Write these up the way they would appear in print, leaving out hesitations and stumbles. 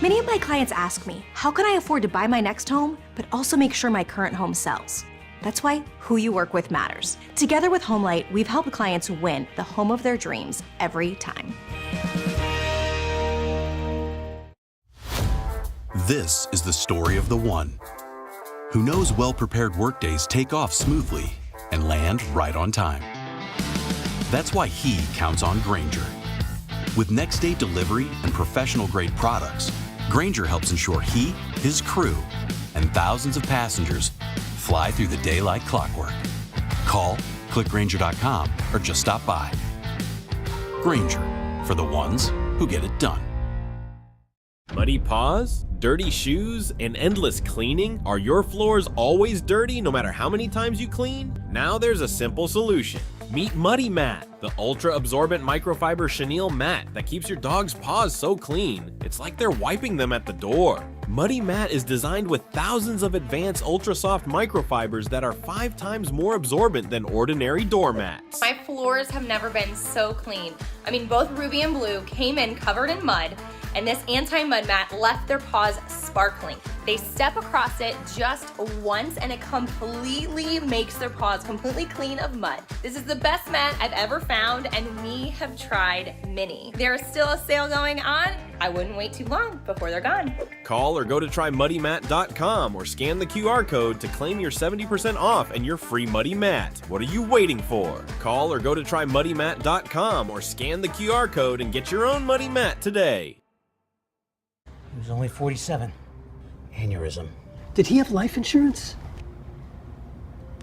Many of my clients ask me, how can I afford to buy my next home, but also make sure my current home sells? That's why who you work with matters. Together with HomeLight, we've helped clients win the home of their dreams every time. This is the story of the one who knows well-prepared workdays take off smoothly and land right on time. That's why he counts on Grainger. With next-day delivery and professional-grade products, Grainger helps ensure he, his crew, and thousands of passengers fly through the day like clockwork. Call, click Grainger.com, or just stop by. Grainger, for the ones who get it done. Muddy paws, dirty shoes, and endless cleaning? Are your floors always dirty no matter how many times you clean? Now there's a simple solution. Meet Muddy Mat, the ultra-absorbent microfiber chenille mat that keeps your dog's paws so clean, it's like they're wiping them at the door. Muddy Mat is designed with thousands of advanced ultra-soft microfibers that are 5 times more absorbent than ordinary doormats. My floors have never been so clean. I mean, both Ruby and Blue came in covered in mud, and this anti-mud mat left their paws sparkling. They step across it just once and it completely makes their paws completely clean of mud. This is the best mat I've ever found, and we have tried many. There's still a sale going on. I wouldn't wait too long before they're gone. Call or go to trymuddymat.com or scan the QR code to claim your 70% off and your free Muddy Mat. What are you waiting for? Call or go to trymuddymat.com or scan the QR code and get your own Muddy Mat today. He was only 47. Aneurysm. Did he have life insurance?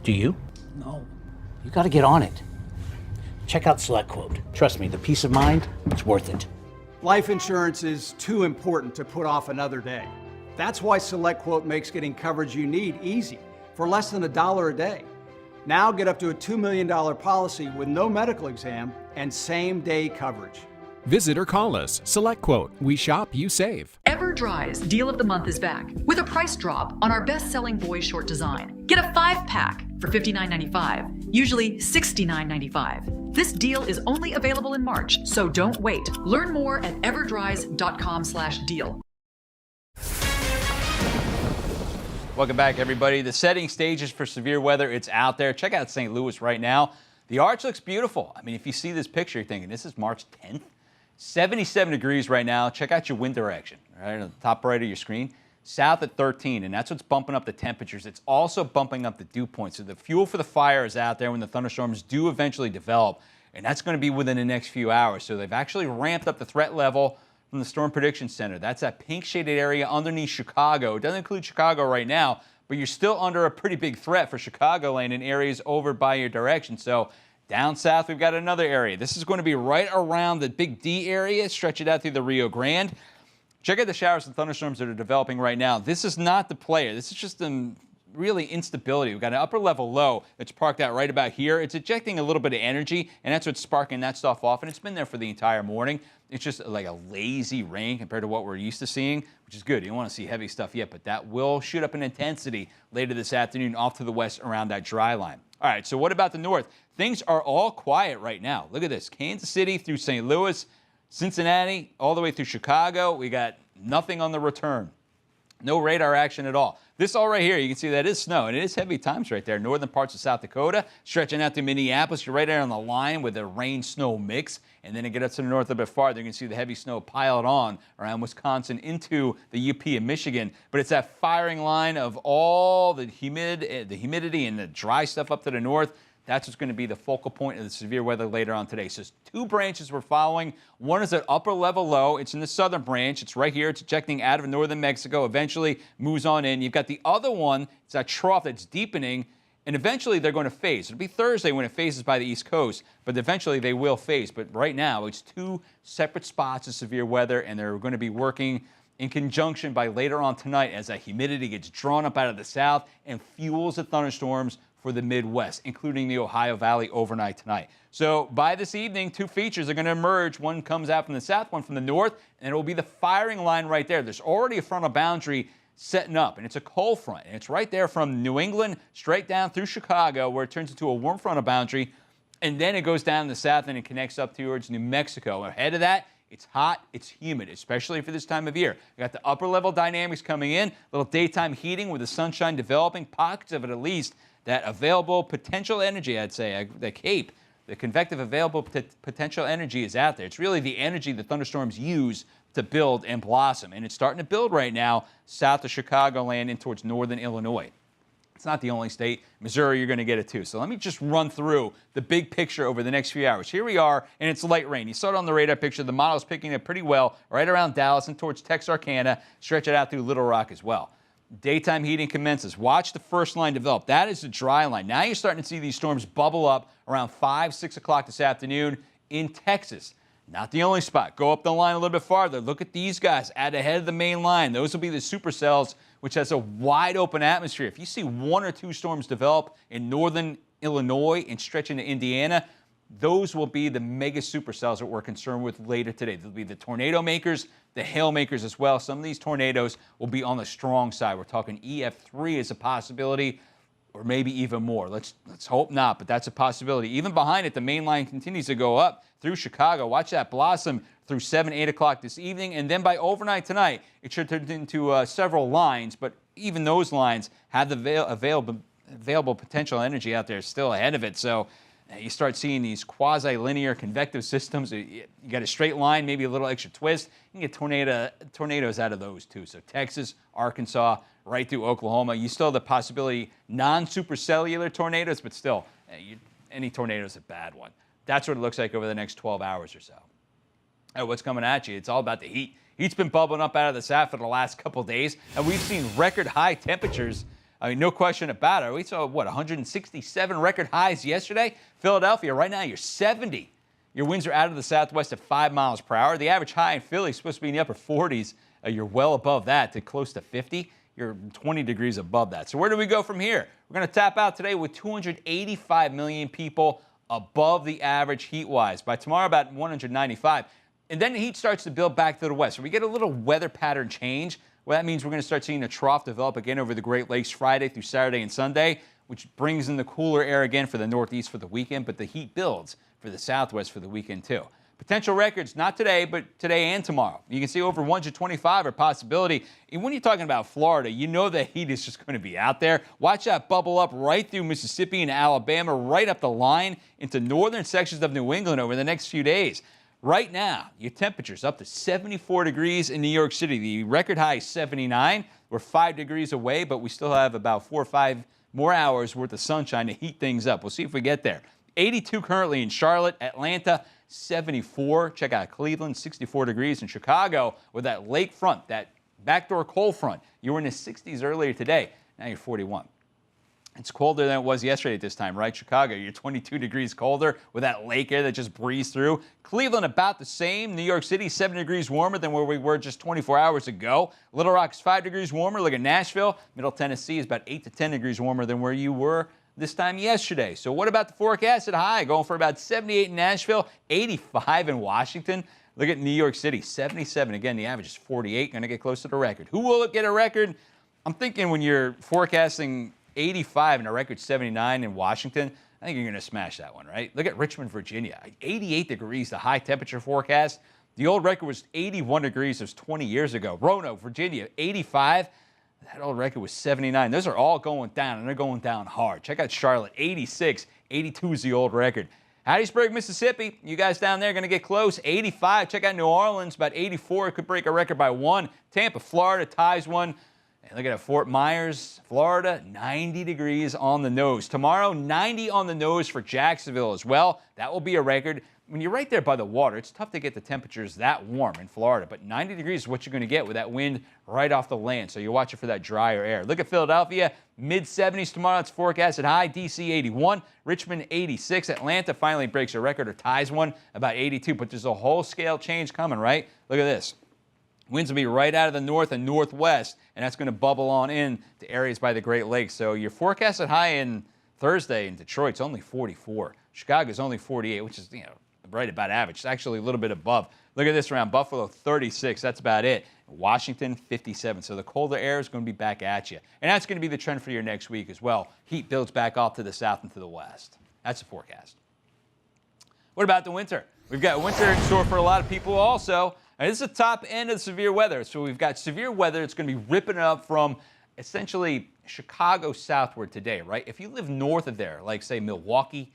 Do you? No. You gotta get on it. Check out SelectQuote. Trust me, the peace of mind, it's worth it. Life insurance is too important to put off another day. That's why SelectQuote makes getting coverage you need easy, for less than $1 a day. Now get up to a $2 million policy with no medical exam and same-day coverage. Visit or call us. SelectQuote. We shop, you save. EverDry's Deal of the Month is back with a price drop on our best-selling boy short design. Get a 5-pack for $59.95, usually $69.95. This deal is only available in March, so don't wait. Learn more at everdrys.com/deal. Welcome back, everybody. The setting stages for severe weather, it's out there. Check out St. Louis right now. The arch looks beautiful. I mean, if you see this picture, you're thinking, this is March 10th? 77 degrees right now. Check out your wind direction, right on the top right of your screen. South at 13, and that's what's bumping up the temperatures. It's also bumping up the dew point. So the fuel for the fire is out there when the thunderstorms do eventually develop, and that's going to be within the next few hours. So they've actually ramped up the threat level from the Storm Prediction Center. That's that pink shaded area underneath Chicago. It doesn't include Chicago right now, but you're still under a pretty big threat for Chicagoland and areas over by your direction. So down south, we've got another area. This is going to be right around the Big D area, stretch it out through the Rio Grande. Check out the showers and thunderstorms that are developing right now. This is not the player. This is just really instability. We've got an upper level low that's parked out right about here. It's ejecting a little bit of energy, and that's what's sparking that stuff off, and it's been there for the entire morning. It's just like a lazy rain compared to what we're used to seeing, which is good. You don't want to see heavy stuff yet, but that will shoot up in intensity later this afternoon off to the west around that dry line. All right, so what about the north? Things are all quiet right now. Look at this. Kansas City through St. Louis, Cincinnati, all the way through Chicago. We got nothing on the return. No radar action at all. This all right here, you can see that is snow, and it is heavy times right there. Northern parts of South Dakota, stretching out to Minneapolis. You're right there on the line with the rain-snow mix. And then it gets up to the north a bit farther. You can see the heavy snow piled on around Wisconsin into the UP and Michigan. But it's that firing line of all the humidity and the dry stuff up to the north. That's what's going to be the focal point of the severe weather later on today. So 2 branches we're following. One is an upper level low. It's in the southern branch. It's right here. It's ejecting out of northern Mexico. Eventually moves on in. You've got the other one. It's that trough that's deepening. And eventually they're going to phase. It'll be Thursday when it phases by the East Coast, but eventually they will phase. But right now, it's 2 separate spots of severe weather, and they're going to be working in conjunction by later on tonight as that humidity gets drawn up out of the south and fuels the thunderstorms for the Midwest, including the Ohio Valley overnight tonight. So by this evening, 2 features are going to emerge. One comes out from the south, one from the north, and it will be the firing line right there. There's already a frontal boundary setting up, and it's a cold front, and it's right there from New England straight down through Chicago, where it turns into a warm frontal boundary And then it goes down the south and it connects up towards New Mexico. Ahead of that, it's hot, it's humid, especially for this time of year. We got the upper level dynamics coming in, little daytime heating with the sunshine developing, pockets of it at least, that available potential energy, I'd say, the CAPE, the convective available potential energy is out there. It's really the energy the thunderstorms use to build and blossom. And it's starting to build right now south of Chicagoland and towards northern Illinois. It's not the only state. Missouri, you're going to get it too. So let me just run through the big picture over the next few hours. Here we are, and it's light rain. You saw it on the radar picture. The model's picking it pretty well right around Dallas and towards Texarkana. Stretch it out through Little Rock as well. Daytime heating commences. Watch the first line develop. That is the dry line. Now you're starting to see these storms bubble up around 5, 6 o'clock this afternoon in Texas. Not the only spot. Go up the line a little bit farther. Look at these guys at the head of the main line. Those will be the supercells, which has a wide open atmosphere. If you see 1 or 2 storms develop in northern Illinois and stretch into Indiana, those will be the mega supercells that we're concerned with later today. They'll be the tornado makers, the hail makers as well. Some of these tornadoes will be on the strong side. We're talking EF3 is a possibility, or maybe even more. Let's hope not, but that's a possibility. Even behind it, the main line continues to go up through Chicago. Watch that blossom through 7, 8 o'clock this evening. And then by overnight tonight, it should turn into several lines, but even those lines have the available potential energy out there still ahead of it. So you start seeing these quasi-linear convective systems. You got a straight line, maybe a little extra twist. You can get tornadoes out of those too. So Texas, Arkansas, right through Oklahoma. You still have the possibility non-supercellular tornadoes, but still, any tornado is a bad one. That's what it looks like over the next 12 hours or so. What's coming at you? It's all about the heat. Heat's been bubbling up out of the south for the last couple days, and we've seen record high temperatures. I mean, no question about it. We saw, 167 record highs yesterday? Philadelphia, right now, you're 70. Your winds are out of the southwest at 5 miles per hour. The average high in Philly is supposed to be in the upper 40s. You're well above that to close to 50. You're 20 degrees above that. So where do we go from here? We're going to tap out today with 285 million people above the average heat-wise. By tomorrow, about 195. And then the heat starts to build back to the west. So we get a little weather pattern change. Well, that means we're going to start seeing a trough develop again over the Great Lakes Friday through Saturday and Sunday, which brings in the cooler air again for the Northeast for the weekend, but the heat builds for the Southwest for the weekend too. Potential records, not today, but today and tomorrow. You can see over 125 are possibility. And when you're talking about Florida, you know the heat is just going to be out there. Watch that bubble up right through Mississippi and Alabama, right up the line into northern sections of New England over the next few days. Right now, your temperature's up to 74 degrees in New York City. The record high is 79. We're 5 degrees away, but we still have about 4 or 5 more hours worth of sunshine to heat things up. We'll see if we get there. 82 currently in Charlotte, Atlanta, 74. Check out Cleveland, 64 degrees in Chicago with that lake front, that backdoor cold front. You were in the 60s earlier today. Now you're 41. It's colder than it was yesterday at this time, right? Chicago, you're 22 degrees colder with that lake air that just breezed through. Cleveland, about the same. New York City, 7 degrees warmer than where we were just 24 hours ago. Little Rock's 5 degrees warmer. Look at Nashville. Middle Tennessee is about 8 to 10 degrees warmer than where you were this time yesterday. So what about the forecasted high? Going for about 78 in Nashville, 85 in Washington. Look at New York City, 77. Again, the average is 48. Going to get close to the record. Who will get a record? I'm thinking when you're forecasting 85 and a record 79 in Washington, I think you're going to smash that one, right? Look at Richmond, Virginia. 88 degrees, the high temperature forecast. The old record was 81 degrees. It was 20 years ago. Roanoke, Virginia, 85. That old record was 79. Those are all going down, and they're going down hard. Check out Charlotte, 86. 82 is the old record. Hattiesburg, Mississippi, you guys down there are going to get close. 85. Check out New Orleans, about 84. It could break a record by 1. Tampa, Florida ties one. And look at Fort Myers, Florida, 90 degrees on the nose. Tomorrow, 90 on the nose for Jacksonville as well. That will be a record. When you're right there by the water, it's tough to get the temperatures that warm in Florida, but 90 degrees is what you're going to get with that wind right off the land, so you're watching for that drier air. Look at Philadelphia, mid-70s tomorrow. It's forecasted high. D.C., 81. Richmond, 86. Atlanta finally breaks a record or ties one, about 82, but there's a whole scale change coming, right? Look at this. Winds will be right out of the north and northwest, and that's going to bubble on in to areas by the Great Lakes. So your forecasted high in Thursday in Detroit's only 44. Chicago's only 48, which is, right about average. It's actually a little bit above. Look at this around Buffalo, 36. That's about it. Washington, 57. So the colder air is going to be back at you. And that's going to be the trend for your next week as well. Heat builds back off to the south and to the west. That's the forecast. What about the winter? We've got winter in store for a lot of people also. And this is the top end of severe weather. So we've got severe weather. It's going to be ripping it up from essentially Chicago southward today, right? If you live north of there, like say Milwaukee,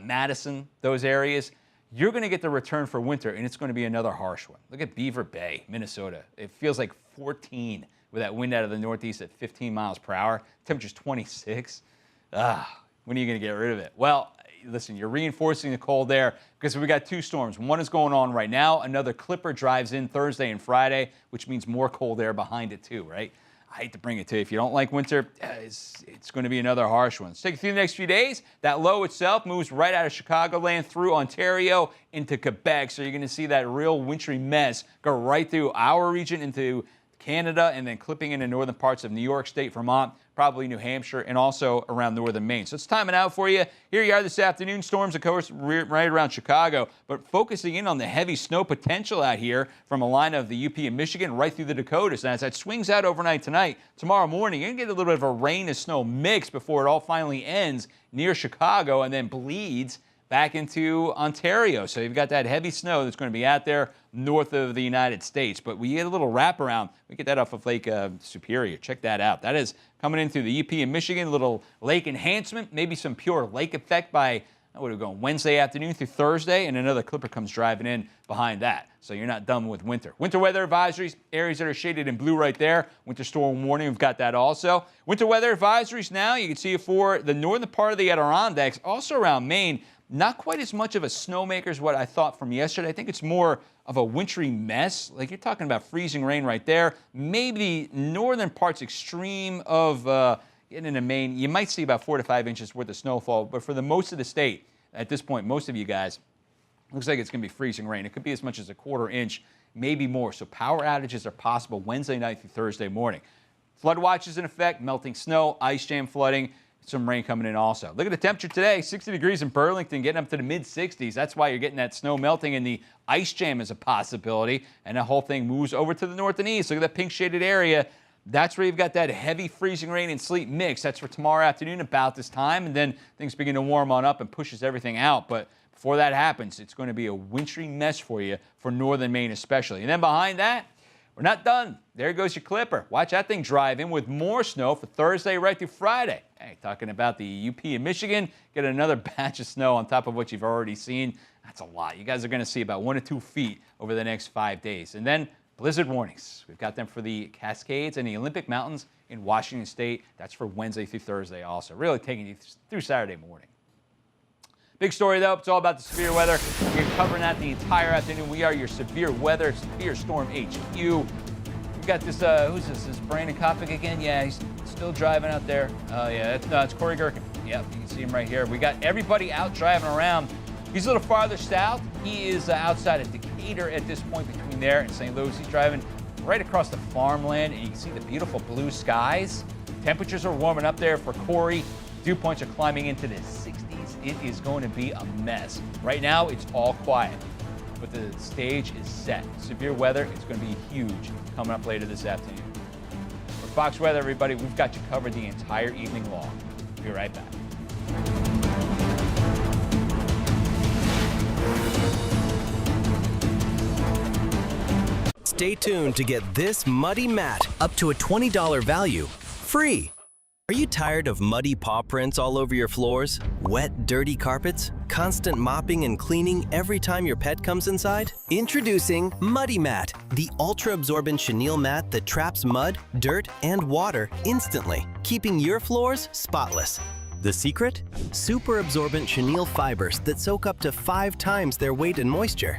Madison, those areas, you're going to get the return for winter, and it's going to be another harsh one. Look at Beaver Bay, Minnesota. It feels like 14 with that wind out of the northeast at 15 miles per hour. Temperature's 26. When are you going to get rid of it? Well, listen, you're reinforcing the cold there because we got two storms. One is going on right now. Another clipper drives in Thursday and Friday, which means more cold air behind it too, right? I hate to bring it to you. If you don't like winter, it's going to be another harsh one. Let's take you through the next few days. That low itself moves right out of Chicagoland through Ontario into Quebec. So you're going to see that real wintry mess go right through our region into Canada and then clipping into northern parts of New York State, Vermont, probably New Hampshire, and also around northern Maine. So it's timing out for you. Here you are this afternoon. Storms, of course, right around Chicago, but focusing in on the heavy snow potential out here from a line of the UP and Michigan right through the Dakotas. And as that swings out overnight tonight, tomorrow morning, you're going to get a little bit of a rain and snow mix before it all finally ends near Chicago and then bleeds back into Ontario. So you've got that heavy snow that's going to be out there north of the United States. But we get a little wraparound. We get that off of Lake Superior. Check that out. That is coming in through the UP and Michigan, a little lake enhancement, maybe some pure lake effect by, what are we going, Wednesday afternoon through Thursday, and another clipper comes driving in behind that. So you're not done with winter. Winter weather advisories, areas that are shaded in blue right there. Winter storm warning, we've got that also. Winter weather advisories now, you can see it for the northern part of the Adirondacks, also around Maine. Not quite as much of a snowmaker as what I thought from yesterday. I think it's more of a wintry mess. Like you're talking about freezing rain right there. Maybe northern parts extreme of getting into Maine. You might see about 4 to 5 inches worth of snowfall. But for the most of the state, at this point, most of you guys, looks like it's going to be freezing rain. It could be as much as a 1/4 inch, maybe more. So power outages are possible Wednesday night through Thursday morning. Flood watches in effect, melting snow, ice jam flooding. Some rain coming in also. Look at the temperature today, 60 degrees in Burlington, getting up to the mid-60s. That's why you're getting that snow melting, and the ice jam is a possibility, and the whole thing moves over to the north and east. Look at that pink shaded area. That's where you've got that heavy freezing rain and sleet mix. That's for tomorrow afternoon about this time, and then things begin to warm on up and pushes everything out. But before that happens, it's going to be a wintry mess for you, for northern Maine especially. And then behind that, we're not done. There goes your clipper. Watch that thing drive in with more snow for Thursday right through Friday. Hey, talking about the UP in Michigan, get another batch of snow on top of what you've already seen. That's a lot. You guys are going to see about 1 to 2 feet over the next 5 days. And then blizzard warnings. We've got them for the Cascades and the Olympic Mountains in Washington State. That's for Wednesday through Thursday also. Really taking you through Saturday morning. Big story, though. It's all about the severe weather. We're covering that the entire afternoon. We are your severe weather, severe storm HQ. We've got this, who's this? Is Brandon Kopic again? Yeah, he's still driving out there. Oh, yeah, it's Corey Gherkin. Yep, you can see him right here. We got everybody out driving around. He's a little farther south. He is outside of Decatur at this point between there and St. Louis. He's driving right across the farmland, and you can see the beautiful blue skies. Temperatures are warming up there for Corey. Dew points are climbing into the 60s. It is going to be a mess. Right now, it's all quiet, but the stage is set. Severe weather, it's going to be huge coming up later this afternoon. For Fox Weather, everybody, we've got you covered the entire evening long. Be right back. Stay tuned to get this muddy mat up to a $20 value, free. Are you tired of muddy paw prints all over your floors? Wet, dirty carpets? Constant mopping and cleaning every time your pet comes inside? Introducing Muddy Mat, the ultra-absorbent chenille mat that traps mud, dirt, and water instantly, keeping your floors spotless. The secret? Super absorbent chenille fibers that soak up to 5 times their weight in moisture.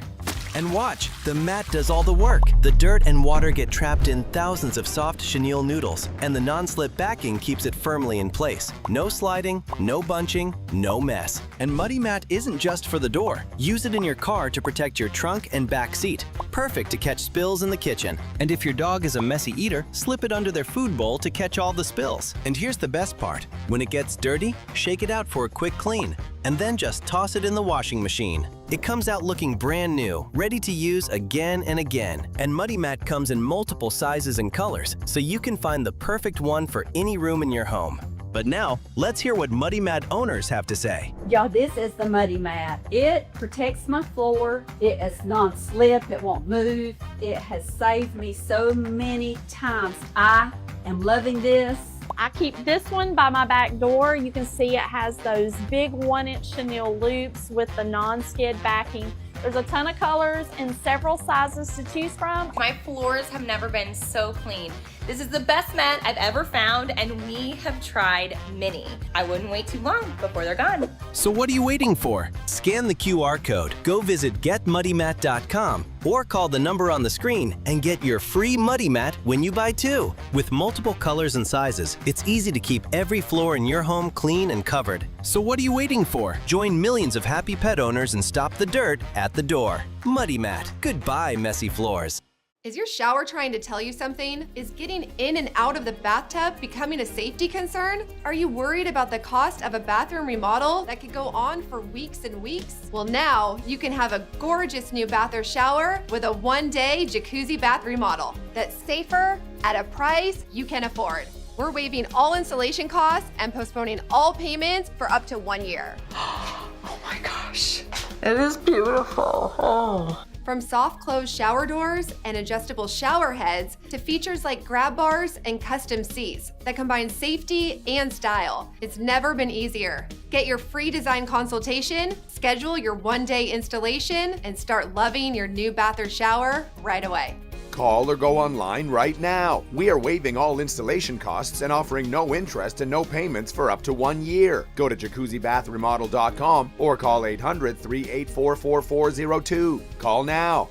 And watch, the mat does all the work. The dirt and water get trapped in thousands of soft chenille noodles, and the non-slip backing keeps it firmly in place. No sliding, no bunching, no mess. And Muddy Mat isn't just for the door. Use it in your car to protect your trunk and back seat. Perfect to catch spills in the kitchen. And if your dog is a messy eater, slip it under their food bowl to catch all the spills. And here's the best part. When it gets dirty, shake it out for a quick clean, and then just toss it in the washing machine. It comes out looking brand new, ready to use again and again. And Muddy Mat comes in multiple sizes and colors, so you can find the perfect one for any room in your home. But now, let's hear what Muddy Mat owners have to say. Y'all, this is the Muddy Mat. It protects my floor. It is non-slip. It won't move. It has saved me so many times. I am loving this. I keep this one by my back door. You can see it has those big 1-inch chenille loops with the non-skid backing. There's a ton of colors and several sizes to choose from. My floors have never been so clean. This is the best mat I've ever found, and we have tried many. I wouldn't wait too long before they're gone. So what are you waiting for? Scan the QR code, go visit getmuddymat.com, or call the number on the screen and get your free Muddy Mat when you buy 2. With multiple colors and sizes, it's easy to keep every floor in your home clean and covered. So what are you waiting for? Join millions of happy pet owners and stop the dirt at the door. Muddy Mat. Goodbye, messy floors. Is your shower trying to tell you something? Is getting in and out of the bathtub becoming a safety concern? Are you worried about the cost of a bathroom remodel that could go on for weeks and weeks? Well, now you can have a gorgeous new bath or shower with a 1-day jacuzzi bath remodel that's safer at a price you can afford. We're waiving all installation costs and postponing all payments for up to 1 year. Oh my gosh, it is beautiful. Oh. From soft closed shower doors and adjustable shower heads to features like grab bars and custom seats that combine safety and style, it's never been easier. Get your free design consultation, schedule your 1-day installation, and start loving your new bath or shower right away. Call or go online right now. We are waiving all installation costs and offering no interest and no payments for up to 1 year. Go to jacuzzibathremodel.com or call 800-384-4402. Call now.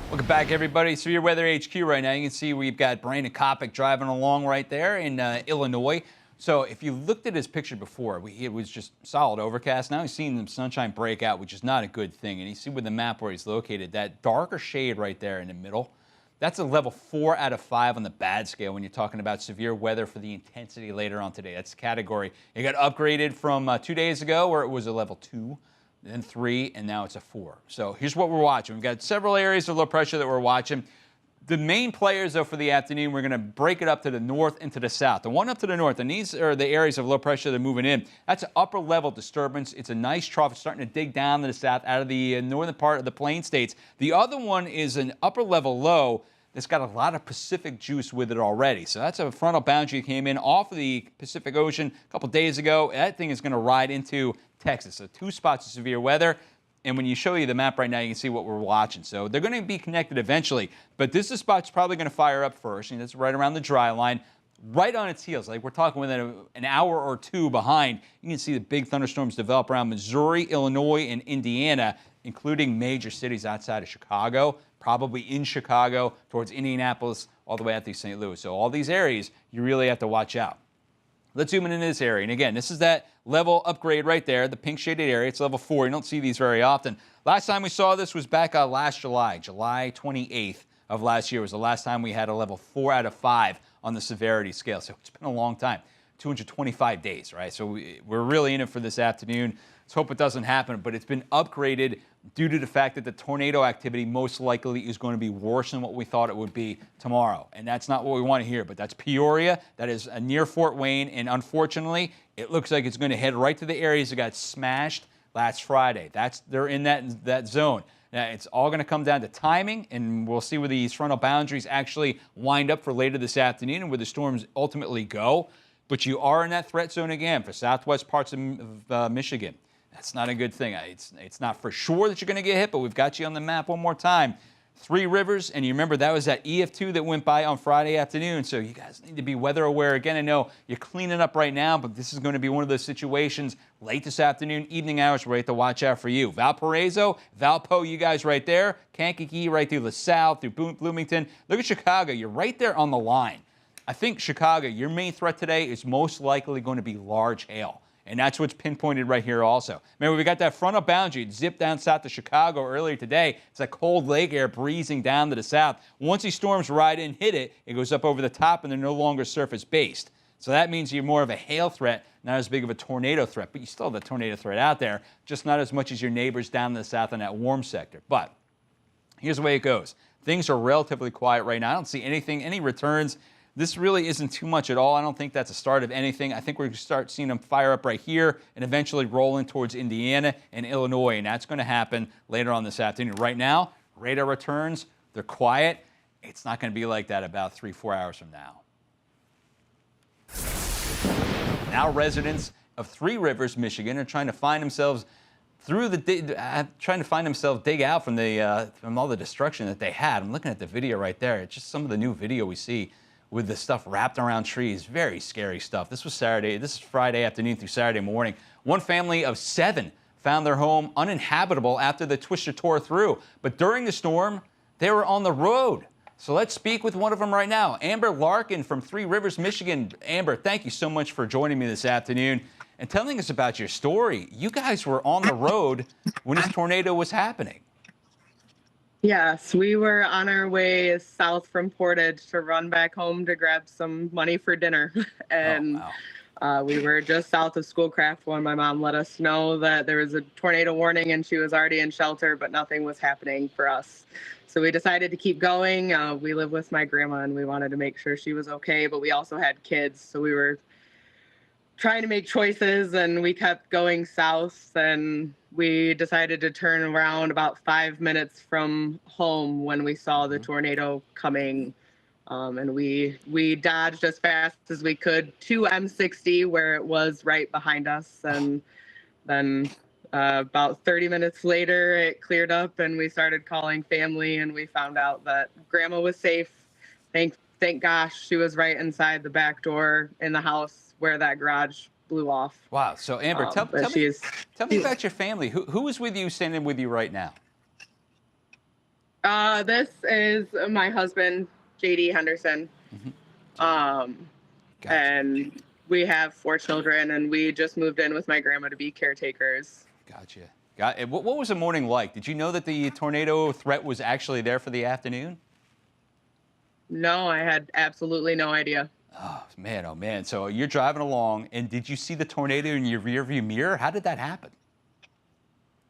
Welcome back, everybody. Severe Weather HQ right now. You can see we've got Brandon Kopic driving along right there in Illinois. So if you looked at his picture before, it was just solid overcast. Now he's seeing the sunshine break out, which is not a good thing. And you see with the map where he's located, that darker shade right there in the middle, that's a level 4 out of 5 on the bad scale when you're talking about severe weather for the intensity later on today. That's the category. It got upgraded from 2 days ago where it was a level 2, then 3, and now it's a 4. So here's what we're watching. We've got several areas of low pressure that we're watching. The main players, though, for the afternoon, we're going to break it up to the north and to the south. The one up to the north, and these are the areas of low pressure that are moving in. That's an upper-level disturbance. It's a nice trough. It's starting to dig down to the south out of the northern part of the plain states. The other one is an upper-level low that's got a lot of Pacific juice with it already. So that's a frontal boundary that came in off of the Pacific Ocean a couple days ago. That thing is going to ride into Texas. So 2 spots of severe weather. And when you show you the map right now, you can see what we're watching. So they're going to be connected eventually. But this spot's probably going to fire up first. And that's right around the dry line, right on its heels. Like we're talking within an hour or 2 behind. You can see the big thunderstorms develop around Missouri, Illinois, and Indiana, including major cities outside of Chicago, probably in Chicago, towards Indianapolis, all the way out to St. Louis. So all these areas, you really have to watch out. Let's zoom in this area. And again, this is that level upgrade right there, the pink shaded area. It's level 4. You don't see these very often. Last time we saw this was back last July. July 28th of last year was the last time we had a level 4 out of 5 on the severity scale. So it's been a long time, 225 days, right? So we're really in it for this afternoon. Let's hope it doesn't happen, but it's been upgraded due to the fact that the tornado activity most likely is going to be worse than what we thought it would be tomorrow. And that's not what we want to hear, but that's Peoria. That is near Fort Wayne, and unfortunately, it looks like it's going to head right to the areas that got smashed last Friday. They're in that zone. Now, it's all going to come down to timing, and we'll see where these frontal boundaries actually wind up for later this afternoon and where the storms ultimately go. But you are in that threat zone again for southwest parts of Michigan. That's not a good thing. It's not for sure that you're going to get hit, but we've got you on the map one more time. 3 rivers, and you remember that was that EF2 that went by on Friday afternoon, so you guys need to be weather aware. Again, I know you're cleaning up right now, but this is going to be one of those situations late this afternoon, evening hours, where we have to watch out for you. Valparaiso, Valpo, you guys right there. Kankakee right through LaSalle, through Bloomington. Look at Chicago. You're right there on the line. I think Chicago, your main threat today is most likely going to be large hail. And that's what's pinpointed right here also. Remember, we got that frontal boundary. It zipped down south to Chicago earlier today. It's that cold lake air breezing down to the south. Once these storms ride in, hit it, it goes up over the top, and they're no longer surface-based. So that means you're more of a hail threat, not as big of a tornado threat. But you still have the tornado threat out there, just not as much as your neighbors down to the south in that warm sector. But Here's the way it goes. Things are relatively quiet right now. I don't see any returns. This really isn't too much at all. I don't think that's a start of anything. I think we're going to start seeing them fire up right here and eventually rolling towards Indiana and Illinois, and that's going to happen later on this afternoon. Right now, radar returns, they're quiet. It's not going to be like that about 3-4 hours from now. Now residents of Three Rivers, Michigan, are trying to find themselves dig out from all the destruction that they had. I'm looking at the video right there. It's just some of the new video we see with the stuff wrapped around trees. Very scary stuff. This is Friday afternoon through Saturday morning. One family of 7 found their home uninhabitable after the twister tore through. But during the storm, they were on the road. So let's speak with one of them right now. Amber Larkin from Three Rivers, Michigan. Amber, thank you so much for joining me this afternoon and telling us about your story. You guys were on the road when this tornado was happening. Yes, we were on our way south from Portage to run back home to grab some money for dinner. And we were just south of Schoolcraft when my mom let us know that there was a tornado warning and she was already in shelter, but nothing was happening for us. So we decided to keep going. We live with my grandma and we wanted to make sure she was okay, but we also had kids. So we were trying to make choices and we kept going south, and we decided to turn around about 5 minutes from home when we saw the tornado coming. And we dodged as fast as we could to M60 where it was right behind us. And then about 30 minutes later, it cleared up and we started calling family and we found out that Grandma was safe. Thank gosh, she was right inside the back door in the house where that garage blew off. Wow. So Amber, tell me about your family. Who is with you, standing with you right now? This is my husband, JD Henderson. Gotcha. And we have 4 children, and we just moved in with my grandma to be caretakers. Gotcha. What was the morning like? Did you know that the tornado threat was actually there for the afternoon? No, I had absolutely no idea. Oh, man. So you're driving along, and did you see the tornado in your rearview mirror? How did that happen?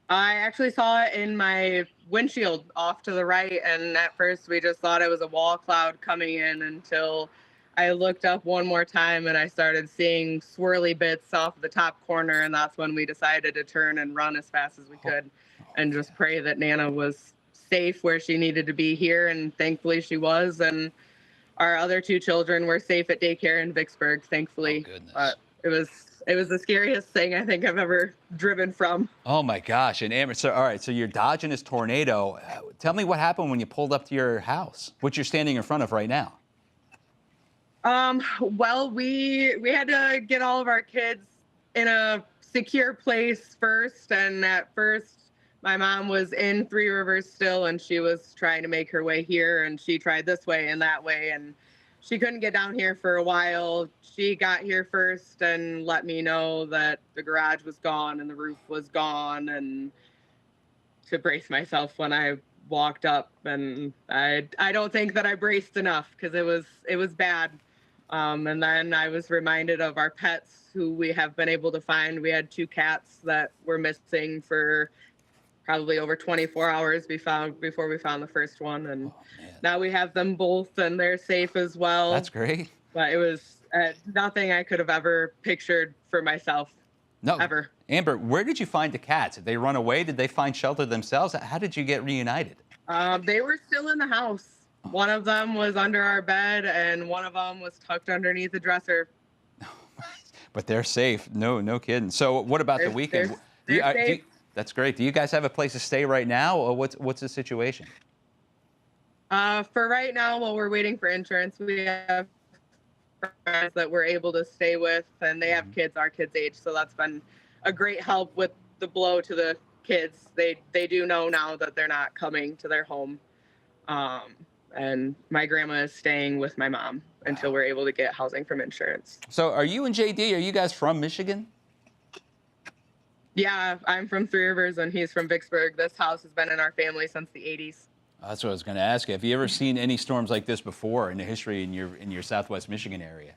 I actually saw it in my windshield off to the right, and at first we just thought it was a wall cloud coming in until I looked up one more time and I started seeing swirly bits off the top corner, and that's when we decided to turn and run as fast as we could and just pray that Nana was safe where she needed to be here, and thankfully she was, and our other 2 children were safe at daycare in Vicksburg, thankfully. Oh, goodness. But it was the scariest thing I think I've ever driven from. Oh my gosh. And Amber, all right, so you're dodging this tornado. Tell me what happened when you pulled up to your house, what you're standing in front of right now. Well, we had to get all of our kids in a secure place first, and at first my mom was in Three Rivers still, and she was trying to make her way here, and she tried this way and that way, and she couldn't get down here for a while. She got here first and let me know that the garage was gone and the roof was gone, and to brace myself when I walked up, and I don't think that I braced enough because it was bad. And then I was reminded of our pets who we have been able to find. We had 2 cats that were missing for probably over 24 hours before we found the first one. And now we have them both and they're safe as well. That's great. But it was nothing I could have ever pictured for myself. No. Ever. Amber, where did you find the cats? Did they run away? Did they find shelter themselves? How did you get reunited? They were still in the house. One of them was under our bed and one of them was tucked underneath the dresser. But they're safe. No kidding. So what about the weekend? They're safe. That's great. Do you guys have a place to stay right now, or what's the situation? For right now, while we're waiting for insurance, we have friends that we're able to stay with, and they have kids our kids' age, so that's been a great help with the blow to the kids. They do know now that they're not coming to their home, and my grandma is staying with my mom until we're able to get housing from insurance. So are you and JD, are you guys from Michigan? Yeah, I'm from Three Rivers and he's from Vicksburg. This house has been in our family since the 80s. That's what I was going to ask you. Have you ever seen any storms like this before in the history in your Southwest Michigan area?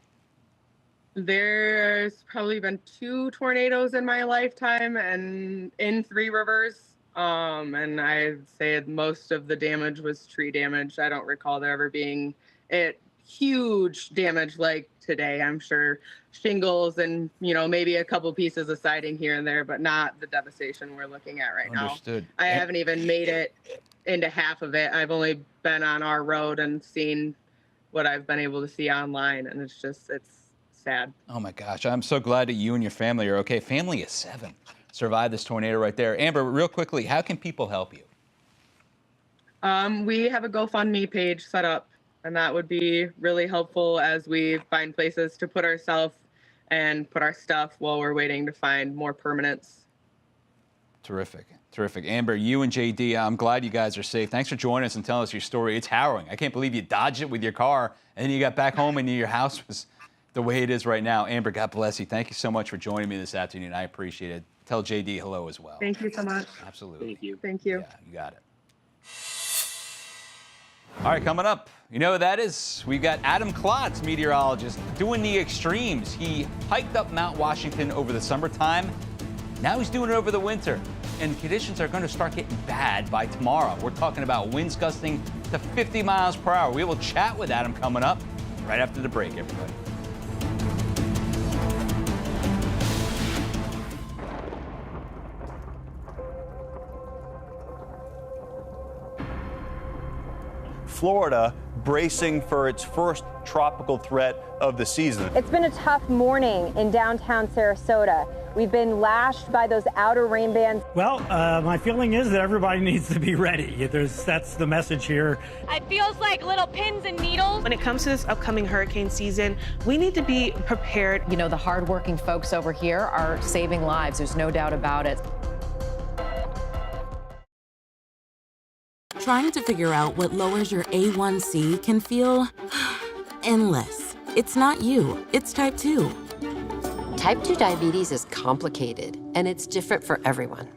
There's probably been 2 tornadoes in my lifetime, and in Three Rivers, And I'd say most of the damage was tree damage. I don't recall there ever being huge damage like today. I'm sure shingles and, maybe a couple pieces of siding here and there, but not the devastation we're looking at right now. Understood. I haven't even made it into half of it. I've only been on our road and seen what I've been able to see online, and it's sad. Oh my gosh, I'm so glad that you and your family are okay. Family of 7 survived this tornado right there. Amber, real quickly, how can people help you? We have a GoFundMe page set up, and that would be really helpful as we find places to put ourselves and put our stuff while we're waiting to find more permanents. Terrific. Terrific. Amber, you and JD, I'm glad you guys are safe. Thanks for joining us and telling us your story. It's harrowing. I can't believe you dodged it with your car and then you got back home and your house was the way it is right now. Amber, God bless you. Thank you so much for joining me this afternoon. I appreciate it. Tell JD hello as well. Thank you so much. Absolutely. Thank you. Thank you. Yeah, you got it. All right, coming up, you know who that is? We've got Adam Klotz, meteorologist, doing the extremes. He hiked up Mount Washington over the summertime. Now he's doing it over the winter. And conditions are going to start getting bad by tomorrow. We're talking about winds gusting to 50 miles per hour. We will chat with Adam coming up right after the break, everybody. Florida bracing for its first tropical threat of the season. It's been a tough morning in downtown Sarasota. We've been lashed by those outer rain bands. Well, my feeling is that everybody needs to be ready. That's the message here. It feels like little pins and needles. When it comes to this upcoming hurricane season, we need to be prepared. You know, the hardworking folks over here are saving lives. There's no doubt about it. Trying to figure out what lowers your A1C can feel endless. It's not you, it's type 2. Type 2 diabetes is complicated, and it's different for everyone.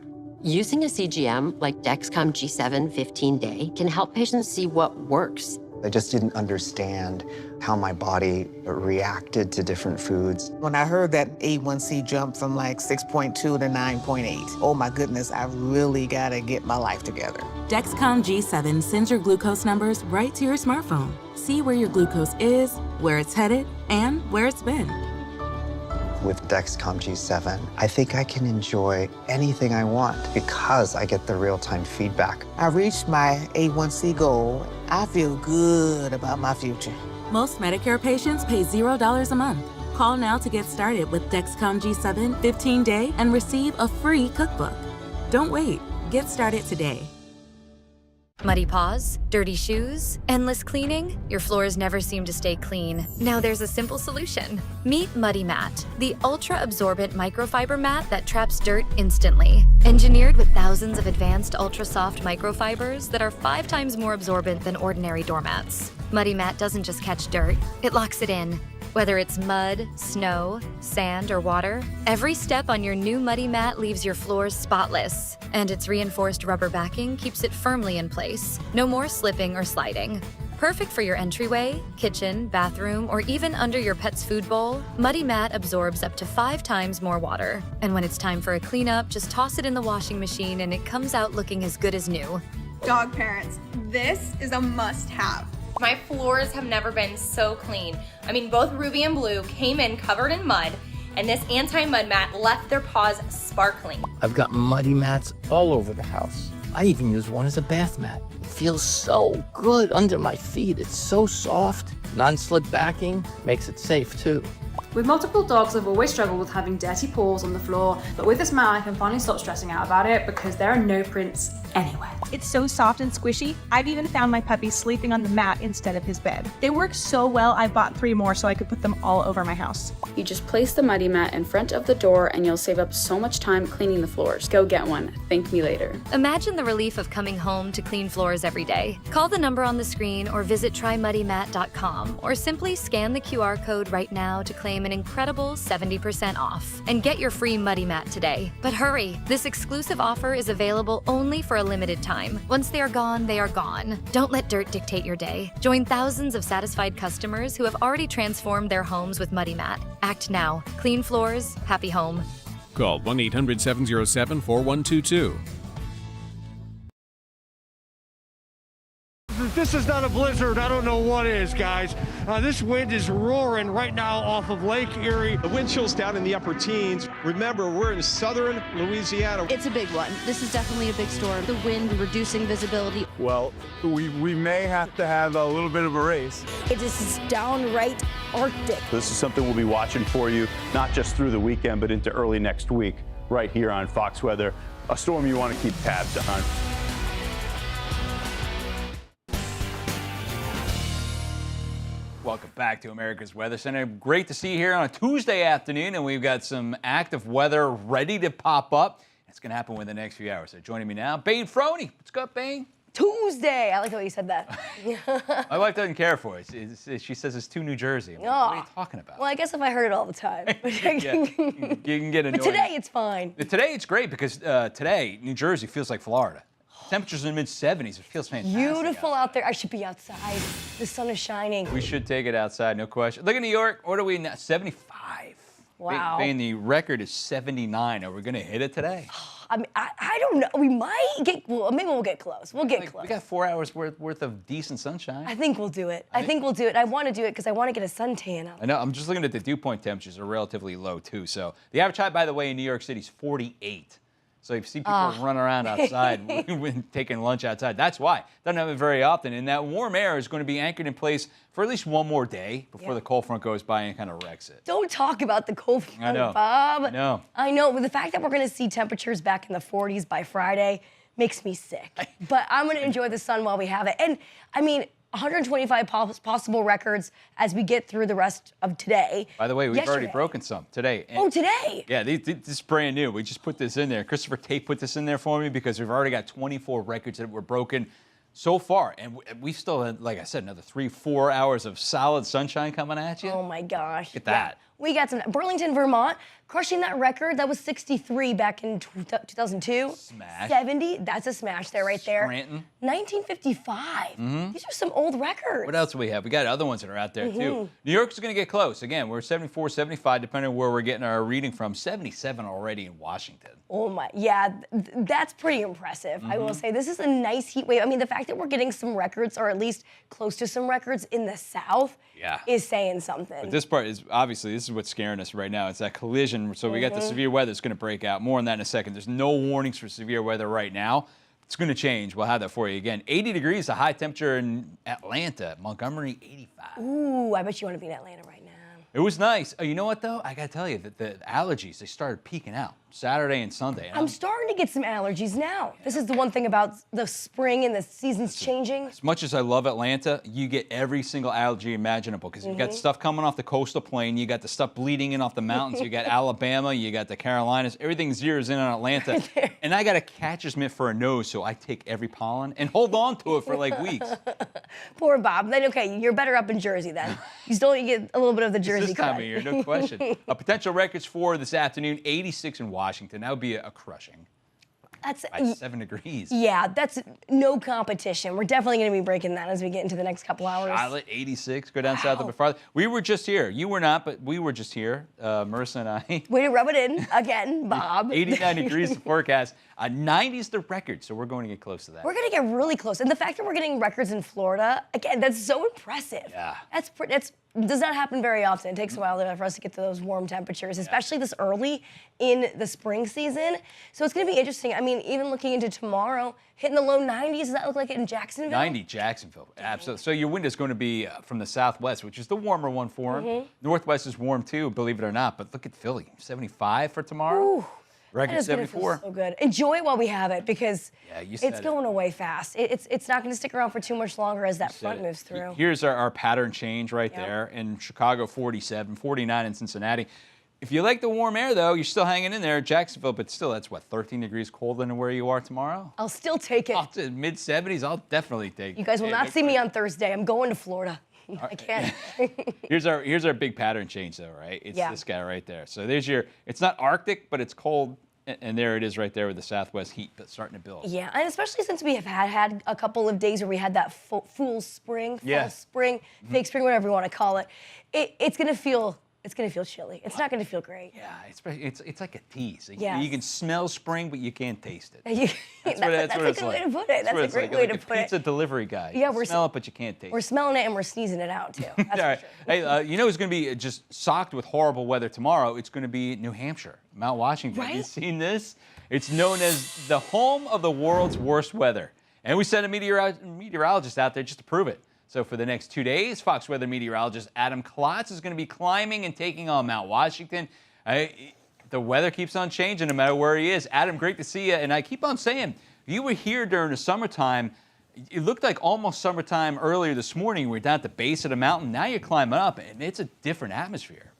Using a CGM like Dexcom G7 15-day can help patients see what works. I just didn't understand how my body reacted to different foods. When I heard that A1C jumped from like 6.2 to 9.8, oh my goodness, I really gotta get my life together. Dexcom G7 sends your glucose numbers right to your smartphone. See where your glucose is, where it's headed, and where it's been. With Dexcom G7, I think I can enjoy anything I want because I get the real-time feedback. I reached my A1C goal. I feel good about my future. Most Medicare patients pay $0 a month. Call now to get started with Dexcom G7 15-day and receive a free cookbook. Don't wait. Get started today. Muddy paws, dirty shoes, endless cleaning? Your floors never seem to stay clean. Now there's a simple solution. Meet Muddy Mat, the ultra-absorbent microfiber mat that traps dirt instantly. Engineered with thousands of advanced ultra-soft microfibers that are 5 times more absorbent than ordinary doormats. Muddy Mat doesn't just catch dirt, it locks it in. Whether it's mud, snow, sand, or water, every step on your new Muddy Mat leaves your floors spotless. And its reinforced rubber backing keeps it firmly in place. No more slipping or sliding. Perfect for your entryway, kitchen, bathroom, or even under your pet's food bowl, Muddy Mat absorbs up to 5 times more water. And when it's time for a cleanup, just toss it in the washing machine and it comes out looking as good as new. Dog parents, this is a must-have. My floors have never been so clean. I mean, both Ruby and Blue came in covered in mud, and this anti-mud mat left their paws sparkling. I've got muddy mats all over the house. I even use one as a bath mat. It feels so good under my feet. It's so soft. Non-slip backing makes it safe too. With multiple dogs, I've always struggled with having dirty paws on the floor, but with this mat, I can finally stop stressing out about it because there are no prints anywhere. It's so soft and squishy. I've even found my puppy sleeping on the mat instead of his bed. They work so well, I bought 3 more so I could put them all over my house. You just place the Muddy Mat in front of the door and you'll save up so much time cleaning the floors. Go get one. Thank me later. Imagine the relief of coming home to clean floors every day. Call the number on the screen or visit trymuddymat.com or simply scan the QR code right now to claim an incredible 70% off and get your free Muddy Mat today. But hurry, this exclusive offer is available only for a limited time. Once they are gone, they are gone. Don't let dirt dictate your day. Join thousands of satisfied customers who have already transformed their homes with Muddy Mat. Act now. Clean floors, happy home. Call 1-800-707-4122. If this is not a blizzard, I don't know what is, guys. This wind is roaring right now off of Lake Erie. The wind chill's down in the upper teens. Remember, we're in southern Louisiana. It's a big one. This is definitely a big storm. The wind reducing visibility. Well, we may have to have a little bit of a race. It is downright Arctic. This is something we'll be watching for you, not just through the weekend, but into early next week, right here on Fox Weather. A storm you want to keep tabs on. Welcome back to America's Weather Center. Great to see you here on a Tuesday afternoon, and we've got some active weather ready to pop up. It's going to happen within the next few hours. So joining me now, Bane Froney. What's up, Bane? Tuesday. I like how you said that. My wife doesn't care for it. She says it's too New Jersey. Like, what are you talking about? Well, I guess if I heard it all the time. Yeah, you can get annoyed. But today it's fine. Today it's great because today New Jersey feels like Florida. Temperatures in the mid-70s. It feels fantastic. Beautiful out there. I should be outside. The sun is shining. We should take it outside, no question. Look at New York. What are we now? 75. Wow. Bane, the record is 79. Are we going to hit it today? I mean, I don't know. We might get, well, maybe we'll get close. We'll get close. We got 4 hours worth of decent sunshine. I think we'll do it. I think we'll do it. I want to do it because I want to get a suntan out. I know. I'm just looking at the dew point temperatures are relatively low, too. So the average high, by the way, in New York City is 48. So you see people run around outside when taking lunch outside. That's why. Doesn't happen very often. And that warm air is going to be anchored in place for at least one more day before the cold front goes by and kind of wrecks it. Don't talk about the cold front, I know. Bob. I know. I know. But the fact that we're going to see temperatures back in the 40s by Friday makes me sick. But I'm going to enjoy the sun while we have it. And, I mean, 125 possible records as we get through the rest of today. By the way, we've already broken some today. Oh, today? Yeah, this is brand new. We just put this in there. Christopher Tate put this in there for me because we've already got 24 records that were broken so far. And we still had, like I said, another 3-4 hours of solid sunshine coming at you. Oh, my gosh. Look at that. We got some. Burlington, Vermont, crushing that record. That was 63 back in 2002. Smash. 70. That's a smash there, right there. Scranton. 1955. These are some old records. What else do we have? We got other ones that are out there, too. New York's going to get close. Again, we're 74, 75, depending on where we're getting our reading from. 77 already in Washington. Oh, my. Yeah, that's pretty impressive. I will say this is a nice heat wave. I mean, the fact that we're getting some records, or at least close to some records in the South, is saying something. But this part is, obviously, this is what's scaring us right now. It's that collision. So we got the severe weather that's going to break out. More on that in a second. There's no warnings for severe weather right now. It's going to change. We'll have that for you again. 80 degrees, a high temperature in Atlanta. Montgomery, 85. Ooh, I bet you want to be in Atlanta right now. It was nice. Oh, you know what, though? I got to tell you that the allergies, they started peaking out Saturday and Sunday. And I'm starting to get some allergies now. This is the one thing about the spring and the seasons changing. As much as I love Atlanta, you get every single allergy imaginable because you've got stuff coming off the coastal plain, you got the stuff bleeding in off the mountains, you got Alabama, you got the Carolinas, everything zeroes in on Atlanta. And I got a catcher's mitt for a nose, so I take every pollen and hold on to it for like weeks. Poor Bob. Then, okay, you're better up in Jersey then. You still get a little bit of the Jersey this time of year, no question. Potential records for this afternoon, 86 in Washington. That would be a crushing. That's 7 degrees. Yeah, that's no competition. We're definitely going to be breaking that as we get into the next couple hours. Charlotte, 86. Go down south a bit farther. We were just here. You were not, but we were just here, Marissa and I. Way to rub it in again, Bob. 89 degrees the forecast. 90 is the record, so we're going to get close to that. We're going to get really close. And the fact that we're getting records in Florida, again, that's so impressive. Yeah. That's does not happen very often. It takes a while for us to get to those warm temperatures, especially this early in the spring season. So it's going to be interesting. I mean, even looking into tomorrow, hitting the low 90s, does that look like it in Jacksonville? 90, Jacksonville. Absolutely. So your wind is going to be from the southwest, which is the warmer one for them. Northwest is warm too, believe it or not. But look at Philly, 75 for tomorrow. Ooh. Record 74. So good. Enjoy it while we have it because it's it. going away fast. It's not going to stick around for too much longer as that front moves through. Here's our pattern change right there. In Chicago, 47, 49 in Cincinnati. If you like the warm air, though, you're still hanging in there. Jacksonville, but still, that's what, 13 degrees colder than where you are tomorrow? I'll still take it. Mid-70s, I'll definitely take it. You guys will not see me on Thursday. I'm going to Florida. I can't. Here's our big pattern change, though, right? It's this guy right there. So there's it's not Arctic, but it's cold. And there it is right there with the southwest heat starting to build. Yeah, and especially since we have had a couple of days where we had that fool spring, false spring, fake spring, whatever you want to call it. It's going to feel It's going to feel chilly. It's not going to feel great. Yeah, it's like a tease. Yes. You can smell spring, but you can't taste it. That's what a it's good way like. to put it. That's a great way to put it. Pizza delivery guy. Yeah, you smell it, but you can't taste it. We're smelling it and we're sneezing it out, too. That's All right. for sure. Hey, you know who's going to be just socked with horrible weather tomorrow? It's going to be New Hampshire, Mount Washington. Right? You seen this? It's known as the home of the world's worst weather. And we sent a meteorologist out there just to prove it. So for the next 2 days, Fox Weather meteorologist Adam Klotz is going to be climbing and taking on Mount Washington. The weather keeps on changing no matter where he is. Adam, great to see you. And I keep on saying, you were here during the summertime. It looked like almost summertime earlier this morning. We're down at the base of the mountain. Now you're climbing up, and it's a different atmosphere.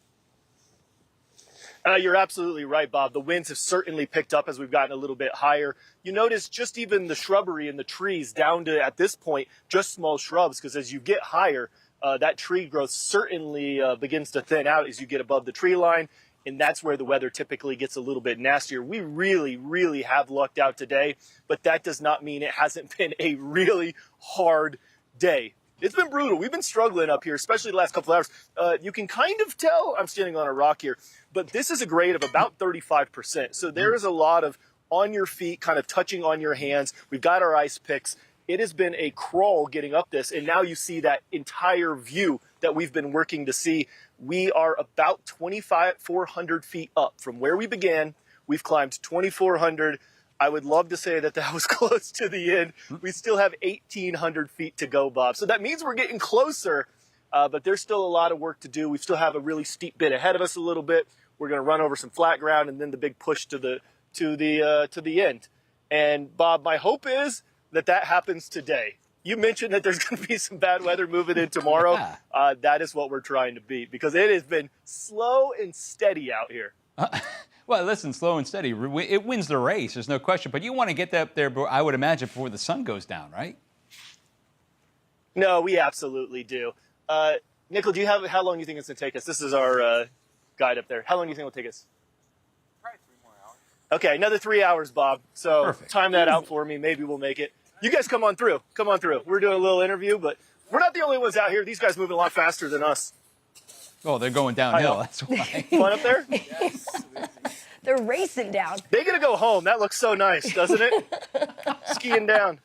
You're absolutely right, Bob. The winds have certainly picked up as we've gotten a little bit higher. You notice just even the shrubbery and the trees down to, at this point, just small shrubs, because as you get higher, that tree growth certainly begins to thin out as you get above the tree line, and that's where the weather typically gets a little bit nastier. We really, really have lucked out today, but that does not mean it hasn't been a really hard day. It's been brutal. We've been struggling up here, especially the last couple of hours. You can kind of tell I'm standing on a rock here, but this is a grade of about 35%. So there is a lot of on your feet, kind of touching on your hands. We've got our ice picks. It has been a crawl getting up this, and now you see that entire view that we've been working to see. We are about 2,400 feet up from where we began. We've climbed 2,400. I would love to say that was close to the end. We still have 1,800 feet to go, Bob. So that means we're getting closer, but there's still a lot of work to do. We still have a really steep bit ahead of us a little bit. We're going to run over some flat ground and then the big push to the end. And Bob, my hope is that happens today. You mentioned that there's going to be some bad weather moving in tomorrow. Yeah. That is what we're trying to beat because it has been slow and steady out here. Well, listen, slow and steady. It wins the race, there's no question. But you want to get that up there, I would imagine, before the sun goes down, right? No, we absolutely do. Nickel, do you have how long do you think it's going to take us? This is our guide up there. How long do you think it'll take us? Probably 3 more hours. Okay, another 3 hours, Bob. So perfect. Time that out for me. Maybe we'll make it. You guys come on through. Come on through. We're doing a little interview, but we're not the only ones out here. These guys moving a lot faster than us. Oh, they're going downhill. That's why. Fun up there? Yes. They're racing down. They're going to go home. That looks so nice, doesn't it? Skiing down.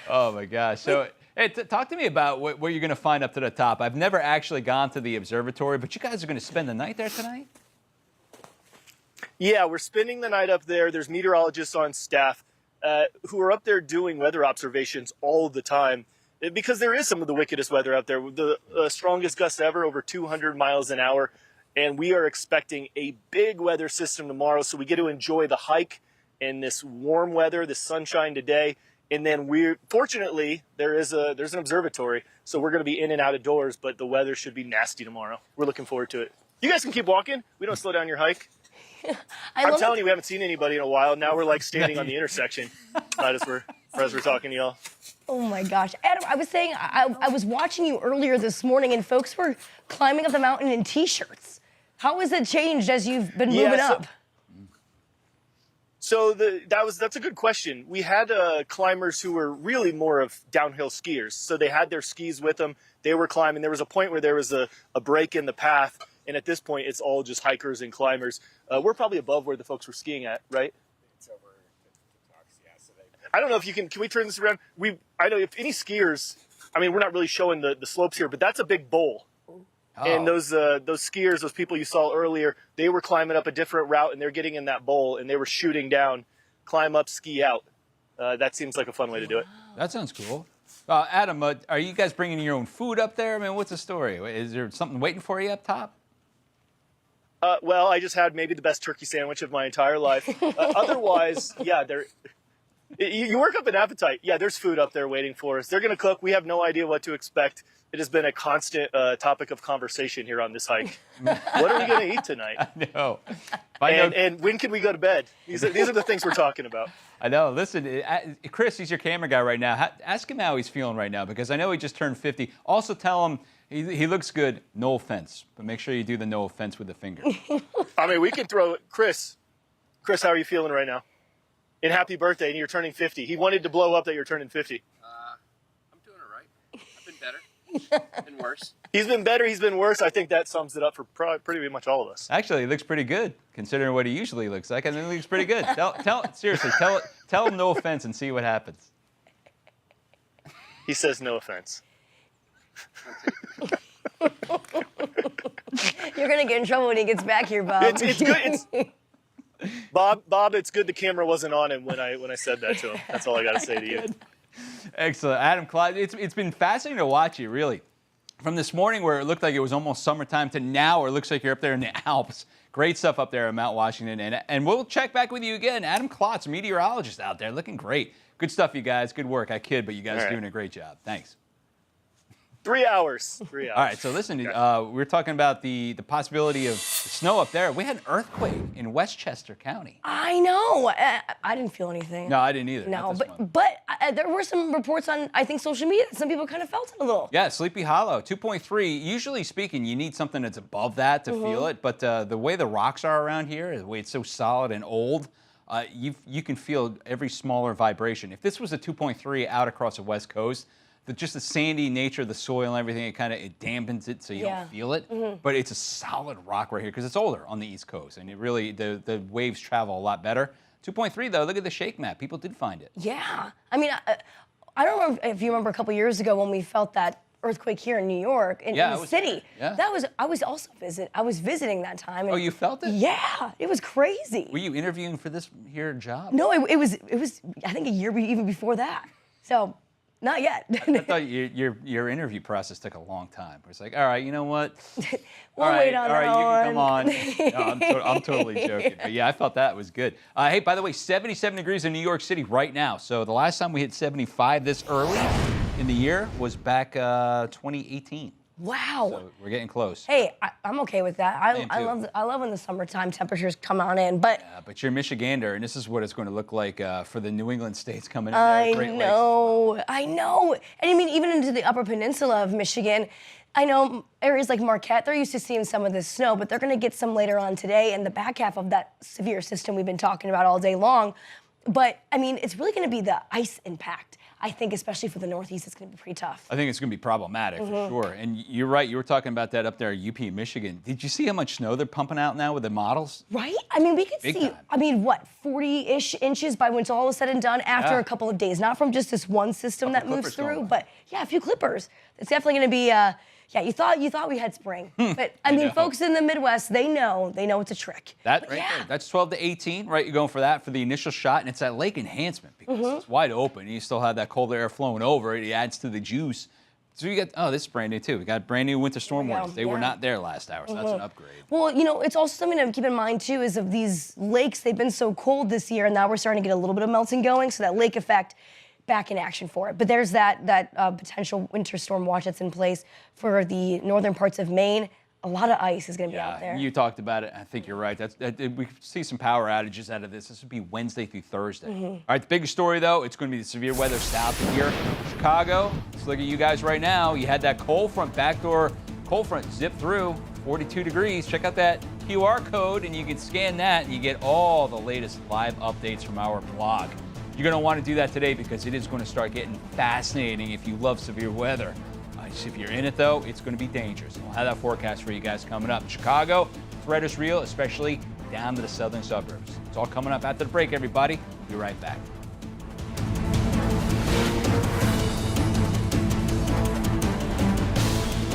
Oh, my gosh. So, hey, talk to me about what you're going to find up to the top. I've never actually gone to the observatory, but you guys are going to spend the night there tonight? Yeah, we're spending the night up there. There's meteorologists on staff who are up there doing weather observations all the time. Because there is some of the wickedest weather out there. The strongest gusts ever, over 200 miles an hour. And we are expecting a big weather system tomorrow. So we get to enjoy the hike in this warm weather, this sunshine today. And then fortunately, there's an observatory. So we're going to be in and out of doors, but the weather should be nasty tomorrow. We're looking forward to it. You guys can keep walking. We don't slow down your hike. I'm telling you, we haven't seen anybody in a while. Now we're like standing on the intersection as we're talking to y'all. Oh my gosh. Adam, I was saying, I was watching you earlier this morning and folks were climbing up the mountain in t-shirts. How has it changed as you've been moving up? So that's a good question. We had climbers who were really more of downhill skiers. So they had their skis with them. They were climbing. There was a point where there was a break in the path. And at this point, it's all just hikers and climbers. We're probably above where the folks were skiing at, right? It's over the docks, yeah. So I don't know if you can we turn this around? I know if any skiers, I mean, we're not really showing the slopes here, but that's a big bowl. Oh. And those skiers, those people you saw earlier, they were climbing up a different route and they're getting in that bowl and they were shooting down, climb up, ski out. That seems like a fun way to do it. That sounds cool. Adam, are you guys bringing your own food up there? I mean, what's the story? Is there something waiting for you up top? Well, I just had maybe the best turkey sandwich of my entire life. Otherwise, yeah, you work up an appetite. Yeah, there's food up there waiting for us. They're going to cook. We have no idea what to expect. It has been a constant topic of conversation here on this hike. What are we going to eat tonight? I know. And when can we go to bed? These are the things we're talking about. I know. Listen, Chris, he's your camera guy right now. Ask him how he's feeling right now because I know he just turned 50. Also tell him he looks good, no offense, but make sure you do the no offense with the finger. I mean, we can throw it. Chris, how are you feeling right now? And happy birthday, and you're turning 50. He wanted to blow up that you're turning 50. I'm doing all right. I've been better. Been worse. He's been better. He's been worse. I think that sums it up for pretty much all of us. Actually, he looks pretty good considering what he usually looks like. I think he looks pretty good. Seriously, tell him no offense and see what happens. He says no offense. You're gonna get in trouble when he gets back here, Bob. It's good. Bob, it's good the camera wasn't on him when I said that to him. That's all I got to say to you. Excellent. Adam Klotz, it's been fascinating to watch you, really. From this morning where it looked like it was almost summertime to now where it looks like you're up there in the Alps. Great stuff up there in Mount Washington. And we'll check back with you again. Adam Klotz, meteorologist out there, looking great. Good stuff, you guys. Good work. I kid, but you guys are doing a great job. Thanks. 3 hours. All right, so listen, we're talking about the possibility of snow up there. We had an earthquake in Westchester County. I know. I didn't feel anything. No, I didn't either. No, but there were some reports on, I think, social media that some people kind of felt it a little. Yeah, Sleepy Hollow, 2.3. Usually speaking, you need something that's above that to feel it, but the way the rocks are around here, the way it's so solid and old, you can feel every smaller vibration. If this was a 2.3 out across the West Coast, just the sandy nature of the soil and everything, it dampens it so you don't feel it. But it's a solid rock right here because it's older on the East Coast, and it really the waves travel a lot better. 2.3 though, look at the shake map. People did find it. Yeah, I mean, I don't know if you remember a couple years ago when we felt that earthquake here in New York in the city. Yeah. I was visiting that time. And, you felt it? Yeah, it was crazy. Were you interviewing for this here job? No, it was I think a year even before that. So. Not yet. I thought your interview process took a long time. It's like, all right, you know what? We'll wait on that one. You can come on. No, I'm totally joking. But yeah, I thought that was good. Hey, by the way, 77 degrees in New York City right now. So the last time we hit 75 this early in the year was back 2018. Wow. So we're getting close. Hey, I'm okay with that. I love when the summertime temperatures come on in, but... Yeah, but you're Michigander, and this is what it's going to look like for the New England states coming in. I know. And I mean, even into the Upper Peninsula of Michigan, I know areas like Marquette, they're used to seeing some of this snow, but they're going to get some later on today in the back half of that severe system we've been talking about all day long. But, I mean, it's really going to be the ice impact. I think, especially for the Northeast, it's going to be pretty tough. I think it's going to be problematic for sure. And you're right. You were talking about that up there at UP, Michigan. Did you see how much snow they're pumping out now with the models? Right? I mean, we could Big see, time. I mean, what, 40-ish inches by when it's all said and done after a couple of days. Not from just this one system that moves through, but, yeah, a few clippers. It's definitely going to be... yeah, you thought we had spring, but I mean, folks in the Midwest, they know it's a trick. That right there, that's 12 to 18, right? You're going for that for the initial shot, and it's that lake enhancement because it's wide open. You still have that cold air flowing over it. It adds to the juice. So you got, this is brand new too. We got brand new winter storm warnings. They were not there last hour, so that's an upgrade. Well, it's also something to keep in mind too is of these lakes, they've been so cold this year, and now we're starting to get a little bit of melting going, so that lake effect back in action for it. But there's that potential winter storm watch that's in place for the northern parts of Maine. A lot of ice is going to be out there. You talked about it. I think you're right. We see some power outages out of this. This would be Wednesday through Thursday. All right, the biggest story, though, it's going to be the severe weather south of here. Chicago, let's look at you guys right now. You had that backdoor cold front zip through, 42 degrees. Check out that QR code, and you can scan that, and you get all the latest live updates from our blog. You're going to want to do that today because it is going to start getting fascinating if you love severe weather. If you're in it, though, it's going to be dangerous. We'll have that forecast for you guys coming up. Chicago, threat is real, especially down to the southern suburbs. It's all coming up after the break, everybody. Be right back.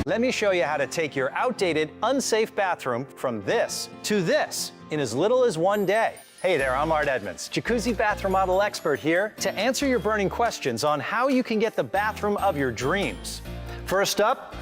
Let me show you how to take your outdated, unsafe bathroom from this to this in as little as one day. Hey there, I'm Art Edmonds, jacuzzi bath remodel expert here to answer your burning questions on how you can get the bathroom of your dreams. First up,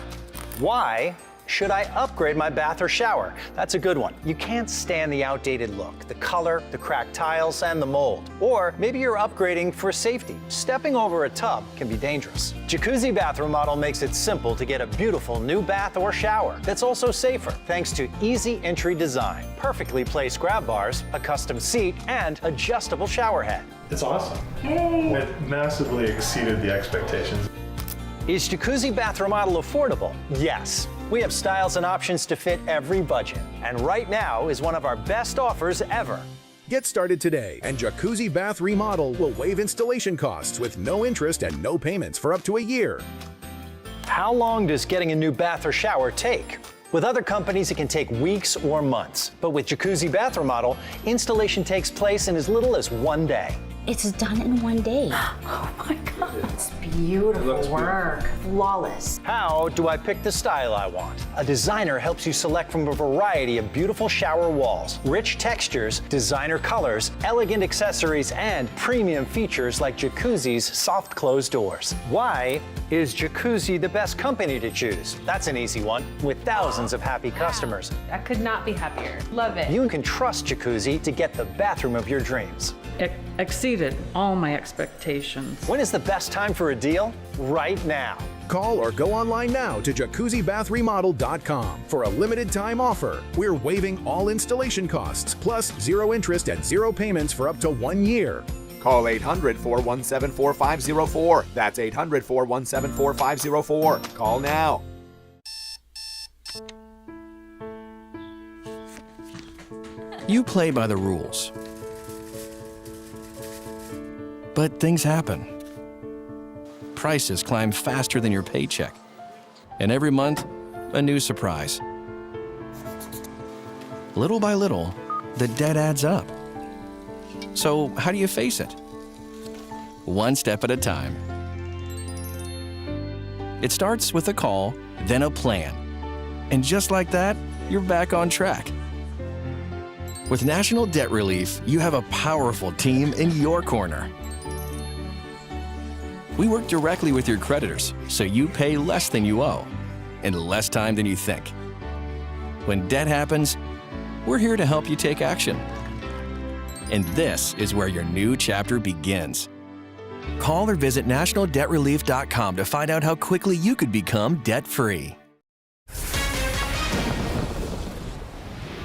why should I upgrade my bath or shower? That's a good one. You can't stand the outdated look, the color, the cracked tiles, and the mold. Or maybe you're upgrading for safety. Stepping over a tub can be dangerous. Jacuzzi Bath Remodel makes it simple to get a beautiful new bath or shower that's also safer thanks to easy entry design, perfectly placed grab bars, a custom seat, and adjustable shower head. It's awesome. It massively exceeded the expectations. Is Jacuzzi Bath Remodel affordable? Yes. We have styles and options to fit every budget. And right now is one of our best offers ever. Get started today, and Jacuzzi Bath Remodel will waive installation costs with no interest and no payments for up to a year. How long does getting a new bath or shower take? With other companies, it can take weeks or months. But with Jacuzzi Bath Remodel, installation takes place in as little as 1 day. It's done in 1 day. Oh my God. It's beautiful work. Flawless. How do I pick the style I want? A designer helps you select from a variety of beautiful shower walls, rich textures, designer colors, elegant accessories, and premium features like Jacuzzi's soft closed doors. Why is Jacuzzi the best company to choose? That's an easy one, with thousands of happy customers. I could not be happier. Love it. You can trust Jacuzzi to get the bathroom of your dreams. It exceeded all my expectations. When is the best time for a deal? Right now. Call or go online now to jacuzzibathremodel.com for a limited time offer. We're waiving all installation costs, plus 0 interest and 0 payments for up to 1 year. Call 800-417-4504. That's 800-417-4504. Call now. You play by the rules. But things happen. Prices climb faster than your paycheck. And every month, a new surprise. Little by little, the debt adds up. So how do you face it? One step at a time. It starts with a call, then a plan. And just like that, you're back on track. With National Debt Relief, you have a powerful team in your corner. We work directly with your creditors, so you pay less than you owe, in less time than you think. When debt happens, we're here to help you take action. And this is where your new chapter begins. Call or visit nationaldebtrelief.com to find out how quickly you could become debt-free.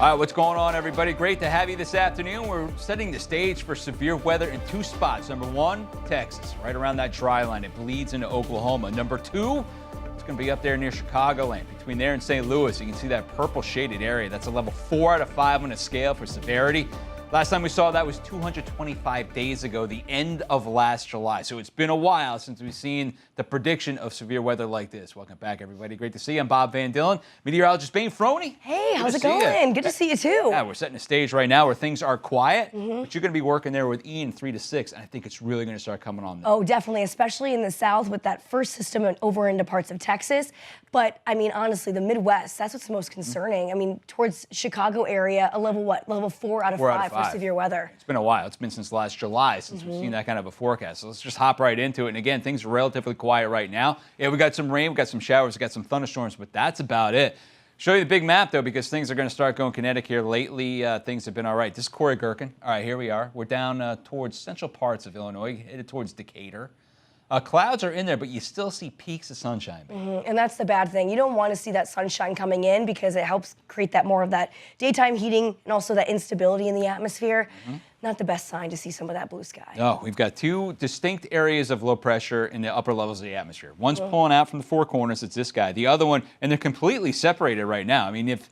All right, what's going on, everybody? Great to have you this afternoon. We're setting the stage for severe weather in 2 spots. Number 1, Texas, right around that dry line. It bleeds into Oklahoma. Number 2, it's going to be up there near Chicagoland, between there and St. Louis. You can see that purple shaded area. That's a level 4 out of 5 on a scale for severity. Last time we saw that was 225 days ago, the end of last July. So it's been a while since we've seen the prediction of severe weather like this. Welcome back, everybody. Great to see you. I'm Bob Van Dillen, meteorologist Bane Froney. Hey, how's it going? Good to see you, too. Yeah, we're setting a stage right now where things are quiet, but you're going to be working there with Ian 3 to 6, and I think it's really going to start coming on now. Oh, definitely, especially in the south with that first system and over into parts of Texas. But, I mean, honestly, the Midwest, that's what's most concerning. I mean, towards Chicago area, a level what? Level 4 out of 5 for severe weather. It's been a while. It's been since last July since we've seen that kind of a forecast. So let's just hop right into it. And again, things are relatively quiet right now. Yeah, we got some rain, we got some showers, we got some thunderstorms, but that's about it. Show you the big map, though, because things are going to start going kinetic here. Lately, things have been all right. This is Corey Gerken. All right, here we are. We're down towards central parts of Illinois, headed towards Decatur. Clouds are in there, but you still see peaks of sunshine. And that's the bad thing. You don't want to see that sunshine coming in because it helps create that more of that daytime heating and also that instability in the atmosphere. Not the best sign to see some of that blue sky. No, we've got 2 distinct areas of low pressure in the upper levels of the atmosphere. One's pulling out from the 4 corners. It's this guy. The other one, and they're completely separated right now. I mean, if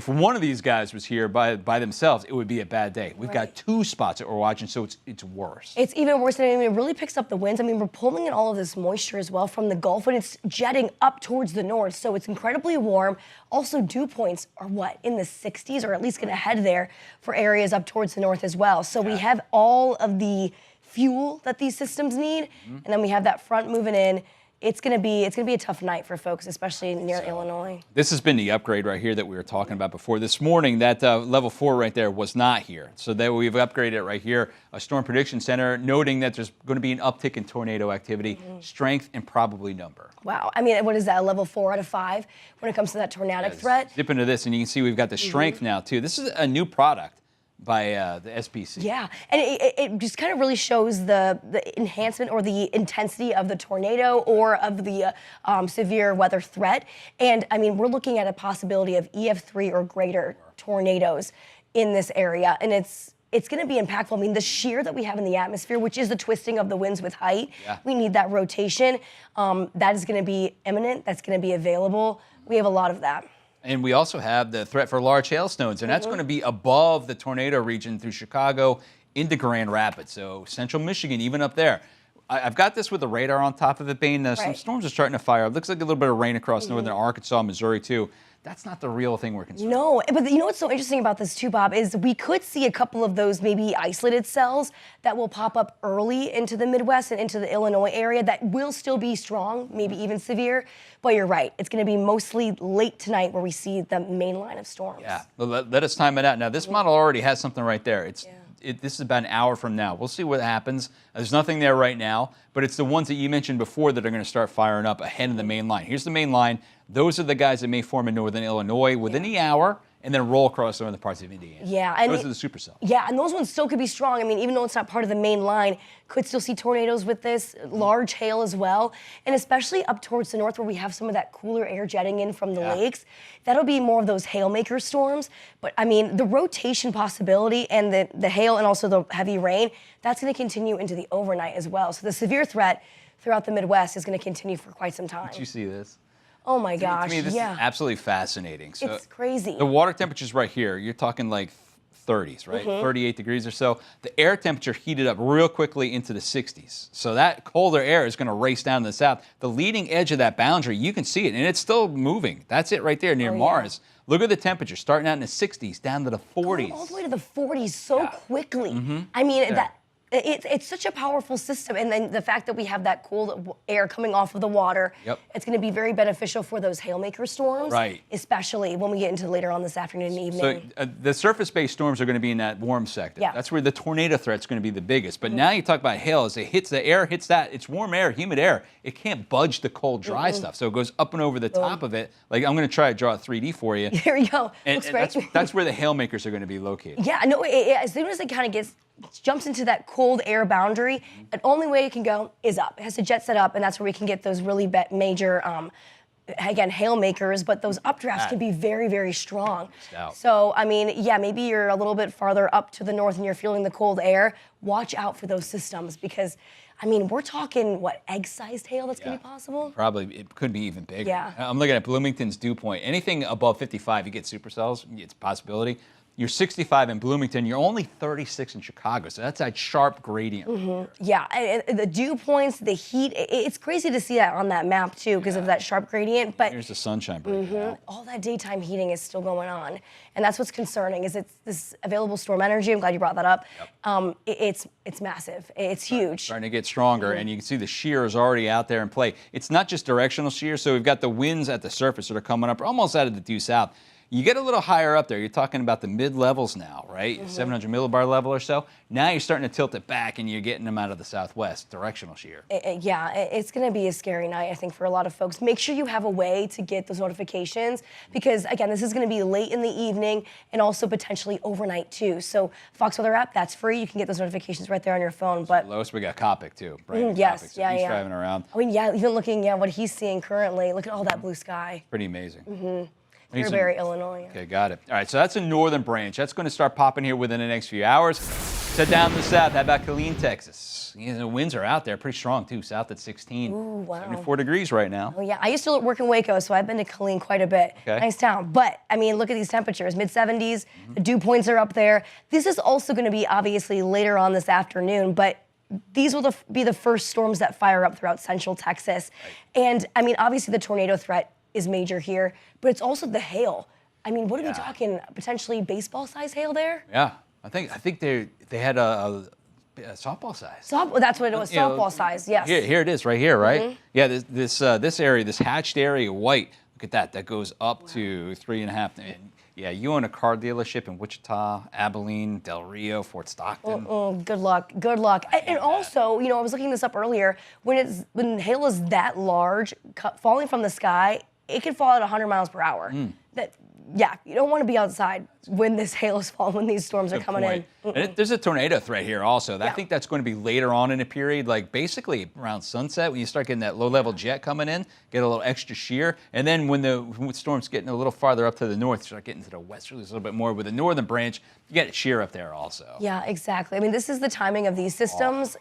one of these guys was here by themselves, it would be a bad day. We've got 2 spots that we're watching, so it's worse. It's even worse. I mean, it really picks up the winds. I mean, we're pulling in all of this moisture as well from the Gulf, and it's jetting up towards the north, so it's incredibly warm. Also, dew points are what, in the 60s, or at least going to head there for areas up towards the north as well. So we have all of the fuel that these systems need, and then we have that front moving in. It's gonna be a tough night for folks, especially near Illinois. This has been the upgrade right here that we were talking about before. This morning, that level 4 right there was not here. So that we've upgraded it right here. A Storm Prediction Center noting that there's going to be an uptick in tornado activity, strength, and probably number. Wow. I mean, what is that, a level 4 out of 5 when it comes to that tornadic threat? Dip into this, and you can see we've got the strength now, too. This is a new product by the SPC. Yeah, and it just kind of really shows the enhancement or the intensity of the tornado or of the severe weather threat. And I mean, we're looking at a possibility of EF3 or greater tornadoes in this area, and it's going to be impactful. I mean, the shear that we have in the atmosphere, which is the twisting of the winds with height, we need that rotation. That is going to be imminent. That's going to be available. We have a lot of that. And we also have the threat for large hailstones, and that's going to be above the tornado region through Chicago into Grand Rapids, so central Michigan, even up there. I've got this with the radar on top of it, Bane. Some Right. storms are starting to fire up. Looks like a little bit of rain across northern Arkansas, Missouri, too. That's not the real thing we're concerned with. No, but you know what's so interesting about this too, Bob, is we could see a couple of those maybe isolated cells that will pop up early into the Midwest and into the Illinois area that will still be strong, maybe even severe. But you're right, it's going to be mostly late tonight where we see the main line of storms. Yeah, well, let us time it out. Now, this model already has something right there. This is about an hour from now. We'll see what happens. There's nothing there right now, but it's the ones that you mentioned before that are going to start firing up ahead of the main line. Here's the main line. Those are the guys that may form in northern Illinois within the hour and then roll across northern parts of Indiana. Yeah, and those are the supercells. Yeah, and those ones still could be strong. I mean, even though it's not part of the main line, could still see tornadoes with this, large hail as well, and especially up towards the north where we have some of that cooler air jetting in from the lakes. That'll be more of those hailmaker storms. But I mean, the rotation possibility and the hail and also the heavy rain, that's going to continue into the overnight as well. So the severe threat throughout the Midwest is going to continue for quite some time. Did you see this? Oh my gosh, To me, this yeah. is absolutely fascinating. So It's crazy. The water temperature's right here. You're talking like 30s, right? 38 degrees or so. The air temperature heated up real quickly into the 60s. So that colder air is going to race down to the south. The leading edge of that boundary, you can see it, and it's still moving. That's it right there near Mars. Look at the temperature, starting out in the 60s, down to the 40s. Going all the way to the 40s so quickly. I mean, it's such a powerful system, and then the fact that we have that cool air coming off of the water, it's going to be very beneficial for those hailmaker storms, especially when we get into later on this afternoon and evening. So the surface-based storms are going to be in that warm sector. Yeah. That's where the tornado threat's going to be the biggest. But now you talk about hail, as it hits the air, hits that, it's warm air, humid air. It can't budge the cold, dry stuff, so it goes up and over the top of it. Like, I'm going to try to draw a 3D for you. Here we go. And, that's where the hailmakers are going to be located. Yeah, no, as soon as it kind of jumps into that cold air boundary, the only way it can go is up. It has to jet set up, and that's where we can get those really major, again, hailmakers, but those updrafts can be very, very strong. So, I mean, yeah, maybe you're a little bit farther up to the north and you're feeling the cold air. Watch out for those systems because, I mean, we're talking, what, egg-sized hail that's going to be possible? Probably, it could be even bigger. Yeah. I'm looking at Bloomington's dew point. Anything above 55, you get supercells. It's a possibility. You're 65 in Bloomington. You're only 36 in Chicago. So that's that sharp gradient. Yeah, and the dew points, the heat, it's crazy to see that on that map, too, because of that sharp gradient. But here's the sunshine breaking out. all that daytime heating is still going on. And that's what's concerning, is it's this available storm energy. I'm glad you brought that up. It's massive. It's huge. Starting to get stronger, and you can see the shear is already out there in play. It's not just directional shear, so we've got the winds at the surface that are coming up almost out of the due south. You get a little higher up there. You're talking about the mid-levels now, right? 700 millibar level or so. Now you're starting to tilt it back, and you're getting them out of the southwest, directional shear. Yeah, it's going to be a scary night, I think, for a lot of folks. Make sure you have a way to get those notifications because, again, this is going to be late in the evening and also potentially overnight, too. So Fox Weather app, that's free. You can get those notifications right there on your phone. But Lois, we got Copic, too. Right? Yes, Copic, so yeah, he's yeah. driving around. I mean, yeah, even looking at what he's seeing currently. Look at all that blue sky. Pretty amazing. Very Illinois. Okay, got it. All right, so that's a northern branch. That's going to start popping here within the next few hours. Set down to the south. How about Killeen, Texas? The winds are out there pretty strong, too. South at 16. Ooh, wow. 74 degrees right now. Oh, yeah. I used to work in Waco, so I've been to Killeen quite a bit. Okay. Nice town. But, I mean, look at these temperatures. Mid-70s. The dew points are up there. This is also going to be, obviously, later on this afternoon, but these will be the first storms that fire up throughout central Texas. And, I mean, obviously, the tornado threat is major here, but it's also the hail. I mean, what are we talking? Potentially baseball-size hail there? Yeah, I think they had a softball size. That's what it was. Softball size. Yes. Here it is, right here, right? Yeah, this area, this hatched area, white. Look at that. That goes up to 3.5. Yeah, you own a car dealership in Wichita, Abilene, Del Rio, Fort Stockton. Good luck. Good luck. And also, you know, I was looking this up earlier. When hail is that large, falling from the sky, it can fall at 100 miles per hour. Yeah, you don't want to be outside when this hail is falling, when these storms are coming in. And there's a tornado threat here also. I think that's going to be later on in a period, like basically around sunset when you start getting that low-level jet coming in, get a little extra shear. And then when the storm's getting a little farther up to the north, you start getting to the westerly a little bit more. With the northern branch, you get shear up there also. Yeah, exactly. I mean, this is the timing of these systems.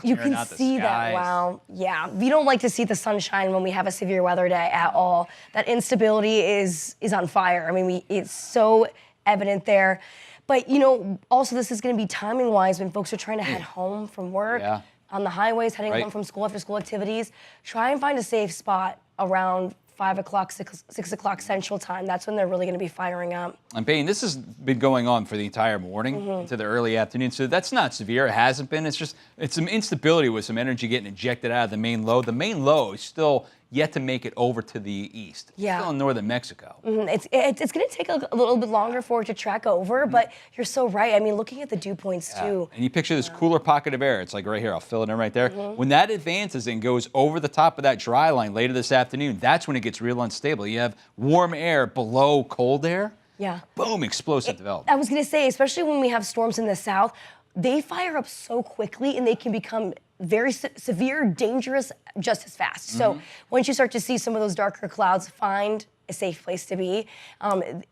You can see that. Wow. Yeah. We don't like to see the sunshine when we have a severe weather day at all. That instability is on fire. I mean, it's so evident there. But, you know, also this is going to be timing-wise when folks are trying to head home from work. Yeah. on the highways, heading Right. home from school after school activities, try and find a safe spot around 5 o'clock, 6 o'clock Central Time. That's when they're really going to be firing up. And Bain, this has been going on for the entire morning into the early afternoon, so that's not severe. It hasn't been. It's some instability with some energy getting ejected out of the main low. The main low is still yet to make it over to the east. It's Yeah. still in northern Mexico. It's going to take a little bit longer for it to track over, but you're so right. I mean, looking at the dew points too. And you picture this cooler pocket of air. It's like right here. I'll fill it in right there. When that advances and goes over the top of that dry line later this afternoon, that's when it gets real unstable. You have warm air below cold air. Yeah. Boom, explosive development. I was going to say, especially when we have storms in the south, they fire up so quickly and they can become very severe, dangerous just as fast. So once you start to see some of those darker clouds, find a safe place to be.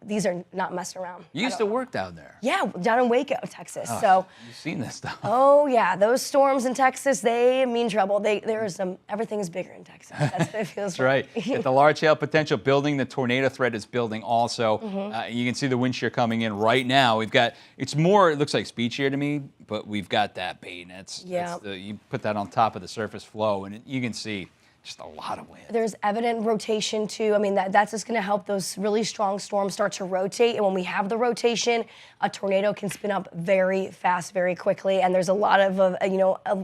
These are not messing around. You used to work down there. Yeah, down in Waco, Texas. Oh, So, you've seen this stuff. oh yeah, those storms in Texas, they mean trouble. Everything is bigger in Texas. That's what it feels That's right. Got the large hail potential building. The tornado threat is building also. You can see the wind shear coming in right now. We've got, it looks like speed shear to me, but we've got that bait. You put that on top of the surface flow and you can see just a lot of wind. There's evident rotation too. I mean, that's just going to help those really strong storms start to rotate. And when we have the rotation, a tornado can spin up very fast, very quickly. And there's a lot of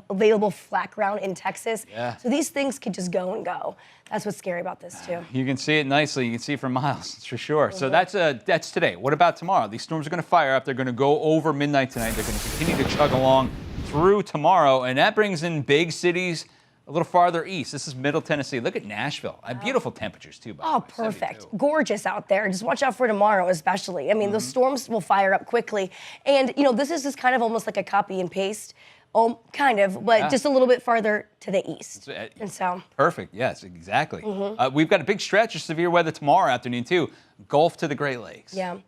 available flat ground in Texas. Yeah. So these things could just go and go. That's what's scary about this too. You can see it nicely. You can see it for miles, for sure. So that's today. What about tomorrow? These storms are going to fire up. They're going to go over midnight tonight. They're going to continue to chug along through tomorrow. And that brings in big cities a little farther east. This is Middle Tennessee. Look at Nashville. Beautiful temperatures, too, by the way. Perfect. 72. Gorgeous out there. Just watch out for tomorrow, especially. I mean, those storms will fire up quickly. And, this is just kind of almost like a copy and paste. Oh, kind of, but just a little bit farther to the east. And so. Perfect. Yes, exactly. We've got a big stretch of severe weather tomorrow afternoon, too. Gulf to the Great Lakes. Yeah.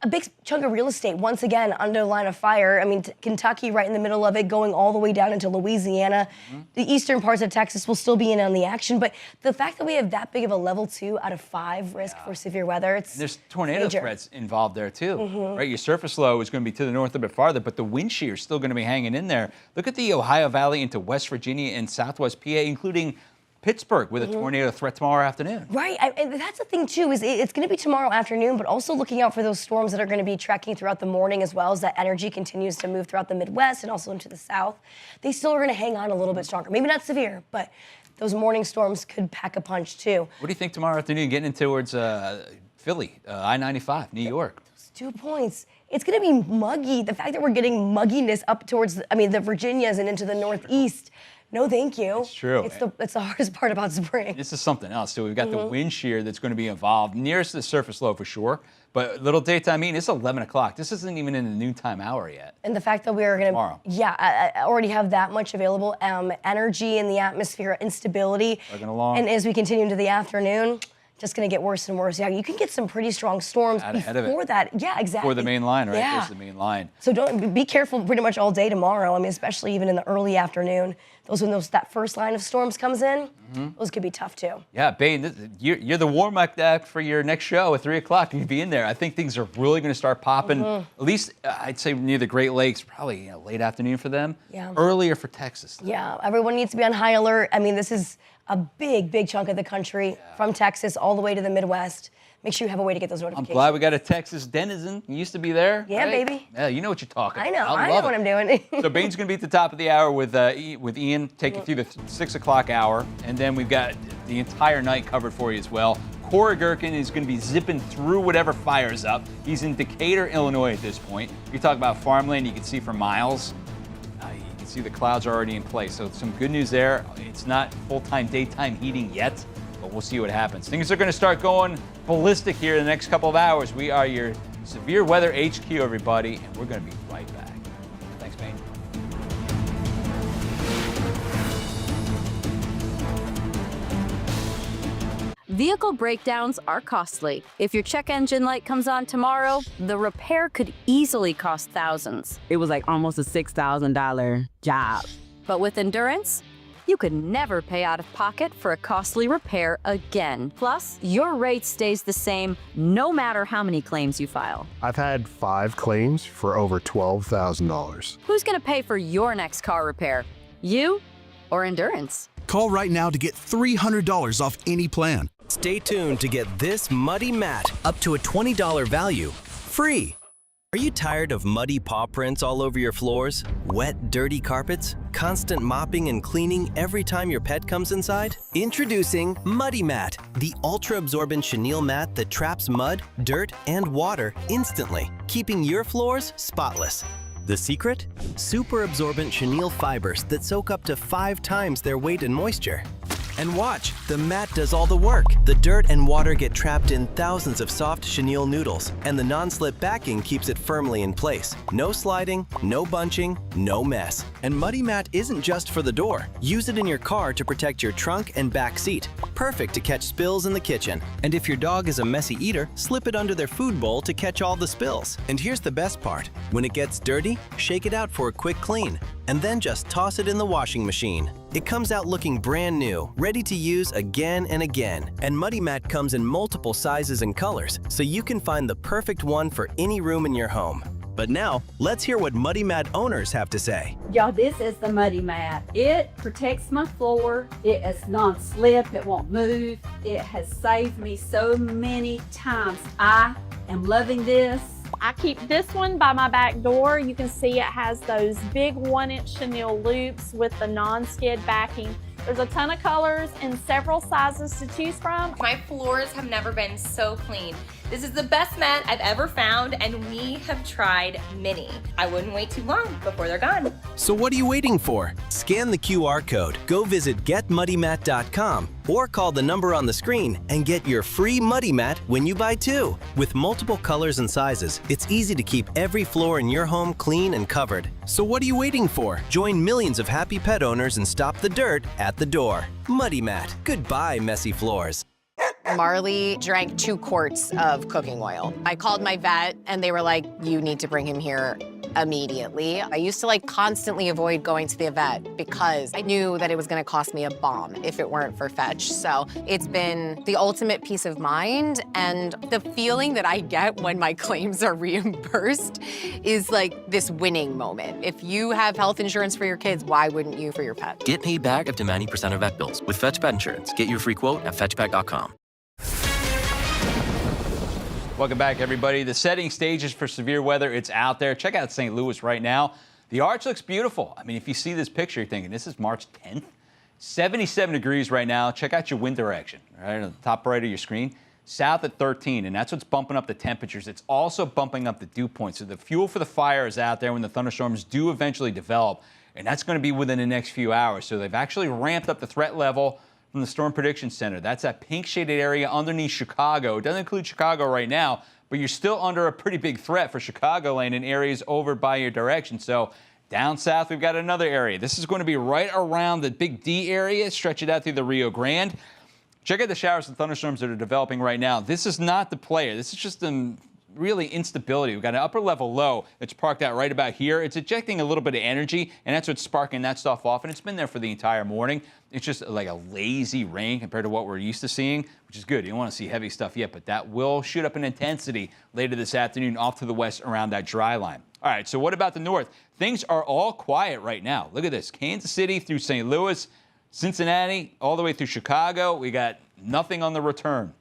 A big chunk of real estate, once again, under line of fire. I mean, Kentucky right in the middle of it, going all the way down into Louisiana. The eastern parts of Texas will still be in on the action, but the fact that we have that big of a level 2 out of 5 risk for severe weather, There's tornado threats involved there, too. Right, your surface low is going to be to the north a bit farther, but the wind shear is still going to be hanging in there. Look at the Ohio Valley into West Virginia and Southwest PA, including Pittsburgh with a tornado threat tomorrow afternoon. Right, and that's the thing too, is it's going to be tomorrow afternoon, but also looking out for those storms that are going to be tracking throughout the morning as well as that energy continues to move throughout the Midwest and also into the South. They still are going to hang on a little bit stronger. Maybe not severe, but those morning storms could pack a punch too. What do you think tomorrow afternoon, getting in towards Philly, I-95, New York? Those 2 points. It's going to be muggy. The fact that we're getting mugginess up towards, the Virginias and into the Northeast. No, thank you. It's true. It's the hardest part about spring. This is something else. So we've got the wind shear that's going to be involved nearest the surface low for sure. But little daytime it's 11 o'clock. This isn't even in the noontime hour yet. And the fact that we are going to, I already have that much available energy in the atmosphere, instability. Plugging along. And as we continue into the afternoon, just going to get worse and worse. Yeah, you can get some pretty strong storms before that. Yeah, exactly. Before the main line, right? Yeah. There's the main line. So be careful pretty much all day tomorrow. I mean, especially even in the early afternoon. When that first line of storms comes in, those could be tough too. Yeah, Bain, you're the warm-up act for your next show at 3 o'clock. You'll be in there. I think things are really going to start popping, at least I'd say near the Great Lakes, probably late afternoon for them. Yeah. Earlier for Texas. Yeah, everyone needs to be on high alert. I mean, this is a big chunk of the country from Texas all the way to the Midwest. Make sure you have a way to get those notifications. I'm glad we got a Texas denizen. You used to be there. Yeah, right? baby. Yeah, you know what you're talking I know. about. I know what I'm doing. So Bain's going to be at the top of the hour with Ian, take you through the 6 o'clock hour. And then we've got the entire night covered for you as well. Corey Gerken is going to be zipping through whatever fires up. He's in Decatur, Illinois at this point. You talk about farmland, you can see for miles. You can see the clouds are already in place. So some good news there. It's not full-time daytime heating yet, but we'll see what happens. Things are going to start going ballistic here in the next couple of hours. We are your Severe Weather HQ, everybody, and we're going to be right back. Thanks, Bain. Vehicle breakdowns are costly. If your check engine light comes on tomorrow, the repair could easily cost thousands. It was like almost a $6,000 job. But with Endurance, you could never pay out of pocket for a costly repair again. Plus, your rate stays the same no matter how many claims you file. I've had 5 claims for over $12,000. Who's going to pay for your next car repair? You or endurance? Call right now to get $300 off any plan. Stay tuned to get this muddy mat up to a $20 value, free. Are you tired of muddy paw prints all over your floors? Wet, dirty carpets? Constant mopping and cleaning every time your pet comes inside? Introducing Muddy Mat, the ultra-absorbent chenille mat that traps mud, dirt, and water instantly, keeping your floors spotless. The secret? Super absorbent chenille fibers that soak up to 5 times their weight in moisture. And watch, the mat does all the work. The dirt and water get trapped in thousands of soft chenille noodles, and the non-slip backing keeps it firmly in place. No sliding, no bunching, no mess. And Muddy Mat isn't just for the door. Use it in your car to protect your trunk and back seat. Perfect to catch spills in the kitchen. And if your dog is a messy eater, slip it under their food bowl to catch all the spills. And here's the best part. When it gets dirty, shake it out for a quick clean, and then just toss it in the washing machine. It comes out looking brand new, ready to use again and again. And Muddy Mat comes in multiple sizes and colors, so you can find the perfect one for any room in your home. But now, let's hear what Muddy Mat owners have to say. Y'all, this is the Muddy Mat. It protects my floor. It is non-slip. It won't move. It has saved me so many times. I am loving this. I keep this one by my back door. You can see it has those big 1-inch chenille loops with the non-skid backing. There's a ton of colors and several sizes to choose from. My floors have never been so clean. This is the best mat I've ever found, and we have tried many. I wouldn't wait too long before they're gone. So what are you waiting for? Scan the QR code, go visit getmuddymat.com, or call the number on the screen and get your free Muddy Mat when you buy 2. With multiple colors and sizes, it's easy to keep every floor in your home clean and covered. So what are you waiting for? Join millions of happy pet owners and stop the dirt at the door. Muddy Mat. Goodbye, messy floors. Marley drank 2 quarts of cooking oil. I called my vet and they were like, you need to bring him here immediately. I used to constantly avoid going to the vet because I knew that it was gonna cost me a bomb if it weren't for Fetch. So it's been the ultimate peace of mind, and the feeling that I get when my claims are reimbursed is like this winning moment. If you have health insurance for your kids, why wouldn't you for your pet? Get paid back up to 90% of vet bills with Fetch Pet Insurance. Get your free quote at fetchpet.com. Welcome back, everybody. The setting stages for severe weather, it's out there. Check out St. Louis right now. The arch looks beautiful. I mean, if you see this picture, you're thinking, this is March 10th? 77 degrees right now. Check out your wind direction, right on the top right of your screen. South at 13, and that's what's bumping up the temperatures. It's also bumping up the dew points. So the fuel for the fire is out there when the thunderstorms do eventually develop, and that's going to be within the next few hours. So they've actually ramped up the threat level from the Storm Prediction Center. That's that pink shaded area underneath Chicago. It doesn't include Chicago right now, but you're still under a pretty big threat for Chicagoland in areas over by your direction. So down south, we've got another area. This is going to be right around the big D area, stretch it out through the Rio Grande. Check out the showers and thunderstorms that are developing right now. This is not the player. This is just really instability. We've got an upper level low that's parked out right about here. It's ejecting a little bit of energy, and that's what's sparking that stuff off, and it's been there for the entire morning. It's just like a lazy rain compared to what we're used to seeing, which is good. You don't want to see heavy stuff yet, but that will shoot up in intensity later this afternoon off to the west around that dry line. All right, so what about the north? Things are all quiet right now. Look at this. Kansas City through St. Louis, Cincinnati, all the way through Chicago. We got nothing on the return.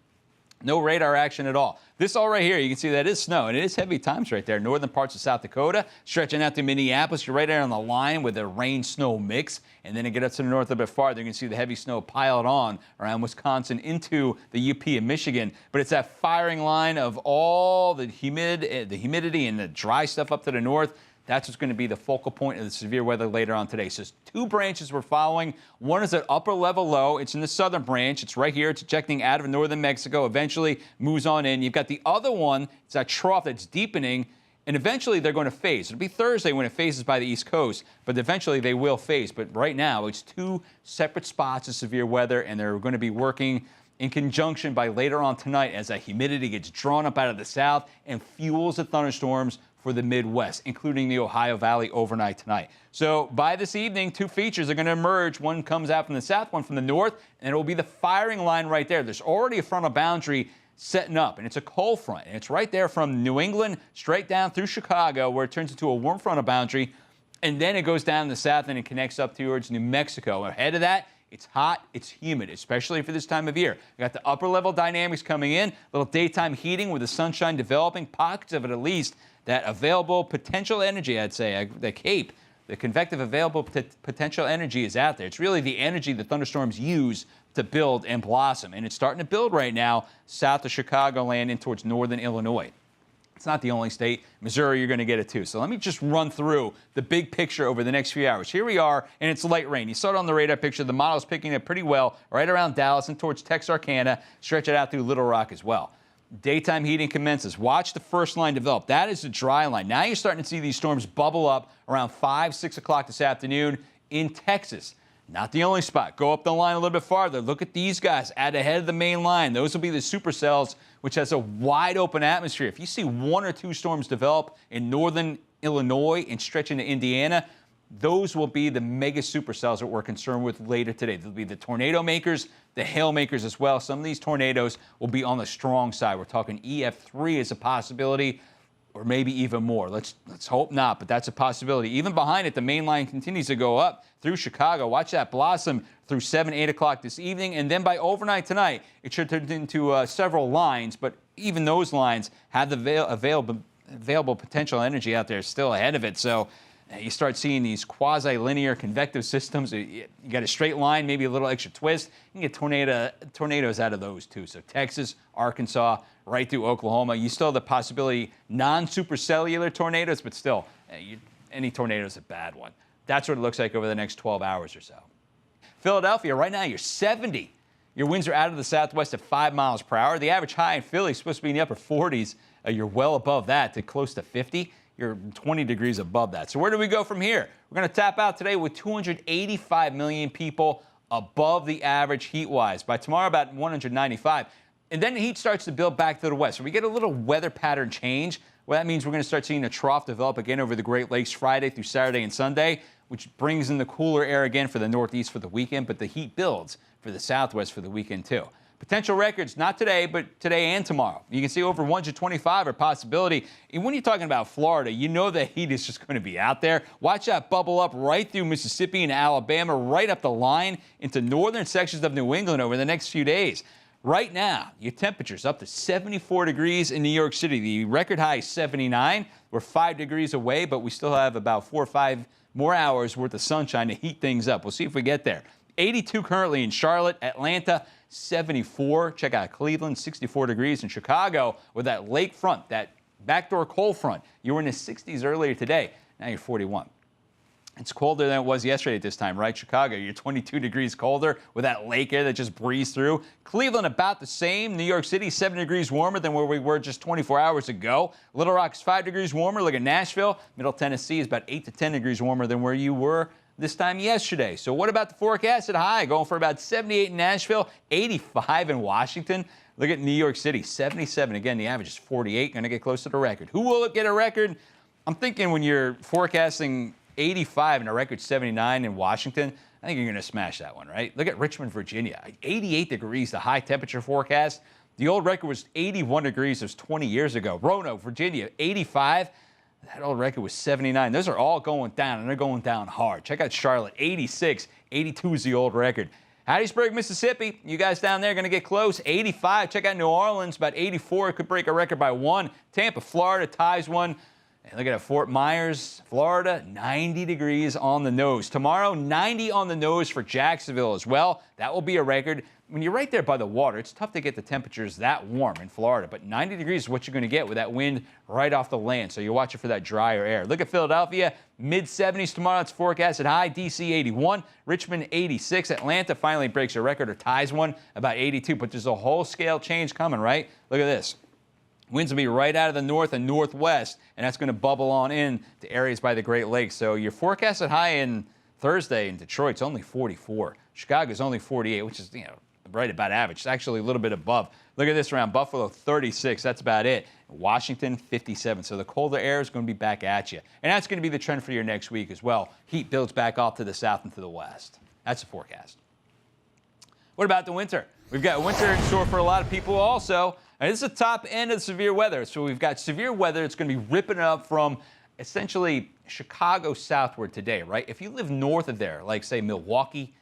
No radar action at all. This all right here, you can see that is snow, and it is heavy times right there. Northern parts of South Dakota, stretching out to Minneapolis. You're right there on the line with the rain-snow mix. And then it get up to the north a bit farther. You can see the heavy snow piled on around Wisconsin into the UP and Michigan. But it's that firing line of all the humidity and the dry stuff up to the north. That's what's going to be the focal point of the severe weather later on today. So 2 branches we're following. One is an upper level low. It's in the southern branch. It's right here. It's ejecting out of northern Mexico. Eventually moves on in. You've got the other one. It's that trough that's deepening. And eventually they're going to phase. It'll be Thursday when it phases by the East Coast. But eventually they will phase. But right now it's 2 separate spots of severe weather. And they're going to be working in conjunction by later on tonight as that humidity gets drawn up out of the south and fuels the thunderstorms for the Midwest, including the Ohio Valley overnight tonight. So by this evening, 2 features are going to emerge. One comes out from the south, one from the north, and it will be the firing line right there. There's already a frontal boundary setting up, and it's a cold front. And it's right there from New England straight down through Chicago, where it turns into a warm frontal boundary. And then it goes down the south and it connects up towards New Mexico. Ahead of that, it's hot, it's humid, especially for this time of year. We got the upper level dynamics coming in, little daytime heating with the sunshine developing, pockets of it at least, that available potential energy, I'd say, the CAPE, the convective available potential energy is out there. It's really the energy that thunderstorms use to build and blossom. And it's starting to build right now south of Chicagoland and towards northern Illinois. It's not the only state. Missouri, you're going to get it too. So let me just run through the big picture over the next few hours. Here we are, and it's light rain. You saw it on the radar picture. The model's picking it pretty well right around Dallas and towards Texarkana. Stretch it out through Little Rock as well. Daytime heating commences. Watch the first line develop. That is the dry line. Now you're starting to see these storms bubble up around 5, 6 o'clock this afternoon in Texas. Not the only spot. Go up the line a little bit farther. Look at these guys at the head of the main line. Those will be the supercells, which has a wide open atmosphere. If you see 1 or 2 storms develop in northern Illinois and stretch into Indiana, those will be the mega supercells that we're concerned with later today. They'll be the tornado makers, the hail makers as well. Some of these tornadoes will be on the strong side. We're talking EF3 is a possibility, or maybe even more. Let's hope not, but that's a possibility. Even behind it, the main line continues to go up through Chicago. Watch that blossom through 7, 8 o'clock this evening. And then by overnight tonight, it should turn into several lines, but even those lines have the available potential energy out there still ahead of it. So you start seeing these quasi-linear convective systems. You got a straight line, maybe a little extra twist. You can get tornadoes out of those too. So Texas, Arkansas, right through Oklahoma. You still have the possibility non-supercellular tornadoes, but still, any tornado is a bad one. That's what it looks like over the next 12 hours or so. Philadelphia, right now you're 70. Your winds are out of the southwest at 5 miles per hour. The average high in Philly is supposed to be in the upper 40s. You're well above that to close to 50. You're 20 degrees above that. So where do we go from here? We're going to tap out today with 285 million people above the average heat-wise. By tomorrow, about 195. And then the heat starts to build back to the west. So we get a little weather pattern change. Well, that means we're going to start seeing a trough develop again over the Great Lakes Friday through Saturday and Sunday, which brings in the cooler air again for the Northeast for the weekend. But the heat builds for the Southwest for the weekend, too. Potential records, not today, but today and tomorrow. You can see over 125 are possibility. And when you're talking about Florida, you know the heat is just going to be out there. Watch that bubble up right through Mississippi and Alabama, right up the line into northern sections of New England over the next few days. Right now, your temperature's up to 74 degrees in New York City. The record high is 79. We're 5 degrees away, but we still have about 4 or 5 more hours worth of sunshine to heat things up. We'll see if we get there. 82 currently in Charlotte, Atlanta, 74. Check out Cleveland, 64 degrees in Chicago with that lake front, that backdoor cold front. You were in the 60s earlier today. Now you're 41. It's colder than it was yesterday at this time, right? Chicago, you're 22 degrees colder with that lake air that just breezed through. Cleveland, about the same. New York City, 7 degrees warmer than where we were just 24 hours ago. Little Rock's 5 degrees warmer. Look at Nashville. Middle Tennessee is about 8 to 10 degrees warmer than where you were this time yesterday. So what about the forecasted high? Going for about 78 in Nashville, 85 in Washington. Look at New York City, 77. Again, the average is 48, going to get close to the record. Who will get a record? I'm thinking when you're forecasting 85 and a record 79 in Washington, I think you're going to smash that one, right? Look at Richmond, Virginia, 88 degrees, the high temperature forecast. The old record was 81 degrees. It was 20 years ago. Roanoke, Virginia, 85. That old record was 79. Those are all going down, and they're going down hard. Check out Charlotte, 86. 82 is the old record. Hattiesburg, Mississippi, you guys down there going to get close. 85. Check out New Orleans, about 84. It could break a record by 1. Tampa, Florida ties one. And look at Fort Myers, Florida, 90 degrees on the nose. Tomorrow, 90 on the nose for Jacksonville as well. That will be a record. When you're right there by the water, it's tough to get the temperatures that warm in Florida. But 90 degrees is what you're going to get with that wind right off the land. So you're watching for that drier air. Look at Philadelphia, mid-70s tomorrow. It's forecasted high. D.C., 81. Richmond, 86. Atlanta finally breaks a record or ties one, about 82. But there's a whole scale change coming, right? Look at this. Winds will be right out of the north and northwest, and that's going to bubble on in to areas by the Great Lakes. So your forecasted high in Thursday in Detroit's only 44. Chicago's only 48, which is, right about average. It's actually a little bit above. Look at this around Buffalo, 36. That's about it. Washington, 57. So the colder air is going to be back at you. And that's going to be the trend for your next week as well. Heat builds back off to the south and to the west. That's the forecast. What about the winter? We've got winter in store for a lot of people also. And this is the top end of the severe weather. So we've got severe weather. It's going to be ripping up from essentially Chicago southward today, right? If you live north of there, like say Milwaukee,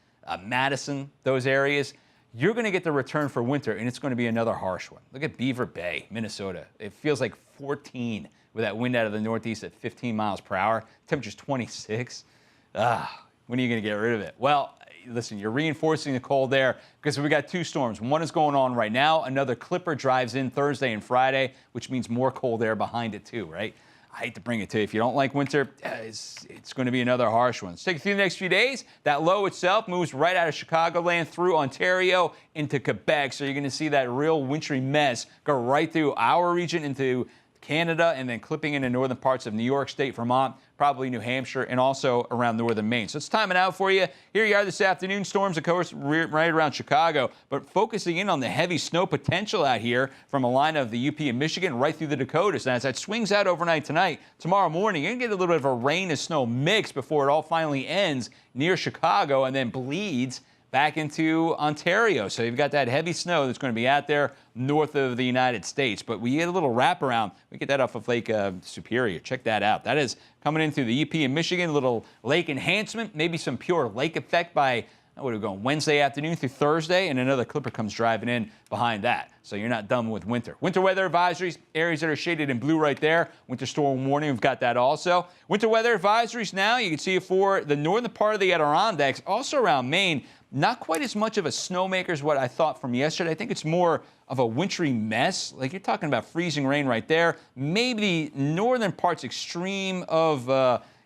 Madison, those areas, you're going to get the return for winter, and it's going to be another harsh one. Look at Beaver Bay, Minnesota. It feels like 14 with that wind out of the northeast at 15 miles per hour. Temperature's 26. When are you going to get rid of it? Well, listen, you're reinforcing the cold there because we got 2 storms. One is going on right now. Another clipper drives in Thursday and Friday, which means more cold air behind it too, right? I hate to bring it to you. If you don't like winter, it's going to be another harsh one. Let's take it through the next few days. That low itself moves right out of Chicagoland through Ontario into Quebec. So you're going to see that real wintry mess go right through our region into Canada and then clipping into northern parts of New York State, Vermont, probably New Hampshire, and also around northern Maine. So it's timing out for you. Here you are this afternoon. Storms, of course, right around Chicago, but focusing in on the heavy snow potential out here from a line of the UP and Michigan right through the Dakotas. And as that swings out overnight tonight, tomorrow morning, you're going to get a little bit of a rain and snow mix before it all finally ends near Chicago and then bleeds back into Ontario. So you've got that heavy snow that's going to be out there north of the United States. But we get a little wraparound. We get that off of Lake Superior. Check that out. That is coming in through the UP in Michigan, a little lake enhancement, maybe some pure lake effect by, what are we going, Wednesday afternoon through Thursday, and another clipper comes driving in behind that. So you're not done with winter. Winter weather advisories, areas that are shaded in blue right there. Winter storm warning, we've got that also. Winter weather advisories now, you can see it for the northern part of the Adirondacks, also around Maine. Not quite as much of a snowmaker as what I thought from yesterday. I think it's more of a wintry mess. Like you're talking about freezing rain right there. Maybe the northern parts extreme of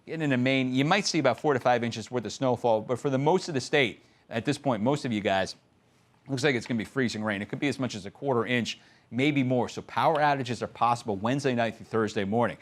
getting into Maine, you might see about 4 to 5 inches worth of snowfall. But for the most of the state, at this point, most of you guys, looks like it's going to be freezing rain. It could be as much as a 1/4 inch, maybe more. So power outages are possible Wednesday night through Thursday morning.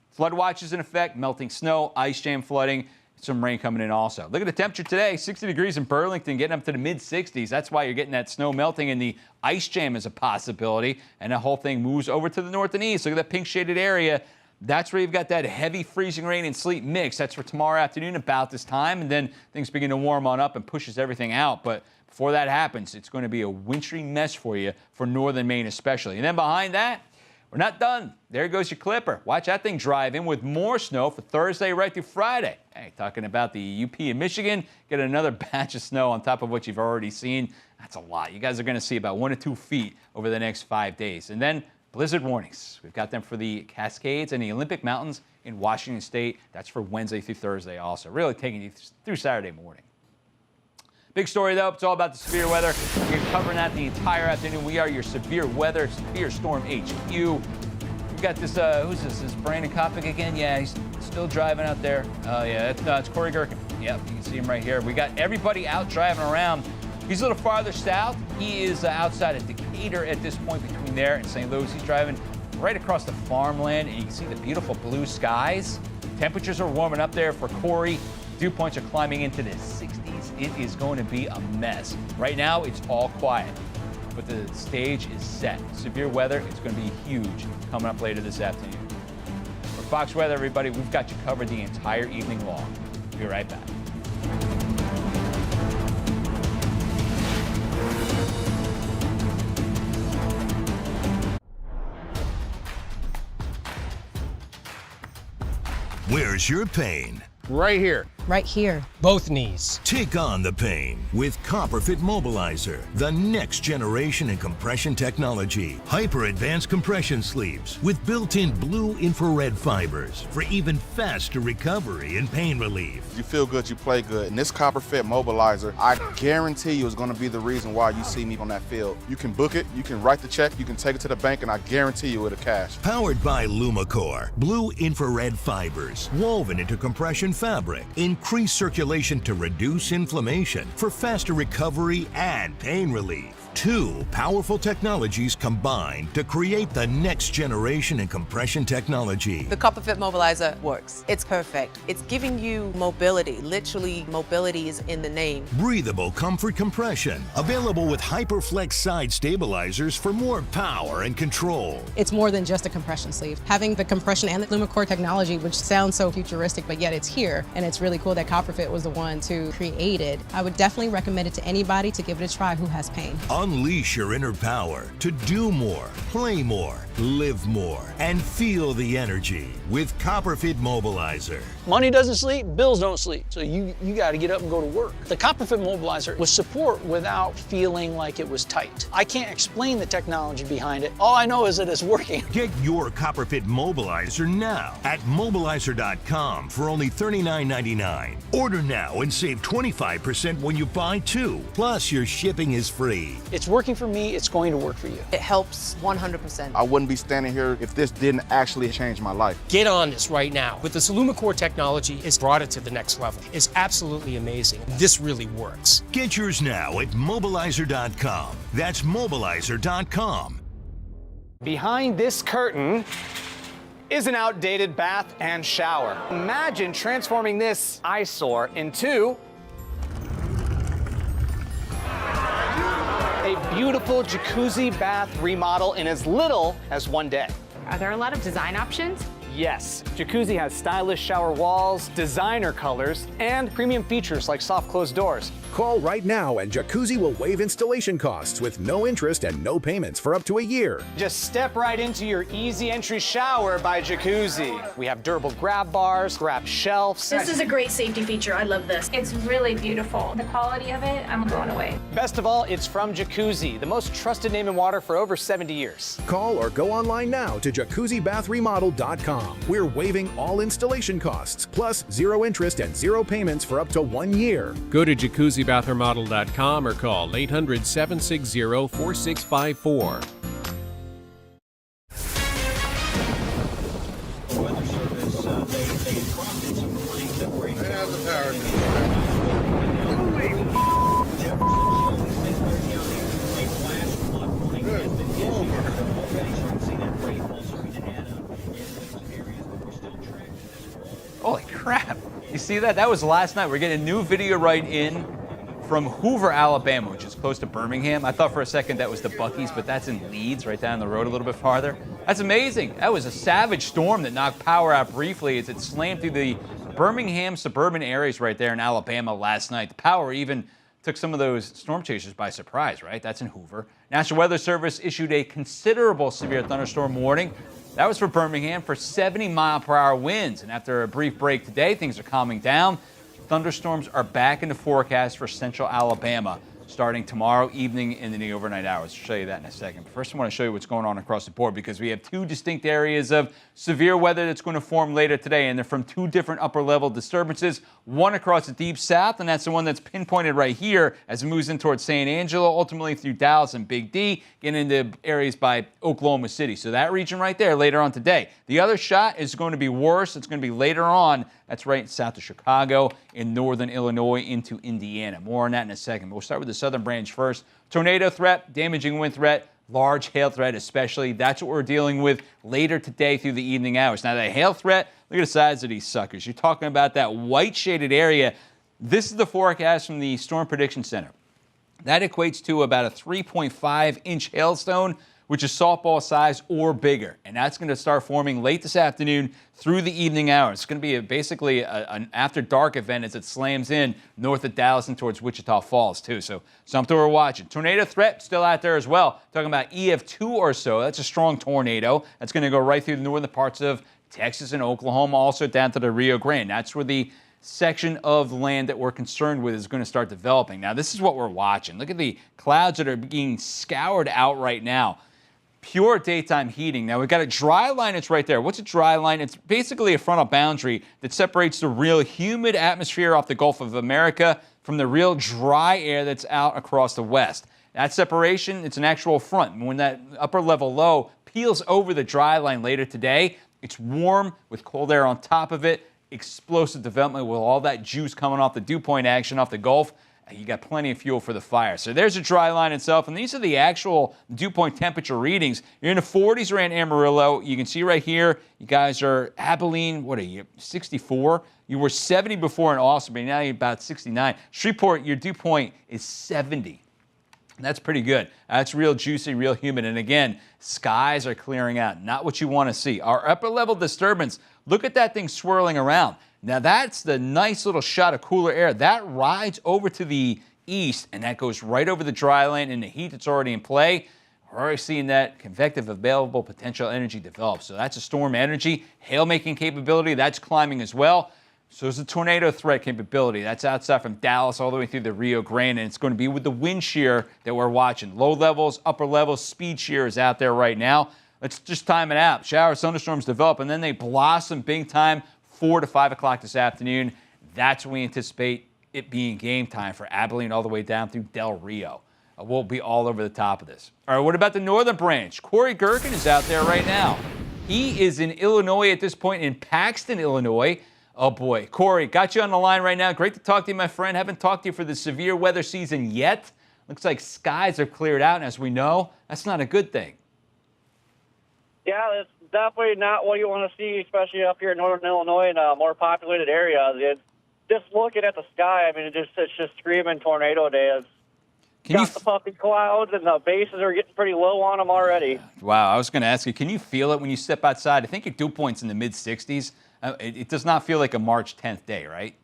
Flood watches in effect, melting snow, ice jam flooding. Some rain coming in also. Look at the temperature today, 60 degrees in Burlington, getting up to the mid-60s. That's why you're getting that snow melting, and the ice jam is a possibility. And the whole thing moves over to the north and east. Look at that pink shaded area. That's where you've got that heavy freezing rain and sleet mix. That's for tomorrow afternoon about this time. And then things begin to warm on up and pushes everything out. But before that happens, it's going to be a wintry mess for you, for northern Maine especially. And then behind that, we're not done. There goes your clipper. Watch that thing drive in with more snow for Thursday right through Friday. Hey, talking about the UP in Michigan, get another batch of snow on top of what you've already seen. That's a lot. You guys are going to see about 1 to 2 feet over the next 5 days. And then blizzard warnings. We've got them for the Cascades and the Olympic Mountains in Washington State. That's for Wednesday through Thursday also. Really taking you through Saturday morning. Big story, though. It's all about the severe weather. We're covering that the entire afternoon. We are your severe weather, severe storm HQ. We've got this, who's this? Is Brandon Kopic again? Yeah, he's still driving out there. Oh, yeah, it's Corey Gerken. Yep, you can see him right here. We got everybody out driving around. He's a little farther south. He is outside of Decatur at this point, between there and St. Louis. He's driving right across the farmland, and you can see the beautiful blue skies. Temperatures are warming up there for Corey. Dew points are climbing into the 60s. It is going to be a mess. Right now, it's all quiet, but the stage is set. Severe weather, it's going to be huge coming up later this afternoon. For Fox Weather, everybody, we've got you covered the entire evening long. Be right back. Where's your pain? Right here. Right here. Both knees. Take on the pain with CopperFit Mobilizer, the next generation in compression technology. Hyper advanced compression sleeves with built-in blue infrared fibers for even faster recovery and pain relief. You feel good, you play good. And this CopperFit Mobilizer, I guarantee you is going to be the reason why you see me on that field. You can book it, you can write the check, you can take it to the bank, and I guarantee you it'll cash. Powered by LumaCore, blue infrared fibers woven into compression fabric. Increase circulation to reduce inflammation for faster recovery and pain relief. 2 powerful technologies combined to create the next generation in compression technology. The CopperFit Mobilizer works. It's perfect. It's giving you mobility. Literally, mobility is in the name. Breathable comfort compression. Available with HyperFlex side stabilizers for more power and control. It's more than just a compression sleeve. Having the compression and the LumaCore technology, which sounds so futuristic, but yet it's here, and it's really cool that Copperfit was the one to create it. I would definitely recommend it to anybody to give it a try who has pain. Unleash your inner power to do more, play more, live more, and feel the energy with Copperfit Mobilizer. Money doesn't sleep, bills don't sleep, so you got to get up and go to work. The Copperfit Mobilizer was support without feeling like it was tight. I can't explain the technology behind it. All I know is that it's working. Get your Copperfit Mobilizer now at mobilizer.com for only $39.99. Order now and save 25% when you buy two. Plus, your shipping is free. It's working for me, it's going to work for you. It helps 100%. I wouldn't be standing here if this didn't actually change my life. Get on this right now. With this LumaCore technology, it's brought it to the next level. It's absolutely amazing. This really works. Get yours now at mobilizer.com. That's mobilizer.com. Behind this curtain is an outdated bath and shower. Imagine transforming this eyesore into a beautiful jacuzzi bath remodel in as little as one day. Are there a lot of design options? Yes, Jacuzzi has stylish shower walls, designer colors, and premium features like soft closed doors. Call right now and Jacuzzi will waive installation costs with no interest and no payments for up to a year. Just step right into your easy entry shower by Jacuzzi. We have durable grab bars, grab shelves. This is a great safety feature. I love this. It's really beautiful. The quality of it, I'm blown away. Best of all, it's from Jacuzzi, the most trusted name in water for over 70 years. Call or go online now to jacuzzibathremodel.com. We're waiving all installation costs, plus zero interest and zero payments for up to 1 year. Go to jacuzzibathremodel.com or call 800-760-4654. Holy crap. You see that? That was last night. We're getting a new video right in from Hoover, Alabama, which is close to Birmingham. I thought for a second that was the Buc-ee's, but that's in Leeds, right down the road a little bit farther. That's amazing. That was a savage storm that knocked power out briefly as it slammed through the Birmingham suburban areas right there in Alabama last night. The power even took some of those storm chasers by surprise, right? That's in Hoover. National Weather Service issued a considerable severe thunderstorm warning. That was for Birmingham for 70-mile-per-hour winds. And after a brief break today, things are calming down. Thunderstorms are back in the forecast for central Alabama starting tomorrow evening and in the overnight hours. I'll show you that in a second. But first, I want to show you what's going on across the board because we have two distinct areas of severe weather that's going to form later today, and they're from two different upper-level disturbances. One across the deep south, and that's the one that's pinpointed right here as it moves in towards San Angelo, ultimately through Dallas and Big D, getting into areas by Oklahoma City. So that region right there later on today. The other shot is going to be worse. It's going to be later on. That's right south of Chicago in northern Illinois into Indiana. More on that in a second. But we'll start with the southern branch first. Tornado threat, damaging wind threat, large hail threat especially. That's what we're dealing with later today through the evening hours. Now, the hail threat, look at the size of these suckers. You're talking about that white shaded area. This is the forecast from the Storm Prediction Center. That equates to about a 3.5-inch hailstone, which is softball size or bigger. And that's going to start forming late this afternoon through the evening hours. It's going to be basically an after dark event as it slams in north of Dallas and towards Wichita Falls too. So something we're watching. Tornado threat still out there as well. Talking about EF2 or so. That's a strong tornado. That's going to go right through the northern parts of Texas and Oklahoma, also down to the Rio Grande. That's where the section of land that we're concerned with is going to start developing. Now, this is what we're watching. Look at the clouds that are being scoured out right now. Pure daytime heating. Now, we've got a dry line that's right there. What's a dry line? It's basically a frontal boundary that separates the real humid atmosphere off the Gulf of America from the real dry air that's out across the west. That separation, it's an actual front. When that upper level low peels over the dry line later today, it's warm with cold air on top of it, explosive development with all that juice coming off the dew point action off the Gulf. You got plenty of fuel for the fire. So there's a dry line itself, and these are the actual dew point temperature readings. You're in the 40s around Amarillo. You can see right here, you guys are Abilene, what are you, 64? You were 70 before in Austin, but now you're about 69. Shreveport, your dew point is 70. That's pretty good. That's real juicy, real humid. And again, skies are clearing out. Not what you want to see. Our upper level disturbance, look at that thing swirling around. Now that's the nice little shot of cooler air. That rides over to the east, and that goes right over the dry land and the heat that's already in play. We're already seeing that convective available potential energy develop. So that's a storm energy. Hail-making capability, that's climbing as well. So is the tornado threat capability. That's outside from Dallas all the way through the Rio Grande, and it's going to be with the wind shear that we're watching. Low levels, upper levels, speed shear is out there right now. Let's just time it out. Showers, thunderstorms develop, and then they blossom big time 4 to 5 o'clock this afternoon. That's when we anticipate it being game time for Abilene all the way down through Del Rio. We'll be all over the top of this. All right, what about the northern branch? Corey Gerken is out there right now. He is in Illinois at this point, in Paxton, Illinois. Oh, boy. Corey, got you on the line right now. Great to talk to you, my friend. Haven't talked to you for the severe weather season yet. Looks like skies are cleared out, and as we know, that's not a good thing. Yeah, it's definitely not what you want to see, especially up here in northern Illinois in more populated areas. Just looking at the sky, I mean, it's just screaming tornado days. Got the puffy clouds, and the bases are getting pretty low on them already. Wow, I was going to ask you, can you feel it when you step outside? I think your dew point's in the mid-60s. It does not feel like a March 10th day, right?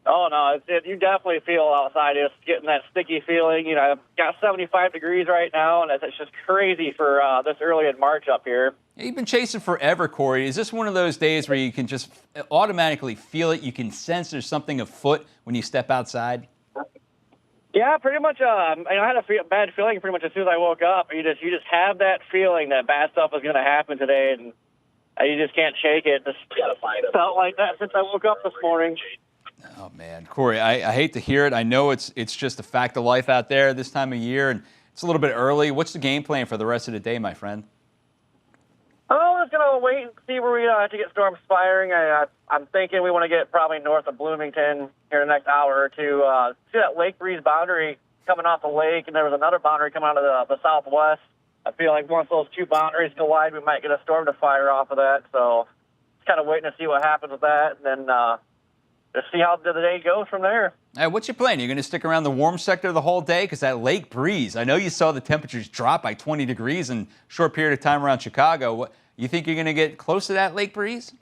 Oh, no, you definitely feel outside. It's getting that sticky feeling. You know, I've got 75 degrees right now, and it's just crazy for this early in March up here. You've been chasing forever, Corey. Is this one of those days where you can just automatically feel it? You can sense there's something afoot when you step outside? Yeah, pretty much. I had a bad feeling pretty much as soon as I woke up. You just have that feeling that bad stuff is going to happen today, and you just can't shake it. Just felt like that since I woke up this morning. Oh, man. Corey, I hate to hear it. I know it's just a fact of life out there this time of year, and it's a little bit early. What's the game plan for the rest of the day, my friend? Oh, just going to wait and see where we have to get storms firing. I'm thinking we want to get probably north of Bloomington here in the next hour or two. See that lake breeze boundary coming off the lake, and there was another boundary coming out of the southwest. I feel like once those two boundaries collide, we might get a storm to fire off of that. So just kind of waiting to see what happens with that, and then just see how the day goes from there. Hey, what's your plan? Are you going to stick around the warm sector the whole day? Because that lake breeze, I know you saw the temperatures drop by 20 degrees in a short period of time around Chicago. You think you're going to get close to that lake breeze?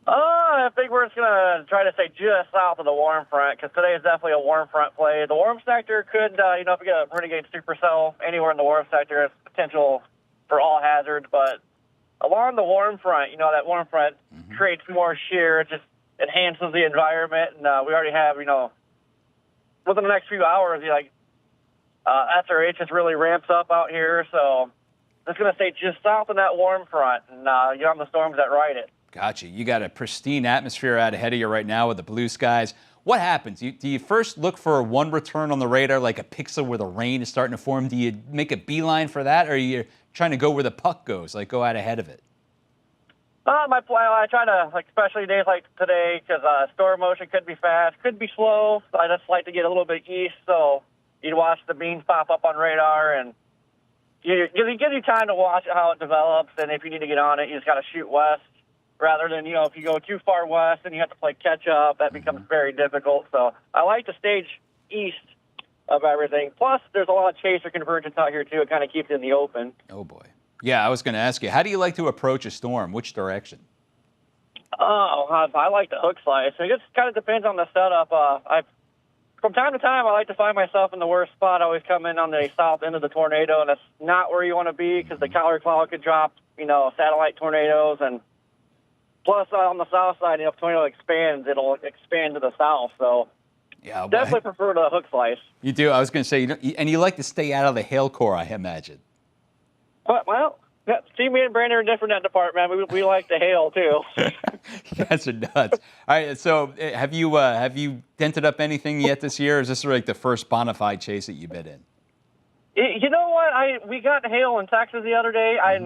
I think we're just going to try to stay just south of the warm front, because today is definitely a warm front play. The warm sector could, if we get a renegade supercell anywhere in the warm sector, it's potential for all hazards. But along the warm front, that warm front creates more shear. It just enhances the environment. And we already have, within the next few hours, SRH just really ramps up out here. So it's going to stay just south of that warm front, and you have the storms that ride it. Gotcha. You got a pristine atmosphere out ahead of you right now with the blue skies. What happens? Do you first look for one return on the radar, like a pixel where the rain is starting to form? Do you make a beeline for that, or are you trying to go where the puck goes, like go out ahead of it? My plan, I try to, especially days like today, because storm motion could be fast, could be slow. So I just like to get a little bit east, so you'd watch the beams pop up on radar, and it gives you time to watch how it develops. And if you need to get on it, you just got to shoot west. Rather than, if you go too far west and you have to play catch-up, that becomes very difficult. So I like to stage east of everything. Plus, there's a lot of chaser convergence out here, too. It kind of keeps it in the open. Oh, boy. Yeah, I was going to ask you, how do you like to approach a storm? Which direction? Oh, I like the hook slice. It just kind of depends on the setup. From time to time, I like to find myself in the worst spot. I always come in on the south end of the tornado, and that's not where you want to be because the collar cloud could drop, satellite tornadoes. And plus, on the south side, if the tornado expands, it'll expand to the south. So yeah, definitely prefer the hook slice. You do? I was going to say, and you like to stay out of the hail core, I imagine. Well, see, me and Brandon are different in that department. We like the hail, too. You guys are nuts. All right, so have you dented up anything yet this year, or is this like the first bona fide chase that you've been in? You know what? We got hail in Texas the other day. I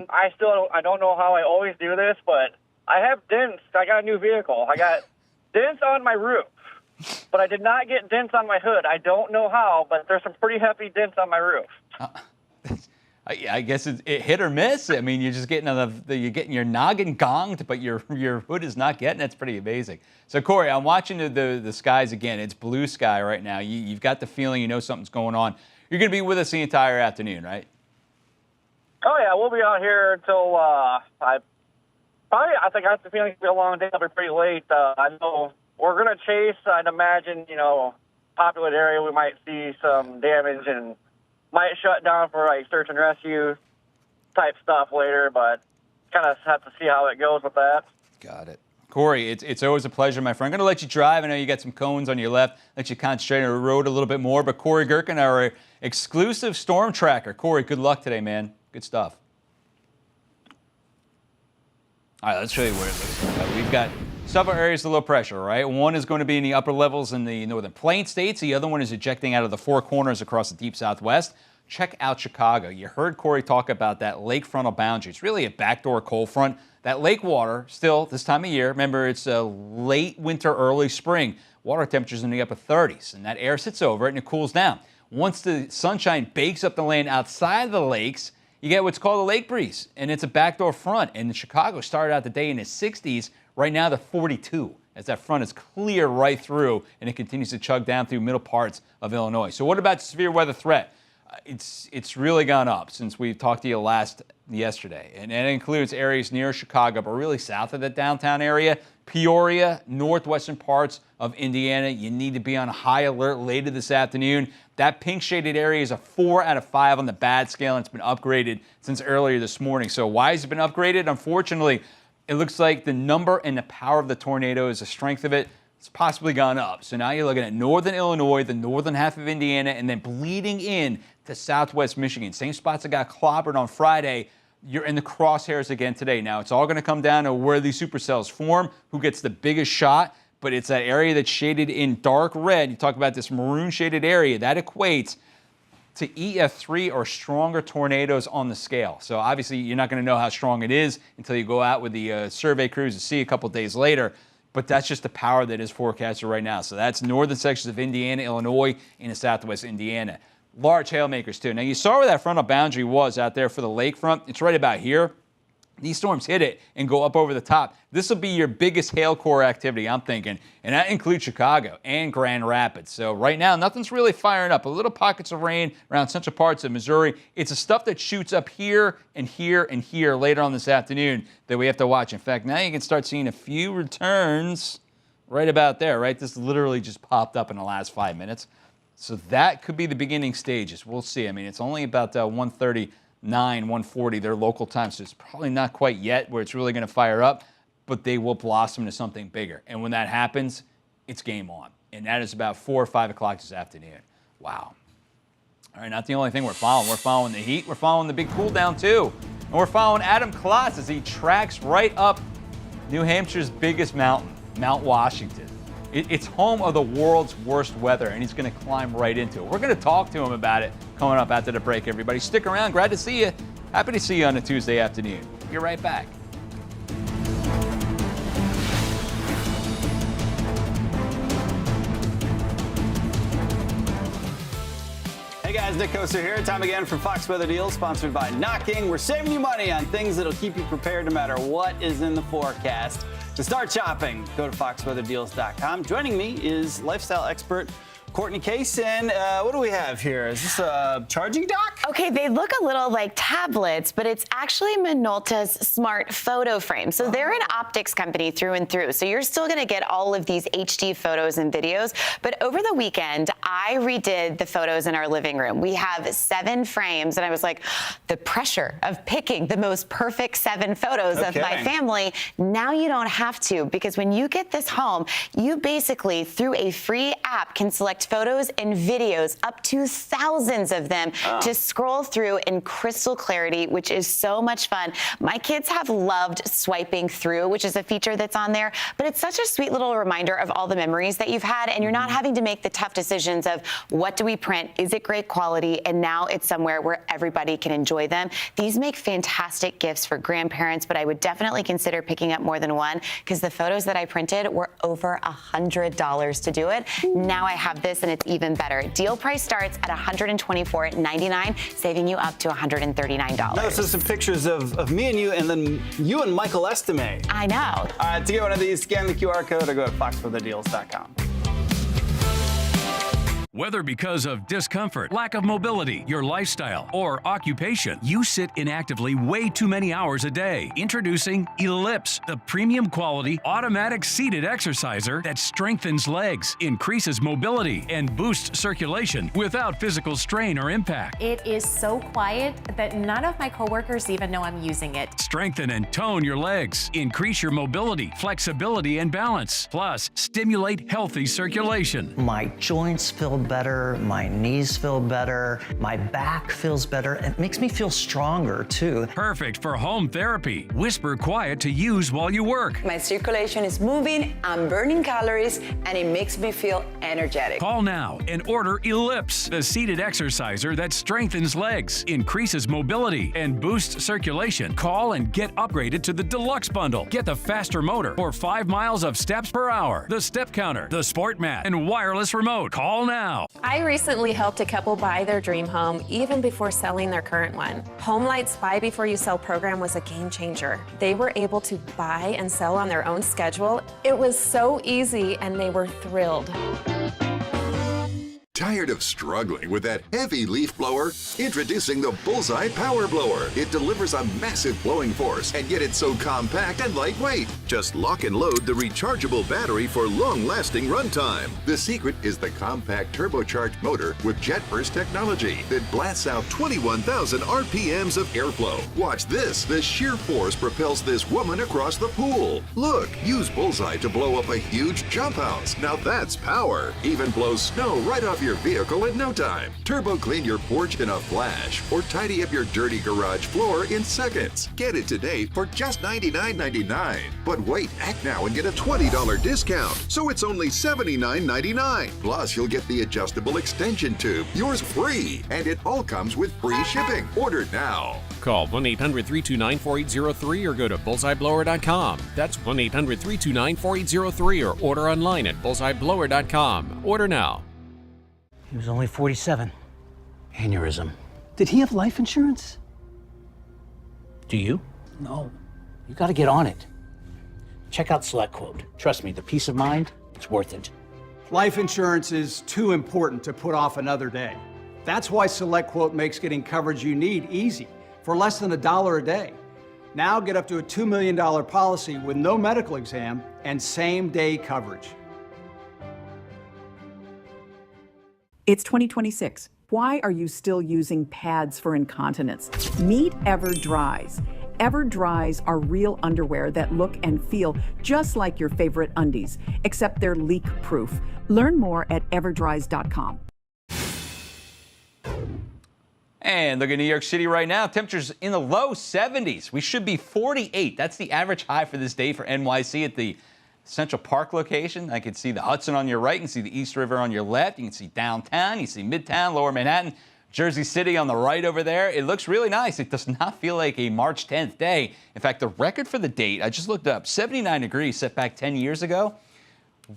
don't know how I always do this, but I have dents. I got a new vehicle. I got dents on my roof, but I did not get dents on my hood. I don't know how, but there's some pretty heavy dents on my roof. I guess it hit or miss. I mean, you're just getting you're getting your noggin gonged, but your hood is not getting it. It's pretty amazing. So, Corey, I'm watching the skies again. It's blue sky right now. You've got the feeling something's going on. You're going to be with us the entire afternoon, right? Oh, yeah. We'll be out here until Probably, I think I have the feeling it's going to be a long day. It'll be pretty late. I know we're going to chase. I'd imagine, populated area, we might see some damage and might shut down for like search and rescue type stuff later, but kind of have to see how it goes with that. Got it. Corey, it's always a pleasure, my friend. I'm going to let you drive. I know you got some cones on your left. Let you concentrate on the road a little bit more. But Corey Gerken, our exclusive storm tracker. Corey, good luck today, man. Good stuff. All right, let's show you where it looks like. We've got several areas of low pressure, right? One is going to be in the upper levels in the northern plain states. The other one is ejecting out of the four corners across the deep southwest. Check out Chicago. You heard Corey talk about that lake frontal boundary. It's really a backdoor cold front. That lake water, still this time of year, remember it's a late winter, early spring. Water temperatures in the upper 30s, and that air sits over it and it cools down. Once the sunshine bakes up the land outside of the lakes, you get what's called a lake breeze, and it's a backdoor front. And Chicago started out the day in the 60s. Right now, the 42, as that front is clear right through, and it continues to chug down through middle parts of Illinois. So what about severe weather threat? It's really gone up since we talked to you last yesterday. And it includes areas near Chicago, but really south of the downtown area, Peoria, northwestern parts of Indiana. You need to be on high alert later this afternoon. That pink shaded area is a 4 out of 5 on the bad scale, and it's been upgraded since earlier this morning. So why has it been upgraded? Unfortunately, it looks like the number and the power of the tornadoes, the strength of it, it's possibly gone up. So now you're looking at northern Illinois, the northern half of Indiana, and then bleeding in to southwest Michigan. Same spots that got clobbered on Friday. You're in the crosshairs again today. Now, it's all going to come down to where these supercells form, who gets the biggest shot, but it's that area that's shaded in dark red. You talk about this maroon shaded area. That equates to EF3 or stronger tornadoes on the scale. So obviously, you're not going to know how strong it is until you go out with the survey crews to see a couple days later. But that's just the power that is forecasted right now. So that's northern sections of Indiana, Illinois, and the southwest Indiana. Large hail makers, too. Now, you saw where that frontal boundary was out there for the lakefront. It's right about here. These storms hit it and go up over the top. This will be your biggest hail core activity, I'm thinking, and that includes Chicago and Grand Rapids. So right now, nothing's really firing up. A little pockets of rain around central parts of Missouri. It's the stuff that shoots up here and here and here later on this afternoon that we have to watch. In fact, now you can start seeing a few returns right about there, right? This literally just popped up in the last 5 minutes. So that could be the beginning stages. We'll see. I mean, it's only about 1:39, 1:40 their local time, so it's probably not quite yet where it's really going to fire up, but they will blossom into something bigger. And when that happens, it's game on. And that is about 4 or 5 o'clock this afternoon. Wow. All right, not the only thing we're following. We're following the heat. We're following the big cool down, too. And we're following Adam Klotz as he tracks right up New Hampshire's biggest mountain, Mount Washington. It's home of the world's worst weather, and he's going to climb right into it. We're going to talk to him about it coming up after the break, everybody. Stick around. Glad to see you. Happy to see you on a Tuesday afternoon. Be right back. Hey guys, Nick Koster here. Time again for Fox Weather Deals, sponsored by Knocking. We're saving you money on things that'll keep you prepared no matter what is in the forecast. To start shopping, go to foxweatherdeals.com. Joining me is lifestyle expert Courtney Case, and what do we have here? Is this a charging dock? Okay, they look a little like tablets, but it's actually Minolta's smart photo frame. So they're an optics company through and through. So you're still gonna get all of these HD photos and videos. But over the weekend, I redid the photos in our living room. We have 7 frames, and I was like, the pressure of picking the most perfect 7 photos of my family. Now you don't have to, because when you get this home, you basically, through a free app, can select photos and videos, up to thousands of them, to scroll through in crystal clarity, which is so much fun. My kids have loved swiping through, which is a feature that's on there, but it's such a sweet little reminder of all the memories that you've had, and you're not having to make the tough decisions of what do we print, is it great quality, and now it's somewhere where everybody can enjoy them. These make fantastic gifts for grandparents, but I would definitely consider picking up more than one, because the photos that I printed were over $100 to do it. Now I have this, and it's even better. Deal price starts at $124.99, saving you up to $139. No, so some pictures of me and you, and then you and Michael Estime. I know. All right, to get one of these, scan the QR code or go to foxweatherdeals.com. Whether because of discomfort, lack of mobility, your lifestyle, or occupation, you sit inactively way too many hours a day. Introducing Ellipse, the premium quality automatic seated exerciser that strengthens legs, increases mobility, and boosts circulation without physical strain or impact. It is so quiet that none of my coworkers even know I'm using it. Strengthen and tone your legs, increase your mobility, flexibility, and balance. Plus, stimulate healthy circulation. My joints feel better, my knees feel better, my back feels better. It makes me feel stronger too. Perfect for home therapy. Whisper quiet to use while you work. My circulation is moving, I'm burning calories, and it makes me feel energetic. Call now and order Ellipse, the seated exerciser that strengthens legs, increases mobility, and boosts circulation. Call and get upgraded to the Deluxe Bundle. Get the faster motor or 5 miles of steps per hour, the step counter, the sport mat, and wireless remote. Call now. I recently helped a couple buy their dream home even before selling their current one. HomeLight's Buy Before You Sell program was a game changer. They were able to buy and sell on their own schedule. It was so easy and they were thrilled. Tired of struggling with that heavy leaf blower? Introducing the Bullseye Power Blower. It delivers a massive blowing force, and yet it's so compact and lightweight. Just lock and load the rechargeable battery for long-lasting runtime. The secret is the compact turbocharged motor with jet burst technology that blasts out 21,000 RPMs of airflow. Watch this. The sheer force propels this woman across the pool. Look, use Bullseye to blow up a huge jump house. Now that's power. Even blows snow right off your vehicle in no time. Turbo clean your porch in a flash or tidy up your dirty garage floor in seconds. Get it today for just $99.99. But wait, act now and get a $20 discount. So it's only $79.99. Plus, you'll get the adjustable extension tube, yours free. And it all comes with free shipping. Order now. Call 1-800-329-4803 or go to bullseyeblower.com. That's 1-800-329-4803 or order online at bullseyeblower.com. Order now. He was only 47. Aneurysm. Did he have life insurance? Do you? No. You gotta get on it. Check out SelectQuote. Trust me, the peace of mind, it's worth it. Life insurance is too important to put off another day. That's why SelectQuote makes getting coverage you need easy, for less than $1 a day. Now get up to a $2 million policy with no medical exam and same-day coverage. It's 2026. Why are you still using pads for incontinence? Meet EverDries. EverDries are real underwear that look and feel just like your favorite undies, except they're leak-proof. Learn more at everdries.com. And look at New York City right now. Temperatures in the low 70s. We should be 48. That's the average high for this day for NYC at the Central Park location. I can see the Hudson on your right. You can see the East River on your left. You can see downtown. You see Midtown, Lower Manhattan, Jersey City on the right over there. It looks really nice. It does not feel like a March 10th day. In fact, the record for the date, I just looked up, 79 degrees set back 10 years ago.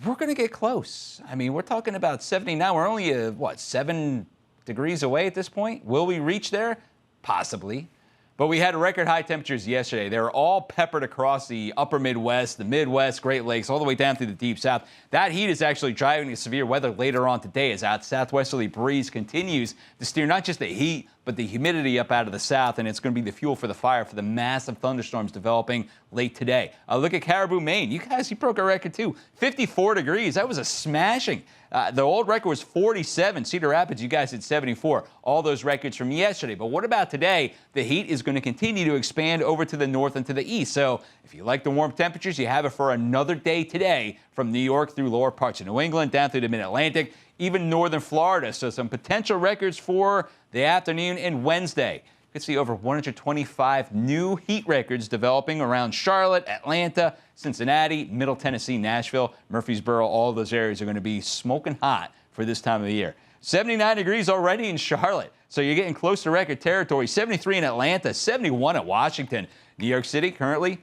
We're going to get close. I mean, we're talking about 79. We're only, 7 degrees away at this point? Will we reach there? Possibly. But we had record high temperatures yesterday. They were all peppered across the upper Midwest, the Midwest, Great Lakes, all the way down through the deep south. That heat is actually driving to severe weather later on today as that southwesterly breeze continues to steer not just the heat, but the humidity up out of the south, and it's going to be the fuel for the fire for the massive thunderstorms developing late today. Look at Caribou, Maine. You broke a record too. 54 degrees. That was a smashing. The old record was 47. Cedar Rapids, you guys at 74. All those records from yesterday. But what about today? The heat is going to continue to expand over to the north and to the east. So if you like the warm temperatures, you have it for another day today from New York through lower parts of New England, down through the mid-Atlantic, even northern Florida. So some potential records for the afternoon and Wednesday. You could see over 125 new heat records developing around Charlotte, Atlanta, Cincinnati, Middle Tennessee, Nashville, Murfreesboro. All those areas are going to be smoking hot for this time of the year. 79 degrees already in Charlotte, so you're getting close to record territory. 73 in Atlanta, 71 at Washington. New York City currently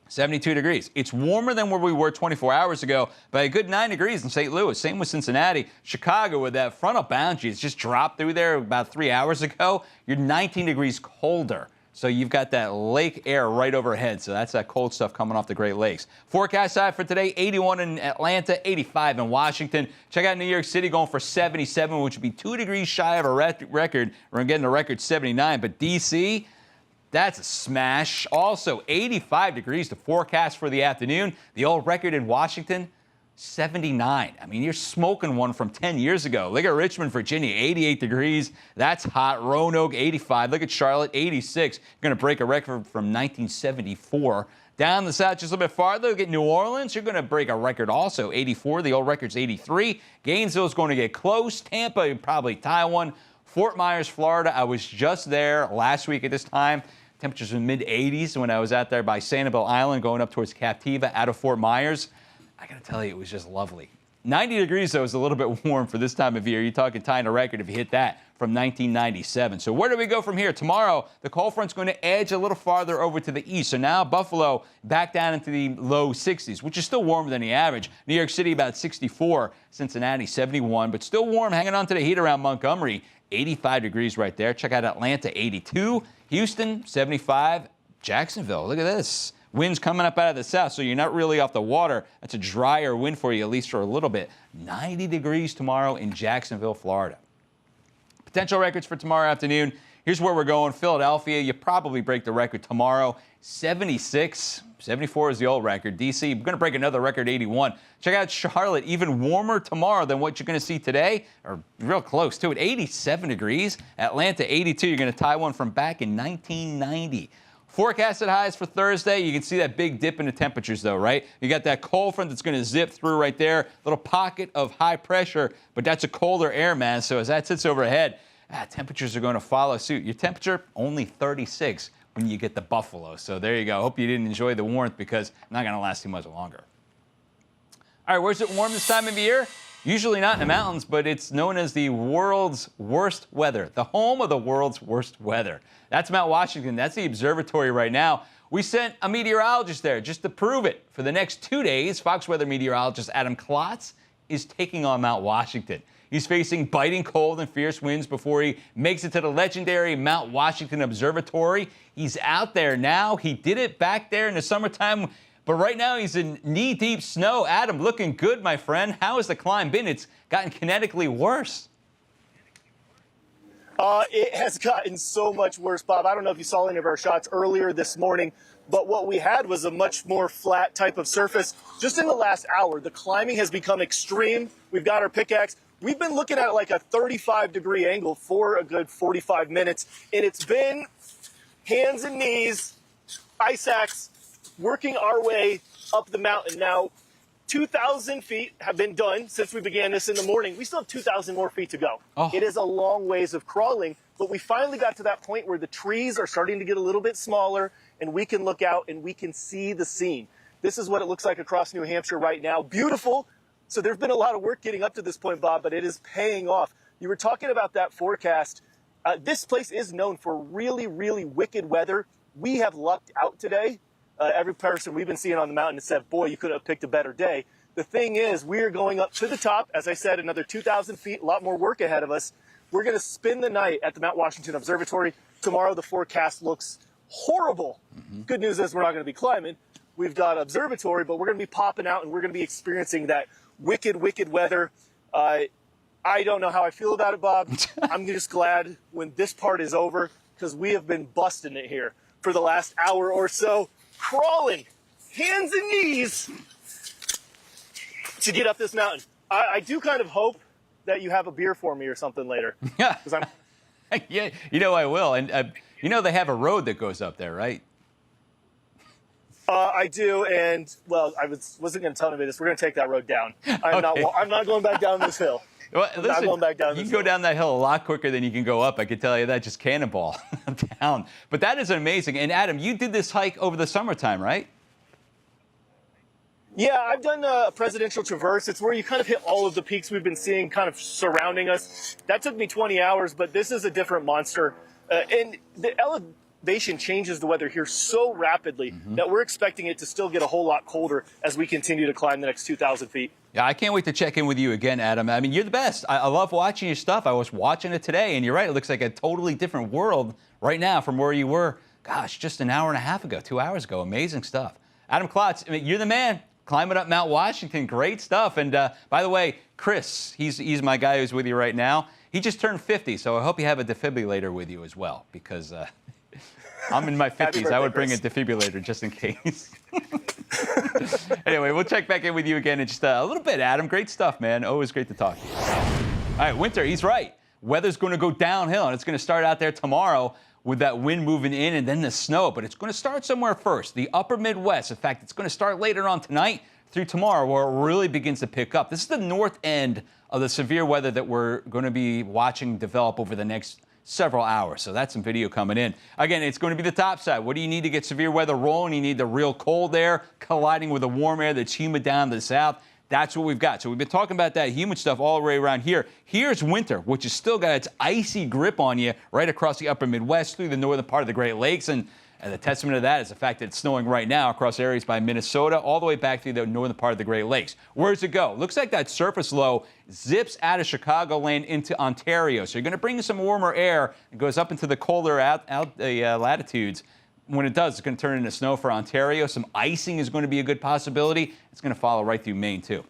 72 degrees. It's warmer than where we were 24 hours ago by a good 9 degrees in St. Louis. Same with Cincinnati. Chicago, with that frontal boundary, it's just dropped through there about 3 hours ago. You're 19 degrees colder So you've got that lake air right overhead. So that's that cold stuff coming off the Great Lakes. Forecast side for today, 81 in Atlanta, 85 in Washington. Check out New York City going for 77, which would be 2 degrees shy of a record. We're getting a record 79. But D.C., that's a smash. Also, 85 degrees to forecast for the afternoon. The old record in Washington, 79. I mean, you're smoking one from 10 years ago. Look at Richmond, Virginia, 88 degrees. That's hot. Roanoke, 85. Look at Charlotte, 86. You're going to break a record from 1974. Down the south just a little bit farther, look at New Orleans. You're going to break a record also, 84. The old record's 83. Gainesville's going to get close. Tampa, you probably tie one. Fort Myers, Florida, I was just there last week at this time. Temperatures in the mid-80s when I was out there by Sanibel Island going up towards Captiva out of Fort Myers. I got to tell you, it was just lovely. 90 degrees, though, is a little bit warm for this time of year. You're talking tying a record if you hit that from 1997. So where do we go from here? Tomorrow, the cold front's going to edge a little farther over to the east. So now Buffalo back down into the low 60s, which is still warmer than the average. New York City about 64, Cincinnati 71, but still warm, hanging on to the heat around Montgomery. 85 degrees right there. Check out Atlanta, 82. Houston, 75. Jacksonville, look at this. Winds coming up out of the south, so you're not really off the water. That's a drier wind for you, at least for a little bit. 90 degrees tomorrow in Jacksonville, Florida. Potential records for tomorrow afternoon. Here's where we're going. Philadelphia, you probably break the record tomorrow. 76. 74 is the old record. D.C., we're going to break another record, 81. Check out Charlotte, even warmer tomorrow than what you're going to see today, or real close to it. 87 degrees. Atlanta, 82. You're going to tie one from back in 1990. Forecasted highs for Thursday. You can see that big dip in the temperatures, though, right? You got that cold front that's going to zip through right there. Little pocket of high pressure, but that's a colder air mass. So as that sits overhead, temperatures are going to follow suit. Your temperature, only 36 when you get the Buffalo. So there you go. Hope you didn't enjoy the warmth because it's not going to last too much longer. All right, where's it warm this time of year? Usually not in the mountains, but it's known as the world's worst weather, the home of the world's worst weather. That's Mount Washington. That's the observatory right now. We sent a meteorologist there just to prove it. For the next 2 days, Fox Weather meteorologist Adam Klotz is taking on Mount Washington. He's facing biting cold and fierce winds before he makes it to the legendary Mount Washington Observatory. He's out there now. He did it back there in the summertime, but right now he's in knee-deep snow. Adam, looking good, my friend. How has the climb been? It's gotten kinetically worse. It has gotten so much worse, Bob. I don't know if you saw any of our shots earlier this morning, but what we had was a much more flat type of surface. Just in the last hour, the climbing has become extreme. We've got our pickaxe. We've been looking at like a 35-degree angle for a good 45 minutes, and it's been hands and knees, ice axe, working our way up the mountain. Now, 2,000 feet have been done since we began this in the morning. We still have 2,000 more feet to go. It is a long ways of crawling, but we finally got to that point where the trees are starting to get a little bit smaller and we can look out and we can see the scene. This is what it looks like across New Hampshire right now. Beautiful. So there's been a lot of work getting up to this point, Bob, but it is paying off. You were talking about that forecast. This place is known for really, really wicked weather. We have lucked out today. Every person we've been seeing on the mountain has said, boy, you could have picked a better day. The thing is, we're going up to the top. As I said, another 2,000 feet, a lot more work ahead of us. We're going to spend the night at the Mount Washington Observatory. Tomorrow, the forecast looks horrible. Good news is we're not going to be climbing. We've got observatory, but we're going to be popping out and we're going to be experiencing that wicked, wicked weather. I don't know how I feel about it, Bob. I'm just glad when this part is over because we have been busting it here for the last hour or so. Crawling, hands and knees, to get up this mountain. I do kind of hope that you have a beer for me or something later. Yeah, yeah, you know I will. And you know they have a road that goes up there, right? I do, and well, I wasn't going to tell anybody this. We're going to take that road down. I'm not going back down this hill. Well, I'm not going back down this hill. You can go down that hill a lot quicker than you can go up. I can tell you that, just cannonball down. But that is amazing. And Adam, you did this hike over the summertime, right? Yeah, I've done a presidential traverse. It's where you kind of hit all of the peaks we've been seeing kind of surrounding us. That took me 20 hours, but this is a different monster. And the elevation changes the weather here so rapidly that we're expecting it to still get a whole lot colder as we continue to climb the next 2,000 feet. Yeah, I can't wait to check in with you again, Adam. I mean, you're the best. I love watching your stuff. I was watching it today, and you're right. It looks like a totally different world right now from where you were gosh, just an hour and a half ago, 2 hours ago. Amazing stuff. Adam Klotz, I mean, you're the man. Climbing up Mount Washington, great stuff. And by the way, Chris, he's my guy who's with you right now. He just turned 50, so I hope you have a defibrillator with you as well, because I'm in my 50s. I would bring a defibrillator just in case. Anyway, we'll check back in with you again in just a little bit, Adam. Great stuff, man. Always great to talk to you. All right, Winter, he's right. Weather's going to go downhill, and it's going to start out there tomorrow with that wind moving in and then the snow. But it's going to start somewhere first, the upper Midwest. In fact, it's going to start later on tonight through tomorrow, where it really begins to pick up. This is the north end of the severe weather that we're going to be watching develop over the next several hours. So that's some video coming in. Again, it's going to be the top side. What do you need to get severe weather rolling? You need the real cold air colliding with the warm air that's humid down to the south. That's what we've got. So we've been talking about that humid stuff all the way around here. Here's winter, which has still got its icy grip on you right across the upper Midwest through the northern part of the Great Lakes. And the testament of that is the fact that it's snowing right now across areas by Minnesota, all the way back through the northern part of the Great Lakes. Where does it go? Looks like that surface low zips out of Chicagoland into Ontario. So you're going to bring in some warmer air. It goes up into the colder latitudes. When it does, it's going to turn into snow for Ontario. Some icing is going to be a good possibility. It's going to follow right through Maine, too.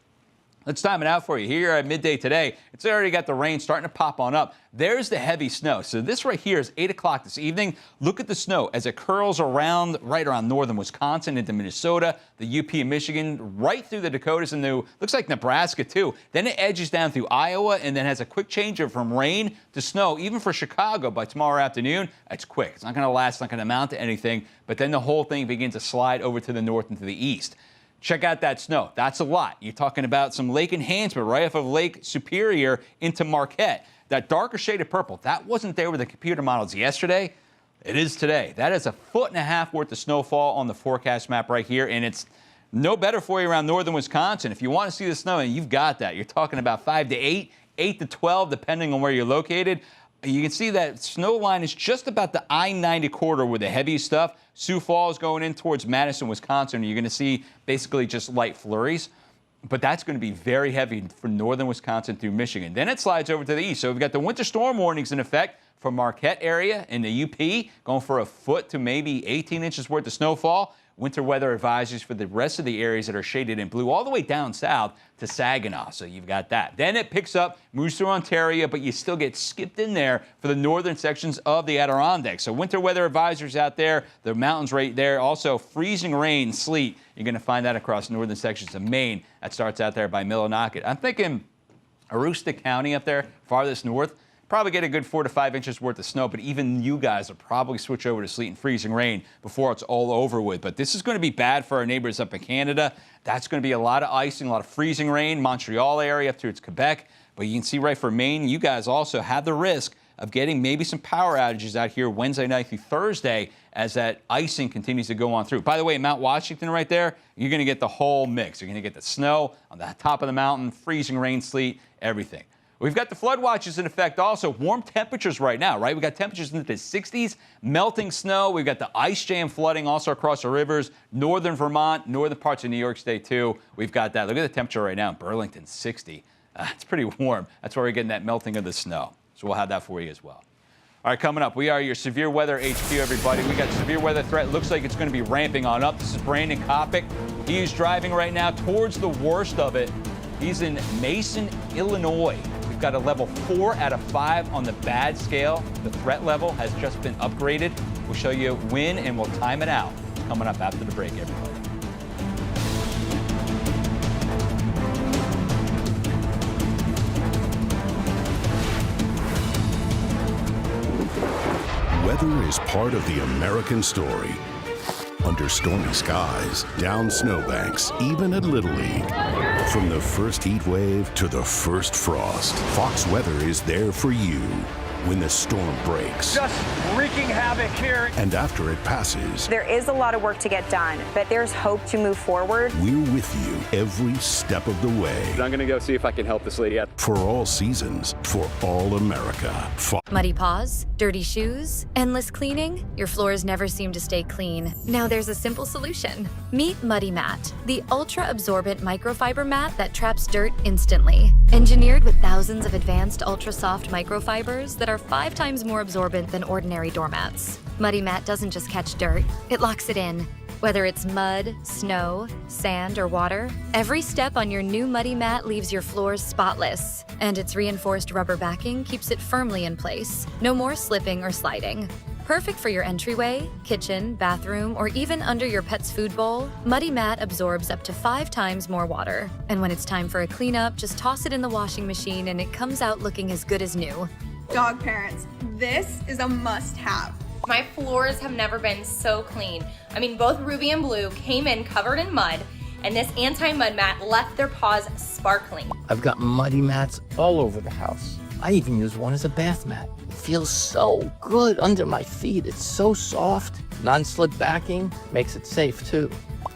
Let's time it out for you. Here at midday today, it's already got the rain starting to pop on up. There's the heavy snow. So this right here is 8 o'clock this evening. Look at the snow as it curls around, right around northern Wisconsin into Minnesota, the UP and Michigan, right through the Dakotas and looks like Nebraska too. Then it edges down through Iowa and then has a quick change from rain to snow, even for Chicago by tomorrow afternoon. It's quick. It's not going to last, it's not going to amount to anything, but then the whole thing begins to slide over to the north and to the east. Check out that snow. That's a lot. You're talking about some lake enhancement right off of Lake Superior into Marquette. That darker shade of purple, that wasn't there with the computer models yesterday. It is today. That is 1.5 feet worth of snowfall on the forecast map right here, and it's no better for you around northern Wisconsin. If you want to see the snow, and you've got that. You're talking about 5 to 8, 8 to 12, depending on where you're located. You can see that snow line is just about the I-90 corridor with the heavy stuff. Sioux Falls going in towards Madison, Wisconsin. You're going to see basically just light flurries. But that's going to be very heavy for northern Wisconsin through Michigan. Then it slides over to the east. So we've got the winter storm warnings in effect for Marquette area in the UP, going for 1 foot to maybe 18 inches worth of snowfall. Winter weather advisories for the rest of the areas that are shaded in blue all the way down south to Saginaw. So you've got that. Then it picks up, moves through Ontario, but you still get skipped in there for the northern sections of the Adirondacks. So winter weather advisories out there, the mountains right there. Also freezing rain, sleet. You're going to find that across northern sections of Maine. That starts out there by Millinocket. I'm thinking Aroostook County up there, farthest north. Probably get a good 4 to 5 inches worth of snow, but even you guys will probably switch over to sleet and freezing rain before it's all over with. But this is going to be bad for our neighbors up in Canada. That's going to be a lot of icing, a lot of freezing rain, Montreal area up towards Quebec. But you can see right for Maine, you guys also have the risk of getting maybe some power outages out here Wednesday night through Thursday as that icing continues to go on through. By the way, Mount Washington right there, you're going to get the whole mix. You're going to get the snow on the top of the mountain, freezing rain, sleet, everything. We've got the flood watches in effect also. Warm temperatures right now, right? We've got temperatures into the 60s, melting snow. We've got the ice jam flooding also across the rivers, northern Vermont, northern parts of New York State too. We've got that. Look at the temperature right now in Burlington, 60. It's pretty warm. That's where we're getting that melting of the snow. So we'll have that for you as well. All right, coming up, we are your Severe Weather HQ, everybody. We got severe weather threat. Looks like it's going to be ramping on up. This is Brandon Kopic. He is driving right now towards the worst of it. He's in Mason, Illinois. We've got a level 4 out of 5 on the bad scale. The threat level has just been upgraded. We'll show you when and we'll time it out. Coming up after the break, everybody. Weather is part of the American story. Under stormy skies, down snowbanks, even at Little League. From the first heat wave to the first frost, Fox Weather is there for you when the storm breaks. Just wreaking havoc here. And after it passes, there is a lot of work to get done, but there's hope to move forward. We're with you every step of the way. I'm going to go see if I can help this lady out. For all seasons, for all America. Muddy paws, dirty shoes, endless cleaning. Your floors never seem to stay clean. Now there's a simple solution. Meet Muddy Mat, the ultra-absorbent microfiber mat that traps dirt instantly. Engineered with thousands of advanced ultra-soft microfibers that are 5 times more absorbent than ordinary doormats. Muddy Mat doesn't just catch dirt, it locks it in. Whether it's mud, snow, sand, or water, every step on your new Muddy Mat leaves your floors spotless. And its reinforced rubber backing keeps it firmly in place. No more slipping or sliding. Perfect for your entryway, kitchen, bathroom, or even under your pet's food bowl, Muddy Mat absorbs up to 5 times more water. And when it's time for a cleanup, just toss it in the washing machine and it comes out looking as good as new. Dog parents, this is a must-have. My floors have never been so clean. I mean, both Ruby and Blue came in covered in mud, and this anti-mud mat left their paws sparkling. I've got muddy mats all over the house. I even use one as a bath mat. It feels so good under my feet. It's so soft. Non-slip backing makes it safe too.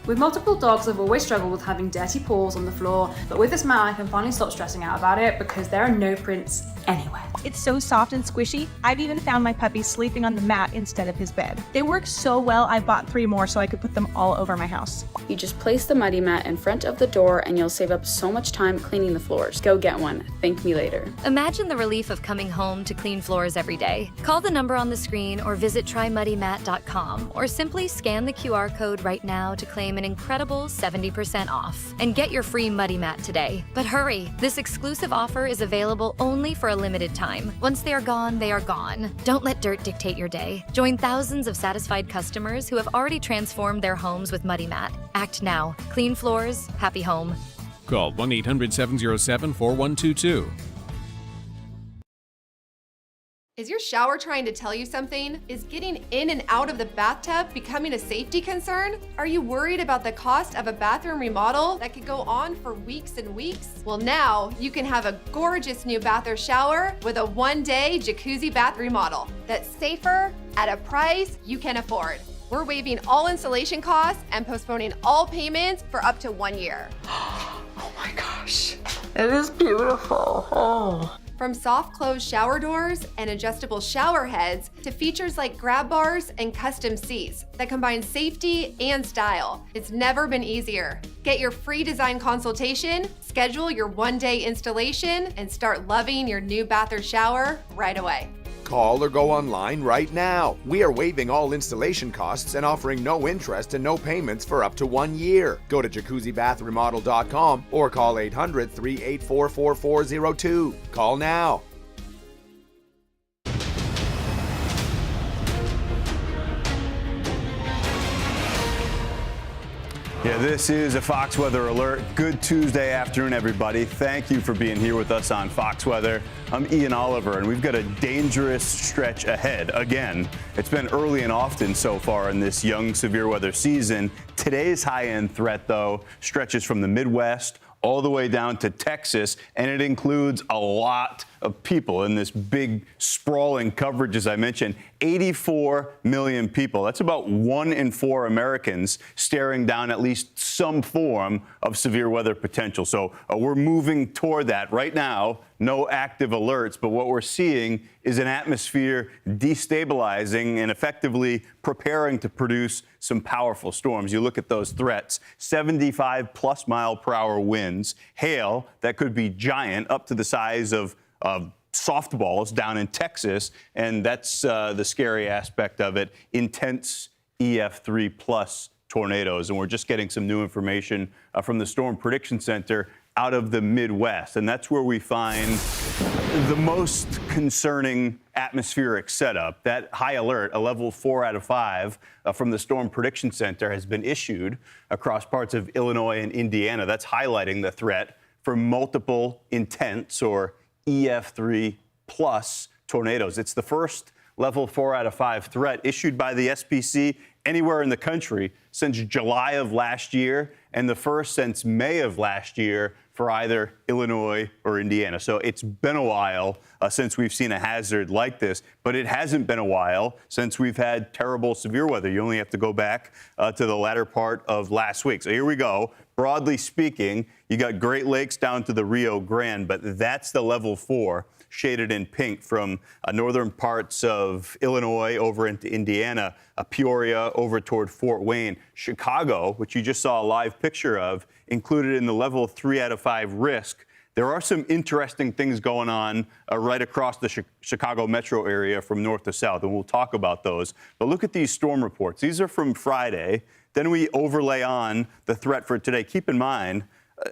With multiple dogs, I've always struggled with having dirty paws on the floor, but with this mat, I can finally stop stressing out about it because there are no prints anywhere. It's so soft and squishy. I've even found my puppy sleeping on the mat instead of his bed. They work so well, I bought 3 more so I could put them all over my house. You just place the Muddy Mat in front of the door and you'll save up so much time cleaning the floors. Go get one. Thank me later. Imagine the relief of coming home to clean floors every day. Call the number on the screen or visit trymuddymat.com or simply scan the QR code right now to claim an incredible 70% off and get your free Muddy Mat today. But hurry, this exclusive offer is available only for a limited time. Once they are gone, they are gone. Don't let dirt dictate your day. Join thousands of satisfied customers who have already transformed their homes with Muddy Mat. Act now. Clean floors, happy home. Call 1-800-707-4122. Is your shower trying to tell you something? Is getting in and out of the bathtub becoming a safety concern? Are you worried about the cost of a bathroom remodel that could go on for weeks and weeks? Well, now you can have a gorgeous new bath or shower with a one-day jacuzzi bath remodel that's safer at a price you can afford. We're waiving all installation costs and postponing all payments for up to 1 year. Oh my gosh, it is beautiful. Oh. From soft close shower doors and adjustable shower heads to features like grab bars and custom seats that combine safety and style, it's never been easier. Get your free design consultation, schedule your one-day installation, and start loving your new bath or shower right away. Call or go online right now. We are waiving all installation costs and offering no interest and no payments for up to 1 year. Go to jacuzzibathremodel.com or call 800-384-4402. Call now. Yeah, this is a Fox Weather Alert. Good Tuesday afternoon, everybody. Thank you for being here with us on Fox Weather. I'm Ian Oliver, and we've got a dangerous stretch ahead. Again, it's been early and often so far in this young severe weather season. Today's high-end threat, though, stretches from the Midwest all the way down to Texas, and it includes a lot of people in this big, sprawling coverage, as I mentioned. 84 million people. That's about 1 in 4 Americans staring down at least some form of severe weather potential. So we're moving toward that right now. No active alerts, but what we're seeing is an atmosphere destabilizing and effectively preparing to produce some powerful storms. You look at those threats: 75+ mile per hour winds, hail that could be giant, up to the size of softballs down in Texas, and that's the scary aspect of it. Intense EF3 plus tornadoes, and we're just getting some new information from the Storm Prediction Center out of the Midwest, and that's where we find the most concerning atmospheric setup. That high alert, a level 4 out of 5 from the Storm Prediction Center, has been issued across parts of Illinois and Indiana. That's highlighting the threat for multiple intense or EF3 plus tornadoes. It's the first level 4 out of 5 threat issued by the SPC anywhere in the country since July of last year, and the first since May of last year for either Illinois or Indiana. So it's been a while since we've seen a hazard like this, but it hasn't been a while since we've had terrible severe weather. You only have to go back to the latter part of last week. So here we go. Broadly speaking, you got Great Lakes down to the Rio Grande, but that's the level 4, shaded in pink, from northern parts of Illinois over into Indiana, Peoria over toward Fort Wayne. Chicago, which you just saw a live picture of, included in the level 3 out of 5 risk. There are some interesting things going on right across the Chicago metro area from north to south, and we'll talk about those. But look at these storm reports. These are from Friday. Then we overlay on the threat for today. Keep in mind,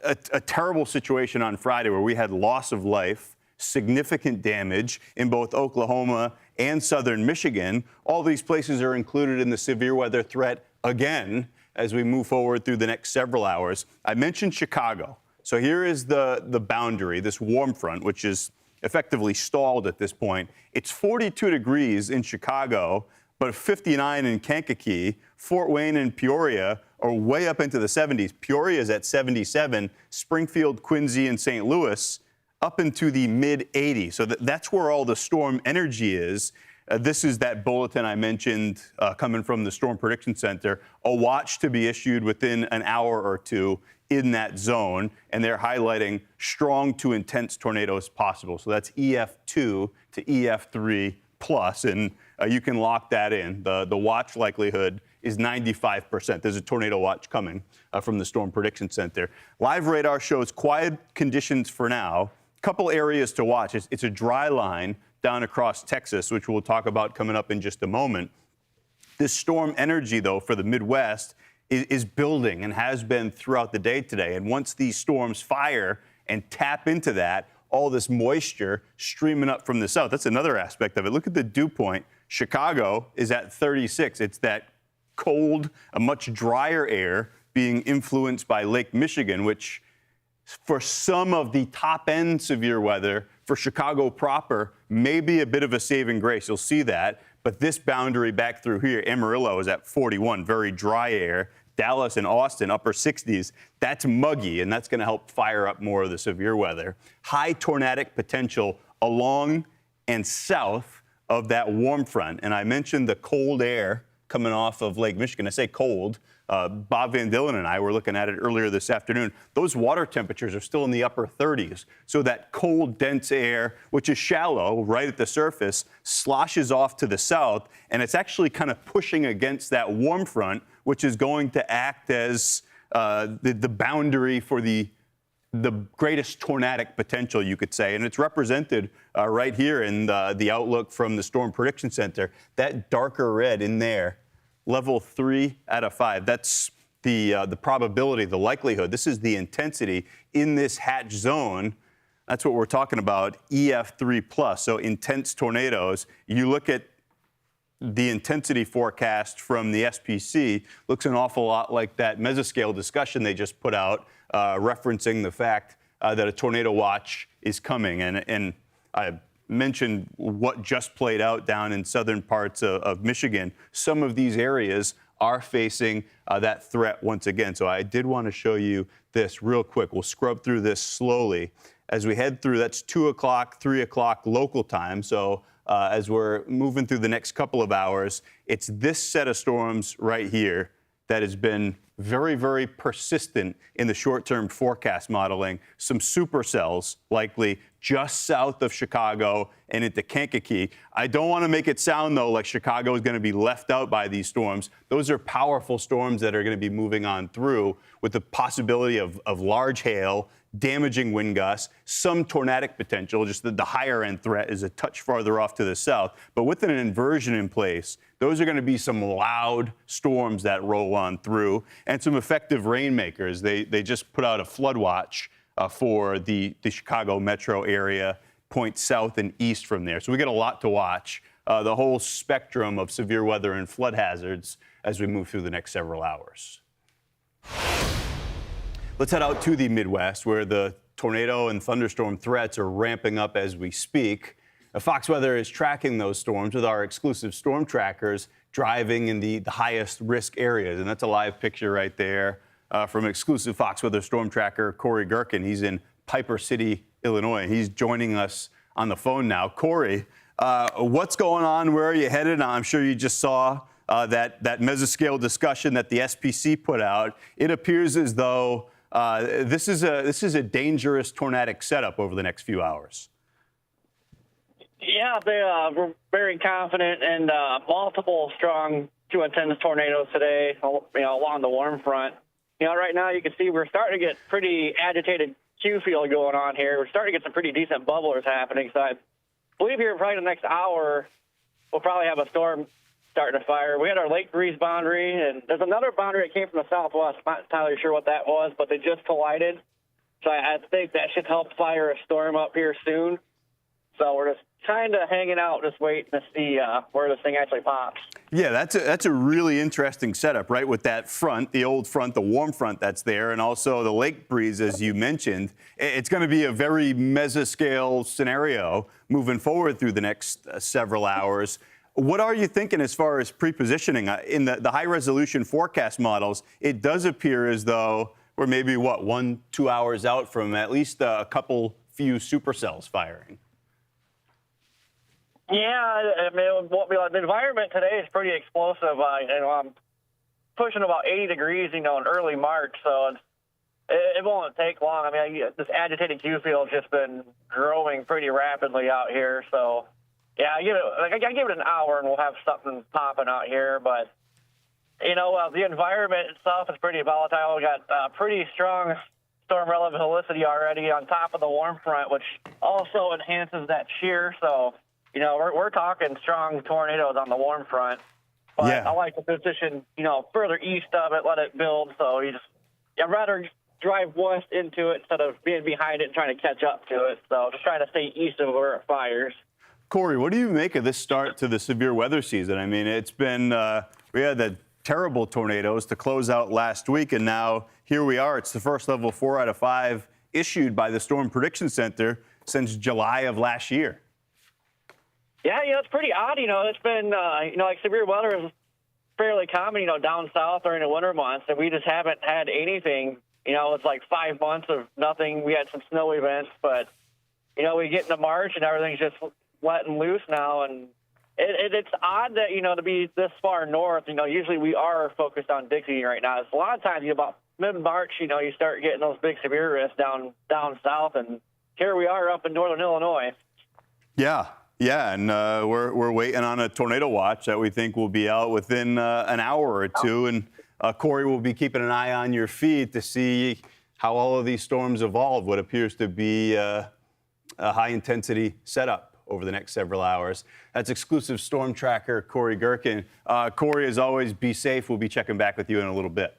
a terrible situation on Friday where we had loss of life, significant damage in both Oklahoma and southern Michigan. All these places are included in the severe weather threat again as we move forward through the next several hours. I mentioned Chicago. So here is the boundary, this warm front, which is effectively stalled at this point. It's 42 degrees in Chicago, but 59 in Kankakee. Fort Wayne and Peoria are way up into the 70s. Peoria is at 77. Springfield, Quincy, and St. Louis up into the mid-80s. So that's where all the storm energy is. This is that bulletin I mentioned coming from the Storm Prediction Center, a watch to be issued within an hour or two in that zone, and they're highlighting strong to intense tornadoes possible. So that's EF2 to EF3 plus, and you can lock that in. The watch likelihood is 95%. There's a tornado watch coming from the Storm Prediction Center. Live radar shows quiet conditions for now. Couple areas to watch. It's a dry line down across Texas, which we'll talk about coming up in just a moment. This storm energy, though, for the Midwest is building and has been throughout the day today. And once these storms fire and tap into that, all this moisture streaming up from the south. That's another aspect of it. Look at the dew point. Chicago is at 36. It's that cold, a much drier air being influenced by Lake Michigan, which for some of the top-end severe weather for Chicago proper may be a bit of a saving grace. You'll see that. But this boundary back through here, Amarillo is at 41, very dry air. Dallas and Austin, upper 60s. That's muggy, and that's going to help fire up more of the severe weather. High tornadic potential along and south of that warm front. And I mentioned the cold air coming off of Lake Michigan. I say cold. Bob Van Dillen and I were looking at it earlier this afternoon. Those water temperatures are still in the upper 30s. So that cold, dense air, which is shallow right at the surface, sloshes off to the south, and it's actually kind of pushing against that warm front, which is going to act as the boundary for the greatest tornadic potential, you could say. And it's represented right here in the outlook from the Storm Prediction Center. That darker red in there, level 3 out of 5. That's the probability, the likelihood. This is the intensity in this hatch zone. That's what we're talking about, EF3 plus. So intense tornadoes. You look at the intensity forecast from the SPC, looks an awful lot like that mesoscale discussion they just put out, referencing the fact that a tornado watch is coming. And I mentioned what just played out down in southern parts of Michigan. Some of these areas are facing that threat once again. So I did want to show you this real quick. We'll scrub through this slowly. As we head through, that's 2 o'clock, 3 o'clock local time. So as we're moving through the next couple of hours, it's this set of storms right here that has been very, very persistent in the short-term forecast modeling. Some supercells likely just south of Chicago and into Kankakee. I don't want to make it sound, though, like Chicago is going to be left out by these storms. Those are powerful storms that are going to be moving on through with the possibility of large hail, damaging wind gusts, some tornadic potential. Just the higher end threat is a touch farther off to the south. But with an inversion in place, those are going to be some loud storms that roll on through and some effective rainmakers. They just put out a flood watch for the Chicago metro area, point south and east from there. So we got a lot to watch, the whole spectrum of severe weather and flood hazards as we move through the next several hours. Let's head out to the Midwest, where the tornado and thunderstorm threats are ramping up as we speak. Fox Weather is tracking those storms with our exclusive storm trackers driving in the highest risk areas. And that's a live picture right there from exclusive Fox Weather storm tracker Corey Gerken. He's in Piper City, Illinois. He's joining us on the phone now. Corey, what's going on? Where are you headed? I'm sure you just saw that mesoscale discussion that the SPC put out. It appears as though this is a dangerous tornadic setup over the next few hours. Yeah, we're very confident in multiple strong to intense tornadoes today, along the warm front. Right now you can see we're starting to get pretty agitated Q field going on here. We're starting to get some pretty decent bubblers happening. So I believe here probably the next hour, we'll probably have a storm starting to fire. We had our lake breeze boundary, and there's another boundary that came from the southwest. I'm not entirely sure what that was, but they just collided. So I think that should help fire a storm up here soon. So we're just kind of hanging out, just waiting to see where this thing actually pops. Yeah, that's a really interesting setup, right? With that front, the old front, the warm front that's there, and also the lake breeze, as you mentioned. It's going to be a very mesoscale scenario moving forward through the next several hours. What are you thinking as far as pre-positioning? In the high-resolution forecast models, it does appear as though we're maybe, 1-2 hours out from at least a few supercells firing. Yeah, I mean, it won't be like, the environment today is pretty explosive. I'm pushing about 80 degrees, in early March, so it won't take long. I mean, this agitated Q field has just been growing pretty rapidly out here, so yeah, I give it an hour and we'll have something popping out here. But the environment itself is pretty volatile. We got pretty strong storm relevant helicity already on top of the warm front, which also enhances that shear. So we're talking strong tornadoes on the warm front. But yeah. I like to position further east of it, let it build. So I'd rather drive west into it instead of being behind it and trying to catch up to it. So just trying to stay east of where it fires. Corey, what do you make of this start to the severe weather season? I mean, it's been, we had the terrible tornadoes to close out last week, and now here we are. It's the first level 4 out of 5 issued by the Storm Prediction Center since July of last year. Yeah, it's pretty odd. It's been, like severe weather is fairly common, down south during the winter months, and we just haven't had anything. It's like 5 months of nothing. We had some snow events, but, we get into March and everything's just letting loose now, and it's odd that to be this far north. Usually we are focused on Dixie right now. It's a lot of times about mid-March, you start getting those big severe risks down south, and here we are up in northern Illinois. Yeah, and we're waiting on a tornado watch that we think will be out within an hour or two, and Corey will be keeping an eye on your feed to see how all of these storms evolve. What appears to be a high-intensity setup over the next several hours. That's exclusive storm tracker Corey Gherkin. Corey, as always, be safe. We'll be checking back with you in a little bit.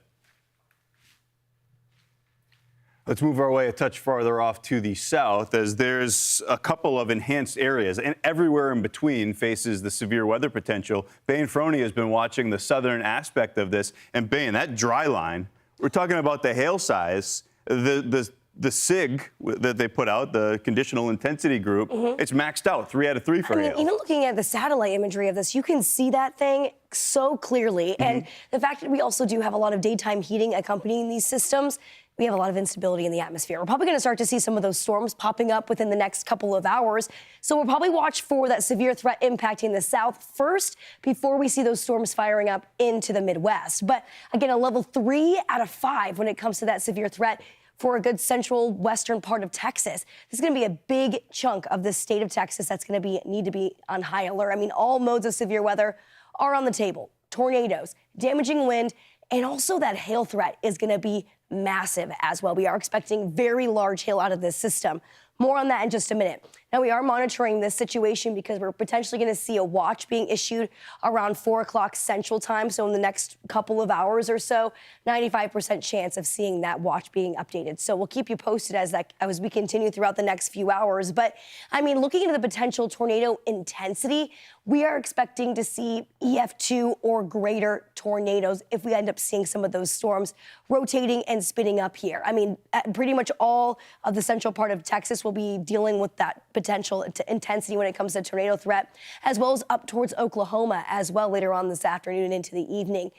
Let's move our way a touch farther off to the south, as there's a couple of enhanced areas, and everywhere in between faces the severe weather potential. Bain Froney has been watching the southern aspect of this, and Bain, that dry line, we're talking about the hail size, the SIG that they put out, the conditional intensity group, it's maxed out, 3 out of 3 for hail. Even looking at the satellite imagery of this, you can see that thing so clearly. And the fact that we also do have a lot of daytime heating accompanying these systems, we have a lot of instability in the atmosphere. We're probably going to start to see some of those storms popping up within the next couple of hours. So we'll probably watch for that severe threat impacting the south first before we see those storms firing up into the Midwest. But again, a level 3 out of 5 when it comes to that severe threat for a good central western part of Texas. This is going to be a big chunk of the state of Texas that's going to need to be on high alert. I mean, all modes of severe weather are on the table. Tornadoes, damaging wind, and also that hail threat is going to be massive as well. We are expecting very large hail out of this system. More on that in just a minute. Now, we are monitoring this situation because we're potentially going to see a watch being issued around 4 o'clock Central Time. So in the next couple of hours or so, 95% chance of seeing that watch being updated. So we'll keep you posted as we continue throughout the next few hours. But, I mean, looking into the potential tornado intensity, we are expecting to see EF2 or greater tornadoes if we end up seeing some of those storms rotating and spinning up here. I mean, pretty much all of the central part of Texas will be dealing with that potential intensity when it comes to tornado threat, as well as up towards Oklahoma as well later on this afternoon and into the evening.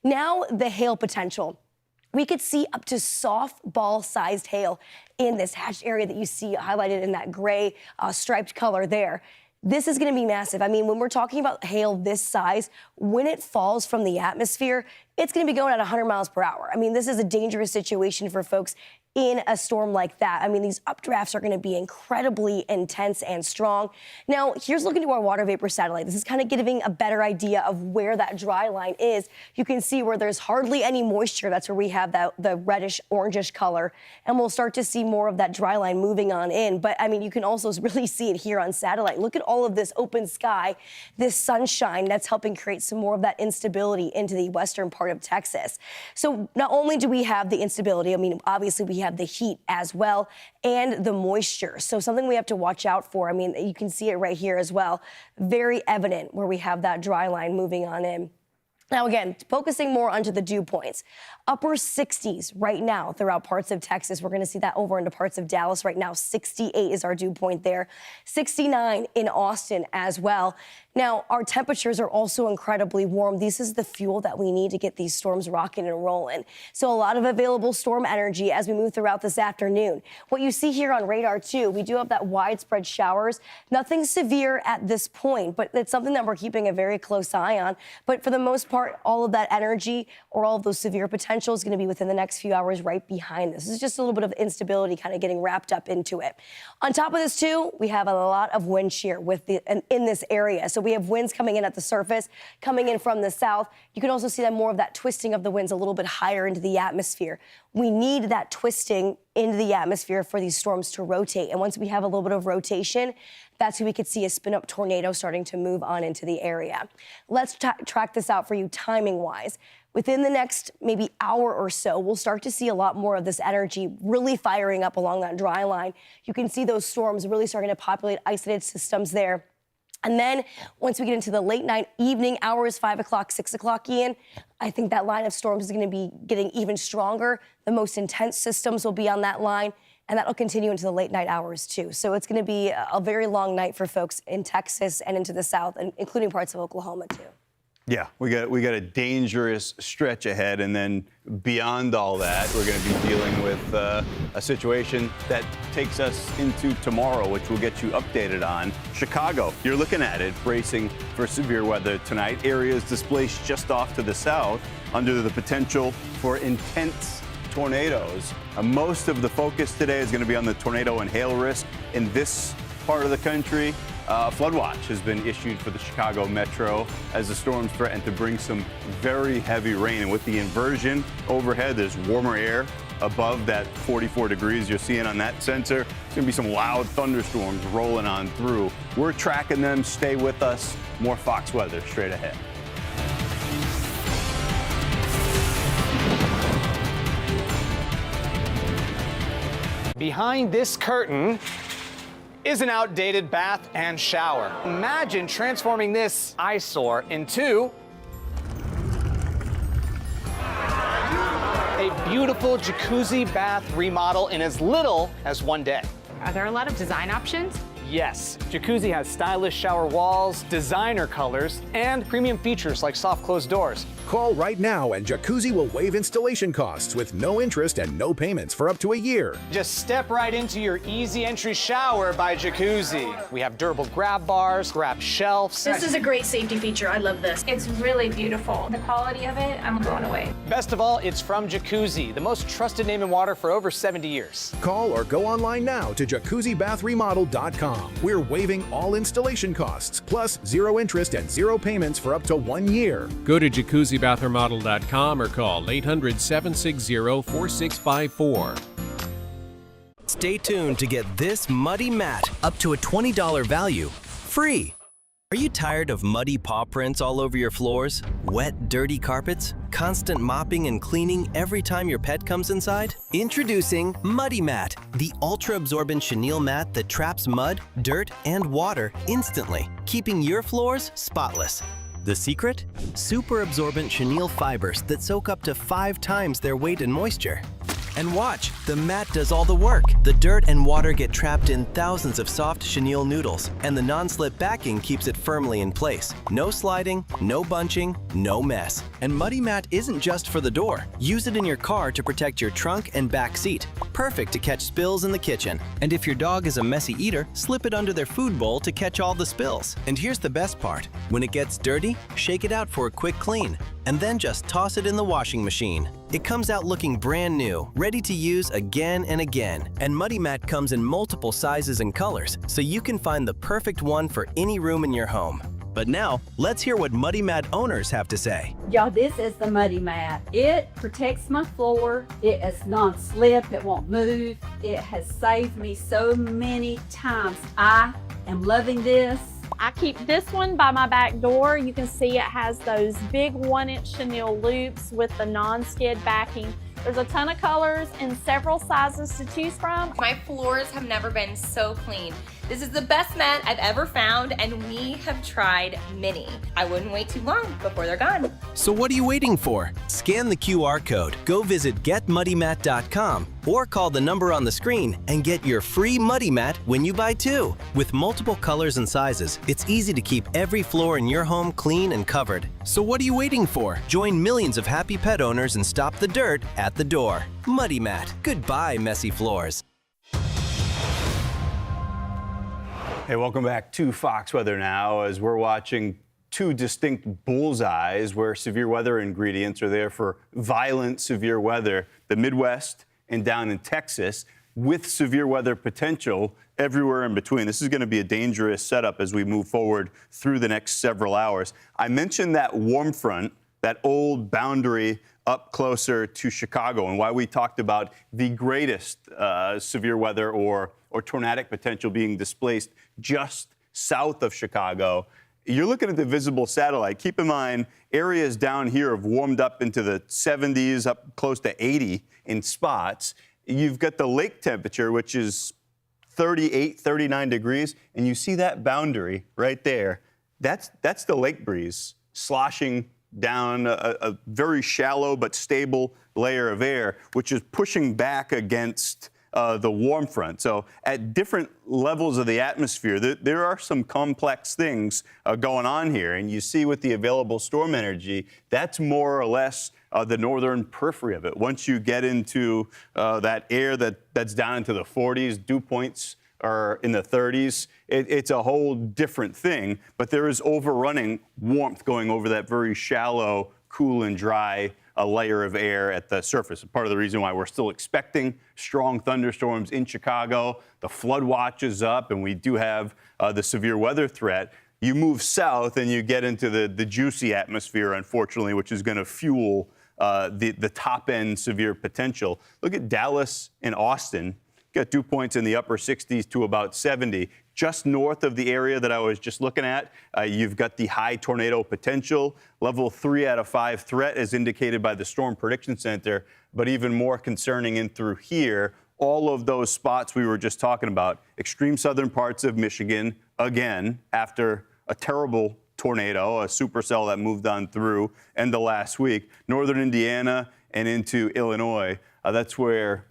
Now, the hail potential. We could see up to softball-sized hail in this hatched area that you see highlighted in that gray striped color there. This is going to be massive. I mean, when we're talking about hail this size, when it falls from the atmosphere, it's going to be going at 100 miles per hour. I mean, this is a dangerous situation for folks in a storm like that. I mean, these updrafts are going to be incredibly intense and strong. Now, here's looking to our water vapor satellite. This is kind of giving a better idea of where that dry line is. You can see where there's hardly any moisture. That's where we have the reddish, orangish color. And we'll start to see more of that dry line moving on in. But, I mean, you can also really see it here on satellite. Look at all of this open sky, this sunshine that's helping create some more of that instability into the western part of Texas. So not only do we have the instability, I mean, obviously we have the heat as well and the moisture. So something we have to watch out for. I mean, you can see it right here as well. Very evident where we have that dry line moving on in. Now, again, focusing more onto the dew points. Upper 60s right now throughout parts of Texas. We're going to see that over into parts of Dallas right now. 68 is our dew point there. 69 in Austin as well. Now, our temperatures are also incredibly warm. This is the fuel that we need to get these storms rocking and rolling. So a lot of available storm energy as we move throughout this afternoon. What you see here on radar, too, we do have that widespread showers. Nothing severe at this point, but it's something that we're keeping a very close eye on. But for the most part, all of that energy or all of those severe potential is going to be within the next few hours right behind this. This is just a little bit of instability kind of getting wrapped up into it. On top of this, too, we have a lot of wind shear in this area. So we have winds coming in at the surface, coming in from the south. You can also see that more of that twisting of the winds a little bit higher into the atmosphere. We need that twisting into the atmosphere for these storms to rotate. And once we have a little bit of rotation, that's when we could see a spin-up tornado starting to move on into the area. Let's track this out for you timing-wise. Within the next maybe hour or so, we'll start to see a lot more of this energy really firing up along that dry line. You can see those storms really starting to populate isolated systems there. And then once we get into the late night, evening hours, 5 o'clock, 6 o'clock, Ian, I think that line of storms is going to be getting even stronger. The most intense systems will be on that line, and that'll continue into the late night hours, too. So it's going to be a very long night for folks in Texas and into the south, and including parts of Oklahoma, too. Yeah, we got a dangerous stretch ahead, and then beyond all that, we're going to be dealing with a situation that takes us into tomorrow, which we'll get you updated on. Chicago, you're looking at it, bracing for severe weather tonight. Areas displaced just off to the south under the potential for intense tornadoes. Most of the focus today is going to be on the tornado and hail risk in this part of the country. Flood watch has been issued for the Chicago metro as the storms threaten to bring some very heavy rain. And with the inversion overhead, there's warmer air above that 44 degrees you're seeing on that sensor. It's going to be some loud thunderstorms rolling on through. We're tracking them. Stay with us. More Fox weather straight ahead. Behind this curtain is an outdated bath and shower. Imagine transforming this eyesore into a beautiful jacuzzi bath remodel in as little as one day. Are there a lot of design options? Yes, Jacuzzi has stylish shower walls, designer colors, and premium features like soft closed doors. Call right now and Jacuzzi will waive installation costs with no interest and no payments for up to a year. Just step right into your easy entry shower by Jacuzzi. We have durable grab bars, grab shelves. This is a great safety feature. I love this. It's really beautiful. The quality of it, I'm blown away. Best of all, it's from Jacuzzi, the most trusted name in water for over 70 years. Call or go online now to jacuzzibathremodel.com. We're waiving all installation costs, plus zero interest and zero payments for up to 1 year. Go to jacuzzibathremodel.com or call 800-760-4654. Stay tuned to get this muddy mat up to a $20 value free. Are you tired of muddy paw prints all over your floors? Wet, dirty carpets? Constant mopping and cleaning every time your pet comes inside? Introducing Muddy Mat, the ultra-absorbent chenille mat that traps mud, dirt, and water instantly, keeping your floors spotless. The secret? Super absorbent chenille fibers that soak up to 5 times their weight in moisture. And watch, the mat does all the work. The dirt and water get trapped in thousands of soft chenille noodles, and the non-slip backing keeps it firmly in place. No sliding, no bunching, no mess. And Muddy Mat isn't just for the door. Use it in your car to protect your trunk and back seat. Perfect to catch spills in the kitchen. And if your dog is a messy eater, slip it under their food bowl to catch all the spills. And here's the best part. When it gets dirty, shake it out for a quick clean. and then just toss it in the washing machine. It comes out looking brand new, ready to use again and again. And Muddy Mat comes in multiple sizes and colors, so you can find the perfect one for any room in your home. But now, let's hear what Muddy Mat owners have to say. Y'all, this is the Muddy Mat. It protects my floor. It is non-slip. It won't move. It has saved me so many times. I am loving this. I keep this one by my back door. You can see it has those big 1-inch chenille loops with the non-skid backing. There's a ton of colors and several sizes to choose from. My floors have never been so clean. This is the best mat I've ever found, and we have tried many. I wouldn't wait too long before they're gone. So what are you waiting for? Scan the QR code, go visit getmuddymat.com, or call the number on the screen and get your free Muddy Mat when you buy 2. With multiple colors and sizes, it's easy to keep every floor in your home clean and covered. So what are you waiting for? Join millions of happy pet owners and stop the dirt at the door. Muddy Mat. Goodbye, messy floors. Hey, welcome back to Fox Weather Now, as we're watching 2 distinct bullseyes where severe weather ingredients are there for violent severe weather, the Midwest and down in Texas, with severe weather potential everywhere in between. This is going to be a dangerous setup as we move forward through the next several hours. I mentioned that warm front, that old boundary up closer to Chicago, and why we talked about the greatest severe weather or tornadic potential being displaced just south of Chicago. You're looking at the visible satellite. Keep in mind, areas down here have warmed up into the 70s, up close to 80 in spots. You've got the lake temperature, which is 38, 39 degrees, and you see that boundary right there. That's the lake breeze sloshing down a very shallow but stable layer of air, which is pushing back against the warm front. So at different levels of the atmosphere, there are some complex things going on here. And you see with the available storm energy, that's more or less the northern periphery of it. Once you get into that air that's down into the 40s, dew points are in the 30s, it's a whole different thing. But there is overrunning warmth going over that very shallow, cool and dry a layer of air at the surface. Part of the reason why we're still expecting strong thunderstorms in Chicago. The flood watch is up, and we do have the severe weather threat. You move south and you get into the juicy atmosphere, unfortunately, which is going to fuel the top-end severe potential. Look at Dallas and Austin. Got dew points in the upper 60s to about 70. Just north of the area that I was just looking at, you've got the high tornado potential. Level 3 out of 5 threat as indicated by the Storm Prediction Center. But even more concerning in through here, all of those spots we were just talking about, extreme southern parts of Michigan, again, after a terrible tornado, a supercell that moved on through end of last week, northern Indiana and into Illinois. That's where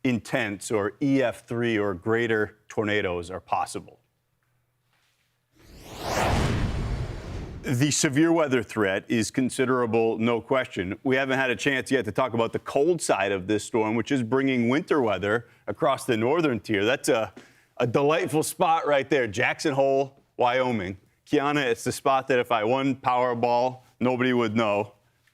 intense or EF3 or greater tornadoes are possible. The severe weather threat is considerable, no question. We haven't had a chance yet to talk about the cold side of this storm, which is bringing winter weather across the northern tier. That's a delightful spot right there, Jackson Hole, Wyoming. Kiana, it's the spot that if I won Powerball, nobody would know.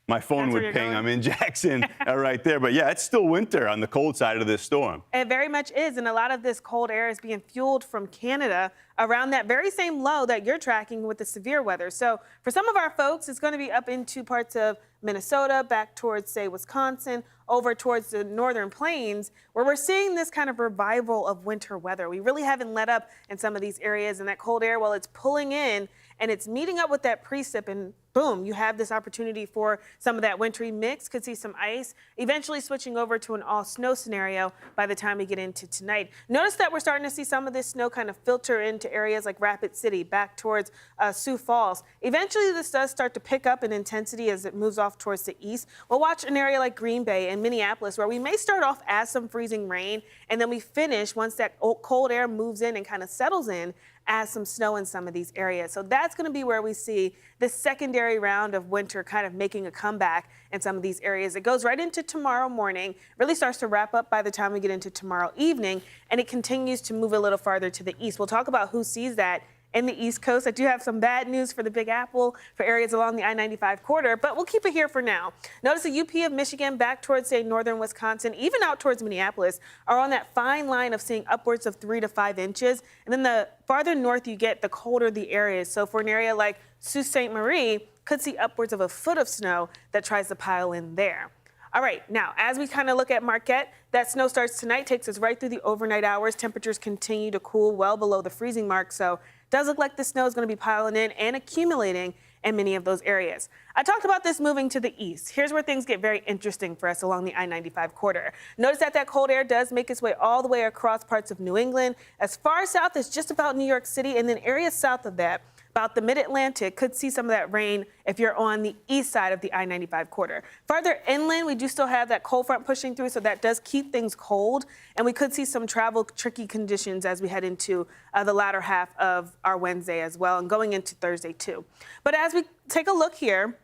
My phone would ping. I'm in Jackson right there. But yeah, it's still winter on the cold side of this storm. It very much is. And a lot of this cold air is being fueled from Canada around that very same low that you're tracking with the severe weather. So for some of our folks, it's going to be up into parts of Minnesota, back towards, say, Wisconsin, over towards the northern plains, where we're seeing this kind of revival of winter weather. We really haven't let up in some of these areas, and that cold air, well, it's pulling in and it's meeting up with that precip, and boom, you have this opportunity for some of that wintry mix. Could see some ice, eventually switching over to an all snow scenario by the time we get into tonight. Notice that we're starting to see some of this snow kind of filter into areas like Rapid City, back towards Sioux Falls. Eventually, this does start to pick up in intensity as it moves off towards the east. We'll watch an area like Green Bay and Minneapolis, where we may start off as some freezing rain, and then we finish once that cold air moves in and kind of settles in as some snow in some of these areas. So that's going to be where we see this secondary round of winter kind of making a comeback in some of these areas. It goes right into tomorrow morning, really starts to wrap up by the time we get into tomorrow evening, and it continues to move a little farther to the east. We'll talk about who sees that in the East Coast. I do have some bad news for the Big Apple for areas along the I-95 corridor, but we'll keep it here for now. Notice the UP of Michigan back towards, say, northern Wisconsin, even out towards Minneapolis, are on that fine line of seeing upwards of 3 to 5 inches. And then the farther north you get, the colder the area is. So for an area like Sault Ste. Marie, could see upwards of a foot of snow that tries to pile in there. All right, now, as we kind of look at Marquette, that snow starts tonight, takes us right through the overnight hours. Temperatures continue to cool well below the freezing mark, so it does look like the snow is going to be piling in and accumulating in many of those areas. I talked about this moving to the east. Here's where things get very interesting for us along the I-95 corridor. Notice that that cold air does make its way all the way across parts of New England, as far south as just about New York City, and then areas south of that, about the mid-Atlantic, could see some of that rain if you're on the east side of the I-95 corridor. Farther inland, we do still have that cold front pushing through, so that does keep things cold, and we could see some travel tricky conditions as we head into the latter half of our Wednesday as well, and going into Thursday too. But as we take a look here,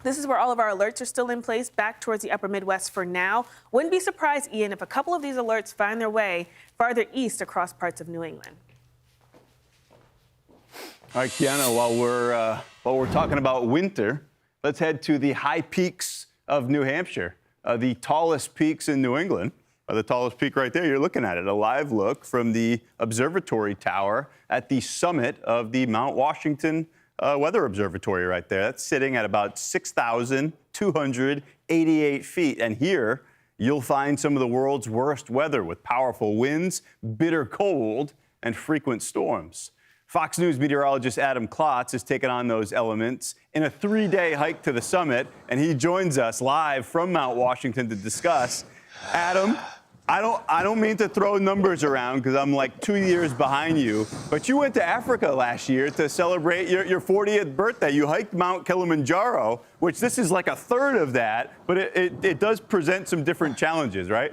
this is where all of our alerts are still in place back towards the upper Midwest for now. Wouldn't be surprised, Ian, if a couple of these alerts find their way farther east across parts of New England. All right, Kiana, while we're talking about winter, let's head to the high peaks of New Hampshire. The tallest peaks in New England, the tallest peak right there, you're looking at it, a live look from the observatory tower at the summit of the Mount Washington Weather Observatory right there. That's sitting at about 6,288 feet. And here you'll find some of the world's worst weather with powerful winds, bitter cold, and frequent storms. Fox News meteorologist Adam Klotz has taken on those elements in a 3-day hike to the summit, and he joins us live from Mount Washington to discuss. Adam, I don't mean to throw numbers around because I'm like 2 years behind you, but you went to Africa last year to celebrate your 40th birthday. You hiked Mount Kilimanjaro, which this is like a third of that, but it does present some different challenges, right?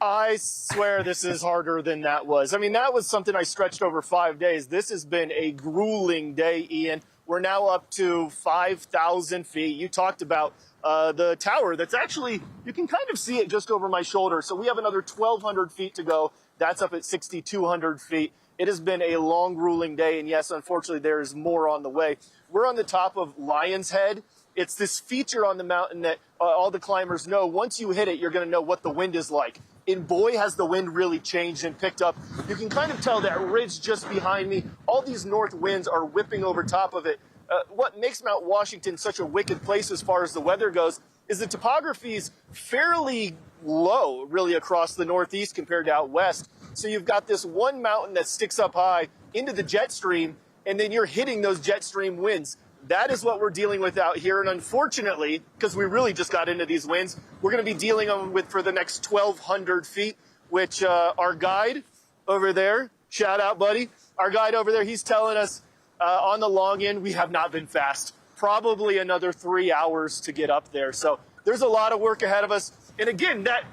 I swear this is harder than that was. I mean, that was something I stretched over 5 days. This has been a grueling day, Ian. We're now up to 5,000 feet. You talked about the tower that's actually, you can kind of see it just over my shoulder. So we have another 1,200 feet to go. That's up at 6,200 feet. It has been a long, grueling day. And yes, unfortunately, there is more on the way. We're on the top of Lion's Head. It's this feature on the mountain that all the climbers know. Once you hit it, you're going to know what the wind is like. And boy, has the wind really changed and picked up. You can kind of tell that ridge just behind me. All these north winds are whipping over top of it. What makes Mount Washington such a wicked place as far as the weather goes is the topography is fairly low, really, across the Northeast compared to out west. So you've got this one mountain that sticks up high into the jet stream, and then you're hitting those jet stream winds. That is what we're dealing with out here. And unfortunately, because we really just got into these winds, we're going to be dealing with for the next 1,200 feet, which our guide over there, shout out, buddy, our guide over there, he's telling us on the long end, we have not been fast. Probably another 3 hours to get up there. So there's a lot of work ahead of us. And again, that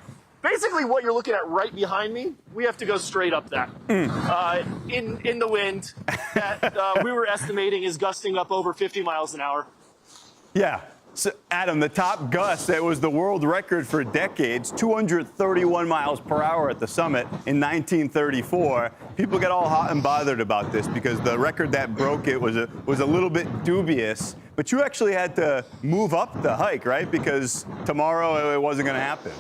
basically what you're looking at right behind me, we have to go straight up that. In the wind that we were estimating is gusting up over 50 miles an hour. Yeah. So, Adam, the top gust that was the world record for decades, 231 miles per hour at the summit in 1934. People get all hot and bothered about this because the record that broke it was a little bit dubious. But you actually had to move up the hike, right? Because tomorrow it wasn't going to happen.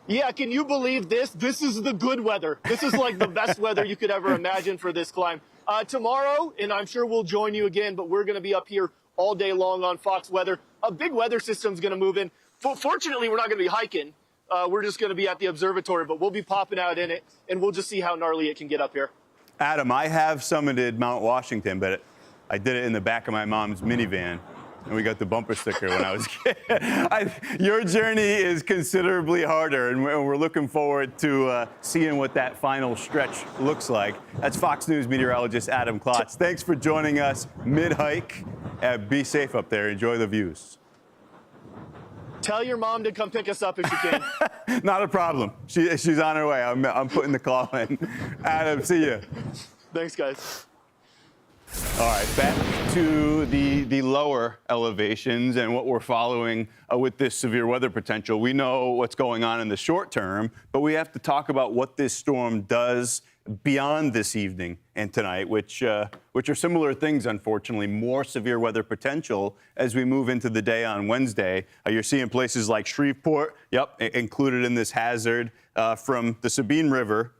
Yeah, can you believe this? This is the good weather. This is like the best weather you could ever imagine for this climb. Tomorrow, and I'm sure we'll join you again, but we're going to be up here all day long on Fox Weather. A big weather system's going to move in. Fortunately, we're not going to be hiking. We're just going to be at the observatory, but we'll be popping out in it, and we'll just see how gnarly it can get up here. Adam, I have summited Mount Washington, but I did it in the back of my mom's minivan. And we got the bumper sticker when I was a kid. Your journey is considerably harder, and we're looking forward to seeing what that final stretch looks like. That's Fox News meteorologist Adam Klotz. Thanks for joining us mid-hike. Be safe up there. Enjoy the views. Tell your mom to come pick us up if she can. Not a problem. She's on her way. I'm putting the call in. Adam, see you. Thanks, guys. All right, back to the lower elevations and what we're following with this severe weather potential. We know what's going on in the short term, but we have to talk about what this storm does beyond this evening and tonight, which are similar things, unfortunately. More severe weather potential as we move into the day on Wednesday. You're seeing places like Shreveport, included in this hazard, from the Sabine River,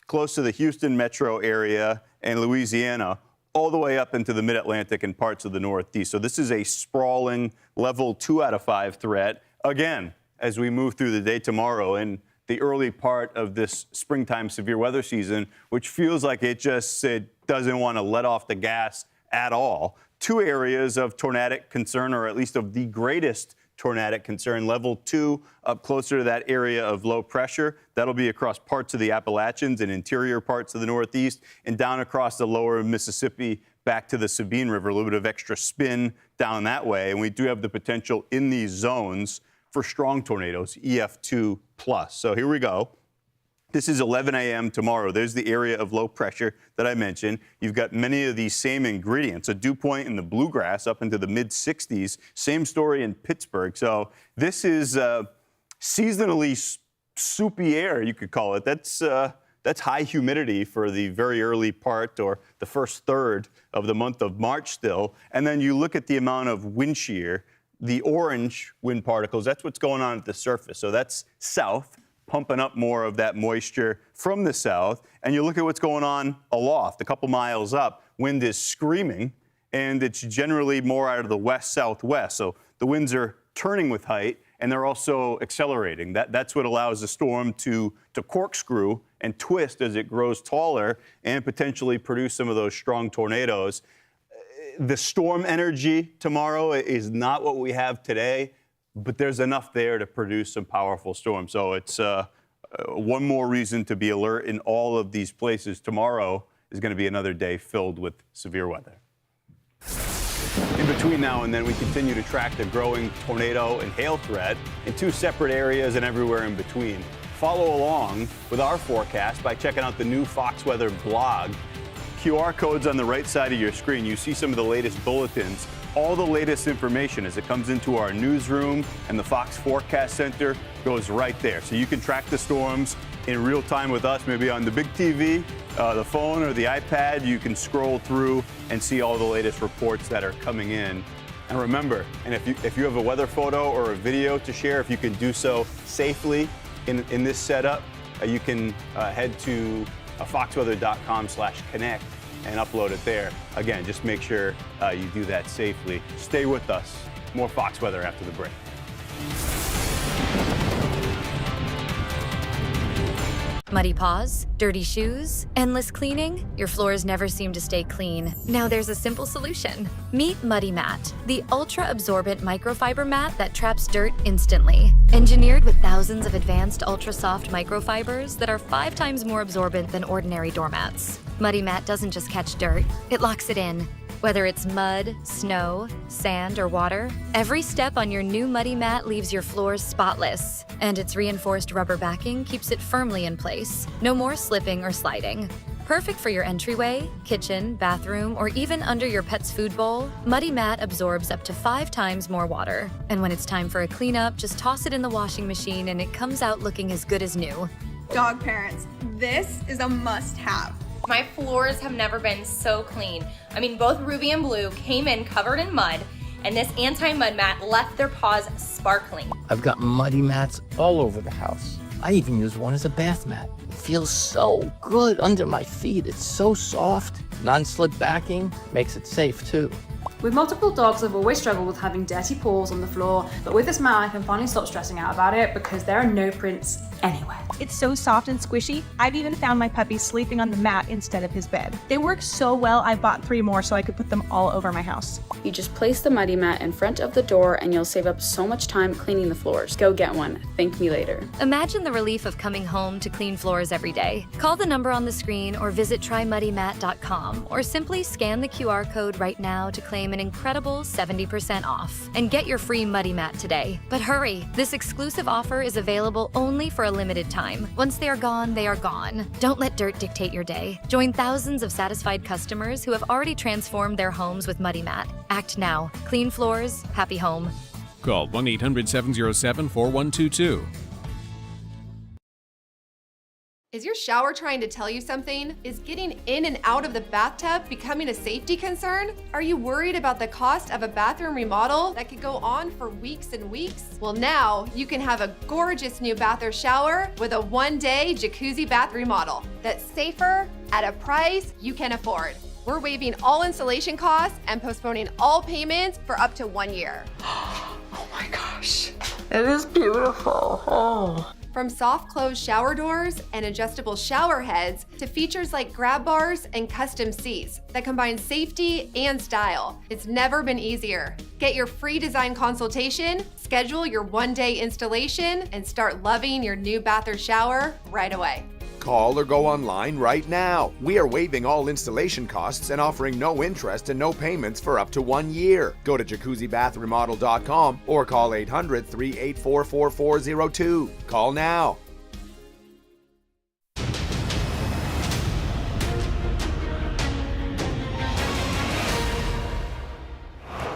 close to the Houston metro area and Louisiana, all the way up into the mid-Atlantic and parts of the Northeast. So this is a sprawling level 2 out of 5 threat. Again, as we move through the day tomorrow and the early part of this springtime severe weather season, which feels like it doesn't want to let off the gas at all. 2 areas of tornadic concern, or at least of the greatest tornadic concern. Level 2 up closer to that area of low pressure. That'll be across parts of the Appalachians and interior parts of the Northeast, and down across the lower Mississippi back to the Sabine River. A little bit of extra spin down that way. And we do have the potential in these zones for strong tornadoes, EF2 plus. So here we go. This is 11 a.m. tomorrow. There's the area of low pressure that I mentioned. You've got many of these same ingredients. A dew point in the bluegrass up into the mid-60s. Same story in Pittsburgh. So this is seasonally soupy air, you could call it. That's high humidity for the very early part or the first third of the month of March still. And then you look at the amount of wind shear, the orange wind particles, that's what's going on at the surface. So that's south, pumping up more of that moisture from the south. And you look at what's going on aloft, a couple miles up, wind is screaming, and it's generally more out of the west-southwest. So the winds are turning with height, and they're also accelerating. That's what allows the storm to corkscrew and twist as it grows taller and potentially produce some of those strong tornadoes. The storm energy tomorrow is not what we have today, but there's enough there to produce some powerful storms. So it's one more reason to be alert in all of these places. Tomorrow is going to be another day filled with severe weather. In between now and then, we continue to track the growing tornado and hail threat in 2 separate areas and everywhere in between. Follow along with our forecast by checking out the new Fox Weather blog. QR codes on the right side of your screen. You see some of the latest bulletins, all the latest information as it comes into our newsroom, and the Fox Forecast Center goes right there. So you can track the storms in real time with us, maybe on the big TV, the phone, or the iPad. You can scroll through and see all the latest reports that are coming in. And remember, and if you have a weather photo or a video to share, if you can do so safely in this setup, you can head to foxweather.com/connect and upload it there. Again, just make sure you do that safely. Stay with us. More Fox Weather after the break. Muddy paws, dirty shoes, endless cleaning? Your floors never seem to stay clean. Now there's a simple solution. Meet Muddy Mat, the ultra-absorbent microfiber mat that traps dirt instantly. Engineered with thousands of advanced ultra-soft microfibers that are 5 times more absorbent than ordinary doormats. Muddy Mat doesn't just catch dirt, it locks it in. Whether it's mud, snow, sand, or water, every step on your new Muddy Mat leaves your floors spotless. And its reinforced rubber backing keeps it firmly in place. No more slipping or sliding. Perfect for your entryway, kitchen, bathroom, or even under your pet's food bowl, Muddy Mat absorbs up to 5 times more water. And when it's time for a cleanup, just toss it in the washing machine and it comes out looking as good as new. Dog parents, this is a must-have. My floors have never been so clean. I mean, both Ruby and Blue came in covered in mud, and this anti-mud mat left their paws sparkling. I've got muddy mats all over the house. I even use one as a bath mat. It feels so good under my feet. It's so soft. Non-slip backing makes it safe too. With multiple dogs, I've always struggled with having dirty paws on the floor, but with this mat, I can finally stop stressing out about it because there are no prints anywhere. It's so soft and squishy. I've even found my puppy sleeping on the mat instead of his bed. They work so well, I bought 3 more so I could put them all over my house. You just place the Muddy Mat in front of the door and you'll save up so much time cleaning the floors. Go get one. Thank me later. Imagine the relief of coming home to clean floors every day. Call the number on the screen or visit trymuddymat.com or simply scan the QR code right now to claim an incredible 70% off and get your free Muddy Mat today. But hurry, this exclusive offer is available only for a limited time. Once they are gone, they are gone. Don't let dirt dictate your day. Join thousands of satisfied customers who have already transformed their homes with Muddy Mat. Act now. Clean floors, happy home. Call 1-800-707-4122. Is your shower trying to tell you something? Is getting in and out of the bathtub becoming a safety concern? Are you worried about the cost of a bathroom remodel that could go on for weeks and weeks? Well, now you can have a gorgeous new bath or shower with a one-day jacuzzi bath remodel that's safer at a price you can afford. We're waiving all installation costs and postponing all payments for up to 1 year. Oh my gosh, it is beautiful. Oh. From soft closed shower doors and adjustable shower heads to features like grab bars and custom seats that combine safety and style, it's never been easier. Get your free design consultation, schedule your one-day installation, and start loving your new bath or shower right away. Call or go online right now. We are waiving all installation costs and offering no interest and no payments for up to 1 year. Go to jacuzzibathremodel.com or call 800-384-4402. Call now.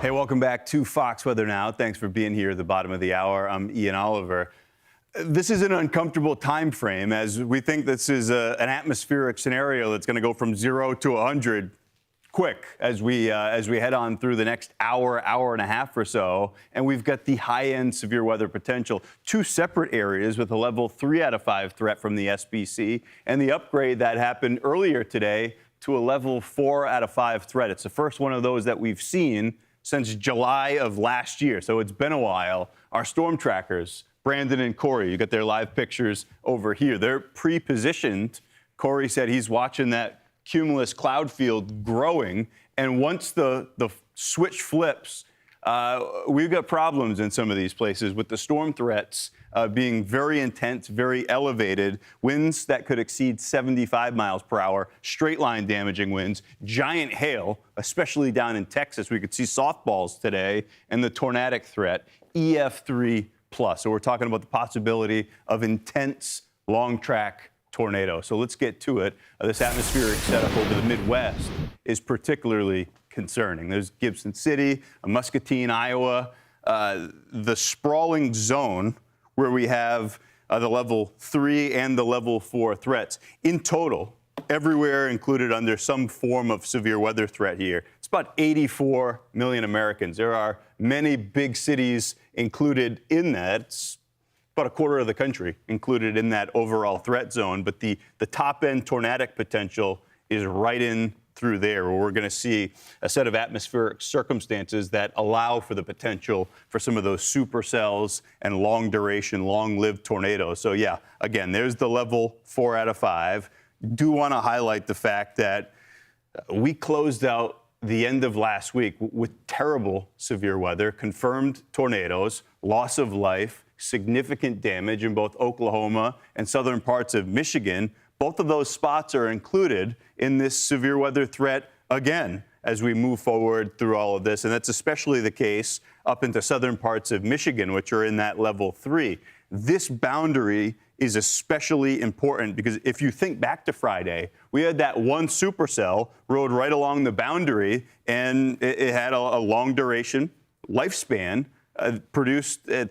Hey, welcome back to Fox Weather Now. Thanks for being here at the bottom of the hour. I'm Ian Oliver. This is an uncomfortable time frame as we think this is an atmospheric scenario that's going to go from 0 to 100 quick as we head on through the next hour and a half or so. And we've got the high-end severe weather potential. 2 separate areas with a level 3 out of 5 threat from the SPC and the upgrade that happened earlier today to a level 4 out of 5 threat. It's the first one of those that we've seen since July of last year. So it's been a while. Our storm trackers, Brandon and Corey, you got their live pictures over here. They're pre-positioned. Corey said he's watching that cumulus cloud field growing. And once the switch flips, we've got problems in some of these places with the storm threats being very intense, very elevated, winds that could exceed 75 miles per hour, straight line damaging winds, giant hail, especially down in Texas. We could see softballs today, and the tornadic threat, EF3+. So we're talking about the possibility of intense long track tornado. So let's get to it. This atmospheric setup over the Midwest is particularly concerning. There's Gibson City, Muscatine, Iowa, the sprawling zone where we have the level 3 and the level 4 threats. In total, everywhere included under some form of severe weather threat here. It's about 84 million Americans. There are many big cities included in that. It's about a quarter of the country included in that overall threat zone. But the top end tornadic potential is right in through there, where we're going to see a set of atmospheric circumstances that allow for the potential for some of those supercells and long duration, long lived tornadoes. So yeah, again, there's the level 4 out of 5. Do want to highlight the fact that we closed out the end of last week with terrible severe weather, confirmed tornadoes, loss of life, significant damage in both Oklahoma and southern parts of Michigan. Both of those spots are included in this severe weather threat again as we move forward through all of this. And that's especially the case up into southern parts of Michigan, which are in that level 3. This boundary is especially important because if you think back to Friday, we had that one supercell rode right along the boundary, and it had a long duration lifespan, produced a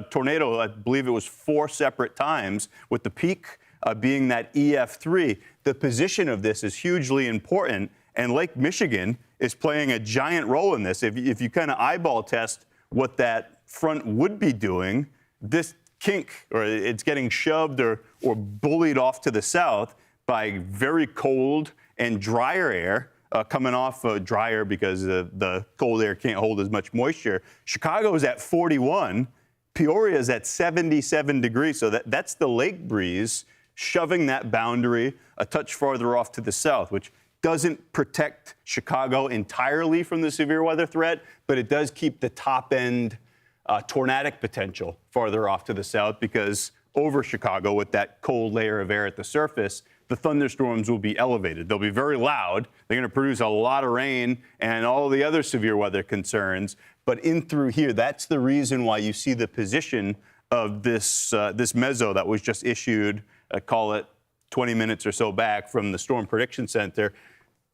tornado, I believe it was 4 separate times, with the peak being that EF3. The position of this is hugely important, and Lake Michigan is playing a giant role in this. If you kind of eyeball test what that front would be doing, this kink, or it's getting shoved or bullied off to the south by very cold and drier air coming off drier because the cold air can't hold as much moisture. Chicago is at 41. Peoria is at 77 degrees. So that's the lake breeze shoving that boundary a touch farther off to the south, which doesn't protect Chicago entirely from the severe weather threat, but it does keep the top end tornadic potential farther off to the south, because over Chicago, with that cold layer of air at the surface, the thunderstorms will be elevated. They'll be very loud. They're going to produce a lot of rain and all the other severe weather concerns. But in through here, that's the reason why you see the position of this mezzo that was just issued, call it 20 minutes or so back from the Storm Prediction Center.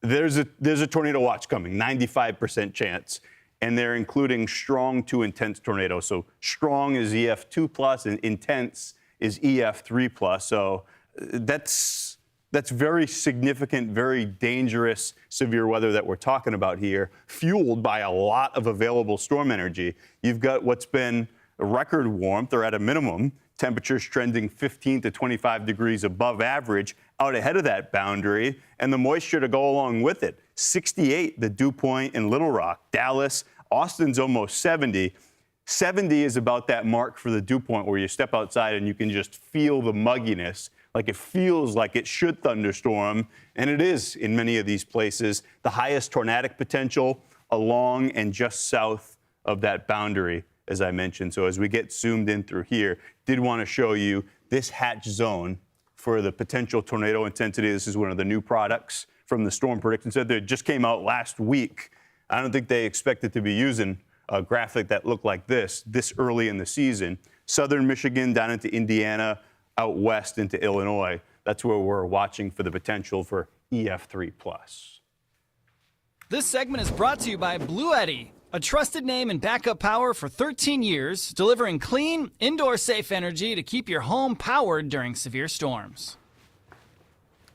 There's a tornado watch coming, 95% chance. And they're including strong to intense tornadoes. So strong is EF2+, and intense is EF3+. So that's very significant, very dangerous severe weather that we're talking about here, fueled by a lot of available storm energy. You've got what's been record warmth, or at a minimum, temperatures trending 15 to 25 degrees above average out ahead of that boundary, and the moisture to go along with it. 68, the dew point in Little Rock. Dallas, Austin's almost 70. 70 is about that mark for the dew point where you step outside and you can just feel the mugginess. Like it feels like it should thunderstorm, and it is in many of these places. The highest tornadic potential along and just south of that boundary, as I mentioned. So as we get zoomed in through here, did want to show you this hatch zone for the potential tornado intensity. This is one of the new products from the Storm Prediction Center. It just came out last week. I don't think they expected to be using a graphic that looked like this early in the season. Southern Michigan down into Indiana, out west into Illinois. That's where we're watching for the potential for EF3+. This segment is brought to you by Blue Eddy, a trusted name in backup power for 13 years, delivering clean, indoor-safe energy to keep your home powered during severe storms.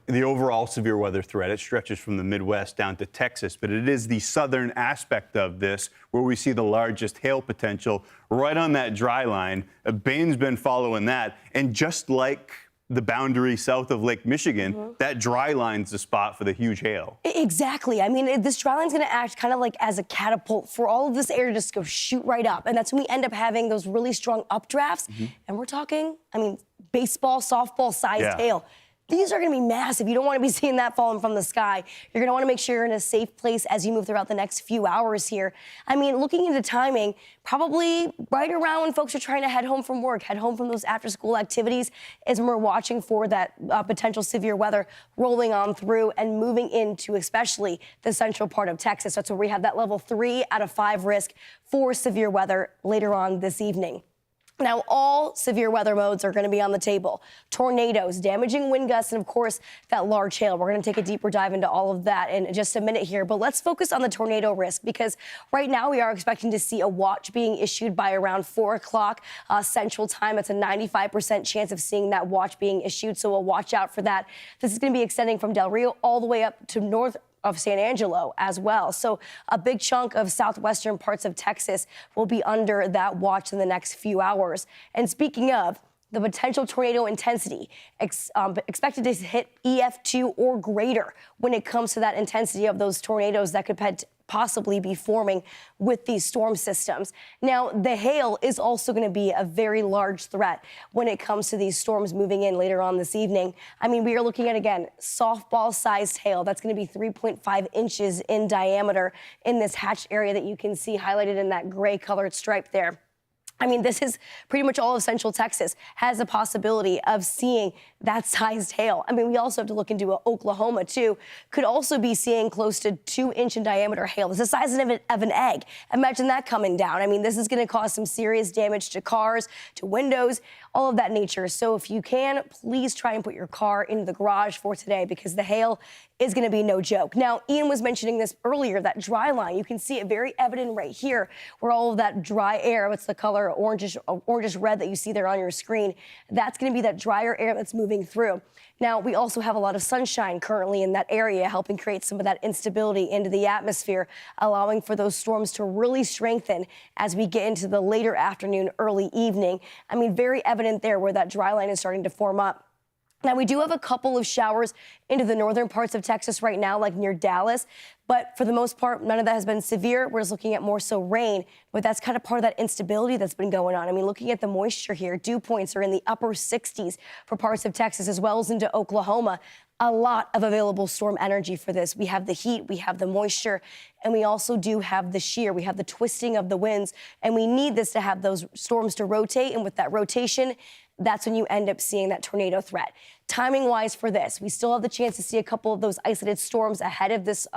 The overall severe weather threat, it stretches from the Midwest down to Texas, but it is the southern aspect of this where we see the largest hail potential right on that dry line. Bain's been following that, and just like the boundary south of Lake Michigan, that dry line's the spot for the huge hail. Exactly. I mean, this dry line's going to act kind of like as a catapult for all of this air to just go shoot right up. And that's when we end up having those really strong updrafts. And we're talking, I mean, baseball, softball sized hail. These are going to be massive. You don't want to be seeing that falling from the sky. You're going to want to make sure you're in a safe place as you move throughout the next few hours here. I mean, looking into timing, probably right around when folks are trying to head home from work, head home from those after-school activities, is when we're watching for that potential severe weather rolling on through and moving into especially the central part of Texas. That's where we have that level 3 out of 5 risk for severe weather later on this evening. Now, all severe weather modes are going to be on the table. Tornadoes, damaging wind gusts, and, of course, that large hail. We're going to take a deeper dive into all of that in just a minute here. But let's focus on the tornado risk, because right now we are expecting to see a watch being issued by around 4 o'clock Central Time. It's a 95% chance of seeing that watch being issued, so we'll watch out for that. This is going to be extending from Del Rio all the way up to north of San Angelo as well. So a big chunk of southwestern parts of Texas will be under that watch in the next few hours. And speaking of the potential tornado intensity, expected to hit EF2 or greater when it comes to that intensity of those tornadoes that could possibly be forming with these storm systems. Now, the hail is also going to be a very large threat when it comes to these storms moving in later on this evening. I mean, we are looking at, again, softball-sized hail. That's going to be 3.5 inches in diameter in this hatched area that you can see highlighted in that gray-colored stripe there. I mean, this is pretty much all of Central Texas has a possibility of seeing that sized hail. I mean, we also have to look into Oklahoma, too. Could also be seeing close to 2-inch in diameter hail. It's the size of an egg. Imagine that coming down. I mean, this is going to cause some serious damage to cars, to windows, all of that nature. So if you can, please try and put your car into the garage for today, because the hail is going to be no joke. Now, Ian was mentioning this earlier, that dry line. You can see it very evident right here where all of that dry air, what's the color, orangish red that you see there on your screen, that's going to be that drier air that's moving through. Now, we also have a lot of sunshine currently in that area, helping create some of that instability into the atmosphere, allowing for those storms to really strengthen as we get into the later afternoon, early evening. I mean, very evident there where that dry line is starting to form up. Now, we do have a couple of showers into the northern parts of Texas right now, like near Dallas. But for the most part, none of that has been severe. We're just looking at more so rain. But that's kind of part of that instability that's been going on. I mean, looking at the moisture here, dew points are in the upper 60s for parts of Texas as well as into Oklahoma. A lot of available storm energy for this. We have the heat, we have the moisture, and we also do have the shear. We have the twisting of the winds, and we need this to have those storms to rotate. And with that rotation, that's when you end up seeing that tornado threat. Timing-wise for this, we still have the chance to see a couple of those isolated storms ahead of this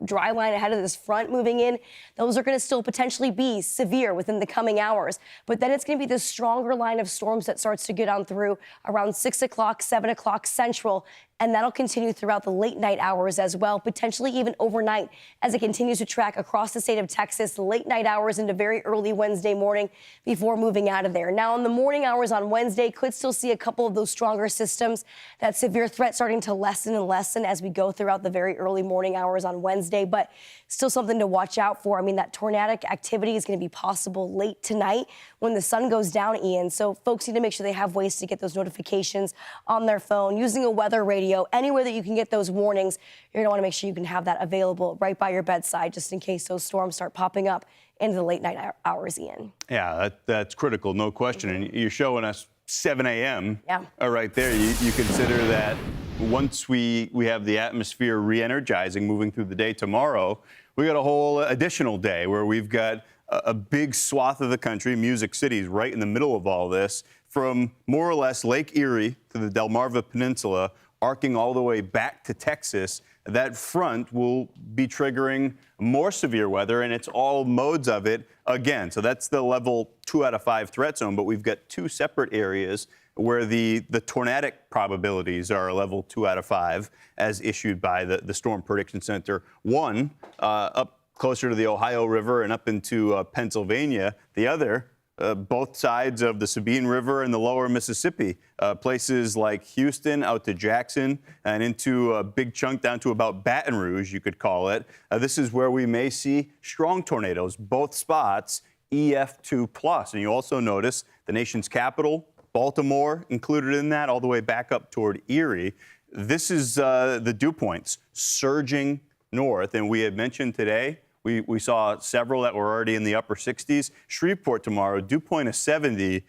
dry line, ahead of this front moving in. Those are going to still potentially be severe within the coming hours. But then it's going to be this stronger line of storms that starts to get on through around 6 o'clock, 7 o'clock Central. And that'll continue throughout the late night hours as well, potentially even overnight as it continues to track across the state of Texas, late night hours into very early Wednesday morning before moving out of there. Now, in the morning hours on Wednesday, could still see a couple of those stronger systems that severe threat starting to lessen and lessen as we go throughout the very early morning hours on Wednesday, but still something to watch out for. I mean, that tornadic activity is going to be possible late tonight when the sun goes down, Ian. So folks need to make sure they have ways to get those notifications on their phone, using a weather radio, anywhere that you can get those warnings. You're going to want to make sure you can have that available right by your bedside just in case those storms start popping up into the late night hours, Ian. Yeah, that's critical, no question. And you're showing us 7 a.m. Yeah. Right there. You consider that once we have the atmosphere re-energizing, moving through the day tomorrow, we got a whole additional day where we've got a big swath of the country, Music City's right in the middle of all this, from more or less Lake Erie to the Delmarva Peninsula, arcing all the way back to Texas. That front will be triggering more severe weather, and it's all modes of it again. So that's the level 2 out of 5 threat zone, but we've got 2 separate areas where the tornadic probabilities are a level 2 out of 5 as issued by the Storm Prediction Center. One up closer to the Ohio River and up into Pennsylvania. The other both sides of the Sabine River and the lower Mississippi, places like Houston out to Jackson and into a big chunk down to about Baton Rouge, you could call it. This is where we may see strong tornadoes, both spots, EF2+. And you also notice the nation's capital, Baltimore included in that, all the way back up toward Erie. This is the dew points surging north, and we had mentioned today, we saw several that were already in the upper 60s. Shreveport tomorrow, dew point of 70.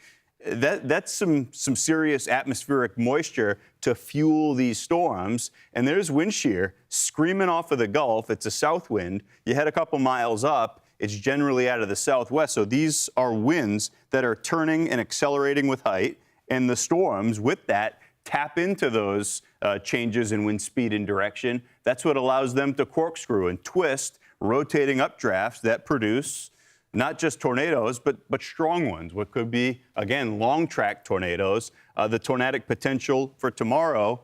That's some serious atmospheric moisture to fuel these storms. And there's wind shear screaming off of the Gulf. It's a south wind. You head a couple miles up, it's generally out of the southwest. So these are winds that are turning and accelerating with height. And the storms with that tap into those changes in wind speed and direction. That's what allows them to corkscrew and twist, rotating updrafts that produce not just tornadoes, but strong ones, what could be, again, long track tornadoes. The tornadic potential for tomorrow,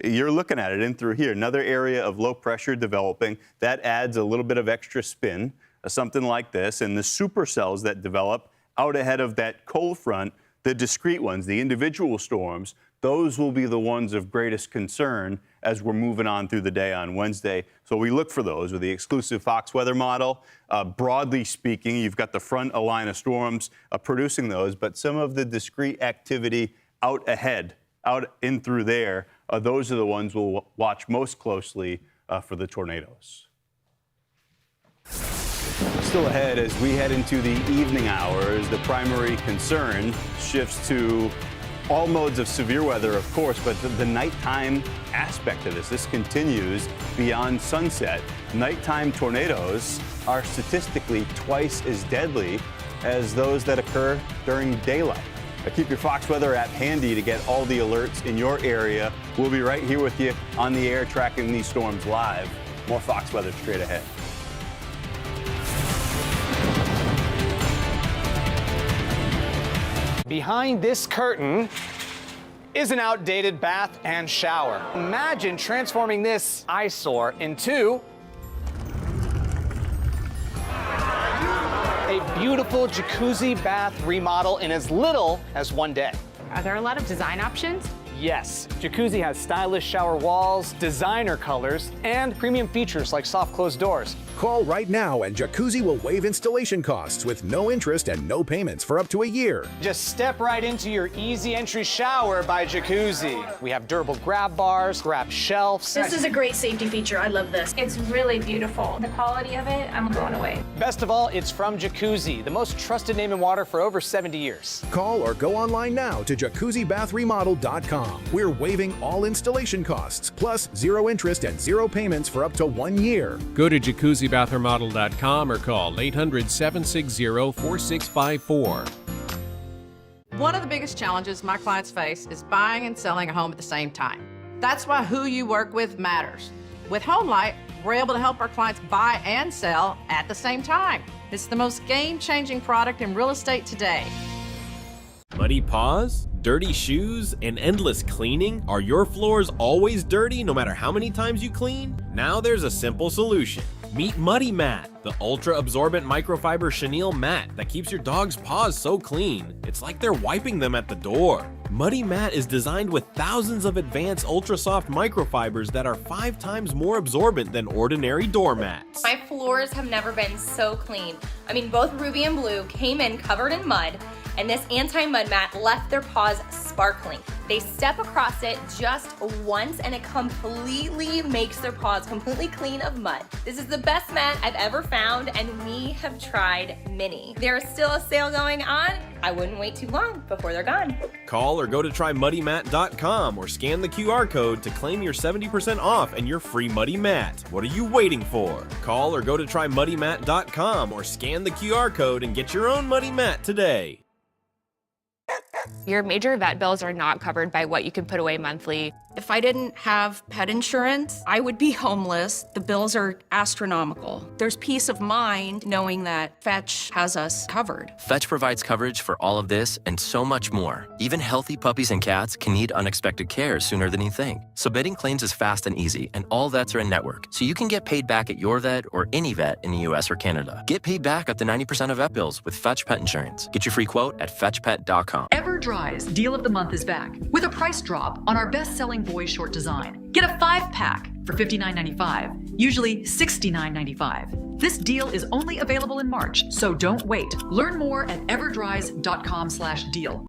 you're looking at it in through here, another area of low pressure developing. That adds a little bit of extra spin, something like this. And the supercells that develop out ahead of that cold front, the discrete ones, the individual storms, those will be the ones of greatest concern as we're moving on through the day on Wednesday. So we look for those with the exclusive Fox weather model. Broadly speaking, you've got the front line of storms producing those, but some of the discrete activity out ahead, out in through there, those are the ones we'll watch most closely for the tornadoes. Still ahead as we head into the evening hours, the primary concern shifts to all modes of severe weather, of course, but the nighttime aspect of this continues beyond sunset. Nighttime tornadoes are statistically twice as deadly as those that occur during daylight. Keep your Fox Weather app handy to get all the alerts in your area. We'll be right here with you on the air tracking these storms live. More Fox Weather straight ahead. Behind this curtain is an outdated bath and shower. Imagine transforming this eyesore into a beautiful jacuzzi bath remodel in as little as one day. Are there a lot of design options? Yes, Jacuzzi has stylish shower walls, designer colors, and premium features like soft closed doors. Call right now and Jacuzzi will waive installation costs with no interest and no payments for up to a year. Just step right into your easy entry shower by Jacuzzi. We have durable grab bars, grab shelves. This is a great safety feature. I love this. It's really beautiful. The quality of it, I'm blown away. Best of all, it's from Jacuzzi, the most trusted name in water for over 70 years. Call or go online now to jacuzzibathremodel.com. We're waiving all installation costs, plus zero interest and zero payments for up to 1 year. Go to jacuzzibathremodel.com or call 800-760-4654. One of the biggest challenges my clients face is buying and selling a home at the same time. That's why who you work with matters. With HomeLight, we're able to help our clients buy and sell at the same time. It's the most game-changing product in real estate today. Muddy paws, dirty shoes, and endless cleaning? Are your floors always dirty no matter how many times you clean? Now there's a simple solution. Meet Muddy Mat, the ultra-absorbent microfiber chenille mat that keeps your dog's paws so clean, it's like they're wiping them at the door. Muddy Mat is designed with thousands of advanced ultra-soft microfibers that are 5 times more absorbent than ordinary doormats. My floors have never been so clean. I mean, both Ruby and Blue came in covered in mud, and this anti-mud mat left their paws sparkling. They step across it just once and it completely makes their paws completely clean of mud. This is the best mat I've ever found, and we have tried many. There is still a sale going on. I wouldn't wait too long before they're gone. Call or go to trymuddymat.com or scan the QR code to claim your 70% off and your free Muddy Mat. What are you waiting for? Call or go to trymuddymat.com or scan the QR code and get your own Muddy Mat today. Your major vet bills are not covered by what you can put away monthly. If I didn't have pet insurance, I would be homeless. The bills are astronomical. There's peace of mind knowing that Fetch has us covered. Fetch provides coverage for all of this and so much more. Even healthy puppies and cats can need unexpected care sooner than you think. Submitting claims is fast and easy, and all vets are in network, so you can get paid back at your vet or any vet in the U.S. or Canada. Get paid back up to 90% of vet bills with Fetch Pet Insurance. Get your free quote at fetchpet.com. EverDry's Deal of the Month is back with a price drop on our best-selling boys short design. Get a 5-pack for $59.95, usually $69.95. This deal is only available in March, so don't wait. Learn more at everdrys.com/deal.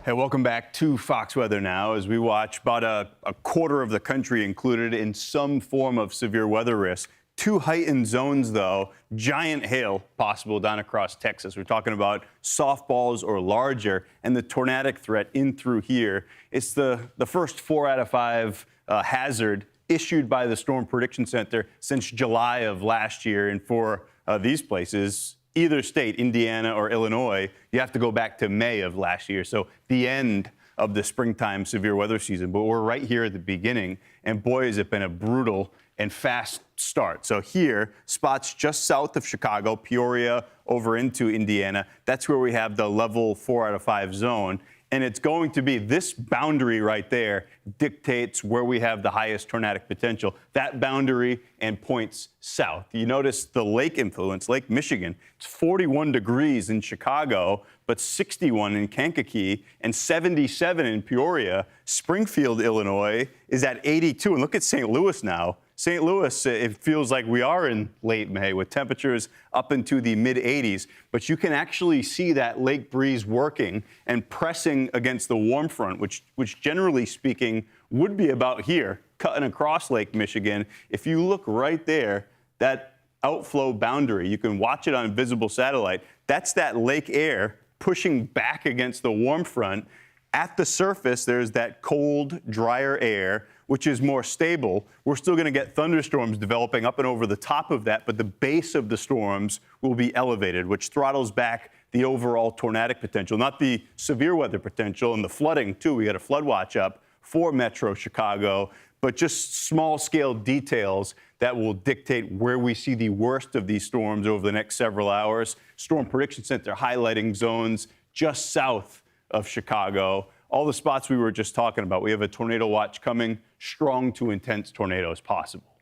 Hey, welcome back to Fox Weather Now as we watch about a quarter of the country included in some form of severe weather risk. 2 heightened zones, though. Giant hail possible down across Texas. We're talking about softballs or larger, and the tornadic threat in through here. It's the first 4 out of 5 hazard issued by the Storm Prediction Center since July of last year. And for these places, either state, Indiana or Illinois, you have to go back to May of last year. So the end of the springtime severe weather season. But we're right here at the beginning, and boy, has it been a brutal and fast start. So here, spots just south of Chicago, Peoria over into Indiana, that's where we have the level 4 out of 5 zone. And it's going to be this boundary right there dictates where we have the highest tornadic potential. That boundary and points south. You notice the lake influence, Lake Michigan. It's 41 degrees in Chicago, but 61 in Kankakee and 77 in Peoria. Springfield, Illinois is at 82. And look at St. Louis now. St. Louis, it feels like we are in late May with temperatures up into the mid-80s, but you can actually see that lake breeze working and pressing against the warm front, which generally speaking would be about here, cutting across Lake Michigan. If you look right there, that outflow boundary, you can watch it on visible satellite. That's that lake air pushing back against the warm front. At the surface, there's that cold, drier air, which is more stable. We're still going to get thunderstorms developing up and over the top of that, but the base of the storms will be elevated, which throttles back the overall tornadic potential, not the severe weather potential and the flooding, too. We got a flood watch up for Metro Chicago, but just small-scale details that will dictate where we see the worst of these storms over the next several hours. Storm Prediction Center highlighting zones just south of Chicago. All the spots we were just talking about. We have a tornado watch coming, strong to intense tornadoes possible.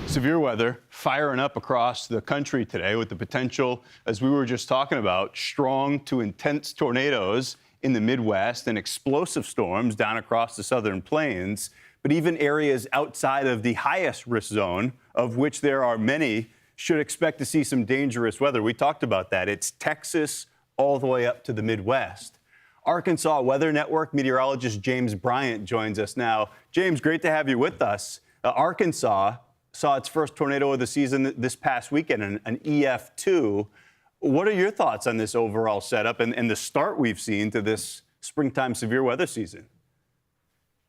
Severe weather firing up across the country today with the potential, as we were just talking about, strong to intense tornadoes in the Midwest and explosive storms down across the southern plains. But even areas outside of the highest risk zone, of which there are many, should expect to see some dangerous weather. We talked about that. It's Texas all the way up to the Midwest. Arkansas Weather Network meteorologist James Bryant joins us now. James, great to have you with us. Arkansas saw its first tornado of the season this past weekend, an EF2. What are your thoughts on this overall setup and the start we've seen to this springtime severe weather season?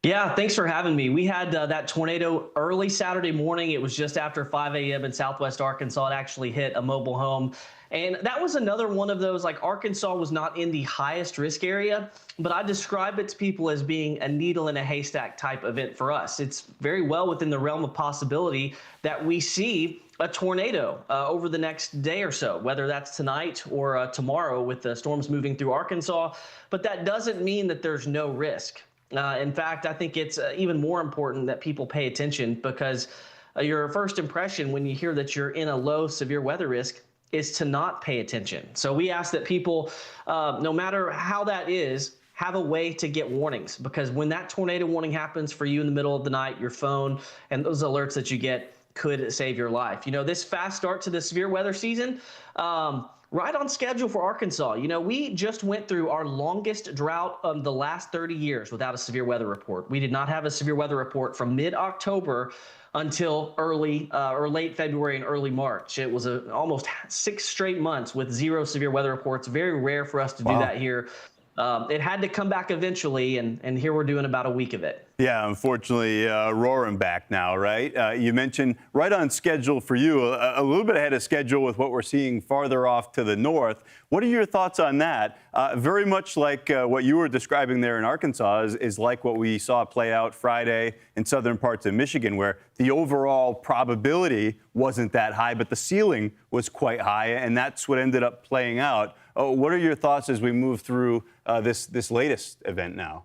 Yeah, thanks for having me. We had that tornado early Saturday morning. It was just after 5 a.m. in southwest Arkansas. It actually hit a mobile home. And that was another one of those, like Arkansas was not in the highest risk area, but I describe it to people as being a needle in a haystack type event for us. It's very well within the realm of possibility that we see a tornado over the next day or so, whether that's tonight or tomorrow with the storms moving through Arkansas. But that doesn't mean that there's no risk. In fact, I think it's even more important that people pay attention because your first impression when you hear that you're in a low severe weather risk is to not pay attention. So we ask that people, no matter how that is, have a way to get warnings, because when that tornado warning happens for you in the middle of the night, your phone and those alerts that you get could save your life. You know, this fast start to the severe weather season, right on schedule for Arkansas. You know, we just went through our longest drought of the last 30 years without a severe weather report. We did not have a severe weather report from mid-October until early or late February and early March. It was almost 6 straight months with 0 severe weather reports. Very rare for us to do that here. It had to come back eventually, and here we're doing about a week of it. Yeah, unfortunately, roaring back now, right? You mentioned right on schedule for you, a little bit ahead of schedule with what we're seeing farther off to the north. What are your thoughts on that? Very much like what you were describing there in Arkansas is like what we saw play out Friday in southern parts of Michigan, where the overall probability wasn't that high, but the ceiling was quite high, and that's what ended up playing out. What are your thoughts as we move through this latest event now?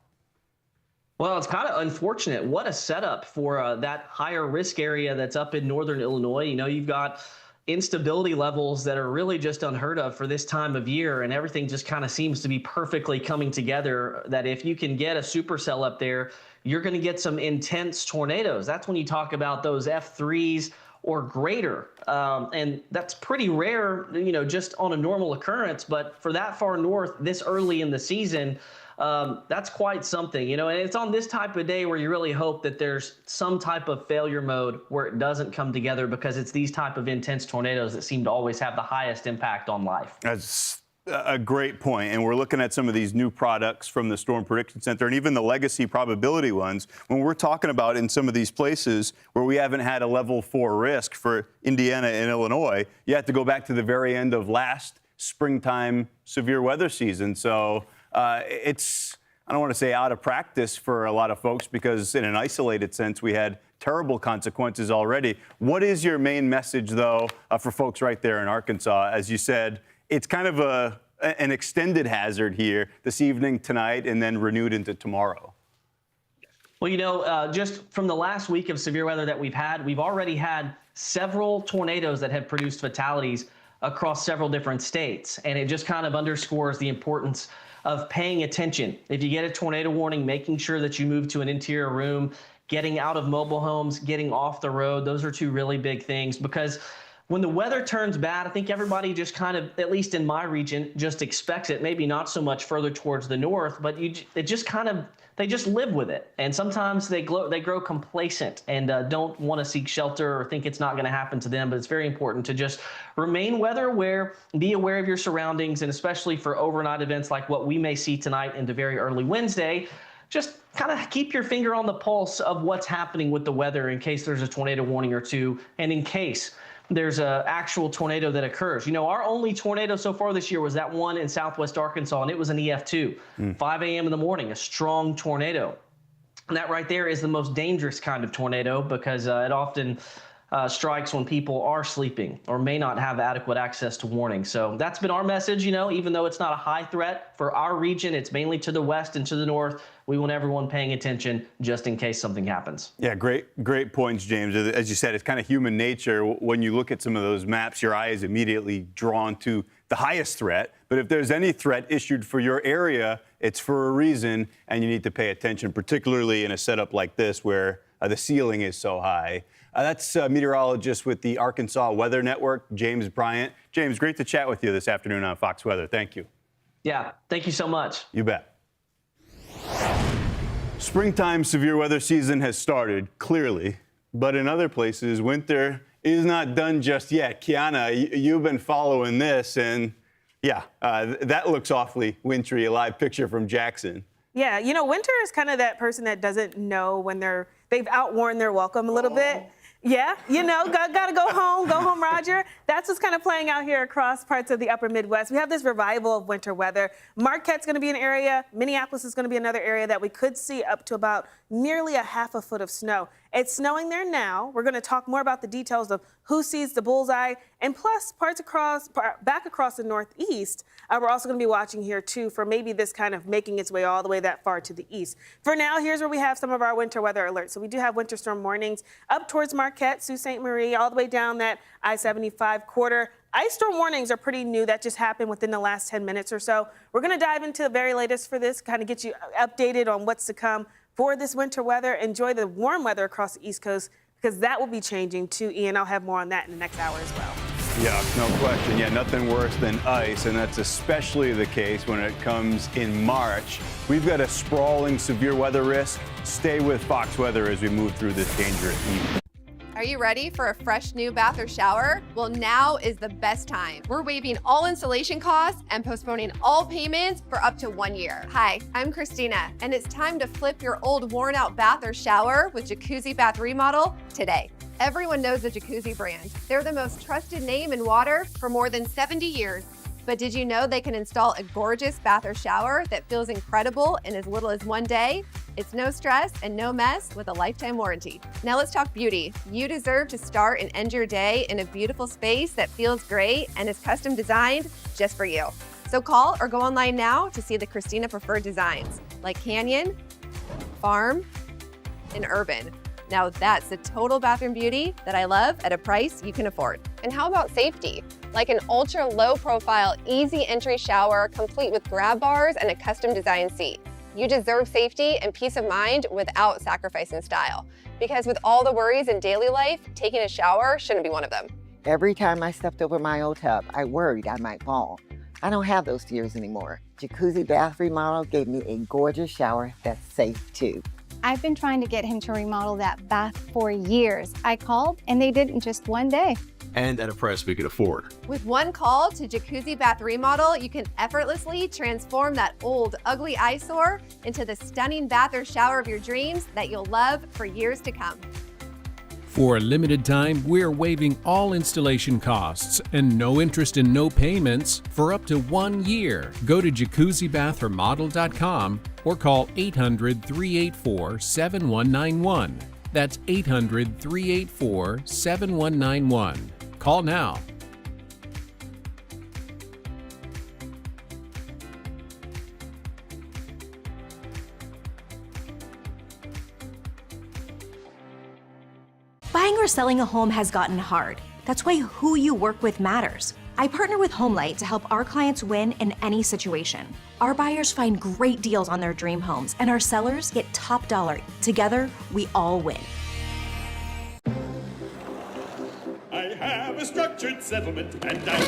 Well, it's kind of unfortunate. What a setup for that higher risk area that's up in northern Illinois. You know, you've got instability levels that are really just unheard of for this time of year, and everything just kind of seems to be perfectly coming together, that if you can get a supercell up there, you're going to get some intense tornadoes. That's when you talk about those F3s or greater. And that's pretty rare, you know, just on a normal occurrence. But for that far north this early in the season, that's quite something, you know, and it's on this type of day where you really hope that there's some type of failure mode where it doesn't come together, because it's these type of intense tornadoes that seem to always have the highest impact on life. That's a great point. And we're looking at some of these new products from the Storm Prediction Center and even the legacy probability ones. When we're talking about in some of these places where we haven't had a level 4 risk for Indiana and Illinois, you have to go back to the very end of last springtime severe weather season. So it's, I don't want to say out of practice for a lot of folks, because in an isolated sense, we had terrible consequences already. What is your main message, though, for folks right there in Arkansas? As you said, it's kind of an extended hazard here this evening, tonight, and then renewed into tomorrow. Well, you know, just from the last week of severe weather that we've had, we've already had several tornadoes that have produced fatalities across several different states. And it just kind of underscores the importance of paying attention. If you get a tornado warning, making sure that you move to an interior room, getting out of mobile homes, getting off the road. Those are 2 really big things, because when the weather turns bad, I think everybody just kind of, at least in my region, just expects it. Maybe not so much further towards the north, but they just live with it. And sometimes they grow complacent and don't want to seek shelter or think it's not going to happen to them. But it's very important to just remain weather aware, be aware of your surroundings, and especially for overnight events like what we may see tonight into very early Wednesday, just kind of keep your finger on the pulse of what's happening with the weather in case there's a tornado warning or 2, and in case there's an actual tornado that occurs. You know, our only tornado so far this year was that one in southwest Arkansas, and it was an EF2, 5 a.m. in the morning, a strong tornado. And that right there is the most dangerous kind of tornado, because it often strikes when people are sleeping or may not have adequate access to warning. So that's been our message, you know, even though it's not a high threat for our region, it's mainly to the west and to the north. We want everyone paying attention just in case something happens. Yeah, great points, James. As you said, it's kind of human nature. When you look at some of those maps, your eye is immediately drawn to the highest threat. But if there's any threat issued for your area, it's for a reason, and you need to pay attention, particularly in a setup like this where the ceiling is so high. That's meteorologist with the Arkansas Weather Network, James Bryant. James, great to chat with you this afternoon on Fox Weather. Thank you. Yeah, thank you so much. You bet. Springtime severe weather season has started, clearly, but in other places, winter is not done just yet. Kiana, you've been following this, and yeah, that looks awfully wintry. A live picture from Jackson. Yeah, you know, winter is kind of that person that doesn't know when they've outworn their welcome a little bit. Yeah, you know, gotta go home, Roger. That's what's kind of playing out here across parts of the upper Midwest. We have this revival of winter weather. Marquette's going to be an area. Minneapolis is going to be another area that we could see up to about nearly a half a foot of snow. It's snowing there now. We're going to talk more about the details of who sees the bullseye, and plus back across the Northeast. We're also going to be watching here too for maybe this kind of making its way all the way that far to the east. For now, here's where we have some of our winter weather alerts. So we do have winter storm warnings up towards Marquette, Sault Ste. Marie, all the way down that I-75 corridor. Ice storm warnings are pretty new. That just happened within the last 10 minutes or so. We're going to dive into the very latest for this, kind of get you updated on what's to come for this winter weather. Enjoy the warm weather across the East Coast because that will be changing too, Ian. I'll have more on that in the next hour as well. Yeah, no question. Yeah, nothing worse than ice, and that's especially the case when it comes in March. We've got a sprawling severe weather risk. Stay with Fox Weather as we move through this dangerous heat. Are you ready for a fresh new bath or shower? Well, now is the best time. We're waiving all installation costs and postponing all payments for up to 1 year. Hi, I'm Christina, and it's time to flip your old worn out bath or shower with Jacuzzi Bath Remodel today. Everyone knows the Jacuzzi brand. They're the most trusted name in water for more than 70 years. But did you know they can install a gorgeous bath or shower that feels incredible in as little as 1 day? It's no stress and no mess with a lifetime warranty. Now let's talk beauty. You deserve to start and end your day in a beautiful space that feels great and is custom designed just for you. So call or go online now to see the Christina preferred designs like Canyon, Farm, and Urban. Now that's the total bathroom beauty that I love at a price you can afford. And how about safety? Like an ultra low profile, easy entry shower complete with grab bars and a custom designed seat. You deserve safety and peace of mind without sacrificing style. Because with all the worries in daily life, taking a shower shouldn't be one of them. Every time I stepped over my old tub, I worried I might fall. I don't have those fears anymore. Jacuzzi Bath Remodel gave me a gorgeous shower that's safe too. I've been trying to get him to remodel that bath for years. I called and they did in just 1 day. And at a price we could afford. With one call to Jacuzzi Bath Remodel, you can effortlessly transform that old, ugly eyesore into the stunning bath or shower of your dreams that you'll love for years to come. For a limited time, we're waiving all installation costs and no interest and no payments for up to 1 year. Go to jacuzzibathremodel.com or call 800-384-7191. That's 800-384-7191. Call now. Buying or selling a home has gotten hard. That's why who you work with matters. I partner with HomeLight to help our clients win in any situation. Our buyers find great deals on their dream homes, and our sellers get top dollar. Together, we all win. I have a structured settlement, and I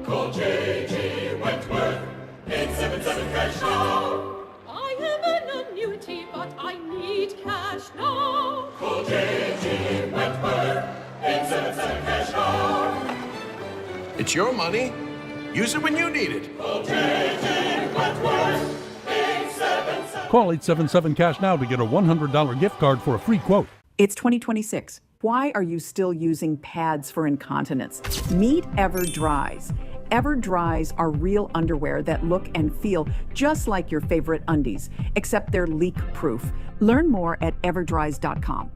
call J.G. Wentworth, 877 cash now. I am an annuity, but I need cash now. Call J.G. Wentworth, 877 cash now. It's your money. Use it when you need it. Call J.G. Wentworth, 877. Call 877 cash now to get a $100 gift card for a free quote. It's 2026. Why are you still using pads for incontinence? Meet EverDries. EverDries are real underwear that look and feel just like your favorite undies, except they're leak-proof. Learn more at everdries.com.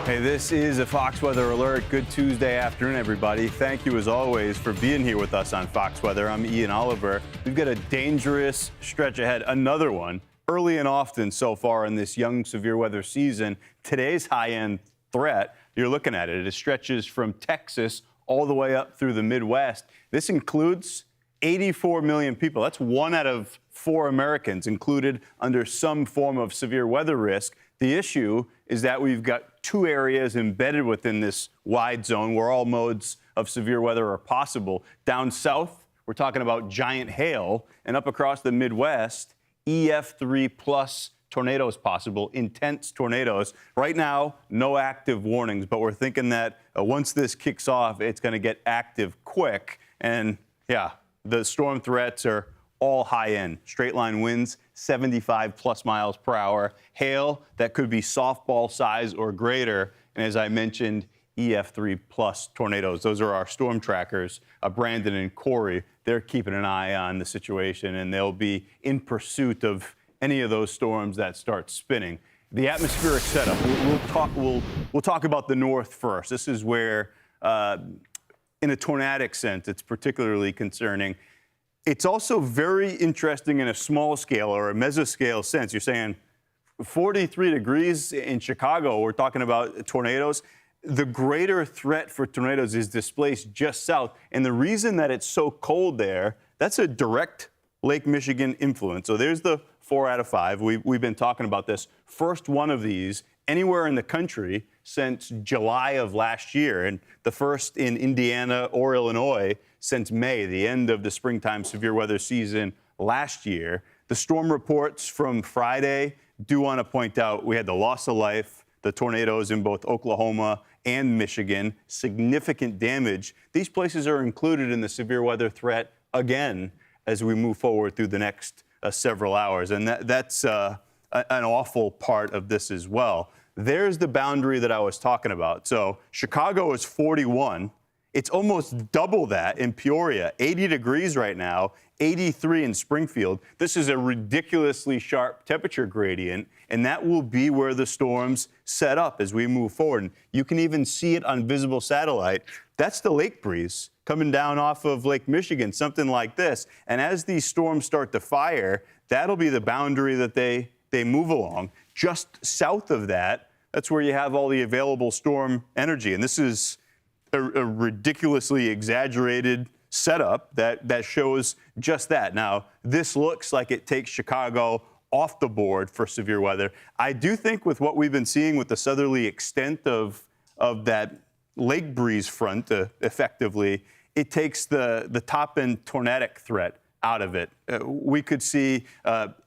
Hey, this is a Fox Weather Alert. Good Tuesday afternoon, everybody. Thank you, as always, for being here with us on Fox Weather. I'm Ian Oliver. We've got a dangerous stretch ahead, another one, early and often so far in this young severe weather season. Today's high-end threat, you're looking at it, it stretches from Texas all the way up through the Midwest. This includes 84 million people. That's 1 out of 4 Americans included under some form of severe weather risk. The issue is that we've got 2 areas embedded within this wide zone where all modes of severe weather are possible. Down south, we're talking about giant hail, and up across the Midwest, EF3 plus tornadoes possible, intense tornadoes. Right now, no active warnings, but we're thinking that once this kicks off, it's going to get active quick. And yeah, the storm threats are all high end. Straight line winds, 75 plus miles per hour. Hail that could be softball size or greater. And as I mentioned, EF3 plus tornadoes. Those are our storm trackers. Brandon and Corey, they're keeping an eye on the situation, and they'll be in pursuit of any of those storms that start spinning. The atmospheric setup, we'll talk about the north first. This is where, in a tornadic sense, it's particularly concerning. It's also very interesting in a small scale or a mesoscale sense. You're saying, 43 degrees in Chicago. We're talking about tornadoes. The greater threat for tornadoes is displaced just south. And the reason that it's so cold there, that's a direct Lake Michigan influence. So there's the 4 out of 5. We've been talking about this. First one of these anywhere in the country since July of last year, and the first in Indiana or Illinois since May, the end of the springtime severe weather season last year. The storm reports from Friday do want to point out we had the loss of life, the tornadoes in both Oklahoma and Michigan, significant damage. These places are included in the severe weather threat again as we move forward through the next several hours. And that's an awful part of this as well. There's the boundary that I was talking about. So Chicago is 41. It's almost double that in Peoria, 80 degrees right now, 83 in Springfield. This is a ridiculously sharp temperature gradient, and that will be where the storms set up as we move forward. And you can even see it on visible satellite. That's the lake breeze coming down off of Lake Michigan, something like this. And as these storms start to fire, that'll be the boundary that they move along. Just south of that, that's where you have all the available storm energy. And this is a ridiculously exaggerated setup that shows just that. Now, this looks like it takes Chicago off the board for severe weather. I do think with what we've been seeing with the southerly extent of that lake breeze front, effectively, it takes the top-end tornadic threat out of it. We could see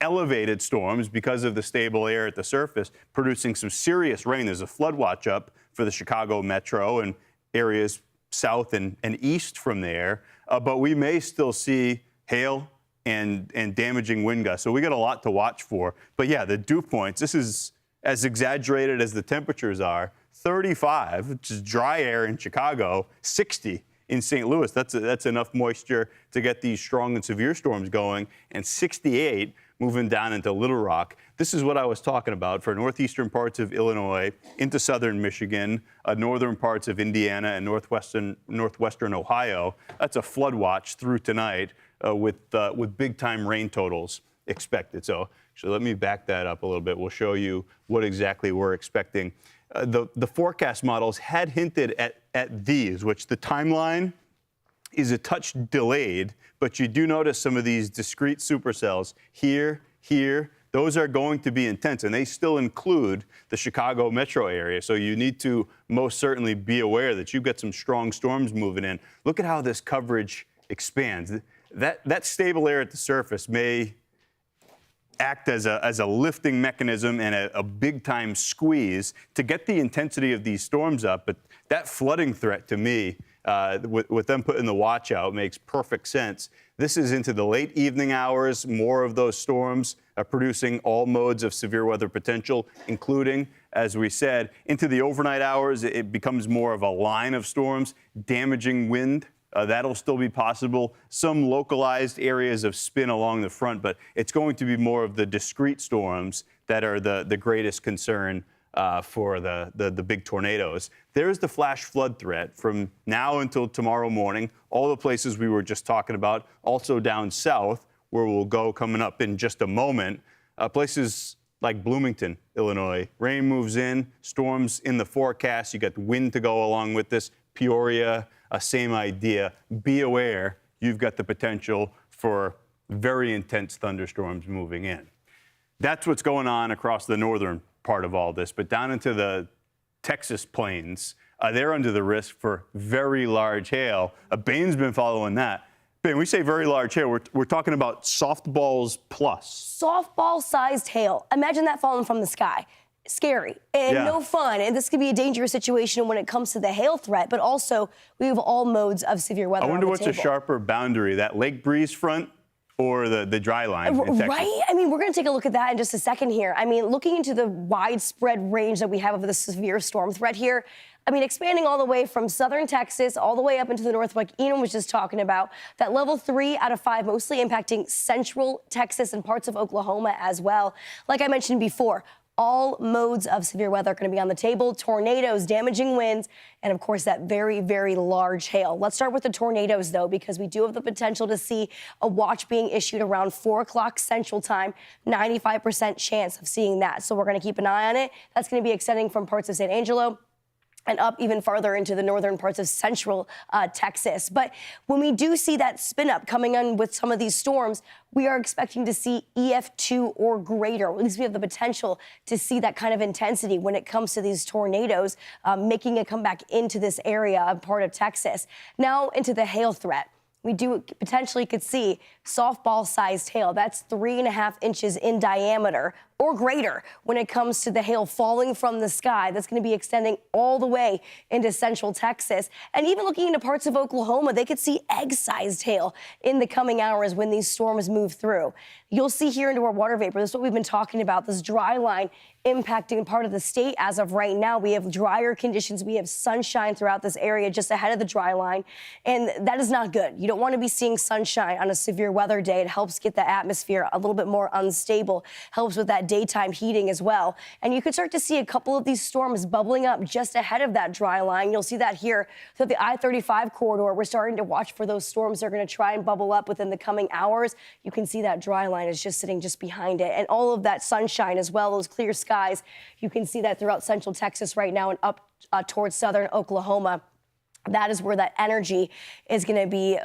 elevated storms because of the stable air at the surface producing some serious rain. There's a flood watch up for the Chicago metro and areas south and east from there, but we may still see hail and damaging wind gusts. So we got a lot to watch for. But yeah, the dew points, this is as exaggerated as the temperatures are. 35, which is dry air in Chicago, 60 in St. Louis. That's enough moisture to get these strong and severe storms going, and 68 moving down into Little Rock. This is what I was talking about for northeastern parts of Illinois into southern Michigan, northern parts of Indiana and northwestern Ohio. That's a flood watch through tonight with big-time rain totals expected. So let me back that up a little bit. We'll show you what exactly we're expecting. The forecast models had hinted at these, which the timeline is a touch delayed, but you do notice some of these discrete supercells here. Those are going to be intense, and they still include the Chicago metro area. So you need to most certainly be aware that you've got some strong storms moving in. Look at how this coverage expands. That stable air at the surface may act as a lifting mechanism and a big-time squeeze to get the intensity of these storms up. But that flooding threat, to me, with them putting the watch out, makes perfect sense. This is into the late evening hours. More of those storms are producing all modes of severe weather potential, including, as we said, into the overnight hours. It becomes more of a line of storms, damaging wind. That'll still be possible. Some localized areas of spin along the front, but it's going to be more of the discrete storms that are the greatest concern for the big tornadoes. There's the flash flood threat from now until tomorrow morning. All the places we were just talking about, also down south, where we'll go coming up in just a moment. Places like Bloomington, Illinois. Rain moves in, storms in the forecast. You got the wind to go along with this. Peoria, same idea. Be aware, you've got the potential for very intense thunderstorms moving in. That's what's going on across the northern part of all this. But down into the Texas plains, they're under the risk for very large hail. Bain's been following that. Bain, we say very large hail, we're talking about softballs plus. Softball-sized hail. Imagine that falling from the sky. Scary and no fun. And this could be a dangerous situation when it comes to the hail threat, but also we have all modes of severe weather. I wonder on the what's table. a sharper boundary, that lake breeze front or the dry line in Texas? Right? I mean, we're going to take a look at that in just a second here. I mean, looking into the widespread range that we have of the severe storm threat here, I mean, expanding all the way from southern Texas all the way up into the north, like Ian was just talking about, that level 3 out of 5 mostly impacting central Texas and parts of Oklahoma as well. Like I mentioned before, All modes of severe weather are going to be on the table. Tornadoes, damaging winds, and of course that very, very large hail. Let's start with the tornadoes though, because we do have the potential to see a watch being issued around 4 o'clock Central Time, 95% chance of seeing that. So we're going to keep an eye on it. That's going to be extending from parts of San Angelo and up even farther into the northern parts of central Texas. But when we do see that spin up coming on with some of these storms, we are expecting to see EF2 or greater. At least we have the potential to see that kind of intensity when it comes to these tornadoes making a comeback into this area, a part of Texas. Now into the hail threat. We do potentially could see softball-sized hail. That's 3.5 inches in diameter or greater when it comes to the hail falling from the sky. That's going to be extending all the way into central Texas. And even looking into parts of Oklahoma, they could see egg-sized hail in the coming hours when these storms move through. You'll see here into our water vapor, this is what we've been talking about, this dry line impacting part of the state as of right now. We have drier conditions. We have sunshine throughout this area just ahead of the dry line. And that is not good. You don't want to be seeing sunshine on a severe weather day. It helps get the atmosphere a little bit more unstable, helps with that daytime heating as well. And you could start to see a couple of these storms bubbling up just ahead of that dry line. You'll see that here through the I-35 corridor. We're starting to watch for those storms. They're going to try and bubble up within the coming hours. You can see that dry line is just sitting just behind it. And all of that sunshine as well, those clear skies. You can see that throughout central Texas right now and up towards southern Oklahoma. That is where that energy is going to be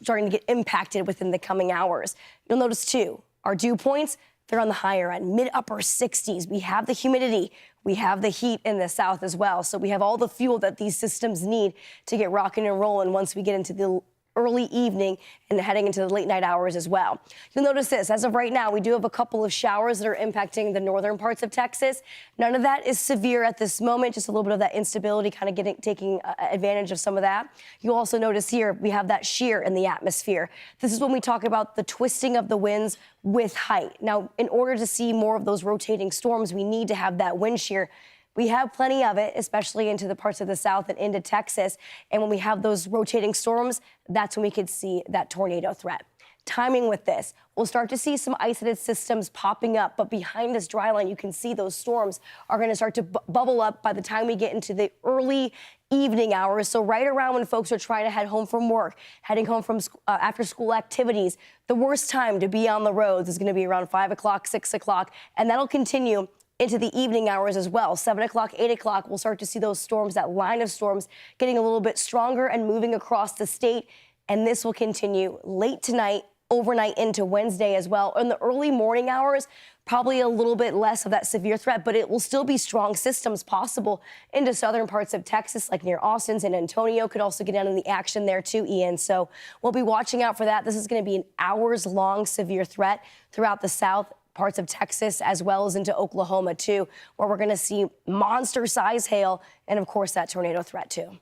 starting to get impacted within the coming hours. You'll notice, too, our dew points, they're on the higher end, mid-upper 60s. We have the humidity. We have the heat in the south as well. So we have all the fuel that these systems need to get rocking and rolling once we get into the early evening and heading into the late night hours as well. You'll notice this, as of right now, we do have a couple of showers that are impacting the northern parts of Texas. None of that is severe at this moment, just a little bit of that instability kind of taking advantage of some of that. You'll also notice here, we have that shear in the atmosphere. This is when we talk about the twisting of the winds with height. Now, in order to see more of those rotating storms, we need to have that wind shear. We have plenty of it, especially into the parts of the south and into Texas. And when we have those rotating storms, that's when we could see that tornado threat. Timing with this, we'll start to see some isolated systems popping up, but behind this dry line, you can see those storms are going to start to bubble up by the time we get into the early evening hours. So right around when folks are trying to head home from work, heading home from after school activities, the worst time to be on the roads is going to be around 5 o'clock, 6 o'clock, and that'll continue into the evening hours as well. 7 o'clock, 8 o'clock, we'll start to see those storms, that line of storms getting a little bit stronger and moving across the state. And this will continue late tonight, overnight into Wednesday as well. In the early morning hours, probably a little bit less of that severe threat, but it will still be strong systems possible into southern parts of Texas, like near Austin. San Antonio could also get down in the action there too, Ian. So we'll be watching out for that. This is going to be an hours-long severe threat throughout the south, parts of Texas, as well as into Oklahoma, too, where we're going to see monster-size hail and, of course, that tornado threat, too.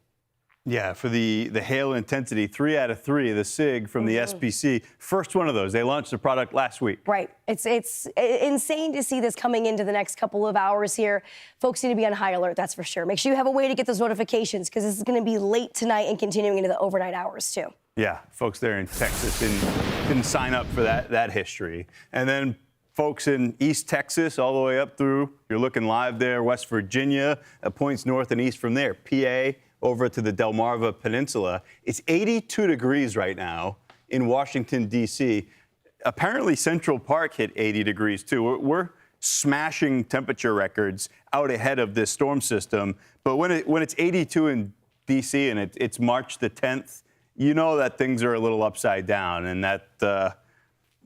Yeah, for the hail intensity, 3 out of 3, the SIG from the SPC, first one of those. They launched the product last week. Right. It's insane to see this coming into the next couple of hours here. Folks need to be on high alert, that's for sure. Make sure you have a way to get those notifications because this is going to be late tonight and continuing into the overnight hours, too. Yeah, folks there in Texas didn't sign up for that history. And then folks in East Texas all the way up through, you're looking live there, West Virginia, points north and east from there, PA, over to the Delmarva Peninsula. It's 82 degrees right now in Washington, D.C. Apparently Central Park hit 80 degrees too. We're smashing temperature records out ahead of this storm system. But when it's 82 in D.C. and it's March the 10th, you know that things are a little upside down and that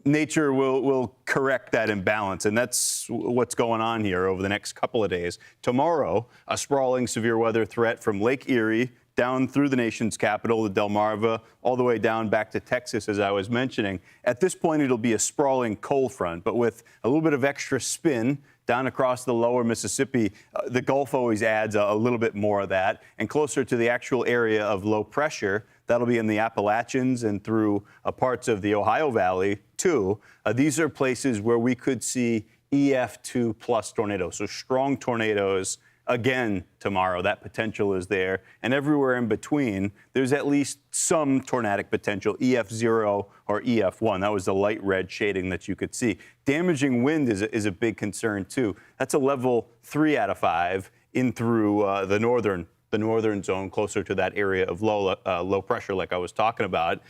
nature will correct that imbalance, and that's what's going on here over the next couple of days. Tomorrow, a sprawling severe weather threat from Lake Erie down through the nation's capital, the Delmarva, all the way down back to Texas, as I was mentioning. At this point, it'll be a sprawling cold front, but with a little bit of extra spin down across the lower Mississippi. The Gulf always adds a little bit more of that, and closer to the actual area of low pressure. That'll be in the Appalachians and through parts of the Ohio Valley, too. These are places where we could see EF2 plus tornadoes, so strong tornadoes again tomorrow. That potential is there. And everywhere in between, there's at least some tornadic potential, EF0 or EF1. That was the light red shading that you could see. Damaging wind is a big concern, too. That's a level 3 out of 5 in through the northern zone, closer to that area of low pressure like I was talking about.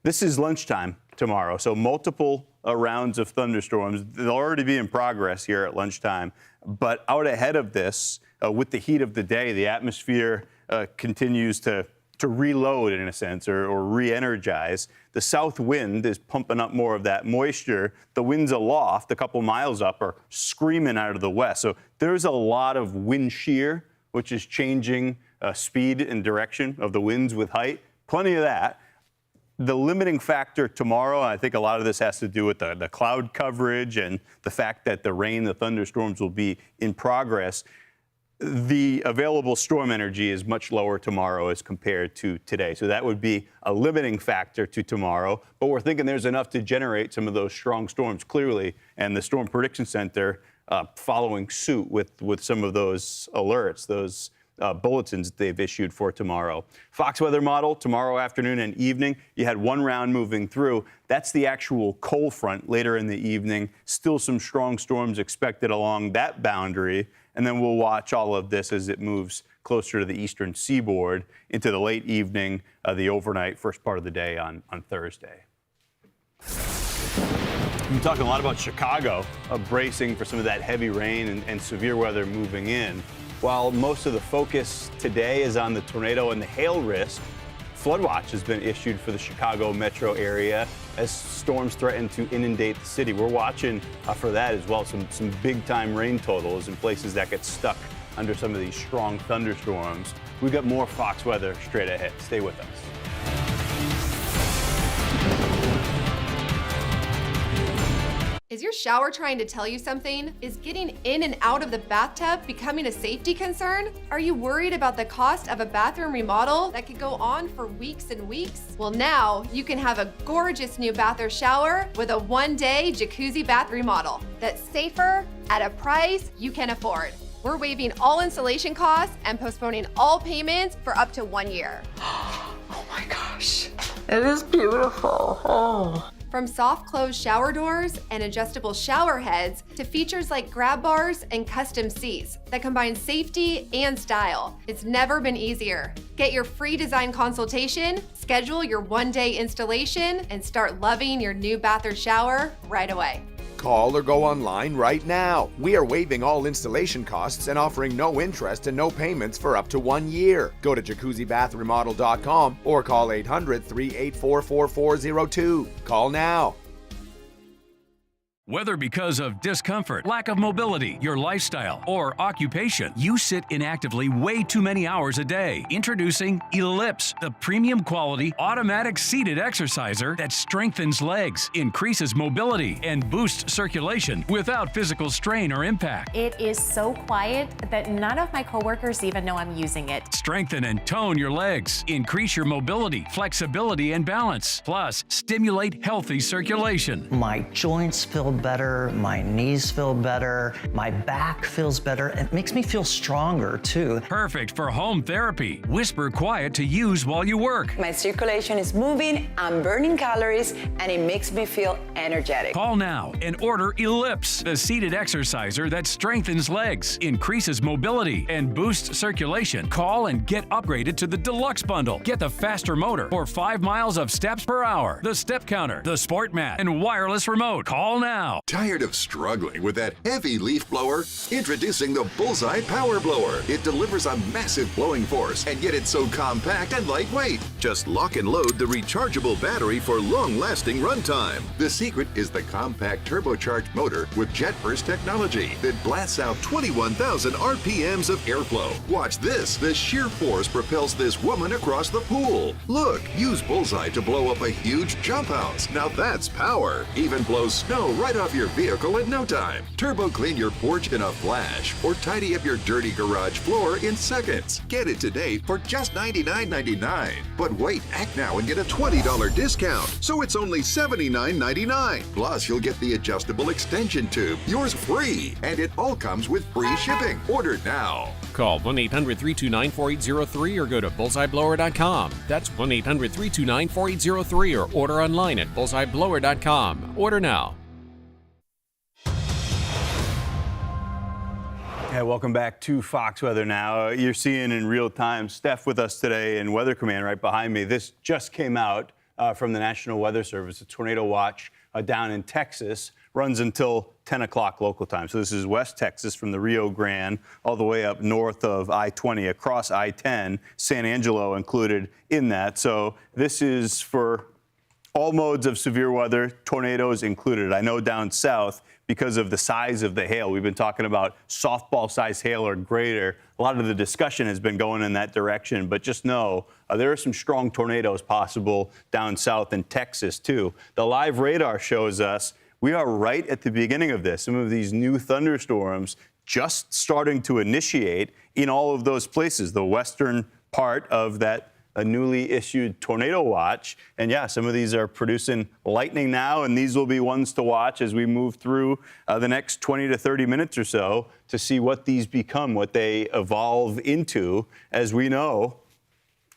This is lunchtime tomorrow, so multiple rounds of thunderstorms. They'll already be in progress here at lunchtime, but out ahead of this, with the heat of the day, the atmosphere continues to reload in a sense, or re-energize. The south wind is pumping up more of that moisture. The winds aloft, a couple miles up, are screaming out of the west. So there's a lot of wind shear, which is changing speed and direction of the winds with height. Plenty of that. The limiting factor tomorrow, I think a lot of this has to do with the cloud coverage and the fact that the rain, the thunderstorms will be in progress. The available storm energy is much lower tomorrow as compared to today. So that would be a limiting factor to tomorrow. But we're thinking there's enough to generate some of those strong storms clearly. And the Storm Prediction Center following suit with some of those alerts, those bulletins that they've issued for tomorrow. Fox weather model, tomorrow afternoon and evening, you had one round moving through. That's the actual cold front later in the evening. Still some strong storms expected along that boundary. And then we'll watch all of this as it moves closer to the eastern seaboard into the late evening, the overnight, first part of the day on Thursday. We're talking a lot about Chicago, bracing for some of that heavy rain and severe weather moving in. While most of the focus today is on the tornado and the hail risk, flood watch has been issued for the Chicago metro area as storms threaten to inundate the city. We're watching for that as well, some big-time rain totals in places that get stuck under some of these strong thunderstorms. We've got more Fox weather straight ahead. Stay with us. Is your shower trying to tell you something? Is getting in and out of the bathtub becoming a safety concern? Are you worried about the cost of a bathroom remodel that could go on for weeks and weeks? Well, now you can have a gorgeous new bath or shower with a one-day jacuzzi bath remodel that's safer at a price you can afford. We're waiving all installation costs and postponing all payments for up to 1 year. Oh my gosh, it is beautiful. Oh. From soft close shower doors and adjustable shower heads to features like grab bars and custom seats that combine safety and style, it's never been easier. Get your free design consultation, schedule your one-day installation, and start loving your new bath or shower right away. Call or go online right now. We are waiving all installation costs and offering no interest and no payments for up to 1 year. Go to jacuzzibathremodel.com or call 800-384-4402. Call now. Whether because of discomfort, lack of mobility, your lifestyle, or occupation, you sit inactively way too many hours a day. Introducing Ellipse, the premium quality automatic seated exerciser that strengthens legs, increases mobility, and boosts circulation without physical strain or impact. It is so quiet that none of my coworkers even know I'm using it. Strengthen and tone your legs, increase your mobility, flexibility, and balance. Plus, stimulate healthy circulation. My joints feel better, my knees feel better, my back feels better. It makes me feel stronger too. Perfect for home therapy. Whisper quiet to use while you work. My circulation is moving, I'm burning calories, and it makes me feel energetic. Call now and order Ellipse, the seated exerciser that strengthens legs, increases mobility, and boosts circulation. Call and get upgraded to the Deluxe Bundle. Get the faster motor or 5 miles of steps per hour, the step counter, the sport mat, and wireless remote. Call now. Tired of struggling with that heavy leaf blower? Introducing the Bullseye Power Blower. It delivers a massive blowing force, and yet it's so compact and lightweight. Just lock and load the rechargeable battery for long-lasting runtime. The secret is the compact turbocharged motor with jet burst technology that blasts out 21,000 RPMs of airflow. Watch this. The sheer force propels this woman across the pool. Look, use Bullseye to blow up a huge jump house. Now that's power. Even blows snow right Get off your vehicle in no time. Turbo clean your porch in a flash or tidy up your dirty garage floor in seconds. Get it today for just $99.99. But wait, act now and get a $20 discount. So it's only $79.99. Plus, you'll get the adjustable extension tube, yours free. And it all comes with free shipping. Order now. Call 1-800-329-4803 or go to bullseyeblower.com. That's 1-800-329-4803 or order online at bullseyeblower.com. Order now. Hey, welcome back to Fox Weather Now. You're seeing in real time Steph with us today in Weather Command right behind me. This just came out from the National Weather Service. A tornado watch down in Texas runs until 10 o'clock local time. So this is West Texas from the Rio Grande all the way up north of I-20 across I-10, San Angelo included in that. So this is for all modes of severe weather, tornadoes included. I know down south, because of the size of the hail, we've been talking about softball-sized hail or greater. A lot of the discussion has been going in that direction, but just know there are some strong tornadoes possible down south in Texas, too. The live radar shows us we are right at the beginning of this. Some of these new thunderstorms just starting to initiate in all of those places, the western part of that a newly issued tornado watch. And yeah, some of these are producing lightning now, and these will be ones to watch as we move through the next 20 to 30 minutes or so to see what these become, what they evolve into. As we know,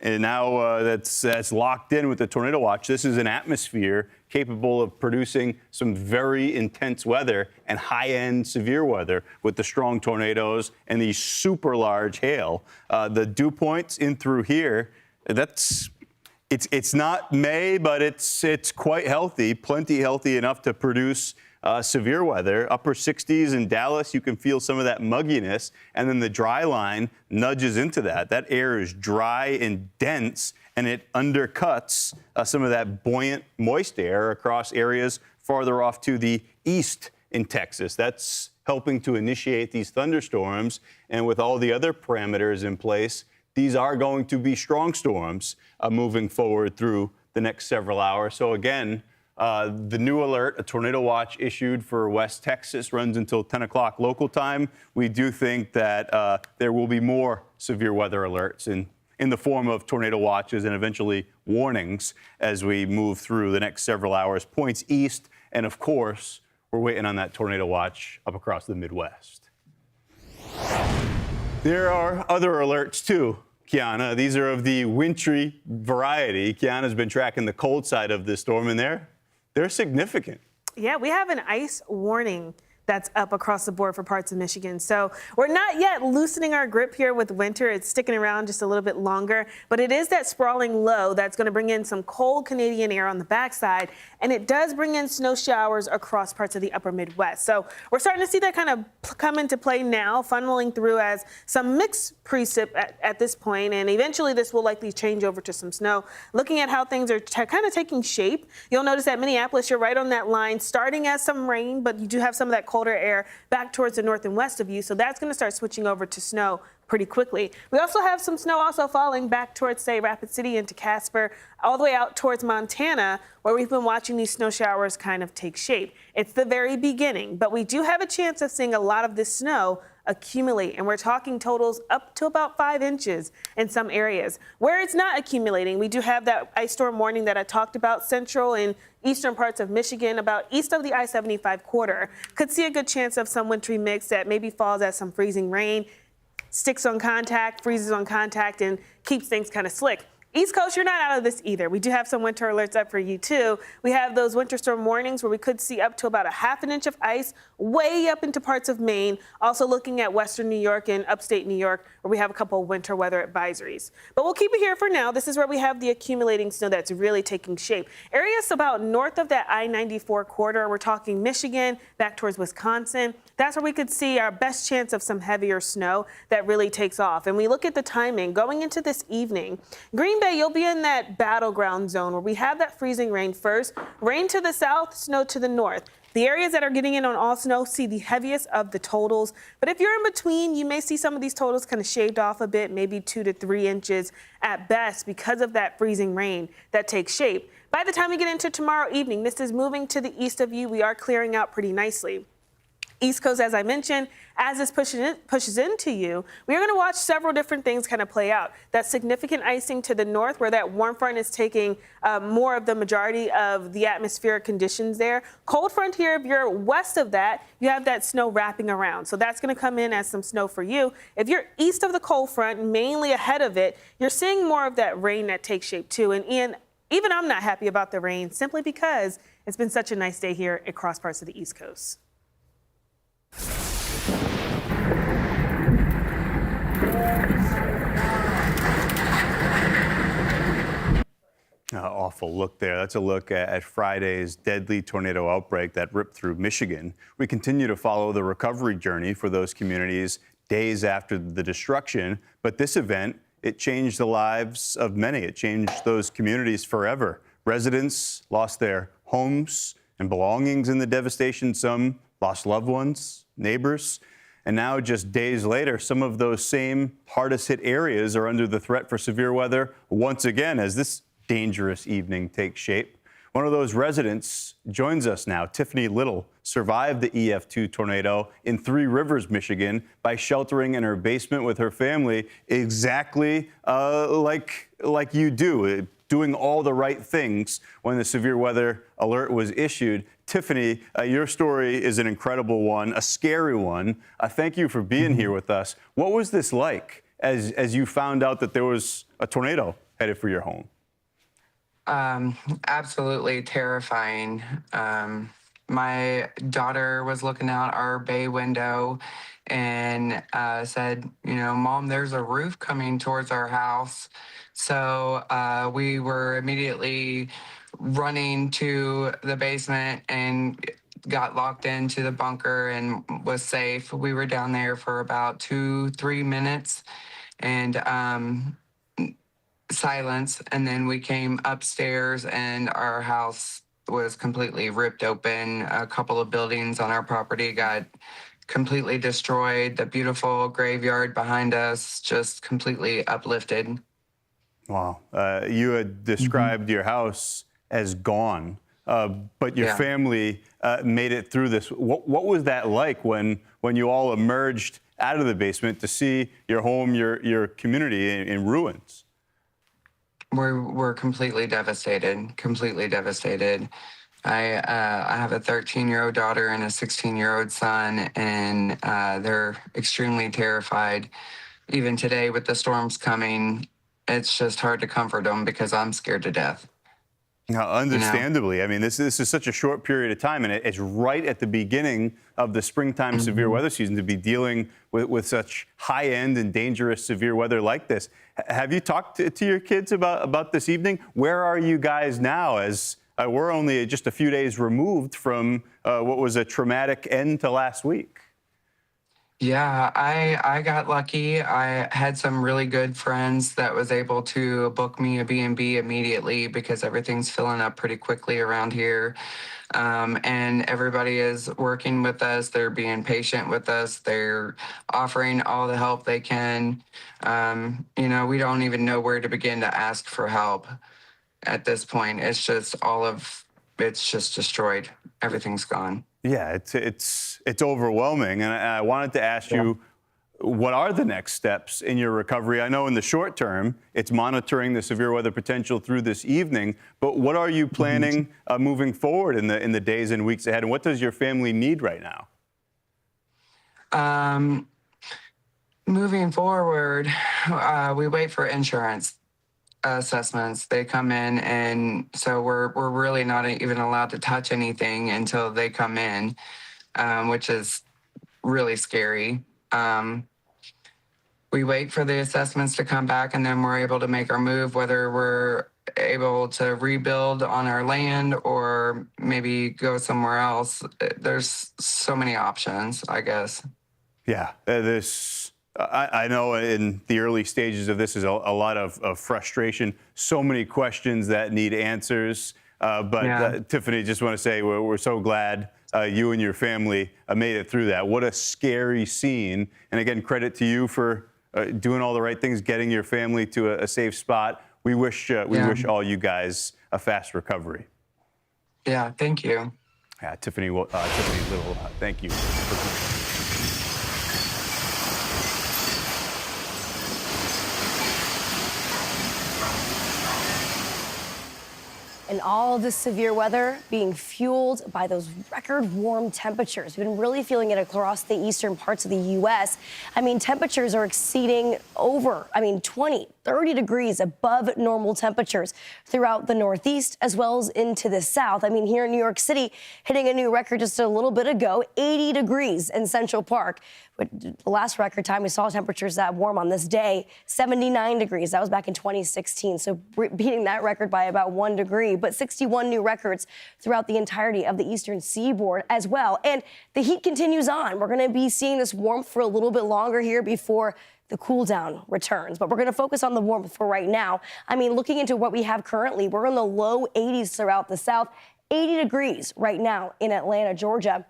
and now that's locked in with the tornado watch. This is an atmosphere capable of producing some very intense weather and high-end severe weather with the strong tornadoes and the super large hail. The dew points in through here, it's not May, but it's quite healthy, plenty healthy enough to produce severe weather. Upper 60s in Dallas, you can feel some of that mugginess, and then the dry line nudges into that. That air is dry and dense, and it undercuts some of that buoyant, moist air across areas farther off to the east in Texas. That's helping to initiate these thunderstorms, and with all the other parameters in place, these are going to be strong storms moving forward through the next several hours. So again, the new alert, a tornado watch issued for West Texas, runs until 10 o'clock local time. We do think that there will be more severe weather alerts in the form of tornado watches and eventually warnings as we move through the next several hours, points east. And of course, we're waiting on that tornado watch up across the Midwest. There are other alerts too, Kiana. These are of the wintry variety. Kiana's been tracking the cold side of this storm, and they're significant. Yeah, we have an ice warning that's up across the board for parts of Michigan. So we're not yet loosening our grip here with winter. It's sticking around just a little bit longer, but it is that sprawling low that's going to bring in some cold Canadian air on the backside, and it does bring in snow showers across parts of the upper Midwest. So we're starting to see that kind of come into play now, funneling through as some mixed precip at this point, and eventually this will likely change over to some snow. Looking at how things are kind of taking shape, you'll notice that Minneapolis, you're right on that line, starting as some rain, but you do have some of that colder air back towards the north and west of you, so that's going to start switching over to snow pretty quickly. We also have some snow also falling back towards, say, Rapid City into Casper, all the way out towards Montana, where we've been watching these snow showers kind of take shape. It's the very beginning, but we do have a chance of seeing a lot of this snow accumulate, and we're talking totals up to about 5 inches in some areas. Where it's not accumulating, we do have that ice storm warning that I talked about, central and eastern parts of Michigan, about east of the I-75 corridor. Could see a good chance of some wintry mix that maybe falls as some freezing rain, sticks on contact, freezes on contact, and keeps things kind of slick. East Coast, you're not out of this either. We do have some winter alerts up for you, too. We have those winter storm warnings where we could see up to about a ½ an inch of ice way up into parts of Maine. Also looking at western New York and upstate New York, where we have a couple of winter weather advisories. But we'll keep it here for now. This is where we have the accumulating snow that's really taking shape. Areas about north of that I-94 corridor, we're talking Michigan, back towards Wisconsin. That's where we could see our best chance of some heavier snow that really takes off. And we look at the timing going into this evening. Green Bay, you'll be in that battleground zone where we have that freezing rain first. Rain to the south, snow to the north. The areas that are getting in on all snow see the heaviest of the totals. But if you're in between, you may see some of these totals kind of shaved off a bit, maybe 2 to 3 inches at best because of that freezing rain that takes shape. By the time we get into tomorrow evening, this is moving to the east of you. We are clearing out pretty nicely. East Coast, as I mentioned, as this pushes into you, we are going to watch several different things kind of play out. That significant icing to the north, where that warm front is taking more of the majority of the atmospheric conditions there. Cold front here, if you're west of that, you have that snow wrapping around. So that's going to come in as some snow for you. If you're east of the cold front, mainly ahead of it, you're seeing more of that rain that takes shape too. And Ian, even I'm not happy about the rain simply because it's been such a nice day here across parts of the East Coast. Awful look there. That's a look at Friday's deadly tornado outbreak that ripped through Michigan. We continue to follow the recovery journey for those communities days after the destruction. But this event, it changed the lives of many. It changed those communities forever. Residents lost their homes and belongings in the devastation. Some lost loved ones, neighbors. And now, just days later, some of those same hardest hit areas are under the threat for severe weather once again as this dangerous evening takes shape. One of those residents joins us now. Tiffany Little survived the EF2 tornado in Three Rivers, Michigan, by sheltering in her basement with her family, exactly like you do, doing all the right things when the severe weather alert was issued. Tiffany, your story is an incredible one, a scary one. Thank you for being here with us. What was this like as you found out that there was a tornado headed for your home? Absolutely terrifying. My daughter was looking out our bay window and said, Mom, there's a roof coming towards our house. So we were immediately running to the basement and got locked into the bunker and was safe. We were down there for about 2-3 minutes and silence, and then we came upstairs and our house was completely ripped open. A couple of buildings on our property got completely destroyed. The beautiful graveyard behind us just completely uplifted. Wow. You had described your house as gone, but your family made it through this. What was that like when you all emerged out of the basement to see your home, your community in ruins? We're completely devastated, I have a 13-year-old daughter and a 16-year-old son, and they're extremely terrified. Even today with the storms coming, it's just hard to comfort them because I'm scared to death. Now, understandably, I mean, this is such a short period of time, and it's right at the beginning of the springtime severe weather season to be dealing with such high-end and dangerous severe weather like this. Have you talked to your kids about this evening? Where are you guys now, as we're only just a few days removed from what was a traumatic end to last week? Yeah, I got lucky. I had some really good friends that was able to book me a B&B immediately because everything's filling up pretty quickly around here. And everybody is working with us. They're being patient with us. They're offering all the help they can. We don't even know where to begin to ask for help at this point. It's just it's just destroyed. Everything's gone. Yeah, it's overwhelming. And I wanted to ask you, what are the next steps in your recovery? I know in the short term, it's monitoring the severe weather potential through this evening, but what are you planning moving forward in the days and weeks ahead? And what does your family need right now? Moving forward, we wait for insurance assessments. They come in, and so we're really not even allowed to touch anything until they come in, which is really scary. We wait for the assessments to come back, and then we're able to make our move, whether we're able to rebuild on our land or maybe go somewhere else. There's so many options, I guess. Yeah, I know in the early stages of this is a lot of frustration, so many questions that need answers. Tiffany, just want to say we're so glad you and your family made it through that. What a scary scene. And again, credit to you for doing all the right things, getting your family to a safe spot. we wish all you guys a fast recovery. Yeah, thank you. Yeah, Tiffany Little, thank you. And all this severe weather being fueled by those record warm temperatures. We've been really feeling it across the eastern parts of the U.S. I mean, temperatures are exceeding 20, 30 degrees above normal temperatures throughout the Northeast as well as into the South. I mean, here in New York City, hitting a new record just a little bit ago, 80 degrees in Central Park. But the last record time we saw temperatures that warm on this day, 79 degrees. That was back in 2016. So beating that record by about 1 degree, but 61 new records throughout the entirety of the eastern seaboard as well. And the heat continues on. We're going to be seeing this warmth for a little bit longer here before the cool down returns. But we're going to focus on the warmth for right now. I mean, looking into what we have currently, we're in the low 80s throughout the South, 80 degrees right now in Atlanta, Georgia.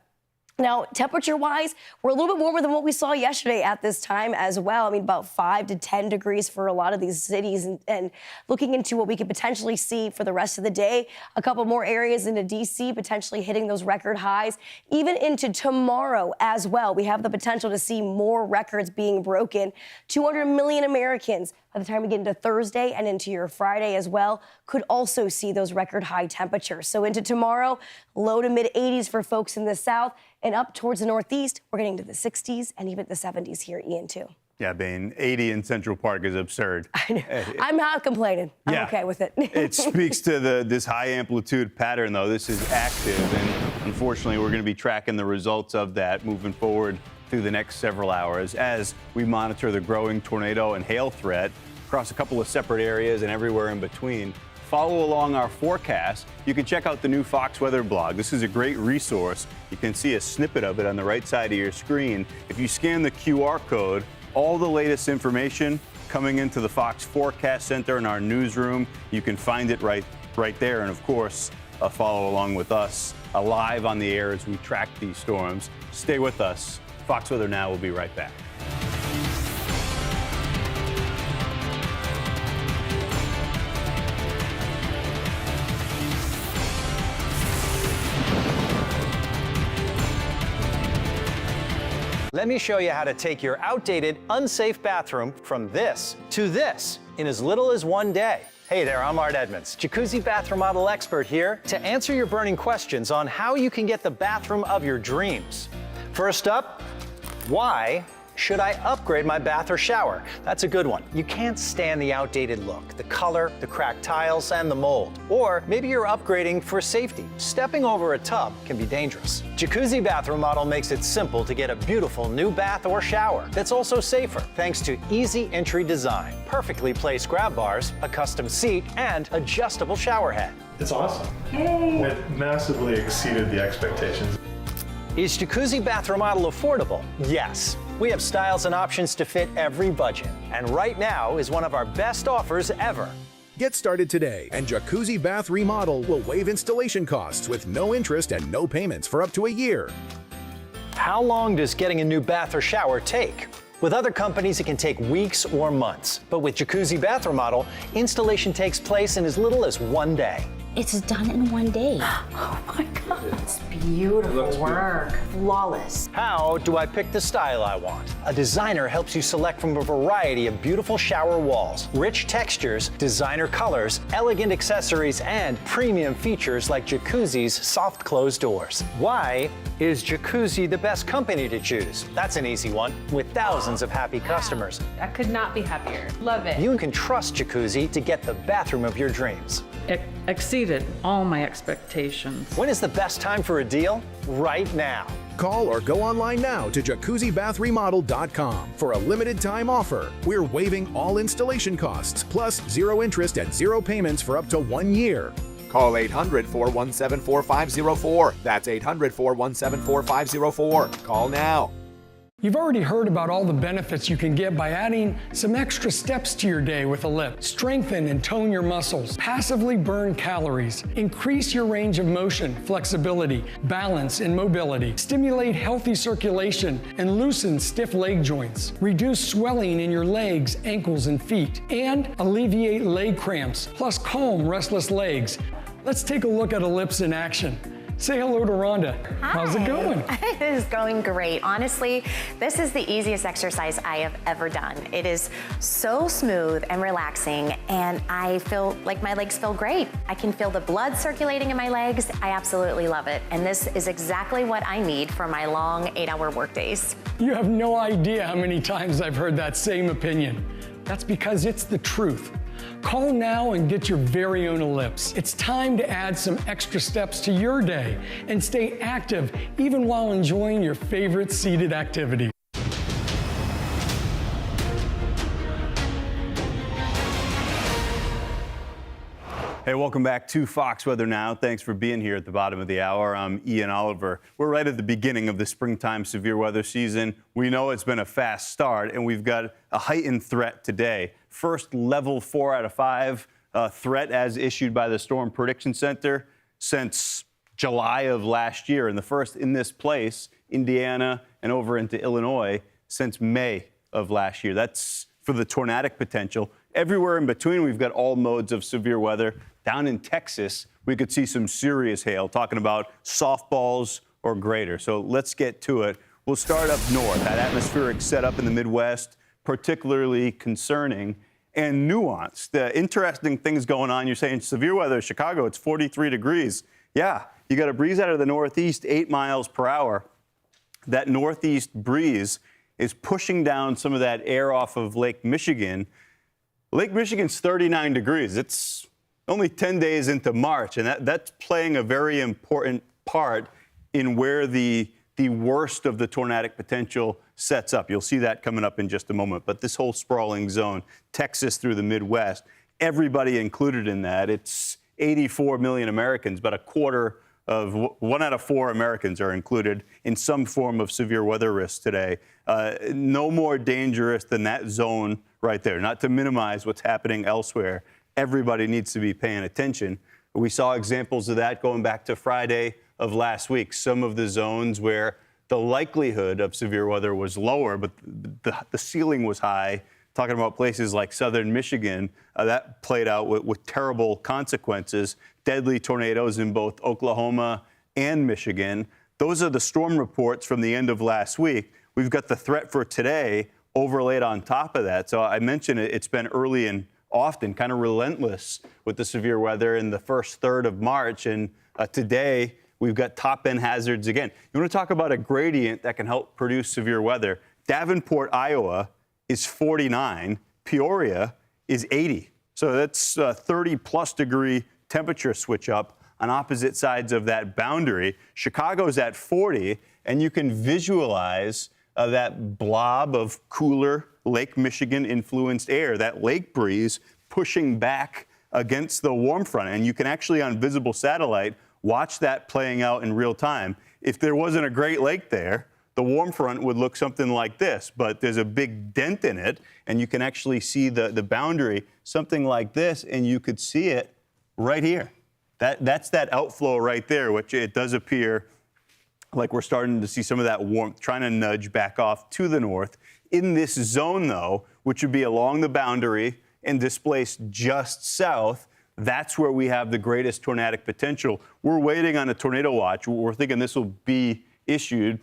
Now, temperature-wise, we're a little bit warmer than what we saw yesterday at this time as well. I mean, about 5 to 10 degrees for a lot of these cities. And looking into what we could potentially see for the rest of the day, a couple more areas into D.C. potentially hitting those record highs. Even into tomorrow as well, we have the potential to see more records being broken. 200 million Americans, by the time we get into Thursday and into your Friday as well, could also see those record high temperatures. So into tomorrow, low to mid 80s for folks in the South, and up towards the Northeast, we're getting to the 60s and even the 70s here, Ian, too. Yeah, Bane, 80 in Central Park is absurd. I know. I'm not complaining. I'm okay with it. It speaks to this high amplitude pattern, though. This is active, and unfortunately, we're going to be tracking the results of that moving forward through the next several hours as we monitor the growing tornado and hail threat across a couple of separate areas and everywhere in between. Follow along our forecast. You can check out the new Fox Weather blog. This is a great resource. You can see a snippet of it on the right side of your screen. If you scan the QR code, all the latest information coming into the Fox Forecast Center in our newsroom, you can find it right there. And of course, follow along with us live on the air as we track these storms. Stay with us. Fox Weather Now will be right back. Let me show you how to take your outdated, unsafe bathroom from this to this in as little as 1 day. Hey there, I'm Art Edmonds, Jacuzzi Bath Remodel expert here to answer your burning questions on how you can get the bathroom of your dreams. First up, why should I upgrade my bath or shower? That's a good one. You can't stand the outdated look, the color, the cracked tiles, and the mold. Or maybe you're upgrading for safety. Stepping over a tub can be dangerous. Jacuzzi Bath Remodel makes it simple to get a beautiful new bath or shower that's also safer thanks to easy entry design, perfectly placed grab bars, a custom seat, and adjustable shower head. It's awesome. Hey. It massively exceeded the expectations. Is Jacuzzi Bath Remodel affordable? Yes. We have styles and options to fit every budget. And right now is one of our best offers ever. Get started today, and Jacuzzi Bath Remodel will waive installation costs with no interest and no payments for up to a year. How long does getting a new bath or shower take? With other companies, it can take weeks or months. But with Jacuzzi Bath Remodel, installation takes place in as little as 1 day. It's done in 1 day. Oh my God. It's beautiful work. Flawless. How do I pick the style I want? A designer helps you select from a variety of beautiful shower walls, rich textures, designer colors, elegant accessories, and premium features like Jacuzzi's soft close doors. Why is Jacuzzi the best company to choose? That's an easy one, with thousands of happy customers. I could not be happier. Love it. You can trust Jacuzzi to get the bathroom of your dreams. It exceeded all my expectations. When is the best time for a deal? Right now. Call or go online now to jacuzzibathremodel.com for a limited time offer. We're waiving all installation costs, plus 0 interest and 0 payments for up to 1 year. Call 800-417-4504. That's 800-417-4504. Call now. You've already heard about all the benefits you can get by adding some extra steps to your day with Ellipse. Strengthen and tone your muscles, passively burn calories, increase your range of motion, flexibility, balance, and mobility, stimulate healthy circulation, and loosen stiff leg joints, reduce swelling in your legs, ankles, and feet, and alleviate leg cramps, plus calm restless legs. Let's take a look at Ellipse in action. Say hello to Rhonda. Hi. How's it going? It is going great. Honestly, this is the easiest exercise I have ever done. It is so smooth and relaxing, and I feel like my legs feel great. I can feel the blood circulating in my legs. I absolutely love it. And this is exactly what I need for my long 8-hour work days. You have no idea how many times I've heard that same opinion. That's because it's the truth. Call now and get your very own Ellipse. It's time to add some extra steps to your day and stay active even while enjoying your favorite seated activity. Hey, welcome back to Fox Weather Now. Thanks for being here at the bottom of the hour. I'm Ian Oliver. We're right at the beginning of the springtime severe weather season. We know it's been a fast start, and we've got a heightened threat today. First level 4 out of 5 threat as issued by the Storm Prediction Center since July of last year, and the first in this place, Indiana and over into Illinois, since May of last year. That's for the tornadic potential. Everywhere in between, we've got all modes of severe weather. Down in Texas, we could see some serious hail, talking about softballs or greater. So let's get to it. We'll start up north. That atmospheric setup in the Midwest, particularly concerning and nuanced. The interesting things going on. You're saying severe weather, Chicago, it's 43 degrees. Yeah, you got a breeze out of the northeast, 8 miles per hour. That northeast breeze is pushing down some of that air off of Lake Michigan. Lake Michigan's 39 degrees. It's only 10 days into March, and that's playing a very important part in where the worst of the tornadic potential sets up. You'll see that coming up in just a moment. But this whole sprawling zone, Texas through the Midwest, everybody included in that. It's 84 million Americans, but 1 out of 4 Americans are included in some form of severe weather risk today. No more dangerous than that zone right there. Not to minimize what's happening elsewhere. Everybody needs to be paying attention. We saw examples of that going back to Friday of last week. Some of the zones where the likelihood of severe weather was lower, but the ceiling was high. Talking about places like southern Michigan, that played out with terrible consequences. Deadly tornadoes in both Oklahoma and Michigan. Those are the storm reports from the end of last week. We've got the threat for today overlaid on top of that. So I mentioned it's been early and often kind of relentless with the severe weather in the first third of March. And today, we've got top-end hazards again. You want to talk about a gradient that can help produce severe weather? Davenport, Iowa is 49. Peoria is 80. So that's 30-plus degree temperature switch up on opposite sides of that boundary. Chicago's at 40, and you can visualize that blob of cooler Lake Michigan-influenced air, that lake breeze pushing back against the warm front. And you can actually, on visible satellite, watch that playing out in real time. If there wasn't a Great Lake there, the warm front would look something like this, but there's a big dent in it, and you can actually see the boundary, something like this, and you could see it right here. That's that outflow right there, which it does appear like we're starting to see some of that warmth trying to nudge back off to the north. In this zone, though, which would be along the boundary and displaced just south, that's where we have the greatest tornadic potential. We're waiting on a tornado watch. We're thinking this will be issued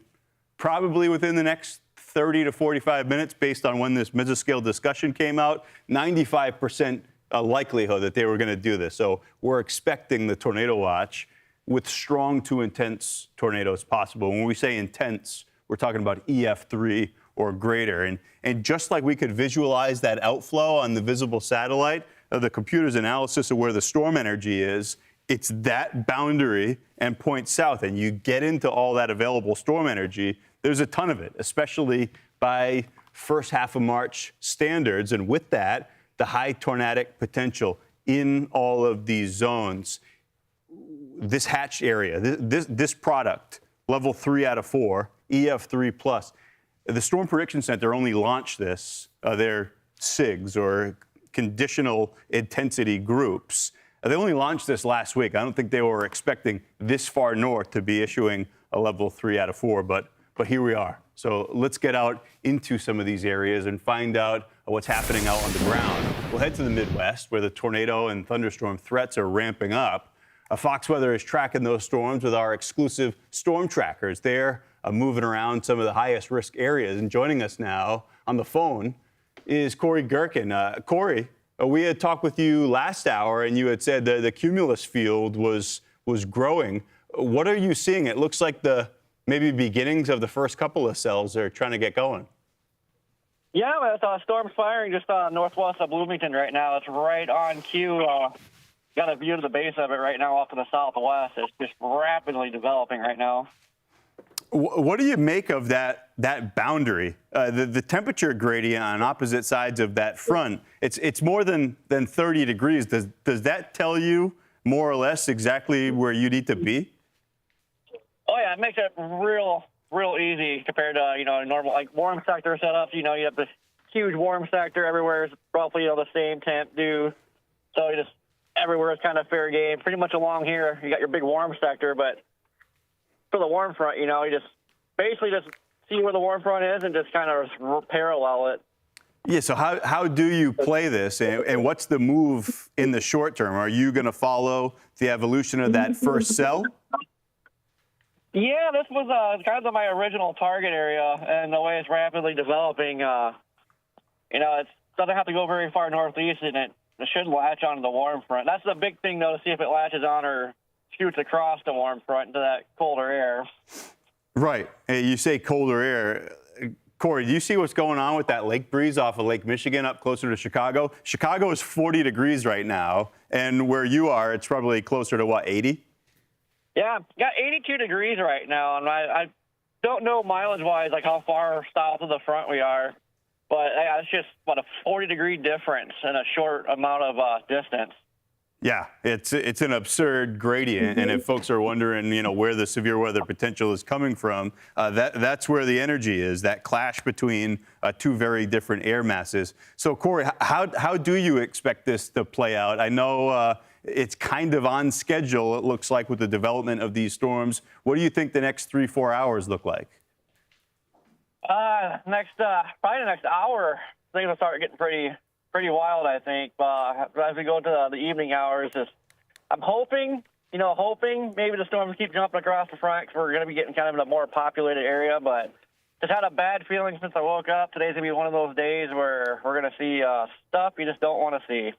probably within the next 30 to 45 minutes based on when this mesoscale discussion came out. 95% likelihood that they were going to do this. So we're expecting the tornado watch with strong to intense tornadoes possible. When we say intense, we're talking about EF3 or greater. And just like we could visualize that outflow on the visible satellite, the computer's analysis of where the storm energy is, it's that boundary and point south. And you get into all that available storm energy, there's a ton of it, especially by first half of March standards. And with that, the high tornadic potential in all of these zones. This hatched area, this product, level 3 out of 4, EF3+, the Storm Prediction Center only launched this, their SIGs, or conditional intensity groups. They only launched this last week. I don't think they were expecting this far north to be issuing a level 3 out of 4, but here we are. So let's get out into some of these areas and find out what's happening out on the ground. We'll head to the Midwest, where the tornado and thunderstorm threats are ramping up. Fox Weather is tracking those storms with our exclusive storm trackers. They're moving around some of the highest risk areas. And joining us now on the phone is Corey Gherkin. Corey, we had talked with you last hour, and you had said that the cumulus field was growing. What are you seeing? It looks like the maybe beginnings of the first couple of cells are trying to get going. Yeah, it's storm's firing just northwest of Bloomington right now. It's right on cue. Got a view of the base of it right now off to the southwest. It's just rapidly developing right now. What do you make of that boundary? The temperature gradient on opposite sides of that front, it's more than 30 degrees. Does that tell you more or less exactly where you need to be? Oh, yeah, it makes it real easy compared to, normal, like warm sector setups. You have this huge warm sector everywhere is roughly, the same temp due. So you just everywhere is kind of fair game. Pretty much along here, you got your big warm sector, but for the warm front, you just basically just see where the warm front is and just kind of parallel it. Yeah, so how do you play this, and what's the move in the short term? Are you going to follow the evolution of that first cell? Yeah, this was kind of my original target area, and the way it's rapidly developing, it doesn't have to go very far northeast, and it should latch onto the warm front. That's the big thing, though, to see if it latches on or shoots across the warm front into that colder air. Right. Hey, you say colder air. Corey, do you see what's going on with that lake breeze off of Lake Michigan up closer to Chicago? Chicago is 40 degrees right now, and where you are, it's probably closer to, 80? Yeah, got 82 degrees right now, and I don't know mileage-wise like how far south of the front we are, but it's just a 40-degree difference in a short amount of distance. Yeah, it's an absurd gradient, and if folks are wondering, where the severe weather potential is coming from, that's where the energy is, that clash between two very different air masses. So, Corey, how do you expect this to play out? I know it's kind of on schedule, it looks like, with the development of these storms. What do you think the next 3-4 hours look like? Probably the next hour, things will start getting pretty wild, I think. As we go to the evening hours, I'm hoping maybe the storms keep jumping across the front because we're going to be getting kind of in a more populated area, but just had a bad feeling since I woke up. Today's going to be one of those days where we're going to see stuff you just don't want to see.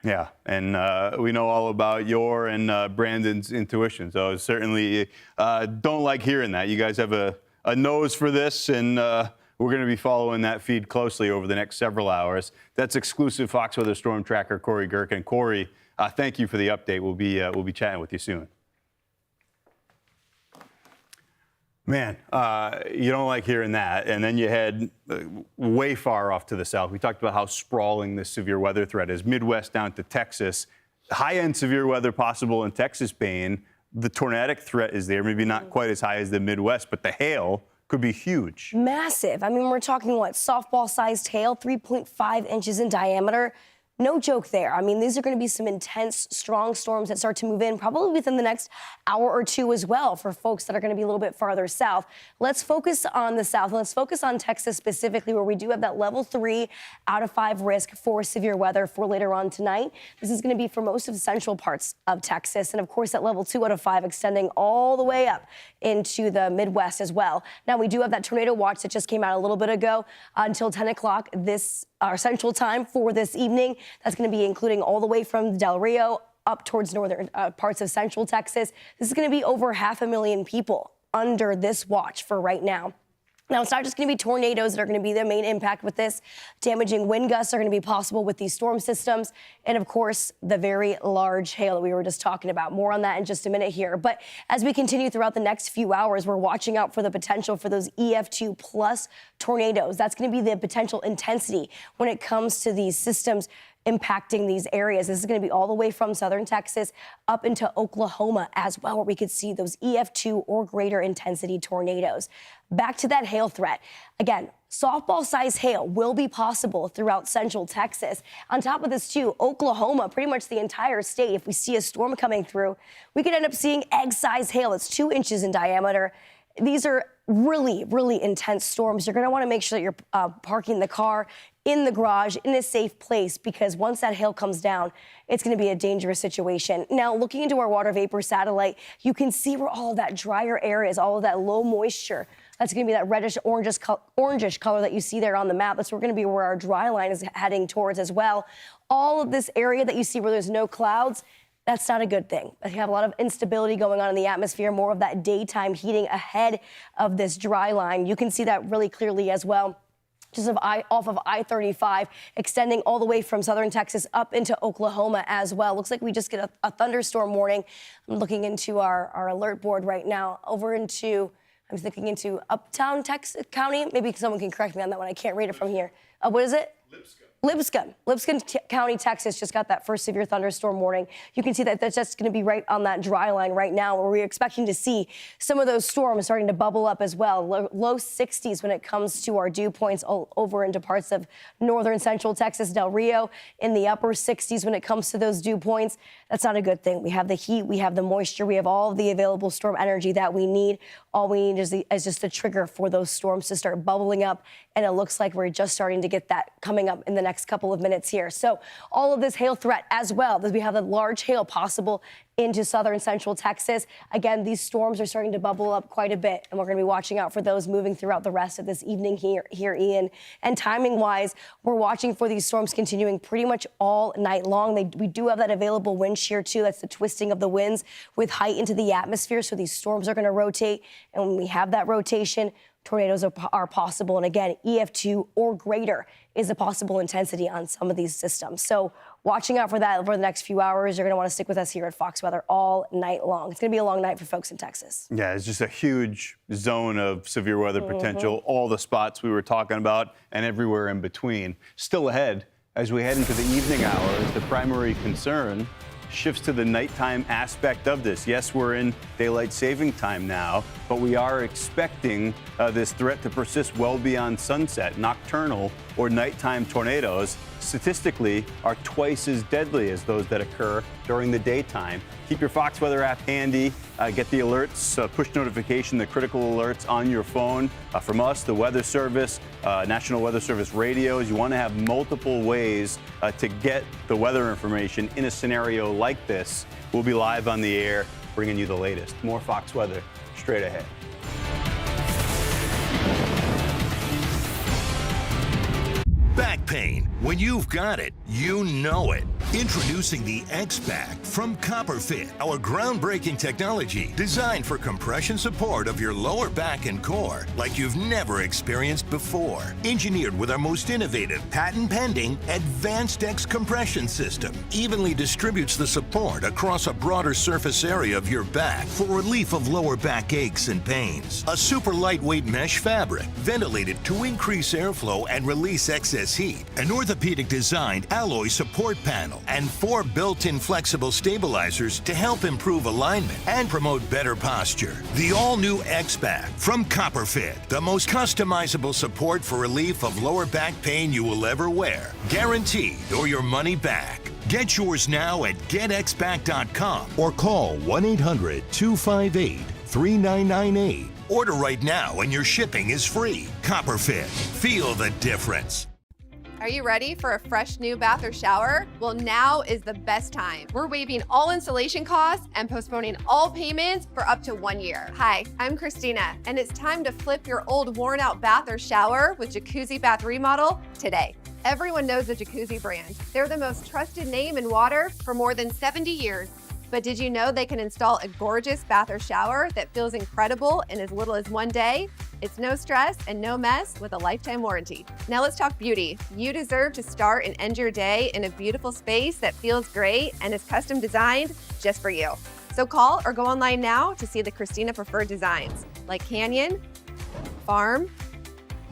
Yeah, and we know all about your and Brandon's intuition, so certainly don't like hearing that. You guys have a nose for this, and we're going to be following that feed closely over the next several hours. That's exclusive Fox Weather Storm Tracker Corey Gherkin. Corey, thank you for the update. We'll be chatting with you soon. Man, you don't like hearing that. And then you head way far off to the south. We talked about how sprawling this severe weather threat is. Midwest down to Texas. High-end severe weather possible in Texas, Bane. The tornadic threat is there, maybe not quite as high as the Midwest, but the hail could be huge. Massive. I mean, we're talking, softball-sized hail, 3.5 inches in diameter. No joke there. I mean, these are going to be some intense, strong storms that start to move in probably within the next hour or two as well for folks that are going to be a little bit farther south. Let's focus on the south. Let's focus on Texas specifically, where we do have that level 3 out of 5 risk for severe weather for later on tonight. This is going to be for most of the central parts of Texas. And, of course, that level 2 out of 5 extending all the way up into the Midwest as well. Now, we do have that tornado watch that just came out a little bit ago until 10 o'clock our central time for this evening. That's going to be including all the way from Del Rio up towards northern parts of central Texas. This is going to be over 500,000 people under this watch for right now. Now, it's not just going to be tornadoes that are going to be the main impact with this. Damaging wind gusts are going to be possible with these storm systems. And, of course, the very large hail that we were just talking about. More on that in just a minute here. But as we continue throughout the next few hours, we're watching out for the potential for those EF2 plus tornadoes. That's going to be the potential intensity when it comes to these systems impacting these areas. This is going to be all the way from southern Texas up into Oklahoma as well, where we could see those EF2 or greater intensity tornadoes. Back to that hail threat. Again, softball-sized hail will be possible throughout central Texas. On top of this, too, Oklahoma, pretty much the entire state, if we see a storm coming through, we could end up seeing egg-sized hail. It's 2 inches in diameter. These are really, really intense storms. You're going to want to make sure that you're parking the car in the garage in a safe place, because once that hail comes down, it's going to be a dangerous situation. Now, looking into our water vapor satellite, you can see where all of that drier area is, all of that low moisture. That's going to be that reddish orangish color that you see there on the map. That's going to be where our dry line is heading towards as well. All of this area that you see where there's no clouds, that's not a good thing. You have a lot of instability going on in the atmosphere, more of that daytime heating ahead of this dry line. You can see that really clearly as well, just off of I-35, extending all the way from southern Texas up into Oklahoma as well. Looks like we just get a thunderstorm warning. I'm looking into our alert board right now, over into, I'm thinking into Uptown Texas County. Maybe someone can correct me on that one. I can't read it from here. What is it? Lipscomb County, Texas just got that first severe thunderstorm warning. You can see that that's just going to be right on that dry line right now, where we're expecting to see some of those storms starting to bubble up as well. Low 60s when it comes to our dew points all over into parts of northern central Texas, Del Rio, in the upper 60s when it comes to those dew points. That's not a good thing. We have the heat, we have the moisture, we have all of the available storm energy that we need. All we need is just a trigger for those storms to start bubbling up, and it looks like we're just starting to get that coming up in the next couple of minutes here. So all of this hail threat as well, as we have the large hail possible into southern central Texas. Again, these storms are starting to bubble up quite a bit, and we're going to be watching out for those moving throughout the rest of this evening here, Ian. And timing-wise, we're watching for these storms continuing pretty much all night long. We do have that available wind shear, too. That's the twisting of the winds with height into the atmosphere, so these storms are going to rotate. And when we have that rotation, tornadoes are possible. And again, EF2 or greater is a possible intensity on some of these systems. So watching out for that over the next few hours. You're going to want to stick with us here at Fox Weather all night long. It's going to be a long night for folks in Texas. Yeah, it's just a huge zone of severe weather potential, all the spots we were talking about and everywhere in between. Still ahead, as we head into the evening hours, the primary concern shifts to the nighttime aspect of this. Yes, we're in daylight saving time now, but we are expecting this threat to persist well beyond sunset. Nocturnal or nighttime tornadoes statistically are twice as deadly as those that occur during the daytime. Keep your Fox Weather app handy. Get the alerts, push notification, the critical alerts on your phone from us, the Weather Service, National Weather Service radios. You want to have multiple ways to get the weather information in a scenario like this. We'll be live on the air, bringing you the latest. More Fox Weather straight ahead. Back pain. When you've got it, you know it. Introducing the X-Back from CopperFit, our groundbreaking technology designed for compression support of your lower back and core like you've never experienced before. Engineered with our most innovative, patent-pending, Advanced X compression system, evenly distributes the support across a broader surface area of your back for relief of lower back aches and pains. A super lightweight mesh fabric, ventilated to increase airflow and release excess heat. An orthopedic designed alloy support panel and 4 built-in flexible stabilizers to help improve alignment and promote better posture. The all-new X-Back from CopperFit, the most customizable support for relief of lower back pain you will ever wear. Guaranteed or your money back. Get yours now at getxback.com or call 1-800-258-3998. Order right now and your shipping is free. CopperFit. Feel the difference. Are you ready for a fresh new bath or shower? Well, now is the best time. We're waiving all installation costs and postponing all payments for up to 1 year. Hi, I'm Christina, and it's time to flip your old worn out bath or shower with Jacuzzi Bath Remodel today. Everyone knows the Jacuzzi brand. They're the most trusted name in water for more than 70 years. But did you know they can install a gorgeous bath or shower that feels incredible in as little as 1 day? It's no stress and no mess with a lifetime warranty. Now let's talk beauty. You deserve to start and end your day in a beautiful space that feels great and is custom designed just for you. So call or go online now to see the Christina preferred designs like Canyon, Farm,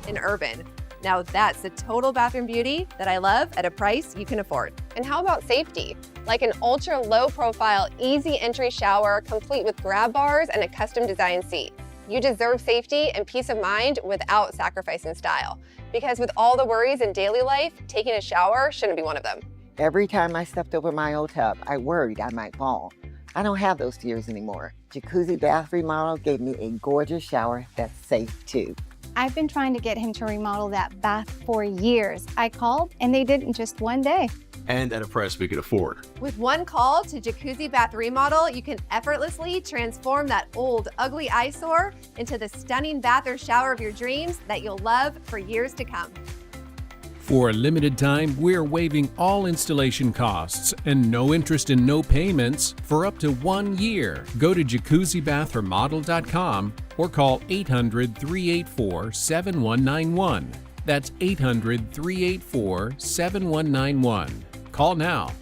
and Urban. Now that's the total bathroom beauty that I love at a price you can afford. And how about safety? Like an ultra low profile, easy entry shower, complete with grab bars and a custom designed seat. You deserve safety and peace of mind without sacrificing style. Because with all the worries in daily life, taking a shower shouldn't be one of them. Every time I stepped over my old tub, I worried I might fall. I don't have those fears anymore. Jacuzzi Bath Remodel gave me a gorgeous shower that's safe too. I've been trying to get him to remodel that bath for years. I called and they did it in just one day. And at a price we could afford. With one call to Jacuzzi Bath Remodel, you can effortlessly transform that old, ugly eyesore into the stunning bath or shower of your dreams that you'll love for years to come. For a limited time, we're waiving all installation costs and no interest and no payments for up to 1 year. Go to jacuzzibathremodel.com or call 800-384-7191. That's 800-384-7191. Call now.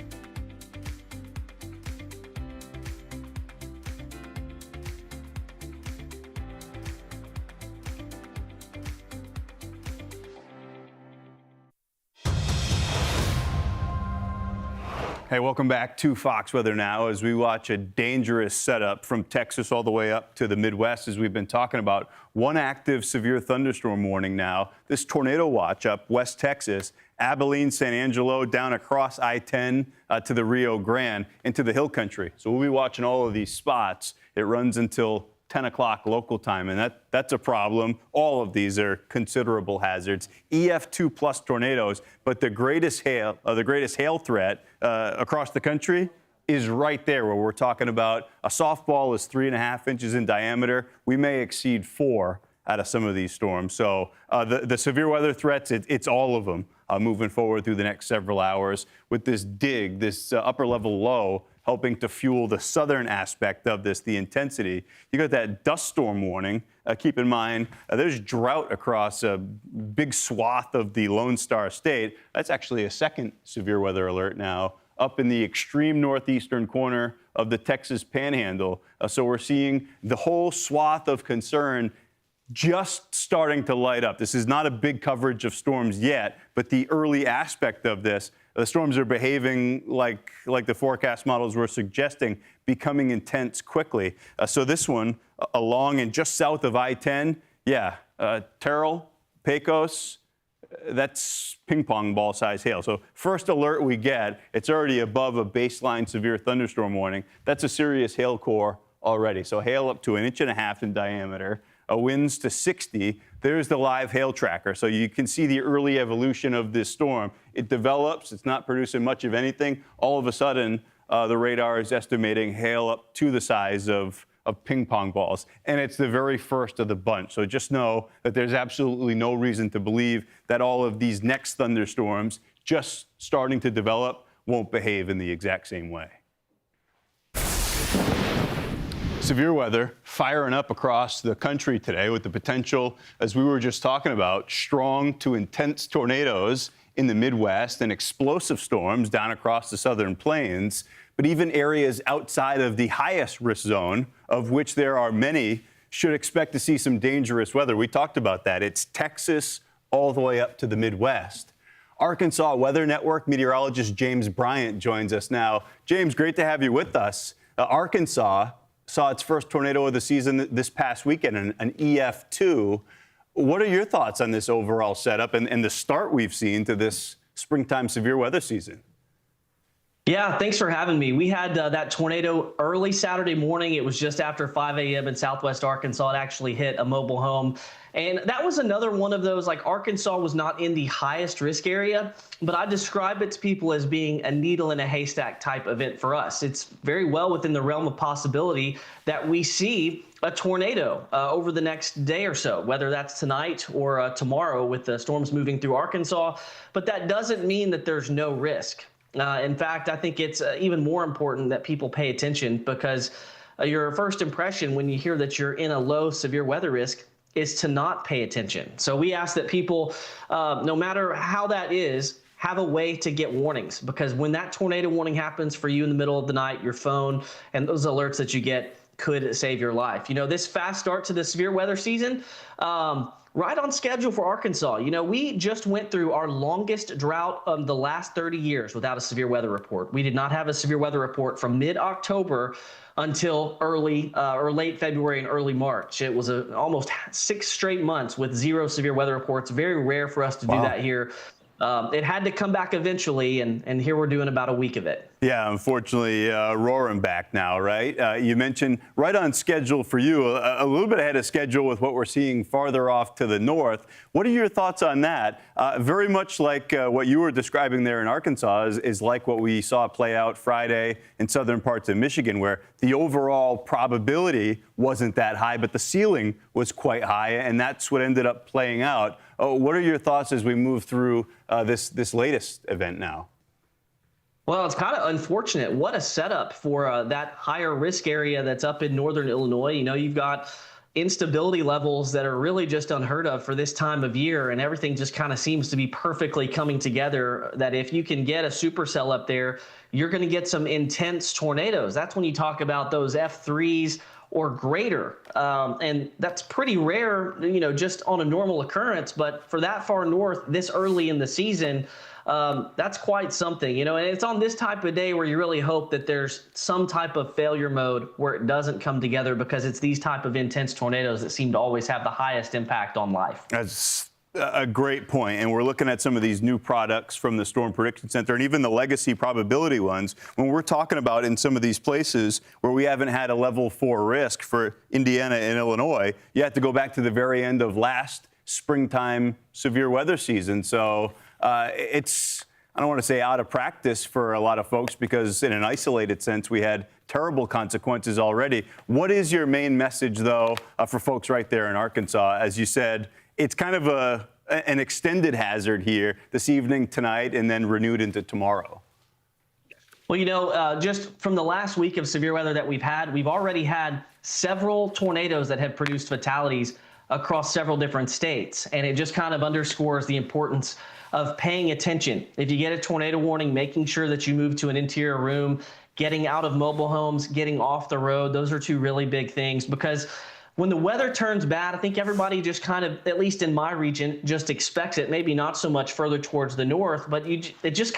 Hey, welcome back to Fox Weather Now as we watch a dangerous setup from Texas all the way up to the Midwest as we've been talking about. One active severe thunderstorm warning now. This tornado watch up West Texas, Abilene, San Angelo, down across I-10 to the Rio Grande into the hill country. So we'll be watching all of these spots. It runs until 10 o'clock local time, and that's a problem. All of these are considerable hazards. EF2 plus tornadoes, but the greatest hail threat across the country is right there where we're talking about a softball is 3.5 inches in diameter. We may exceed 4 out of some of these storms. So the severe weather threats, it's all of them moving forward through the next several hours with this dig, this upper level low helping to fuel the southern aspect of this, the intensity. You got that dust storm warning. Keep in mind, there's drought across a big swath of the Lone Star State. That's actually a second severe weather alert now up in the extreme northeastern corner of the Texas Panhandle. So we're seeing the whole swath of concern just starting to light up. This is not a big coverage of storms yet, but the early aspect of this, the storms are behaving like the forecast models were suggesting, becoming intense quickly. So this one, along and just south of I-10, Terrell, Pecos, that's ping pong ball size hail. So first alert we get, it's already above a baseline severe thunderstorm warning. That's a serious hail core already. So hail up to 1.5 inches in diameter. Winds to 60. There's the live hail tracker. So you can see the early evolution of this storm. It develops. It's not producing much of anything. All of a sudden, the radar is estimating hail up to the size of ping pong balls. And it's the very first of the bunch. So just know that there's absolutely no reason to believe that all of these next thunderstorms just starting to develop won't behave in the exact same way. Severe weather firing up across the country today with the potential, as we were just talking about, strong to intense tornadoes in the Midwest and explosive storms down across the southern plains. But even areas outside of the highest risk zone, of which there are many, should expect to see some dangerous weather. We talked about that. It's Texas all the way up to the Midwest. Arkansas Weather Network meteorologist James Bryant joins us now. James, great to have you with us. Arkansas saw its first tornado of the season this past weekend, an EF2. What are your thoughts on this overall setup and the start we've seen to this springtime severe weather season? Yeah, thanks for having me. We had that tornado early Saturday morning. It was just after 5 a.m. in southwest Arkansas. It actually hit a mobile home. And that was another one of those, like Arkansas was not in the highest risk area, but I describe it to people as being a needle in a haystack type event for us. It's very well within the realm of possibility that we see a tornado over the next day or so, whether that's tonight or tomorrow with the storms moving through Arkansas. But that doesn't mean that there's no risk. In fact, I think it's even more important that people pay attention because your first impression when you hear that you're in a low severe weather risk is to not pay attention. So we ask that people, no matter how that is, have a way to get warnings, because when that tornado warning happens for you in the middle of the night, your phone and those alerts that you get could save your life. You know, this fast start to the severe weather season, right on schedule for Arkansas. You know, we just went through our longest drought of the last 30 years without a severe weather report. We did not have a severe weather report from mid-October until early or late February and early March. It was almost 6 straight months with 0 severe weather reports. Very rare for us to do that here. It had to come back eventually, and here we're doing about a week of it. Yeah, unfortunately, roaring back now, right? You mentioned right on schedule for you, a little bit ahead of schedule with what we're seeing farther off to the north. What are your thoughts on that? Very much like what you were describing there in Arkansas is like what we saw play out Friday in southern parts of Michigan, where the overall probability wasn't that high, but the ceiling was quite high, and that's what ended up playing out. What are your thoughts as we move through this latest event now? Well, it's kind of unfortunate. What a setup for that higher risk area that's up in northern Illinois. You know, you've got instability levels that are really just unheard of for this time of year, and everything just kind of seems to be perfectly coming together, that if you can get a supercell up there, you're going to get some intense tornadoes. That's when you talk about those F3s or greater. And that's pretty rare, you know, just on a normal occurrence. But for that far north this early in the season, that's quite something, you know, and it's on this type of day where you really hope that there's some type of failure mode where it doesn't come together, because it's these type of intense tornadoes that seem to always have the highest impact on life. That's a great point. And we're looking at some of these new products from the Storm Prediction Center and even the legacy probability ones. When we're talking about in some of these places where we haven't had a level 4 risk for Indiana and Illinois, you have to go back to the very end of last springtime severe weather season. So it's, I don't want to say out of practice for a lot of folks, because in an isolated sense, we had terrible consequences already. What is your main message, though, for folks right there in Arkansas? As you said, it's kind of an extended hazard here this evening, tonight, and then renewed into tomorrow. Well, you know, just from the last week of severe weather that we've already had several tornadoes that have produced fatalities across several different states. And it just kind of underscores the importance of paying attention. If you get a tornado warning, making sure that you move to an interior room, getting out of mobile homes, getting off the road. Those are 2 really big things, because when the weather turns bad, I think everybody just kind of, at least in my region, just expects it. Maybe not so much further towards the north, but they just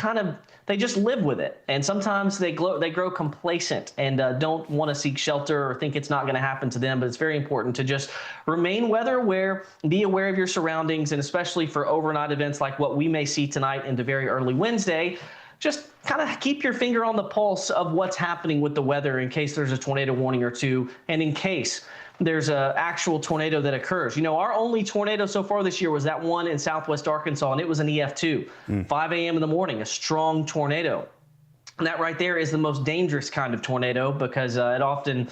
live with it. And sometimes they grow complacent and don't want to seek shelter or think it's not going to happen to them. But it's very important to just remain weather aware, be aware of your surroundings, and especially for overnight events like what we may see tonight into very early Wednesday, just kind of keep your finger on the pulse of what's happening with the weather in case there's a tornado warning or 2, and in case there's an actual tornado that occurs. You know, our only tornado so far this year was that one in southwest Arkansas, and it was an EF2, 5 a.m. in the morning, a strong tornado. And that right there is the most dangerous kind of tornado, because it often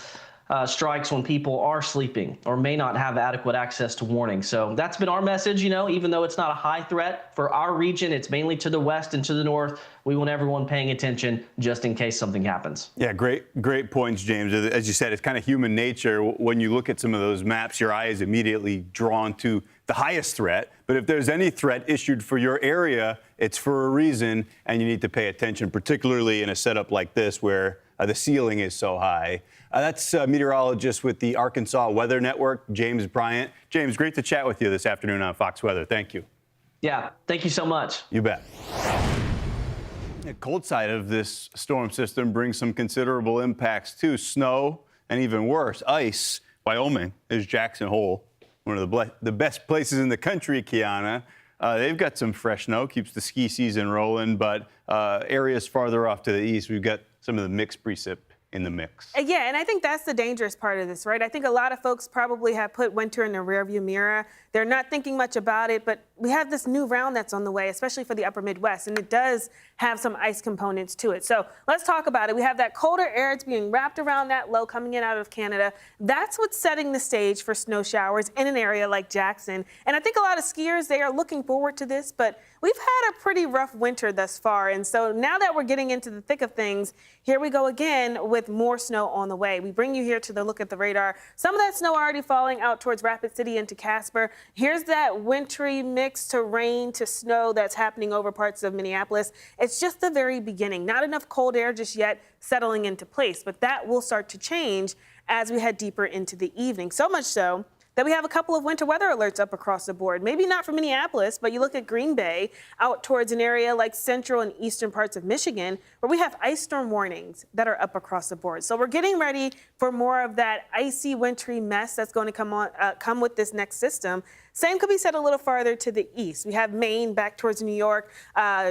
strikes when people are sleeping or may not have adequate access to warning. So that's been our message, you know, even though it's not a high threat for our region, it's mainly to the west and to the north. We want everyone paying attention just in case something happens. Yeah, great points, James. As you said, it's kind of human nature. When you look at some of those maps, your eye is immediately drawn to the highest threat. But if there's any threat issued for your area, it's for a reason, and you need to pay attention, particularly in a setup like this where the ceiling is so high. That's meteorologist with the Arkansas Weather Network, James Bryant. James, great to chat with you this afternoon on Fox Weather. Thank you. Yeah, thank you so much. You bet. The cold side of this storm system brings some considerable impacts too. Snow, and even worse, ice. Wyoming is Jackson Hole, one of the best places in the country, Kiana. They've got some fresh snow, keeps the ski season rolling, but areas farther off to the east, we've got some of the mixed precip in the mix. Yeah, and I think that's the dangerous part of this, right? I think a lot of folks probably have put winter in the rearview mirror. They're not thinking much about it, but we have this new round that's on the way, especially for the upper Midwest, and it does have some ice components to it. So let's talk about it. We have that colder air. It's being wrapped around that low coming in out of Canada. That's what's setting the stage for snow showers in an area like Jackson. And I think a lot of skiers, they are looking forward to this, but we've had a pretty rough winter thus far. And so now that we're getting into the thick of things, here we go again with more snow on the way. We bring you here to the look at the radar. Some of that snow already falling out towards Rapid City into Casper. Here's that wintry mix to rain to snow that's happening over parts of Minneapolis. It's just the very beginning. Not enough cold air just yet settling into place, but that will start to change as we head deeper into the evening. So much so that we have a couple of winter weather alerts up across the board. Maybe not for Minneapolis, but you look at Green Bay out towards an area like central and eastern parts of Michigan, where we have ice storm warnings that are up across the board. So we're getting ready for more of that icy, wintry mess that's going to come with this next system. Same could be said a little farther to the east. We have Maine back towards New York,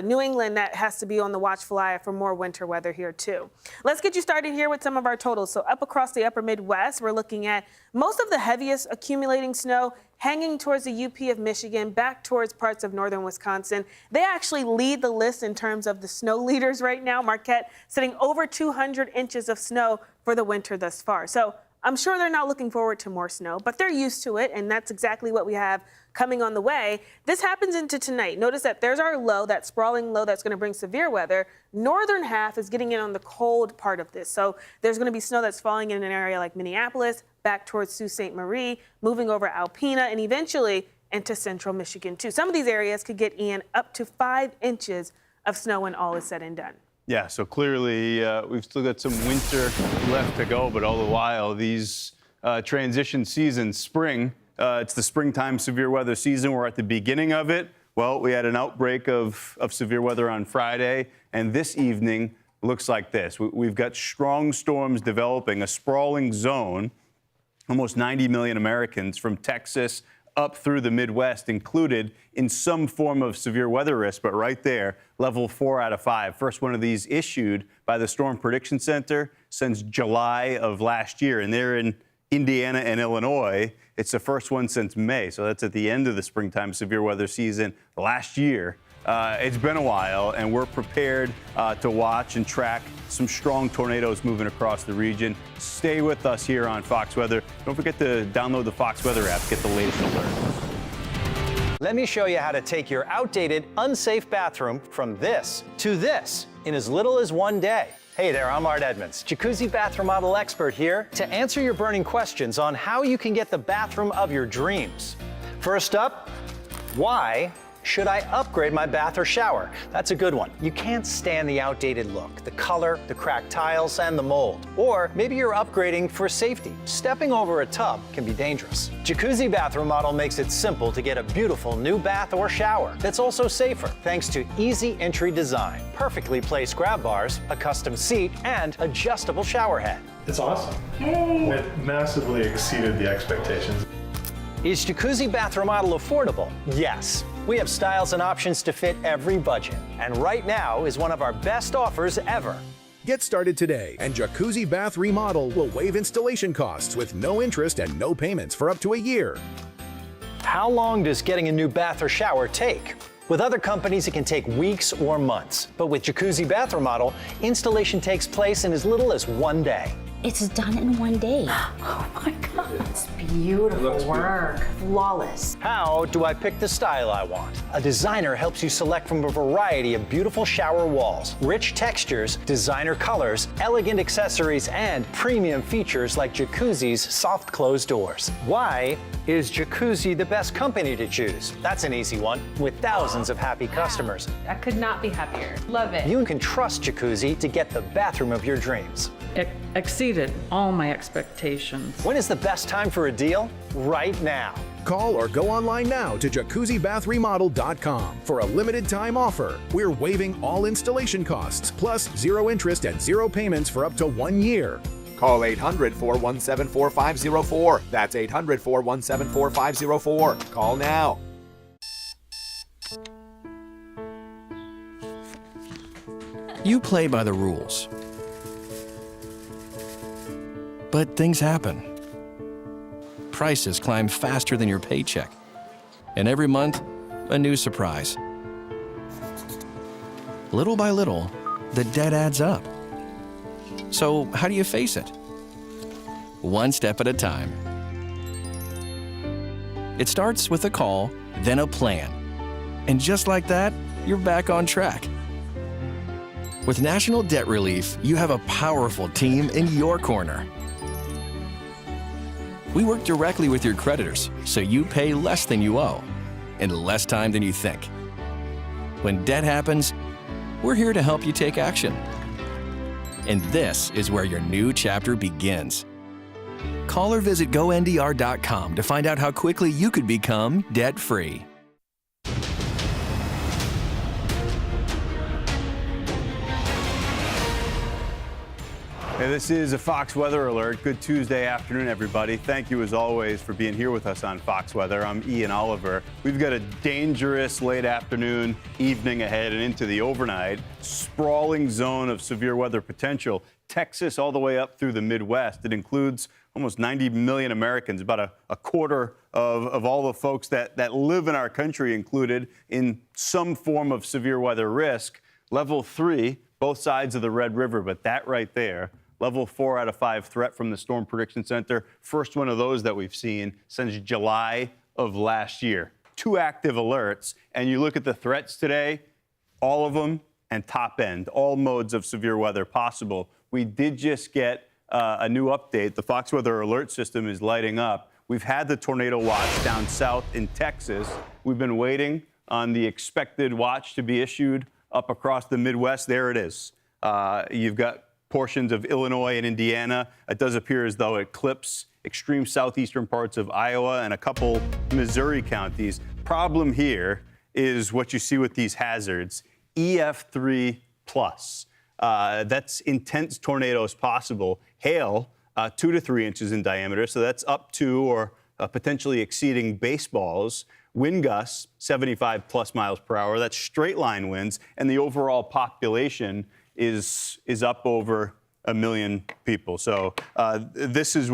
New England that has to be on the watchful eye for more winter weather here too. Let's get you started here with some of our totals. So up across the upper Midwest, we're looking at most of the heaviest accumulating snow hanging towards the UP of Michigan, back towards parts of northern Wisconsin. They actually lead the list in terms of the snow leaders right now. Marquette sitting over 200 inches of snow for the winter thus far. So I'm sure they're not looking forward to more snow, but they're used to it, and that's exactly what we have coming on the way. This happens into tonight. Notice that there's our low, that sprawling low that's going to bring severe weather. Northern half is getting in on the cold part of this. So there's going to be snow that's falling in an area like Minneapolis, back towards Sault Ste. Marie, moving over Alpena, and eventually into central Michigan, too. Some of these areas could get in up to 5 inches of snow when all is said and done. Yeah, so clearly we've still got some winter left to go, but all the while, these transition seasons, spring, it's the springtime severe weather season. We're at the beginning of it. Well, we had an outbreak of severe weather on Friday, and this evening looks like this. We've got strong storms developing, a sprawling zone, almost 90 million Americans from Texas up through the Midwest included in some form of severe weather risk, but right there, level 4 out of 5. First one of these issued by the Storm Prediction Center since July of last year, and they're in Indiana and Illinois. It's the first one since May, so that's at the end of the springtime severe weather season last year. It's been a while, and we're prepared to watch and track some strong tornadoes moving across the region. Stay with us here on Fox Weather. Don't forget to download the Fox Weather app to get the latest alerts. Let me show you how to take your outdated, unsafe bathroom from this to this in as little as one day. Hey there, I'm Art Edmonds, jacuzzi bath remodel expert here to answer your burning questions on how you can get the bathroom of your dreams. First up, why should I upgrade my bath or shower? That's a good one. You can't stand the outdated look, the color, the cracked tiles, and the mold. Or maybe you're upgrading for safety. Stepping over a tub can be dangerous. Jacuzzi Bath Remodel makes it simple to get a beautiful new bath or shower that's also safer thanks to easy entry design, perfectly placed grab bars, a custom seat, and adjustable shower head. It's awesome. Hey. It massively exceeded the expectations. Is Jacuzzi Bath Remodel affordable? Yes. We have styles and options to fit every budget. And right now is one of our best offers ever. Get started today, and Jacuzzi Bath Remodel will waive installation costs with no interest and no payments for up to a year. How long does getting a new bath or shower take? With other companies, it can take weeks or months. But with Jacuzzi Bath Remodel, installation takes place in as little as one day. It's done in one day. Oh my God. It's beautiful work. Flawless. How do I pick the style I want? A designer helps you select from a variety of beautiful shower walls, rich textures, designer colors, elegant accessories, and premium features like Jacuzzi's soft closed doors. Why is Jacuzzi the best company to choose? That's an easy one, with thousands of happy customers. I could not be happier. Love it. You can trust Jacuzzi to get the bathroom of your dreams. Exceeded all my expectations. When is the best time for a deal? Right now. Call or go online now to jacuzzibathremodel.com for a limited time offer. We're waiving all installation costs, plus 0 interest and 0 payments for up to 1 year. Call 800-417-4504. That's 800-417-4504. Call now. You play by the rules. But things happen. Prices climb faster than your paycheck. And every month, a new surprise. Little by little, the debt adds up. So how do you face it? One step at a time. It starts with a call, then a plan. And just like that, you're back on track. With National Debt Relief, you have a powerful team in your corner. We work directly with your creditors, so you pay less than you owe, in less time than you think. When debt happens, we're here to help you take action. And this is where your new chapter begins. Call or visit GoNDR.com to find out how quickly you could become debt-free. Hey, this is a Fox Weather Alert. Good Tuesday afternoon, everybody. Thank you, as always, for being here with us on Fox Weather. I'm Ian Oliver. We've got a dangerous late afternoon, evening ahead, and into the overnight. Sprawling zone of severe weather potential. Texas all the way up through the Midwest. It includes almost 90 million Americans, about a quarter of all the folks that live in our country included in some form of severe weather risk. Level 3, both sides of the Red River, but that right there. Level 4 out of 5 threat from the Storm Prediction Center. First one of those that we've seen since July of last year. 2 active alerts, and you look at the threats today, all of them and top end, all modes of severe weather possible. We did just get a new update. The Fox Weather Alert System is lighting up. We've had the tornado watch down south in Texas. We've been waiting on the expected watch to be issued up across the Midwest. There it is. You've got portions of Illinois and Indiana. It does appear as though it clips extreme southeastern parts of Iowa and a couple Missouri counties. Problem here is what you see with these hazards, EF3 plus. That's intense tornadoes possible. Hail, 2 to 3 inches in diameter, so that's up to or potentially exceeding baseballs. Wind gusts, 75 plus miles per hour. That's straight line winds, and the overall population is up over 1 million people. So this is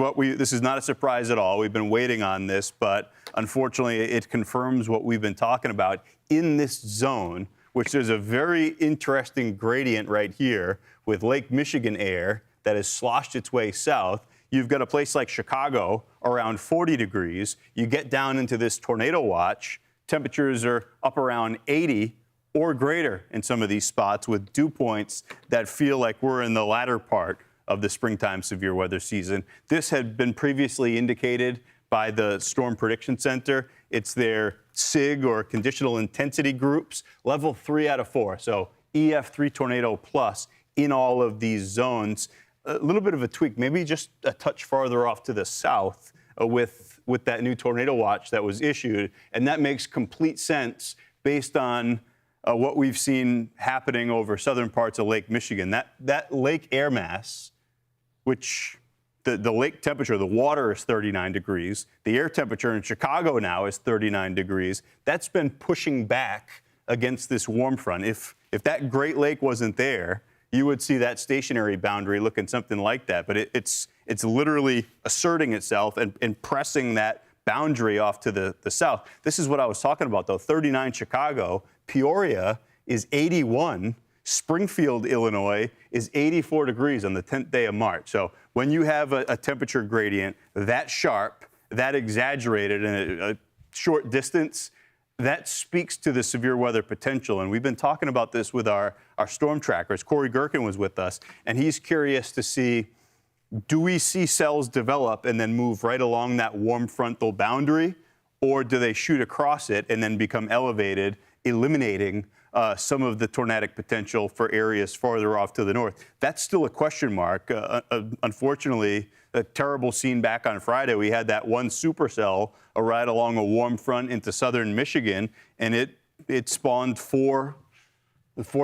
not a surprise at all. We've been waiting on this, but unfortunately it confirms what we've been talking about in this zone, which there's a very interesting gradient right here with Lake Michigan air that has sloshed its way south. You've got a place like Chicago around 40 degrees. You get down into this tornado watch, temperatures are up around 80 or greater in some of these spots with dew points that feel like we're in the latter part of the springtime severe weather season. This had been previously indicated by the Storm Prediction Center. It's their SIG or conditional intensity groups, level 3 out of 4. So EF3 tornado plus in all of these zones. A little bit of a tweak, maybe just a touch farther off to the south with that new tornado watch that was issued. And that makes complete sense based on what we've seen happening over southern parts of Lake Michigan. That lake air mass, which the lake temperature, the water is 39 degrees. The air temperature in Chicago now is 39 degrees. That's been pushing back against this warm front. If that Great Lake wasn't there, you would see that stationary boundary looking something like that. But it's literally asserting itself and pressing that boundary off to the south. This is what I was talking about, though. 39 Chicago. Peoria is 81. Springfield, Illinois is 84 degrees on the 10th day of March. So when you have a temperature gradient that sharp, that exaggerated in a short distance, that speaks to the severe weather potential. And we've been talking about this with our storm trackers. Corey Gerken was with us, and he's curious to see, do we see cells develop and then move right along that warm frontal boundary, or do they shoot across it and then become elevated, eliminating some of the tornadic potential for areas farther off to the north? That's still a question mark. Unfortunately, a terrible scene back on Friday. We had that one supercell right along a warm front into southern Michigan, and it spawned four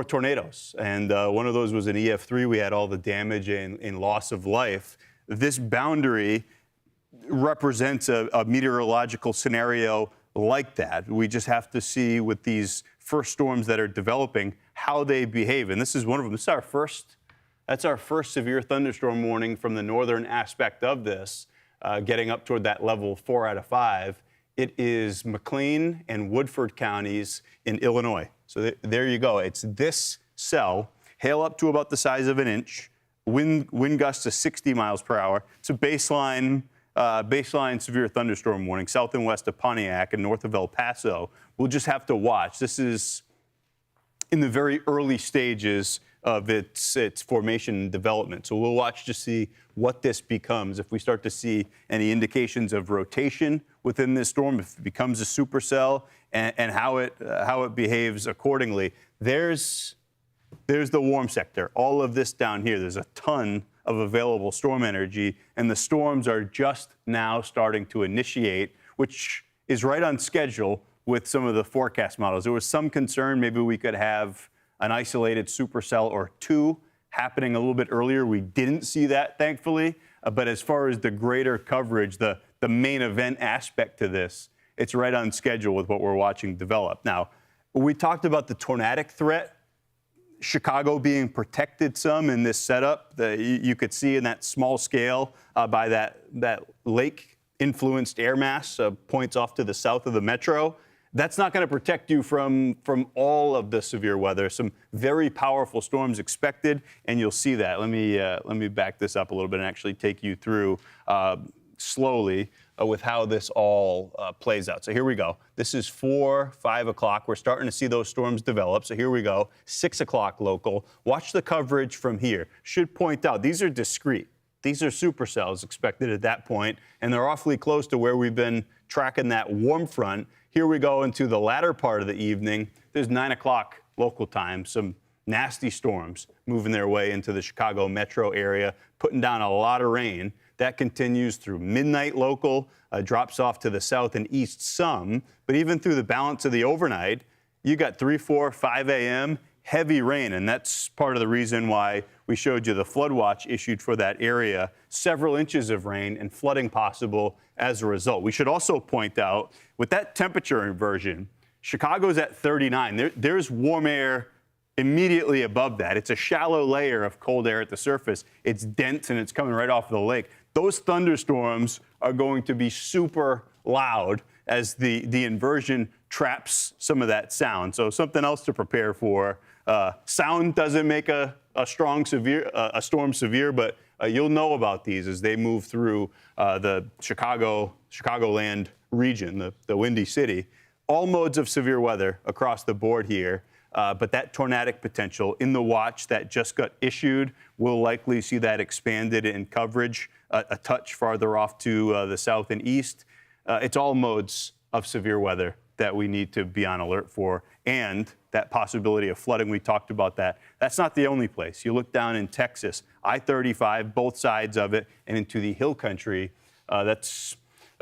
tornadoes. And one of those was an EF3. We had all the damage and loss of life. This boundary represents a meteorological scenario like that. We just have to see with these first storms that are developing how they behave. And this is one of them. That's our first severe thunderstorm warning from the northern aspect of this, getting up toward that level 4 out of 5. It is McLean and Woodford counties in Illinois. So there you go. It's this cell, hail up to about the size of an inch, wind gusts to 60 miles per hour. It's a baseline severe thunderstorm warning, south and west of Pontiac and north of El Paso. We'll just have to watch. This is in the very early stages of its formation and development. So we'll watch to see what this becomes. If we start to see any indications of rotation within this storm, if it becomes a supercell, and how it behaves accordingly. There's the warm sector. All of this down here, there's a ton of available storm energy, and the storms are just now starting to initiate, which is right on schedule with some of the forecast models. There was some concern maybe we could have an isolated supercell or two happening a little bit earlier. We didn't see that, thankfully. But as far as the greater coverage, the main event aspect to this, it's right on schedule with what we're watching develop. Now, we talked about the tornadic threat, Chicago being protected some in this setup. You could see in that small scale by that lake-influenced air mass points off to the south of the metro. That's not going to protect you from all of the severe weather. Some very powerful storms expected, and you'll see that. Let me back this up a little bit and actually take you through slowly with how this all plays out. So here we go. This is 5 o'clock. We're starting to see those storms develop. So here we go. 6 o'clock local. Watch the coverage from here. Should point out these are discrete. These are supercells expected at that point, and they're awfully close to where we've been tracking that warm front. Here we go into the latter part of the evening. There's 9 o'clock local time. Some nasty storms moving their way into the Chicago metro area, putting down a lot of rain. That continues through midnight local, drops off to the south and east some, but even through the balance of the overnight, you got 3, 4, 5 a.m., heavy rain, and that's part of the reason why we showed you the flood watch issued for that area. Several inches of rain and flooding possible as a result. We should also point out, with that temperature inversion, Chicago's at 39. There's warm air immediately above that. It's a shallow layer of cold air at the surface. It's dense and it's coming right off the lake. Those thunderstorms are going to be super loud as the inversion traps some of that sound. So something else to prepare for. Sound doesn't make a storm severe, but you'll know about these as they move through the Chicagoland region, the Windy City. All modes of severe weather across the board here. But that tornadic potential in the watch that just got issued, we'll likely see that expanded in coverage a touch farther off to the south and east. It's all modes of severe weather that we need to be on alert for, and that possibility of flooding, we talked about that. That's not the only place. You look down in Texas, I-35, both sides of it, and into the hill country, that's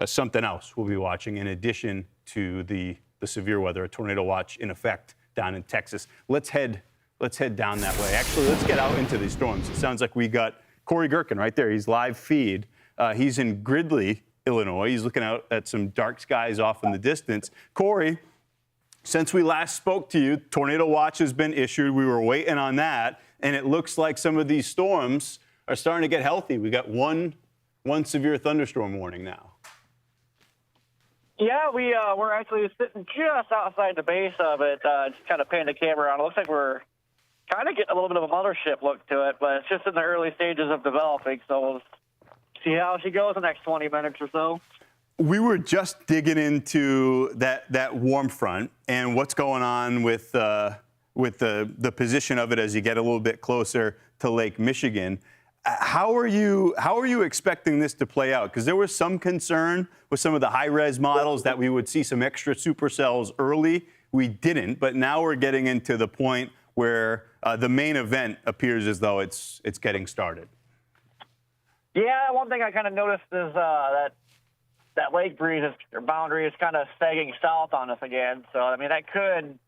something else we'll be watching in addition to the severe weather, a tornado watch in effect down in Texas. Let's head down that way. Actually, let's get out into these storms. It sounds like we got Corey Gerken right there. He's live feed. He's in Gridley, Illinois. He's looking out at some dark skies off in the distance. Corey, since we last spoke to you, tornado watch has been issued. We were waiting on that, and it looks like some of these storms are starting to get healthy. We got one severe thunderstorm warning now. Yeah, we're actually sitting just outside the base of it, just kind of paying the camera on. It looks like we're kind of getting a little bit of a mothership look to it, but it's just in the early stages of developing, so we'll see how she goes the next 20 minutes or so. We were just digging into that warm front and what's going on with the position of it as you get a little bit closer to Lake Michigan. How are you expecting this to play out? Because there was some concern with some of the high-res models that we would see some extra supercells early. We didn't, but now we're getting into the point where the main event appears as though it's getting started. Yeah, one thing I kind of noticed is that lake breeze or boundary is kind of sagging south on us again. So, I mean, that could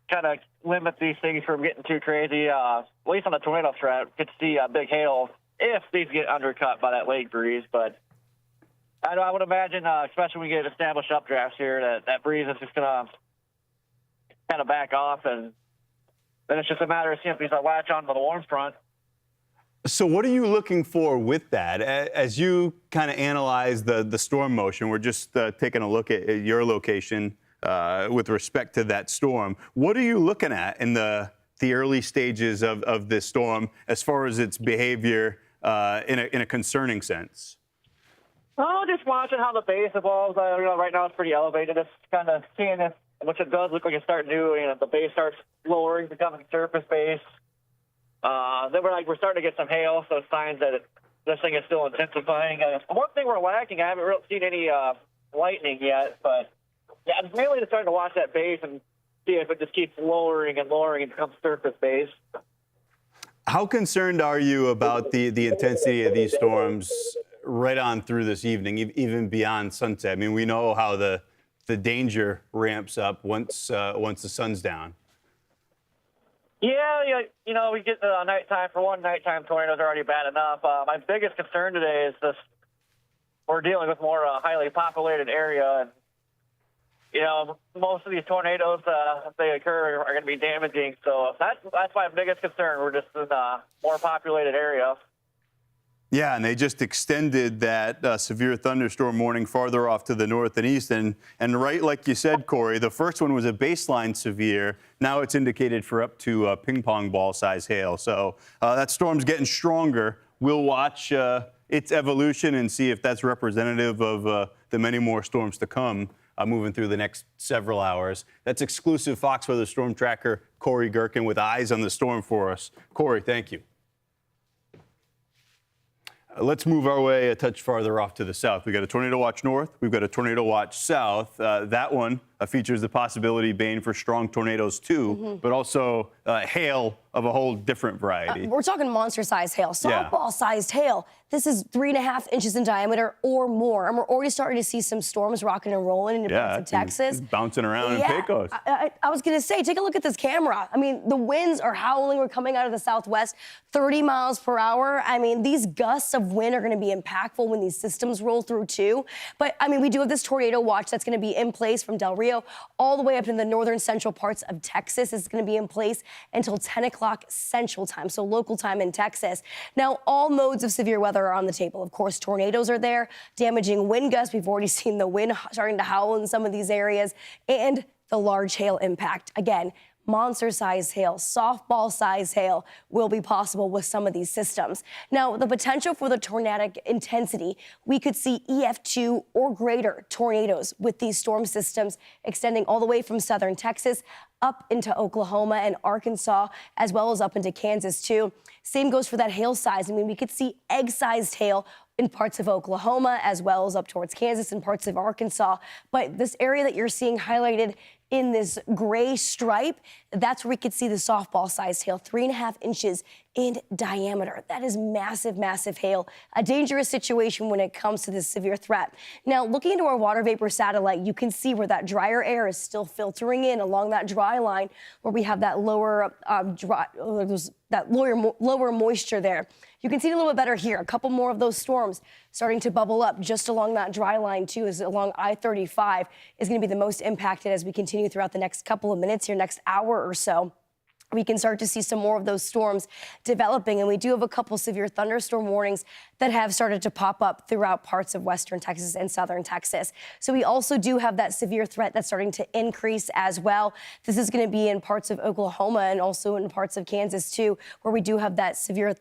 kind of limit these things from getting too crazy. At least on the tornado threat, could see big hail if these get undercut by that lake breeze. But I would imagine, especially when we get established updrafts here, that breeze is just going to kind of back off, and then it's just a matter of seeing if these latch on to the warm front. So what are you looking for with that? As you kind of analyze the storm motion, we're just taking a look at your location with respect to that storm. What are you looking at in the early stages of this storm as far as its behavior in a concerning sense? Oh, just watching how the base evolves. Right now it's pretty elevated. It's kind of seeing if, which it does look like it's starting to, if the base starts lowering, becoming surface base. Then we're starting to get some hail, so signs that this thing is still intensifying. One thing we're lacking, I haven't really seen any lightning yet, but yeah, it's mainly just starting to watch that base and see if it just keeps lowering and lowering and becomes surface base. How concerned are you about the intensity of these storms right on through this evening, even beyond sunset? I mean, we know how the danger ramps up once the sun's down. Yeah, you know, we get the nighttime. For one, nighttime tornadoes are already bad enough. My biggest concern today is this: we're dealing with more highly populated area, and you know, most of these tornadoes, if they occur, are going to be damaging. So that's my biggest concern. We're just in a more populated area. Yeah, and they just extended that severe thunderstorm warning farther off to the north and east. And right like you said, Corey, the first one was a baseline severe. Now it's indicated for up to ping pong ball size hail. So that storm's getting stronger. We'll watch its evolution and see if that's representative of the many more storms to come moving through the next several hours. That's exclusive Fox Weather Storm Tracker Corey Gerken with eyes on the storm for us. Corey, thank you. Let's move our way a touch farther off to the south. We've got a tornado watch north. We've got a tornado watch south. That one features the possibility, Bain, for strong tornadoes too, but also hail of a whole different variety. We're talking monster-sized hail, softball-sized hail. This is 3.5 inches in diameter or more. And we're already starting to see some storms rocking and rolling in parts of Texas. Bouncing around in Pecos. I was going to say, take a look at this camera. I mean, the winds are howling. We're coming out of the southwest, 30 miles per hour. I mean, these gusts of wind are going to be impactful when these systems roll through, too. But, I mean, we do have this tornado watch that's going to be in place from Del Rio all the way up in the northern central parts of Texas. It's going to be in place until 10 o'clock Central Time, so local time in Texas. Now, all modes of severe weather are on the table. Of course, tornadoes are there, damaging wind gusts. We've already seen the wind starting to howl in some of these areas, and the large hail impact. Again, monster-sized hail, softball-sized hail will be possible with some of these systems. Now, the potential for the tornadic intensity, we could see EF2 or greater tornadoes with these storm systems extending all the way from southern Texas up into Oklahoma and Arkansas, as well as up into Kansas, too. Same goes for that hail size. I mean, we could see egg-sized hail in parts of Oklahoma, as well as up towards Kansas and parts of Arkansas. But this area that you're seeing highlighted in this gray stripe, that's where we could see the softball-sized hail, 3.5 inches in diameter. That is massive, massive hail. A dangerous situation when it comes to this severe threat. Now, looking into our water vapor satellite, you can see where that drier air is still filtering in along that dry line, where we have that lower lower moisture there. You can see it a little bit better here. A couple more of those storms starting to bubble up just along that dry line, too, as along I-35 is going to be the most impacted as we continue throughout the next couple of minutes here, next hour or so. We can start to see some more of those storms developing, and we do have a couple severe thunderstorm warnings that have started to pop up throughout parts of western Texas and southern Texas. So we also do have that severe threat that's starting to increase as well. This is going to be in parts of Oklahoma and also in parts of Kansas, too, where we do have that severe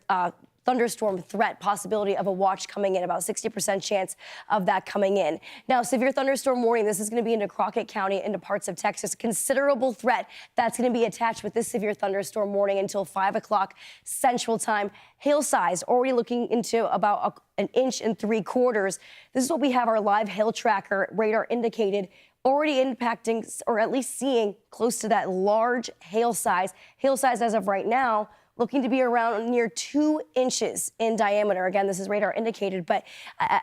thunderstorm threat, possibility of a watch coming in, about 60% chance of that coming in. Now, severe thunderstorm warning, this is going to be into Crockett County, into parts of Texas. Considerable threat that's going to be attached with this severe thunderstorm warning until 5 o'clock Central Time. Hail size already looking into about 1.75 inches. This is what we have our live hail tracker radar indicated, already impacting or at least seeing close to that large hail size. Hail size as of right now looking to be around near 2 inches in diameter. Again, this is radar indicated, but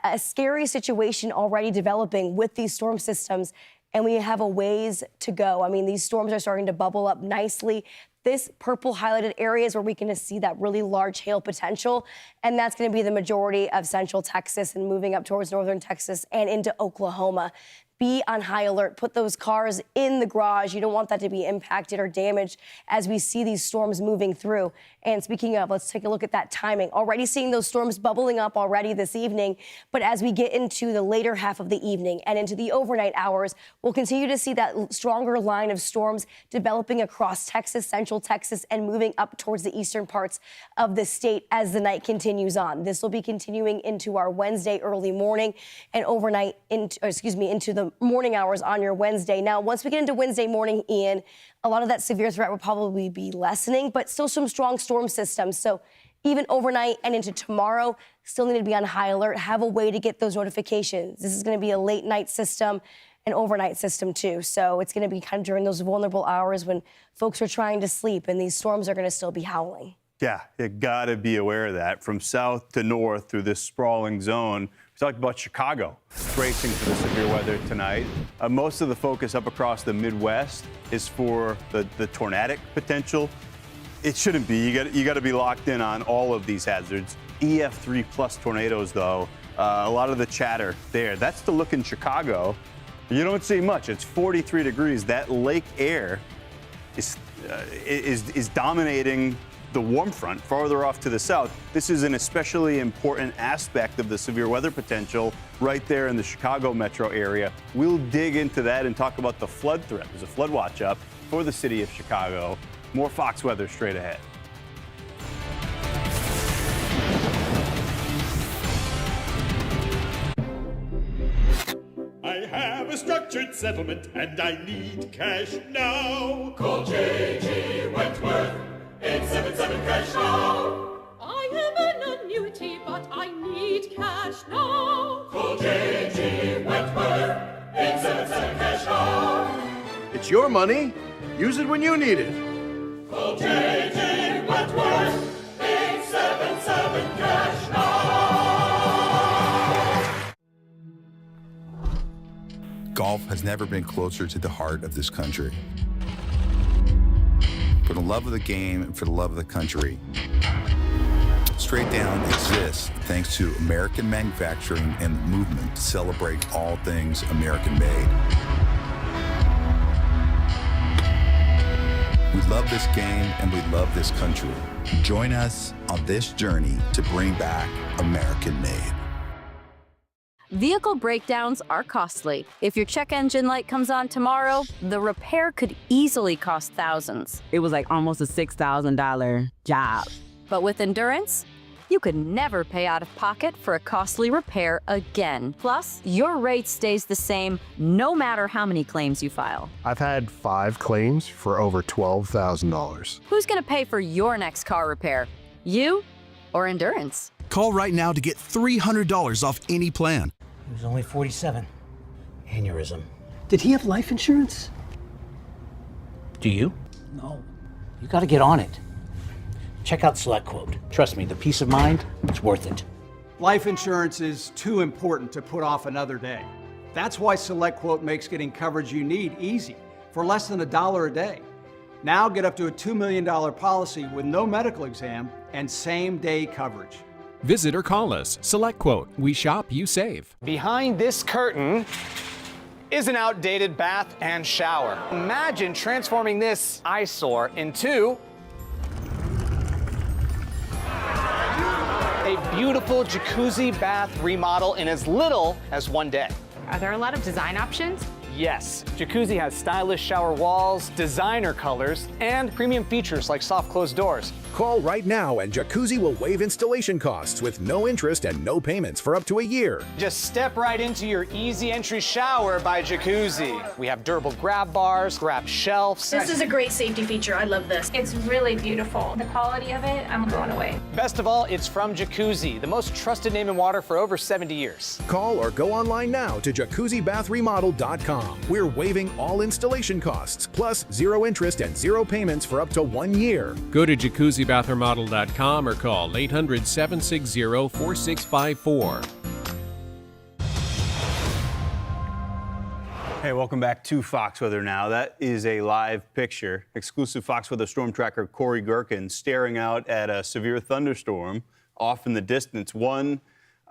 a scary situation already developing with these storm systems, and we have a ways to go. I mean, these storms are starting to bubble up nicely. This purple highlighted area is where we can see that really large hail potential, and that's going to be the majority of central Texas and moving up towards northern Texas and into Oklahoma. Be on high alert. Put those cars in the garage. You don't want that to be impacted or damaged as we see these storms moving through. And speaking of, let's take a look at that timing. Already seeing those storms bubbling up already this evening. But as we get into the later half of the evening and into the overnight hours, we'll continue to see that stronger line of storms developing across Texas, central Texas, and moving up towards the eastern parts of the state as the night continues on. This will be continuing into our Wednesday early morning and overnight into the morning hours on your Wednesday. Now, once we get into Wednesday morning, Ian, a lot of that severe threat will probably be lessening, but still some strong storm systems. So even overnight and into tomorrow, still need to be on high alert. Have a way to get those notifications. This is going to be a late night system, an overnight system too. So it's going to be kind of during those vulnerable hours when folks are trying to sleep and these storms are going to still be howling. Yeah, you gotta be aware of that. From south to north through this sprawling zone. We talked about Chicago bracing for the severe weather tonight. Most of the focus up across the Midwest is for the tornadic potential. It shouldn't be. You got to be locked in on all of these hazards. EF3 plus tornadoes, though, a lot of the chatter there. That's the look in Chicago. You don't see much. It's 43 degrees. That lake air is dominating the warm front farther off to the south. This is an especially important aspect of the severe weather potential right there in the Chicago metro area. We'll dig into that and talk about the flood threat. There's a flood watch up for the city of Chicago. More Fox weather straight ahead. I have a structured settlement and I need cash now. Call J.G. Wentworth, 877 cash now. I am an annuity, but I need cash now. Call J.G. Wentworth, 877 cash now. It's your money. Use it when you need it. Call J.G. Wentworth, 877 cash now. Golf has never been closer to the heart of this country. For the love of the game and for the love of the country, Straight Down exists thanks to American manufacturing and the movement to celebrate all things American-made. We love this game and we love this country. Join us on this journey to bring back American-made. Vehicle breakdowns are costly. If your check engine light comes on tomorrow, the repair could easily cost thousands. It was like almost a $6,000 job. But with Endurance, you could never pay out of pocket for a costly repair again. Plus, your rate stays the same no matter how many claims you file. I've had 5 claims for over $12,000. Who's gonna pay for your next car repair? You or Endurance? Call right now to get $300 off any plan. He was only 47. Aneurysm. Did he have life insurance? Do you? No. You gotta get on it. Check out SelectQuote. Trust me, the peace of mind, it's worth it. Life insurance is too important to put off another day. That's why SelectQuote makes getting coverage you need easy, for less than $1 a day. Now get up to a $2 million policy with no medical exam and same-day coverage. Visit or call us. SelectQuote. We shop, you save. Behind this curtain is an outdated bath and shower. Imagine transforming this eyesore into a beautiful jacuzzi bath remodel in as little as one day. Are there a lot of design options? Yes, Jacuzzi has stylish shower walls, designer colors, and premium features like soft closed doors. Call right now and Jacuzzi will waive installation costs with no interest and no payments for up to a year. Just step right into your easy entry shower by Jacuzzi. We have durable grab bars, grab shelves. This is a great safety feature. I love this. It's really beautiful. The quality of it, I'm blown away. Best of all, it's from Jacuzzi, the most trusted name in water for over 70 years. Call or go online now to jacuzzibathremodel.com. We're waiving all installation costs, plus 0 interest and 0 payments for up to 1 year. Go to jacuzzibathremodel.com or call 800-760-4654. Hey, welcome back to Fox Weather Now. That is a live picture. Exclusive Fox Weather storm tracker Corey Gerken staring out at a severe thunderstorm off in the distance.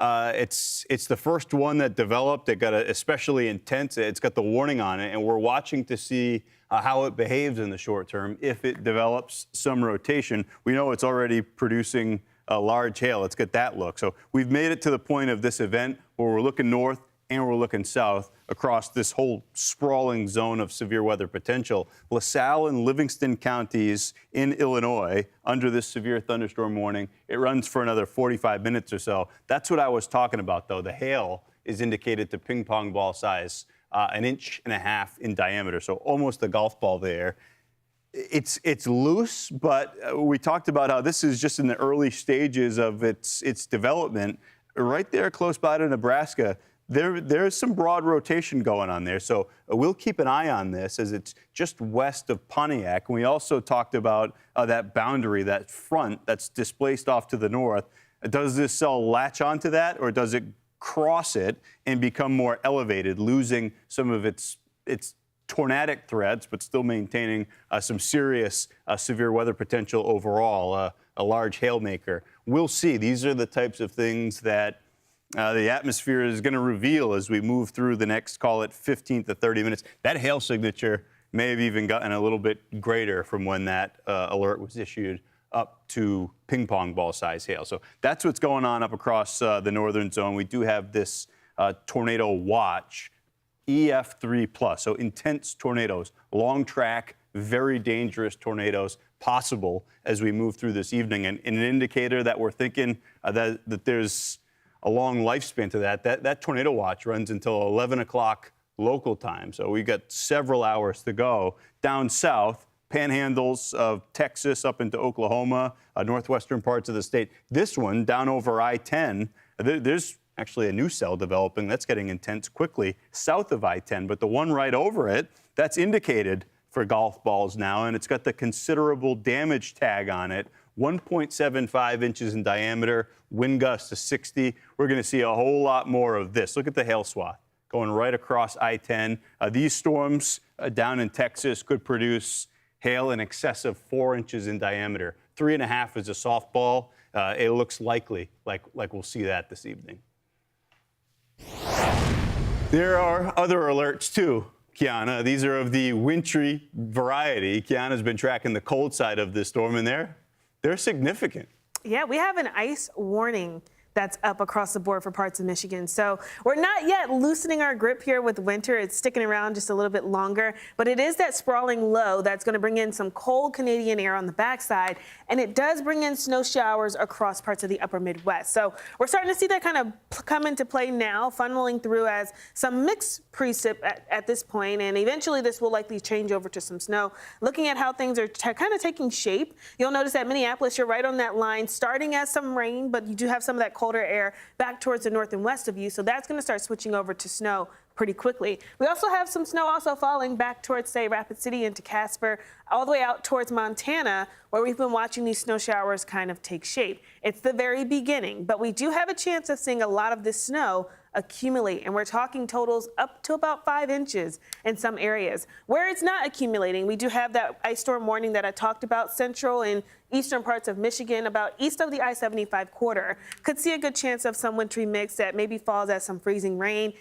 It's the first one that developed. It got especially intense. It's got the warning on it, and we're watching to see how it behaves in the short term. If it develops some rotation, we know it's already producing a large hail. Let's get that look. So we've made it to the point of this event where we're looking north and we're looking south across this whole sprawling zone of severe weather potential. LaSalle and Livingston counties in Illinois under this severe thunderstorm warning. It runs for another 45 minutes or so. That's what I was talking about, though. The hail is indicated to ping pong ball size, 1.5 inches in diameter, so almost a golf ball there. It's loose, but we talked about how this is just in the early stages of its development. Right there close by to Nebraska, there's some broad rotation going on there. So we'll keep an eye on this as it's just west of Pontiac. And we also talked about that boundary, that front that's displaced off to the north. Does this cell latch onto that, or does it cross it and become more elevated, losing some of its tornadic threats, but still maintaining some serious severe weather potential overall, a large hail maker? We'll see. These are the types of things that the atmosphere is going to reveal as we move through the next, call it 15 to 30 minutes. That hail signature may have even gotten a little bit greater from when that alert was issued up to ping pong ball size hail. So that's what's going on up across the northern zone. We do have this tornado watch, EF3+, so intense tornadoes, long track, very dangerous tornadoes possible as we move through this evening. And an indicator that we're thinking that there's a long lifespan to that tornado watch runs until 11 o'clock local time. So we got several hours to go. Down south, panhandles of Texas up into Oklahoma, northwestern parts of the state. This one down over I-10, there's actually a new cell developing that's getting intense quickly south of I-10, but the one right over it, that's indicated for golf balls now, and it's got the considerable damage tag on it, 1.75 inches in diameter, wind gusts to 60. We're going to see a whole lot more of this. Look at the hail swath going right across I-10. These storms down in Texas could produce hail in excess of 4 inches in diameter. 3.5 is a softball. It looks likely like we'll see that this evening. There are other alerts too, Kiana. These are of the wintry variety. Kiana's been tracking the cold side of this storm, and they're significant. Yeah, we have an ice warning that's up across the board for parts of Michigan. So we're not yet loosening our grip here with winter. It's sticking around just a little bit longer, but it is that sprawling low that's going to bring in some cold Canadian air on the backside, and it does bring in snow showers across parts of the upper Midwest. So we're starting to see that kind of come into play now, funneling through as some mixed precip at this point, and eventually this will likely change over to some snow. Looking at how things are kind of taking shape, you'll notice that Minneapolis, you're right on that line, starting as some rain, but you do have some of that colder air back towards the north and west of you, so that's going to start switching over to snow pretty quickly. We also have some snow also falling back towards, say, Rapid City into Casper, all the way out towards Montana, where we've been watching these snow showers kind of take shape. It's the very beginning, but we do have a chance of seeing a lot of this snow accumulate, and we're talking totals up to about 5 inches in some areas. Where it's not accumulating, we do have that ice storm warning that I talked about, central and eastern parts of Michigan, about east of the I-75 corridor. Could see a good chance of some wintry mix that maybe falls as some freezing rain,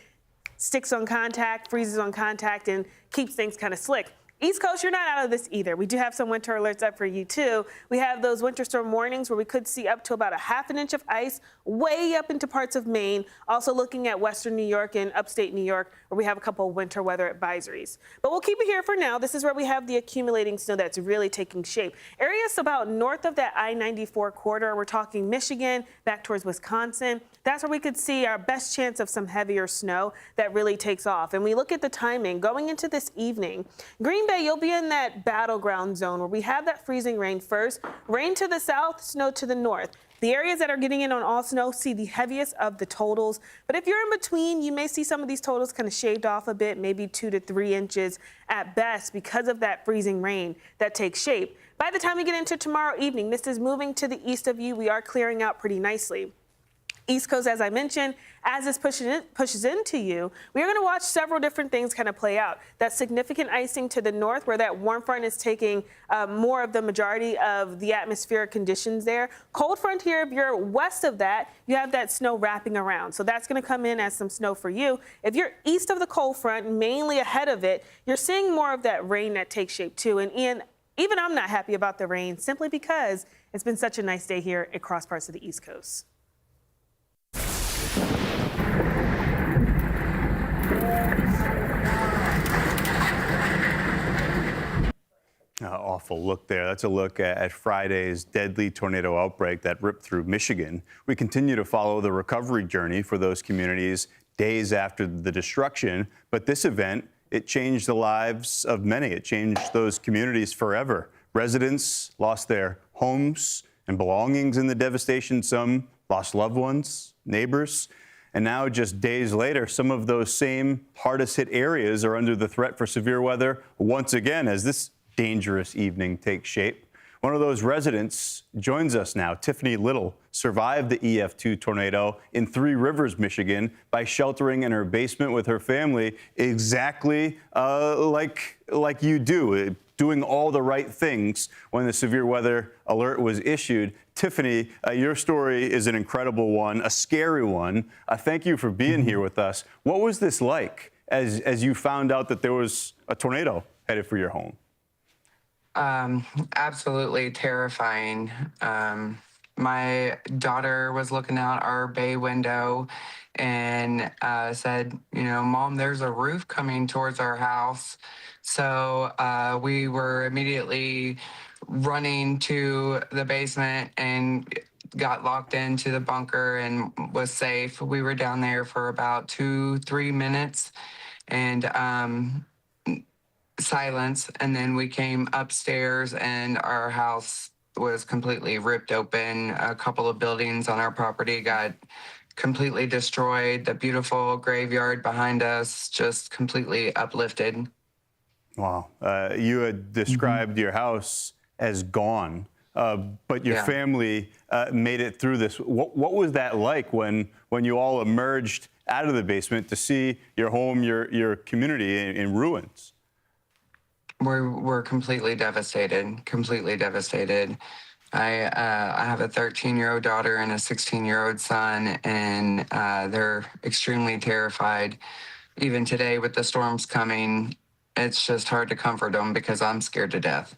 sticks on contact, freezes on contact, and keeps things kind of slick. East Coast, you're not out of this either. We do have some winter alerts up for you too. We have those winter storm warnings where we could see up to about 1/2 inch of ice way up into parts of Maine. Also looking at western New York and upstate New York where we have a couple of winter weather advisories. But we'll keep it here for now. This is where we have the accumulating snow that's really taking shape. Areas about north of that I-94 corridor, we're talking Michigan, back towards Wisconsin. That's where we could see our best chance of some heavier snow that really takes off. And we look at the timing going into this evening. Green Bay, you'll be in that battleground zone where we have that freezing rain first, rain to the south, snow to the north. The areas that are getting in on all snow see the heaviest of the totals. But if you're in between, you may see some of these totals kind of shaved off a bit, maybe 2 to 3 inches at best because of that freezing rain that takes shape. By the time we get into tomorrow evening, this is moving to the east of you. We are clearing out pretty nicely. East Coast, as I mentioned, as this pushes into you, we are going to watch several different things kind of play out. That significant icing to the north, where that warm front is taking more of the majority of the atmospheric conditions there. Cold front here, if you're west of that, you have that snow wrapping around. So that's going to come in as some snow for you. If you're east of the cold front, mainly ahead of it, you're seeing more of that rain that takes shape too. And Ian, even I'm not happy about the rain simply because it's been such a nice day here across parts of the East Coast. Awful look there. That's a look at Friday's deadly tornado outbreak that ripped through Michigan. We continue to follow the recovery journey for those communities days after the destruction. But this event, it changed the lives of many. It changed those communities forever. Residents lost their homes and belongings in the devastation. Some lost loved ones, neighbors. And now, just days later, some of those same hardest hit areas are under the threat for severe weather once again as this dangerous evening takes shape. One of those residents joins us now. Tiffany Little survived the EF2 tornado in Three Rivers, Michigan, by sheltering in her basement with her family, exactly like you do, doing all the right things when the severe weather alert was issued. Tiffany, your story is an incredible one, a scary one. Thank you for being here with us. What was this like as you found out that there was a tornado headed for your home? Absolutely terrifying. My daughter was looking out our bay window and said, Mom, there's a roof coming towards our house. So we were immediately running to the basement and got locked into the bunker and was safe. We were down there for about 2-3 minutes and silence, and then we came upstairs and our house was completely ripped open. A couple of buildings on our property got completely destroyed. The beautiful graveyard behind us just completely uplifted. Wow. You had described your house as gone, but your family made it through this. What was that like when you all emerged out of the basement to see your home, your community in ruins? We're completely devastated, I have a 13-year-old daughter and a 16-year-old son, and they're extremely terrified. Even today with the storms coming, it's just hard to comfort them because I'm scared to death.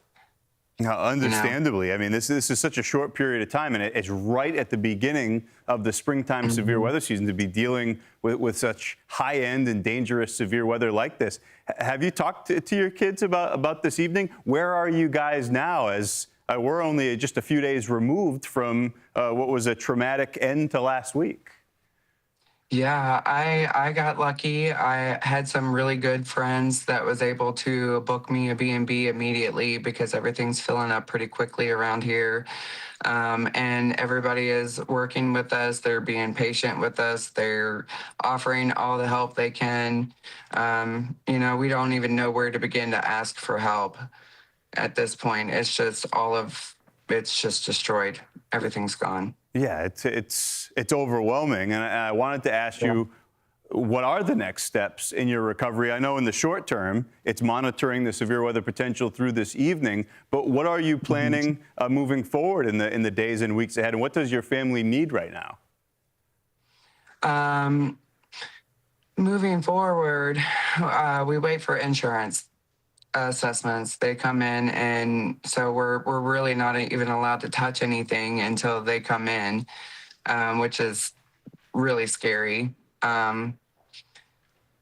Now, understandably, I mean, this is such a short period of time, and it's right at the beginning of the springtime severe weather season to be dealing with such high-end and dangerous severe weather like this. Have you talked to your kids about this evening? Where are you guys now, as we're only just a few days removed from what was a traumatic end to last week? Yeah, I got lucky. I had some really good friends that was able to book me a B&B immediately because everything's filling up pretty quickly around here. And everybody is working with us. They're being patient with us. They're offering all the help they can. We don't even know where to begin to ask for help at this point. It's just it's just destroyed. Everything's gone. Yeah, it's overwhelming, and I wanted to ask you, what are the next steps in your recovery? I know in the short term, it's monitoring the severe weather potential through this evening, but what are you planning moving forward in the days and weeks ahead, and what does your family need right now? Moving forward, we wait for insurance assessments. They come in, and so we're really not even allowed to touch anything until they come in, which is really scary.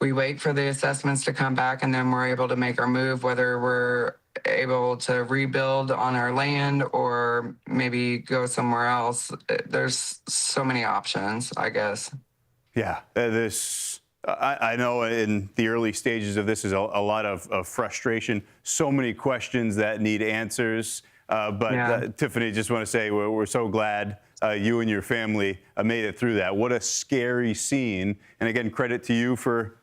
We wait for the assessments to come back, and then we're able to make our move, whether we're able to rebuild on our land or maybe go somewhere else. There's so many options, I guess. Yeah, I know in the early stages of this is a lot of frustration, so many questions that need answers. Tiffany, just want to say we're so glad you and your family made it through that. What a scary scene. And again, credit to you for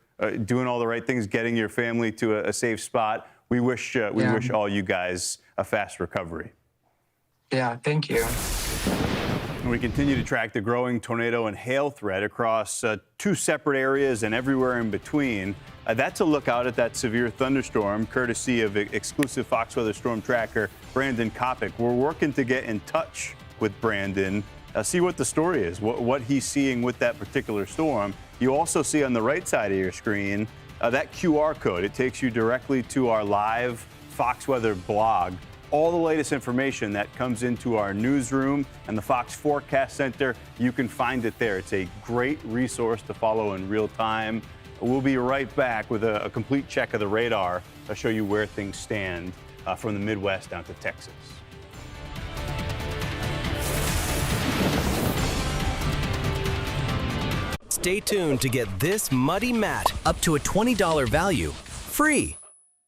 doing all the right things, getting your family to a safe spot. We wish all you guys a fast recovery. Yeah, thank you. We continue to track the growing tornado and hail threat across 2 separate areas and everywhere in between. That's a look out at that severe thunderstorm, courtesy of exclusive Fox Weather Storm Tracker, Brandon Kopic. We're working to get in touch with Brandon, see what the story is, what he's seeing with that particular storm. You also see on the right side of your screen that QR code. It takes you directly to our live Fox Weather blog. All the latest information that comes into our newsroom and the Fox Forecast Center, you can find it there. It's a great resource to follow in real time. We'll be right back with a complete check of the radar to show you where things stand from the Midwest down to Texas. Stay tuned to get this muddy mat up to a $20 value free.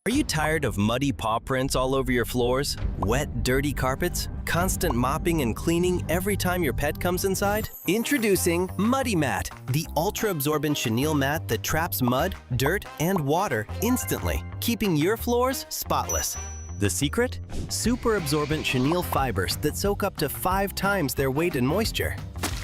Are you tired of muddy paw prints all over your floors? Wet, dirty carpets? Constant mopping and cleaning every time your pet comes inside? Introducing Muddy Mat, the ultra-absorbent chenille mat that traps mud, dirt, and water instantly, keeping your floors spotless. The secret? Super absorbent chenille fibers that soak up to 5 times their weight in moisture.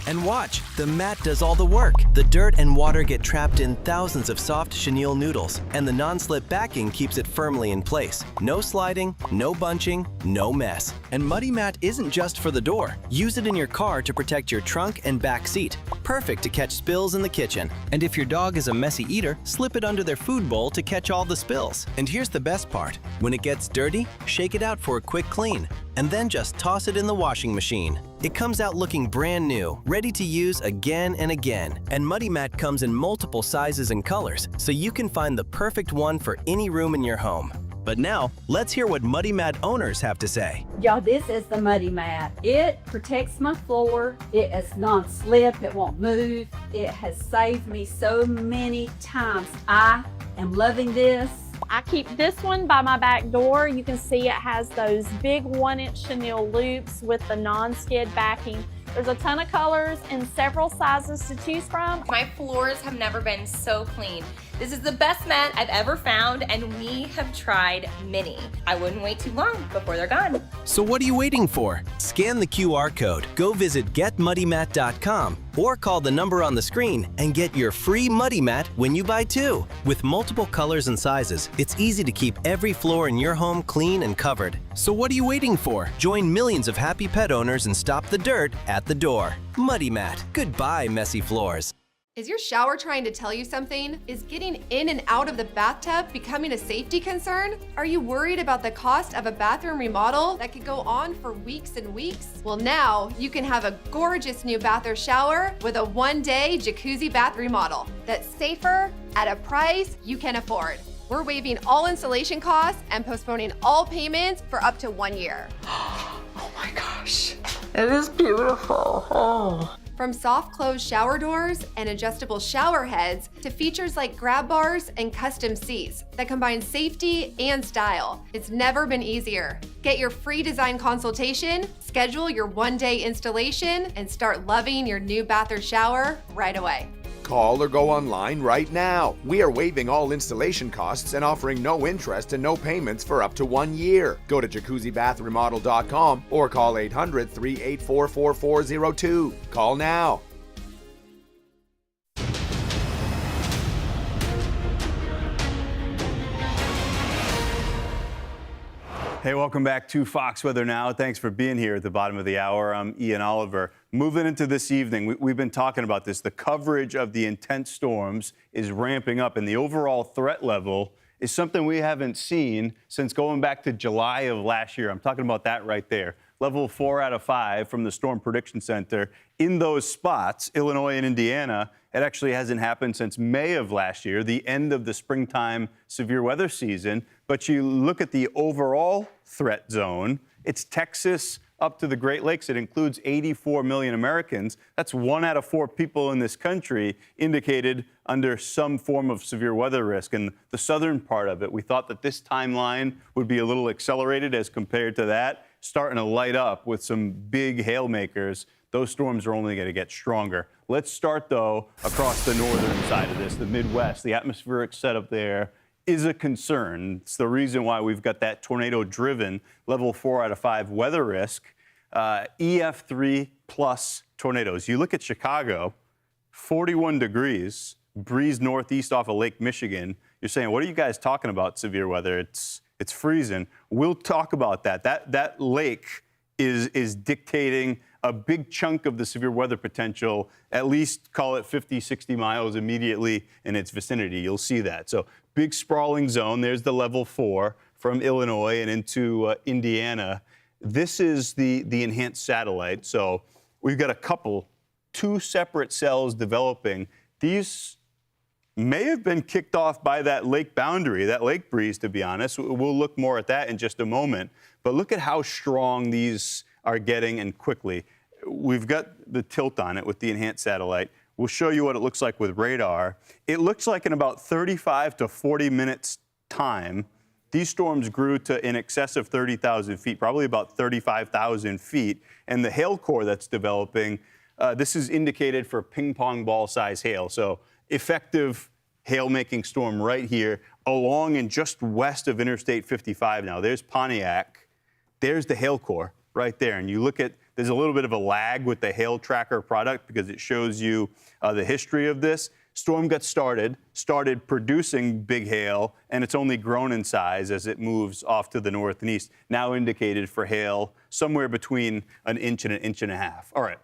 And watch, the mat does all the work. The dirt and water get trapped in thousands of soft chenille noodles, and the non-slip backing keeps it firmly in place. No sliding, no bunching, no mess. And Muddy Mat isn't just for the door. Use it in your car to protect your trunk and back seat. Perfect to catch spills in the kitchen. And if your dog is a messy eater, slip it under their food bowl to catch all the spills. And here's the best part. When it gets dirty, shake it out for a quick clean, and then just toss it in the washing machine. It comes out looking brand new, ready to use again and again. And Muddy Mat comes in multiple sizes and colors, so you can find the perfect one for any room in your home. But now, let's hear what Muddy Mat owners have to say. Y'all, this is the Muddy Mat. It protects my floor. It is non-slip. It won't move. It has saved me so many times. I am loving this. I keep this one by my back door. You can see it has those big 1-inch chenille loops with the non-skid backing. There's a ton of colors and several sizes to choose from. My floors have never been so clean. This is the best mat I've ever found, and we have tried many. I wouldn't wait too long before they're gone. So what are you waiting for? Scan the QR code, go visit getmuddymat.com, or call the number on the screen and get your free Muddy Mat when you buy 2. With multiple colors and sizes, it's easy to keep every floor in your home clean and covered. So what are you waiting for? Join millions of happy pet owners and stop the dirt at the door. Muddy Mat. Goodbye, messy floors. Is your shower trying to tell you something? Is getting in and out of the bathtub becoming a safety concern? Are you worried about the cost of a bathroom remodel that could go on for weeks and weeks? Well, now you can have a gorgeous new bath or shower with a 1-day jacuzzi bath remodel that's safer at a price you can afford. We're waiving all installation costs and postponing all payments for up to 1 year. Oh my gosh, it is beautiful. Oh. From soft closed shower doors and adjustable shower heads to features like grab bars and custom seats that combine safety and style, it's never been easier. Get your free design consultation, schedule your 1-day installation, and start loving your new bath or shower right away. Call or go online right now. We are waiving all installation costs and offering no interest and no payments for up to 1 year. Go to jacuzzibathremodel.com or call 800-384-4402. Call now. Hey, welcome back to Fox Weather Now. Thanks for being here at the bottom of the hour. I'm Ian Oliver. Moving into this evening, we've been talking about this. The coverage of the intense storms is ramping up, and the overall threat level is something we haven't seen since going back to July of last year. I'm talking about that right there. Level 4 out of 5 from the Storm Prediction Center. In those spots, Illinois and Indiana, it actually hasn't happened since May of last year, the end of the springtime severe weather season. But you look at the overall threat zone, it's Texas up to the Great Lakes. It includes 84 million Americans. That's 1 out of 4 people in this country indicated under some form of severe weather risk. And the southern part of it, we thought that this timeline would be a little accelerated as compared to that, starting to light up with some big hail makers. Those storms are only going to get stronger. Let's start, though, across the northern side of this, the Midwest. The atmospheric setup there is a concern. It's the reason why we've got that tornado-driven level 4 out of 5 weather risk. EF3 plus tornadoes. You look at Chicago, 41 degrees, breeze northeast off of Lake Michigan. You're saying, what are you guys talking about, severe weather? It's freezing. We'll talk about that. That lake is dictating a big chunk of the severe weather potential, at least call it 50, 60 miles immediately in its vicinity. You'll see that. So big sprawling zone. There's the level 4 from Illinois and into Indiana. This is the enhanced satellite. So we've got 2 separate cells developing. These may have been kicked off by that lake boundary, that lake breeze, to be honest. We'll look more at that in just a moment. But look at how strong these are getting and quickly. We've got the tilt on it with the enhanced satellite. We'll show you what it looks like with radar. It looks like in about 35 to 40 minutes time, These storms grew to in excess of 30,000 feet, probably about 35,000 feet. And the hail core that's developing, this is indicated for ping pong ball size hail. So effective hail-making storm right here along and just west of Interstate 55 now. There's Pontiac. There's the hail core right there. And you look at, there's a little bit of a lag with the hail tracker product because it shows you the history of this. Storm got started producing big hail, and it's only grown in size as it moves off to the north and east, now indicated for hail somewhere between an inch and an inch and a half. All right,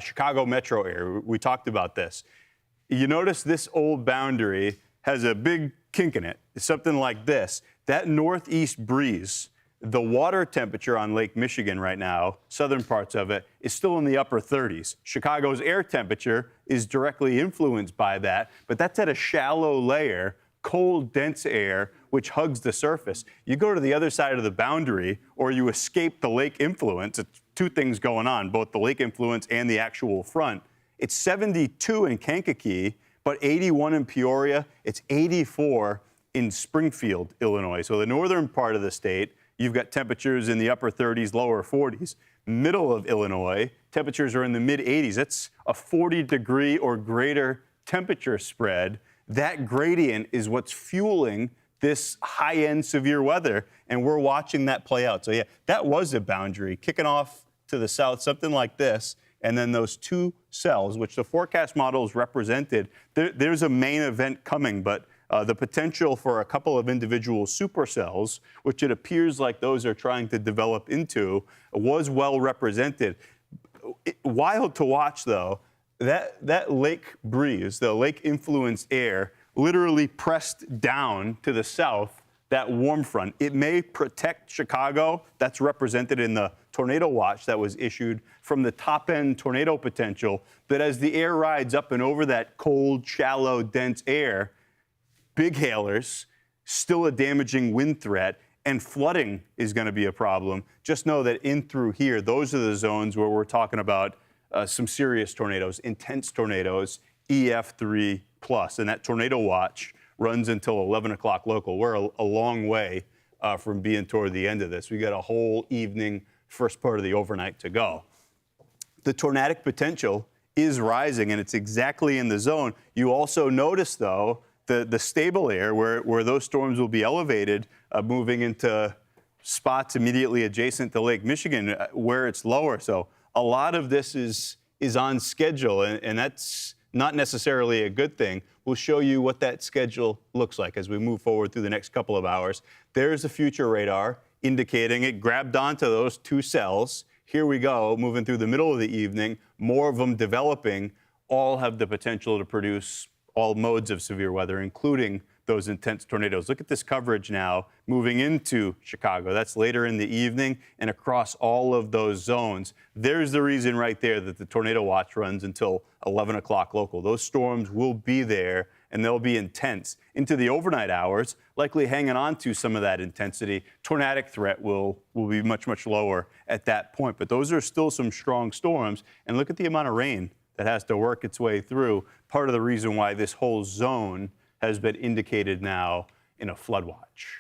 Chicago metro area, we talked about this. You notice this old boundary has a big kink in it. It's something like this. That northeast breeze, the water temperature on Lake Michigan right now, southern parts of it, is still in the upper 30s. Chicago's air temperature is directly influenced by that, but that's at a shallow layer, cold, dense air, which hugs the surface. You go to the other side of the boundary, or you escape the lake influence. It's two things going on, both the lake influence and the actual front. It's 72 in Kankakee, but 81 in Peoria. It's 84 in Springfield, Illinois. So the northern part of the state, you've got temperatures in the upper 30s, lower 40s. Middle of Illinois, temperatures are in the mid 80s. That's a 40-degree or greater temperature spread. That gradient is what's fueling this high-end severe weather, and we're watching that play out. So yeah, that was a boundary kicking off to the south, something like this, and then those two cells, which the forecast models represented. There's a main event coming, but the potential for a couple of individual supercells, which it appears like those are trying to develop into, was well represented. Wild to watch, though, that lake breeze, the lake-influenced air, literally pressed down to the south, that warm front. It may protect Chicago. That's represented in the tornado watch that was issued from the top-end tornado potential. But as the air rides up and over that cold, shallow, dense air, big hailers, still a damaging wind threat, and flooding is going to be a problem. Just know that in through here, those are the zones where we're talking about some serious tornadoes, intense tornadoes, EF3+. And that tornado watch runs until 11 o'clock local. We're a long way from being toward the end of this. We got a whole evening, first part of the overnight to go. The tornadic potential is rising, and it's exactly in the zone. You also notice, though, the stable air where those storms will be elevated, moving into spots immediately adjacent to Lake Michigan where it's lower. So a lot of this is on schedule, and that's not necessarily a good thing. We'll show you what that schedule looks like as we move forward through the next couple of hours. There's the future radar indicating it grabbed onto those two cells. Here we go, moving through the middle of the evening, more of them developing, all have the potential to produce all modes of severe weather, including those intense tornadoes. Look at this coverage now moving into Chicago. That's later in the evening and across all of those zones. There's the reason right there that the tornado watch runs until 11 o'clock local. Those storms will be there and they'll be intense into the overnight hours, likely hanging on to some of that intensity. Tornadic threat will be much, much lower at that point. But those are still some strong storms. And look at the amount of rain that has to work its way through. Part of the reason why this whole zone has been indicated now in a flood watch.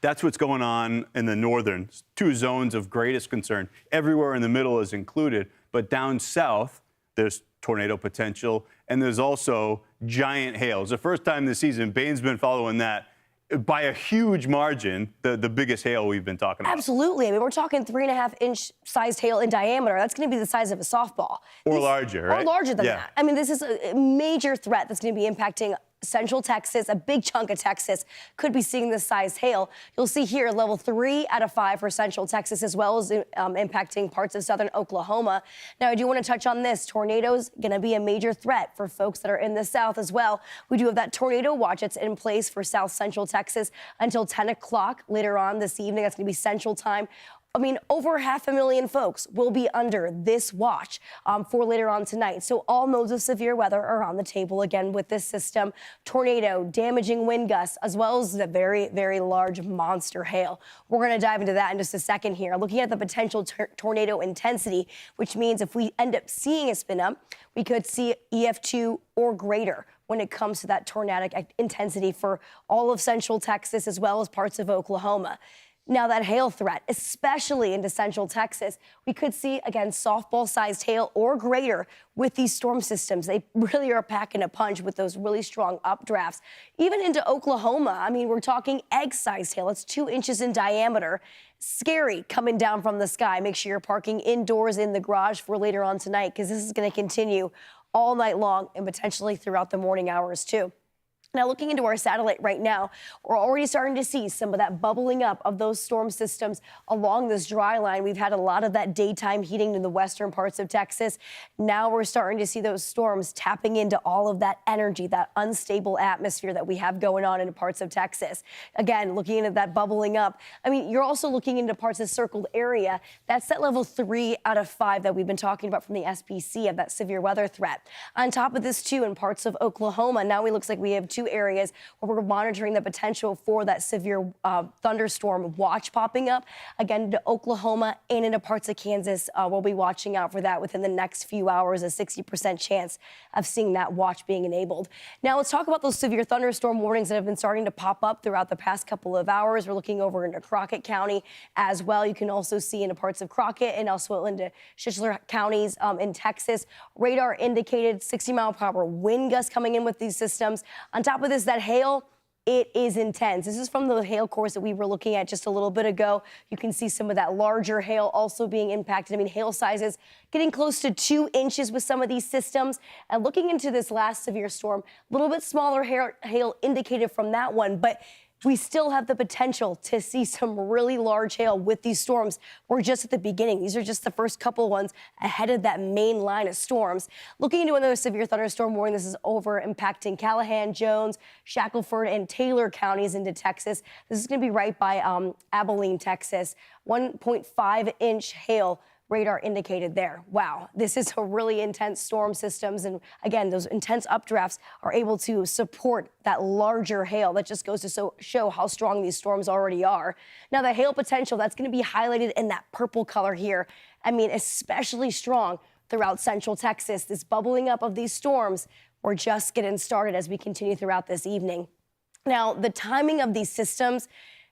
That's what's going on in the northern two zones of greatest concern. Everywhere in the middle is included, but down south, there's tornado potential, and there's also giant hail. It's the first time this season, Bain's been following that by a huge margin, the biggest hail we've been talking about. Absolutely. I mean, we're talking 3.5-inch sized hail in diameter. That's going to be the size of a softball. Or larger, right? Or larger than yeah. that. I mean, this is a major threat that's going to be impacting Central Texas. A big chunk of Texas could be seeing this size hail. You'll see here level 3 out of 5 for Central Texas, as well as impacting parts of southern Oklahoma. Now, I do want to touch on this. Tornadoes going to be a major threat for folks that are in the south as well. We do have that tornado watch that's in place for South Central Texas until 10 o'clock later on this evening. That's going to be Central Time. I mean, over 500,000 folks will be under this watch for later on tonight. So all modes of severe weather are on the table again with this system. Tornado, damaging wind gusts, as well as the very, very large monster hail. We're going to dive into that in just a second here. Looking at the potential tornado intensity, which means if we end up seeing a spin up, we could see EF2 or greater. when it comes to that tornadic intensity for all of central Texas as well as parts of Oklahoma. Now, that hail threat, especially into central Texas, we could see, again, softball-sized hail or greater with these storm systems. They really are packing a punch with those really strong updrafts. Even into Oklahoma, I mean, we're talking egg-sized hail. It's 2 inches in diameter. Scary coming down from the sky. Make sure you're parking indoors in the garage for later on tonight, because this is going to continue all night long and potentially throughout the morning hours, too. Now, looking into our satellite right now, we're already starting to see some of that bubbling up of those storm systems along this dry line. We've had a lot of that daytime heating in the western parts of Texas. Now we're starting to see those storms tapping into all of that energy, that unstable atmosphere that we have going on in parts of Texas. Again, looking into that bubbling up. I mean, you're also looking into parts of circled area. That's that level 3 out of 5 that we've been talking about from the SPC of that severe weather threat. On top of this, too, in parts of Oklahoma, now it looks like we have 2 areas where we're monitoring the potential for that severe thunderstorm watch popping up. Again, to Oklahoma and into parts of Kansas, we'll be watching out for that within the next few hours, a 60% chance of seeing that watch being enabled. Now, let's talk about those severe thunderstorm warnings that have been starting to pop up throughout the past couple of hours. We're looking over into Crockett County as well. You can also see into parts of Crockett and also into Schuyler counties in Texas. Radar indicated 60-mile-per-hour wind gusts coming in with these systems. On top of this, that hail, it is intense. This is from the hail course that we were looking at just a little bit ago. You can see some of that larger hail also being impacted. I mean, hail sizes getting close to 2 inches with some of these systems. And looking into this last severe storm, a little bit smaller hail indicated from that one, but we still have the potential to see some really large hail with these storms. We're just at the beginning. These are just the first couple ones ahead of that main line of storms. Looking into another severe thunderstorm warning, this is over impacting Callahan, Jones, Shackelford, and Taylor counties into Texas. This is going to be right by Abilene, Texas. 1.5-inch hail radar indicated there. Wow, this is a really intense storm systems. And again, those intense updrafts are able to support that larger hail. That just goes to show how strong these storms already are. Now, the hail potential, that's going to be highlighted in that purple color here. I mean, especially strong throughout central Texas. This bubbling up of these storms, we're just getting started as we continue throughout this evening. Now, the timing of these systems,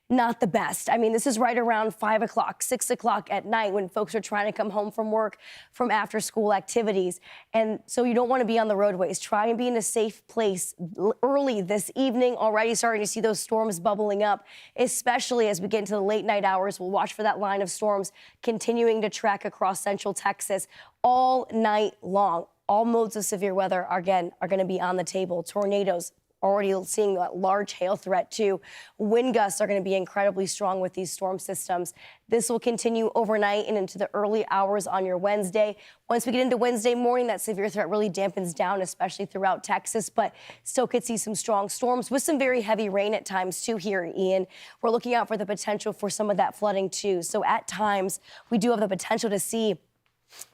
not the best. I mean, this is right around 5 o'clock, 6 o'clock at night when folks are trying to come home from work, from after school activities. And so you don't want to be on the roadways. Try and be in a safe place early this evening. Already starting to see those storms bubbling up, especially as we get into the late night hours. We'll watch for that line of storms continuing to track across central Texas all night long. All modes of severe weather, again, are going to be on the table. Tornadoes, already seeing that large hail threat too. Wind gusts are going to be incredibly strong with these storm systems. This will continue overnight and into the early hours on your Wednesday. Once we get into Wednesday morning, that severe threat really dampens down, especially throughout Texas, but still could see some strong storms with some very heavy rain at times too here, Ian. We're looking out for the potential for some of that flooding too. So at times, we do have the potential to see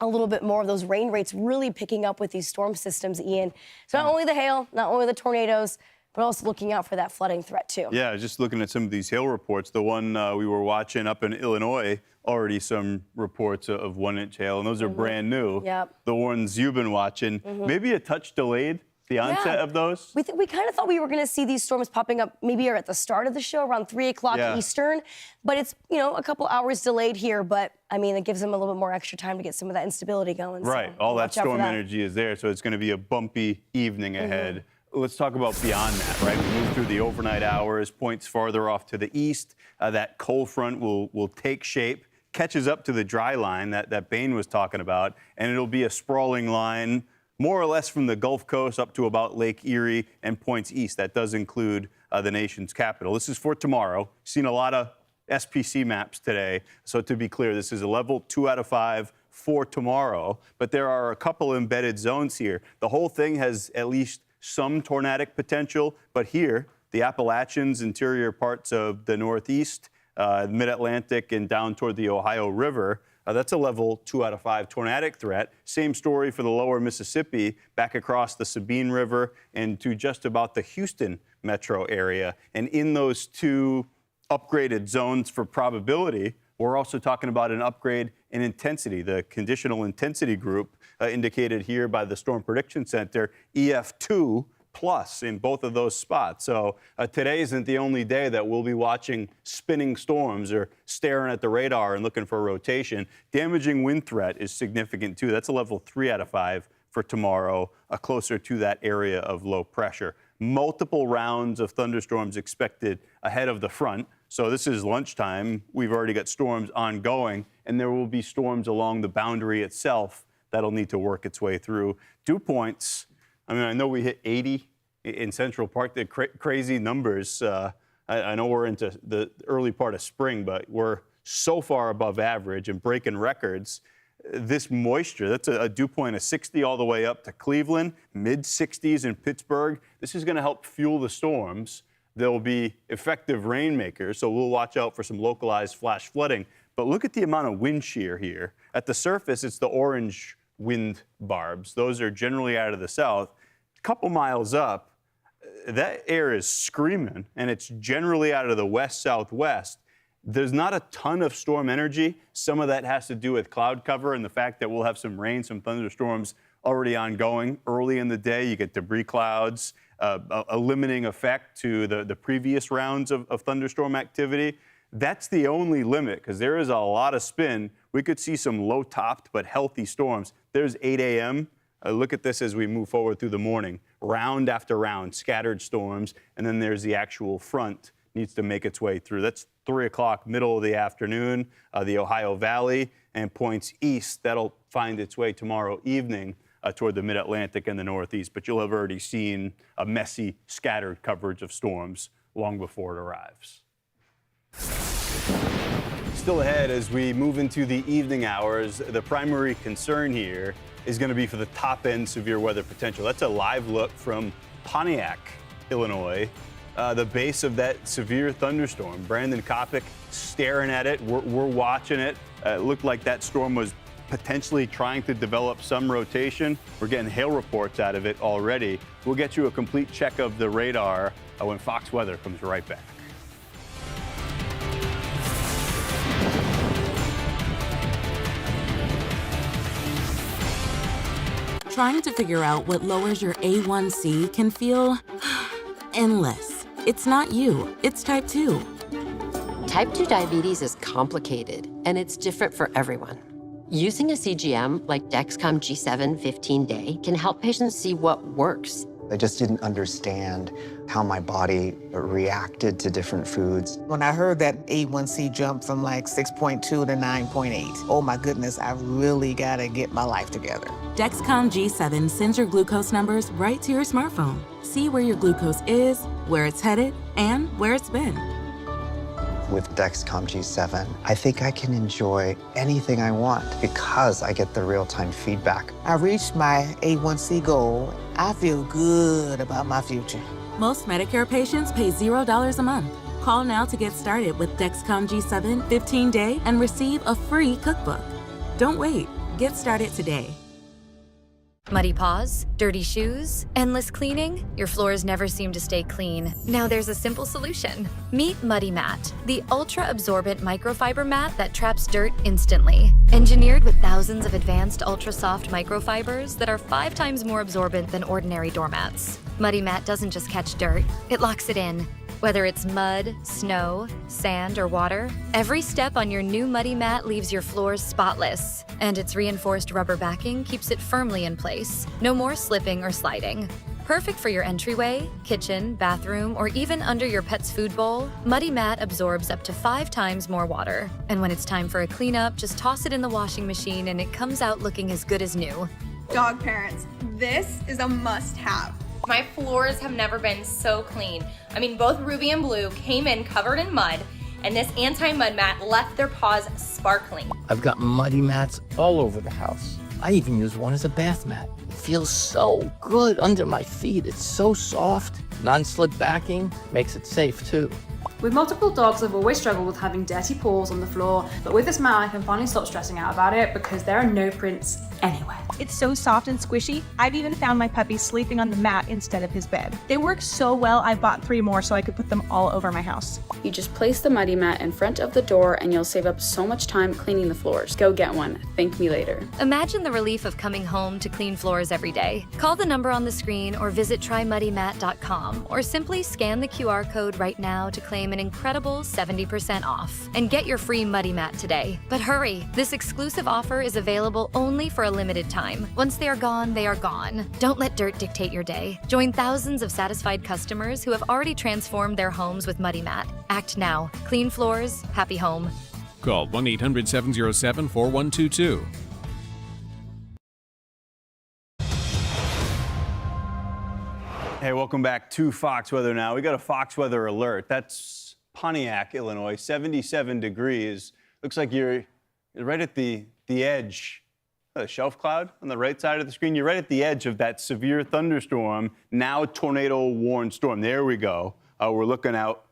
a little bit more of those rain rates really picking up with these storm systems, Ian. So not only the hail, not only the tornadoes, but also looking out for that flooding threat too. Yeah, just looking at some of these hail reports. The one we were watching up in Illinois, already some reports of 1-inch hail, and those are brand new. Yep. The ones you've been watching, maybe a touch delayed, the onset of those? We kind of thought we were going to see these storms popping up maybe at the start of the show, around 3 o'clock Eastern. But it's, a couple hours delayed here. But, I mean, it gives them a little bit more extra time to get some of that instability going. Right. So all that storm energy is there. So it's going to be a bumpy evening ahead. Let's talk about beyond that, right? We move through the overnight hours, points farther off to the east. That cold front will take shape, catches up to the dry line that Bain was talking about, and it'll be a sprawling line more or less from the Gulf Coast up to about Lake Erie and points east. That does include the nation's capital. This is for tomorrow. Seen a lot of SPC maps today. So to be clear, this is a level 2 out of 5 for tomorrow. But there are a couple embedded zones here. The whole thing has at least some tornadic potential. But here, the Appalachians, interior parts of the Northeast, Mid-Atlantic, and down toward the Ohio River, that's a level 2 out of 5 tornadic threat. Same story for the lower Mississippi, back across the Sabine River and to just about the Houston metro area. And in those two upgraded zones for probability, we're also talking about an upgrade in intensity. The conditional intensity group indicated here by the Storm Prediction Center, EF2, plus in both of those spots. So today isn't the only day that we'll be watching spinning storms or staring at the radar and looking for a rotation. Damaging wind threat is significant too. That's a level 3 out of 5 for tomorrow, closer to that area of low pressure. Multiple rounds of thunderstorms expected ahead of the front. So this is lunchtime. We've already got storms ongoing, and there will be storms along the boundary itself that'll need to work its way through. Dew points, I mean, I know we hit 80 in Central Park. They're crazy numbers. I know we're into the early part of spring, but we're so far above average and breaking records. This moisture, that's a dew point of 60 all the way up to Cleveland, mid-60s in Pittsburgh. This is going to help fuel the storms. There will be effective rainmakers, so we'll watch out for some localized flash flooding. But look at the amount of wind shear here. At the surface, it's the orange wind barbs. Those are generally out of the south. A couple miles up, that air is screaming, and it's generally out of the west-southwest. There's not a ton of storm energy. Some of that has to do with cloud cover and the fact that we'll have some rain, some thunderstorms already ongoing early in the day. You get debris clouds, a limiting effect to the previous rounds of thunderstorm activity. That's the only limit, because there is a lot of spin. We could see some low-topped but healthy storms. There's 8 a.m. Look at this as we move forward through the morning. Round after round, scattered storms, and then there's the actual front needs to make its way through. That's 3 o'clock, middle of the afternoon, the Ohio Valley, and points east. That'll find its way tomorrow evening toward the mid-Atlantic and the Northeast. But you'll have already seen a messy, scattered coverage of storms long before it arrives. Still ahead as we move into the evening hours, the primary concern here is going to be for the top-end severe weather potential. That's a live look from Pontiac, Illinois, the base of that severe thunderstorm. Brandon Kopic staring at it. We're watching it. It looked like that storm was potentially trying to develop some rotation. We're getting hail reports out of it already. We'll get you a complete check of the radar when Fox Weather comes right back. Trying to figure out what lowers your A1C can feel endless. It's not you, it's type 2. Type 2 diabetes is complicated, and it's different for everyone. Using a CGM like Dexcom G7 15-day can help patients see what works. I just didn't understand how my body reacted to different foods. When I heard that A1C jump from like 6.2 to 9.8, oh my goodness, I really gotta get my life together. Dexcom G7 sends your glucose numbers right to your smartphone. See where your glucose is, where it's headed, and where it's been. With Dexcom G7, I think I can enjoy anything I want because I get the real-time feedback. I reached my A1C goal. I feel good about my future. Most Medicare patients pay $0 a month. Call now to get started with Dexcom G7 15-day and receive a free cookbook. Don't wait. Get started today. Muddy paws, dirty shoes, endless cleaning? Your floors never seem to stay clean. Now there's a simple solution. Meet Muddy Mat, the ultra-absorbent microfiber mat that traps dirt instantly. Engineered with thousands of advanced ultra-soft microfibers that are 5 times more absorbent than ordinary doormats. Muddy Mat doesn't just catch dirt, it locks it in. Whether it's mud, snow, sand, or water, every step on your new Muddy Mat leaves your floors spotless. And its reinforced rubber backing keeps it firmly in place. No more slipping or sliding. Perfect for your entryway, kitchen, bathroom, or even under your pet's food bowl, Muddy Mat absorbs up to 5 times more water. And when it's time for a cleanup, just toss it in the washing machine and it comes out looking as good as new. Dog parents, this is a must-have. My floors have never been so clean. I mean, both Ruby and Blue came in covered in mud, and this anti-mud mat left their paws sparkling. I've got muddy mats all over the house. I even use one as a bath mat. It feels so good under my feet. It's so soft. Non-slip backing makes it safe too. With multiple dogs, I've always struggled with having dirty paws on the floor, but with this mat, I can finally stop stressing out about it because there are no prints anywhere. It's so soft and squishy. I've even found my puppy sleeping on the mat instead of his bed. They work so well, I bought 3 more so I could put them all over my house. You just place the Muddy Mat in front of the door and you'll save up so much time cleaning the floors. Go get one. Thank me later. Imagine the relief of coming home to clean floors every day. Call the number on the screen or visit trymuddymat.com or simply scan the QR code right now to claim an incredible 70% off and get your free Muddy Mat today. But hurry, this exclusive offer is available only for a limited time. Once they are gone, they are gone. Don't let dirt dictate your day. Join thousands of satisfied customers who have already transformed their homes with Muddy Mat. Act now. Clean floors, happy home. Call 1-800-707-4122. Hey, welcome back to Fox Weather Now. We got a Fox Weather alert. That's Pontiac, Illinois, 77 degrees. Looks like you're right at the edge. The shelf cloud on the right side of the screen. You're right at the edge of that severe thunderstorm, now tornado warned storm. There we go. We're looking out.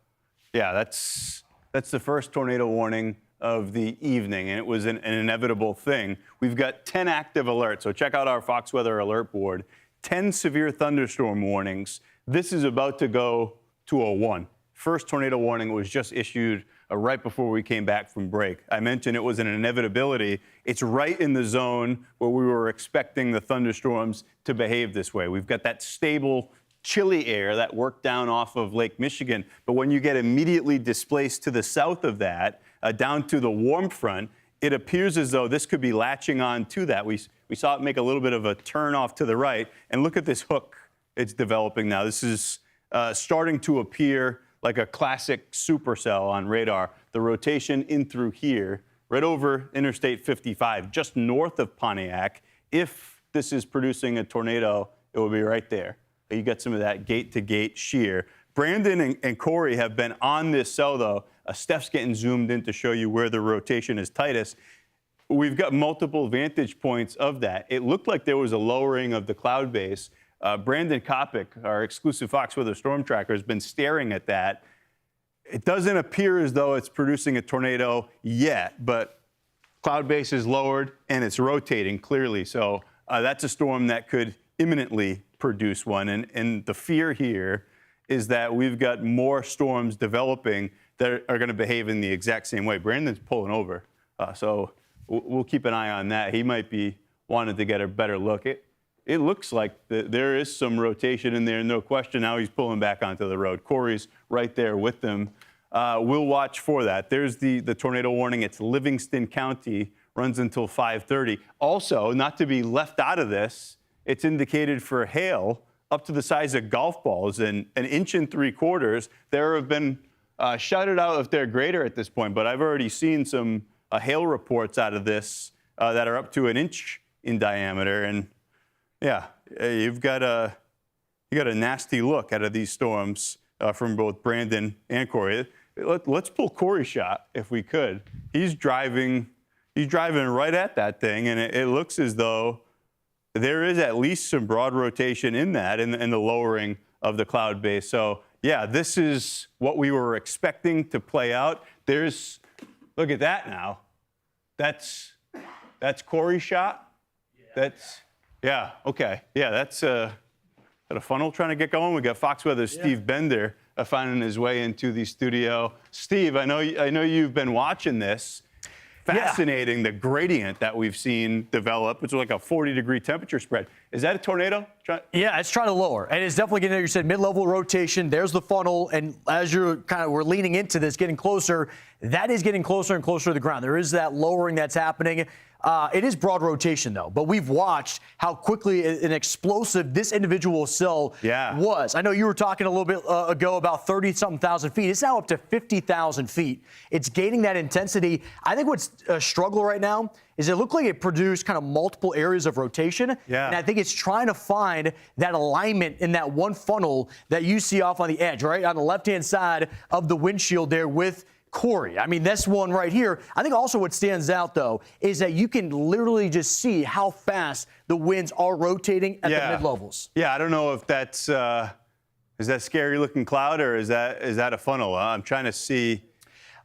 Yeah, that's the first tornado warning of the evening, and it was an inevitable thing. We've got 10 active alerts, so check out our Fox Weather alert board. 10 severe thunderstorm warnings. This is about to go to a 1. First tornado warning was just issued right before we came back from break. I mentioned it was an inevitability. It's right in the zone where we were expecting the thunderstorms to behave this way. We've got that stable, chilly air that worked down off of Lake Michigan. But when you get immediately displaced to the south of that, down to the warm front, it appears as though this could be latching on to that. We saw it make a little bit of a turn off to the right. And look at this hook it's developing now. This is starting to appear like a classic supercell on radar. The rotation in through here, right over Interstate 55, just north of Pontiac. If this is producing a tornado, it will be right there. You got some of that gate-to-gate shear. Brandon and Corey have been on this cell, though. Steph's getting zoomed in to show you where the rotation is tightest. We've got multiple vantage points of that. It looked like there was a lowering of the cloud base. Brandon Kopic, our exclusive Fox Weather storm tracker, has been staring at that. It doesn't appear as though it's producing a tornado yet, but cloud base is lowered and it's rotating clearly. So that's a storm that could imminently produce one. And the fear here is that we've got more storms developing that are going to behave in the exact same way. Brandon's pulling over, so we'll keep an eye on that. He might be wanting to get a better look. It looks like there is some rotation in there, no question. Now he's pulling back onto the road. Corey's right there with them. We'll watch for that. There's the tornado warning. It's Livingston County, runs until 5:30. Also, not to be left out of this, it's indicated for hail up to the size of golf balls and 1 3/4 inches. There have been shouted out if they're greater at this point, but I've already seen some hail reports out of this that are up to 1 inch in diameter. And yeah, you've got a nasty look out of these storms from both Brandon and Corey. Let's pull Corey's shot if we could. He's driving right at that thing, and it looks as though there is at least some broad rotation in that, in the lowering of the cloud base. So yeah, this is what we were expecting to play out. Look at that now. That's Corey's shot. Yeah, okay. Yeah, that's got a funnel trying to get going. We got Fox Weather's Steve Bender finding his way into the studio. Steve, I know you've been watching this. Fascinating, the gradient that we've seen develop. It's like a 40-degree temperature spread. Is that a tornado? Yeah, it's trying to lower. And it's definitely getting there. You said mid-level rotation. There's the funnel. And as we're leaning into this, getting closer, that is getting closer and closer to the ground. There is that lowering that's happening. It is broad rotation, though. But we've watched how quickly an explosive this individual cell was. I know you were talking a little bit ago about 30-something thousand feet. It's now up to 50,000 feet. It's gaining that intensity. I think what's a struggle right now is it looked like it produced kind of multiple areas of rotation. Yeah. And I think it's trying to find that alignment in that one funnel that you see off on the edge, right? On the left-hand side of the windshield there with Corey. I mean, this one right here. I think also what stands out, though, is that you can literally just see how fast the winds are rotating at the mid-levels. Yeah, I don't know if that's Is that scary looking cloud, or is that a funnel? I'm trying to see.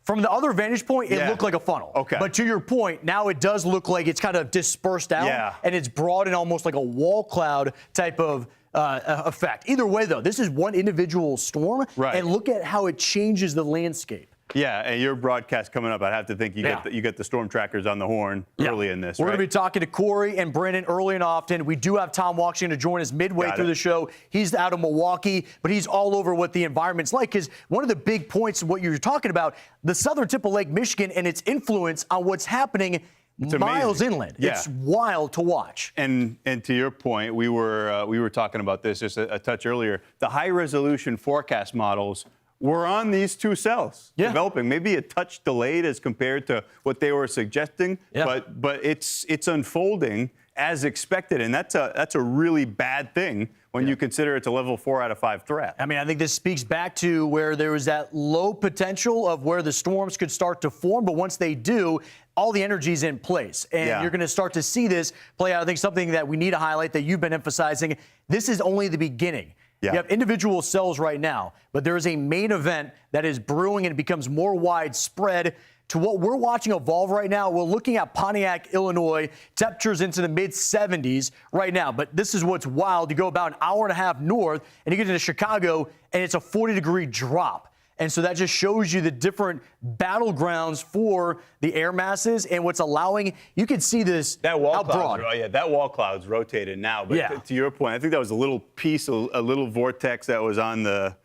From the other vantage point, it looked like a funnel. Okay. But to your point, now it does look like it's kind of dispersed out. Yeah. And it's broad and almost like a wall cloud type of effect. Either way, though, this is one individual storm. Right. And look at how it changes the landscape. Yeah, and your broadcast coming up, I'd have to think you get the storm trackers on the horn early in this. We're right? going to be talking to Corey and Brandon early and often. We do have Tom Washington to join us midway through the show. He's out of Milwaukee, but he's all over what the environment's like. Because one of the big points of what you're talking about, the southern tip of Lake Michigan and its influence on what's happening miles inland. Yeah. It's wild to watch. And to your point, we were talking about this just a touch earlier. The high resolution forecast models were on these two cells developing, maybe a touch delayed as compared to what they were suggesting, but it's unfolding as expected, and that's a really bad thing when you consider it's a level 4 out of 5 threat. I mean, I think this speaks back to where there was that low potential of where the storms could start to form, but once they do, all the energy's in place. And you're going to start to see this play out. I think something that we need to highlight that you've been emphasizing, this is only the beginning. You have individual cells right now, but there is a main event that is brewing and it becomes more widespread. To what we're watching evolve right now, we're looking at Pontiac, Illinois, temperatures into the mid-70s right now. But this is what's wild. You go about an hour and a half north, and you get into Chicago, and it's a 40-degree drop. And so that just shows you the different battlegrounds for the air masses and what's allowing. You can see this that wall out broad. That wall cloud's rotated now. But to your point, I think that was a little piece, a little vortex that was on the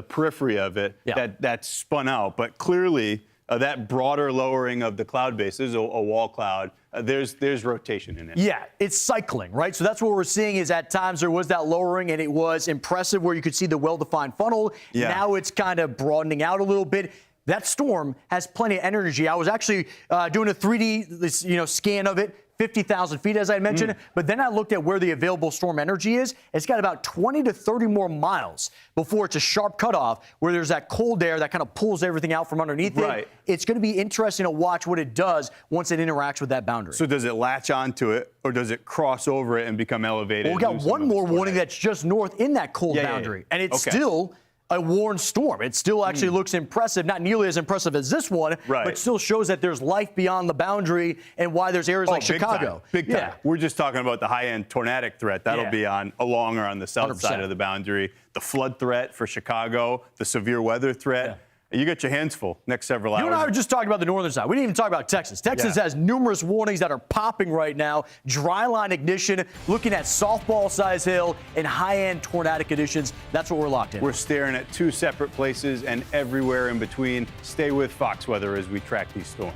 periphery of it that spun out. But clearly, that broader lowering of the cloud base is a wall cloud. There's rotation in it. Yeah, it's cycling, right? So that's what we're seeing is at times there was that lowering, and it was impressive where you could see the well-defined funnel. Yeah. Now it's kind of broadening out a little bit. That storm has plenty of energy. I was actually doing a 3D scan of it. 50,000 feet, as I mentioned. But then I looked at where the available storm energy is. It's got about 20 to 30 more miles before it's a sharp cutoff where there's that cold air that kind of pulls everything out from underneath it. It's going to be interesting to watch what it does once it interacts with that boundary. So does it latch onto it, or does it cross over it and become elevated? Well, we got one more warning that's just north in that cold boundary. And it's still a warned storm. It still actually looks impressive, not nearly as impressive as this one, but still shows that there's life beyond the boundary and why there's areas like Chicago. Big time. We're just talking about the high-end tornadic threat. That'll be along or on the south 100%. side of the boundary. The flood threat for Chicago, the severe weather threat. You got your hands full next several hours. You and I were just talking about the northern side. We didn't even talk about Texas. Texas has numerous warnings that are popping right now. Dry line ignition, looking at softball-size hail, and high-end tornadic conditions. That's what we're locked in. We're staring at two separate places and everywhere in between. Stay with Fox Weather as we track these storms.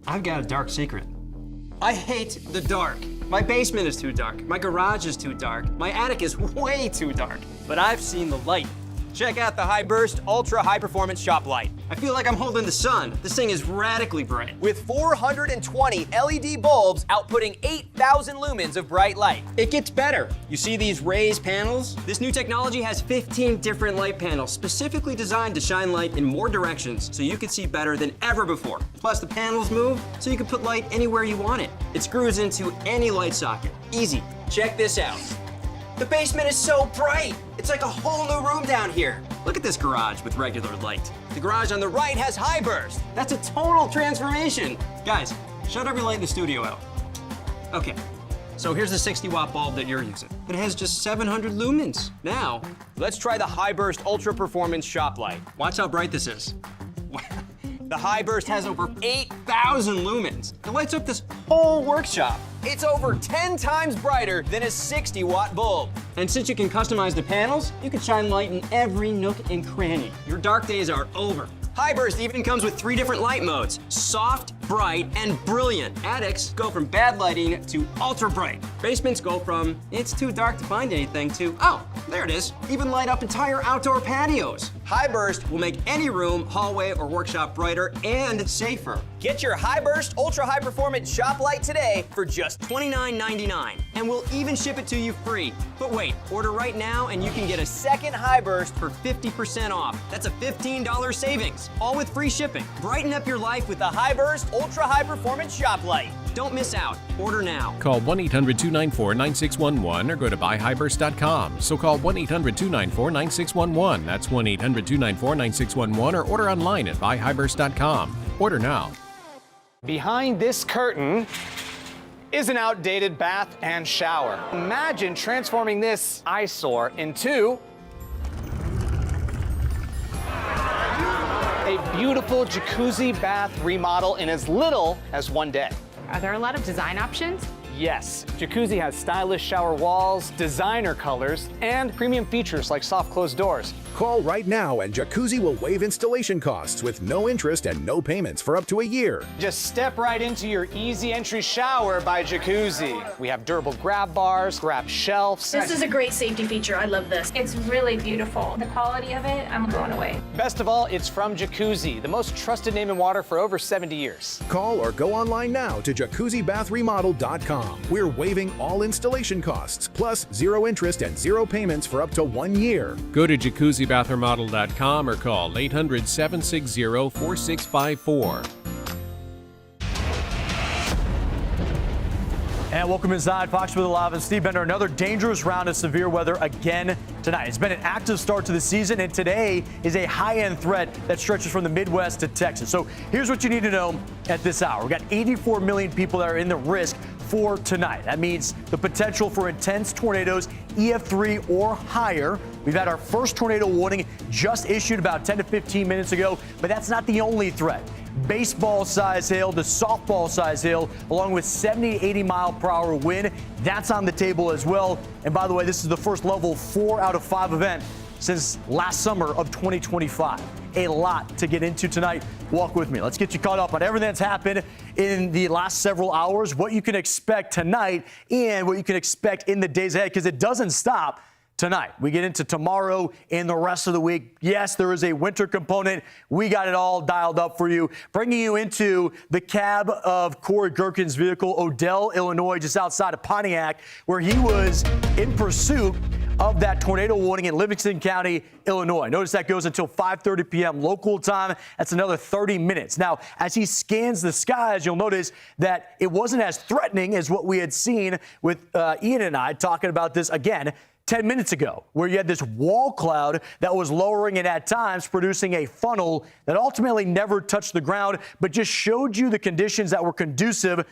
I've got a dark secret. I hate the dark. My basement is too dark. My garage is too dark. My attic is way too dark. But I've seen the light. Check out the High Burst Ultra High Performance Shop Light. I feel like I'm holding the sun. This thing is radically bright. With 420 LED bulbs outputting 8,000 lumens of bright light. It gets better. You see these raised panels? This new technology has 15 different light panels specifically designed to shine light in more directions so you can see better than ever before. Plus the panels move so you can put light anywhere you want it. It screws into any light socket. Easy. Check this out. The basement is so bright. It's like a whole new room down here. Look at this garage with regular light. The garage on the right has high burst. That's a total transformation. Guys, shut every light in the studio out. Okay, so here's the 60-watt bulb that you're using. It has just 700 lumens. Now, let's try the High Burst Ultra Performance Shop Light. Watch how bright this is. The High Burst has over 8,000 lumens. It lights up this whole workshop. It's over 10 times brighter than a 60-watt bulb. And since you can customize the panels, you can shine light in every nook and cranny. Your dark days are over. High Burst even comes with 3 different light modes: soft, bright, and brilliant. Attics go from bad lighting to ultra bright. Basements go from it's too dark to find anything to, oh, there it is. Even light up entire outdoor patios. High Burst will make any room, hallway, or workshop brighter and safer. Get your High Burst Ultra High Performance Shop Light today for just $29.99. And we'll even ship it to you free. But wait, order right now and you can get a second High Burst for 50% off. That's a $15 savings, all with free shipping. Brighten up your life with the High Burst Ultra High Performance Shop Light. Don't miss out. Order now. Call 1-800-294-9611 or go to buyhybris.com. So call 1-800-294-9611. That's 1-800-294-9611 or order online at buyhybris.com. Order now. Behind this curtain is an outdated bath and shower. Imagine transforming this eyesore into a beautiful jacuzzi bath remodel in as little as one day. Are there a lot of design options? Yes, Jacuzzi has stylish shower walls, designer colors, and premium features like soft closed doors. Call right now and Jacuzzi will waive installation costs with no interest and no payments for up to a year. Just step right into your easy entry shower by Jacuzzi. We have durable grab bars, grab shelves. This is a great safety feature. I love this. It's really beautiful. The quality of it, I'm blown away. Best of all, it's from Jacuzzi, the most trusted name in water for over 70 years. Call or go online now to jacuzzibathremodel.com. We're waiving all installation costs, plus zero interest and zero payments for up to 1 year. Go to jacuzzibathremodel.com or call 800-760-4654. And welcome inside Fox Weather Live and Steve Bender. Another dangerous round of severe weather again tonight. It's been an active start to the season, and today is a high-end threat that stretches from the Midwest to Texas. So here's what you need to know at this hour. We've got 84 million people that are in the risk for tonight. That means the potential for intense tornadoes, EF3 or higher. We've had our first tornado warning just issued about 10 to 15 minutes ago, but that's not the only threat. Baseball-size hail to softball-size hail, along with 70 to 80 mile per hour wind. That's on the table as well. And by the way, this is the first level 4 out of 5 event since last summer of 2025. A lot to get into tonight. Walk with me. Let's get you caught up on everything that's happened in the last several hours, what you can expect tonight, and what you can expect in the days ahead, because it doesn't stop tonight. We get into tomorrow and the rest of the week. Yes, there is a winter component. We got it all dialed up for you, bringing you into the cab of Corey Gerken's vehicle, Odell, Illinois, just outside of Pontiac, where he was in pursuit of that tornado warning in Livingston County, Illinois. Notice that goes until 5:30 p.m. local time. That's another 30 minutes. Now, as he scans the skies, you'll notice that it wasn't as threatening as what we had seen with Ian and I talking about this again 10 minutes ago, where you had this wall cloud that was lowering and at times producing a funnel that ultimately never touched the ground, but just showed you the conditions that were conducive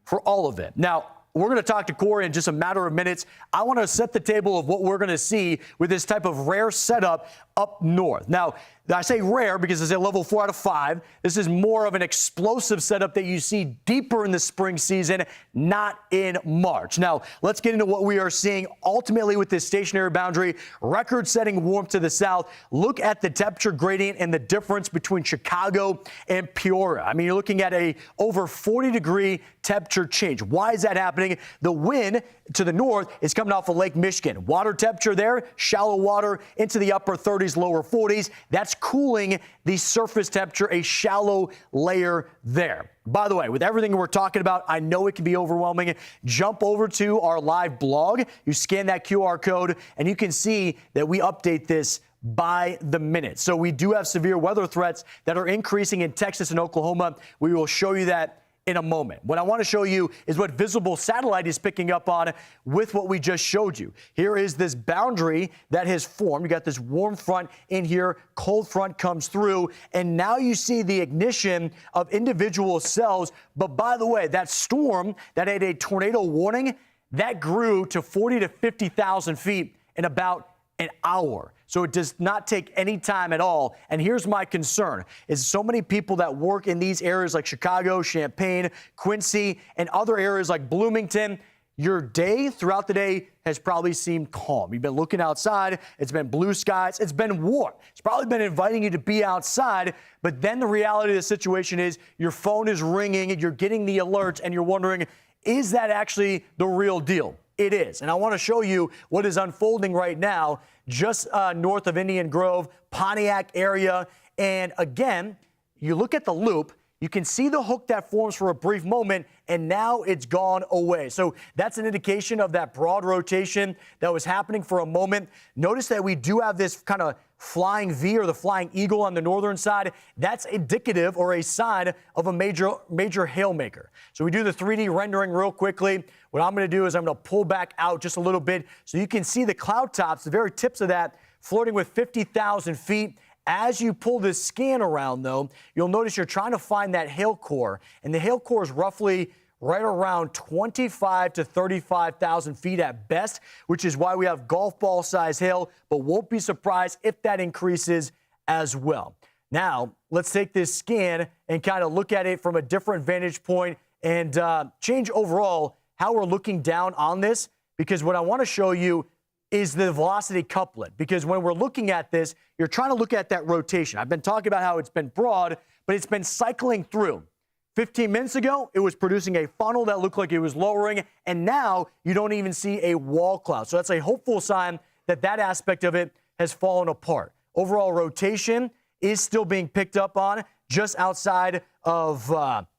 for all of it. Now, we're going to talk to Corey in just a matter of minutes. I want to set the table of what we're going to see with this type of rare setup up north. Now, I say rare because it's a level 4 out of 5. This is more of an explosive setup that you see deeper in the spring season, not in March. Now, let's get into what we are seeing ultimately with this stationary boundary. Record-setting warmth to the south. Look at the temperature gradient and the difference between Chicago and Peoria. I mean, you're looking at a over 40-degree temperature change. Why is that happening? The wind to the north is coming off of Lake Michigan. Water temperature there, shallow water into the upper 30s, lower 40s. That's cooling the surface temperature, a shallow layer there. By the way, with everything we're talking about, I know it can be overwhelming. Jump over to our live blog. You scan that QR code, and you can see that we update this by the minute. So we do have severe weather threats that are increasing in Texas and Oklahoma. We will show you that in a moment. What I want to show you is what visible satellite is picking up on with what we just showed you. Here is this boundary that has formed. You got this warm front in here, cold front comes through, and now you see the ignition of individual cells. But by the way, that storm that had a tornado warning, that grew to 40 to 50,000 feet in about an hour. So it does not take any time at all. And here's my concern, is so many people that work in these areas like Chicago, Champaign, Quincy, and other areas like Bloomington, your day throughout the day has probably seemed calm. You've been looking outside. It's been blue skies. It's been warm. It's probably been inviting you to be outside. But then the reality of the situation is your phone is ringing and you're getting the alerts and you're wondering, is that actually the real deal? It is. And I want to show you what is unfolding right now just north of Indian Grove, Pontiac area. And again, you look at the loop, you can see the hook that forms for a brief moment, and now it's gone away. So that's an indication of that broad rotation that was happening for a moment. Notice that we do have this kind of flying V or the flying eagle on the northern side, that's indicative or a sign of a major hail maker. So we do the 3D rendering real quickly. What I'm going to do is I'm going to pull back out just a little bit so you can see the cloud tops, the very tips of that, floating with 50,000 feet. As you pull this scan around, though, you'll notice you're trying to find that hail core, and the hail core is roughly right around 25 to 35,000 feet at best, which is why we have golf ball size hail, but won't be surprised if that increases as well. Now, let's take this scan and kind of look at it from a different vantage point and change overall how we're looking down on this, because what I want to show you is the velocity couplet, because when we're looking at this, you're trying to look at that rotation. I've been talking about how it's been broad, but it's been cycling through. 15 minutes ago, it was producing a funnel that looked like it was lowering, and now you don't even see a wall cloud. So that's a hopeful sign that that aspect of it has fallen apart. Overall rotation is still being picked up on just outside of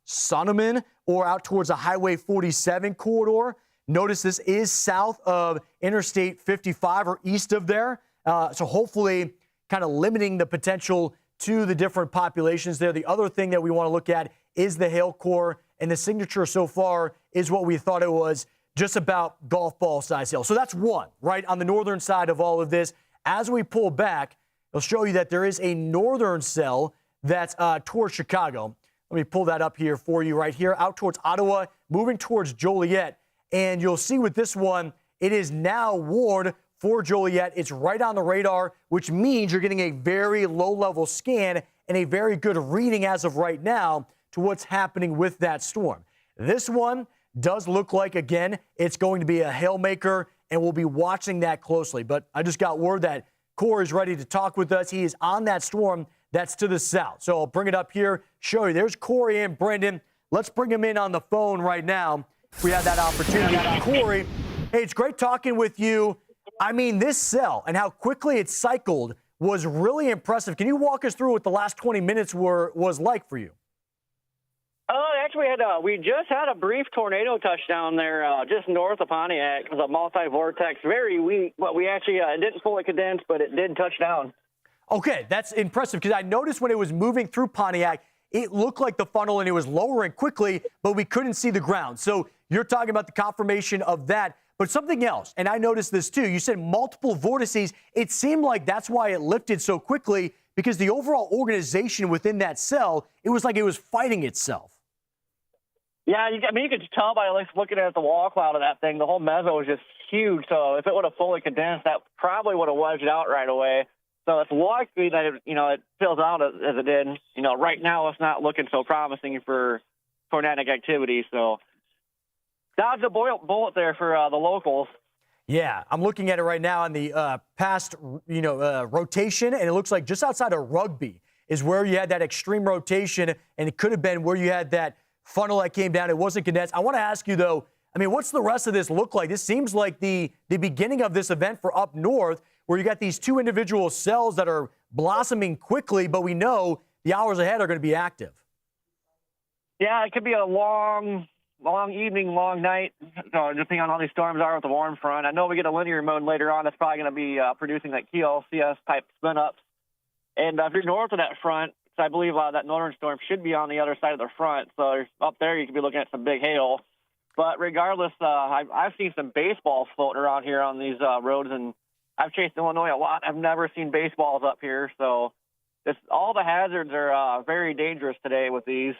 Sonneman or out towards the Highway 47 corridor. Notice this is south of Interstate 55 or east of there. So hopefully kind of limiting the potential to the different populations there. The other thing that we want to look at is the hail core, and the signature so far is what we thought it was, just about golf ball size hail. So that's one, right, on the northern side of all of this. As we pull back, it'll show you that there is a northern cell that's towards Chicago. Let me pull that up here for you right here, out towards Ottawa, moving towards Joliet. And you'll see with this one, it is now warned for Joliet. It's right on the radar, which means you're getting a very low-level scan and a very good reading as of right now to what's happening with that storm. This one does look like, again, it's going to be a hail maker, and we'll be watching that closely. But I just got word that Corey is ready to talk with us. He is on that storm that's to the south. So I'll bring it up here, show you. There's Corey and Brendan. Let's bring him in on the phone right now if we have that opportunity. Corey, hey, it's great talking with you. I mean, this cell and how quickly it cycled was really impressive. Can you walk us through what the last 20 minutes was like for you? Actually, we just had a brief tornado touchdown there just north of Pontiac. It was a multi-vortex, very weak, but we actually it didn't fully condense, but it did touch down. Okay, that's impressive, because I noticed when it was moving through Pontiac, it looked like the funnel and it was lowering quickly, but we couldn't see the ground. So you're talking about the confirmation of that. But something else, and I noticed this too, you said multiple vortices. It seemed like that's why it lifted so quickly, because the overall organization within that cell, it was like it was fighting itself. Yeah, you could tell by looking at the wall cloud of that thing. The whole meso was just huge. So if it would have fully condensed, that probably would have wedged out right away. So it's likely that it fills out as it did. Right now it's not looking so promising for tornadic activity. So dodged a bullet there for the locals. Yeah, I'm looking at it right now on the past rotation, and it looks like just outside of Rugby is where you had that extreme rotation, and it could have been where you had that funnel that came down. It wasn't condensed. I want to ask you, though, I mean, what's the rest of this look like? This seems like the beginning of this event for up north, where you got these two individual cells that are blossoming quickly, but we know the hours ahead are going to be active. Yeah, it could be a long evening, long night, depending on how these storms are with the warm front. I know we get a linear mode later on. That's probably going to be producing like QLCS-type spin-ups. And if you're north of that front, I believe that northern storm should be on the other side of the front. So up there, you could be looking at some big hail. But regardless, I've seen some baseballs floating around here on these roads, and I've chased Illinois a lot. I've never seen baseballs up here. So all the hazards are very dangerous today with these.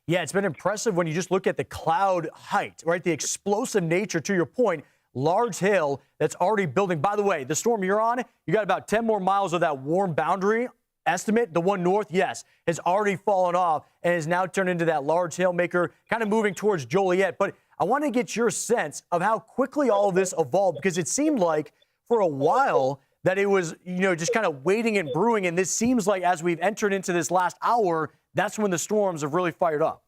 Yeah, it's been impressive when you just look at the cloud height, right? The explosive nature, to your point, large hail that's already building. By the way, the storm you're on, you got about 10 more miles of that warm boundary estimate. The one north, yes, has already fallen off and has now turned into that large hail maker, kind of moving towards Joliet. But I want to get your sense of how quickly all of this evolved, because it seemed like for a while that it was, just kind of waiting and brewing. And this seems like as we've entered into this last hour, that's when the storms have really fired up.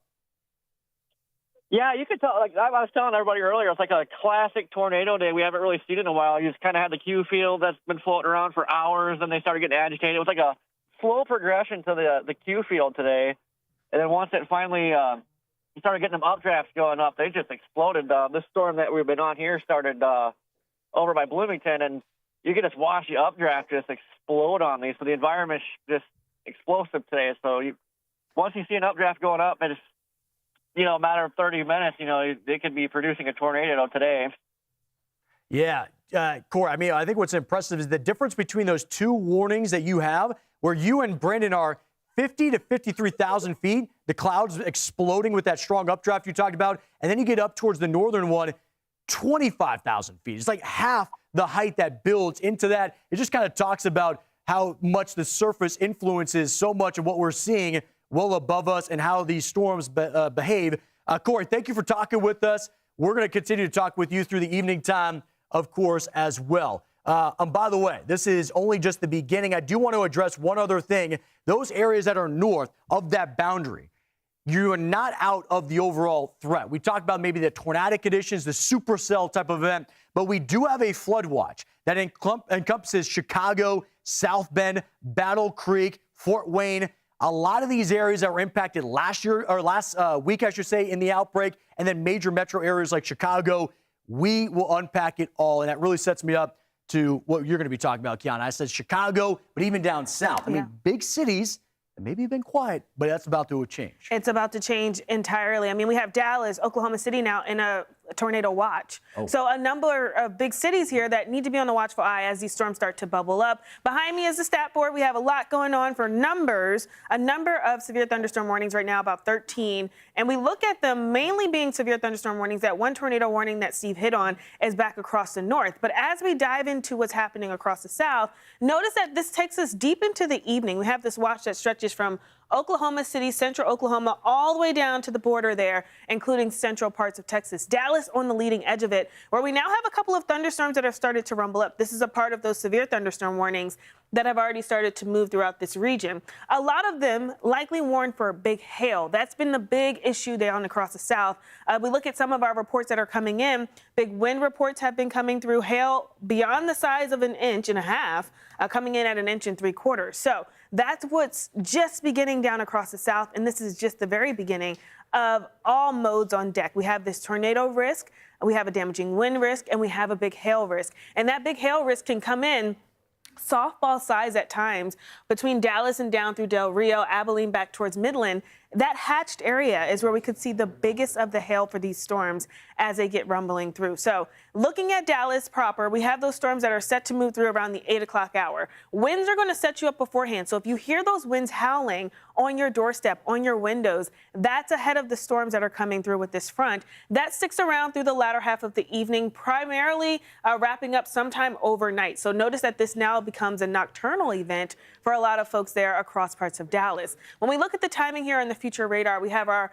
Yeah, you could tell. Like I was telling everybody earlier, it's like a classic tornado day. We haven't really seen it in a while. You just kind of had the Q field that's been floating around for hours, and they started getting agitated. It was like a slow progression to the Q field today, and then once it finally you started getting them updrafts going up, they just exploded. This storm that we've been on here started over by Bloomington, and you can just watch the updraft just explode on these. So the environment's just explosive today. So once you see an updraft going up, it's, a matter of 30 minutes, they could be producing a tornado today. Yeah, Corey, I think what's impressive is the difference between those two warnings that you have, where you and Brandon are 50 to 53,000 feet, the clouds exploding with that strong updraft you talked about, and then you get up towards the northern one, 25,000 feet. It's like half the height that builds into that. It just kind of talks about how much the surface influences so much of what we're seeing well above us and how these storms behave. Corey, thank you for talking with us. We're going to continue to talk with you through the evening time, of course, as well. By the way, this is only just the beginning. I do want to address one other thing. Those areas that are north of that boundary, you are not out of the overall threat. We talked about maybe the tornadic conditions, the supercell type of event, but we do have a flood watch that encompasses Chicago, South Bend, Battle Creek, Fort Wayne. A lot of these areas that were impacted last week, I should say, in the outbreak, and then major metro areas like Chicago. We will unpack it all, and that really sets me up to what you're going to be talking about, Kiana. I said Chicago, but even down south. I mean, big cities that maybe have been quiet, but that's about to change. It's about to change entirely. I mean, we have Dallas, Oklahoma City now in a tornado watch. So a number of big cities here that need to be on the watchful eye as these storms start to bubble up. Behind me is the stat board. We have a lot going on for numbers, a number of severe thunderstorm warnings right now, about 13. And we look at them mainly being severe thunderstorm warnings. That one tornado warning that Steve hit on is back across the north. But as we dive into what's happening across the south, notice that this takes us deep into the evening. We have this watch that stretches from Oklahoma City, central Oklahoma, all the way down to the border there, including central parts of Texas. Dallas on the leading edge of it, where we now have a couple of thunderstorms that have started to rumble up. This is a part of those severe thunderstorm warnings that have already started to move throughout this region. A lot of them likely warn for big hail. That's been the big issue down across the south. We look at some of our reports that are coming in. Big wind reports have been coming through, hail beyond the size of 1.5 inches, coming in at 1 3/4 inches. So that's what's just beginning down across the south, and this is just the very beginning of all modes on deck. We have this tornado risk, we have a damaging wind risk, and we have a big hail risk. And that big hail risk can come in softball size at times between Dallas and down through Del Rio, Abilene back towards Midland. That hatched area is where we could see the biggest of the hail for these storms as they get rumbling through. So looking at Dallas proper, we have those storms that are set to move through around the 8 o'clock hour. Winds are going to set you up beforehand. So if you hear those winds howling on your doorstep, on your windows, that's ahead of the storms that are coming through with this front. That sticks around through the latter half of the evening, primarily wrapping up sometime overnight. So notice that this now becomes a nocturnal event for a lot of folks there across parts of Dallas. When we look at the timing here on the future radar, we have our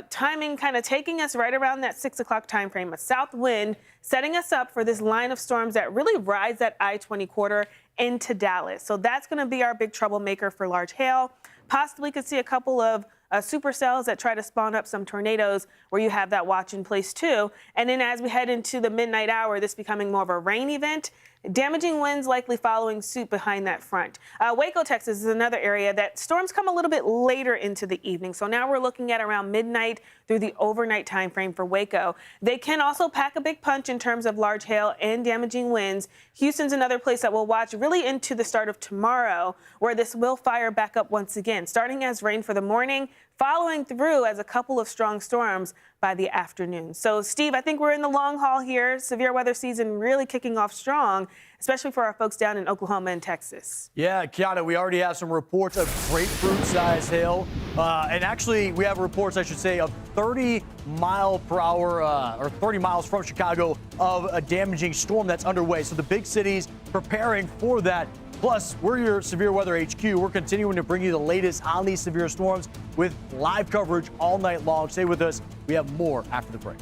timing kind of taking us right around that 6 o'clock time frame, a south wind setting us up for this line of storms that really rides that I-20 corridor into Dallas. So that's going to be our big troublemaker for large hail. Possibly could see a couple of supercells that try to spawn up some tornadoes where you have that watch in place too. And then as we head into the midnight hour, this becoming more of a rain event. Damaging winds likely following suit behind that front. Waco, Texas is another area that storms come a little bit later into the evening. So now we're looking at around midnight through the overnight time frame for Waco. They can also pack a big punch in terms of large hail and damaging winds. Houston's another place that we'll watch really into the start of tomorrow, where this will fire back up once again, starting as rain for the morning, following through as a couple of strong storms by the afternoon. So, Steve, I think we're in the long haul here. Severe weather season really kicking off strong, especially for our folks down in Oklahoma and Texas. Yeah, Kiana, we already have some reports of grapefruit-sized hail. And actually, we have reports, I should say, of 30 mile per hour or 30 miles from Chicago of a damaging storm that's underway. So the big cities preparing for that. Plus, we're your Severe Weather HQ. We're continuing to bring you the latest on these severe storms with live coverage all night long. Stay with us. We have more after the break.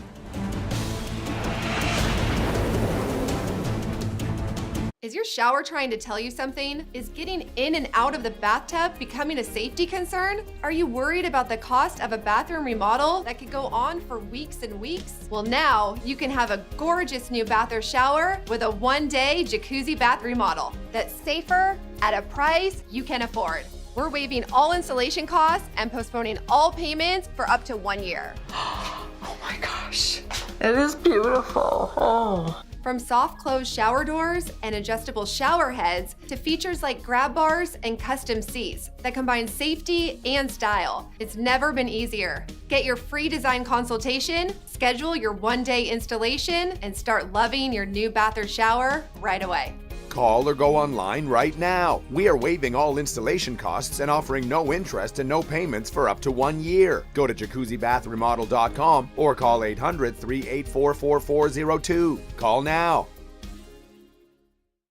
Is your shower trying to tell you something? Is getting in and out of the bathtub becoming a safety concern? Are you worried about the cost of a bathroom remodel that could go on for weeks and weeks? Well, now you can have a gorgeous new bath or shower with a one-day jacuzzi bath remodel that's safer at a price you can afford. We're waiving all installation costs and postponing all payments for up to 1 year. Oh my gosh, it is beautiful. Oh. From soft close shower doors and adjustable shower heads to features like grab bars and custom seats that combine safety and style, it's never been easier. Get your free design consultation, schedule your one-day installation, and start loving your new bath or shower right away. Call or go online right now. We are waiving all installation costs and offering no interest and no payments for up to 1 year. Go to jacuzzibathremodel.com or call 800-384-4402. Call now.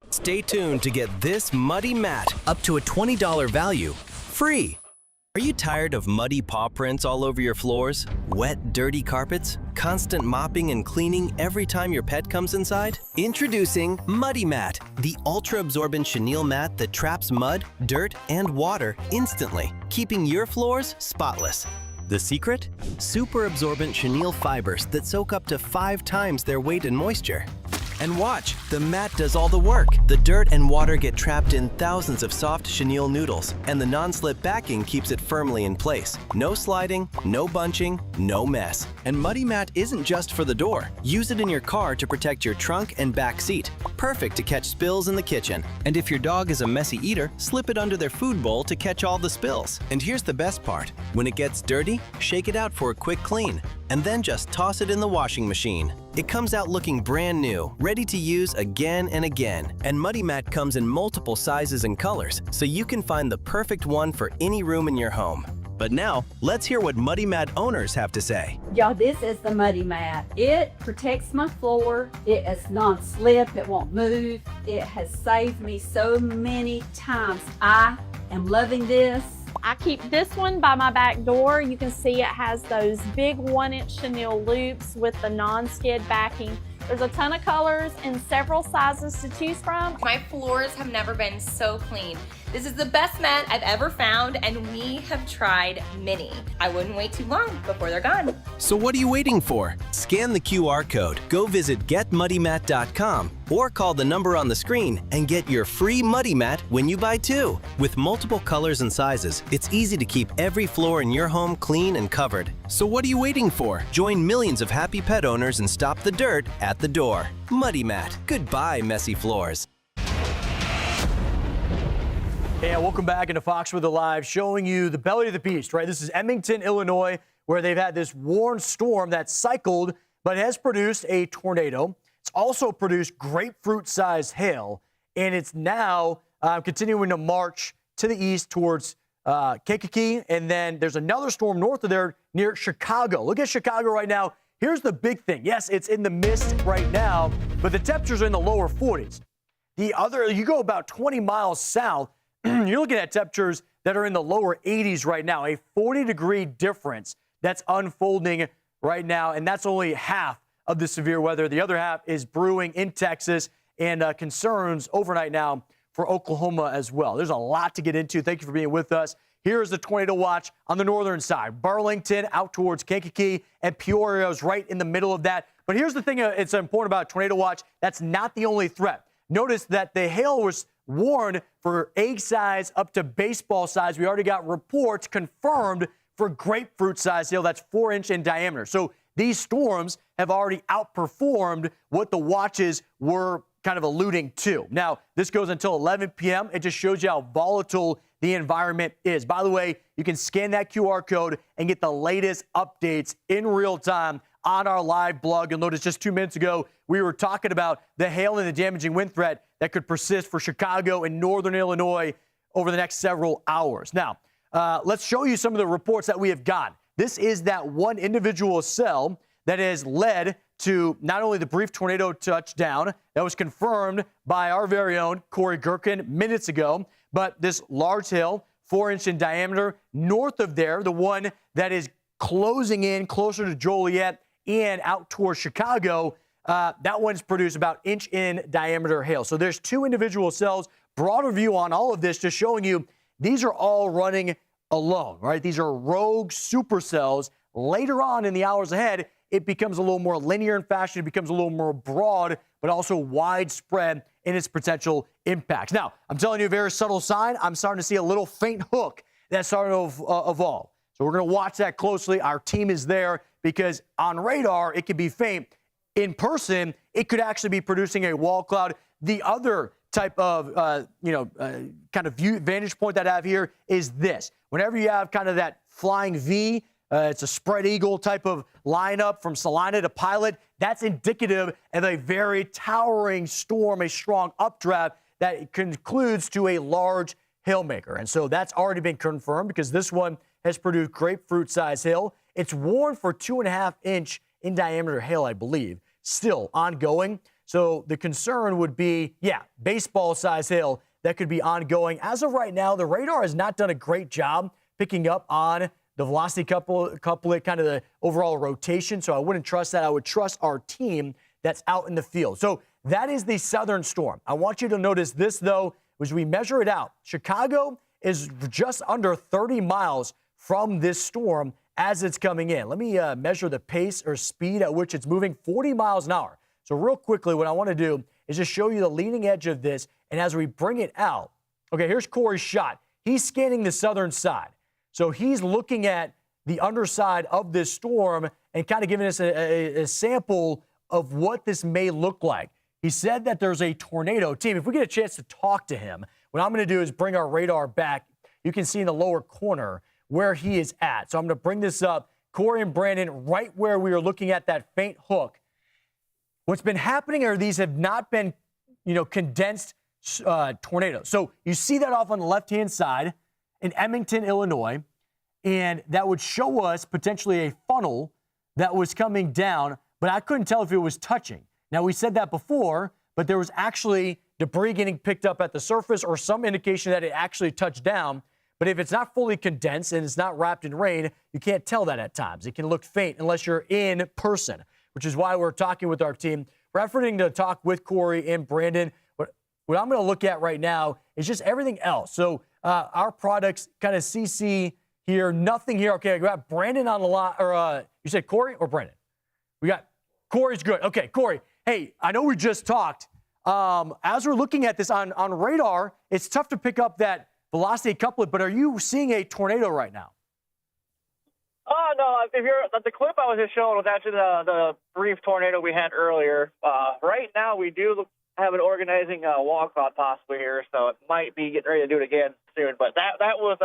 Stay tuned to get this muddy mat, up to a $20 value, free. Are you tired of muddy paw prints all over your floors? Wet, dirty carpets? Constant mopping and cleaning every time your pet comes inside? Introducing Muddy Mat, the ultra-absorbent chenille mat that traps mud, dirt, and water instantly, keeping your floors spotless. The secret? Super absorbent chenille fibers that soak up to 5 times their weight in moisture. And watch, the mat does all the work. The dirt and water get trapped in thousands of soft chenille noodles, and the non-slip backing keeps it firmly in place. No sliding, no bunching, no mess. And Muddy Mat isn't just for the door. Use it in your car to protect your trunk and back seat. Perfect to catch spills in the kitchen. And if your dog is a messy eater, slip it under their food bowl to catch all the spills. And here's the best part. When it gets dirty, shake it out for a quick clean, and then just toss it in the washing machine. It comes out looking brand new, ready to use again and again. And Muddy Mat comes in multiple sizes and colors, so you can find the perfect one for any room in your home. But now, let's hear what Muddy Mat owners have to say. Y'all, this is the Muddy Mat. It protects my floor. It is non-slip. It won't move. It has saved me so many times. I am loving this. I keep this one by my back door. You can see it has those big 1-inch chenille loops with the non-skid backing. There's a ton of colors and several sizes to choose from. My floors have never been so clean. This is the best mat I've ever found, and we have tried many. I wouldn't wait too long before they're gone. So what are you waiting for? Scan the QR code, go visit getmuddymat.com, or call the number on the screen and get your free Muddy Mat when you buy 2. With multiple colors and sizes, it's easy to keep every floor in your home clean and covered. So what are you waiting for? Join millions of happy pet owners and stop the dirt at the door. Muddy Mat. Goodbye, messy floors. Yeah, welcome back into Fox Weather Live, showing you the belly of the beast, right? This is Emmington, Illinois, where they've had this warm storm that cycled, but has produced a tornado. It's also produced grapefruit-sized hail, and it's now continuing to march to the east towards Kankakee, and then there's another storm north of there near Chicago. Look at Chicago right now. Here's the big thing. Yes, it's in the mist right now, but the temperatures are in the lower 40s. You go about 20 miles south, you're looking at temperatures that are in the lower 80s right now, a 40-degree difference that's unfolding right now, and that's only half of the severe weather. The other half is brewing in Texas, and concerns overnight now for Oklahoma as well. There's a lot to get into. Thank you for being with us. Here's the tornado watch on the northern side. Burlington out towards Kankakee, and Peoria is right in the middle of that. But here's the thing it's important about tornado watch. That's not the only threat. Notice that the hail was warned for egg size up to baseball size. We already got reports confirmed for grapefruit size hail. That's 4-inch in diameter. So these storms have already outperformed what the watches were kind of alluding to. Now, this goes until 11 p.m. It just shows you how volatile the environment is. By the way, you can scan that QR code and get the latest updates in real time on our live blog. You'll notice just 2 minutes ago, we were talking about the hail and the damaging wind threat that could persist for Chicago and northern Illinois over the next several hours. Now, let's show you some of the reports that we have got. This is that one individual cell that has led to not only the brief tornado touchdown that was confirmed by our very own Corey Gherkin minutes ago, but this large hail, 4-inch in diameter, north of there, the one that is closing in closer to Joliet and out towards Chicago, that one's produced about inch in diameter hail. So there's 2 individual cells. Broader view on all of this, just showing you these are all running alone, right? These are rogue supercells. Later on in the hours ahead, it becomes a little more linear in fashion. It becomes a little more broad, but also widespread in its potential impacts. Now, I'm telling you a very subtle sign. I'm starting to see a little faint hook that's starting to evolve. So we're going to watch that closely. Our team is there because on radar, it can be faint. in person, it could actually be producing a wall cloud. The other type of, kind of vantage point that I have here is this. Whenever you have kind of that flying V, it's a spread eagle type of lineup from Salina to Pilot. That's indicative of a very towering storm, a strong updraft that concludes to a large hailmaker. And so that's already been confirmed because this one has produced grapefruit-sized hail. It's warned for 2.5-inch in diameter hail, I believe, still ongoing. So the concern would be, baseball-sized hail that could be ongoing. As of right now, the radar has not done a great job picking up on the velocity couplet, kind of the overall rotation. So I wouldn't trust that. I would trust our team that's out in the field. So that is the southern storm. I want you to notice this, though, as we measure it out. Chicago is just under 30 miles from this storm as it's coming in. Let me measure the pace or speed at which it's moving, 40 miles an hour. So real quickly, what I want to do is just show you the leading edge of this. And as we bring it out, okay, here's Corey's shot. He's scanning the southern side. So he's looking at the underside of this storm and kind of giving us a sample of what this may look like. He said that there's a tornado. Team, if we get a chance to talk to him, what I'm going to do is bring our radar back. You can see in the lower corner where he is at. So I'm going to bring this up. Corey and Brandon, right where we are looking at that faint hook. What's been happening are these have not been, condensed tornadoes. So you see that off on the left-hand side in Edmonton, Illinois, and that would show us potentially a funnel that was coming down, but I couldn't tell if it was touching. Now, we said that before, but there was actually debris getting picked up at the surface or some indication that it actually touched down. But if it's not fully condensed and it's not wrapped in rain, you can't tell that at times. It can look faint unless you're in person, which is why we're talking with our team. We're efforting to talk with Corey and Brandon. What I'm going to look at right now is just everything else. So our products, kind of CC here, nothing here. Okay, we got Brandon on the line, or you said Corey or Brandon? We got Corey's good. Okay, Corey. Hey, I know we just talked. As we're looking at this on radar, it's tough to pick up that velocity couplet, but are you seeing a tornado right now? Oh, no. If you're the clip I was just showing was actually the brief tornado we had earlier. Right now, we do have an organizing wall cloud possibly here, so it might be getting ready to do it again soon. But that was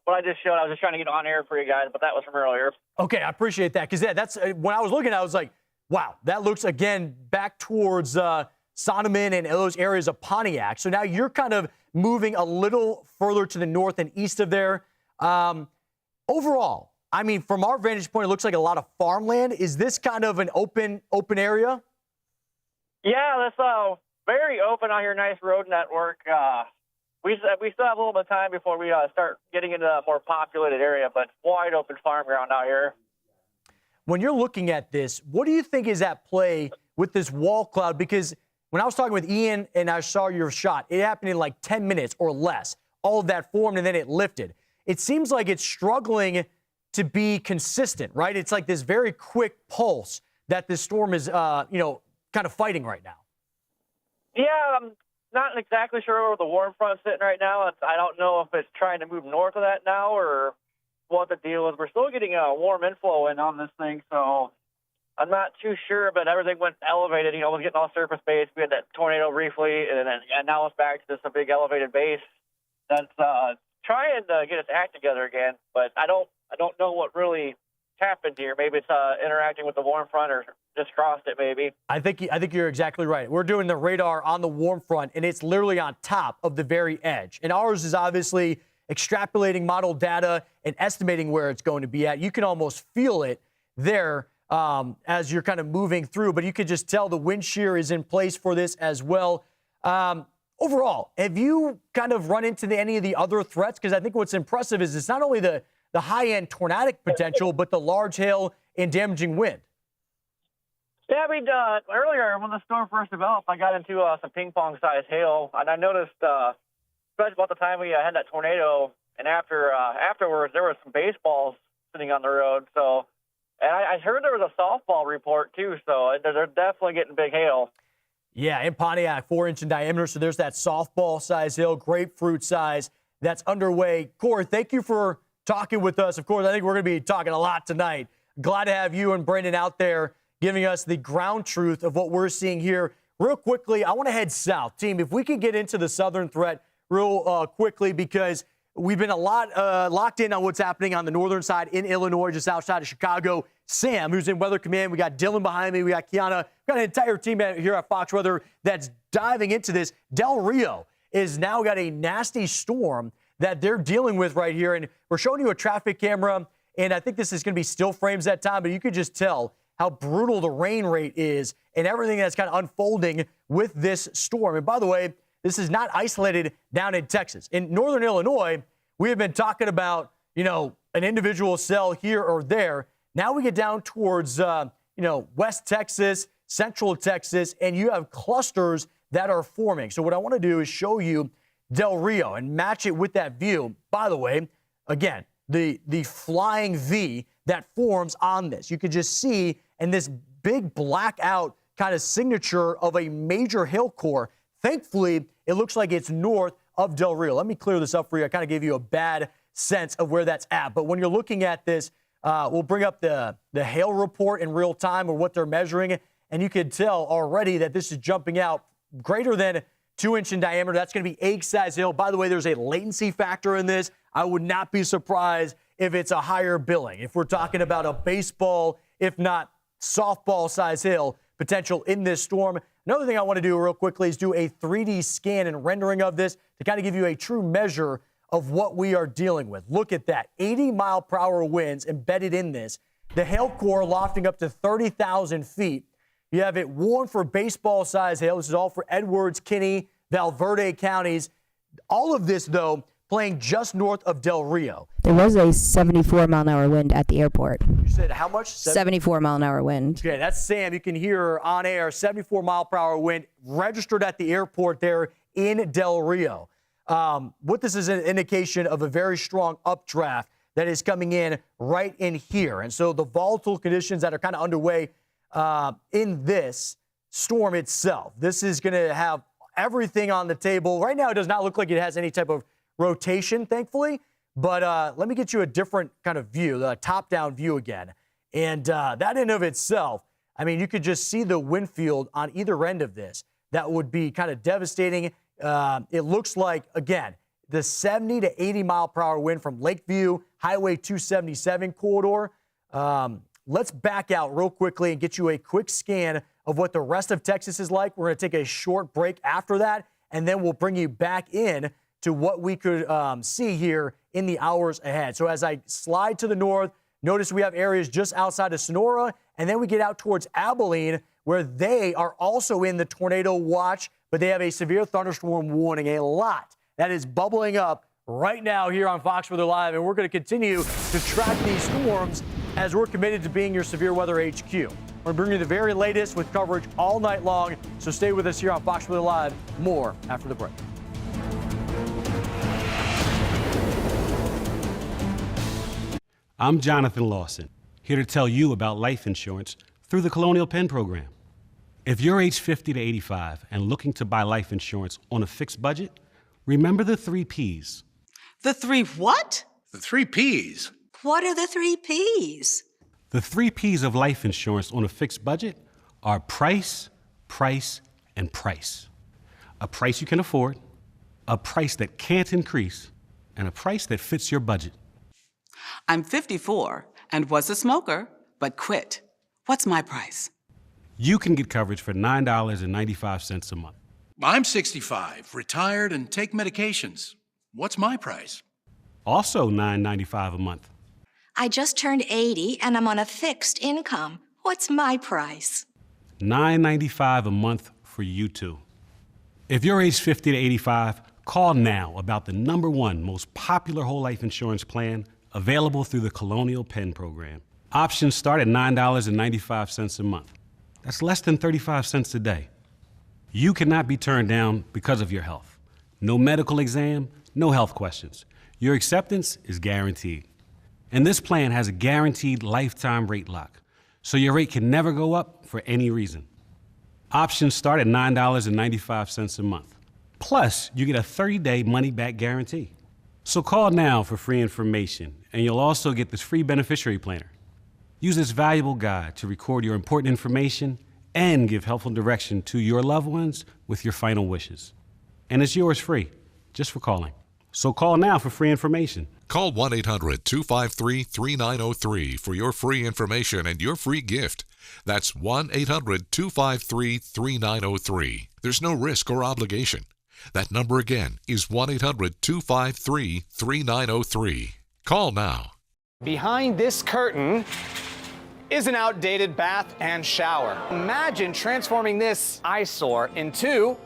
what I just showed. I was just trying to get on air for you guys, but that was from earlier. Okay, I appreciate that because that's when I was looking, I was like, wow, that looks again back towards Sonneman and those areas of Pontiac. So now you're kind of moving a little further to the north and east of there. Overall, I mean, from our vantage point, it looks like a lot of farmland. Is this kind of an open area? Yeah, that's very open out here. Nice road network. We still have a little bit of time before we start getting into a more populated area, but wide open farm ground out here. When you're looking at this, what do you think is at play with this wall cloud? Because when I was talking with Ian and I saw your shot, it happened in like 10 minutes or less. All of that formed and then it lifted. It seems like it's struggling to be consistent, right? It's like this very quick pulse that this storm is, kind of fighting right now. Yeah, I'm not exactly sure where the warm front's sitting right now. I don't know if it's trying to move north of that now or what the deal is. We're still getting a warm inflow in on this thing, so I'm not too sure, but everything went elevated. It was getting all surface base. We had that tornado briefly, and now it's back to just a big elevated base that's trying to get its act together again. But I don't know what really happened here. Maybe it's interacting with the warm front or just crossed it maybe. I think you're exactly right. We're doing the radar on the warm front, and it's literally on top of the very edge. And ours is obviously extrapolating model data and estimating where it's going to be at. You can almost feel it there as you're kind of moving through, but you could just tell the wind shear is in place for this as well. Overall, have you kind of run into any of the other threats? Because I think what's impressive is it's not only the high-end tornadic potential, but the large hail and damaging wind. Yeah, I mean, earlier when the storm first developed, I got into some ping-pong-sized hail, and I noticed, especially about the time we had that tornado, and afterwards there were some baseballs sitting on the road. So, and I heard there was a softball report too. So they're definitely getting big hail. Yeah, in Pontiac, 4-inch in diameter. So there's that softball-size hail, grapefruit size that's underway. Corey, thank you for talking with us. Of course, I think we're going to be talking a lot tonight. Glad to have you and Brandon out there, giving us the ground truth of what we're seeing here. Real quickly, I want to head south. Team, if we could get into the southern threat real quickly, because we've been a lot locked in on what's happening on the northern side in Illinois, just outside of Chicago. Sam, who's in Weather Command, we got Dylan behind me, we got Kiana, we got an entire team here at Fox Weather that's diving into this. Del Rio is now got a nasty storm that they're dealing with right here, and we're showing you a traffic camera, and I think this is going to be still frames that time, but you could just tell how brutal the rain rate is and everything that's kind of unfolding with this storm. And by the way, this is not isolated down in Texas. In northern Illinois, we have been talking about, an individual cell here or there. Now we get down towards, West Texas, Central Texas, and you have clusters that are forming. So what I want to do is show you Del Rio and match it with that view. By the way, again, the flying V that forms on this. You could just see in this big blackout kind of signature of a major hail core. Thankfully, it looks like it's north of Del Rio. Let me clear this up for you. I kind of gave you a bad sense of where that's at. But when you're looking at this, we'll bring up the hail report in real time or what they're measuring. And you can tell already that this is jumping out greater than 2-inch in diameter. That's going to be egg-size hail. By the way, there's a latency factor in this. I would not be surprised if it's a higher billing. If we're talking about a baseball, if not softball size hail potential in this storm. Another thing I want to do real quickly is do a 3D scan and rendering of this to kind of give you a true measure of what we are dealing with. Look at that. 80-mile-per-hour winds embedded in this. The hail core lofting up to 30,000 feet. You have it warned for baseball-size hail. This is all for Edwards, Kinney, Valverde counties. All of this, though, playing just north of Del Rio. There was a 74-mile-an-hour wind at the airport. You said how much? 74-mile-an-hour wind. Okay, that's Sam. You can hear on air, 74-mile-per-hour wind registered at the airport there in Del Rio. What this is an indication of a very strong updraft that is coming in right in here. And so the volatile conditions that are kind of underway in this storm itself, this is going to have everything on the table. Right now, it does not look like it has any type of rotation, thankfully. But let me get you a different kind of view, the top-down view again. And that in of itself, I mean, you could just see the wind field on either end of this. That would be kind of devastating. It looks like, again, the 70 to 80 mile per hour wind from Lakeview, Highway 277 corridor. Let's back out real quickly and get you a quick scan of what the rest of Texas is like. We're going to take a short break after that, and then we'll bring you back in to what we could see here in the hours ahead. So as I slide to the north, notice we have areas just outside of Sonora, and then we get out towards Abilene, where they are also in the tornado watch, but they have a severe thunderstorm warning. A lot that is bubbling up right now here on Fox Weather Live, and we're going to continue to track these storms as we're committed to being your Severe Weather HQ. We're going to bring you the very latest with coverage all night long, so stay with us here on Fox Weather Live. More after the break. I'm Jonathan Lawson, here to tell you about life insurance through the Colonial Penn program. If you're age 50 to 85 and looking to buy life insurance on a fixed budget, remember the 3 Ps. The 3 what? The 3 Ps. What are the 3 Ps? The 3 Ps of life insurance on a fixed budget are price, price, and price. A price you can afford, a price that can't increase, and a price that fits your budget. I'm 54 and was a smoker, but quit. What's my price? You can get coverage for $9.95 a month. I'm 65, retired, and take medications. What's my price? Also $9.95 a month. I just turned 80 and I'm on a fixed income. What's my price? $9.95 a month for you too. If you're age 50 to 85, call now about the #1 most popular whole life insurance plan available through the Colonial Penn program. Options start at $9.95 a month. That's less than 35 cents a day. You cannot be turned down because of your health. No medical exam, no health questions. Your acceptance is guaranteed. And this plan has a guaranteed lifetime rate lock, so your rate can never go up for any reason. Options start at $9.95 a month. Plus, you get a 30-day money-back guarantee. So call now for free information, and you'll also get this free beneficiary planner. Use this valuable guide to record your important information and give helpful direction to your loved ones with your final wishes. And it's yours free, just for calling. So call now for free information. Call 1-800-253-3903 for your free information and your free gift. That's 1-800-253-3903. There's no risk or obligation. That number again is 1-800-253-3903. Call now. Behind this curtain is an outdated bath and shower. Imagine transforming this eyesore into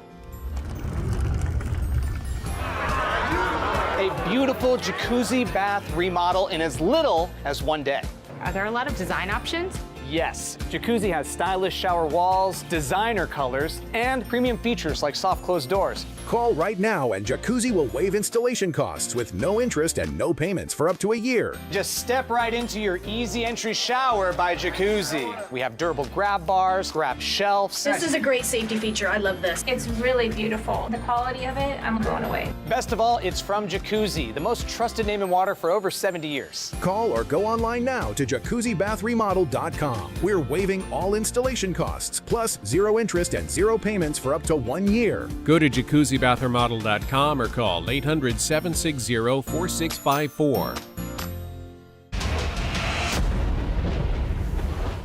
a beautiful jacuzzi bath remodel in as little as one day. Are there a lot of design options? Yes, Jacuzzi has stylish shower walls, designer colors, and premium features like soft closed doors. Call right now and Jacuzzi will waive installation costs with no interest and no payments for up to a year. Just step right into your easy entry shower by Jacuzzi. We have durable grab bars, grab shelves. This is a great safety feature. I love this. It's really beautiful. The quality of it, I'm blown away. Best of all, it's from Jacuzzi, the most trusted name in water for over 70 years. Call or go online now to jacuzzibathremodel.com. We're waiving all installation costs, plus zero interest and zero payments for up to 1 year. Go to jacuzzibathremodel.com or call 800-760-4654.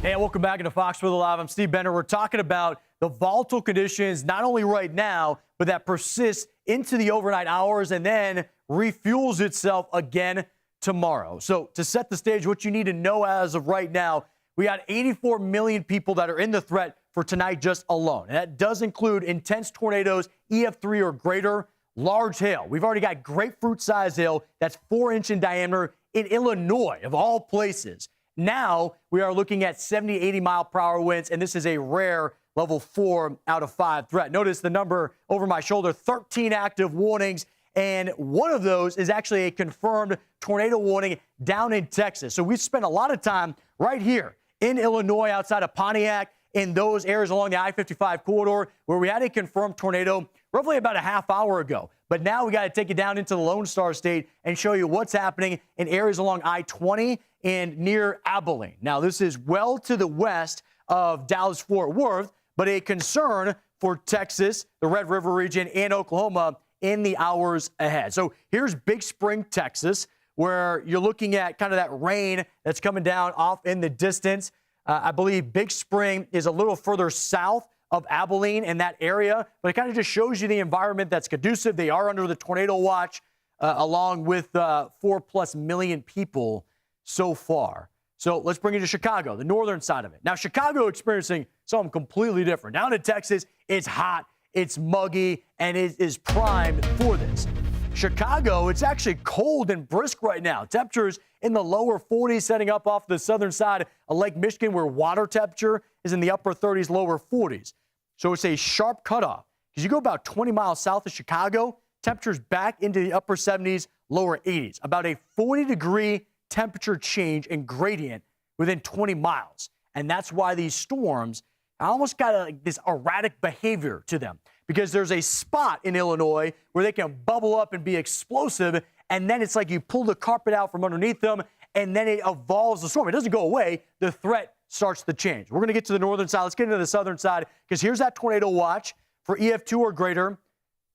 Hey, welcome back into Fox Weather Live. I'm Steve Bender. We're talking about the volatile conditions, not only right now, but that persists into the overnight hours and then refuels itself again tomorrow. So to set the stage, what you need to know as of right now, we got 84 million people that are in the threat for tonight just alone. And that does include intense tornadoes, EF3 or greater, large hail. We've already got grapefruit-sized hail that's 4-inch in diameter in Illinois, of all places. Now we are looking at 70, 80-mile-per-hour winds, and this is a rare level 4 out of 5 threat. Notice the number over my shoulder, 13 active warnings, and one of those is actually a confirmed tornado warning down in Texas. So we've spent a lot of time right here in Illinois, outside of Pontiac, in those areas along the I-55 corridor, where we had a confirmed tornado roughly about a half hour ago. But now we got to take it down into the Lone Star State and show you what's happening in areas along I-20 and near Abilene. Now, this is well to the west of Dallas-Fort Worth, but a concern for Texas, the Red River region, and Oklahoma in the hours ahead. So here's Big Spring, Texas, where you're looking at kind of that rain that's coming down off in the distance. I believe Big Spring is a little further south of Abilene in that area, but it kind of just shows you the environment that's conducive. They are under the tornado watch, along with 4+ million people so far. So let's bring you to Chicago, the northern side of it. Now, Chicago experiencing something completely different. Down in Texas, it's hot, it's muggy, and it is primed for this. Chicago, it's actually cold and brisk right now. Temperatures in the lower 40s, setting up off the southern side of Lake Michigan, where water temperature is in the upper 30s, lower 40s. So it's a sharp cutoff. Because you go about 20 miles south of Chicago, temperatures back into the upper 70s, lower 80s. About a 40-degree temperature change and gradient within 20 miles. And that's why these storms almost got this erratic behavior to them. Because there's a spot in Illinois where they can bubble up and be explosive, and then it's like you pull the carpet out from underneath them, and then it evolves the storm. It doesn't go away. The threat starts to change. We're going to get to the northern side. Let's get into the southern side, because here's that tornado watch for EF2 or greater,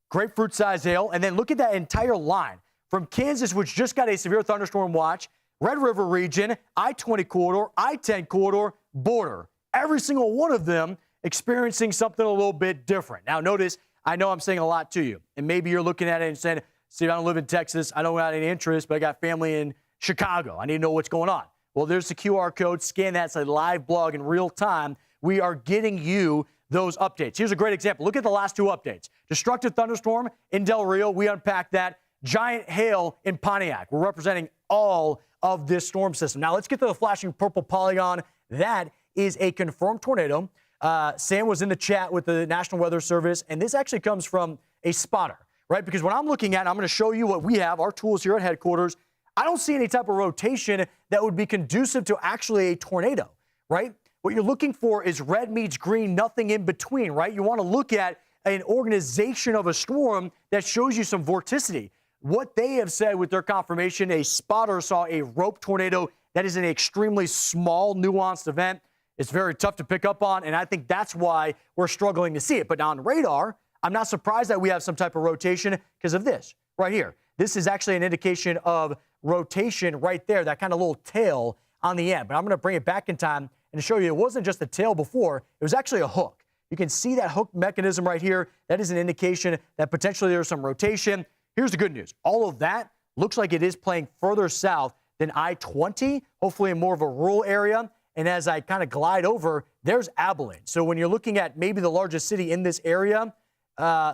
grapefruit-sized hail, and then look at that entire line. From Kansas, which just got a severe thunderstorm watch, Red River region, I-20 corridor, I-10 corridor, border. Every single one of them experiencing something a little bit different. Now, notice, I know I'm saying a lot to you, and maybe you're looking at it and saying, Steve, I don't live in Texas. I don't have any interest, but I got family in Chicago. I need to know what's going on. Well, there's the QR code. Scan that. It's a live blog in real time. We are getting you those updates. Here's a great example. Look at the last two updates. Destructive thunderstorm in Del Rio. We unpacked that. Giant hail in Pontiac. We're representing all of this storm system. Now, let's get to the flashing purple polygon. That is a confirmed tornado. Sam was in the chat with the National Weather Service, and this actually comes from a spotter, right? Because when I'm looking at it, I'm going to show you what we have, our tools here at headquarters. I don't see any type of rotation that would be conducive to actually a tornado, right? What you're looking for is red meets green, nothing in between, right? You want to look at an organization of a storm that shows you some vorticity. What they have said with their confirmation, a spotter saw a rope tornado that is an extremely small, nuanced event. It's very tough to pick up on, and I think that's why we're struggling to see it. But on radar, I'm not surprised that we have some type of rotation because of this right here. This is actually an indication of rotation right there, that kind of little tail on the end. But I'm going to bring it back in time and show you it wasn't just a tail before. It was actually a hook. You can see that hook mechanism right here. That is an indication that potentially there's some rotation. Here's the good news. All of that looks like it is playing further south than I-20, hopefully in more of a rural area. And as I kind of glide over, there's Abilene. So when you're looking at maybe the largest city in this area,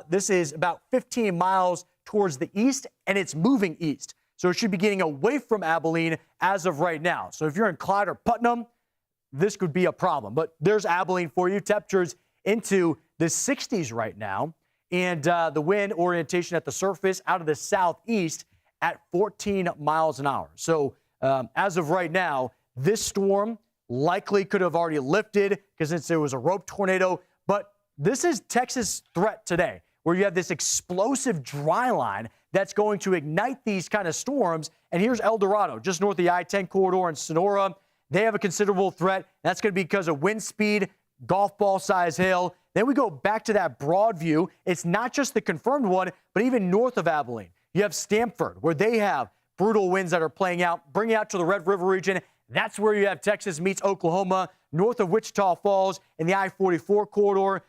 this is about 15 miles towards the east, and it's moving east. So it should be getting away from Abilene as of right now. So if you're in Clyde or Putnam, this could be a problem. But there's Abilene for you. Temperatures into the 60s right now. And the wind orientation at the surface out of the southeast at 14 miles an hour. So as of right now, this storm likely could have already lifted because since it was a rope tornado. But this is Texas' threat today, where you have this explosive dry line that's going to ignite these kind of storms. And here's El Dorado, just north of the I-10 corridor in Sonora. They have a considerable threat. That's going to be because of wind speed, golf ball size hail. Then we go back to that broad view. It's not just the confirmed one, but even north of Abilene. You have Stamford, where they have brutal winds that are playing out, bringing out to the Red River region. That's where you have Texas meets Oklahoma, north of Wichita Falls in the I-44 corridor,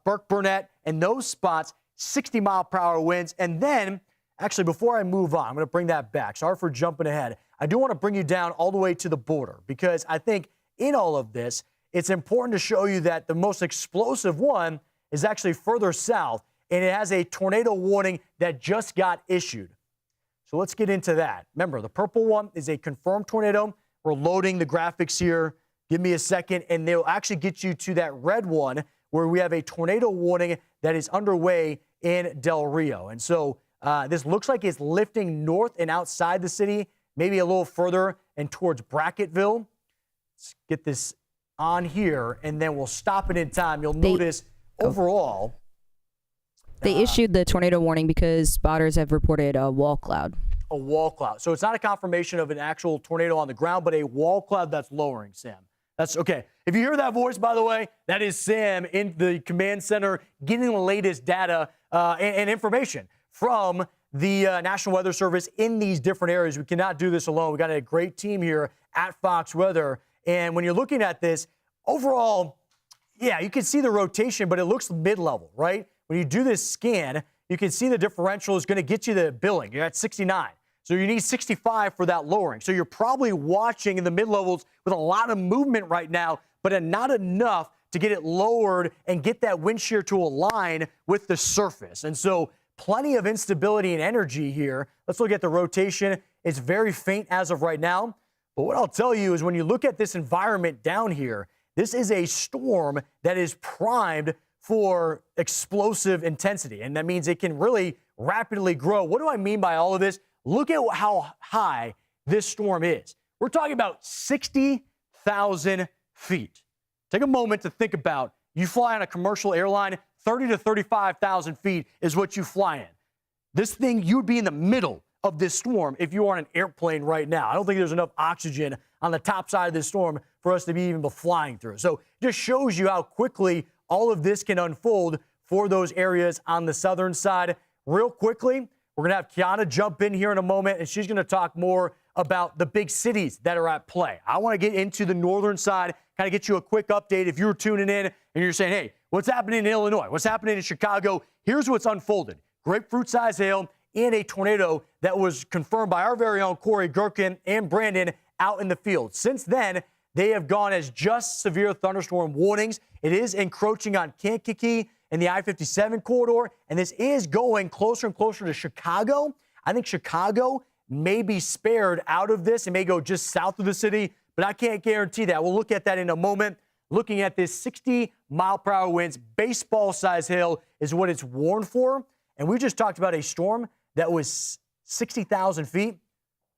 Burke Burnett, and those spots, 60-mile-per-hour winds. And then, actually, before I move on, I'm going to bring that back. Sorry for jumping ahead. I do want to bring you down all the way to the border because I think in all of this, it's important to show you that the most explosive one is actually further south, and it has a tornado warning that just got issued. So let's get into that. Remember, the purple one is a confirmed tornado. We're loading the graphics here. Give me a second, and they'll actually get you to that red one where we have a tornado warning that is underway in Del Rio. And so this looks like it's lifting north and outside the city, maybe a little further and towards Brackettville. Let's get this on here, and then we'll stop it in time. You'll notice overall. They issued the tornado warning because spotters have reported a wall cloud. A wall cloud. So it's not a confirmation of an actual tornado on the ground, but a wall cloud that's lowering, Sam. That's okay. If you hear that voice, by the way, that is Sam in the command center getting the latest data and information from the National Weather Service in these different areas. We cannot do this alone. We got a great team here at Fox Weather. And when you're looking at this, overall, yeah, you can see the rotation, but it looks mid-level, right? When you do this scan, you can see the differential is going to get you the billing. You're at 69. So you need 65 for that lowering. So you're probably watching in the mid-levels with a lot of movement right now, but not enough to get it lowered and get that wind shear to align with the surface. And so plenty of instability and energy here. Let's look at the rotation. It's very faint as of right now. But what I'll tell you is when you look at this environment down here, this is a storm that is primed for explosive intensity. And that means it can really rapidly grow. What do I mean by all of this? Look at how high this storm is. We're talking about 60,000 feet. Take a moment to think about, you fly on a commercial airline, 30 to 35,000 feet is what you fly in. This thing, you'd be in the middle of this storm if you are on an airplane right now. I don't think there's enough oxygen on the top side of this storm for us to be even flying through. So it just shows you how quickly all of this can unfold for those areas on the southern side. Real quickly, we're going to have Kiana jump in here in a moment, and she's going to talk more about the big cities that are at play. I want to get into the northern side, kind of get you a quick update. If you're tuning in and you're saying, hey, what's happening in Illinois? What's happening in Chicago? Here's what's unfolded. Grapefruit-sized hail and a tornado that was confirmed by our very own Corey Gherkin and Brandon out in the field. Since then, they have gone as just severe thunderstorm warnings. It is encroaching on Kankakee and the I-57 corridor, and this is going closer and closer to Chicago. I think Chicago may be spared out of this. It may go just south of the city, but I can't guarantee that. We'll look at that in a moment. Looking at this 60-mile-per-hour winds, baseball-size hail is what it's warned for. And we just talked about a storm that was 60,000 feet.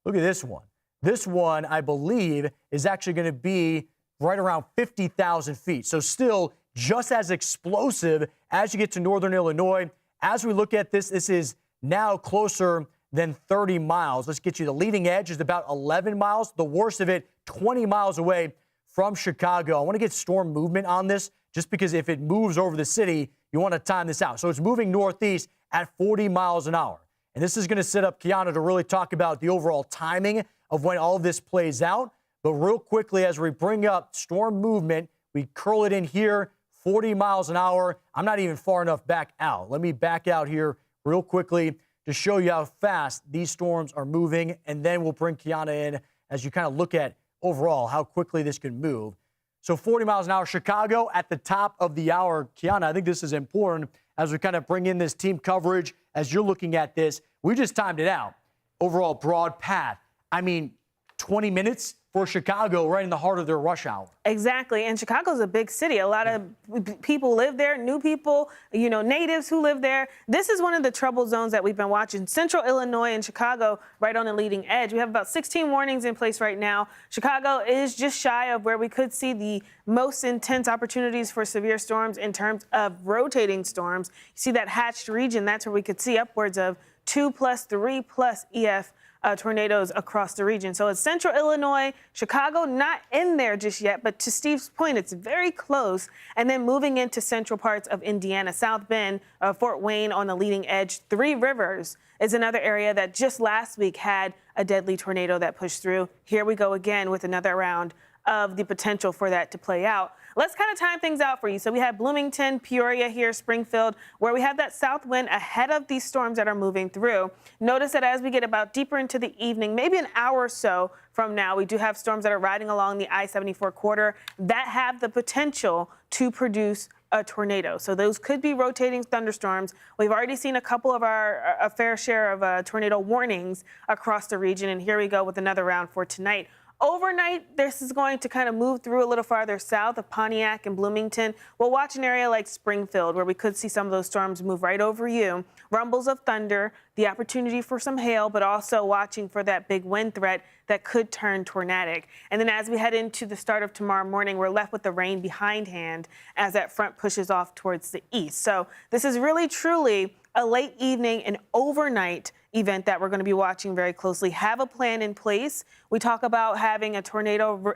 Look at this one. This one, I believe, is actually going to be right around 50,000 feet. So still just as explosive as you get to northern Illinois. As we look at this, this is now closer than 30 miles. Let's get you the leading edge is about 11 miles. The worst of it, 20 miles away from Chicago. I want to get storm movement on this just because if it moves over the city, you want to time this out. So it's moving northeast at 40 miles an hour. And this is going to set up Kiana to really talk about the overall timing of when all of this plays out. But real quickly, as we bring up storm movement, we curl it in here, 40 miles an hour. I'm not even far enough back out. Let me back out here real quickly to show you how fast these storms are moving. And then we'll bring Kiana in as you kind of look at overall how quickly this can move. So 40 miles an hour, Chicago at the top of the hour. Kiana, I think this is important as we kind of bring in this team coverage. As you're looking at this, we just timed it out. Overall broad path. I mean, 20 minutes for Chicago right in the heart of their rush hour. Exactly. And Chicago's a big city. A lot of people live there, new people, natives who live there. This is one of the trouble zones that we've been watching. Central Illinois and Chicago right on the leading edge. We have about 16 warnings in place right now. Chicago is just shy of where we could see the most intense opportunities for severe storms in terms of rotating storms. You see that hatched region, that's where we could see upwards of 2+, 3+ EF tornadoes across the region. So it's Central Illinois, Chicago, not in there just yet, but to Steve's point, it's very close. And then moving into central parts of Indiana, South Bend, Fort Wayne on the leading edge. Three Rivers is another area that just last week had a deadly tornado that pushed through. Here we go again with another round of the potential for that to play out. Let's kind of time things out for you. So we have Bloomington, Peoria here, Springfield, where we have that south wind ahead of these storms that are moving through. Notice that as we get about deeper into the evening, maybe an hour or so from now, we do have storms that are riding along the I-74 corridor that have the potential to produce a tornado. So those could be rotating thunderstorms. We've already seen a couple of a fair share of tornado warnings across the region. And here we go with another round for tonight. Overnight, this is going to kind of move through a little farther south of Pontiac and Bloomington. We'll watch an area like Springfield where we could see some of those storms move right over you. Rumbles of thunder, the opportunity for some hail, but also watching for that big wind threat that could turn tornadic. And then as we head into the start of tomorrow morning, we're left with the rain behindhand as that front pushes off towards the east. So this is really, truly a late evening and overnight event that we're going to be watching very closely. Have a plan in place. We talk about having a tornado,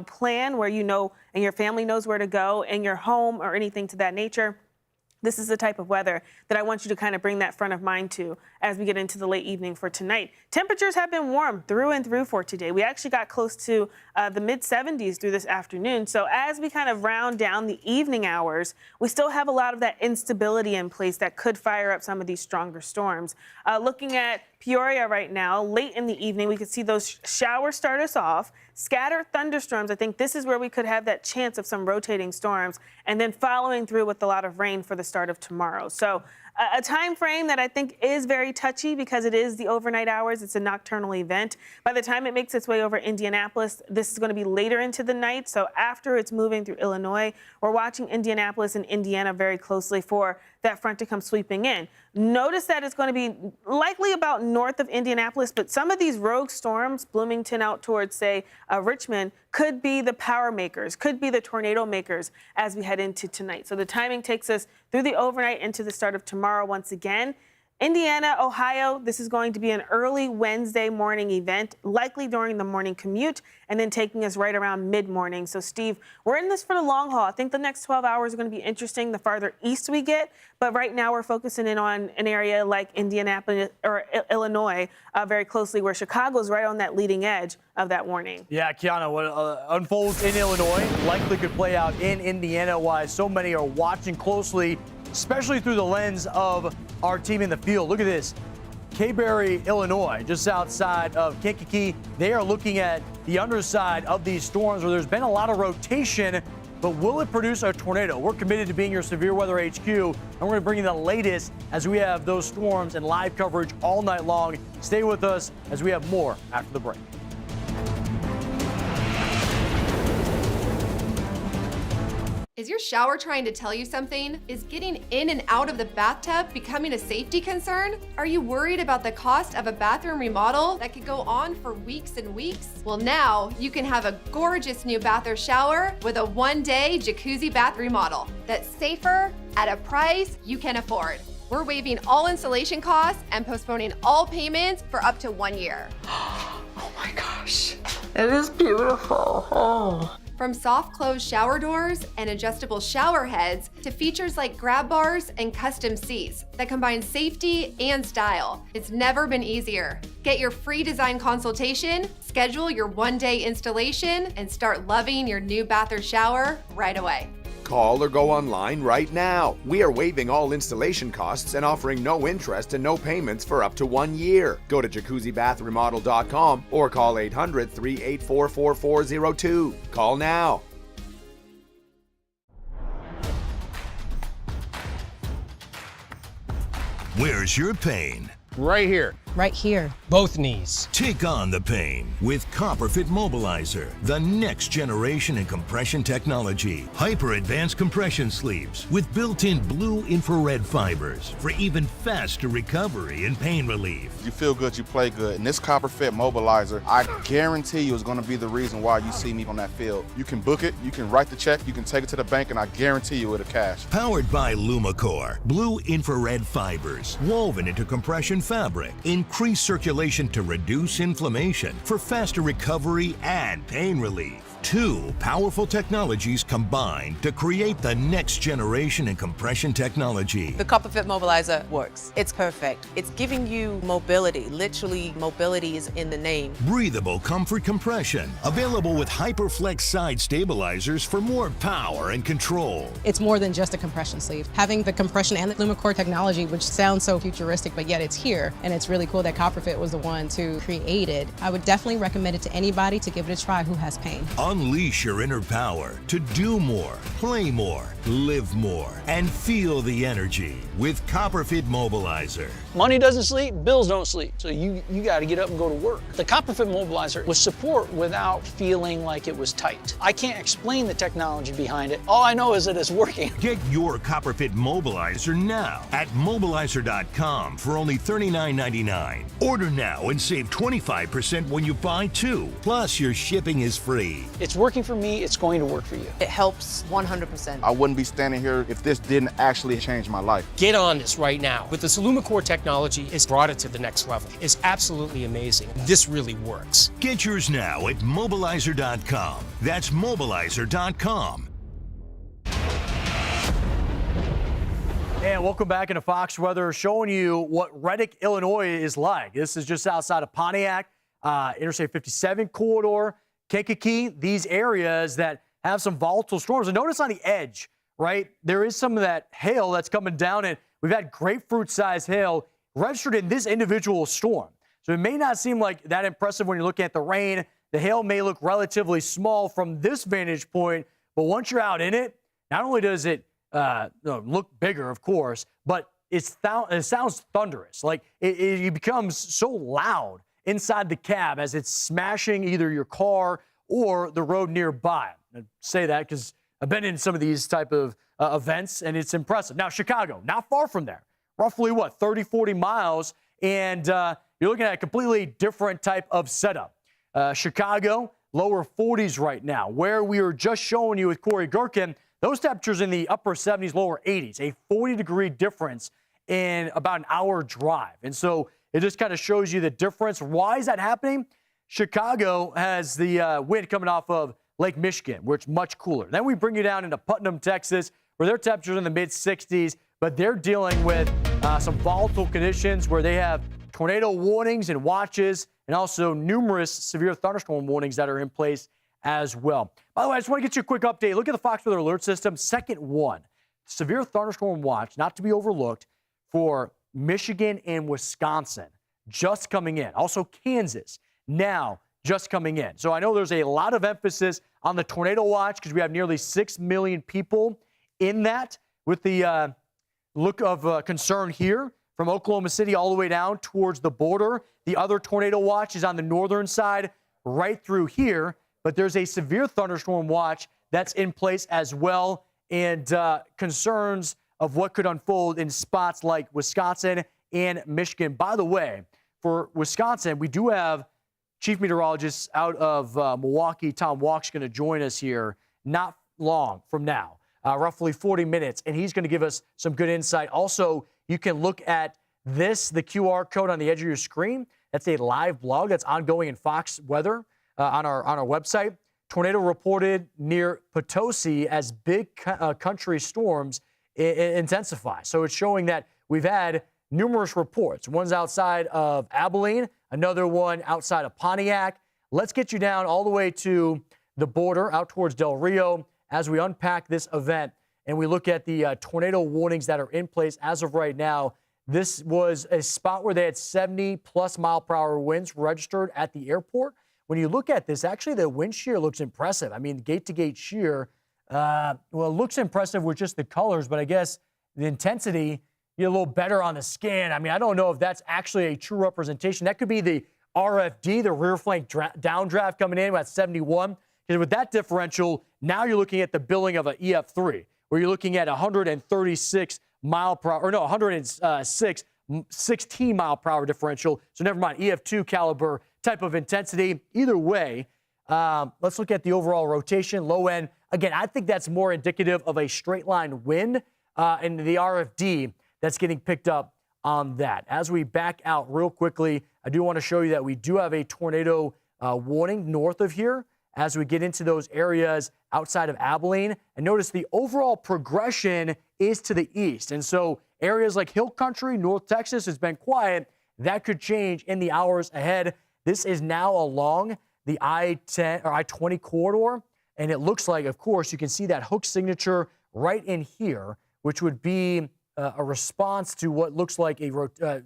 plan where and your family knows where to go in your home or anything to that nature. This is the type of weather that I want you to kind of bring that front of mind to as we get into the late evening for tonight. Temperatures have been warm through and through for today. We actually got close to the mid-70s through this afternoon. So as we kind of round down the evening hours, we still have a lot of that instability in place that could fire up some of these stronger storms. Looking at Peoria right now, late in the evening, we could see those showers start us off. Scattered thunderstorms, I think this is where we could have that chance of some rotating storms and then following through with a lot of rain for the start of tomorrow. So a time frame that I think is very touchy because it is the overnight hours. It's a nocturnal event. By the time it makes its way over Indianapolis, this is going to be later into the night. So after it's moving through Illinois, we're watching Indianapolis and Indiana very closely for that front to come sweeping in. Notice that it's going to be likely about north of Indianapolis, but some of these rogue storms, Bloomington out towards, say, Richmond, could be the power makers, could be the tornado makers as we head into tonight. So the timing takes us through the overnight into the start of tomorrow once again. Indiana, Ohio, this is going to be an early Wednesday morning event, likely during the morning commute, and then taking us right around mid-morning. So, Steve, we're in this for the long haul. I think the next 12 hours are going to be interesting the farther east we get, but right now we're focusing in on an area like Indianapolis or Illinois very closely, where Chicago's right on that leading edge of that warning. Yeah, Kiana, what unfolds in Illinois likely could play out in Indiana, why so many are watching closely, especially through the lens of our team in the field. Look at this. Kayberry, Illinois, just outside of Kankakee. They are looking at the underside of these storms where there's been a lot of rotation, but will it produce a tornado? We're committed to being your Severe Weather HQ, and we're going to bring you the latest as we have those storms and live coverage all night long. Stay with us as we have more after the break. Is your shower trying to tell you something? Is getting in and out of the bathtub becoming a safety concern? Are you worried about the cost of a bathroom remodel that could go on for weeks and weeks? Well, now you can have a gorgeous new bath or shower with a one-day jacuzzi bath remodel that's safer at a price you can afford. We're waiving all installation costs and postponing all payments for up to 1 year. Oh my gosh, it is beautiful. Oh. From soft close shower doors and adjustable shower heads to features like grab bars and custom seats that combine safety and style, it's never been easier. Get your free design consultation, schedule your one-day installation, and start loving your new bath or shower right away. Call or go online right now. We are waiving all installation costs and offering no interest and no payments for up to 1 year. Go to jacuzzibathremodel.com or call 800-384-4402. Call now. Where's your pain? Right here. Right here. Both knees. Take on the pain with CopperFit Mobilizer, the next generation in compression technology. Hyper advanced compression sleeves with built-in blue infrared fibers for even faster recovery and pain relief. You feel good, you play good. And this CopperFit Mobilizer, I guarantee you is going to be the reason why you see me on that field. You can book it, you can write the check, you can take it to the bank, and I guarantee you it'll cash. Powered by LumaCore, blue infrared fibers woven into compression fabric. Increase circulation to reduce inflammation for faster recovery and pain relief. Two powerful technologies combined to create the next generation in compression technology. The CopperFit Mobilizer works. It's perfect. It's giving you mobility. Literally, mobility is in the name. Breathable comfort compression. Available with HyperFlex side stabilizers for more power and control. It's more than just a compression sleeve. Having the compression and the LumaCore technology, which sounds so futuristic, but yet it's here. And it's really cool that CopperFit was the one to create it. I would definitely recommend it to anybody to give it a try who has pain. Unleash your inner power to do more, play more, live more, and feel the energy with CopperFit Mobilizer. Money doesn't sleep, bills don't sleep, so you got to get up and go to work. The CopperFit Mobilizer was support without feeling like it was tight. I can't explain the technology behind it. All I know is that it's working. Get your CopperFit Mobilizer now at mobilizer.com for only $39.99. Order now and save 25% when you buy two. Plus, your shipping is free. It's working for me, it's going to work for you. It helps 100%. I wouldn't be standing here if this didn't actually change my life. Get on this right now. With this LumaCore technology, it's brought it to the next level. It's absolutely amazing. This really works. Get yours now at mobilizer.com. That's mobilizer.com. And welcome back into Fox Weather, showing you what Reddick, Illinois is like. This is just outside of Pontiac, Interstate 57 corridor, Kankakee, these areas that have some volatile storms. And notice on the edge, right, there is some of that hail that's coming down, and we've had grapefruit-sized hail registered in this individual storm. So it may not seem like that impressive when you're looking at the rain. The hail may look relatively small from this vantage point, but once you're out in it, not only does it look bigger, of course, but it sounds thunderous. Like it becomes so loud inside the cab as it's smashing either your car or the road nearby. I say that because I've been in some of these type of events, and it's impressive. Now, Chicago, not far from there, roughly 30, 40 miles, and you're looking at a completely different type of setup. Chicago, lower 40s right now. Where we were just showing you with Corey Gherkin, those temperatures in the upper 70s, lower 80s, a 40-degree difference in about an hour drive. And so it just kind of shows you the difference. Why is that happening? Chicago has the wind coming off of Lake Michigan, where it's much cooler. Then we bring you down into Putnam, Texas, where their temperatures are in the mid-60s, but they're dealing with some volatile conditions where they have tornado warnings and watches, and also numerous severe thunderstorm warnings that are in place as well. By the way, I just want to get you a quick update. Look at the Fox Weather Alert System. Second one, severe thunderstorm watch, not to be overlooked, for Michigan and Wisconsin, just coming in. Also Kansas, now just coming in. So I know there's a lot of emphasis on the tornado watch because we have nearly 6 million people in that, with the look of concern here from Oklahoma City all the way down towards the border. The other tornado watch is on the northern side right through here, but there's a severe thunderstorm watch that's in place as well, and concerns of what could unfold in spots like Wisconsin and Michigan. By the way, for Wisconsin, we do have Chief Meteorologist out of Milwaukee, Tom Walk's going to join us here not long from now, roughly 40 minutes, and he's going to give us some good insight. Also, You can look at this, the QR code on the edge of your screen. That's a live blog that's ongoing in Fox Weather on our website. Tornado reported near Potosi as big country storms intensify. So it's showing that we've had numerous reports. One's outside of Abilene, another one outside of Pontiac. Let's get you down all the way to the border, out towards Del Rio, as we unpack this event and we look at the tornado warnings that are in place as of right now. This was a spot where they had 70-plus mile-per-hour winds registered at the airport. When you look at this, actually the wind shear looks impressive. I mean, gate-to-gate shear, well, it looks impressive with just the colors, but I guess the intensity, you're a little better on the scan. I mean, I don't know if that's actually a true representation. That could be the RFD, the rear flank downdraft coming in at 71. Because with that differential, now you're looking at the billing of an EF3, where you're looking at 136 mile per hour, or no, 106, 16 mile per hour differential. So never mind, EF2 caliber type of intensity. Either way, let's look at the overall rotation, low end. Again, I think that's more indicative of a straight line wind and the RFD that's getting picked up on that. As we back out real quickly, I do want to show you that we do have a tornado warning north of here as we get into those areas outside of Abilene. And notice the overall progression is to the east. And so areas like Hill Country, North Texas has been quiet. That could change in the hours ahead. This is now along the I-10 or I-20 corridor. And it looks like, of course, you can see that hook signature right in here, which would be a response to what looks like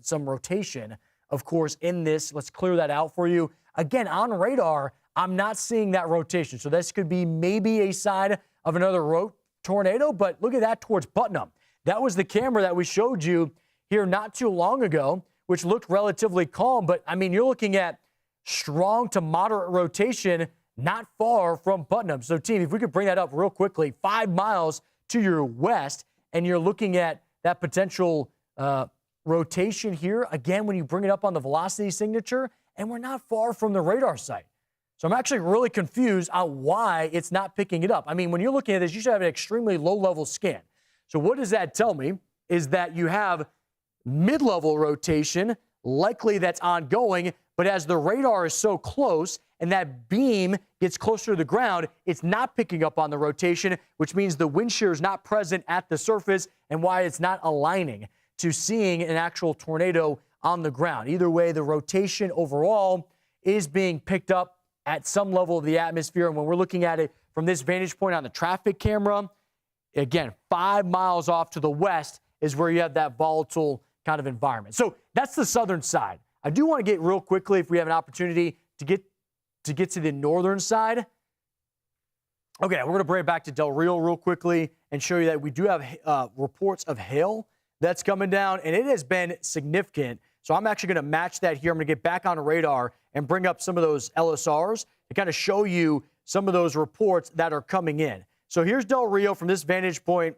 some rotation, of course, in this. Let's clear that out for you. Again, on radar, I'm not seeing that rotation. So this could be maybe a sign of another tornado, but look at that towards Putnam. That was the camera that we showed you here not too long ago, which looked relatively calm. But, I mean, you're looking at strong to moderate rotation not far from Putnam. So, team, if we could bring that up real quickly, 5 miles to your west, and you're looking at that potential rotation here. Again, when you bring it up on the velocity signature, and we're not far from the radar site. So I'm actually really confused on why it's not picking it up. I mean, when you're looking at this, you should have an extremely low-level scan. So what does that tell me is that you have mid-level rotation, likely that's ongoing, but as the radar is so close and that beam gets closer to the ground, it's not picking up on the rotation, which means the wind shear is not present at the surface and why it's not aligning to seeing an actual tornado on the ground. Either way, the rotation overall is being picked up at some level of the atmosphere. And when we're looking at it from this vantage point on the traffic camera, again, 5 miles off to the west is where you have that volatile kind of environment. So that's the southern side. I do want to get real quickly, if we have an opportunity, to get to the northern side. Okay, we're going to bring it back to Del Rio real quickly and show you that we do have reports of hail that's coming down, and it has been significant. So I'm actually going to match that here. I'm going to get back on radar and bring up some of those LSRs to kind of show you some of those reports that are coming in. So here's Del Rio from this vantage point.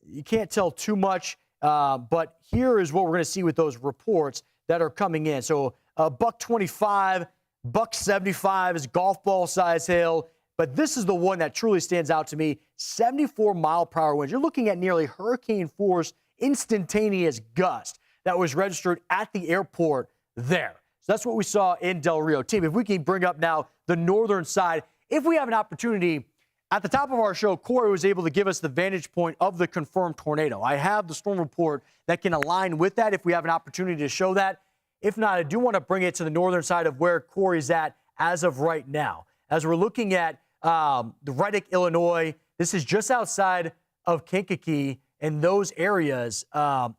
You can't tell too much, but here is what we're going to see with those reports that are coming in. So buck 25, buck 75 is golf ball size hail, but this is the one that truly stands out to me. 74 mile per hour winds. You're looking at nearly hurricane force instantaneous gust that was registered at the airport there. So that's what we saw in Del Rio. Team, if we can bring up now the northern side, if we have an opportunity, at the top of our show, Corey was able to give us the vantage point of the confirmed tornado. I have the storm report that can align with that if we have an opportunity to show that. If not, I do want to bring it to the northern side of where Corey's at as of right now. As we're looking at the Reddick, Illinois, this is just outside of Kankakee and those areas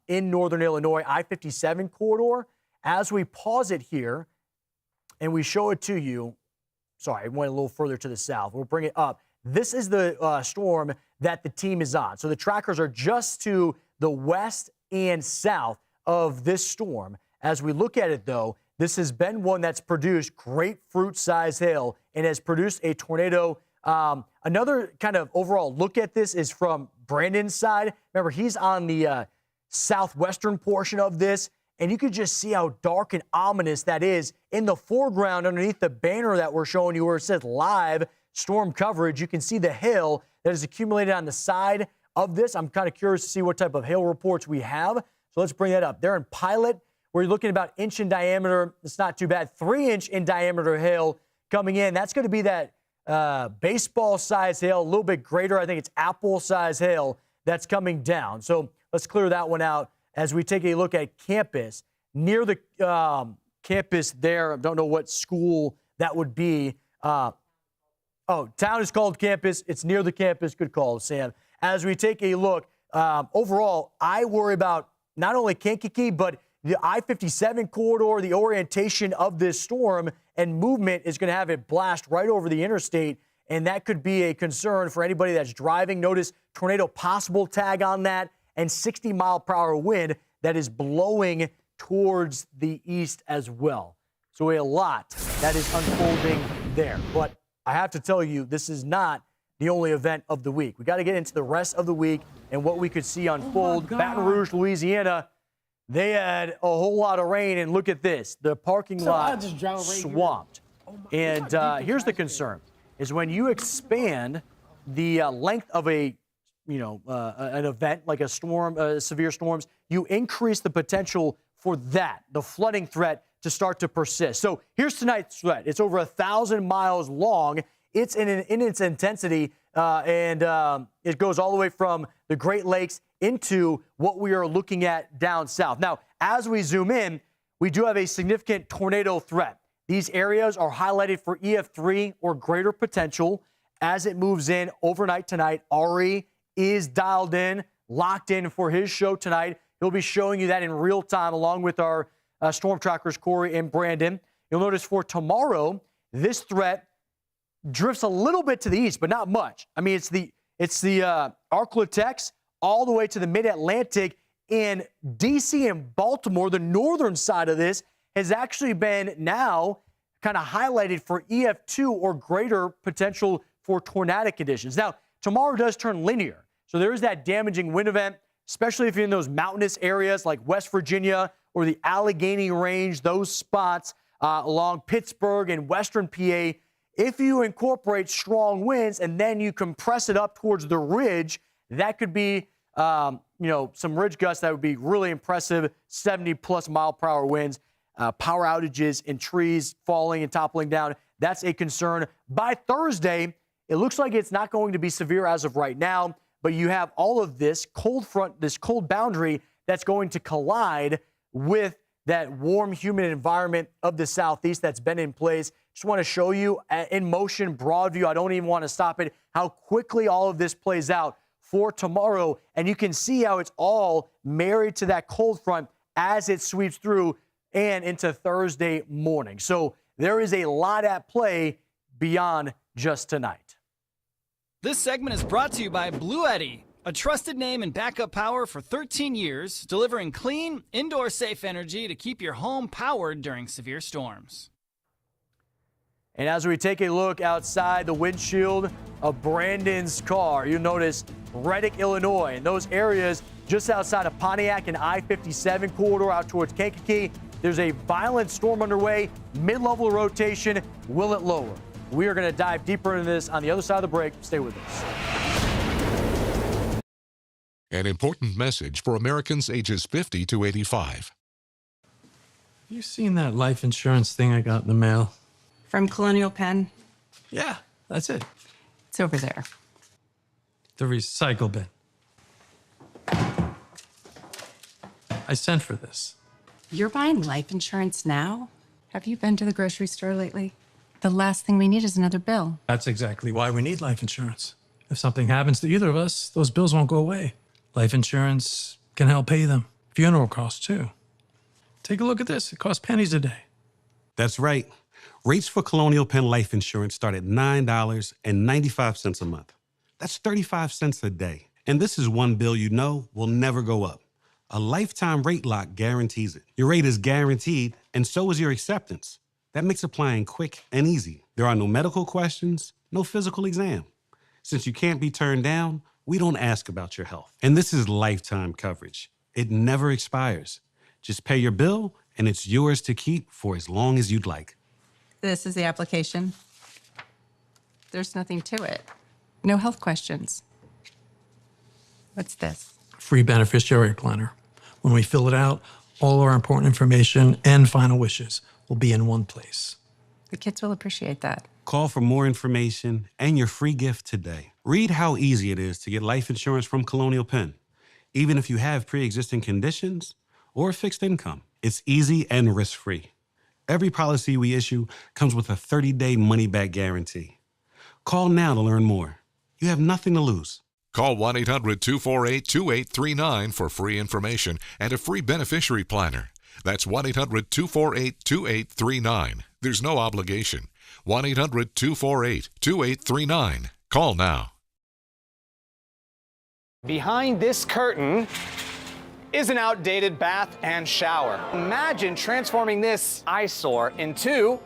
in northern Illinois, I-57 corridor. As we pause it here and we show it to you, sorry, I went a little further to the south. We'll bring it up. This is the storm that the team is on. So the trackers are just to the west and south of this storm. As we look at it, though, this has been one that's produced grapefruit-sized hail and has produced a tornado. Another kind of overall look at this is from Brandon's side. Remember, he's on the southwestern portion of this, and you can just see how dark and ominous that is. In the foreground, underneath the banner that we're showing you where it says live storm coverage, you can see the hail that is accumulated on the side of this. I'm kind of curious to see what type of hail reports we have. So let's bring that up. They're in Pilot, where you're looking about inch in diameter. It's not too bad. 3-inch in diameter hail coming in. That's going to be that baseball-size hail, a little bit greater. I think it's apple-size hail that's coming down. So let's clear that one out as we take a look at campus. Near the campus there, I don't know what school that would be. Town is called campus. It's near the campus. Good call, Sam. As we take a look, overall, I worry about not only Kankakee, but the I-57 corridor, the orientation of this storm and movement is going to have it blast right over the interstate, and that could be a concern for anybody that's driving. Notice tornado possible tag on that, and 60-mile-per-hour wind that is blowing towards the east as well. So a lot that is unfolding there. But I have to tell you, this is not the only event of the week. We got to get into the rest of the week and what we could see unfold. Baton Rouge, Louisiana, they had a whole lot of rain, and look at this. The parking lot swamped. And here's the concern, is when you expand the length of an event like a storm, severe storms, you increase the potential for that, the flooding threat, to start to persist. So here's tonight's threat. It's over 1,000 miles long. It's in its intensity, and it goes all the way from the Great Lakes into what we are looking at down south. Now, as we zoom in, we do have a significant tornado threat. These areas are highlighted for EF3 or greater potential as it moves in overnight tonight. Ari is dialed in, locked in for his show tonight. He'll be showing you that in real time along with our storm trackers, Corey and Brandon. You'll notice for tomorrow, this threat drifts a little bit to the east, but not much. I mean, it's the Arklatex all the way to the mid-Atlantic. In D.C. and Baltimore, the northern side of this has actually been now kind of highlighted for EF2 or greater potential for tornadic conditions. Now, tomorrow does turn linear, so there is that damaging wind event, especially if you're in those mountainous areas like West Virginia or the Allegheny Range, those spots along Pittsburgh and western PA. If you incorporate strong winds and then you compress it up towards the ridge, that could be some ridge gusts that would be really impressive, 70-plus mile-per-hour winds, power outages and trees falling and toppling down. That's a concern. By Thursday, it looks like it's not going to be severe as of right now, but you have all of this cold front, this cold boundary that's going to collide with that warm, humid environment of the southeast that's been in place. Just want to show you in motion, broad view. I don't even want to stop it, how quickly all of this plays out for tomorrow. And you can see how it's all married to that cold front as it sweeps through and into Thursday morning. So there is a lot at play beyond just tonight. This segment is brought to you by Blue Eddy, a trusted name in backup power for 13 years, delivering clean, indoor safe energy to keep your home powered during severe storms. And as we take a look outside the windshield of Brandon's car, you notice Reddick, Illinois, and those areas just outside of Pontiac and I-57 corridor out towards Kankakee. There's a violent storm underway, mid-level rotation. Will it lower? We are going to dive deeper into this on the other side of the break. Stay with us. An important message for Americans ages 50 to 85. You seen that life insurance thing I got in the mail? From Colonial Penn? Yeah, that's it. It's over there. The recycle bin. I sent for this. You're buying life insurance now? Have you been to the grocery store lately? The last thing we need is another bill. That's exactly why we need life insurance. If something happens to either of us, those bills won't go away. Life insurance can help pay them. Funeral costs, too. Take a look at this. It costs pennies a day. That's right. Rates for Colonial Penn Life Insurance start at $9.95 a month. That's 35 cents a day. And this is one bill you know will never go up. A lifetime rate lock guarantees it. Your rate is guaranteed, and so is your acceptance. That makes applying quick and easy. There are no medical questions, no physical exam. Since you can't be turned down, we don't ask about your health. And this is lifetime coverage. It never expires. Just pay your bill, and it's yours to keep for as long as you'd like. This is the application. There's nothing to it. No health questions. What's this? Free beneficiary planner. When we fill it out, all our important information and final wishes will be in one place. The kids will appreciate that. Call for more information and your free gift today. Read how easy it is to get life insurance from Colonial Penn. Even if you have pre-existing conditions or a fixed income, it's easy and risk-free. Every policy we issue comes with a 30-day money-back guarantee. Call now to learn more. You have nothing to lose. Call 1-800-248-2839 for free information and a free beneficiary planner. That's 1-800-248-2839. There's no obligation. 1-800-248-2839. Call now. Behind this curtain is an outdated bath and shower. Imagine transforming this eyesore into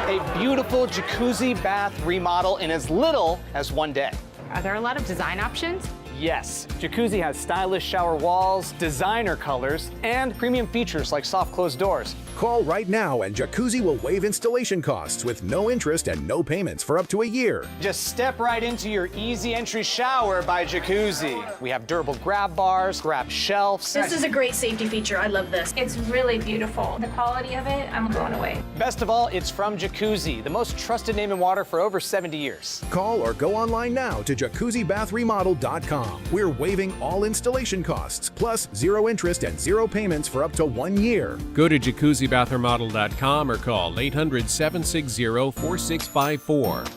a beautiful jacuzzi bath remodel in as little as one day. Are there a lot of design options? Yes, Jacuzzi has stylish shower walls, designer colors, and premium features like soft closed doors. Call right now and Jacuzzi will waive installation costs with no interest and no payments for up to a year. Just step right into your easy entry shower by Jacuzzi. We have durable grab bars, grab shelves. This is a great safety feature. I love this. It's really beautiful. The quality of it, I'm blown away. Best of all, it's from Jacuzzi, the most trusted name in water for over 70 years. Call or go online now to JacuzziBathRemodel.com. We're waiving all installation costs, plus zero interest and zero payments for up to 1 year. Go to JacuzziBathRemodel.com or call 800-760-4654.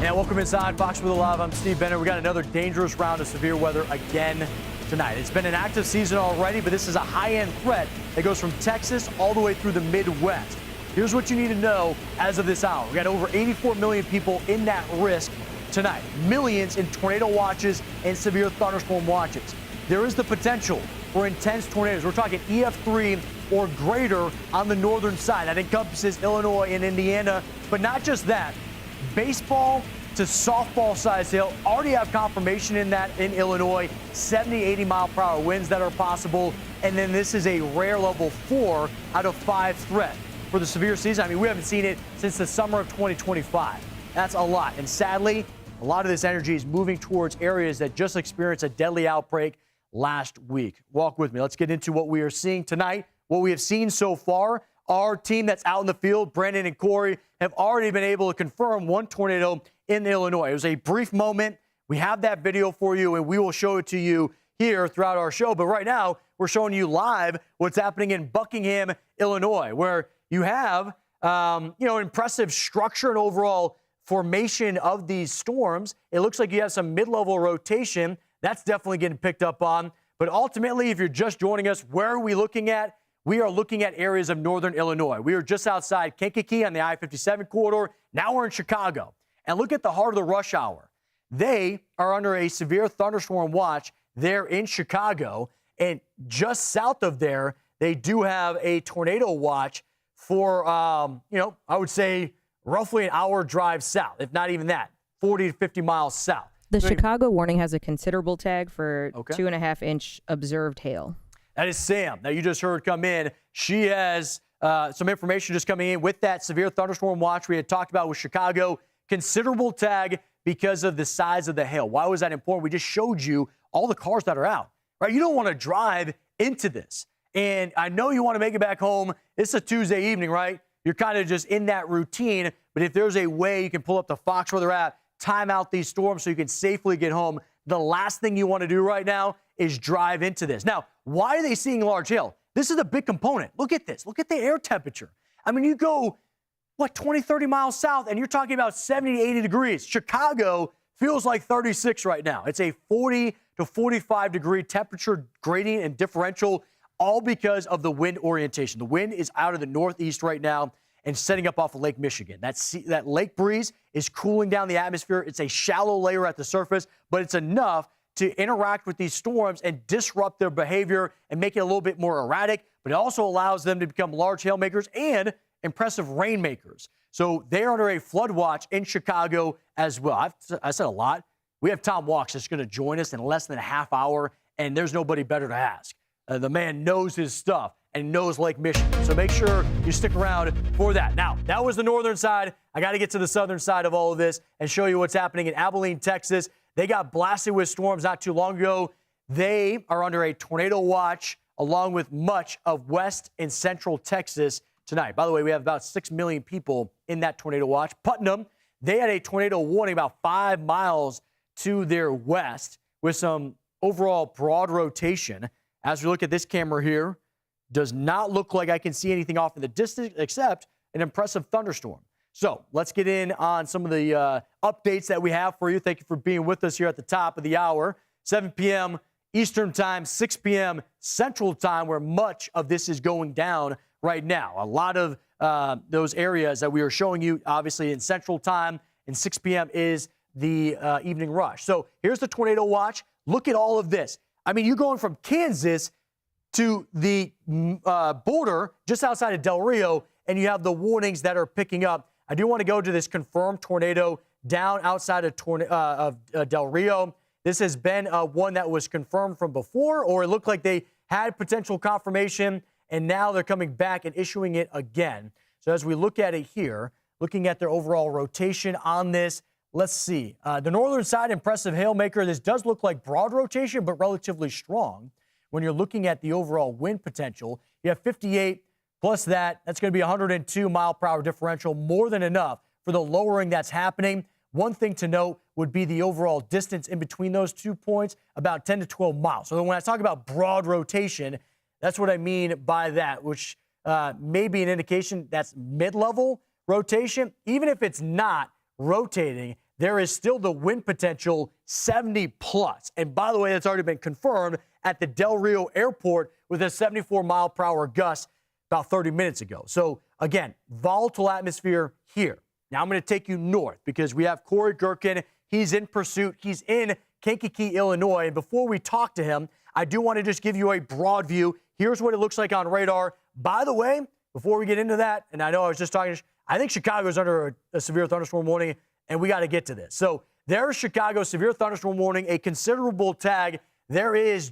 Yeah, welcome inside Fox with Live. I'm Steve Bennett. We got another dangerous round of severe weather again tonight. It's been an active season already, but this is a high-end threat that goes from Texas all the way through the Midwest. Here's what you need to know as of this hour. We got over 84 million people in that risk tonight. Millions in tornado watches and severe thunderstorm watches. There is the potential for intense tornadoes. We're talking EF3 or greater on the northern side. That encompasses Illinois and Indiana. But not just that. Baseball to softball size hail. Already have confirmation in that in Illinois. 70, 80 mile per hour winds that are possible. And then this is a rare level 4 out of 5 threat for the severe season. I mean, we haven't seen it since the summer of 2025. That's a lot. And sadly, a lot of this energy is moving towards areas that just experienced a deadly outbreak last week. Walk with me. Let's get into what we are seeing tonight, what we have seen so far. Our team that's out in the field, Brandon and Corey, have already been able to confirm one tornado in Illinois. It was a brief moment. We have that video for you, and we will show it to you here throughout our show. But right now, we're showing you live what's happening in Buckingham, Illinois, where you have, impressive structure and overall formation of these storms. It looks like you have some mid-level rotation. That's definitely getting picked up on. But ultimately, if you're just joining us, where are we looking at? We are looking at areas of northern Illinois. We are just outside Kankakee on the I-57 corridor. Now we're in Chicago. And look at the heart of the rush hour. They are under a severe thunderstorm watch there in Chicago. And just south of there, they do have a tornado watch for, I would say roughly an hour drive south, if not even that, 40 to 50 miles south. The Chicago warning has a considerable tag for 2.5-inch observed hail. That is Sam that you just heard come in. She has some information just coming in with that severe thunderstorm watch we had talked about with Chicago. Considerable tag because of the size of the hail. Why was that important? We just showed you all the cars that are out, right? You don't want to drive into this. And I know you want to make it back home. It's a Tuesday evening, right? You're kind of just in that routine. But if there's a way you can pull up the Fox where they're at, time out these storms so you can safely get home, the last thing you want to do right now is drive into this. Now, why are they seeing large hail? This is a big component. Look at this. Look at the air temperature. I mean, you go, 20, 30 miles south, and you're talking about 70 to 80 degrees. Chicago feels like 36 right now. It's a 40 to 45 degree temperature gradient and differential, all because of the wind orientation. The wind is out of the northeast right now and setting up off of Lake Michigan. That lake breeze is cooling down the atmosphere. It's a shallow layer at the surface, but it's enough to interact with these storms and disrupt their behavior and make it a little bit more erratic, but it also allows them to become large hail makers and impressive rain makers. So they're under a flood watch in Chicago as well. I said a lot. We have Tom Walks that's going to join us in less than a half hour, and there's nobody better to ask. The man knows his stuff. and knows Lake Michigan. So make sure you stick around for that. Now, that was the northern side. I got to get to the southern side of all of this and show you what's happening in Abilene, Texas. They got blasted with storms not too long ago. They are under a tornado watch along with much of west and central Texas tonight. By the way, we have about 6 million people in that tornado watch. Putnam, they had a tornado warning about 5 miles to their west with some overall broad rotation. As we look at this camera here, does not look like I can see anything off in the distance except an impressive thunderstorm. So let's get in on some of the updates that we have for you. Thank you for being with us here at the top of the hour. 7 p.m. Eastern time, 6 p.m. Central time, where much of this is going down right now. A lot of those areas that we are showing you, obviously in Central time, and 6 p.m. is the evening rush. So here's the tornado watch. Look at all of this. I mean, you're going from Kansas to the border just outside of Del Rio, and you have the warnings that are picking up. I do want to go to this confirmed tornado down outside of Del Rio. This has been one that was confirmed from before, or it looked like they had potential confirmation, and now they're coming back and issuing it again. So as we look at it here, looking at their overall rotation on this, let's see. The northern side, impressive hailmaker. This does look like broad rotation, but relatively strong. When you're looking at the overall wind potential, you have 58 plus that's going to be 102 mile per hour differential, more than enough for the lowering that's happening. One thing to note would be the overall distance in between those 2 points, about 10 to 12 miles. So when I talk about broad rotation, that's what I mean by that, which may be an indication that's mid-level rotation. Even if it's not rotating, there is still the wind potential 70 plus. And by the way, that's already been confirmed at the Del Rio airport with a 74 mile per hour gust about 30 minutes ago. So again, volatile atmosphere here. Now I'm going to take you north because we have Corey Gherkin. He's in pursuit. He's in Kankakee, Illinois. And before we talk to him, I do want to just give you a broad view. Here's what it looks like on radar. By the way, before we get into that, and I know I was just talking, I think Chicago's under a severe thunderstorm warning, and we got to get to this. So there's Chicago severe thunderstorm warning, a considerable tag. There is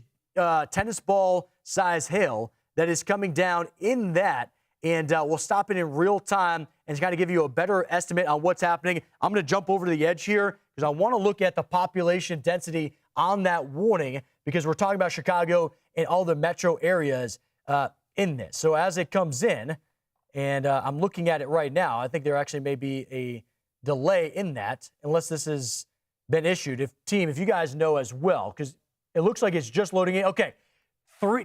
tennis ball size hail that is coming down in that, and we'll stop it in real time and kind of give you a better estimate on what's happening. I'm going to jump over to the edge here because I want to look at the population density on that warning because we're talking about Chicago and all the metro areas in this. So as it comes in, and I'm looking at it right now, I think there actually may be a delay in that unless this has been issued. If you guys know as well, because it looks like it's just loading in. Okay,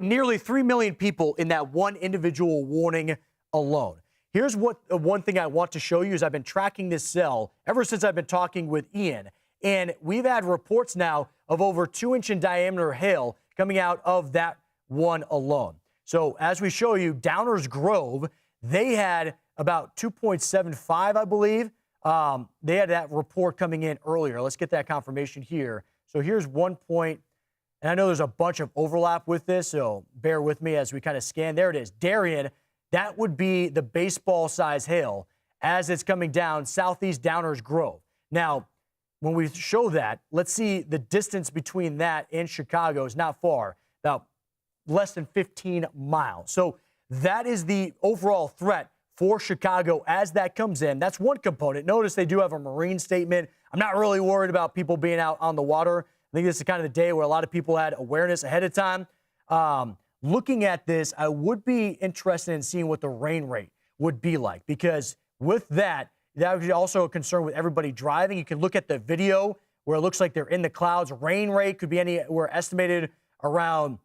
nearly 3 million people in that one individual warning alone. Here's what one thing I want to show you is I've been tracking this cell ever since I've been talking with Ian. And we've had reports now of over 2-inch in diameter hail coming out of that one alone. So as we show you, Downers Grove, they had about 2.75, I believe. They had that report coming in earlier. Let's get that confirmation here. So here's 1 point. And I know there's a bunch of overlap with this, so bear with me as we kind of scan. There it is. Darien, that would be the baseball size hail as it's coming down southeast Downers Grove. Now, when we show that, let's see the distance between that and Chicago is not far, about less than 15 miles. So that is the overall threat for Chicago as that comes in. That's one component. Notice they do have a marine statement. I'm not really worried about people being out on the water. I think this is kind of the day where a lot of people had awareness ahead of time. Looking at this, I would be interested in seeing what the rain rate would be like because with that would be also a concern with everybody driving. You can look at the video where it looks like they're in the clouds. Rain rate could be anywhere estimated around,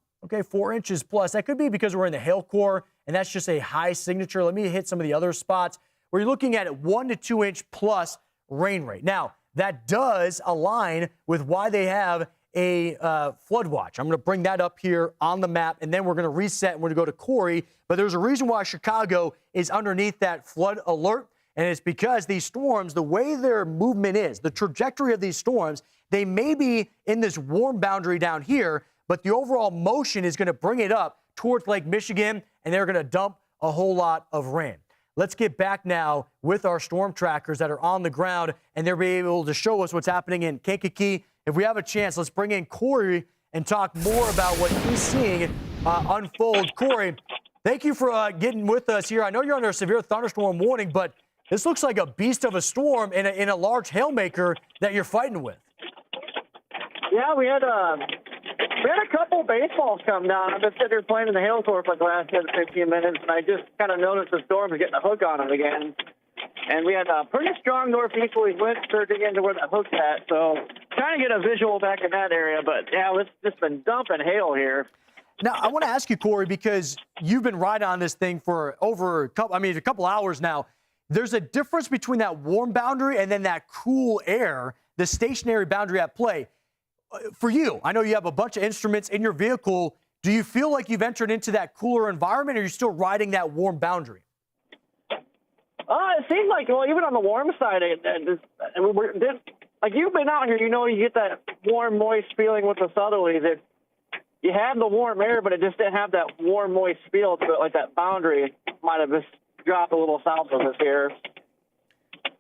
4 inches plus. That could be because we're in the hail core, and that's just a high signature. Let me hit some of the other spots where you're looking at 1 to 2 inch plus rain rate. Now, that does align with why they have a flood watch. I'm going to bring that up here on the map, and then we're going to reset and we're going to go to Corey. But there's a reason why Chicago is underneath that flood alert, and it's because these storms, the way their movement is, the trajectory of these storms, they may be in this warm boundary down here, but the overall motion is going to bring it up towards Lake Michigan, and they're going to dump a whole lot of rain. Let's get back now with our storm trackers that are on the ground, and they'll be able to show us what's happening in Kankakee. If we have a chance, let's bring in Corey and talk more about what he's seeing unfold. Corey, thank you for getting with us here. I know you're under a severe thunderstorm warning, but this looks like a beast of a storm in a large hailmaker that you're fighting with. Yeah, we had a couple baseballs come down. I've been sitting here playing in the hail core for the last 10 to 15 minutes, and I just kind of noticed the storm was getting a hook on it again. And we had a pretty strong northeasterly wind surging into where that hook's at, so trying to get a visual back in that area. But, yeah, it's just been dumping hail here. Now, I want to ask you, Corey, because you've been riding on this thing for a couple hours now. There's a difference between that warm boundary and then that cool air, the stationary boundary at play. For you, I know you have a bunch of instruments in your vehicle. Do you feel like you've entered into that cooler environment, or are you still riding that warm boundary? It seems like, well, even on the warm side, like you've been out here, you get that warm, moist feeling with the southerlies. You have the warm air, but it just didn't have that warm, moist feel to it, like that boundary might have just dropped a little south of us here.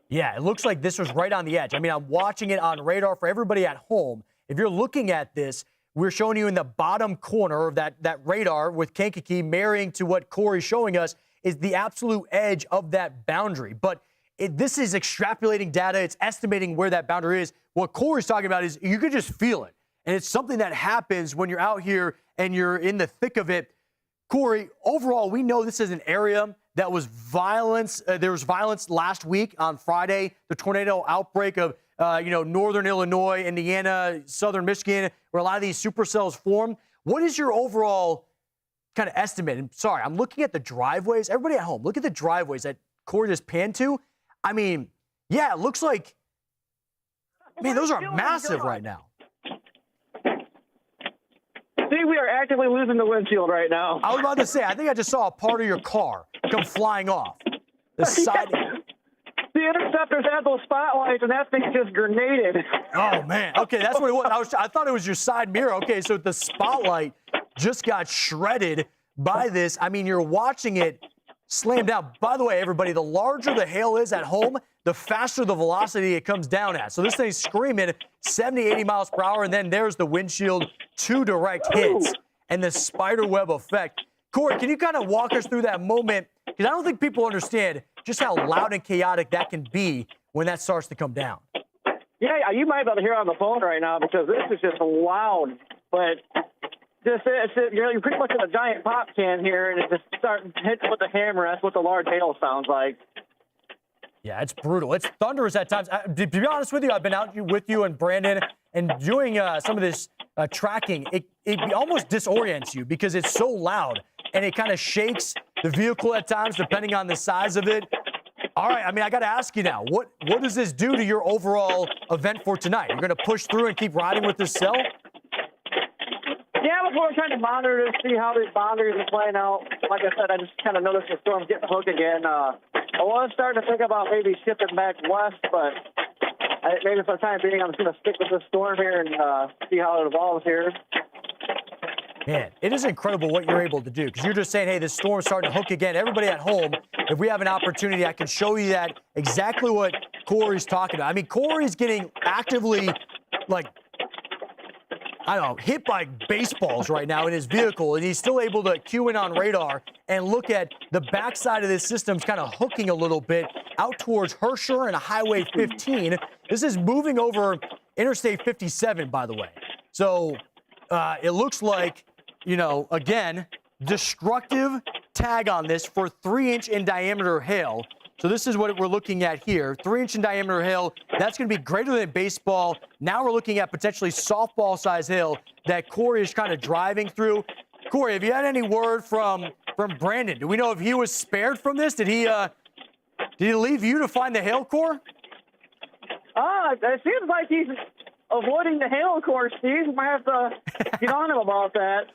Yeah, it looks like this was right on the edge. I mean, I'm watching it on radar for everybody at home. If you're looking at this, we're showing you in the bottom corner of that radar with Kankakee marrying to what Corey's showing us is the absolute edge of that boundary. But this is extrapolating data. It's estimating where that boundary is. What Corey's talking about is you could just feel it. And it's something that happens when you're out here and you're in the thick of it. Corey, overall, we know this is an area that was violence. There was violence last week on Friday, the tornado outbreak of northern Illinois, Indiana, southern Michigan, where a lot of these supercells form. What is your overall kind of estimate? And sorry, I'm looking at the driveways. Everybody at home, look at the driveways that Corey just panned to. I mean, yeah, it looks like, those are massive right now. See, we are actively losing the windshield right now. I was about to say, I think I just saw a part of your car come flying off. The side. The interceptors had those spotlights, and that thing just grenaded. Oh, man. Okay, that's what it was. I thought it was your side mirror. Okay, so the spotlight just got shredded by this. I mean, you're watching it slam down. By the way, everybody, the larger the hail is at home, the faster the velocity it comes down at. So this thing's screaming 70, 80 miles per hour, and then there's the windshield, 2 direct hits, and the spider web effect. Corey, can you kind of walk us through that moment? Because I don't think people understand just how loud and chaotic that can be when that starts to come down. Yeah, you might be able to hear it on the phone right now because this is just loud. But you're pretty much in a giant pop can here, and it just starts hitting with the hammer. That's what the large hail sounds like. Yeah, it's brutal. It's thunderous at times. To be honest with you, I've been out with you and Brandon and doing some of this tracking. It almost disorients you because it's so loud, and it kind of shakes the vehicle at times depending on the size of it. All right, I got to ask you now, what does this do to your overall event for tonight? You're going to push through and keep riding with this cell? Yeah, we're trying to monitor to see how these boundaries are playing out. Like I said, I just kind of noticed the storm's getting hooked again. I was starting to think about maybe shifting back west, but maybe for the time being, I'm just going to stick with this storm here and see how it evolves here. Man, it is incredible what you're able to do because you're just saying, hey, this storm's starting to hook again. Everybody at home, if we have an opportunity, I can show you that exactly what Corey's talking about. I mean, Corey's getting actively, hit by baseballs right now in his vehicle, and he's still able to cue in on radar and look at the backside of this system's kind of hooking a little bit out towards Herscher and Highway 15. This is moving over Interstate 57, by the way. So it looks like, again, destructive tag on this for 3-inch in diameter hail. So this is what we're looking at here. 3-inch in diameter hail. That's going to be greater than baseball. Now we're looking at potentially softball size hail that Corey is kind of driving through. Corey, have you had any word from Brandon? Do we know if he was spared from this? Did he leave you to find the hail core? It seems like he's avoiding the hail core, Steve. Might have to get on him about that.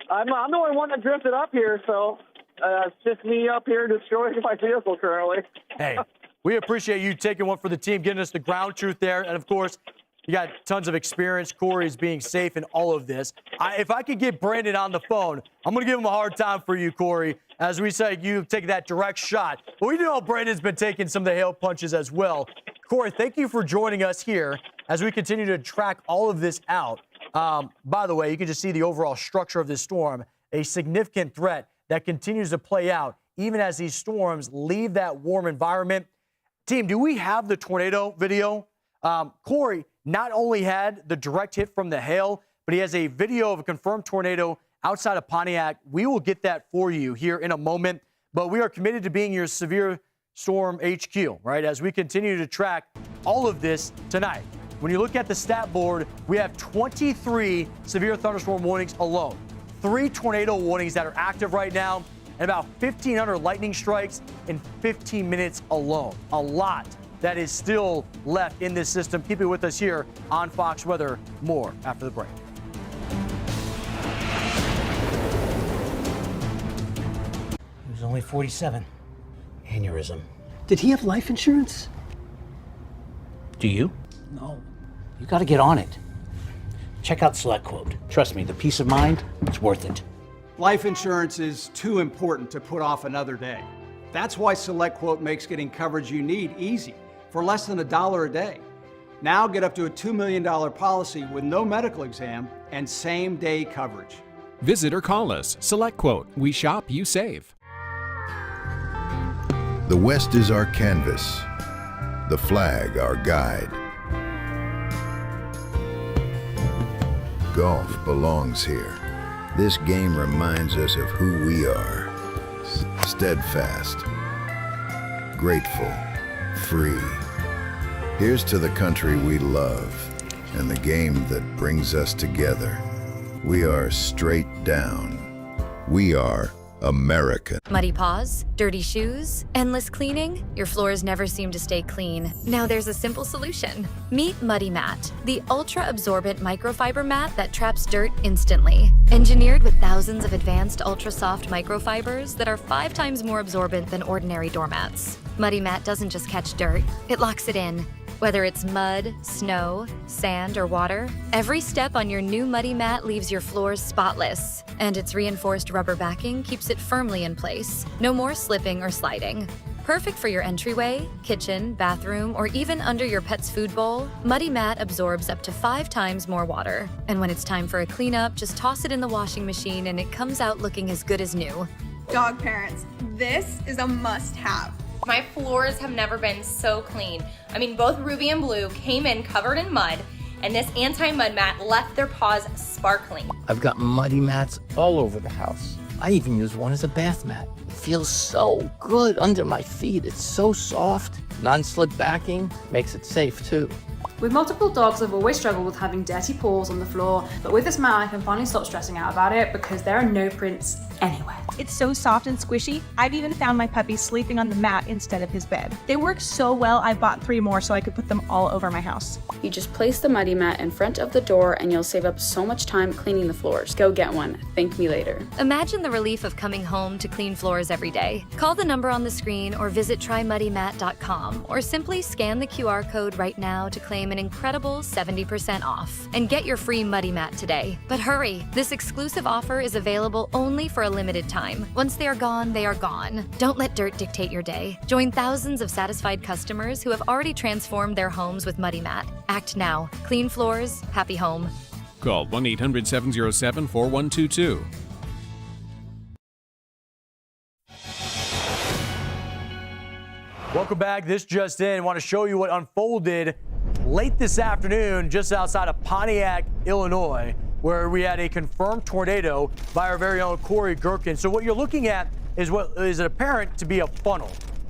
I'm the only one that drifted up here, so it's just me up here destroying my vehicle currently. Hey, we appreciate you taking one for the team, getting us the ground truth there. And, of course, you got tons of experience. Corey's being safe in all of this. If I could get Brandon on the phone, I'm going to give him a hard time for you, Corey. As we say, you take that direct shot. But we know Brandon's been taking some of the hail punches as well. Corey, thank you for joining us here as we continue to track all of this out. By the way, you can just see the overall structure of this storm, a significant threat that continues to play out even as these storms leave that warm environment. Team, do we have the tornado video? Corey not only had the direct hit from the hail, but he has a video of a confirmed tornado outside of Pontiac. We will get that for you here in a moment, but we are committed to being your severe storm HQ, right? As we continue to track all of this tonight. When you look at the stat board, we have 23 severe thunderstorm warnings alone, 3 tornado warnings that are active right now, and about 1,500 lightning strikes in 15 minutes alone. A lot that is still left in this system. Keep it with us here on Fox Weather. More after the break. He was only 47. Aneurysm. Did he have life insurance? Do you? No. You got to get on it. Check out SelectQuote. Trust me, the peace of mind, it's worth it. Life insurance is too important to put off another day. That's why SelectQuote makes getting coverage you need easy for less than $1 a day. Now get up to a $2 million policy with no medical exam and same-day coverage. Visit or call us. SelectQuote. We shop, you save. The West is our canvas, the flag our guide. Golf belongs here. This game reminds us of who we are. Steadfast, grateful, free. Here's to the country we love and the game that brings us together. We are straight down. We are American. Muddy paws, dirty shoes, endless cleaning. Your floors never seem to stay clean. Now there's a simple solution. Meet Muddy Mat, the ultra-absorbent microfiber mat that traps dirt instantly. Engineered with thousands of advanced ultra-soft microfibers that are 5 times more absorbent than ordinary doormats. Muddy Mat doesn't just catch dirt, it locks it in. Whether it's mud, snow, sand, or water, every step on your new Muddy Mat leaves your floors spotless. And its reinforced rubber backing keeps it firmly in place. No more slipping or sliding. Perfect for your entryway, kitchen, bathroom, or even under your pet's food bowl, Muddy Mat absorbs up to 5 times more water. And when it's time for a cleanup, just toss it in the washing machine and it comes out looking as good as new. Dog parents, this is a must-have. My floors have never been so clean. I mean, both Ruby and Blue came in covered in mud, and this anti-mud mat left their paws sparkling. I've got muddy mats all over the house. I even use one as a bath mat. It feels so good under my feet. It's so soft. Non-slip backing makes it safe too. With multiple dogs, I've always struggled with having dirty paws on the floor, but with this mat, I can finally stop stressing out about it because there are no prints anywhere. It's so soft and squishy. I've even found my puppy sleeping on the mat instead of his bed. They work so well, I bought 3 more so I could put them all over my house. You just place the Muddy Mat in front of the door and you'll save up so much time cleaning the floors. Go get one. Thank me later. Imagine the relief of coming home to clean floors every day. Call the number on the screen or visit trymuddymat.com or simply scan the QR code right now to claim an incredible 70% off and get your free Muddy Mat today. But hurry, this exclusive offer is available only for a limited time. Once they are gone, they are gone. Don't let dirt dictate your day. Join thousands of satisfied customers who have already transformed their homes with Muddy Mat. Act now. Clean floors, happy home. Call 1-800-707-4122. Welcome back. This just in. I want to show you what unfolded late this afternoon just outside of Pontiac, Illinois, where we had a confirmed tornado by our very own Corey Gherkin. So what you're looking at is what is apparent to be a funnel,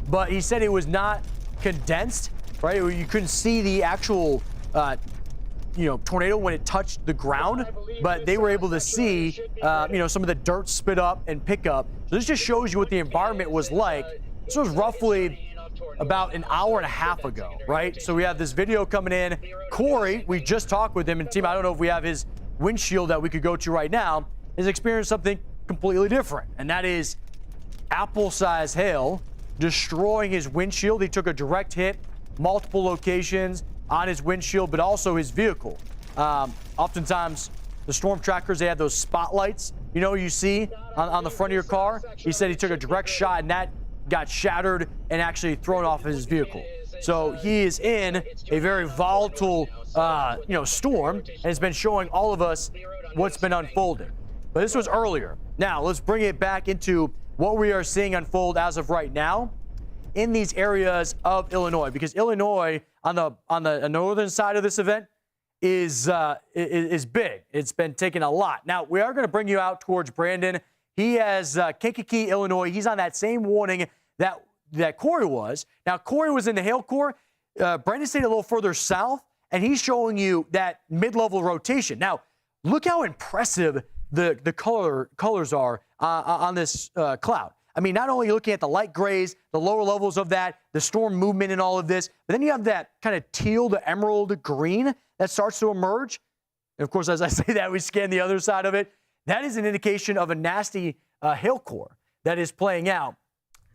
but he said it was not condensed, right? You couldn't see the actual tornado when it touched the ground, but they were able to see some of the dirt spit up and pick up. So this just shows you what the environment was like. This was roughly about an hour and a half ago, right? So we have this video coming in. Corey, we just talked with him, and team, I don't know if we have his windshield that we could go to right now, has experienced something completely different, and that is apple-sized hail destroying his windshield. He took a direct hit, multiple locations on his windshield, but also his vehicle. Oftentimes, the storm trackers, they have those spotlights, you see on the front of your car. He said he took a direct shot, and that got shattered and actually thrown off his vehicle. So he is in a very volatile, storm, and has been showing all of us what's been unfolding. But this was earlier. Now, let's bring it back into what we are seeing unfold as of right now in these areas of Illinois, because Illinois on the northern side of this event is big. It's been taking a lot. Now, we are going to bring you out towards Brandon. He has Kankakee, Illinois. He's on that same warning that Corey was. Now, Corey was in the hail core. Brandon stayed a little further south, and he's showing you that mid-level rotation. Now, look how impressive the colors are on this cloud. I mean, not only looking at the light grays, the lower levels of that, the storm movement and all of this, but then you have that kind of teal to emerald green that starts to emerge. And of course, as I say that, we scan the other side of it. That is an indication of a nasty hail core that is playing out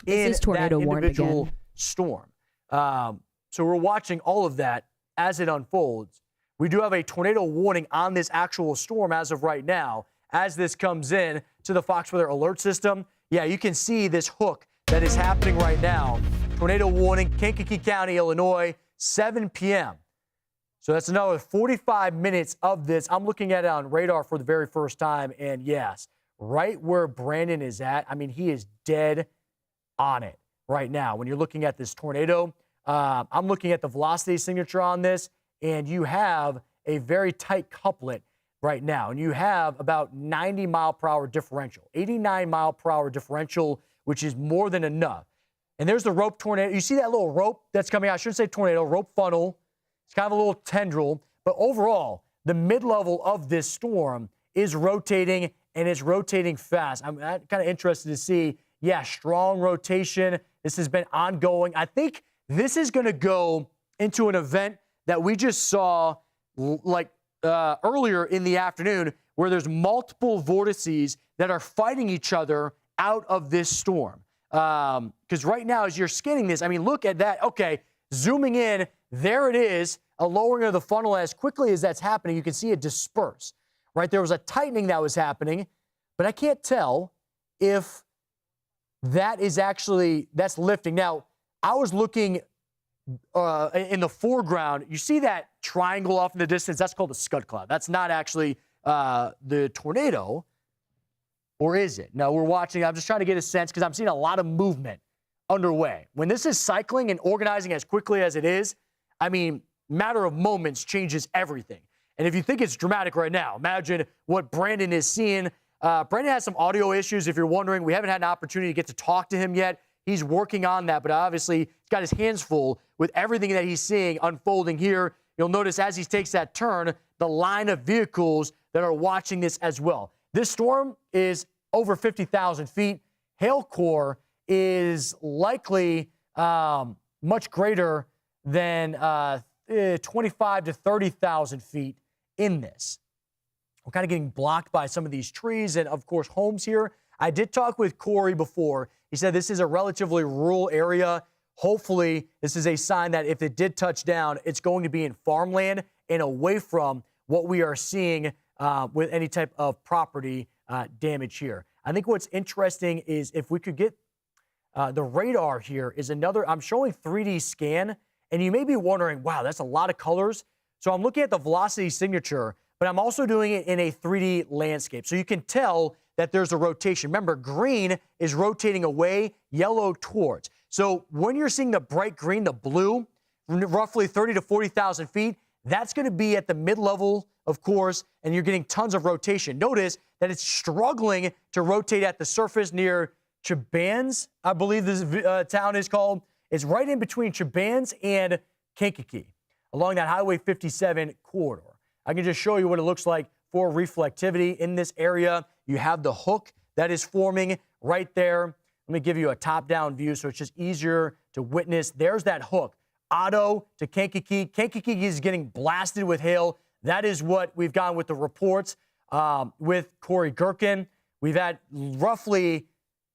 in that individual storm. So we're watching all of that as it unfolds. We do have a tornado warning on this actual storm as of right now. As this comes in to the Fox Weather Alert System, yeah, you can see this hook that is happening right now. Tornado warning, Kankakee County, Illinois, 7 p.m. So that's another 45 minutes of this. I'm looking at it on radar for the very first time, and yes, right where Brandon is at, I mean, he is dead on it right now. When you're looking at this tornado, I'm looking at the velocity signature on this, and you have a very tight couplet right now, and you have about 90 mile per hour differential, 89 mile per hour differential, which is more than enough. And there's the rope tornado. You see that little rope that's coming out? I shouldn't say tornado, rope funnel. It's kind of a little tendril, but overall, the mid-level of this storm is rotating, and it's rotating fast. I'm kind of interested to see, yeah, strong rotation. This has been ongoing. I think this is going to go into an event that we just saw earlier in the afternoon, where there's multiple vortices that are fighting each other out of this storm. Because right now, as you're scanning this, I mean, look at that. Okay, zooming in, there it is, a lowering of the funnel. As quickly as that's happening, you can see it disperse. Right, there was a tightening that was happening, but I can't tell if that's lifting. Now, I was looking in the foreground. You see that triangle off in the distance? That's called a scud cloud. That's not actually the tornado, or is it? No, we're watching. I'm just trying to get a sense because I'm seeing a lot of movement underway. When this is cycling and organizing as quickly as it is, I mean, matter of moments changes everything. And if you think it's dramatic right now, imagine what Brandon is seeing. Brandon has some audio issues. If you're wondering, we haven't had an opportunity to get to talk to him yet. He's working on that, but obviously he's got his hands full with everything that he's seeing unfolding here. You'll notice as he takes that turn, the line of vehicles that are watching this as well. This storm is over 50,000 feet. Hail core is likely much greater than 25 to 30,000 feet in this. We're kind of getting blocked by some of these trees and, of course, homes here. I did talk with Corey before. He said this is a relatively rural area. Hopefully, this is a sign that if it did touch down, it's going to be in farmland and away from what we are seeing with any type of property damage here. I think what's interesting is if we could get the radar here is another. I'm showing 3D scan, and you may be wondering, wow, that's a lot of colors. So I'm looking at the velocity signature, but I'm also doing it in a 3D landscape. So you can tell that there's a rotation. Remember, green is rotating away, yellow towards. So when you're seeing the bright green, the blue, roughly 30 to 40,000 feet, that's going to be at the mid-level, of course, and you're getting tons of rotation. Notice that it's struggling to rotate at the surface near Chibans, I believe this town is called. It's right in between Chibans and Kankakee along that Highway 57 corridor. I can just show you what it looks like for reflectivity in this area. You have the hook that is forming right there. Let me give you a top-down view so it's just easier to witness. There's that hook. Otto to Kankakee. Kankakee is getting blasted with hail. That is what we've gotten with the reports with Corey Gherkin. We've had roughly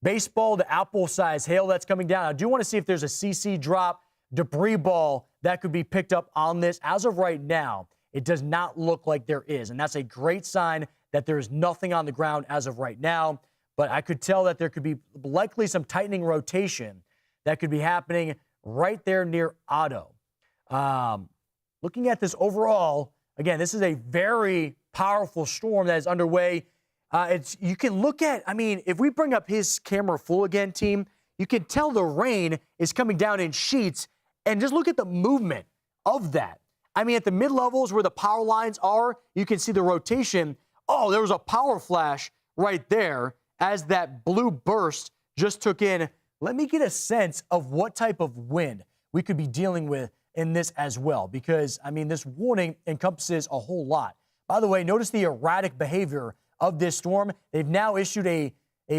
baseball to apple-sized hail that's coming down. I do want to see if there's a CC drop, debris ball that could be picked up on this. As of right now, it does not look like there is, and that's a great sign that there is nothing on the ground as of right now. But I could tell that there could be likely some tightening rotation that could be happening right there near Otto. Looking at this overall, again, this is a very powerful storm that is underway. You can look at, I mean, if we bring up his camera full again, team, you can tell the rain is coming down in sheets, and just look at the movement of that. I mean, at the mid-levels where the power lines are, you can see the rotation. Oh, there was a power flash right there as that blue burst just took in. Let me get a sense of what type of wind we could be dealing with in this as well, because, I mean, this warning encompasses a whole lot. By the way, notice the erratic behavior of this storm. They've now issued a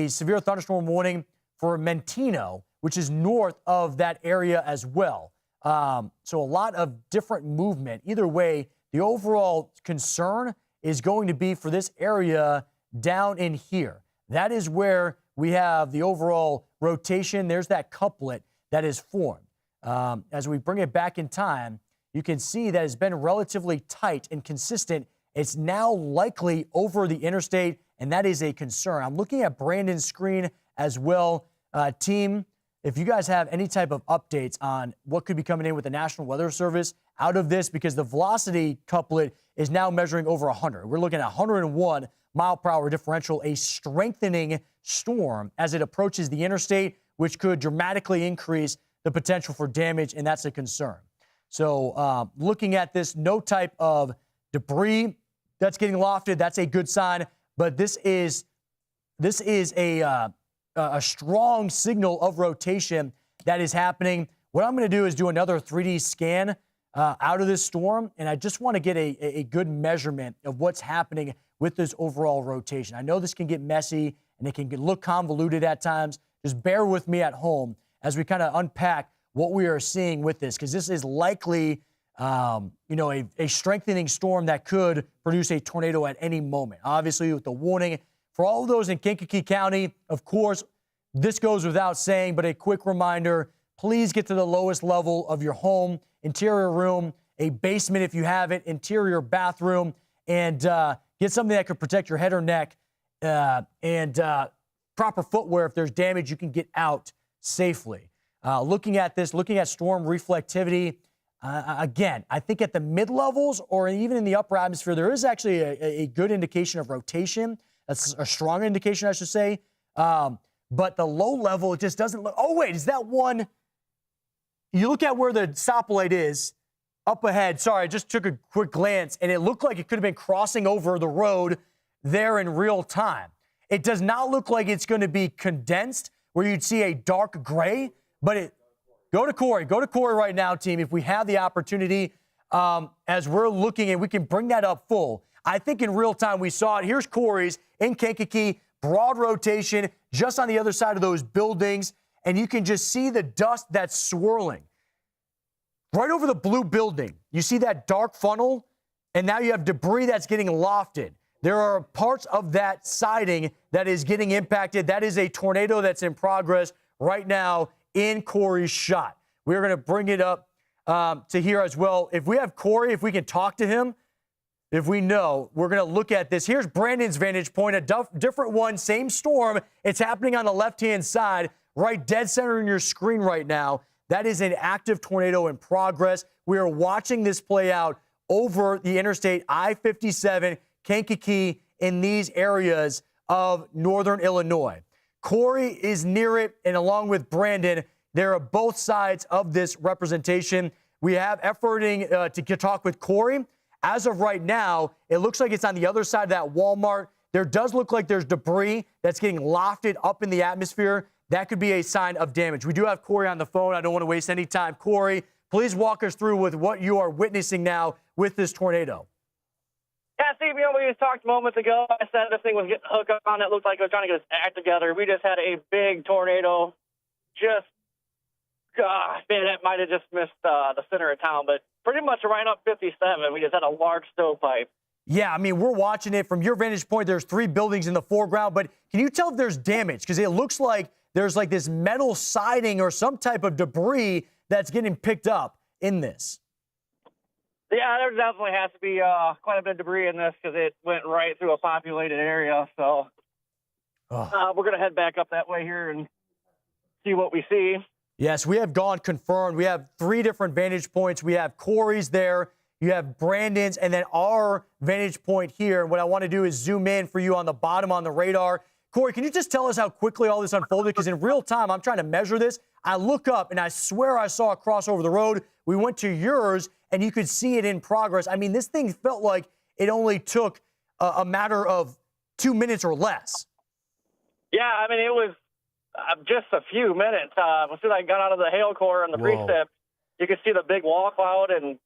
severe thunderstorm warning for Mentino, which is north of that area as well. So a lot of different movement. Either way, the overall concern is going to be for this area down in here. That is where we have the overall rotation. There's that couplet that is formed. As we bring it back in time, you can see that it's been relatively tight and consistent. It's now likely over the interstate, and that is a concern. I'm looking at Brandon's screen as well. Team, if you guys have any type of updates on what could be coming in with the National Weather Service out of this, because the velocity couplet is now measuring over 100. We're looking at 101 mile per hour differential, a strengthening storm as it approaches the interstate, which could dramatically increase the potential for damage, and that's a concern. So looking at this, no type of debris that's getting lofted, that's a good sign, but this is a strong signal of rotation that is happening. What I'm going to do is do another 3D scan out of this storm, and I just want to get a good measurement of what's happening with this overall rotation. I know this can get messy, and it can look convoluted at times. Just bear with me at home as we kind of unpack what we are seeing with this, because this is likely a strengthening storm that could produce a tornado at any moment. Obviously, with the warning for all of those in Kankakee County, of course, this goes without saying, but a quick reminder, please get to the lowest level of your home, interior room, a basement if you have it, interior bathroom, and get something that could protect your head or neck, and proper footwear. If there's damage, you can get out safely. Looking at this, looking at storm reflectivity, again, I think at the mid-levels or even in the upper atmosphere, there is actually a good indication of rotation. That's a strong indication, I should say. But the low level, it just doesn't look. Oh, wait, is that one? You look at where the stoplight is up ahead. Sorry, I just took a quick glance, and it looked like it could have been crossing over the road there in real time. It does not look like it's going to be condensed where you'd see a dark gray, but go to Corey right now, team, if we have the opportunity, as we're looking, and we can bring that up full. I think in real time we saw it. Here's Corey's in Kankakee, broad rotation just on the other side of those buildings, and you can just see the dust that's swirling. Right over the blue building, you see that dark funnel, and now you have debris that's getting lofted. There are parts of that siding that is getting impacted. That is a tornado that's in progress right now in Corey's shot. We're going to bring it up to here as well. If we have Corey, if we can talk to him, if we know, we're going to look at this. Here's Brandon's vantage point, a different one, same storm. It's happening on the left-hand side, right dead center in your screen right now. That is an active tornado in progress. We are watching this play out over the interstate I-57, Kankakee, in these areas of northern Illinois. Corey is near it, and along with Brandon, they're on both sides of this representation. We have efforting to talk with Corey. As of right now, it looks like it's on the other side of that Walmart. There does look like there's debris that's getting lofted up in the atmosphere. That could be a sign of damage. We do have Corey on the phone. I don't want to waste any time. Corey, please walk us through with what you are witnessing now with this tornado. Yeah, Steve, we just talked moments ago. I said this thing was getting hooked up on. It looked like it was trying to get its act together. We just had a big tornado. Gosh, man, that might have just missed the center of town, but pretty much right up 57. We just had a large stovepipe. Yeah, I mean, we're watching it from your vantage point. There's 3 buildings in the foreground, but can you tell if there's damage? Because it looks like there's like this metal siding or some type of debris that's getting picked up in this. Yeah, there definitely has to be quite a bit of debris in this because it went right through a populated area. So we're going to head back up that way here and see what we see. Yes, we have gone confirmed. We have 3 different vantage points. We have Corey's there. You have Brandon's and then our vantage point here. And what I want to do is zoom in for you on the bottom on the radar. Corey, can you just tell us how quickly all this unfolded? Because in real time, I'm trying to measure this. I look up and I swear I saw a cross over the road. We went to yours and you could see it in progress. I mean, this thing felt like it only took a matter of 2 minutes or less. Yeah, I mean, it was just a few minutes. As soon as I got out of the hail core and the precip, you could see the big wall cloud and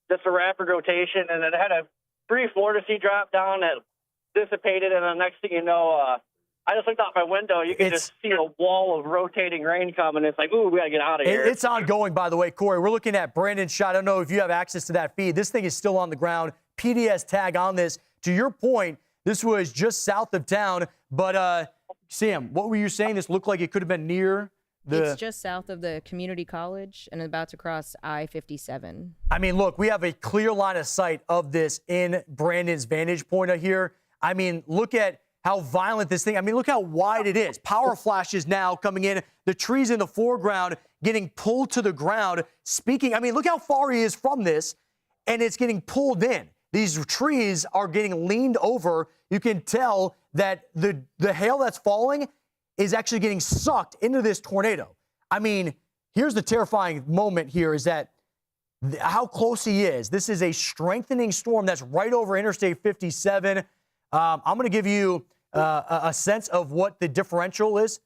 just a rapid rotation. And it had a brief vortice drop down that dissipated. And the next thing you know, I just looked out my window. You can just see a wall of rotating rain coming. It's like, ooh, we got to get out of here. It's ongoing, by the way, Corey. We're looking at Brandon's shot. I don't know if you have access to that feed. This thing is still on the ground. PDS tag on this. To your point, this was just south of town. But, Sam, what were you saying? This looked like it could have been near the... It's just south of the community college and about to cross I-57. I mean, look, we have a clear line of sight of this in Brandon's vantage point here. I mean, look at how violent this thing, I mean, look how wide it is. Power flashes now coming in. The trees in the foreground getting pulled to the ground. I mean, look how far he is from this, and it's getting pulled in. These trees are getting leaned over. You can tell that the hail that's falling is actually getting sucked into this tornado. I mean, here's the terrifying moment here is that how close he is. This is a strengthening storm that's right over Interstate 57. I'm going to give you a sense of what the differential is.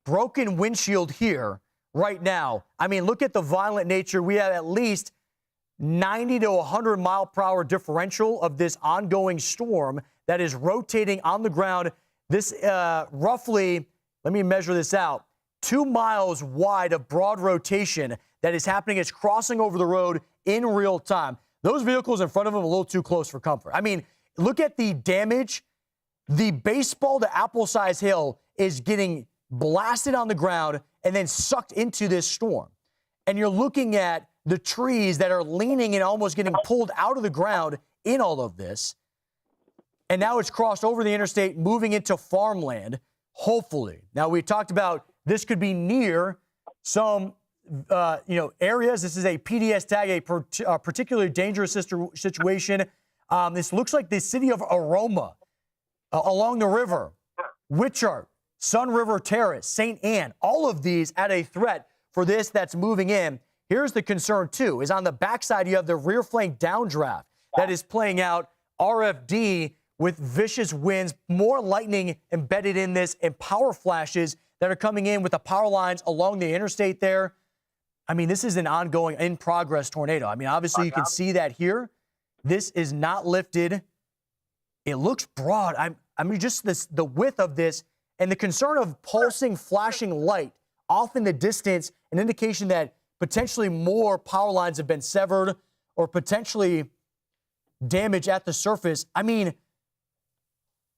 Broken windshield here right now. I mean, look at the violent nature. We have at least 90 to 100 mile per hour differential of this ongoing storm that is rotating on the ground. This roughly, let me measure this out, 2 miles wide of broad rotation that is happening. It's crossing over the road in real time. Those vehicles in front of them are a little too close for comfort. I mean, look at the damage. The baseball to apple-size hail is getting blasted on the ground and then sucked into this storm. And you're looking at the trees that are leaning and almost getting pulled out of the ground in all of this. And now it's crossed over the interstate, moving into farmland, hopefully. Now, we talked about this could be near some areas. This is a PDS tag, a particularly dangerous situation. This looks like the city of Aroma along the river, Witchart, Sun River Terrace, St. Anne, all of these at a threat for this that's moving in. Here's the concern, too, is on the backside, you have the rear flank downdraft that is playing out RFD with vicious winds, more lightning embedded in this, and power flashes that are coming in with the power lines along the interstate there. I mean, this is an ongoing, in-progress tornado. I mean, obviously, you can see that here. This is not lifted. It looks broad. I mean, just the width of this and the concern of pulsing, flashing light off in the distance, an indication that potentially more power lines have been severed or potentially damage at the surface. I mean,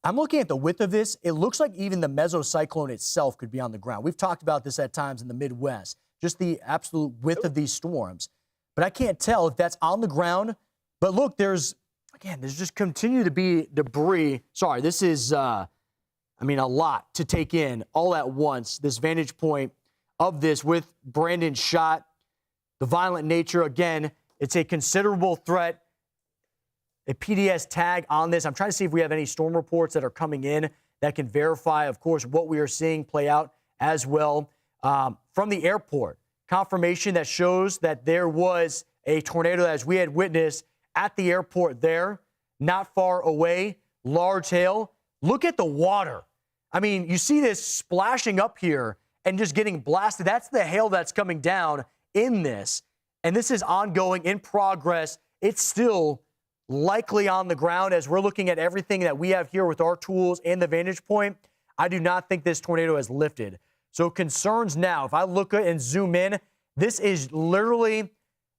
I'm looking at the width of this. It looks like even the mesocyclone itself could be on the ground. We've talked about this at times in the Midwest, just the absolute width of these storms. But I can't tell if that's on the ground. But look, there's just continue to be debris. Sorry, this is, a lot to take in all at once. This vantage point of this with Brandon's shot, the violent nature. Again, it's a considerable threat. A PDS tag on this. I'm trying to see if we have any storm reports that are coming in that can verify, of course, what we are seeing play out as well. From the airport, confirmation that shows that there was a tornado as we had witnessed at the airport there, not far away, large hail. Look at the water. I mean, you see this splashing up here and just getting blasted. That's the hail that's coming down in this. And this is ongoing, in progress. It's still likely on the ground as we're looking at everything that we have here with our tools and the vantage point. I do not think this tornado has lifted. So concerns now, if I look at and zoom in, this is literally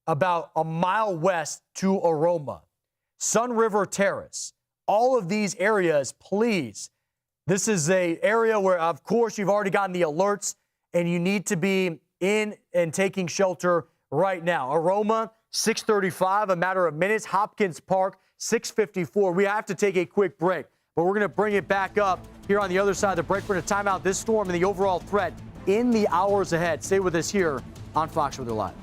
about a mile west to Aroma, Sun River Terrace. All of these areas, please. This is an area where, of course, you've already gotten the alerts and you need to be in and taking shelter right now. Aroma, 6:35, a matter of minutes. Hopkins Park, 6:54. We have to take a quick break, but we're going to bring it back up here on the other side of the break. We're going to time out this storm and the overall threat in the hours ahead. Stay with us here on Fox Weather Live.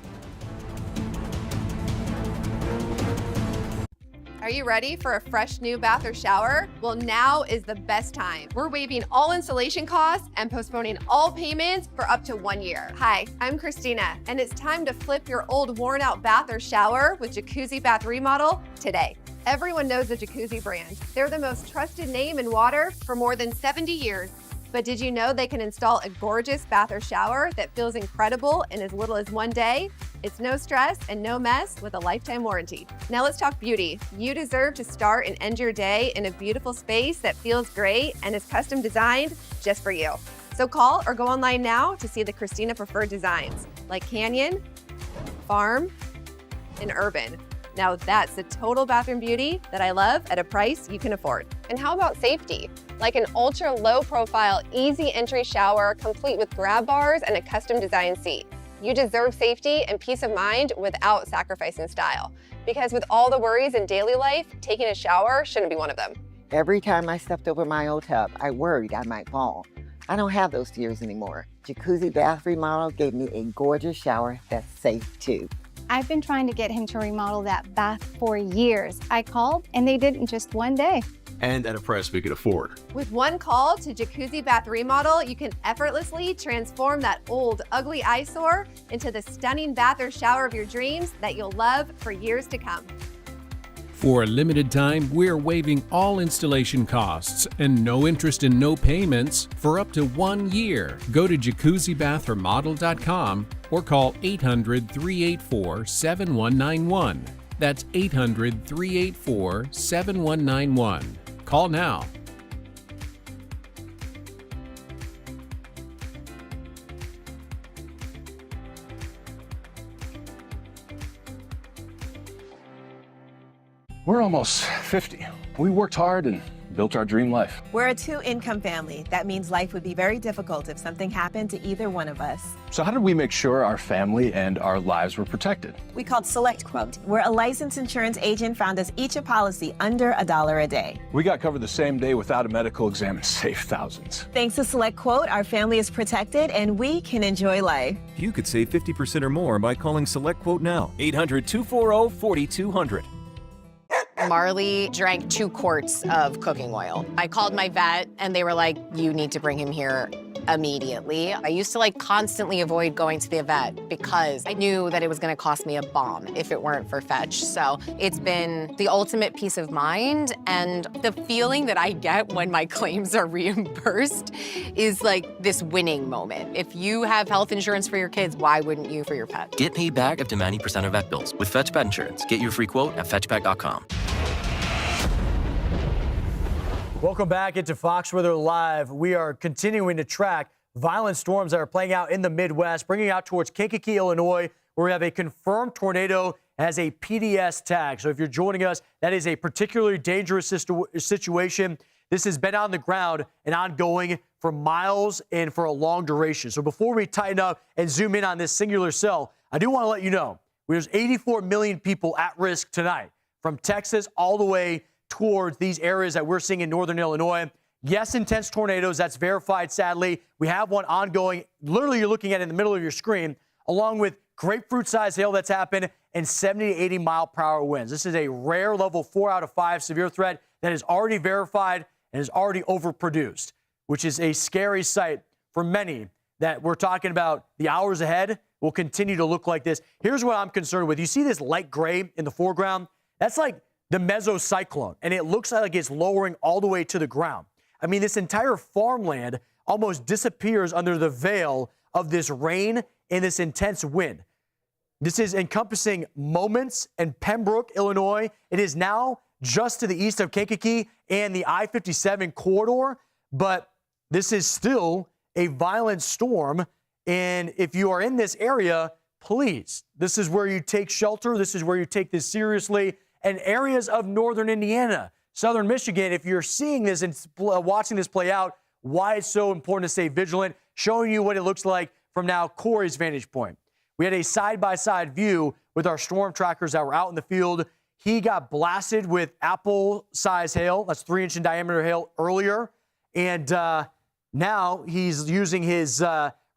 you ready for a fresh new bath or shower? Well, now is the best time. We're waiving all installation costs and postponing all payments for up to 1 year. Hi, I'm Christina, and it's time to flip your old worn out bath or shower with Jacuzzi Bath Remodel today. Everyone knows the Jacuzzi brand. They're the most trusted name in water for more than 70 years. But did you know they can install a gorgeous bath or shower that feels incredible in as little as 1 day? It's no stress and no mess with a lifetime warranty. Now let's talk beauty. You deserve to start and end your day in a beautiful space that feels great and is custom designed just for you. So call or go online now to see the Christina preferred designs like Canyon, Farm, and Urban. Now that's the total bathroom beauty that I love at a price you can afford. And how about safety? Like an ultra low profile, easy entry shower complete with grab bars and a custom design seat. You deserve safety and peace of mind without sacrificing style. Because with all the worries in daily life, taking a shower shouldn't be one of them. Every time I stepped over my old tub, I worried I might fall. I don't have those fears anymore. Jacuzzi Bath Remodel gave me a gorgeous shower that's safe too. I've been trying to get him to remodel that bath for years. I called and they did in just 1 day. And at a price we could afford. With one call to Jacuzzi Bath Remodel, you can effortlessly transform that old, ugly eyesore into the stunning bath or shower of your dreams that you'll love for years to come. For a limited time, we're waiving all installation costs and no interest and no payments for up to 1 year. Go to jacuzzibathremodel.com or call 800-384-7191. That's 800-384-7191. Call now. We're almost 50. We worked hard and built our dream life. We're a two-income family. That means life would be very difficult if something happened to either one of us. So how did we make sure our family and our lives were protected? We called Select Quote, where a licensed insurance agent found us each a policy under $1 a day. We got covered the same day without a medical exam and saved thousands. Thanks to Select Quote, our family is protected and we can enjoy life. You could save 50% or more by calling Select Quote now. 800-240-4200. Marley drank 2 quarts of cooking oil. I called my vet and they were like, you need to bring him here immediately. I used to constantly avoid going to the vet because I knew that it was gonna cost me a bomb if it weren't for Fetch. So it's been the ultimate peace of mind, and the feeling that I get when my claims are reimbursed is like this winning moment. If you have health insurance for your kids, why wouldn't you for your pet? Get paid back up to 90% of vet bills with Fetch Pet Insurance. Get your free quote at fetchpet.com. Welcome back into Fox Weather Live. We are continuing to track violent storms that are playing out in the Midwest, bringing out towards Kankakee, Illinois, where we have a confirmed tornado as a PDS tag. So if you're joining us, that is a particularly dangerous situation. This has been on the ground and ongoing for miles and for a long duration. So before we tighten up and zoom in on this singular cell, I do want to let you know there's 84 million people at risk tonight, from Texas all the way towards these areas that we're seeing in northern Illinois. Yes, intense tornadoes, that's verified, sadly. We have one ongoing, literally you're looking at it in the middle of your screen, along with grapefruit-sized hail that's happened and 70 to 80 mile per hour winds. This is a rare level 4 out of 5 severe threat that is already verified and is already overproduced, which is a scary sight for many that we're talking about. The hours ahead will continue to look like this. Here's what I'm concerned with. You see this light gray in the foreground? That's like the mesocyclone, and it looks like it's lowering all the way to the ground. I mean, this entire farmland almost disappears under the veil of this rain and this intense wind. This is encompassing Moments and Pembroke, Illinois. It is now just to the east of Kankakee and the I-57 corridor, but this is still a violent storm. And if you are in this area, please, this is where you take shelter. This is where you take this seriously. And areas of northern Indiana, southern Michigan, if you're seeing this and watching this play out, why it's so important to stay vigilant, showing you what it looks like from now Corey's vantage point. We had a side-by-side view with our storm trackers that were out in the field. He got blasted with apple-sized hail. That's 3-inch in diameter hail earlier. And now he's using his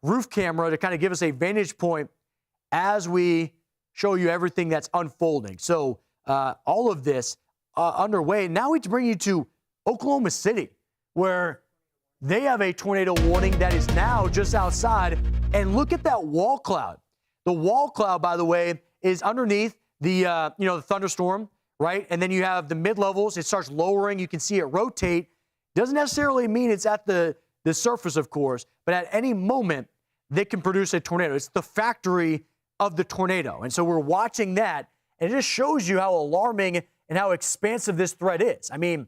roof camera to kind of give us a vantage point as we show you everything that's unfolding. So all of this underway. Now we bring you to Oklahoma City, where they have a tornado warning that is now just outside. And look at that wall cloud. The wall cloud, by the way, is underneath the the thunderstorm, right? And then you have the mid-levels. It starts lowering. You can see it rotate. Doesn't necessarily mean it's at the surface, of course, but at any moment, they can produce a tornado. It's the factory of the tornado. And so we're watching that, and it just shows you how alarming and how expansive this threat is. I mean,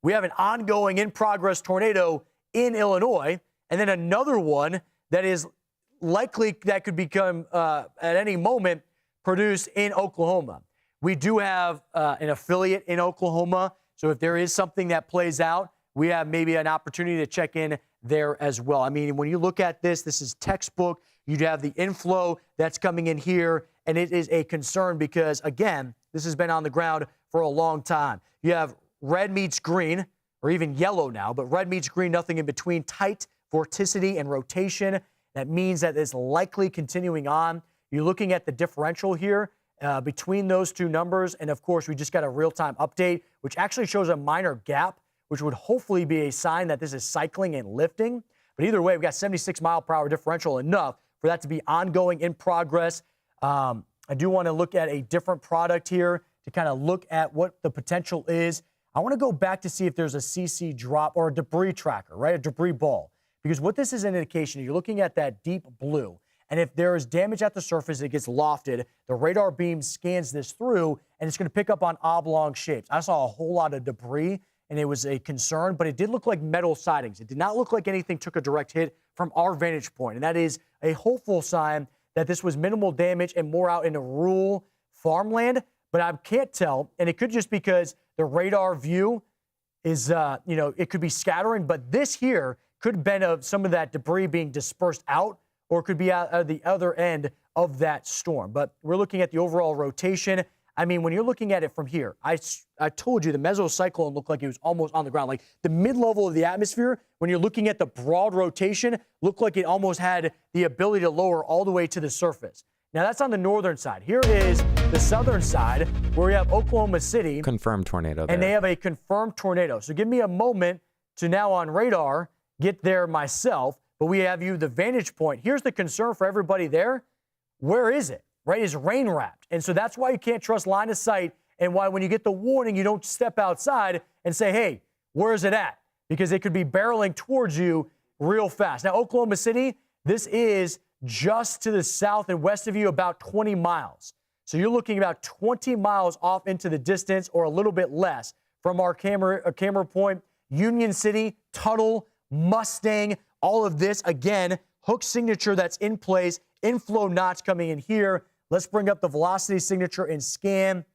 we have an ongoing in-progress tornado in Illinois, and then another one that is likely that could become, at any moment, produced in Oklahoma. We do have an affiliate in Oklahoma, so if there is something that plays out, we have maybe an opportunity to check in there as well. I mean, when you look at this is textbook. You'd have the inflow that's coming in here, and it is a concern because, again, this has been on the ground for a long time. You have red meets green, or even yellow now, but red meets green, nothing in between, tight vorticity and rotation. That means that it's likely continuing on. You're looking at the differential here between those two numbers, and of course, we just got a real-time update, which actually shows a minor gap, which would hopefully be a sign that this is cycling and lifting. But either way, we've got 76 mile per hour differential, enough for that to be ongoing in progress. I do want to look at a different product here to kind of look at what the potential is. I want to go back to see if there's a CC drop or a debris tracker, right? A debris ball. Because what this is an indication, you're looking at that deep blue. And if there is damage at the surface, it gets lofted. The radar beam scans this through, and it's going to pick up on oblong shapes. I saw a whole lot of debris, and it was a concern, but it did look like metal sidings. It did not look like anything took a direct hit from our vantage point, and that is a hopeful sign that this was minimal damage and more out in a rural farmland, but I can't tell, and it could just because the radar view is, it could be scattering, but this here could have been of some of that debris being dispersed out, or it could be at the other end of that storm. But we're looking at the overall rotation. I mean, when you're looking at it from here, I told you the mesocyclone looked like it was almost on the ground. Like the mid-level of the atmosphere, when you're looking at the broad rotation, looked like it almost had the ability to lower all the way to the surface. Now, that's on the northern side. Here is the southern side, where we have Oklahoma City. Confirmed tornado there. And they have a confirmed tornado. So give me a moment to now on radar get there myself, but we have you the vantage point. Here's the concern for everybody there. Where is it? Right? It's rain wrapped. And so that's why you can't trust line of sight, and why when you get the warning, you don't step outside and say, hey, where is it at? Because it could be barreling towards you real fast. Now, Oklahoma City, this is just to the south and west of you, about 20 miles. So you're looking about 20 miles off into the distance, or a little bit less from our camera point. Union City, Tuttle, Mustang, all of this, again, hook signature that's in place, inflow knots coming in here. Let's bring up the velocity signature and scan.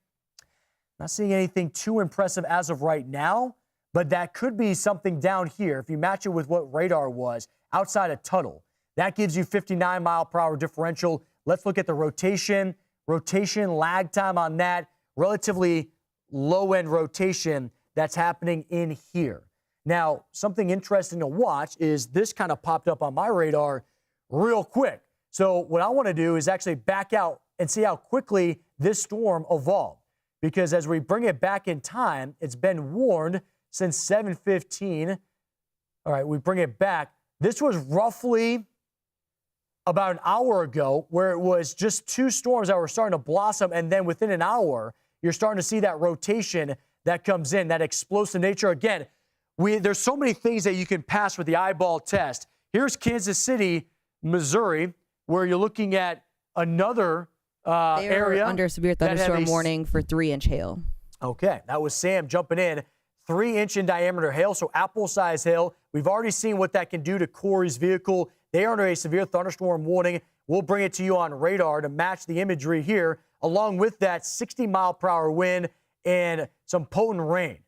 Not seeing anything too impressive as of right now, but that could be something down here. If you match it with what radar was outside of Tuttle, that gives you 59 mile per hour differential. Let's look at the rotation lag time on that. Relatively low end rotation that's happening in here. Now, something interesting to watch is this kind of popped up on my radar real quick. So what I want to do is actually back out and see how quickly this storm evolved. Because as we bring it back in time, it's been warned since 7:15. All right, we bring it back. This was roughly about an hour ago, where it was just two storms that were starting to blossom, and then within an hour, you're starting to see that rotation that comes in, that explosive nature. Again, there's so many things that you can pass with the eyeball test. Here's Kansas City, Missouri, where you're looking at another area under severe thunderstorm warning for 3-inch hail. Okay, that was Sam jumping in. 3-inch in diameter hail, so apple-sized hail. We've already seen what that can do to Corey's vehicle. They are under a severe thunderstorm warning. We'll bring it to you on radar to match the imagery here. Along with that, 60 mile per hour wind and some potent rain,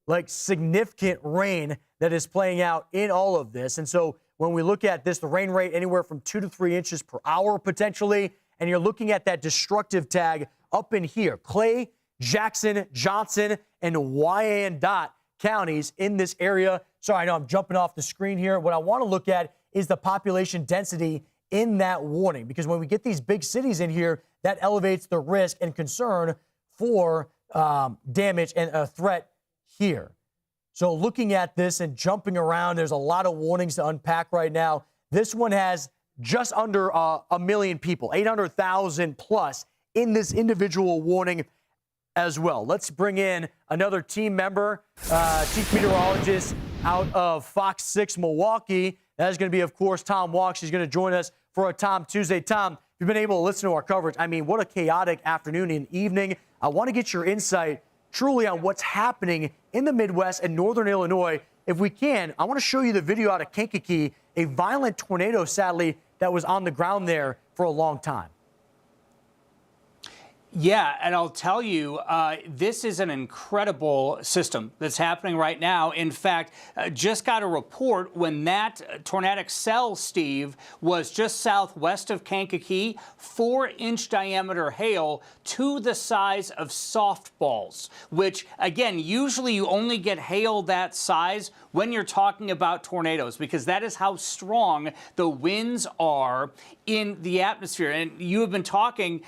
like significant rain that is playing out in all of this. And so when we look at this, the rain rate anywhere from 2 to 3 inches per hour potentially, and you're looking at that destructive tag up in here. Clay, Jackson, Johnson, and Wyandotte counties in this area. Sorry, I know I'm jumping off the screen here. What I want to look at is the population density in that warning, because when we get these big cities in here, that elevates the risk and concern for damage and a threat here. So looking at this and jumping around, there's a lot of warnings to unpack right now. This one has just under a million people, 800,000 plus in this individual warning as well. Let's bring in another team member, chief meteorologist out of Fox 6 Milwaukee. That is going to be, of course, Tom Walks. He's going to join us for a Tom Tuesday. Tom, if you've been able to listen to our coverage, I mean, what a chaotic afternoon and evening. I want to get your insight truly on what's happening in the Midwest and northern Illinois. If we can, I want to show you the video out of Kankakee, a violent tornado, sadly, that was on the ground there for a long time. Yeah, and I'll tell you, this is an incredible system that's happening right now. In fact, just got a report when that tornadic cell, Steve, was just southwest of Kankakee, 4-inch diameter hail to the size of softballs, which, again, usually you only get hail that size when you're talking about tornadoes, because that is how strong the winds are in the atmosphere. And you have been talking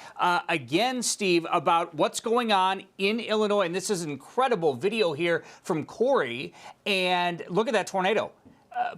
again, Steve, about what's going on in Illinois. And this is an incredible video here from Corey. And look at that tornado.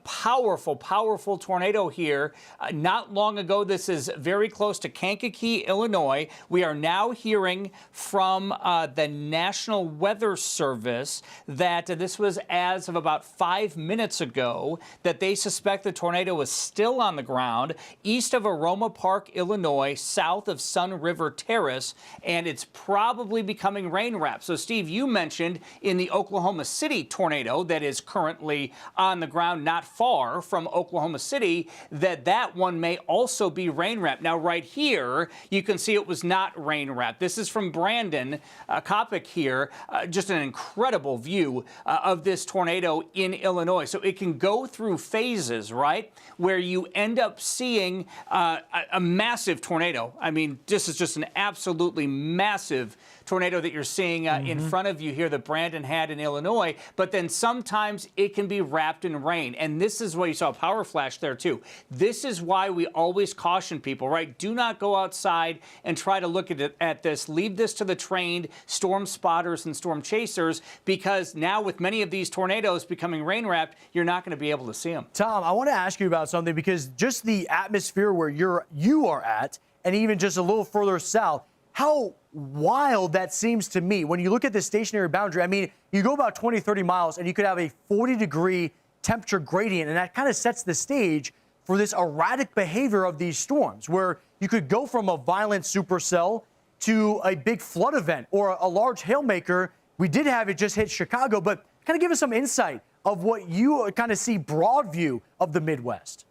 Powerful, powerful tornado here. Not long ago, this is very close to Kankakee, Illinois. We are now hearing from the National Weather Service that this was as of about 5 minutes ago, that they suspect the tornado was still on the ground east of Aroma Park, Illinois, south of Sun River Terrace, and it's probably becoming rain wrap. So, Steve, you mentioned in the Oklahoma City tornado that is currently on the ground, not far from Oklahoma City, that one may also be rain wrapped. Now, right here, you can see it was not rain wrapped. This is from Brandon Kopic here. Just an incredible view of this tornado in Illinois. So it can go through phases, right, where you end up seeing a massive tornado. I mean, this is just an absolutely massive tornado that you're seeing in front of you here that Brandon had in Illinois, but then sometimes it can be wrapped in rain. And this is why you saw a power flash there too. This is why we always caution people, right? Do not go outside and try to look at this. Leave this to the trained storm spotters and storm chasers, because now with many of these tornadoes becoming rain wrapped, you're not going to be able to see them. Tom, I want to ask you about something, because just the atmosphere where you are at, and even just a little further south, how wild that seems to me. When you look at the stationary boundary, I mean, you go about 20, 30 miles and you could have a 40-degree temperature gradient, and that kind of sets the stage for this erratic behavior of these storms, where you could go from a violent supercell to a big flood event or a large hailmaker. We did have it just hit Chicago, but kind of give us some insight of what you kind of see broad view of the Midwest.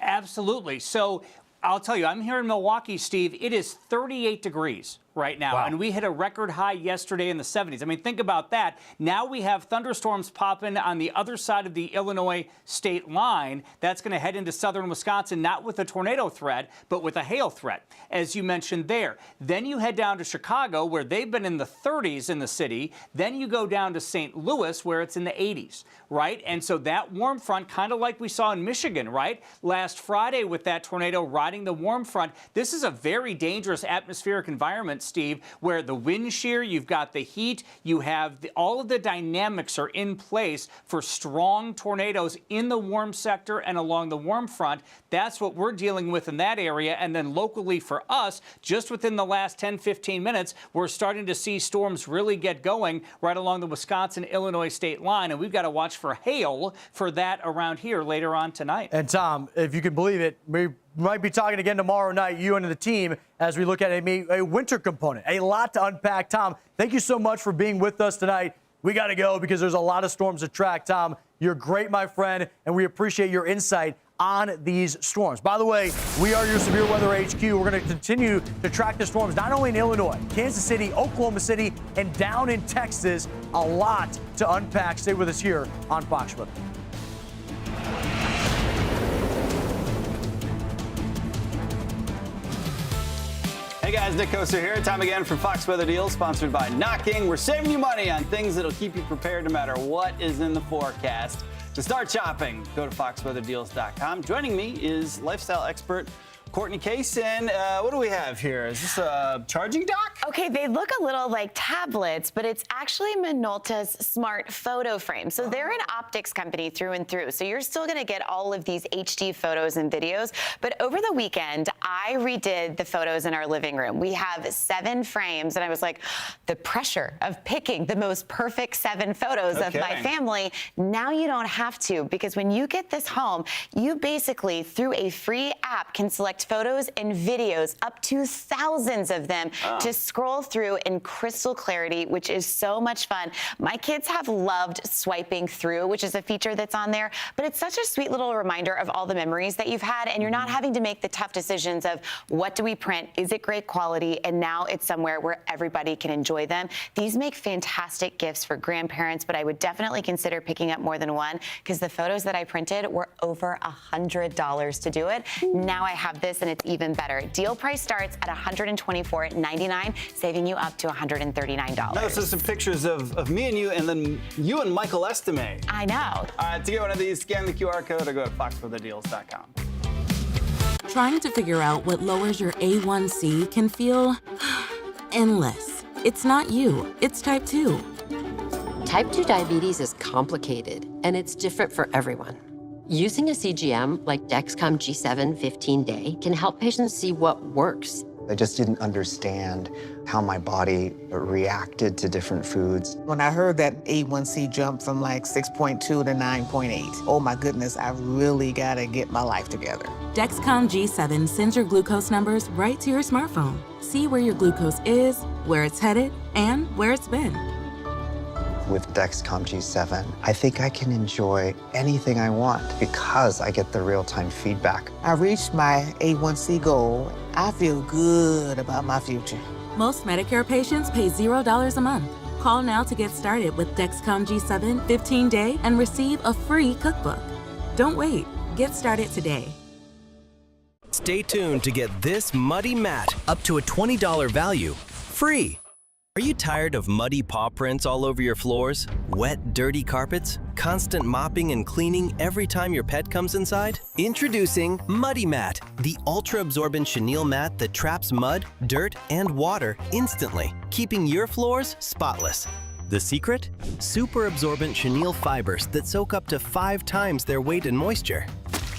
Absolutely. So I'll tell you, I'm here in Milwaukee, Steve. It is 38 degrees right now, wow. And we hit a record high yesterday in the 70s. I mean, think about that. Now we have thunderstorms popping on the other side of the Illinois state line. That's going to head into southern Wisconsin, not with a tornado threat, but with a hail threat, as you mentioned there. Then you head down to Chicago, where they've been in the 30s in the city. Then you go down to St. Louis, where it's in the 80s, right? And so that warm front, kind of like we saw in Michigan, right? Last Friday with that tornado riding the warm front, this is a very dangerous atmospheric environment, Steve, where the wind shear, you've got the heat, you have all of the dynamics are in place for strong tornadoes in the warm sector and along the warm front. That's what we're dealing with in that area. And then locally for us, just within the last 10, 15 minutes, we're starting to see storms really get going right along the Wisconsin-Illinois state line. And we've got to watch for hail for that around here later on tonight. And Tom, if you can believe it, we might be talking again tomorrow night, you and the team, as we look at a winter component. A lot to unpack. Tom, thank you so much for being with us tonight. We got to go because there's a lot of storms to track. Tom, you're great, my friend, and we appreciate your insight on these storms. By the way, we are your Severe Weather HQ. We're going to continue to track the storms, not only in Illinois, Kansas City, Oklahoma City, and down in Texas. A lot to unpack. Stay with us here on Fox Weather. Hey guys, Nick Koser here. Time again for Fox Weather Deals, sponsored by Knocking. We're saving you money on things that'll keep you prepared no matter what is in the forecast. To start shopping, go to foxweatherdeals.com. Joining me is lifestyle expert Courtney Kaysen, what do we have here? Is this a charging dock? Okay, they look a little like tablets, but it's actually Minolta's smart photo frame. So they're an optics company through and through. So you're still gonna get all of these HD photos and videos. But over the weekend, I redid the photos in our living room. We have 7 frames, and I was like, the pressure of picking the most perfect 7 photos of my family. Now you don't have to, because when you get this home, you basically, through a free app, can select photos and videos, up to thousands of them, to scroll through in crystal clarity, which is so much fun. My kids have loved swiping through, which is a feature that's on there, but it's such a sweet little reminder of all the memories that you've had, and you're not having to make the tough decisions of what do we print, is it great quality, and now it's somewhere where everybody can enjoy them. These make fantastic gifts for grandparents, but I would definitely consider picking up more than one, because the photos that I printed were over $100 to do it. Now I have this, and it's even better. Deal price starts at $124.99, saving you up to $139. This is some pictures of me and you, and then you and Michael Estime. I know. To get one of these, scan the QR code or go to foxweatherdeals.com. Trying to figure out what lowers your A1C can feel endless. It's not you, it's type 2. Type 2 diabetes is complicated, and it's different for everyone. Using a CGM like Dexcom G7 15-day can help patients see what works. I just didn't understand how my body reacted to different foods. When I heard that A1C jump from like 6.2 to 9.8, oh my goodness, I really gotta get my life together. Dexcom G7 sends your glucose numbers right to your smartphone. See where your glucose is, where it's headed, and where it's been. With Dexcom G7, I think I can enjoy anything I want because I get the real-time feedback. I reached my A1C goal. I feel good about my future. Most Medicare patients pay $0 a month. Call now to get started with Dexcom G7 15-day and receive a free cookbook. Don't wait. Get started today. Stay tuned to get this muddy mat, up to a $20 value, free. Are you tired of muddy paw prints all over your floors? Wet, dirty carpets? Constant mopping and cleaning every time your pet comes inside? Introducing Muddy Mat, the ultra-absorbent chenille mat that traps mud, dirt, and water instantly, keeping your floors spotless. The secret? Super absorbent chenille fibers that soak up to 5 times their weight in moisture.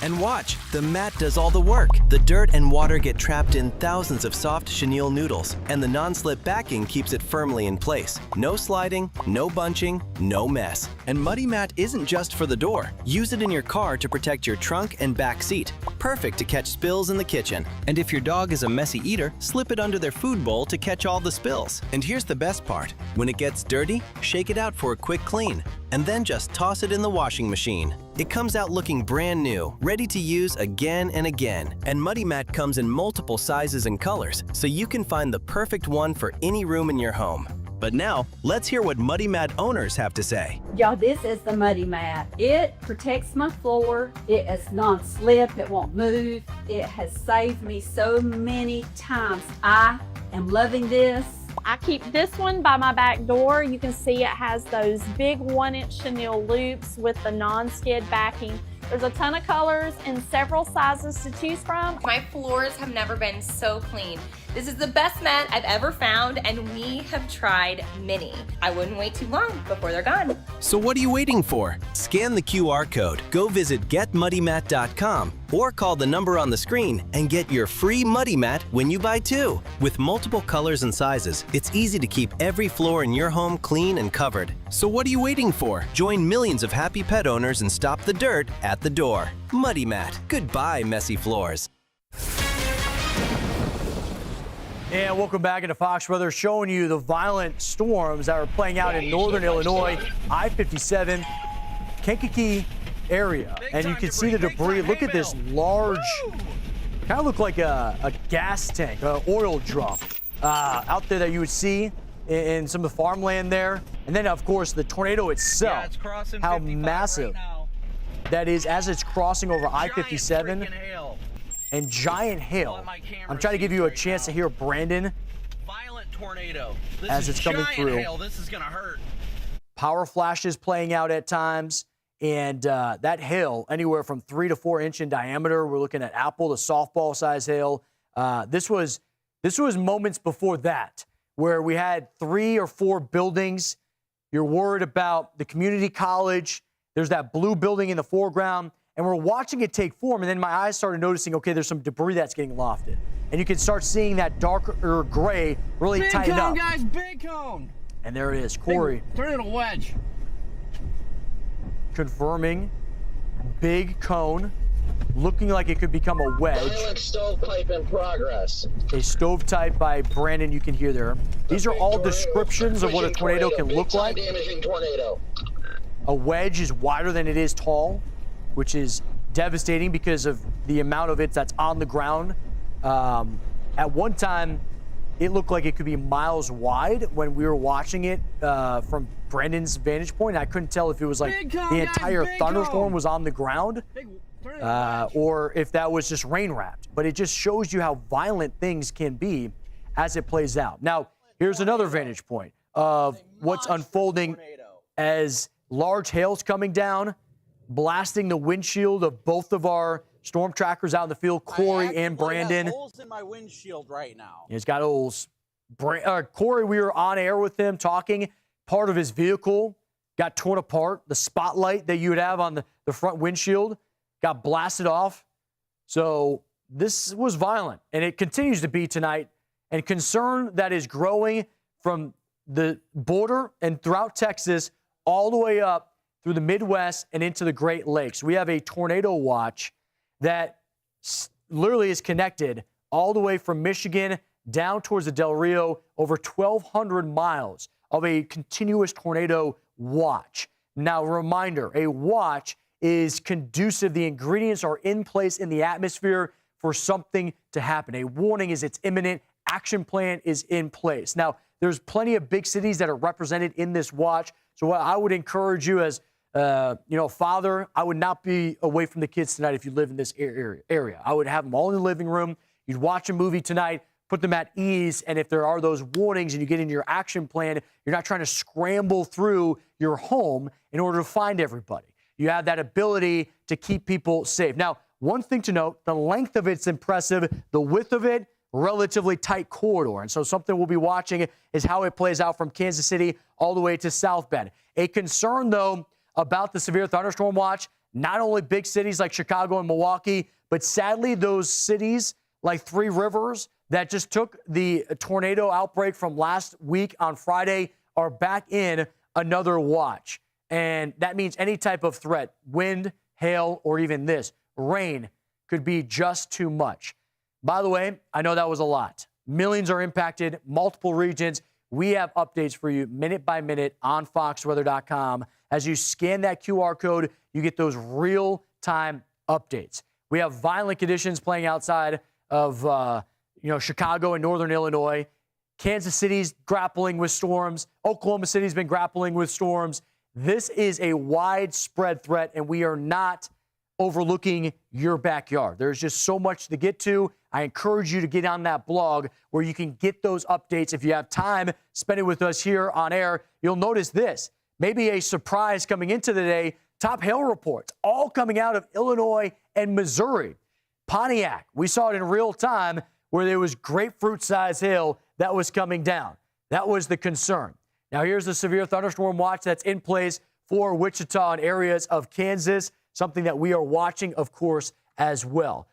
And watch, the mat does all the work. The dirt and water get trapped in thousands of soft chenille noodles, and the non-slip backing keeps it firmly in place. No sliding, no bunching, no mess. And Muddy Mat isn't just for the door. Use it in your car to protect your trunk and back seat. Perfect to catch spills in the kitchen. And if your dog is a messy eater, slip it under their food bowl to catch all the spills. And here's the best part. When it gets dirty, shake it out for a quick clean, and then just toss it in the washing machine. It comes out looking brand new, ready to use again and again. And Muddy Mat comes in multiple sizes and colors, so you can find the perfect one for any room in your home. But now, let's hear what Muddy Mat owners have to say. Y'all, this is the Muddy Mat. It protects my floor. It is non-slip. It won't move. It has saved me so many times. I am loving this. I keep this one by my back door. You can see it has those big 1-inch chenille loops with the non-skid backing. There's a ton of colors and several sizes to choose from. My floors have never been so clean. This is the best mat I've ever found, and we have tried many. I wouldn't wait too long before they're gone. So what are you waiting for? Scan the QR code, go visit getmuddymat.com, or call the number on the screen and get your free Muddy Mat when you buy 2. With multiple colors and sizes, it's easy to keep every floor in your home clean and covered. So what are you waiting for? Join millions of happy pet owners and stop the dirt at the door. Muddy Mat. Goodbye, messy floors. And welcome back into Fox Weather, showing you the violent storms that are playing out in northern Illinois, I-57, Kankakee area. And you can see the debris. Look at this large, kind of look like a gas tank, an oil drum out there that you would see in some of the farmland there. And then, of course, the tornado itself, how massive that is as it's crossing over I-57. And giant hail. I'm trying to give you a chance to hear Brandon. Violent tornado. As it's coming through. Hail. This is gonna hurt. Power flashes playing out at times. And that hail, anywhere from 3 to 4 inch in diameter. We're looking at apple to softball size hail. This was moments before that, where we had 3 or 4 buildings. You're worried about the community college. There's that blue building in the foreground. And we're watching it take form. And then my eyes started noticing, okay, there's some debris that's getting lofted. And you can start seeing that darker gray really Big tighten cone, up. guys, big cone. And there it is, Corey. Turn it a wedge. Confirming big cone, looking like it could become a wedge. Violent stovepipe in progress. A stovepipe by Brandon, you can hear there. These are all descriptions of what a tornado can look like. Damaging tornado. A wedge is wider than it is tall, which is devastating because of the amount of it that's on the ground. At one time, it looked like it could be miles wide when we were watching it from Brandon's vantage point. I couldn't tell if it was like the entire thunderstorm was on the ground or if that was just rain wrapped. But it just shows you how violent things can be as it plays out. Now, here's another vantage point of what's unfolding as large hail's coming down, blasting the windshield of both of our storm trackers out in the field, Corey and Brandon. Holes in my windshield right now. He's got holes. Corey, we were on air with him talking. Part of his vehicle got torn apart. The spotlight that you would have on the front windshield got blasted off. So this was violent, and it continues to be tonight. And concern that is growing from the border and throughout Texas all the way up through the Midwest and into the Great Lakes. We have a tornado watch that literally is connected all the way from Michigan down towards the Del Rio, over 1,200 miles of a continuous tornado watch. Now, reminder, a watch is conducive. The ingredients are in place in the atmosphere for something to happen. A warning is it's imminent. Action plan is in place. Now, there's plenty of big cities that are represented in this watch. So what I would encourage you as father, I would not be away from the kids tonight if you live in this area. I would have them all in the living room. You'd watch a movie tonight, put them at ease, and if there are those warnings and you get into your action plan, you're not trying to scramble through your home in order to find everybody. You have that ability to keep people safe. Now, one thing to note, the length of it's impressive, the width of it, relatively tight corridor. And so something we'll be watching is how it plays out from Kansas City all the way to South Bend. A concern, though, about the severe thunderstorm watch, not only big cities like Chicago and Milwaukee, but sadly those cities like Three Rivers that just took the tornado outbreak from last week on Friday are back in another watch. And that means any type of threat, wind, hail, or even this, rain, could be just too much. By the way, I know that was a lot. Millions are impacted, multiple regions. We have updates for you minute by minute on foxweather.com. As you scan that QR code, you get those real-time updates. We have violent conditions playing outside of Chicago and northern Illinois. Kansas City's grappling with storms. Oklahoma City's been grappling with storms. This is a widespread threat, and we are not overlooking your backyard. There's just so much to get to. I encourage you to get on that blog where you can get those updates. If you have time, spend it with us here on air. You'll notice this. Maybe a surprise coming into the day. Top hail reports, all coming out of Illinois and Missouri. Pontiac, we saw it in real time where there was grapefruit-sized hail that was coming down. That was the concern. Now here's the severe thunderstorm watch that's in place for Wichita and areas of Kansas, something that we are watching, of course, as well.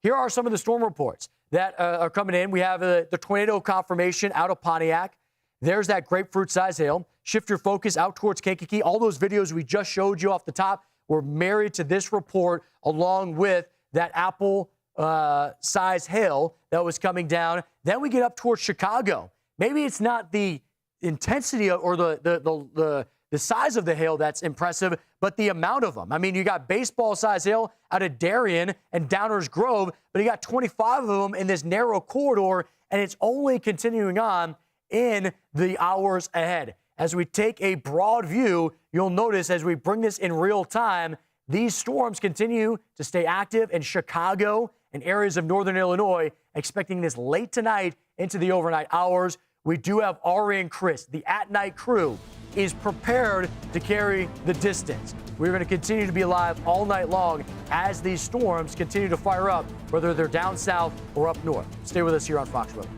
Here are some of the storm reports that are coming in. We have the tornado confirmation out of Pontiac. There's that grapefruit-sized hail. Shift your focus out towards Kankakee. All those videos we just showed you off the top were married to this report along with that apple-sized hail that was coming down. Then we get up towards Chicago. Maybe it's not the intensity or the size of the hail that's impressive, but the amount of them. I mean, you got baseball-sized hail out of Darien and Downers Grove, but you got 25 of them in this narrow corridor, and it's only continuing on in the hours ahead. As we take a broad view, you'll notice as we bring this in real time, these storms continue to stay active in Chicago and areas of northern Illinois, expecting this late tonight into the overnight hours. We do have Ari and Chris, the at-night crew, is prepared to carry the distance. We're going to continue to be live all night long as these storms continue to fire up, whether they're down south or up north. Stay with us here on Fox Weather.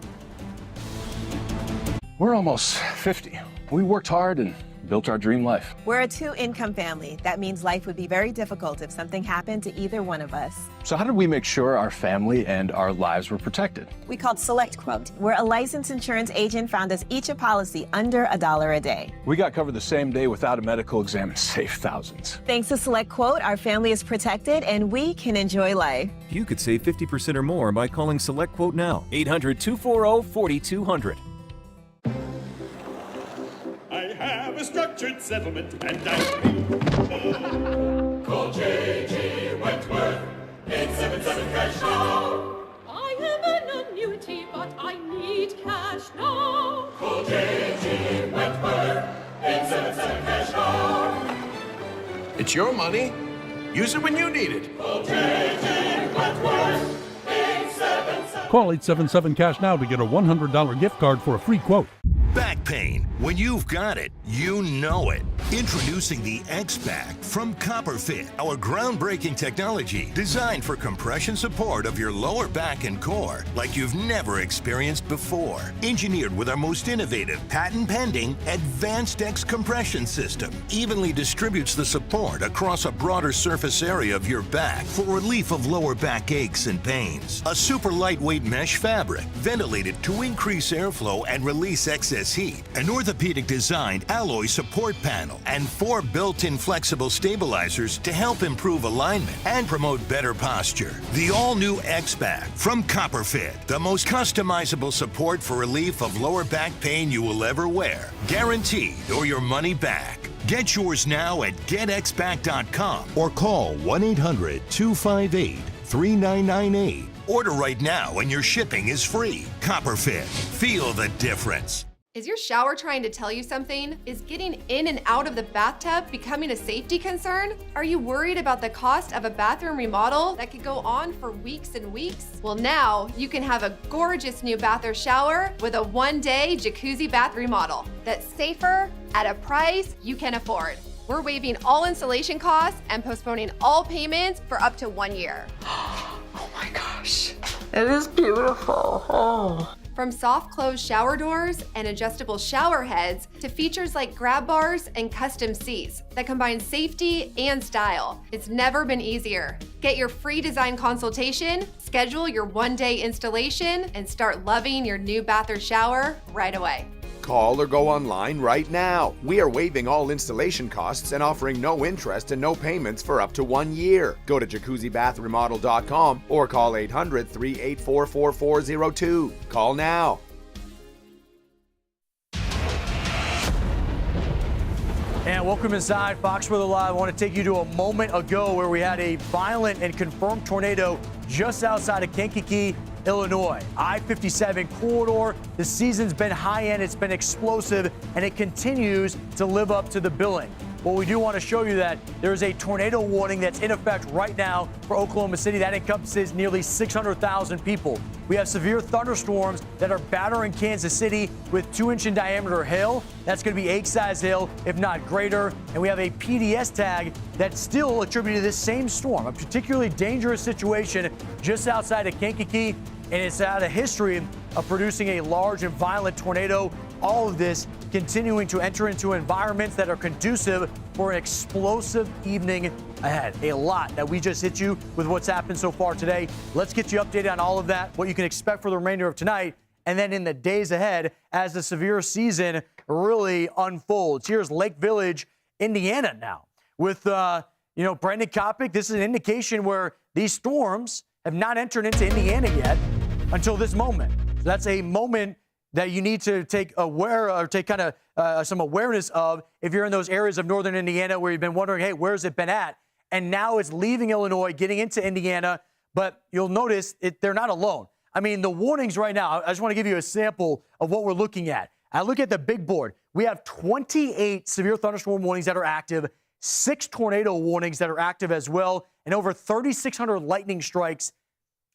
We're almost 50. We worked hard and built our dream life. We're a two-income family. That means life would be very difficult if something happened to either one of us. So how did we make sure our family and our lives were protected? We called Select Quote, where a licensed insurance agent found us each a policy under $1 a day. We got covered the same day without a medical exam and saved thousands. Thanks to Select Quote, our family is protected and we can enjoy life. You could save 50% or more by calling Select Quote now. 800-240-4200. I have a structured settlement and I call J.G. Wentworth 877 cash now. I am an annuity, but I need cash now. Call J.G. Wentworth 877 cash now. It's your money. Use it when you need it. Call J.G. Wentworth 877. Call 877 cash now to get a $100 gift card for a free quote. Back pain. When you've got it, you know it. Introducing the X-Back from CopperFit, our groundbreaking technology designed for compression support of your lower back and core like you've never experienced before. Engineered with our most innovative, patent-pending, Advanced X compression system. Evenly distributes the support across a broader surface area of your back for relief of lower back aches and pains. A super lightweight mesh fabric, ventilated to increase airflow and release excess heat. An orthopedic designed alloy support panel and 4 built-in flexible stabilizers to help improve alignment and promote better posture. The all-new X-Back from CopperFit, the most customizable support for relief of lower back pain you will ever wear. Guaranteed or your money back. Get yours now at getxback.com or call 1-800-258-3998. Order right now and your shipping is free. CopperFit. Feel the difference. Is your shower trying to tell you something? Is getting in and out of the bathtub becoming a safety concern? Are you worried about the cost of a bathroom remodel that could go on for weeks and weeks? Well, now you can have a gorgeous new bath or shower with a one-day jacuzzi bath remodel that's safer at a price you can afford. We're waiving all installation costs and postponing all payments for up to 1 year. Oh my gosh, it is beautiful. Oh. From soft closed shower doors and adjustable shower heads to features like grab bars and custom seats that combine safety and style, it's never been easier. Get your free design consultation, schedule your one-day installation, and start loving your new bath or shower right away. Call or go online right now. We are waiving all installation costs and offering no interest and no payments for up to 1 year. Go to jacuzzibathremodel.com or call 800-384-4402. Call now. And welcome inside Fox Weather Live. I want to take you to a moment ago where we had a violent and confirmed tornado just outside of Kankakee, Illinois. I-57 corridor. The season's been high-end, it's been explosive, and it continues to live up to the billing. Well, we do want to show you that there's a tornado warning that's in effect right now for Oklahoma City. That encompasses nearly 600,000 people. We have severe thunderstorms that are battering Kansas City with 2-inch in diameter hail. That's going to be 8-size hail, if not greater. And we have a PDS tag that's still attributed to this same storm, a particularly dangerous situation just outside of Kankakee. And it's had a history of producing a large and violent tornado. All of this continuing to enter into environments that are conducive for an explosive evening ahead. A lot that we just hit you with what's happened so far today. Let's get you updated on all of that, what you can expect for the remainder of tonight, and then in the days ahead as the severe season really unfolds. Here's Lake Village, Indiana now with, Brandon Kopic. This is an indication where these storms have not entered into Indiana yet until this moment. So that's a moment that you need to take some awareness of if you're in those areas of northern Indiana where you've been wondering, hey, where's it been at? And now it's leaving Illinois, getting into Indiana, but you'll notice they're not alone. I mean, the warnings right now, I just want to give you a sample of what we're looking at. I look at the big board. We have 28 severe thunderstorm warnings that are active, 6 tornado warnings that are active as well, and over 3,600 lightning strikes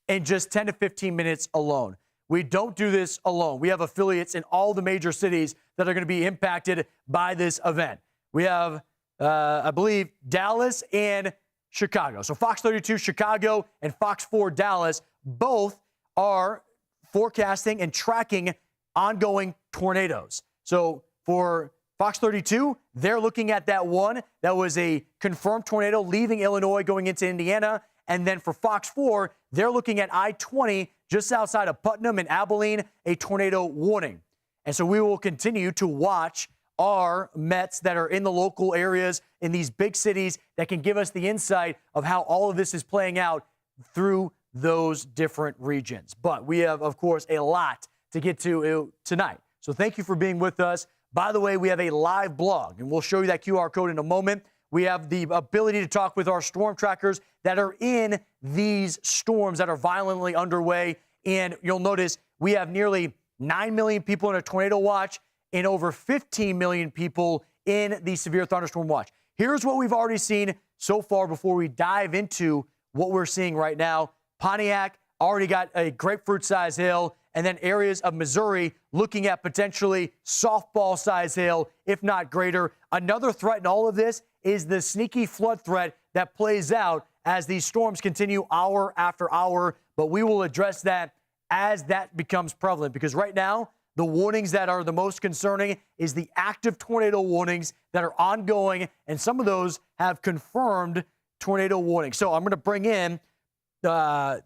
in just 10 to 15 minutes alone. we don't do this alone. We have affiliates in all the major cities that are going to be impacted by this event. We have, I believe, Dallas and Chicago. So Fox 32 Chicago and Fox 4 Dallas both are forecasting and tracking ongoing tornadoes. So for Fox 32, they're looking at that one that was a confirmed tornado leaving Illinois going into Indiana. And then for Fox 4, they're looking at I-20 just outside of Putnam and Abilene, a tornado warning. And so we will continue to watch our Mets that are in the local areas in these big cities that can give us the insight of how all of this is playing out through those different regions. But we have, of course, a lot to get to tonight. So thank you for being with us. By the way, we have a live blog, and we'll show you that QR code in a moment. We have the ability to talk with our storm trackers that are in these storms that are violently underway. And you'll notice we have nearly 9 million people in a tornado watch and over 15 million people in the severe thunderstorm watch. Here's what we've already seen so far before we dive into what we're seeing right now. Pontiac already got a grapefruit-sized hail, and then areas of Missouri looking at potentially softball-sized hail, if not greater. Another threat in all of this is the sneaky flood threat that plays out as these storms continue hour after hour. But we will address that as that becomes prevalent, because right now, the warnings that are the most concerning is the active tornado warnings that are ongoing, and some of those have confirmed tornado warnings. So I'm going to bring in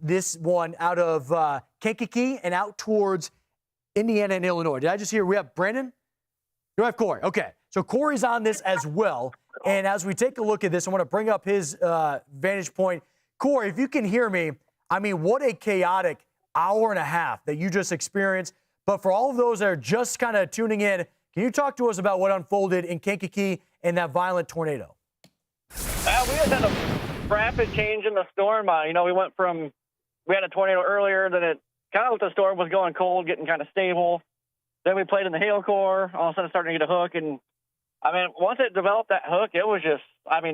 this one out of Kankakee and out towards Indiana and Illinois. Did I just hear we have Brandon? Do I have Corey? Okay. So Corey's on this as well. And as we take a look at this, I want to bring up his vantage point. Corey, if you can hear me, I mean, what a chaotic hour and a half that you just experienced. But for all of those that are just kind of tuning in, can you talk to us about what unfolded in Kankakee and that violent tornado? We just had a rapid change in the storm. We had a tornado earlier, then it kind of the storm was going cold, getting kind of stable. Then we played in the hail core, all of a sudden starting to get a hook. And I mean, once it developed that hook, it was just,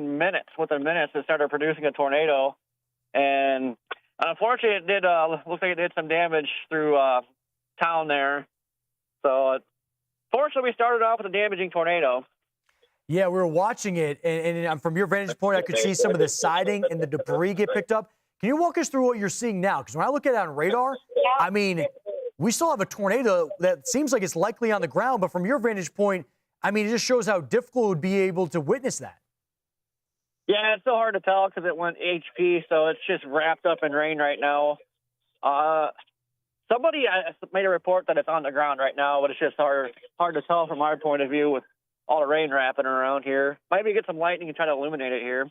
minutes. Within minutes, it started producing a tornado. And unfortunately, it did, looks like it did some damage through town there. So fortunately, we started off with a damaging tornado. Yeah, we were watching it, and from your vantage point, I could see some of the siding and the debris get picked up. Can you walk us through what you're seeing now? Because when I look at it on radar, I mean, we still have a tornado that seems like it's likely on the ground, but from your vantage point, I mean, it just shows how difficult it would be able to witness that. Yeah, it's so hard to tell because it went HP, so it's just wrapped up in rain right now. Somebody made a report that it's on the ground right now, but it's just hard to tell from our point of view with all the rain wrapping around here. Maybe get some lightning and try to illuminate it here.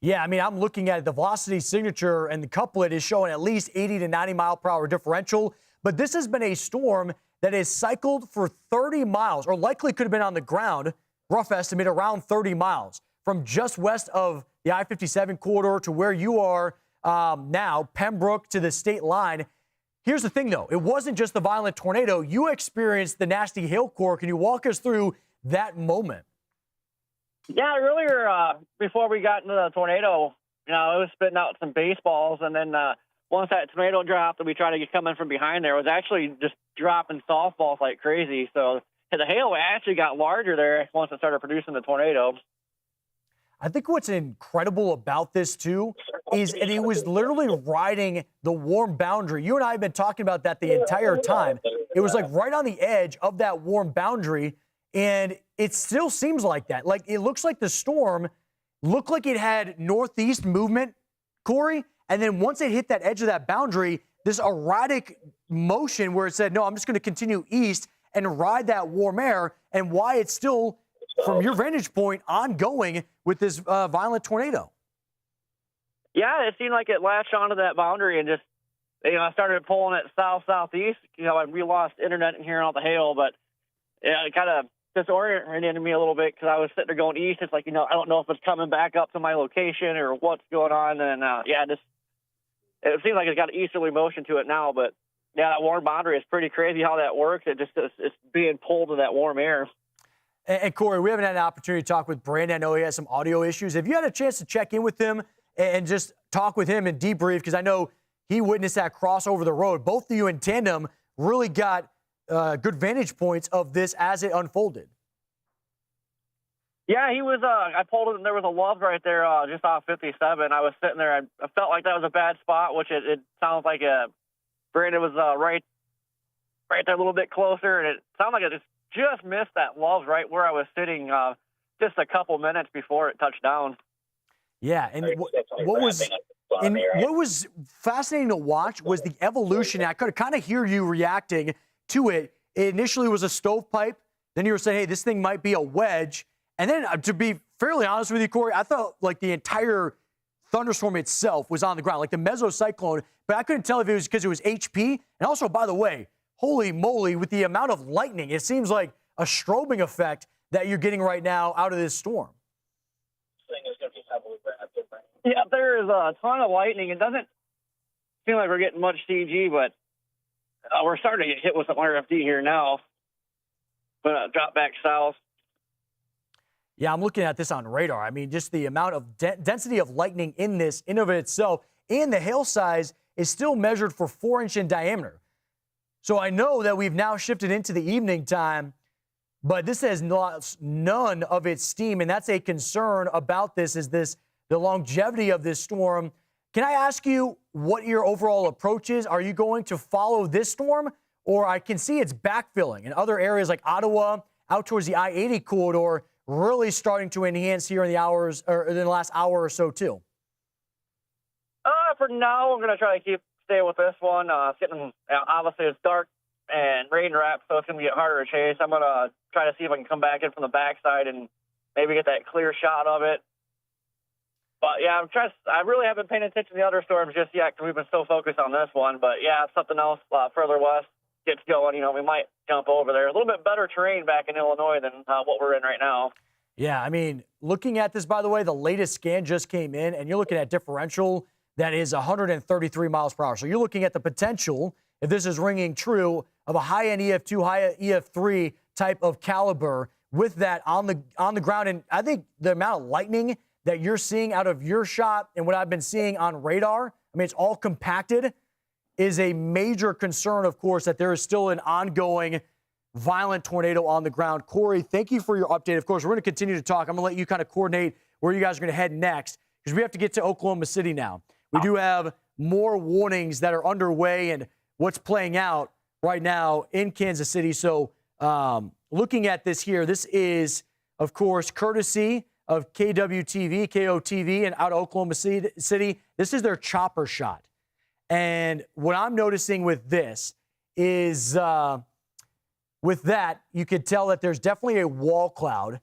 Yeah, I mean, I'm looking at it. The velocity signature and the couplet is showing at least 80 to 90 mile per hour differential. But this has been a storm that has cycled for 30 miles, or likely could have been on the ground, rough estimate, around 30 miles, from just west of the I-57 corridor to where you are now, Pembroke to the state line. Here's the thing, though. It wasn't just the violent tornado. You experienced the nasty hail core. Can you walk us through that moment? Yeah, earlier, before we got into the tornado, it was spitting out some baseballs, and then once that tornado dropped and we tried to get coming from behind there, it was actually just dropping softballs like crazy. So the hail actually got larger there once it started producing the tornado. I think what's incredible about this, too, is that it was literally riding the warm boundary. You and I have been talking about that the entire time. It was like right on the edge of that warm boundary, and it still seems like that. Like, it looks like the storm looked like it had northeast movement, Corey, and then once it hit that edge of that boundary, this erratic motion where it said, no, I'm just going to continue east and ride that warm air, and why it's still, from your vantage point, ongoing with this violent tornado. Yeah, it seemed like it latched onto that boundary and just, started pulling it south-southeast. We lost internet in here and all the hail, but it kind of disoriented me a little bit because I was sitting there going east. It's like, I don't know if it's coming back up to my location or what's going on. And, it seems like it's got an easterly motion to it now, but, yeah, that warm boundary is pretty crazy how that works. It's being pulled to that warm air. And Corey, we haven't had an opportunity to talk with Brandon. I know he has some audio issues. Have you had a chance to check in with him and just talk with him and debrief? Because I know he witnessed that cross over the road. Both of you in tandem really got good vantage points of this as it unfolded. Yeah, he was. I pulled it, and there was a Loves right there just off 57. I was sitting there. I felt like that was a bad spot, which it sounds like Brandon was right there a little bit closer, and it sounded like it just missed that Loves right where I was sitting just a couple minutes before it touched down. Yeah, and what was fascinating to watch was the evolution. I could kind of hear you reacting to it. It initially was a stovepipe. Then you were saying, hey, this thing might be a wedge. And then, to be fairly honest with you, Corey, I felt like the entire thunderstorm itself was on the ground, like the mesocyclone, but I couldn't tell if it was because it was HP. And also, by the way, holy moly, with the amount of lightning, it seems like a strobing effect that you're getting right now out of this storm. Yeah, there is a ton of lightning. It doesn't seem like we're getting much CG, but we're starting to get hit with some RFD here now. But drop back south. Yeah, I'm looking at this on radar. I mean, just the amount of density of lightning in this in of itself, and the hail size is still measured for 4-inch in diameter. So I know that we've now shifted into the evening time, but this has lost none of its steam, and that's a concern about this, is the longevity of this storm. Can I ask you what your overall approach is? Are you going to follow this storm, or I can see it's backfilling in other areas like Ottawa, out towards the I-80 corridor, really starting to enhance here in the last hour or so too? For now, I'm going to try to stay with this one. Obviously, it's dark and rain wrapped, so it's going to be harder to chase. I'm going to try to see if I can come back in from the backside and maybe get that clear shot of it. But yeah, I really haven't paid attention to the other storms just yet because we've been so focused on this one. But yeah, if something else further west gets going, we might jump over there. A little bit better terrain back in Illinois than what we're in right now. Yeah, I mean, looking at this, by the way, the latest scan just came in, and you're looking at differential that is 133 miles per hour. So you're looking at the potential, if this is ringing true, of a high-end EF2, high-end EF3 type of caliber with that on the ground. And I think the amount of lightning that you're seeing out of your shot and what I've been seeing on radar, I mean, it's all compacted, is a major concern, of course, that there is still an ongoing violent tornado on the ground. Corey, thank you for your update. Of course, we're going to continue to talk. I'm going to let you kind of coordinate where you guys are going to head next, because we have to get to Oklahoma City now. We do have more warnings that are underway and what's playing out right now in Kansas City. So looking at this here, this is, of course, courtesy of KWTV, KOTV, and out of Oklahoma City. This is their chopper shot. And what I'm noticing with this is with that, you could tell that there's definitely a wall cloud,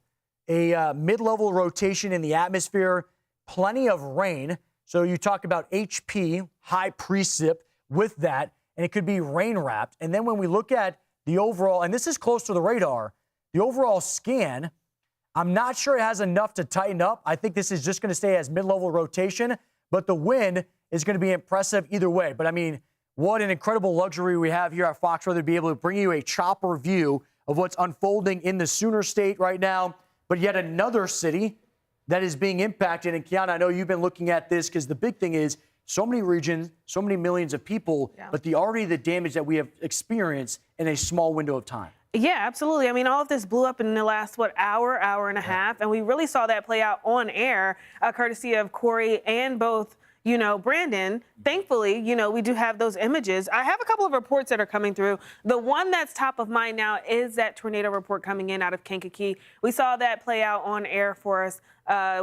a mid-level rotation in the atmosphere, plenty of rain. So you talk about HP, high precip with that, and it could be rain-wrapped. And then when we look at the overall, and this is close to the radar, the overall scan, I'm not sure it has enough to tighten up. I think this is just going to stay as mid-level rotation, but the wind is going to be impressive either way. But I mean, what an incredible luxury we have here at Fox Weather to be able to bring you a chopper view of what's unfolding in the Sooner State right now, but yet another city that is being impacted. And Kiana, I know you've been looking at this because the big thing is so many regions, so many millions of people, but the damage that we have experienced in a small window of time. Yeah, absolutely. I mean, all of this blew up in the last, hour and a half. And we really saw that play out on air, courtesy of Corey and both, Brandon. Thankfully, we do have those images. I have a couple of reports that are coming through. The one that's top of mind now is that tornado report coming in out of Kankakee. We saw that play out on air for us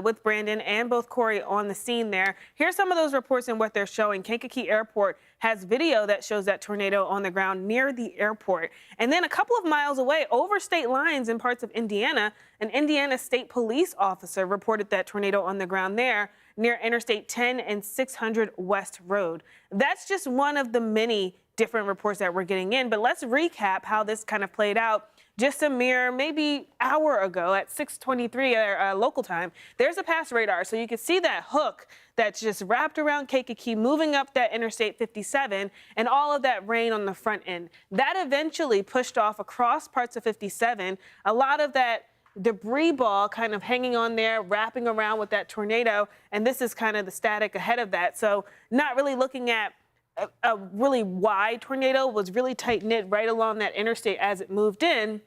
with Brandon and both Corey on the scene there. Here's some of those reports and what they're showing. Kankakee Airport has video that shows that tornado on the ground near the airport. And then a couple of miles away, over state lines in parts of Indiana, an Indiana State Police officer reported that tornado on the ground there near Interstate 10 and 600 West Road. That's just one of the many different reports that we're getting in. But let's recap how this kind of played out just a mere maybe hour ago at 6:23 local time. There's a past radar, so you can see that hook that's just wrapped around Kankakee, moving up that Interstate 57, and all of that rain on the front end. That eventually pushed off across parts of 57. A lot of that debris ball kind of hanging on there, wrapping around with that tornado, and this is kind of the static ahead of that. So not really looking at a really wide tornado, was really tight knit right along that interstate as it moved in.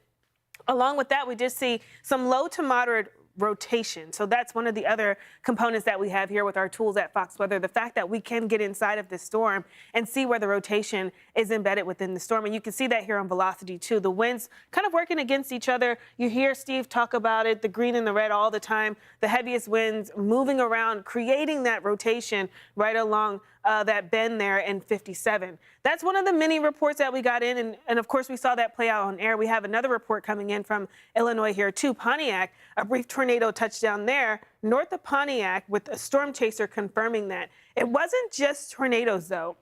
Along with that, we did see some low to moderate rotation. So that's one of the other components that we have here with our tools at Fox Weather, the fact that we can get inside of this storm and see where the rotation is embedded within the storm. And you can see that here on velocity too. The winds kind of working against each other. You hear Steve talk about it, the green and the red all the time, the heaviest winds moving around, creating that rotation right along that bend there in 57. That's one of the many reports that we got in, and of course we saw that play out on air. We have another report coming in from Illinois here too. Pontiac, a brief tornado touchdown there north of Pontiac with a storm chaser confirming that. It wasn't just tornadoes though.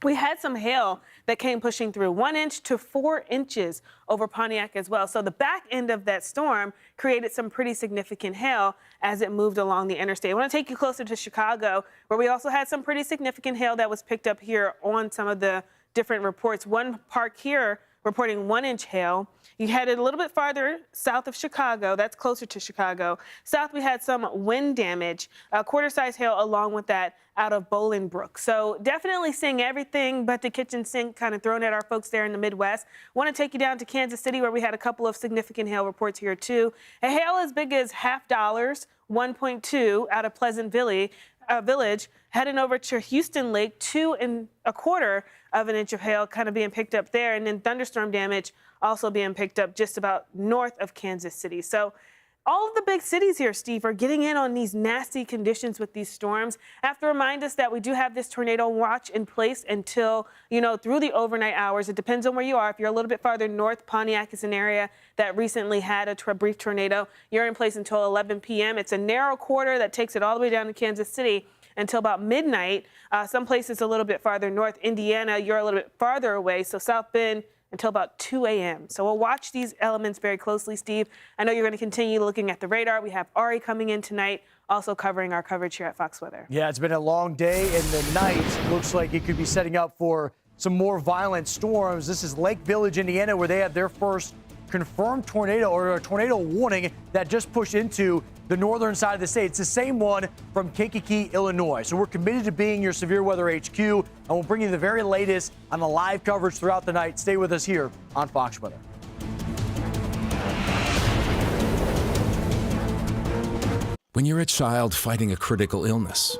We had some hail that came pushing through, 1 inch to 4 inches over Pontiac as well. So the back end of that storm created some pretty significant hail as it moved along the interstate. I want to take you closer to Chicago, where we also had some pretty significant hail that was picked up here on some of the different reports. One park here reporting 1 inch hail. You had it a little bit farther south of Chicago. That's closer to Chicago. South, we had some wind damage, quarter-size hail along with that out of Bolingbrook. So definitely seeing everything but the kitchen sink kind of thrown at our folks there in the Midwest. Want to take you down to Kansas City, where we had a couple of significant hail reports here too. A hail as big as $0.50, 1.2 out of Pleasant Village, heading over to Houston Lake, 2 1/4 of an inch of hail kind of being picked up there, and then thunderstorm damage also being picked up just about north of Kansas City. So all of the big cities here, Steve, are getting in on these nasty conditions with these storms. I have to remind us that we do have this tornado watch in place until, through the overnight hours. It depends on where you are. If you're a little bit farther north, Pontiac is an area that recently had a brief tornado. You're in place until 11 p.m. It's a narrow corridor that takes it all the way down to Kansas City until about midnight. Some places a little bit farther north. Indiana, you're a little bit farther away. So South Bend until about 2 a.m. So we'll watch these elements very closely, Steve. I know you're going to continue looking at the radar. We have Ari coming in tonight, also covering our coverage here at Fox Weather. Yeah, it's been a long day, and the night looks like it could be setting up for some more violent storms. This is Lake Village, Indiana, where they had their first confirmed tornado, or a tornado warning that just pushed into the northern side of the state. It's the same one from Kankakee, Illinois. So we're committed to being your severe weather HQ, and we'll bring you the very latest on the live coverage throughout the night. Stay with us here on Fox Weather. When you're a child fighting a critical illness,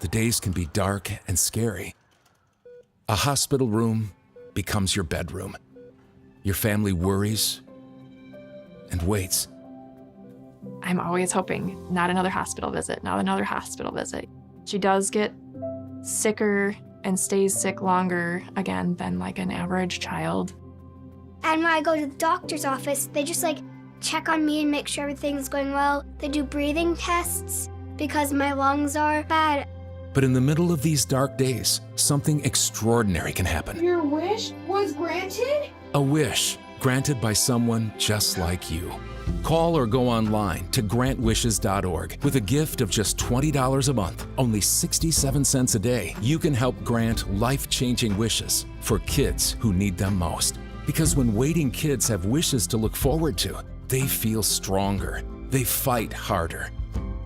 the days can be dark and scary. A hospital room becomes your bedroom. Your family worries and waits. I'm always hoping, not another hospital visit, not another hospital visit. She does get sicker and stays sick longer, again, than like an average child. And when I go to the doctor's office, they just check on me and make sure everything's going well. They do breathing tests because my lungs are bad. But in the middle of these dark days, something extraordinary can happen. Your wish was granted? A wish granted by someone just like you. Call or go online to grantwishes.org. With a gift of just $20 a month, only 67 cents a day, you can help grant life-changing wishes for kids who need them most. Because when waiting kids have wishes to look forward to, they feel stronger. They fight harder.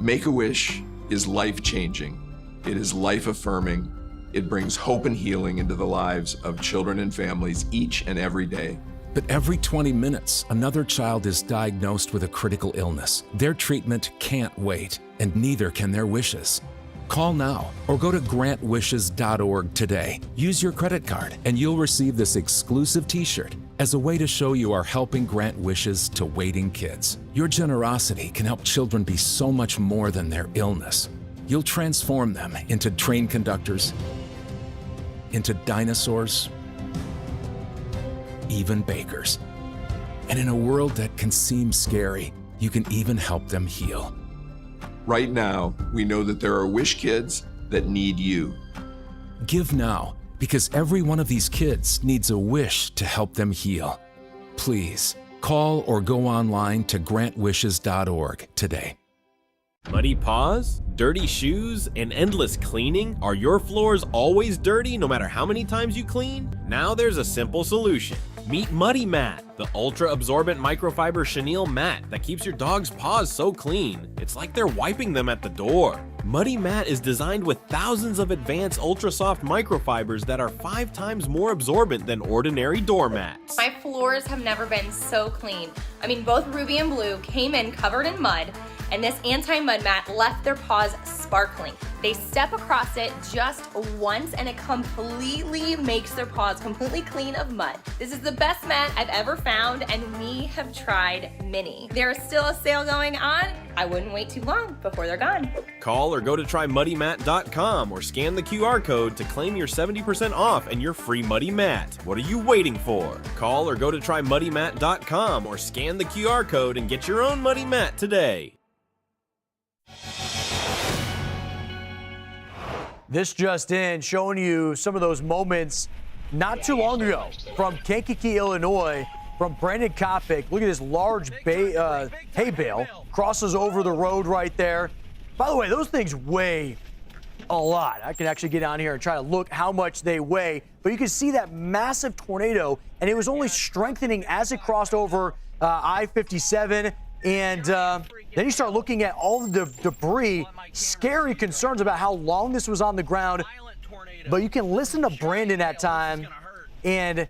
Make-A-Wish is life-changing. It is life-affirming. It brings hope and healing into the lives of children and families each and every day. But every 20 minutes, another child is diagnosed with a critical illness. Their treatment can't wait, and neither can their wishes. Call now or go to grantwishes.org today. Use your credit card, and you'll receive this exclusive t-shirt as a way to show you are helping grant wishes to waiting kids. Your generosity can help children be so much more than their illness. You'll transform them into train conductors, into dinosaurs, even bakers. And in a world that can seem scary, you can even help them heal. Right now, we know that there are wish kids that need you. Give now, because every one of these kids needs a wish to help them heal. Please, call or go online to grantwishes.org today. Muddy paws? Dirty shoes and endless cleaning? Are your floors always dirty no matter how many times you clean? Now there's a simple solution. Meet Muddy Mat, the ultra-absorbent microfiber chenille mat that keeps your dog's paws so clean, it's like they're wiping them at the door. Muddy Mat is designed with thousands of advanced ultra-soft microfibers that are 5 times more absorbent than ordinary doormats. My floors have never been so clean. I mean, both Ruby and Blue came in covered in mud, and this anti-mud mat left their paws sparkling. They step across it just once and it completely makes their paws completely clean of mud. This is the best mat I've ever found, and we have tried many. There is still a sale going on. I wouldn't wait too long before they're gone. Call or go to trymuddymat.com or scan the QR code to claim your 70% off and your free Muddy Mat. What are you waiting for? Call or go to trymuddymat.com or scan the QR code and get your own Muddy Mat today. This just in, showing you some of those moments not too long ago from Kankakee, Illinois, from Brandon Kopic. Look at this large hay bale, crosses over the road right there. By the way, those things weigh a lot. I can actually get down here and try to look how much they weigh, but you can see that massive tornado, and it was only strengthening as it crossed over I-57. And then you start looking at all the debris, scary concerns about how long this was on the ground. But you can listen to Brandon at time and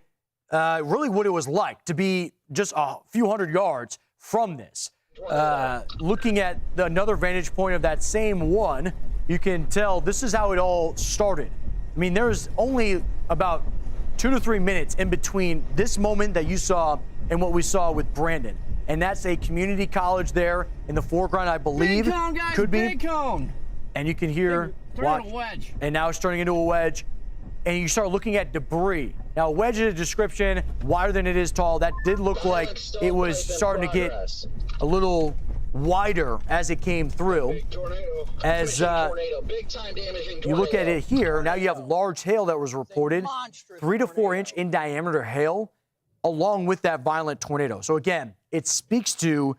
really what it was like to be just a few hundred yards from this. Looking at another vantage point of that same one, you can tell this is how it all started. I mean, there's only about 2 to 3 minutes in between this moment that you saw and what we saw with Brandon. And that's a community college there in the foreground, I believe. Big cone, guys, could be. big cone. And you can hear, Turn a wedge. And now it's turning into a wedge. And you start looking at debris. Now, a wedge is a description wider than it is tall. That did look like it was starting to get a little wider as it came through. As you look at it here, now you have large hail that was reported, 3 to 4 inch in diameter hail, along with that violent tornado. So again, it speaks to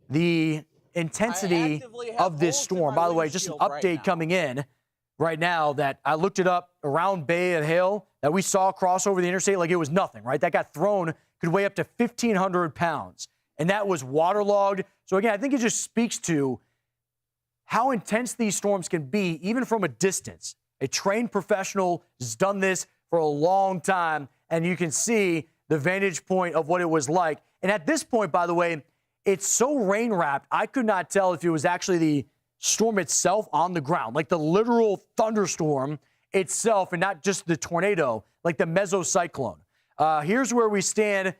the intensity of this storm. By the way, just an update coming in right now that I looked it up around Bay of Hail that we saw cross over the interstate like it was nothing, right? That got thrown, could weigh up to 1,500 pounds. And that was waterlogged. So again, I think it just speaks to how intense these storms can be, even from a distance. A trained professional has done this for a long time, and you can see the vantage point of what it was like. And at this point, by the way, it's so rain-wrapped, I could not tell if it was actually the storm itself on the ground, like the literal thunderstorm itself and not just the tornado, like the mesocyclone. Here's where we stand,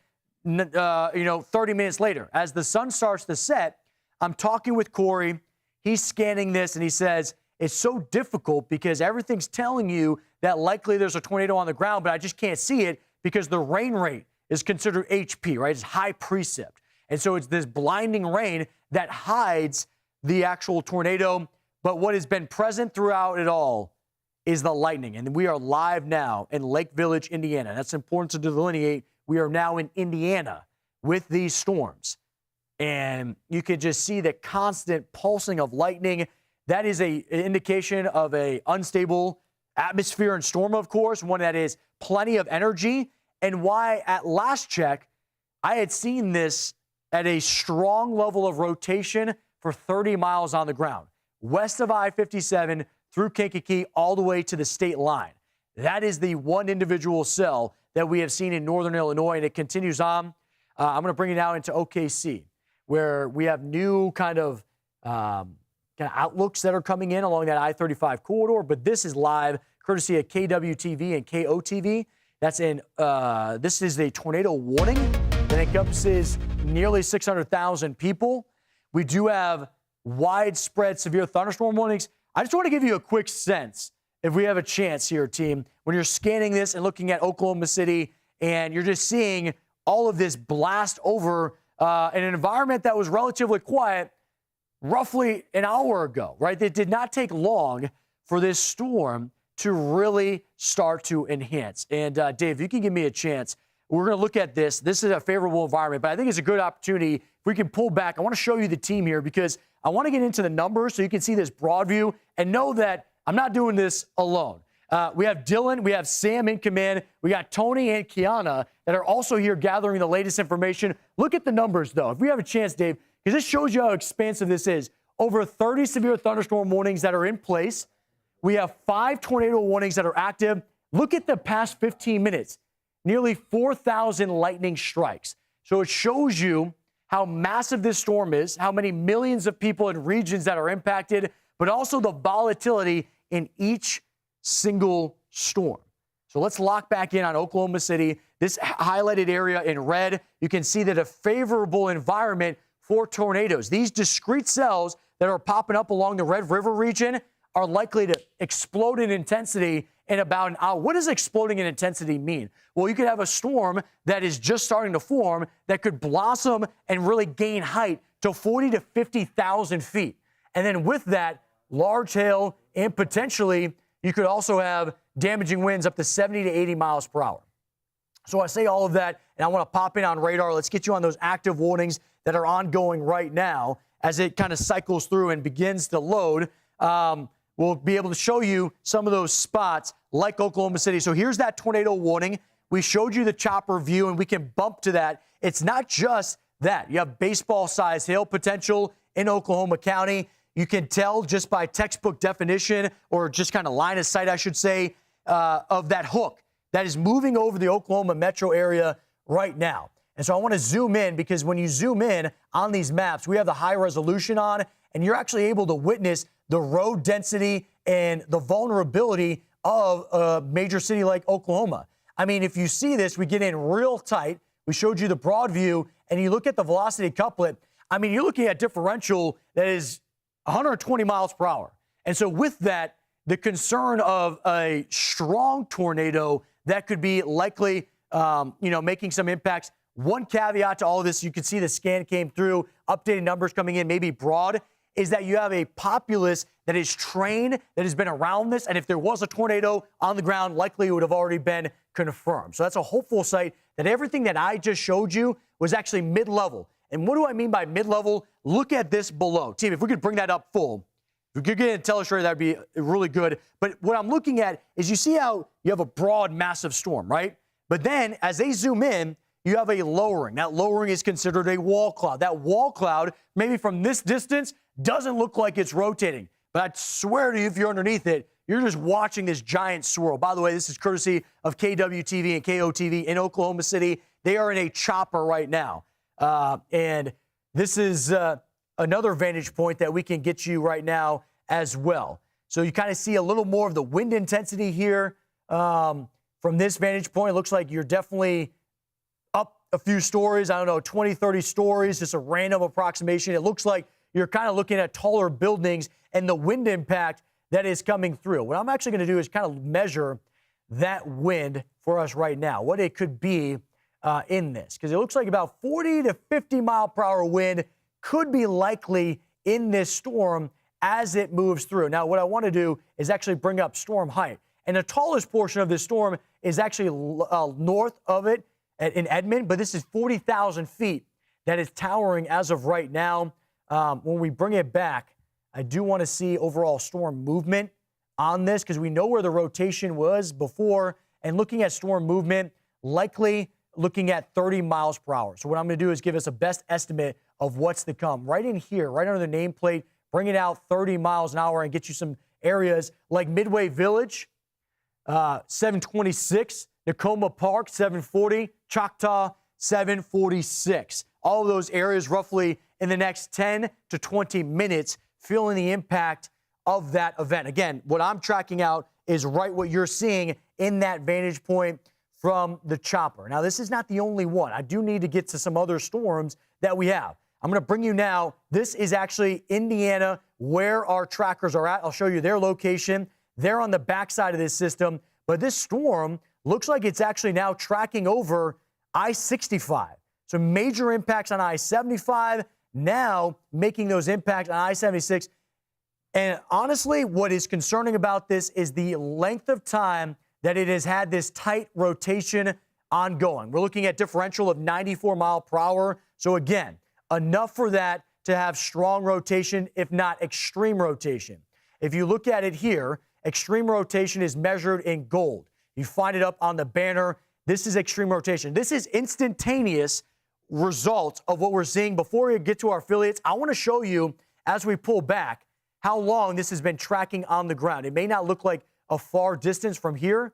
30 minutes later. As the sun starts to set, I'm talking with Corey. He's scanning this, and he says, it's so difficult because everything's telling you that likely there's a tornado on the ground, but I just can't see it because the rain rate is considered HP, right? It's high precip. And so it's this blinding rain that hides the actual tornado. But what has been present throughout it all is the lightning. And we are live now in Lake Village, Indiana. That's important to delineate. We are now in Indiana with these storms. And you can just see the constant pulsing of lightning. That is an indication of an unstable atmosphere and storm, of course, one that is plenty of energy, and why at last check, I had seen this at a strong level of rotation for 30 miles on the ground, west of I-57 through Kankakee all the way to the state line. That is the one individual cell that we have seen in northern Illinois, and it continues on. I'm going to bring it now into OKC, where we have new kind of outlooks that are coming in along that I-35 corridor, but this is live courtesy of KWTV and KOTV. That's in, this is a tornado warning that encompasses nearly 600,000 people. We do have widespread severe thunderstorm warnings. I just want to give you a quick sense, if we have a chance here, team, when you're scanning this and looking at Oklahoma City and you're just seeing all of this blast over in an environment that was relatively quiet roughly an hour ago, right? It did not take long for this storm to really start to enhance. And Dave, if you can give me a chance, we're going to look at this. This is a favorable environment, but I think it's a good opportunity if we can pull back. I want to show you the team here because I want to get into the numbers so you can see this broad view and know that I'm not doing this alone. We have Dylan, we have Sam in command, we got Tony and Kiana that are also here gathering the latest information. Look at the numbers, though, if we have a chance, Dave, because this shows you how expansive this is. Over 30 severe thunderstorm warnings that are in place. We have 5 tornado warnings that are active. Look at the past 15 minutes. Nearly 4,000 lightning strikes. So it shows you how massive this storm is, how many millions of people in regions that are impacted, but also the volatility in each single storm. So let's lock back in on Oklahoma City. This highlighted area in red, you can see that a favorable environment for tornadoes. These discrete cells that are popping up along the Red River region are likely to explode in intensity in about an hour. What does exploding in intensity mean? Well, you could have a storm that is just starting to form that could blossom and really gain height to 40 to 50,000 feet. And then with that, large hail and potentially you could also have damaging winds up to 70 to 80 miles per hour. So I say all of that, and I want to pop in on radar. Let's get you on those active warnings that are ongoing right now as it kind of cycles through and begins to load. We'll be able to show you some of those spots like Oklahoma City. So here's that tornado warning. We showed you the chopper view, and we can bump to that. It's not just that. You have baseball-sized hail potential in Oklahoma County. You can tell just by textbook definition, or just kind of line of sight, I should say, of that hook that is moving over the Oklahoma metro area right now. And so I want to zoom in, because when you zoom in on these maps, we have the high resolution on, and you're actually able to witness the road density and the vulnerability of a major city like Oklahoma. I mean, if you see this, we get in real tight. We showed you the broad view, and you look at the velocity couplet. I mean, you're looking at differential that is 120 miles per hour. And so with that, the concern of a strong tornado that could be likely, making some impacts. One caveat to all of this, you can see the scan came through, updated numbers coming in, maybe broad, is that you have a populace that is trained, that has been around this, and if there was a tornado on the ground, likely it would have already been confirmed. So that's a hopeful sight that everything that I just showed you was actually mid-level. And what do I mean by mid-level? Look at this below. Team, if we could bring that up full, if we could get a telestrator, that'd be really good. But what I'm looking at is you see how you have a broad, massive storm, right? But then as they zoom in, you have a lowering. That lowering is considered a wall cloud. That wall cloud, maybe from this distance, doesn't look like it's rotating. But I swear to you, if you're underneath it, you're just watching this giant swirl. By the way, this is courtesy of KWTV and KOTV in Oklahoma City. They are in a chopper right now. And this is another vantage point that we can get you right now as well. So you kind of see a little more of the wind intensity here. From this vantage point, it looks like you're definitely up a few stories. I don't know, 20, 30 stories, just a random approximation. It looks like you're kind of looking at taller buildings and the wind impact that is coming through. What I'm actually going to do is kind of measure that wind for us right now, what it could be in this, because it looks like about 40 to 50 mile per hour wind could be likely in this storm as it moves through. Now, what I want to do is actually bring up storm height. And the tallest portion of this storm is actually north of it in Edmond, but this is 40,000 feet that is towering as of right now. When we bring it back, I do want to see overall storm movement on this, because we know where the rotation was before, and looking at storm movement, likely looking at 30 miles per hour. So what I'm going to do is give us a best estimate of what's to come. Right in here, right under the nameplate, bring it out 30 miles an hour and get you some areas like Midway Village, 726, Nakoma Park, 740, Choctaw, 746. All of those areas roughly in the next 10 to 20 minutes, feeling the impact of that event. Again, what I'm tracking out is right what you're seeing in that vantage point from the chopper. Now, this is not the only one. I do need to get to some other storms that we have. I'm going to bring you now. This is actually Indiana, where our trackers are at. I'll show you their location. They're on the backside of this system. But this storm looks like it's actually now tracking over I-65. So major impacts on I-75, now making those impacts on I-76. And honestly, what is concerning about this is the length of time that it has had this tight rotation ongoing. We're looking at differential of 94 mile per hour. So again, enough for that to have strong rotation, if not extreme rotation. If you look at it here, extreme rotation is measured in gold. You find it up on the banner. This is extreme rotation. This is instantaneous results of what we're seeing. Before we get to our affiliates, I want to show you, as we pull back, how long this has been tracking on the ground. It may not look like a far distance from here.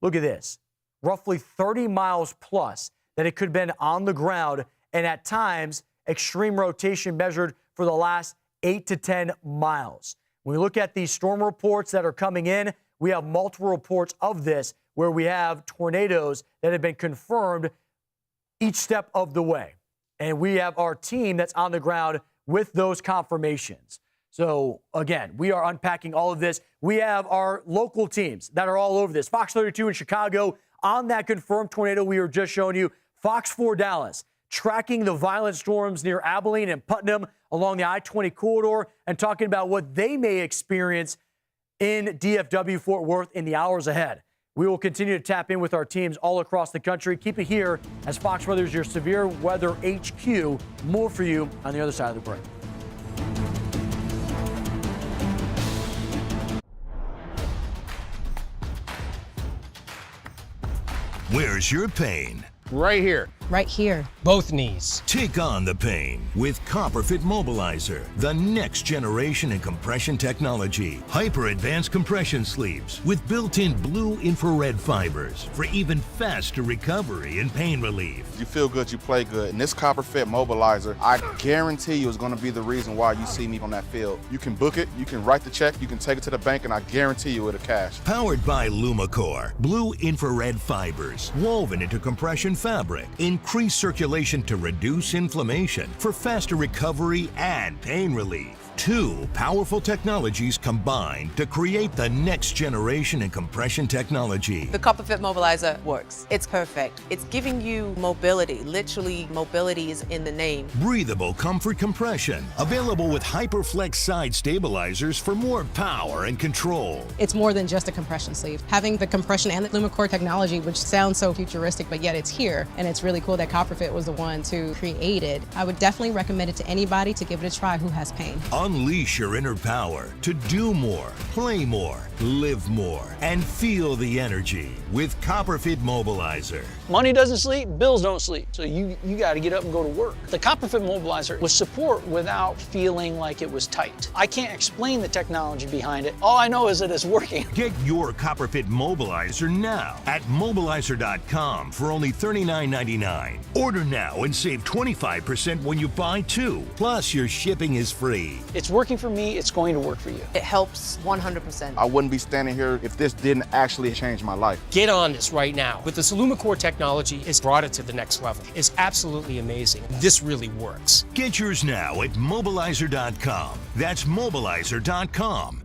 Look at this. Roughly 30 miles plus that it could have been on the ground, and at times, extreme rotation measured for the last 8 to 10 miles. When we look at these storm reports that are coming in, we have multiple reports of this where we have tornadoes that have been confirmed each step of the way. And we have our team that's on the ground with those confirmations. So, again, we are unpacking all of this. We have our local teams that are all over this. Fox 32 in Chicago on that confirmed tornado we were just showing you. Fox 4 Dallas tracking the violent storms near Abilene and Putnam along the I-20 corridor and talking about what they may experience in DFW Fort Worth in the hours ahead. We will continue to tap in with our teams all across the country. Keep it here as Fox Weather is your severe weather HQ. More for you on the other side of the break. Where's your pain? Right here. Right here. Both knees. Take on the pain with CopperFit Mobilizer, the next generation in compression technology. Hyper advanced compression sleeves with built-in blue infrared fibers for even faster recovery and pain relief. You feel good, you play good. And this CopperFit Mobilizer, I guarantee you is going to be the reason why you see me on that field. You can book it, you can write the check, you can take it to the bank, and I guarantee you it'll cash. Powered by LumaCore, blue infrared fibers woven into compression fabric. Increase circulation to reduce inflammation for faster recovery and pain relief. Two powerful technologies combined to create the next generation in compression technology. The CopperFit Mobilizer works. It's perfect. It's giving you mobility. Literally, mobility is in the name. Breathable comfort compression. Available with HyperFlex side stabilizers for more power and control. It's more than just a compression sleeve. Having the compression and the LumaCore technology, which sounds so futuristic, but yet it's here. And it's really cool that CopperFit was the one to create it. I would definitely recommend it to anybody to give it a try who has pain. Unleash your inner power to do more, play more, live more, and feel the energy with CopperFit Mobilizer. Money doesn't sleep, bills don't sleep. So you got to get up and go to work. The CopperFit Mobilizer was support without feeling like it was tight. I can't explain the technology behind it. All I know is that it's working. Get your CopperFit Mobilizer now at mobilizer.com for only $39.99. Order now and save 25% when you buy two. Plus, your shipping is free. It's working for me, it's going to work for you. It helps 100%. I wouldn't be standing here if this didn't actually change my life. Get on this right now. With this LumaCore technology, it's brought it to the next level. It's absolutely amazing. This really works. Get yours now at mobilizer.com. That's mobilizer.com.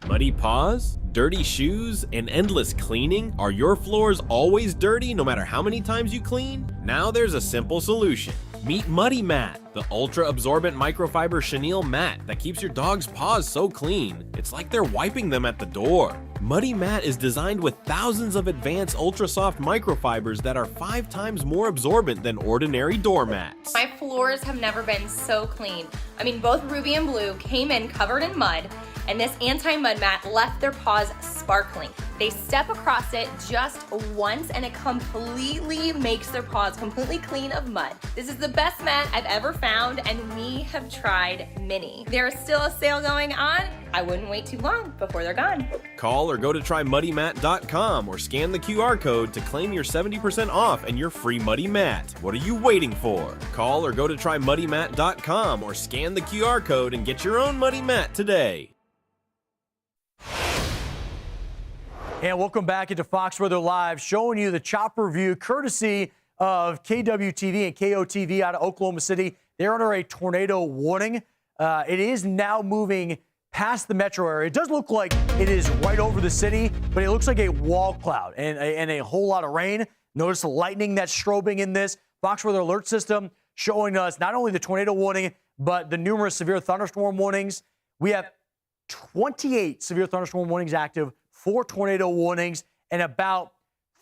Muddy paws, dirty shoes, and endless cleaning? Are your floors always dirty no matter how many times you clean? Now there's a simple solution. Meet Muddy Mat, the ultra-absorbent microfiber chenille mat that keeps your dog's paws so clean, it's like they're wiping them at the door. Muddy Mat is designed with thousands of advanced ultra-soft microfibers that are 5 times more absorbent than ordinary doormats. My floors have never been so clean. I mean, both Ruby and Blue came in covered in mud, and this anti-mud mat left their paws sparkling. They step across it just once and it completely makes their paws completely clean of mud. This is the best mat I've ever found, and we have tried many. There is still a sale going on. I wouldn't wait too long before they're gone. Call or go to trymuddymat.com or scan the QR code to claim your 70% off and your free Muddy Mat. What are you waiting for? Call or go to trymuddymat.com or scan the QR code and get your own Muddy Mat today. And welcome back into Fox Weather Live, showing you the chopper view courtesy of KWTV and KOTV out of Oklahoma City. They're under a tornado warning. It is now moving past the metro area. It does look like it is right over the city, but it looks like a wall cloud and a whole lot of rain. Notice the lightning that's strobing in this. Fox Weather Alert System showing us not only the tornado warning, but the numerous severe thunderstorm warnings. We have 28 severe thunderstorm warnings active, 4 tornado warnings, and about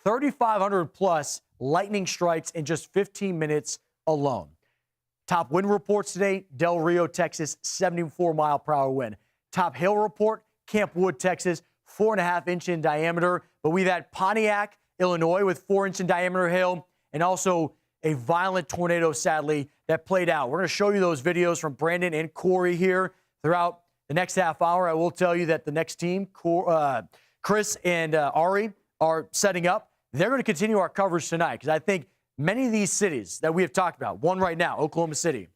3,500 plus lightning strikes in just 15 minutes alone. Top wind reports today, Del Rio, Texas, 74-mile-per-hour wind. Top hail report, Camp Wood, Texas, 4.5-inch in diameter. But we've had Pontiac, Illinois, with 4-inch in diameter hail, and also a violent tornado, sadly, that played out. We're going to show you those videos from Brandon and Corey here throughout the next half hour. I will tell you that the next team, Chris and Ari, are setting up. They're going to continue our coverage tonight because I think many of these cities that we have talked about, one right now, Oklahoma City,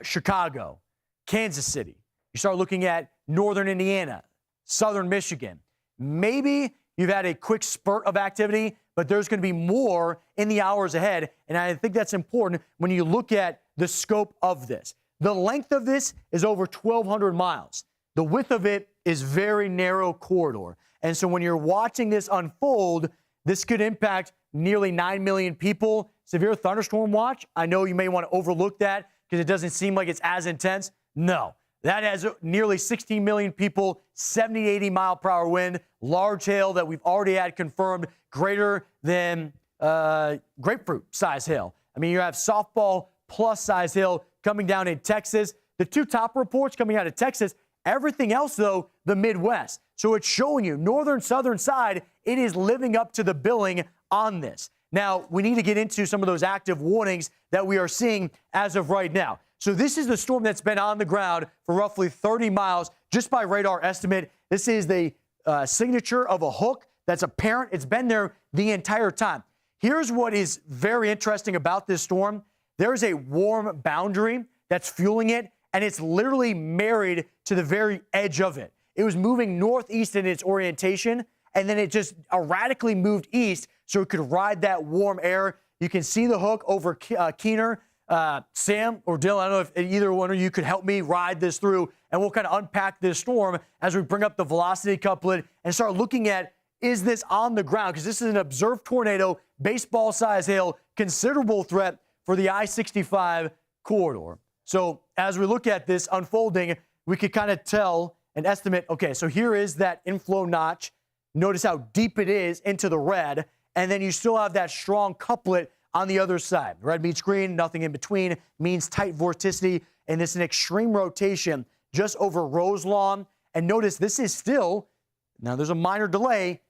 Chicago, Kansas City. You start looking at northern Indiana, southern Michigan. Maybe you've had a quick spurt of activity, but there's going to be more in the hours ahead. And I think that's important when you look at the scope of this. The length of this is over 1,200 miles. The width of it is very narrow corridor. And so when you're watching this unfold, this could impact nearly 9 million people. Severe thunderstorm watch. I know you may want to overlook that because it doesn't seem like it's as intense. No, that has nearly 16 million people, 70, 80 mile per hour wind, large hail that we've already had confirmed greater than grapefruit size hail. I mean, you have softball plus size hail coming down in Texas. The two top reports coming out of Texas. Everything else, though, the Midwest. So it's showing you northern, southern side, it is living up to the billing on this. Now, we need to get into some of those active warnings that we are seeing as of right now. So this is the storm that's been on the ground for roughly 30 miles, just by radar estimate. This is the signature of a hook that's apparent. It's been there the entire time. Here's what is very interesting about this storm. There's a warm boundary that's fueling it, and it's literally married to the very edge of it. It was moving northeast in its orientation, and then it just erratically moved east so it could ride that warm air. You can see the hook over Keener. Sam or Dylan, I don't know if either one of you could help me ride this through, and we'll kind of unpack this storm as we bring up the velocity couplet and start looking at, is this on the ground? Because this is an observed tornado, baseball-size hail, considerable threat for the I-65 corridor. So as we look at this unfolding, we could kind of tell and estimate, okay, so here is that inflow notch. Notice how deep it is into the red, and then you still have that strong couplet on the other side. Red meets green, nothing in between, means tight vorticity, and it's an extreme rotation just over Roselawn. And notice this is still, now there's a minor delay,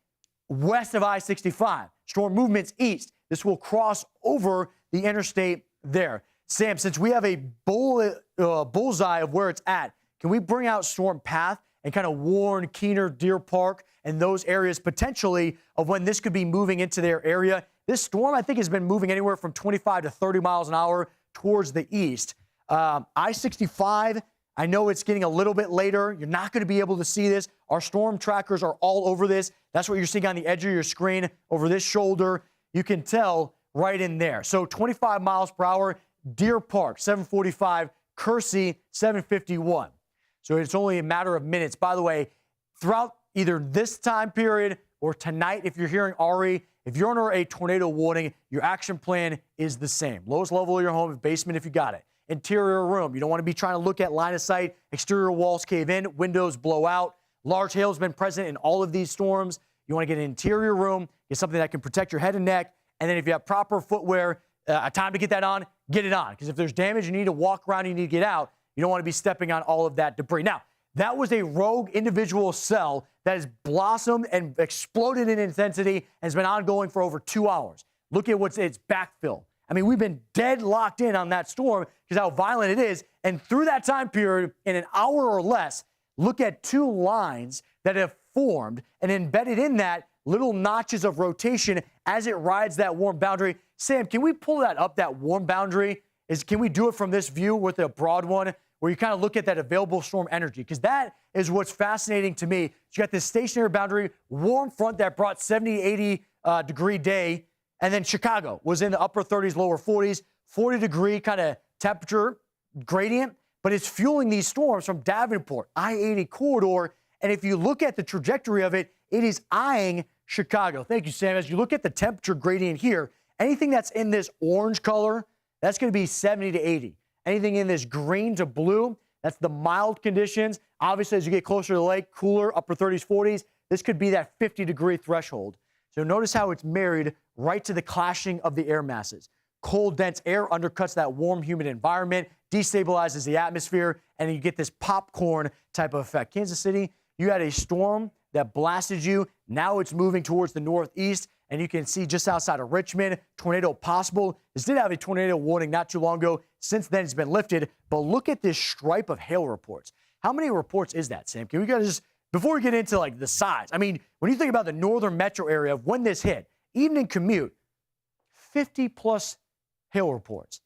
west of I-65. Storm movements east. This will cross over the interstate there. Sam, since we have a bullseye of where it's at, can we bring out storm path and kind of warn Keener, Deer Park, and those areas potentially of when this could be moving into their area? This storm, I think, has been moving anywhere from 25 to 30 miles an hour towards the east. I-65, I know it's getting a little bit later. You're not going to be able to see this. Our storm trackers are all over this. That's what you're seeing on the edge of your screen over this shoulder. You can tell right in there. So 25 miles per hour, Deer Park, 745, Kersey, 751. So it's only a matter of minutes. By the way, throughout either this time period or tonight, if you're hearing Ari, if you're under a tornado warning, your action plan is the same. Lowest level of your home, basement if you got it. Interior room, you don't want to be trying to look at line of sight. Exterior walls cave in, windows blow out. Large hail has been present in all of these storms. You want to get an interior room, get something that can protect your head and neck. And then if you have proper footwear, a time to get that on, get it on. Because if there's damage, you need to walk around, you need to get out. You don't want to be stepping on all of that debris. Now, that was a rogue individual cell that has blossomed and exploded in intensity and has been ongoing for over 2 hours. Look at what's its backfill. I mean, we've been dead locked in on that storm because how violent it is. And through that time period, in an hour or less, look at two lines that have formed and embedded in that little notches of rotation as it rides that warm boundary. Sam, can we pull that up, that warm boundary? Can we do it from this view with a broad one where you kind of look at that available storm energy? Because that is what's fascinating to me. You got this stationary boundary, warm front that brought 70, 80 degree day. And then Chicago was in the upper 30s, lower 40s, 40 degree kind of temperature gradient. But it's fueling these storms from Davenport, I-80 corridor. And if you look at the trajectory of it, it is eyeing Chicago. Thank you, Sam. As you look at the temperature gradient here, anything that's in this orange color, that's going to be 70 to 80. Anything in this green to blue, that's the mild conditions. Obviously, as you get closer to the lake, cooler, upper 30s, 40s, this could be that 50-degree threshold. So notice how it's married right to the clashing of the air masses. cold, dense air undercuts that warm, humid environment, destabilizes the atmosphere, and you get this popcorn type of effect. Kansas City, you had a storm that blasted you. Now it's moving towards the northeast, and you can see just outside of Richmond, tornado possible. This did have a tornado warning not too long ago. Since then, it's been lifted. But look at this stripe of hail reports. How many reports is that, Sam? Can we guys just, before we get into like the size, I mean, when you think about the northern metro area of when this hit, even in commute, 50 plus hail reports.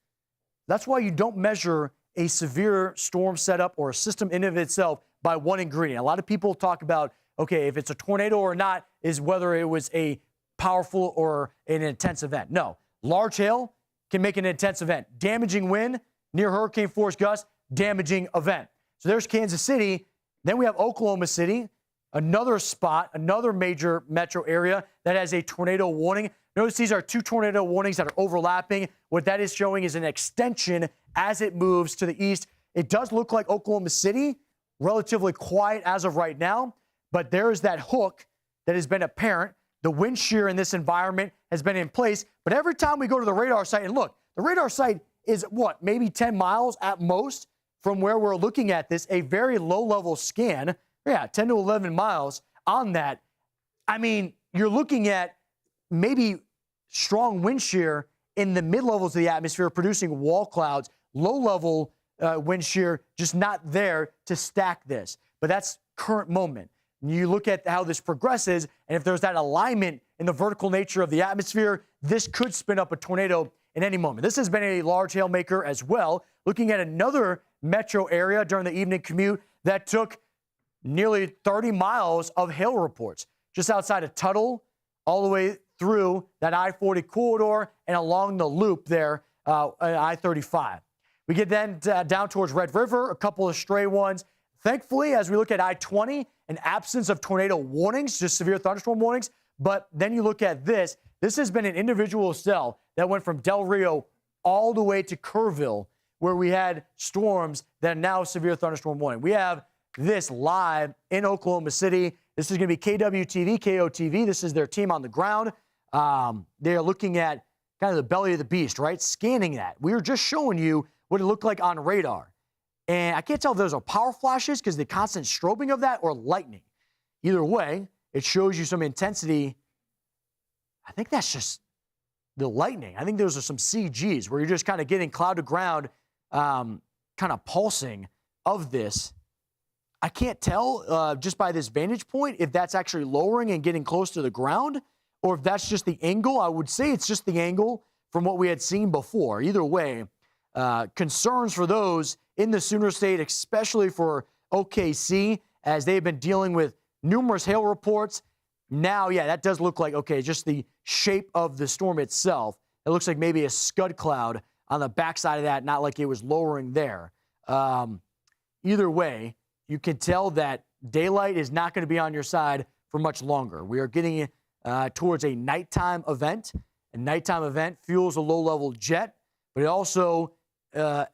That's why you don't measure a severe storm setup or a system in of itself by one ingredient. A lot of people talk about, okay, if it's a tornado or not, is whether it was a powerful or an intense event. No, large hail can make an intense event. Damaging wind, near hurricane force gusts, damaging event. So there's Kansas City. Then we have Oklahoma City, another spot, another major metro area that has a tornado warning. Notice these are two tornado warnings that are overlapping. What that is showing is an extension as it moves to the east. It does look like Oklahoma City, relatively quiet as of right now, but there is that hook that has been apparent. The wind shear in this environment has been in place, but every time we go to the radar site, and look, the radar site is what, maybe 10 miles at most from where we're looking at this, a very low-level scan. Yeah, 10 to 11 miles on that. I mean, you're looking at maybe strong wind shear in the mid-levels of the atmosphere, producing wall clouds, low-level wind shear just not there to stack this. But that's current moment. You look at how this progresses, and if there's that alignment in the vertical nature of the atmosphere, this could spin up a tornado in any moment. This has been a large hail maker as well. Looking at another metro area during the evening commute that took nearly 30 miles of hail reports just outside of Tuttle, all the way through that I-40 corridor and along the loop there at I-35. We get then down towards Red River, a couple of stray ones. Thankfully, as we look at I-20, an absence of tornado warnings, just severe thunderstorm warnings. But then you look at this. This has been an individual cell that went from Del Rio all the way to Kerrville, where we had storms that are now severe thunderstorm warning. We have this live in Oklahoma City. This is going to be KWTV, KOTV. This is their team on the ground. They're looking at kind of the belly of the beast, right? Scanning that. We were just showing you what it looked like on radar. And I can't tell if those are power flashes because the constant strobing of that or lightning. Either way, it shows you some intensity. I think that's just the lightning. I think those are some CGs where you're just kind of getting cloud to ground kind of pulsing of this. I can't tell just by this vantage point if that's actually lowering and getting close to the ground or if that's just the angle. I would say it's just the angle from what we had seen before. Either way, concerns for those in the Sooner State, especially for OKC, as they've been dealing with numerous hail reports. Now, yeah, that does look like, okay, just the shape of the storm itself. It looks like maybe a scud cloud on the backside of that, not like it was lowering there. Either way, you can tell that daylight is not going to be on your side for much longer. We are getting towards a nighttime event. A nighttime event fuels a low-level jet, but it also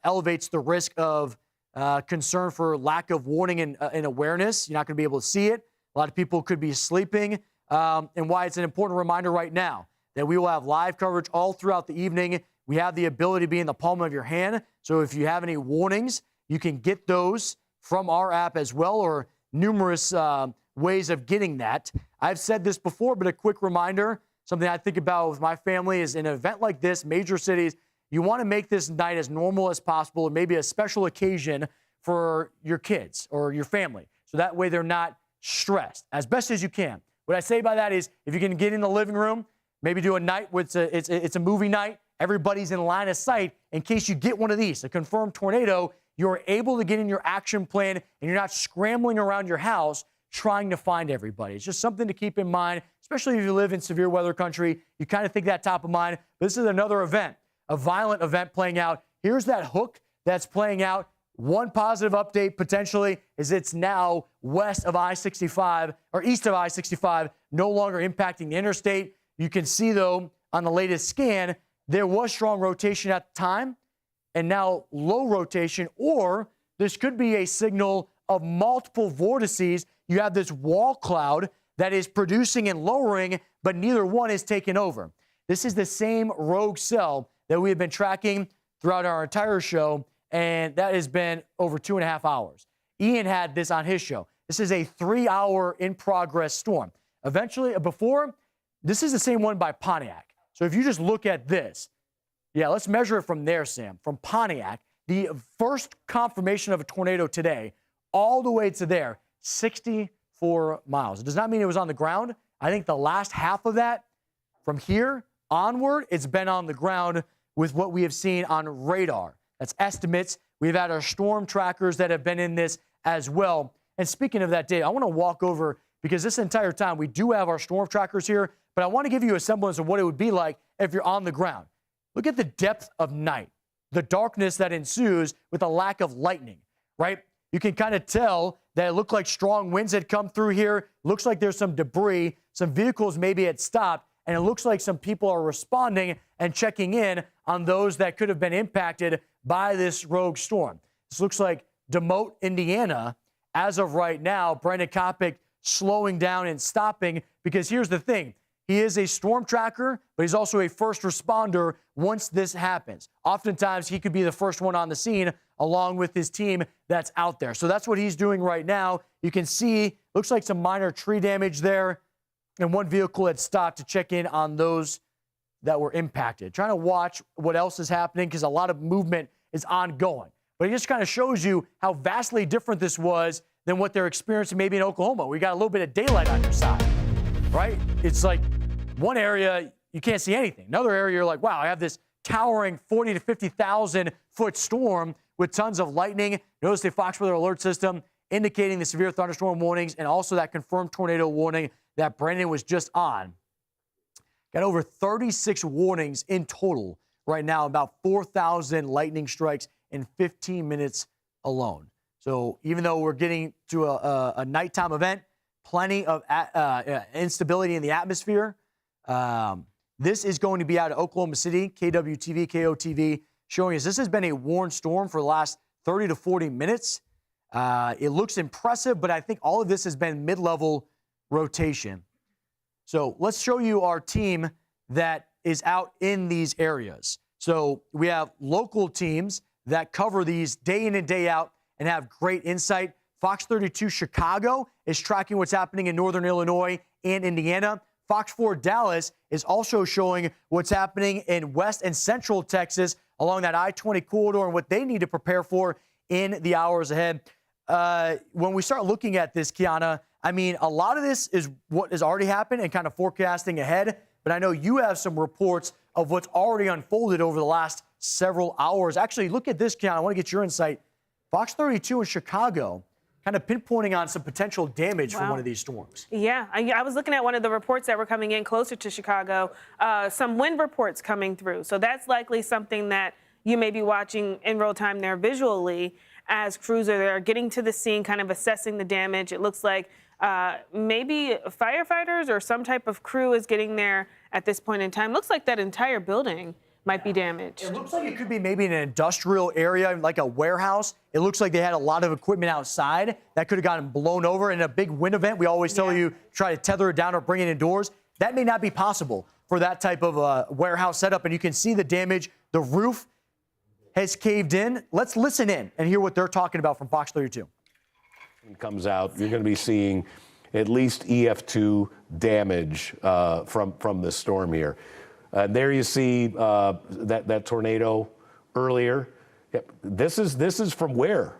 elevates the risk of concern for lack of warning and awareness. You're not going to be able to see it. A lot of people could be sleeping, and why it's an important reminder right now that we will have live coverage all throughout the evening. We have the ability to be in the palm of your hand, so if you have any warnings, you can get those from our app as well, or numerous ways of getting that. I've said this before, but a quick reminder, something I think about with my family is in an event like this, major cities, you want to make this night as normal as possible, and maybe a special occasion for your kids or your family, so that way they're not stressed as best as you can. What I say by that is if you can get in the living room, maybe do a night where it's a movie night, everybody's in line of sight in case you get one of these, a confirmed tornado, you're able to get in your action plan and you're not scrambling around your house trying to find everybody. It's just something to keep in mind, especially if you live in severe weather country. You kind of think that top of mind. But this is another event, a violent event playing out. Here's that hook that's playing out. One positive update potentially is it's now west of I-65 or east of I-65, no longer impacting the interstate. You can see, though, on the latest scan, there was strong rotation at the time and now low rotation, or this could be a signal of multiple vortices. You have this wall cloud that is producing and lowering, but neither one is taking over. This is the same rogue cell that we have been tracking throughout our entire show, and that has been over 2.5 hours. Ian had this on his show. This is a 3-hour in-progress storm. Eventually, this is the same one by Pontiac. So if you just look at this, yeah, let's measure it from there, Sam. From Pontiac, the first confirmation of a tornado today, all the way to there, 64 miles. It does not mean it was on the ground. I think the last half of that, from here onward, it's been on the ground with what we have seen on radar. That's estimates. We've had our storm trackers that have been in this as well. And speaking of that, Dave, I want to walk over, because this entire time we do have our storm trackers here, but I want to give you a semblance of what it would be like if you're on the ground. Look at the depth of night, the darkness that ensues with a lack of lightning, right? You can kind of tell that it looked like strong winds had come through here. Looks like there's some debris. Some vehicles maybe had stopped, and it looks like some people are responding and checking in on those that could have been impacted by this rogue storm. This looks like Demote, Indiana, as of right now. Brendan Kopic slowing down and stopping, because here's the thing. He is a storm tracker, but he's also a first responder once this happens. Oftentimes, he could be the first one on the scene along with his team that's out there. So that's what he's doing right now. You can see, looks like some minor tree damage there, and one vehicle had stopped to check in on those that were impacted. Trying to watch what else is happening, because a lot of movement is ongoing. But it just kind of shows you how vastly different this was than what they're experiencing maybe in Oklahoma. We got a little bit of daylight on your side, right? It's like one area, you can't see anything. Another area, you're like, wow, I have this towering 40 to 50,000 foot storm with tons of lightning. Notice the Fox Weather Alert System indicating the severe thunderstorm warnings, and also that confirmed tornado warning that Brendan was just on. Got over 36 warnings in total right now, about 4,000 lightning strikes in 15 minutes alone. So even though we're getting to a nighttime event, plenty of instability in the atmosphere. This is going to be out of Oklahoma City, KWTV, KOTV, showing us this has been a warm storm for the last 30 to 40 minutes. It looks impressive, but I think all of this has been mid-level rotation. So let's show you our team that is out in these areas. So we have local teams that cover these day in and day out and have great insight. Fox 32 Chicago is tracking what's happening in northern Illinois and Indiana. Fox 4 Dallas is also showing what's happening in west and central Texas along that I-20 corridor and what they need to prepare for in the hours ahead. When we start looking at this, Kiana, I mean, a lot of this is what has already happened and kind of forecasting ahead, but I know you have some reports of what's already unfolded over the last several hours. Actually, look at this, Kiana. I want to get your insight. Fox 32 in Chicago kind of pinpointing on some potential damage from one of these storms. Yeah, I was looking at one of the reports that were coming in closer to Chicago, some wind reports coming through. So that's likely something that you may be watching in real time there visually as crews are there getting to the scene, kind of assessing the damage. It looks like maybe firefighters or some type of crew is getting there at this point in time. Looks like that entire building might be damaged. It looks like it could be maybe in an industrial area, like a warehouse. It looks like they had a lot of equipment outside that could have gotten blown over. In a big wind event, we always tell you, try to tether it down or bring it indoors. That may not be possible for that type of warehouse setup, and you can see the damage. The roof has caved in. Let's listen in and hear what they're talking about from Fox 32. Comes out, you're going to be seeing at least EF2 damage from this storm here. There you see that tornado earlier. Yep. This is from where?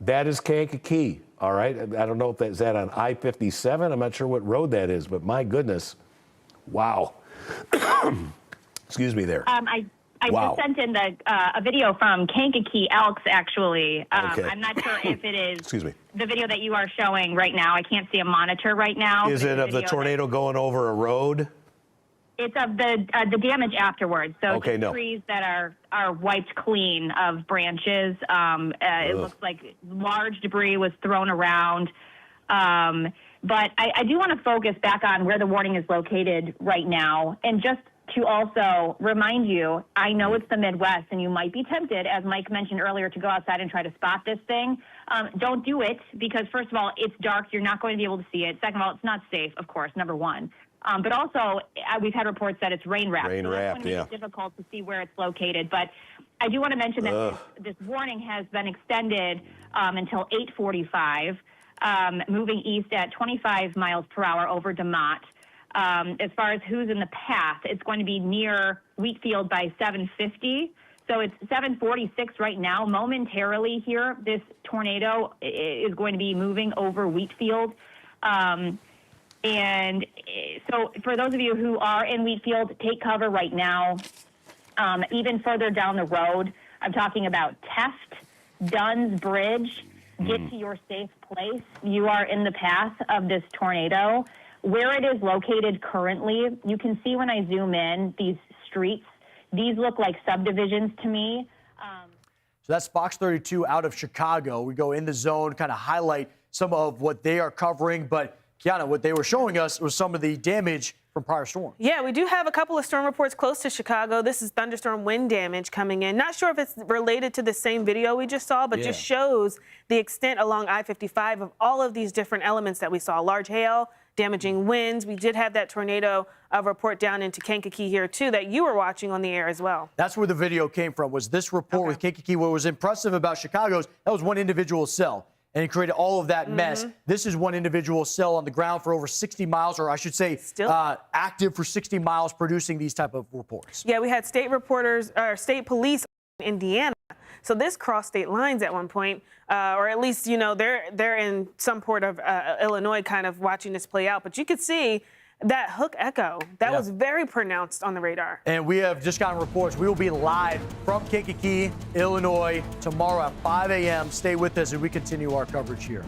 That is Kankakee. All right. I don't know if that's that on I-57. I'm not sure what road that is, but my goodness, wow. Excuse me there. I just sent in a video from Kankakee Elks, actually. Okay. I'm not sure if it is Excuse me. the video that you are showing right now. I can't see a monitor right now. Is it of the tornado going over a road? It's of the damage afterwards. So Okay, the no. trees that are wiped clean of branches. It looks like large debris was thrown around. But I do want to focus back on where the warning is located right now. And just to also remind you, I know it's the Midwest, and you might be tempted, as Mike mentioned earlier, to go outside and try to spot this thing. Don't do it because, first of all, it's dark. You're not going to be able to see it. Second of all, it's not safe, of course, number one. But also, we've had reports that it's rain wrapped. Rain so that's wrapped, going to make it difficult to see where it's located. But I do want to mention that this warning has been extended until 8:45, moving east at 25 miles per hour over DeMott. As far as who's in the path, it's going to be near Wheatfield by 7:50. So it's 7:46 right now. Momentarily here, this tornado is going to be moving over Wheatfield. And so for those of you who are in Wheatfield, take cover right now. Even further down the road, I'm talking about Teft, Dunn's Bridge. Get to your safe place. You are in the path of this tornado. Where it is located currently, you can see when I zoom in, these streets, these look like subdivisions to me. So that's Fox 32 out of Chicago. We go in the zone, kind of highlight some of what they are covering. But, Kiana, what they were showing us was some of the damage from prior storms. Yeah, we do have a couple of storm reports close to Chicago. This is thunderstorm wind damage coming in. Not sure if it's related to the same video we just saw, but just shows the extent along I-55 of all of these different elements that we saw. Large hail, damaging winds. We did have that tornado report down into Kankakee here, too, that you were watching on the air as well. That's where the video came from, was this report with Kankakee. What was impressive about Chicago's, that was one individual cell, and it created all of that mess. This is one individual cell on the ground for over 60 miles, or I should say active for 60 miles, producing these type of reports. Yeah, we had state reporters, or state police in Indiana. So this crossed state lines at one point, or at least, you know, they're in some port of Illinois kind of watching this play out. But you could see that hook echo. That was very pronounced on the radar. And we have just gotten reports. We will be live from Kankakee, Illinois, tomorrow at 5 a.m. Stay with us as we continue our coverage here.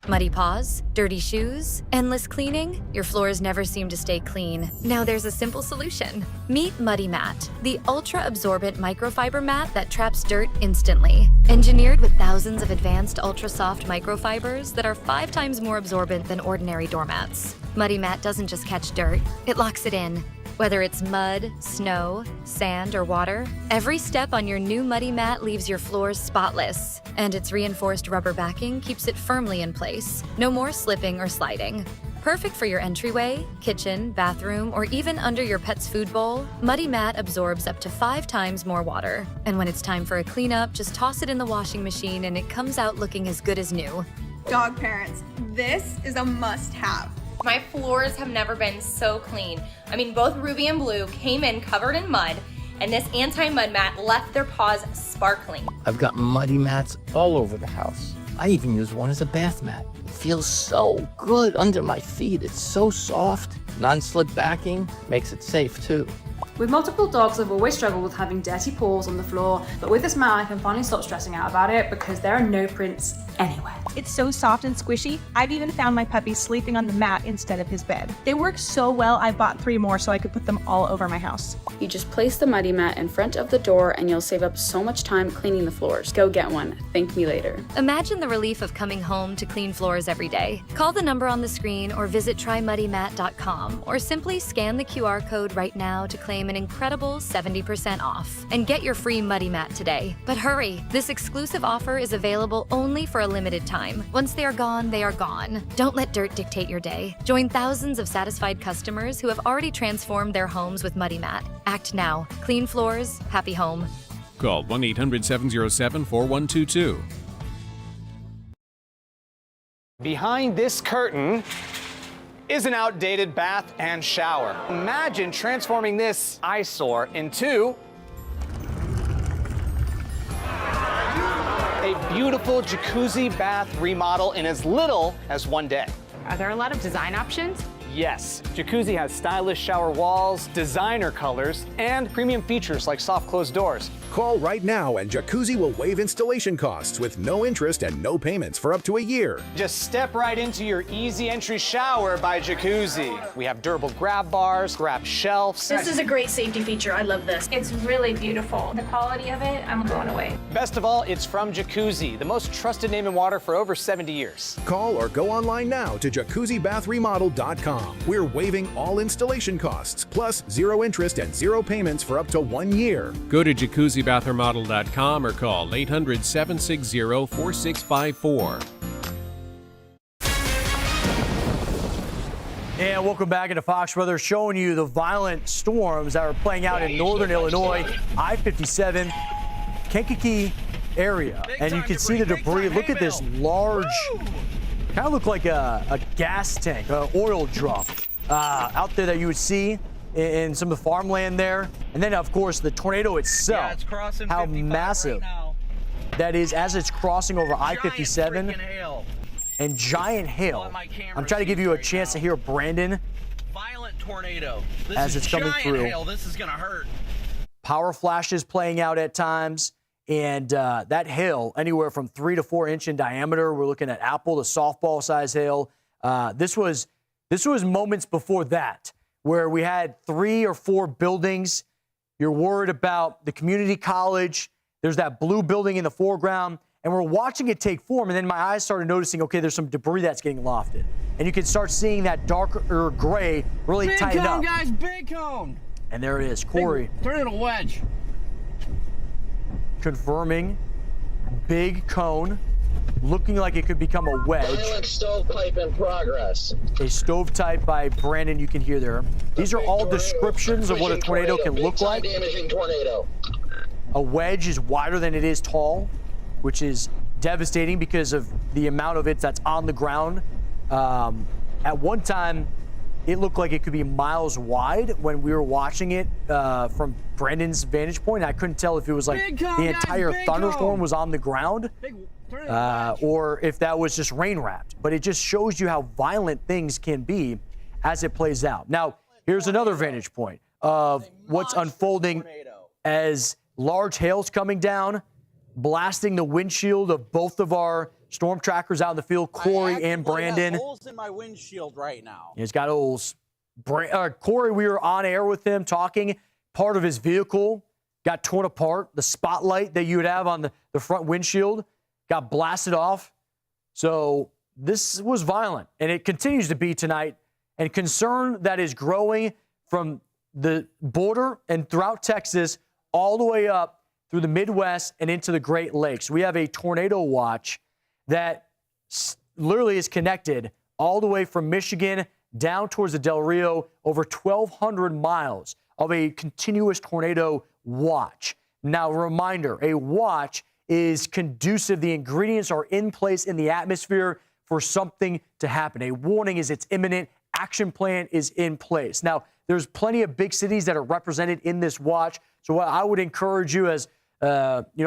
Muddy paws, dirty shoes, endless cleaning? Your floors never seem to stay clean. Now there's a simple solution. Meet Muddy Mat, the ultra-absorbent microfiber mat that traps dirt instantly. Engineered with thousands of advanced ultra-soft microfibers that are 5 times more absorbent than ordinary doormats. Muddy Mat doesn't just catch dirt, it locks it in. Whether it's mud, snow, sand, or water, every step on your new Muddy Mat leaves your floors spotless. And its reinforced rubber backing keeps it firmly in place. No more slipping or sliding. Perfect for your entryway, kitchen, bathroom, or even under your pet's food bowl, Muddy Mat absorbs up to 5 times more water. And when it's time for a cleanup, just toss it in the washing machine and it comes out looking as good as new. Dog parents, this is a must-have. My floors have never been so clean. I mean, both Ruby and Blue came in covered in mud, and this anti-mud mat left their paws sparkling. I've got muddy mats all over the house. I even use one as a bath mat. It feels so good under my feet. It's so soft. Non-slip backing makes it safe too. With multiple dogs, I've always struggled with having dirty paws on the floor, but with this mat, I can finally stop stressing out about it because there are no prints anywhere. It's so soft and squishy. I've even found my puppy sleeping on the mat instead of his bed. They work so well, I bought 3 more so I could put them all over my house. You just place the Muddy Mat in front of the door and you'll save up so much time cleaning the floors. Go get one. Thank me later. Imagine the relief of coming home to clean floors every day. Call the number on the screen or visit trymuddymat.com or simply scan the QR code right now to claim an incredible 70% off and get your free Muddy Mat today. But hurry, this exclusive offer is available only for a limited time. Once they are gone, they are gone. Don't let dirt dictate your day. Join thousands of satisfied customers who have already transformed their homes with Muddy Mat. Act now. Clean floors, happy home. Call 1-800-707-4122. Behind this curtain is an outdated bath and shower. Imagine transforming this eyesore into a beautiful jacuzzi bath remodel in as little as 1 day. Are there a lot of design options? Yes, Jacuzzi has stylish shower walls, designer colors, and premium features like soft closed doors. Call right now and Jacuzzi will waive installation costs with no interest and no payments for up to a year. Just step right into your easy entry shower by Jacuzzi. We have durable grab bars, grab shelves. This is a great safety feature. I love this. It's really beautiful. The quality of it, I'm blown away. Best of all, it's from Jacuzzi, the most trusted name in water for over 70 years. Call or go online now to jacuzzibathremodel.com. We're waiving all installation costs, plus 0 interest and 0 payments for up to 1 year. Go to jacuzzibathremodel.com or call 800-760-4654. welcome back into Fox Weather, showing you the violent storms that are playing out in northern Illinois, I-57, Kankakee area. And you can see the debris. Look at this large, kind of look like a gas tank, an oil drum out there that you would see in some of the farmland there. And then, of course, the tornado itself, yeah, it's crossing how 55 massive right now. that is as it's crossing over I-57. Freaking hail. And giant hail. I'm trying to give you a chance to hear Brandon. Violent tornado. This as is it's coming giant through. Hail. This is gonna hurt. Power flashes playing out at times, and that hail anywhere from 3 to 4 inch in diameter. We're looking at apple to softball size hail. This was moments before that where we had 3 or 4 buildings. You're worried about the community college. There's that blue building in the foreground. And we're watching it take form, and then my eyes started noticing, okay, there's some debris that's getting lofted. And you can start seeing that darker gray really Big tighten cone, up. guys, big cone. And there it is, Corey. Turn it a wedge. Confirming, big cone, looking like it could become a wedge. Violent stovepipe in progress. A stovepipe by Brandon, you can hear there. These are all descriptions of what a tornado can look like. Damaging tornado. A wedge is wider than it is tall, which is devastating because of the amount of it that's on the ground. At one time, it looked like it could be miles wide when we were watching it from Brandon's vantage point. I couldn't tell if it was like the entire thunderstorm was on the ground or if that was just rain wrapped. But it just shows you how violent things can be as it plays out. Now, here's another vantage point of what's unfolding as large hail's coming down, blasting the windshield of both of our storm trackers out in the field, Corey and Brandon. I have holes in my windshield right now. He's got holes. Corey, we were on air with him talking. Part of his vehicle got torn apart. The spotlight that you would have on the front windshield got blasted off. So this was violent, and it continues to be tonight. And concern that is growing from the border and throughout Texas all the way up through the Midwest and into the Great Lakes. We have a tornado watch that literally is connected all the way from Michigan down towards the Del Rio, over 1,200 miles of a continuous tornado watch. Now, reminder, a watch is conducive. The ingredients are in place in the atmosphere for something to happen. A warning is it's imminent. Action plan is in place. Now, there's plenty of big cities that are represented in this watch. So what I would encourage you as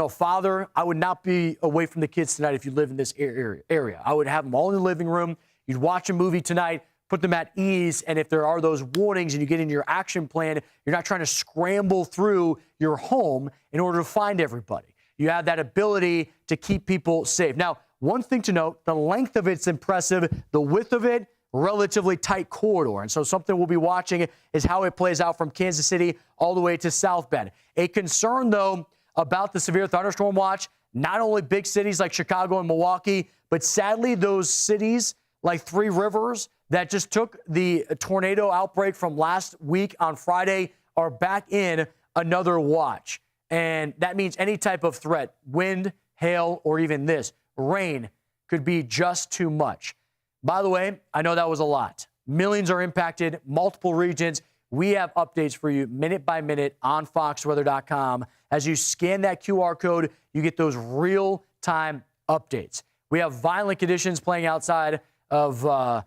father, I would not be away from the kids tonight if you live in this area. I would have them all in the living room. You'd watch a movie tonight, put them at ease, and if there are those warnings and you get in your action plan, you're not trying to scramble through your home in order to find everybody. You have that ability to keep people safe. Now, one thing to note, the length of it's impressive. The width of it, relatively tight corridor. And so something we'll be watching is how it plays out from Kansas City all the way to South Bend. A concern, though, about the severe thunderstorm watch, not only big cities like Chicago and Milwaukee, but sadly those cities like Three Rivers that just took the tornado outbreak from last week on Friday are back in another watch. And that means any type of threat, wind, hail, or even this, rain, could be just too much. By the way, I know that was a lot. Millions are impacted, multiple regions. We have updates for you minute by minute on foxweather.com. As you scan that QR code, you get those real-time updates. We have violent conditions playing outside of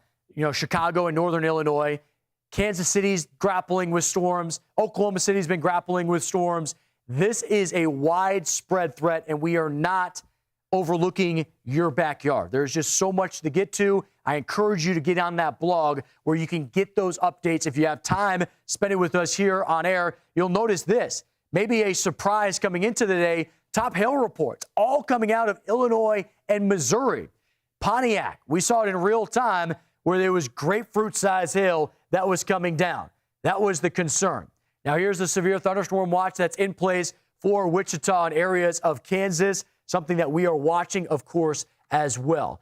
Chicago and northern Illinois. Kansas City's grappling with storms. Oklahoma City's been grappling with storms. This is a widespread threat, and we are not overlooking your backyard. There's just so much to get to. I encourage you to get on that blog where you can get those updates. If you have time, spend it with us here on air. You'll notice this, maybe a surprise coming into the day, top hail reports, all coming out of Illinois and Missouri. Pontiac, we saw it in real time where there was grapefruit-sized hail that was coming down. That was the concern. Now here's the severe thunderstorm watch that's in place for Wichita and areas of Kansas, something that we are watching, of course, as well.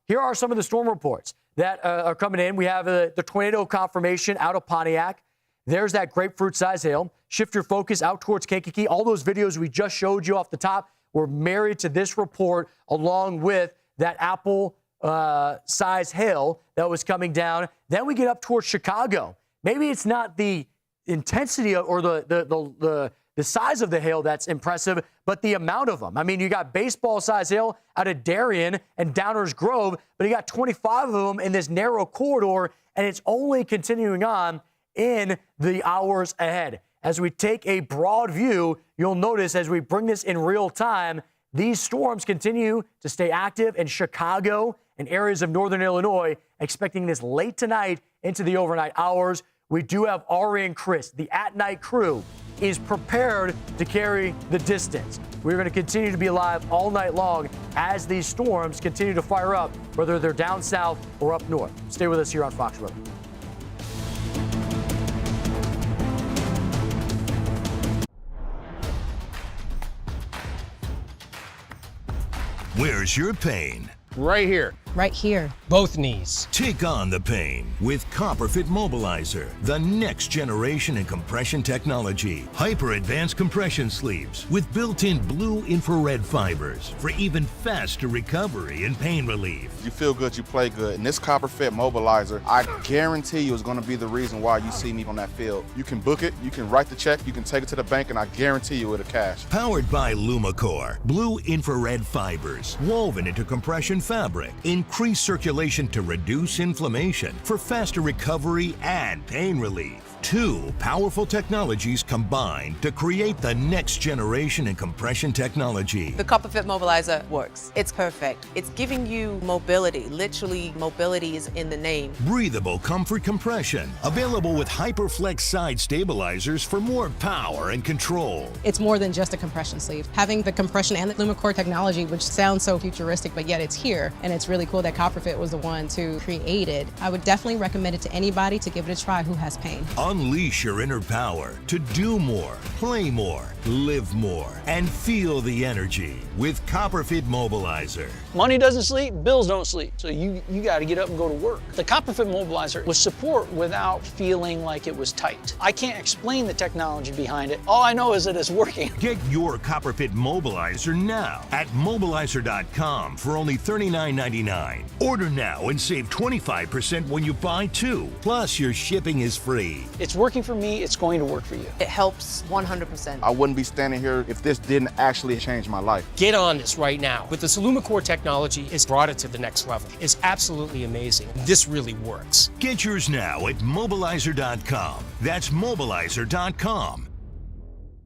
Here are some of the storm reports that are coming in. We have the tornado confirmation out of Pontiac. There's that grapefruit-sized hail. Shift your focus out towards Kankakee. All those videos we just showed you off the top were married to this report along with that apple size hail that was coming down. Then we get up towards Chicago. Maybe it's not the intensity or the size of the hail that's impressive, but the amount of them. I mean, you got baseball-size hail out of Darien and Downers Grove, but you got 25 of them in this narrow corridor, and it's only continuing on in the hours ahead. As we take a broad view, you'll notice as we bring this in real time, these storms continue to stay active in Chicago and areas of northern Illinois, expecting this late tonight into the overnight hours. We do have Ari and Chris. The at-night crew is prepared to carry the distance. We're going to continue to be live all night long as these storms continue to fire up, whether they're down south or up north. Stay with us here on Fox Weather. Where's your pain? Right here. Right here. Both knees. Take on the pain with CopperFit Mobilizer, the next generation in compression technology. Hyper-advanced compression sleeves with built-in blue infrared fibers for even faster recovery and pain relief. You feel good, you play good. And this CopperFit Mobilizer, I guarantee you is going to be the reason why you see me on that field. You can book it, you can write the check, you can take it to the bank, and I guarantee you it'll cash. Powered by LumaCore, blue infrared fibers woven into compression fabric. Increase circulation to reduce inflammation for faster recovery and pain relief. Two powerful technologies combined to create the next generation in compression technology. The CopperFit Mobilizer works. It's perfect. It's giving you mobility. Literally, mobility is in the name. Breathable comfort compression. Available with HyperFlex side stabilizers for more power and control. It's more than just a compression sleeve. Having the compression and the LumaCore technology, which sounds so futuristic, but yet it's here. And it's really cool that CopperFit was the one to create it. I would definitely recommend it to anybody to give it a try who has pain. Unleash your inner power to do more, play more, live more, and feel the energy with CopperFit Mobilizer. Money doesn't sleep, bills don't sleep. So you got to get up and go to work. The CopperFit Mobilizer was support without feeling like it was tight. I can't explain the technology behind it. All I know is that it's working. Get your CopperFit Mobilizer now at mobilizer.com for only $39.99. Order now and save 25% when you buy two. Plus, your shipping is free. It's working for me, it's going to work for you. It helps 100%. I wouldn't be standing here if this didn't actually change my life. Get on this right now. With the LumaCore technology, it's brought it to the next level. It's absolutely amazing. This really works. Get yours now at mobilizer.com. That's mobilizer.com.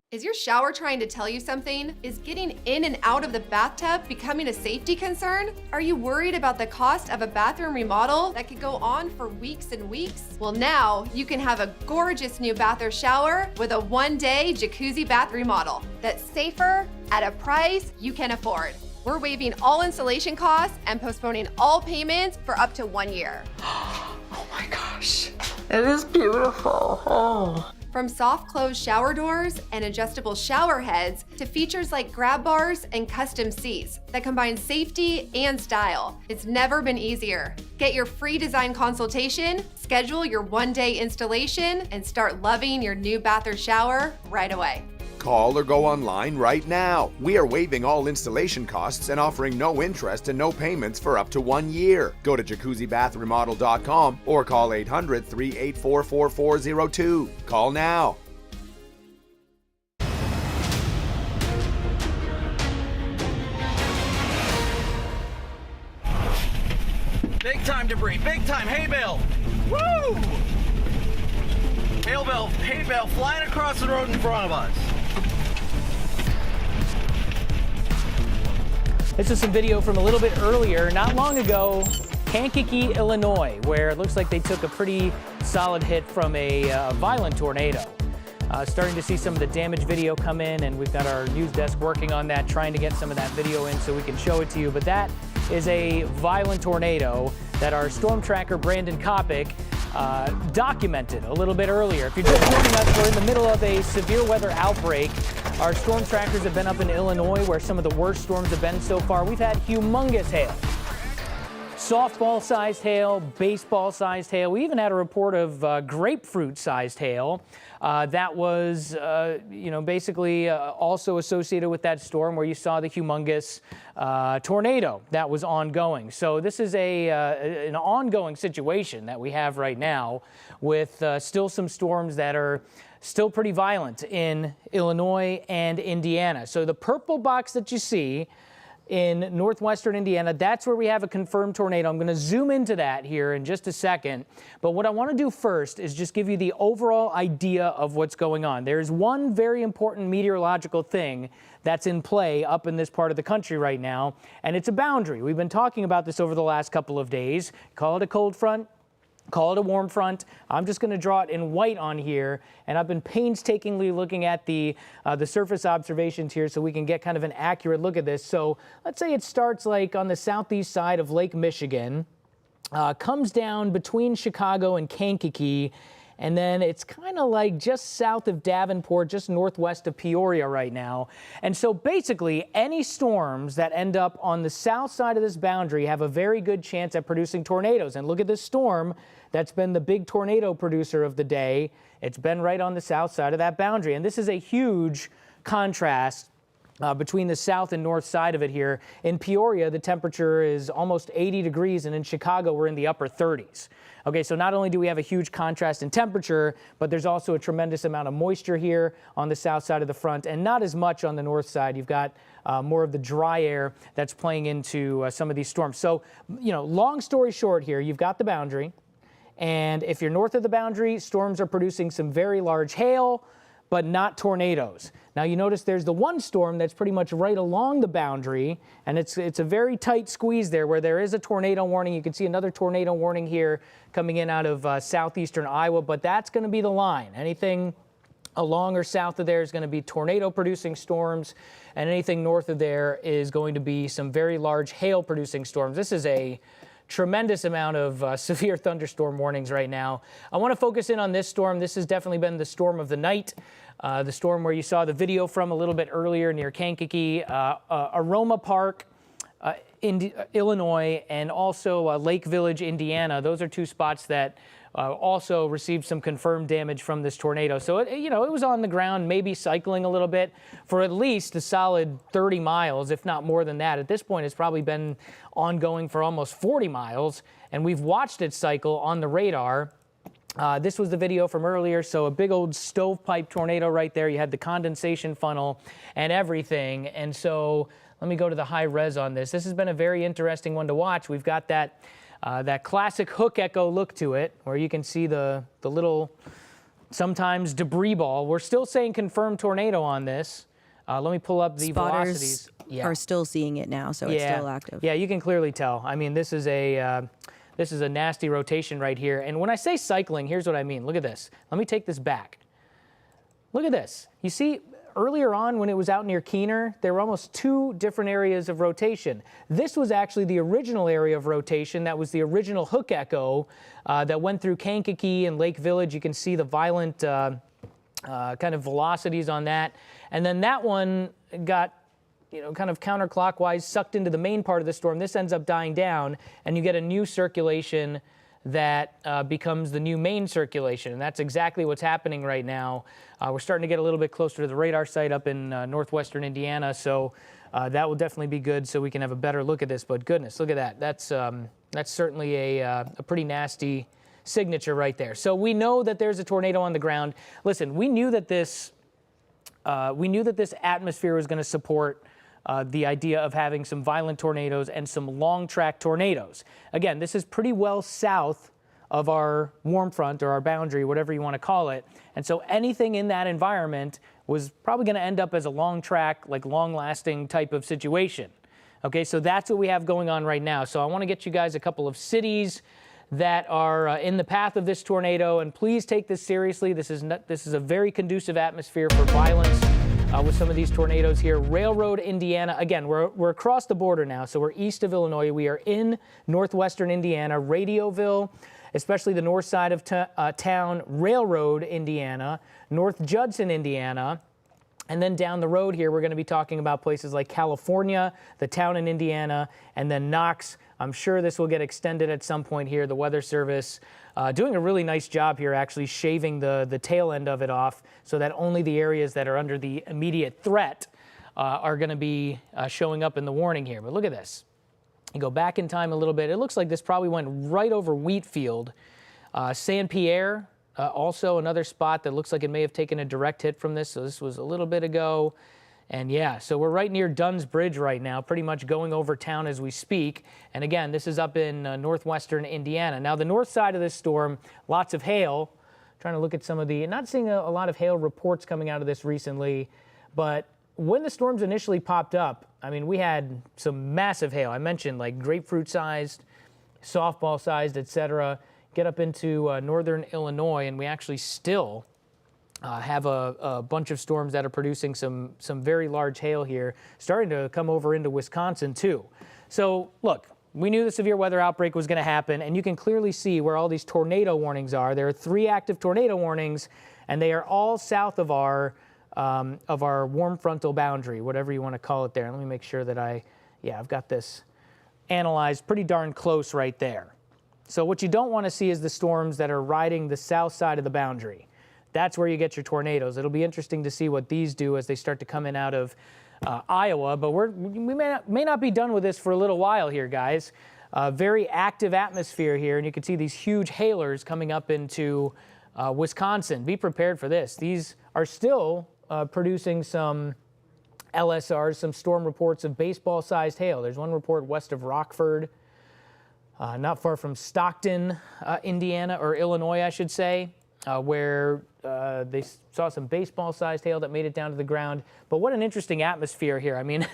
Is your shower trying to tell you something? Is getting in and out of the bathtub becoming a safety concern? Are you worried about the cost of a bathroom remodel that could go on for weeks and weeks? Well, now you can have a gorgeous new bath or shower with a one-day jacuzzi bath remodel that's safer at a price you can afford. We're waiving all installation costs and postponing all payments for up to 1 year. Oh my gosh. It is beautiful. Oh. From soft close shower doors and adjustable shower heads to features like grab bars and custom seats that combine safety and style, it's never been easier. Get your free design consultation, schedule your one-day installation, and start loving your new bath or shower right away. Call or go online right now. We are waiving all installation costs and offering no interest and no payments for up to 1 year. Go to jacuzzibathremodel.com or call 800-384-4402. Call now. Big time debris, big time hay bale. Woo! Hay bale flying across the road in front of us. This is some video from a little bit earlier, not long ago, Kankakee, Illinois, where it looks like they took a pretty solid hit from a violent tornado. Starting to see some of the damage video come in, and we've got our news desk working on that, trying to get some of that video in so we can show it to you. But that is a violent tornado that our storm tracker, Brandon Kopic, documented a little bit earlier. If you're just joining us, we're in the middle of a severe weather outbreak. Our storm trackers have been up in Illinois, where some of the worst storms have been so far. We've had humongous hail. softball-sized hail, baseball-sized hail. We even had a report of grapefruit-sized hail that was, basically also associated with that storm where you saw the humongous tornado that was ongoing. So this is an ongoing situation that we have right now with still some storms that are still pretty violent in Illinois and Indiana. So the purple box that you see in northwestern Indiana, that's where we have a confirmed tornado. I'm going to zoom into that here in just a second. But what I want to do first is just give you the overall idea of what's going on. There's one very important meteorological thing that's in play up in this part of the country right now, and it's a boundary. We've been talking about this over the last couple of days. Call it a cold front, call it a warm front. I'm just going to draw it in white on here, and I've been painstakingly looking at the surface observations here so we can get kind of an accurate look at this. So let's say it starts like on the southeast side of Lake Michigan, comes down between Chicago and Kankakee, and then it's kind of like just south of Davenport, just northwest of Peoria right now. And so basically, any storms that end up on the south side of this boundary have a very good chance at producing tornadoes. And look at this storm that's been the big tornado producer of the day. It's been right on the south side of that boundary. And this is a huge contrast between the south and north side of it here. In Peoria, the temperature is almost 80 degrees, and in Chicago, we're in the upper 30s. Okay, so not only do we have a huge contrast in temperature, but there's also a tremendous amount of moisture here on the south side of the front, and not as much on the north side. You've got more of the dry air that's playing into some of these storms. So, long story short here, you've got the boundary, and if you're north of the boundary, storms are producing some very large hail, but not tornadoes. Now you notice there's the one storm that's pretty much right along the boundary, and it's a very tight squeeze there where there is a tornado warning. You can see another tornado warning here coming in out of southeastern Iowa, but that's going to be the line. Anything along or south of there is going to be tornado-producing storms, and anything north of there is going to be some very large hail-producing storms. This is a tremendous amount of severe thunderstorm warnings right now. I want to focus in on this storm. This has definitely been the storm of the night. The storm where you saw the video from a little bit earlier near Kankakee, Aroma Park, Illinois, and also Lake Village, Indiana. Those are two spots that also received some confirmed damage from this tornado. So, it was on the ground, maybe cycling a little bit for at least a solid 30 miles, if not more than that. At this point, it's probably been ongoing for almost 40 miles, and we've watched it cycle on the radar. This was the video from earlier, so a big old stovepipe tornado right there. You had the condensation funnel and everything. And so let me go to the high res on this. This has been a very interesting one to watch. We've got that classic hook echo look to it, where you can see the little, sometimes debris ball. We're still saying confirmed tornado on this. Let me pull up the velocities. Are still seeing it now, so it's still active. Yeah, you can clearly tell. I mean, this is a nasty rotation right here. And when I say cycling, here's what I mean. Look at this. Let me take this back. Look at this. You see, earlier on when it was out near Keener, there were almost two different areas of rotation. This was actually the original area of rotation. That was the original hook echo that went through Kankakee and Lake Village. You can see the violent kind of velocities on that. And then that one got kind of counterclockwise, sucked into the main part of the storm. This ends up dying down, and you get a new circulation that becomes the new main circulation. And that's exactly what's happening right now. We're starting to get a little bit closer to the radar site up in northwestern Indiana, so that will definitely be good so we can have a better look at this. But goodness, look at that. That's certainly a pretty nasty signature right there. So we know that there's a tornado on the ground. Listen, we knew that this atmosphere was going to support the idea of having some violent tornadoes and some long track tornadoes. Again, this is pretty well south of our warm front or our boundary, whatever you want to call it. And so anything in that environment was probably going to end up as a long track, like long lasting type of situation. Okay, so that's what we have going on right now. So I want to get you guys a couple of cities that are in the path of this tornado, and please take this seriously. This is a very conducive atmosphere for violence with some of these tornadoes here. Railroad, Indiana. Again, we're across the border now, so we're east of Illinois. We are in northwestern Indiana. Radioville, especially the north side of town. Railroad, Indiana. North Judson, Indiana. And then down the road here, we're going to be talking about places like California, the town in Indiana, and then Knox. I'm sure this will get extended at some point here. The Weather Service doing a really nice job here, actually shaving the tail end of it off so that only the areas that are under the immediate threat are going to be showing up in the warning here. But look at this. You go back in time a little bit. It looks like this probably went right over Wheatfield. Saint Pierre, also another spot that looks like it may have taken a direct hit from this. So this was a little bit ago. And yeah, so we're right near Dunn's Bridge right now, pretty much going over town as we speak. And again, this is up in northwestern Indiana. Now, the north side of this storm, lots of hail. Trying to look at some of the, not seeing a lot of hail reports coming out of this recently, but when the storms initially popped up, I mean, we had some massive hail. I mentioned like grapefruit-sized, softball-sized, etc. Get up into northern Illinois, and we actually still have a bunch of storms that are producing some very large hail here, starting to come over into Wisconsin too. So look, we knew the severe weather outbreak was going to happen, and you can clearly see where all these tornado warnings are. There are 3 active tornado warnings, and they are all south of our warm frontal boundary, whatever you want to call it there. Let me make sure that I've got this analyzed pretty darn close right there. So what you don't want to see is the storms that are riding the south side of the boundary. That's where you get your tornadoes. It'll be interesting to see what these do as they start to come in out of Iowa, but we may not be done with this for a little while here, guys. Very active atmosphere here, and you can see these huge hailers coming up into Wisconsin. Be prepared for this. These are still producing some LSRs, some storm reports of baseball-sized hail. There's one report west of Rockford, not far from Stockton, Indiana, or Illinois, I should say, where they saw some baseball-sized hail that made it down to the ground. But what an interesting atmosphere here. I mean,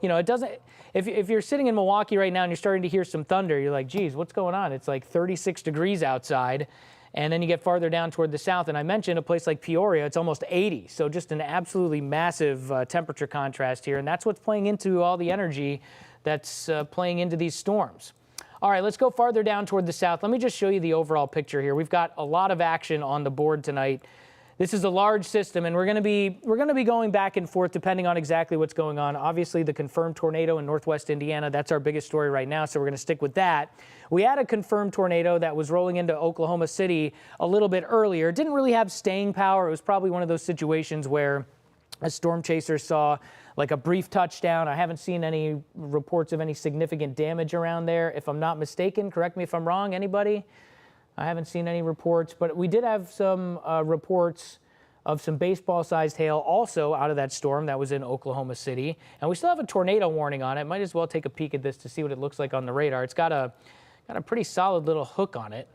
you know, it doesn't, if you're sitting in Milwaukee right now and you're starting to hear some thunder, you're like, geez, what's going on? It's like 36 degrees outside. And then you get farther down toward the south. And I mentioned a place like Peoria, it's almost 80. So just an absolutely massive temperature contrast here. And that's what's playing into all the energy that's playing into these storms. All right, let's go farther down toward the south. Let me just show you the overall picture here. We've got a lot of action on the board tonight. This is a large system, and we're going to be going back and forth depending on exactly what's going on. Obviously, the confirmed tornado in northwest Indiana, that's our biggest story right now, so we're going to stick with that. We had a confirmed tornado that was rolling into Oklahoma City a little bit earlier. It didn't really have staying power. It was probably one of those situations where a storm chaser saw like a brief touchdown. I haven't seen any reports of any significant damage around there. If I'm not mistaken, correct me if I'm wrong, anybody? I haven't seen any reports, but we did have some reports of some baseball-sized hail also out of that storm that was in Oklahoma City. And we still have a tornado warning on it. Might as well take a peek at this to see what it looks like on the radar. It's got a pretty solid little hook on it.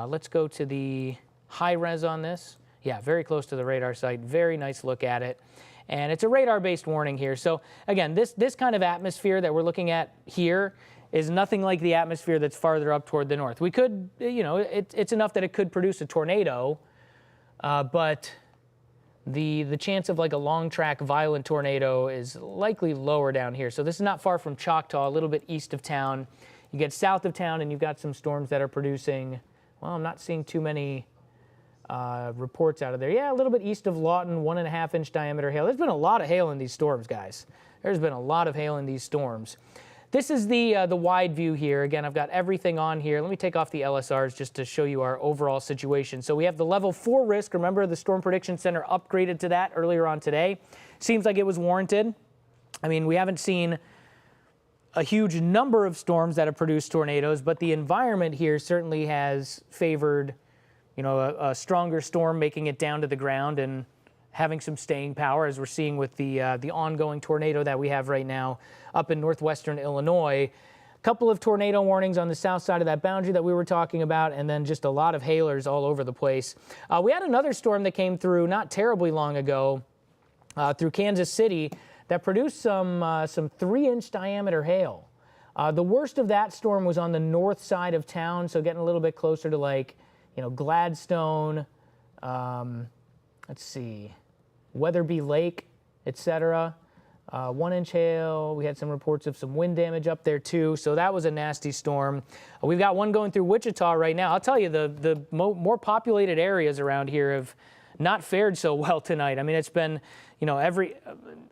Let's go to the high res on this. Yeah, very close to the radar site. Very nice look at it. And it's a radar-based warning here. So again, this kind of atmosphere that we're looking at here is nothing like the atmosphere that's farther up toward the north. We could, you know, it's enough that it could produce a tornado, but the chance of like a long track violent tornado is likely lower down here. So this is not far from Choctaw, a little bit east of town. You get south of town and you've got some storms that are producing, well, I'm not seeing too many reports out of there. Yeah, a little bit east of Lawton, 1.5 inch diameter hail. There's been a lot of hail in these storms, guys. There's been a lot of hail in these storms. This is the wide view here. Again, I've got everything on here. Let me take off the LSRs just to show you our overall situation. So we have the level 4 risk. Remember, the Storm Prediction Center upgraded to that earlier on today. Seems like it was warranted. I mean, we haven't seen a huge number of storms that have produced tornadoes, but the environment here certainly has favored, you know, a stronger storm making it down to the ground and having some staying power, as we're seeing with the ongoing tornado that we have right now up in northwestern Illinois. A couple of tornado warnings on the south side of that boundary that we were talking about, and then just a lot of hailers all over the place. We had another storm that came through not terribly long ago through Kansas City that produced some 3-inch diameter hail. The worst of that storm was on the north side of town, so getting a little bit closer to, like, you know, Gladstone, let's see, Weatherby Lake, etc. 1-inch hail. We had some reports of some wind damage up there too, so that was a nasty storm. We've got one going through Wichita right now. I'll tell you, the more populated areas around here not fared so well tonight. I mean, it's been, you know,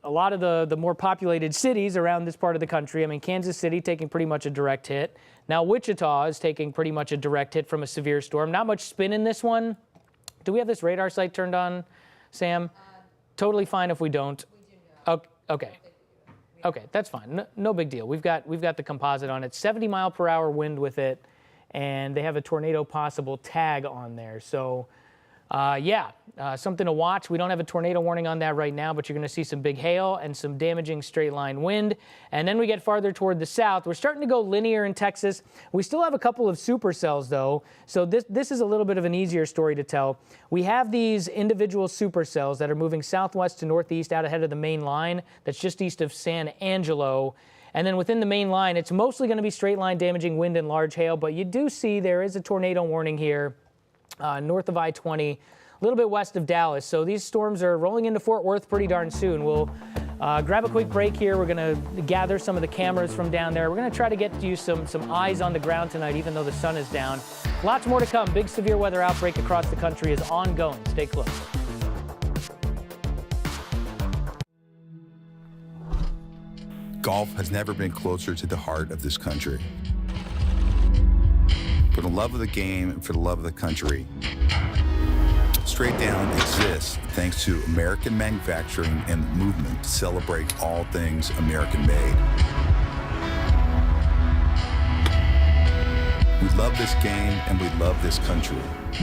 a lot of the more populated cities around this part of the country. I mean, Kansas City taking pretty much a direct hit. Now Wichita is taking pretty much a direct hit from a severe storm. Not much spin in this one. Do we have this radar sight turned on, Sam? Totally fine if we don't. Okay. Okay, that's fine. No big deal. We've got the composite on it. 70-mile-per-hour wind with it, and they have a tornado possible tag on there. So, something to watch. We don't have a tornado warning on that right now, but you're going to see some big hail and some damaging straight-line wind. And then we get farther toward the south. We're starting to go linear in Texas. We still have a couple of supercells, though, so this is a little bit of an easier story to tell. We have these individual supercells that are moving southwest to northeast out ahead of the main line that's just east of San Angelo. And then within the main line, it's mostly going to be straight-line damaging wind and large hail, but you do see there is a tornado warning here north of I-20, a little bit west of Dallas. So these storms are rolling into Fort Worth pretty darn soon. We'll grab a quick break here. We're going to gather some of the cameras from down there. We're going to try to get you some eyes on the ground tonight, even though the sun is down. Lots more to come. Big severe weather outbreak across the country is ongoing. Stay close. Golf has never been closer to the heart of this country. For the love of the game and for the love of the country, Straight Down exists thanks to American manufacturing and the movement to celebrate all things American-made. We love this game and we love this country.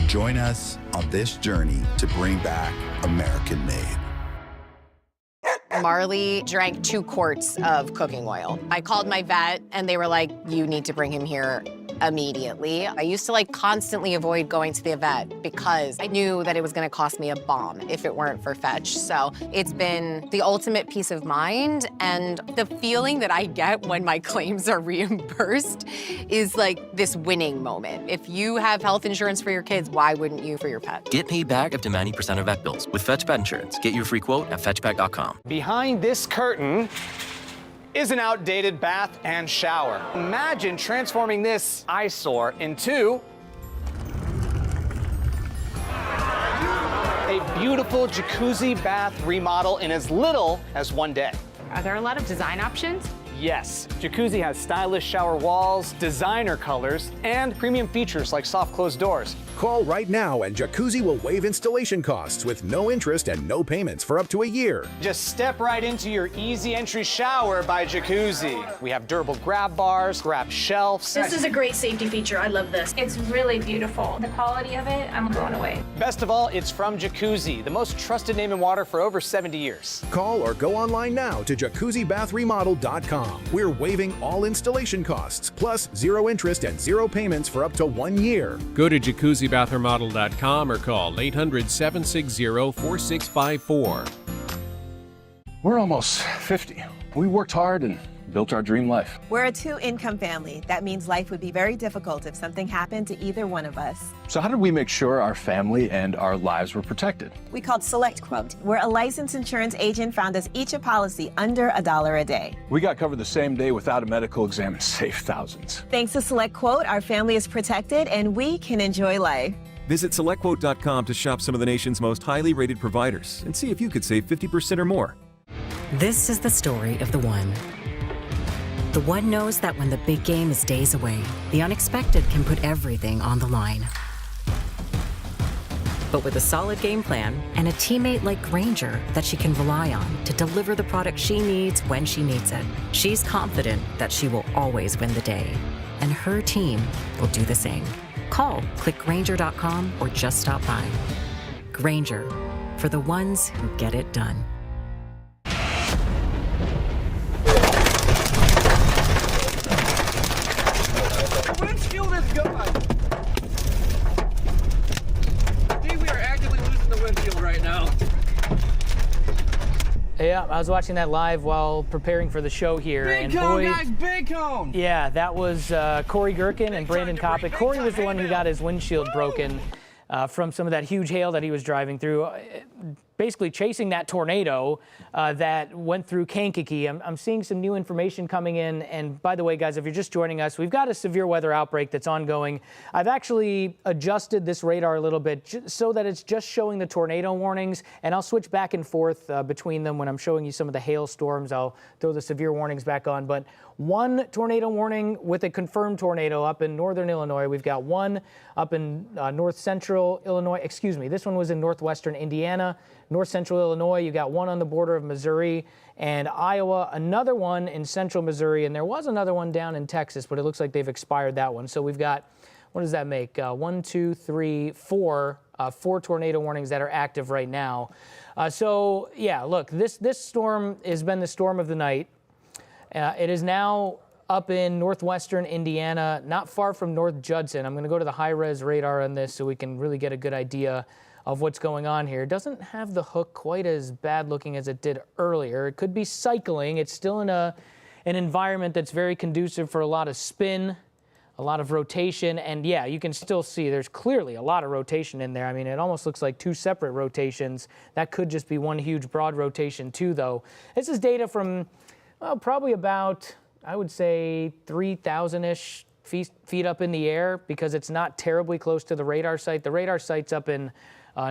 Join us on this journey to bring back American-made. Marley drank 2 quarts of cooking oil. I called my vet and they were like, you need to bring him here immediately. I used to constantly avoid going to the vet because I knew that it was gonna cost me a bomb if it weren't for Fetch. So it's been the ultimate peace of mind, and the feeling that I get when my claims are reimbursed is like this winning moment. If you have health insurance for your kids, why wouldn't you for your pet? Get paid back up to 90% of vet bills with Fetch Pet Insurance. Get your free quote at fetchpet.com. Behind this curtain is an outdated bath and shower. Imagine transforming this eyesore into a beautiful jacuzzi bath remodel in as little as 1 day. Are there a lot of design options? Yes, Jacuzzi has stylish shower walls, designer colors, and premium features like soft closed doors. Call right now and Jacuzzi will waive installation costs with no interest and no payments for up to a year. Just step right into your easy entry shower by Jacuzzi. We have durable grab bars, grab shelves. This is a great safety feature. I love this. It's really beautiful. The quality of it, I'm blown away. Best of all, it's from Jacuzzi, the most trusted name in water for over 70 years. Call or go online now to jacuzzibathremodel.com. We're waiving all installation costs, plus 0 interest and 0 payments for up to 1 year. Go to jacuzzibathremodel.com or call 800-760-4654. We're almost 50. We worked hard and built our dream life. We're a 2-income family. That means life would be very difficult if something happened to either one of us. So how did we make sure our family and our lives were protected? We called Select Quote, where a licensed insurance agent found us each a policy under $1 a day. We got covered the same day without a medical exam and saved thousands. Thanks to Select Quote, our family is protected and we can enjoy life. Visit SelectQuote.com to shop some of the nation's most highly rated providers and see if you could save 50% or more. This is the story of the one. The one knows that when the big game is days away, the unexpected can put everything on the line. But with a solid game plan and a teammate like Grainger that she can rely on to deliver the product she needs when she needs it, she's confident that she will always win the day. And her team will do the same. Call, click Grainger.com, or just stop by. Grainger, for the ones who get it done. Windshield is gone. We are actively losing the windshield right now. Yeah, I was watching that live while preparing for the show here. Big cone, guys, big cone! Yeah, that was Corey Gherkin and Brandon Kopic. Corey was the one who got his windshield broken from some of that huge hail that he was driving through. basically chasing that tornado that went through Kankakee. I'm seeing some new information coming in. And by the way, guys, if you're just joining us, we've got a severe weather outbreak that's ongoing. I've actually adjusted this radar a little bit so that it's just showing the tornado warnings, and I'll switch back and forth between them when I'm showing you some of the hailstorms. I'll throw the severe warnings back on. But one tornado warning with a confirmed tornado up in northern Illinois. We've got one up in north central Illinois. Excuse me, this one was in northwestern Indiana. North central Illinois, you got one on the border of Missouri and Iowa, another one in central Missouri, and there was another one down in Texas, but it looks like they've expired that one. So we've got, what does that make? 1, 2, 3, 4, 4 tornado warnings that are active right now. So yeah, look, this storm has been the storm of the night. It is now up in northwestern Indiana, not far from North Judson. I'm going to go to the high-res radar on this so we can really get a good idea of what's going on here. It doesn't have the hook quite as bad looking as it did earlier. It could be cycling. It's still in an environment that's very conducive for a lot of spin, a lot of rotation, and yeah, you can still see there's clearly a lot of rotation in there. I mean, it almost looks like 2 separate rotations. That could just be one huge broad rotation too, though. This is data from, well, probably about, I would say, 3,000-ish feet up in the air, because it's not terribly close to the radar site. The radar site's up in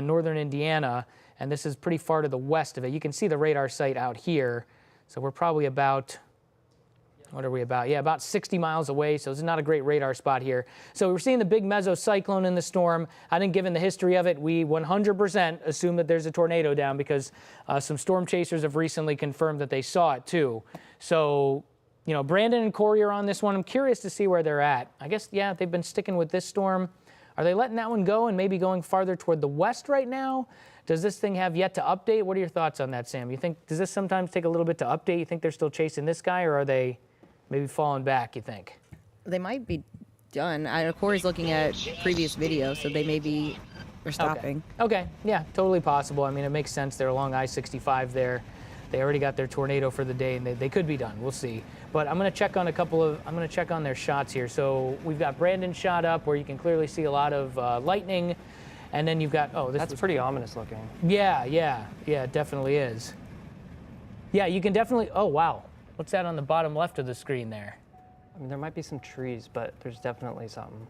northern Indiana, and this is pretty far to the west of it. You can see the radar site out here, so we're probably about, what are we about? Yeah, about 60 miles away, so this is not a great radar spot here. So we're seeing the big mesocyclone in the storm. I think given the history of it, we 100% assume that there's a tornado down, because some storm chasers have recently confirmed that they saw it too. So, you know, Brandon and Corey are on this one. I'm curious to see where they're at. I guess, yeah, they've been sticking with this storm. Are they letting that one go and maybe going farther toward the west right now? Does this thing have yet to update? What are your thoughts on that, Sam? You think, does this sometimes take a little bit to update? You think they're still chasing this guy, or are they maybe falling back, you think? They might be done. Corey's looking at previous videos, so they maybe are stopping. Okay, yeah, totally possible. I mean, it makes sense. They're along I-65 there. They already got their tornado for the day, and they could be done. We'll see. But I'm going to check on I'm going to check on their shots here. So we've got Brandon shot up where you can clearly see a lot of lightning. And then you've got, That's pretty ominous looking. Yeah, it definitely is. Yeah, you can definitely, oh, wow. What's that on the bottom left of the screen there? I mean, there might be some trees, but there's definitely something.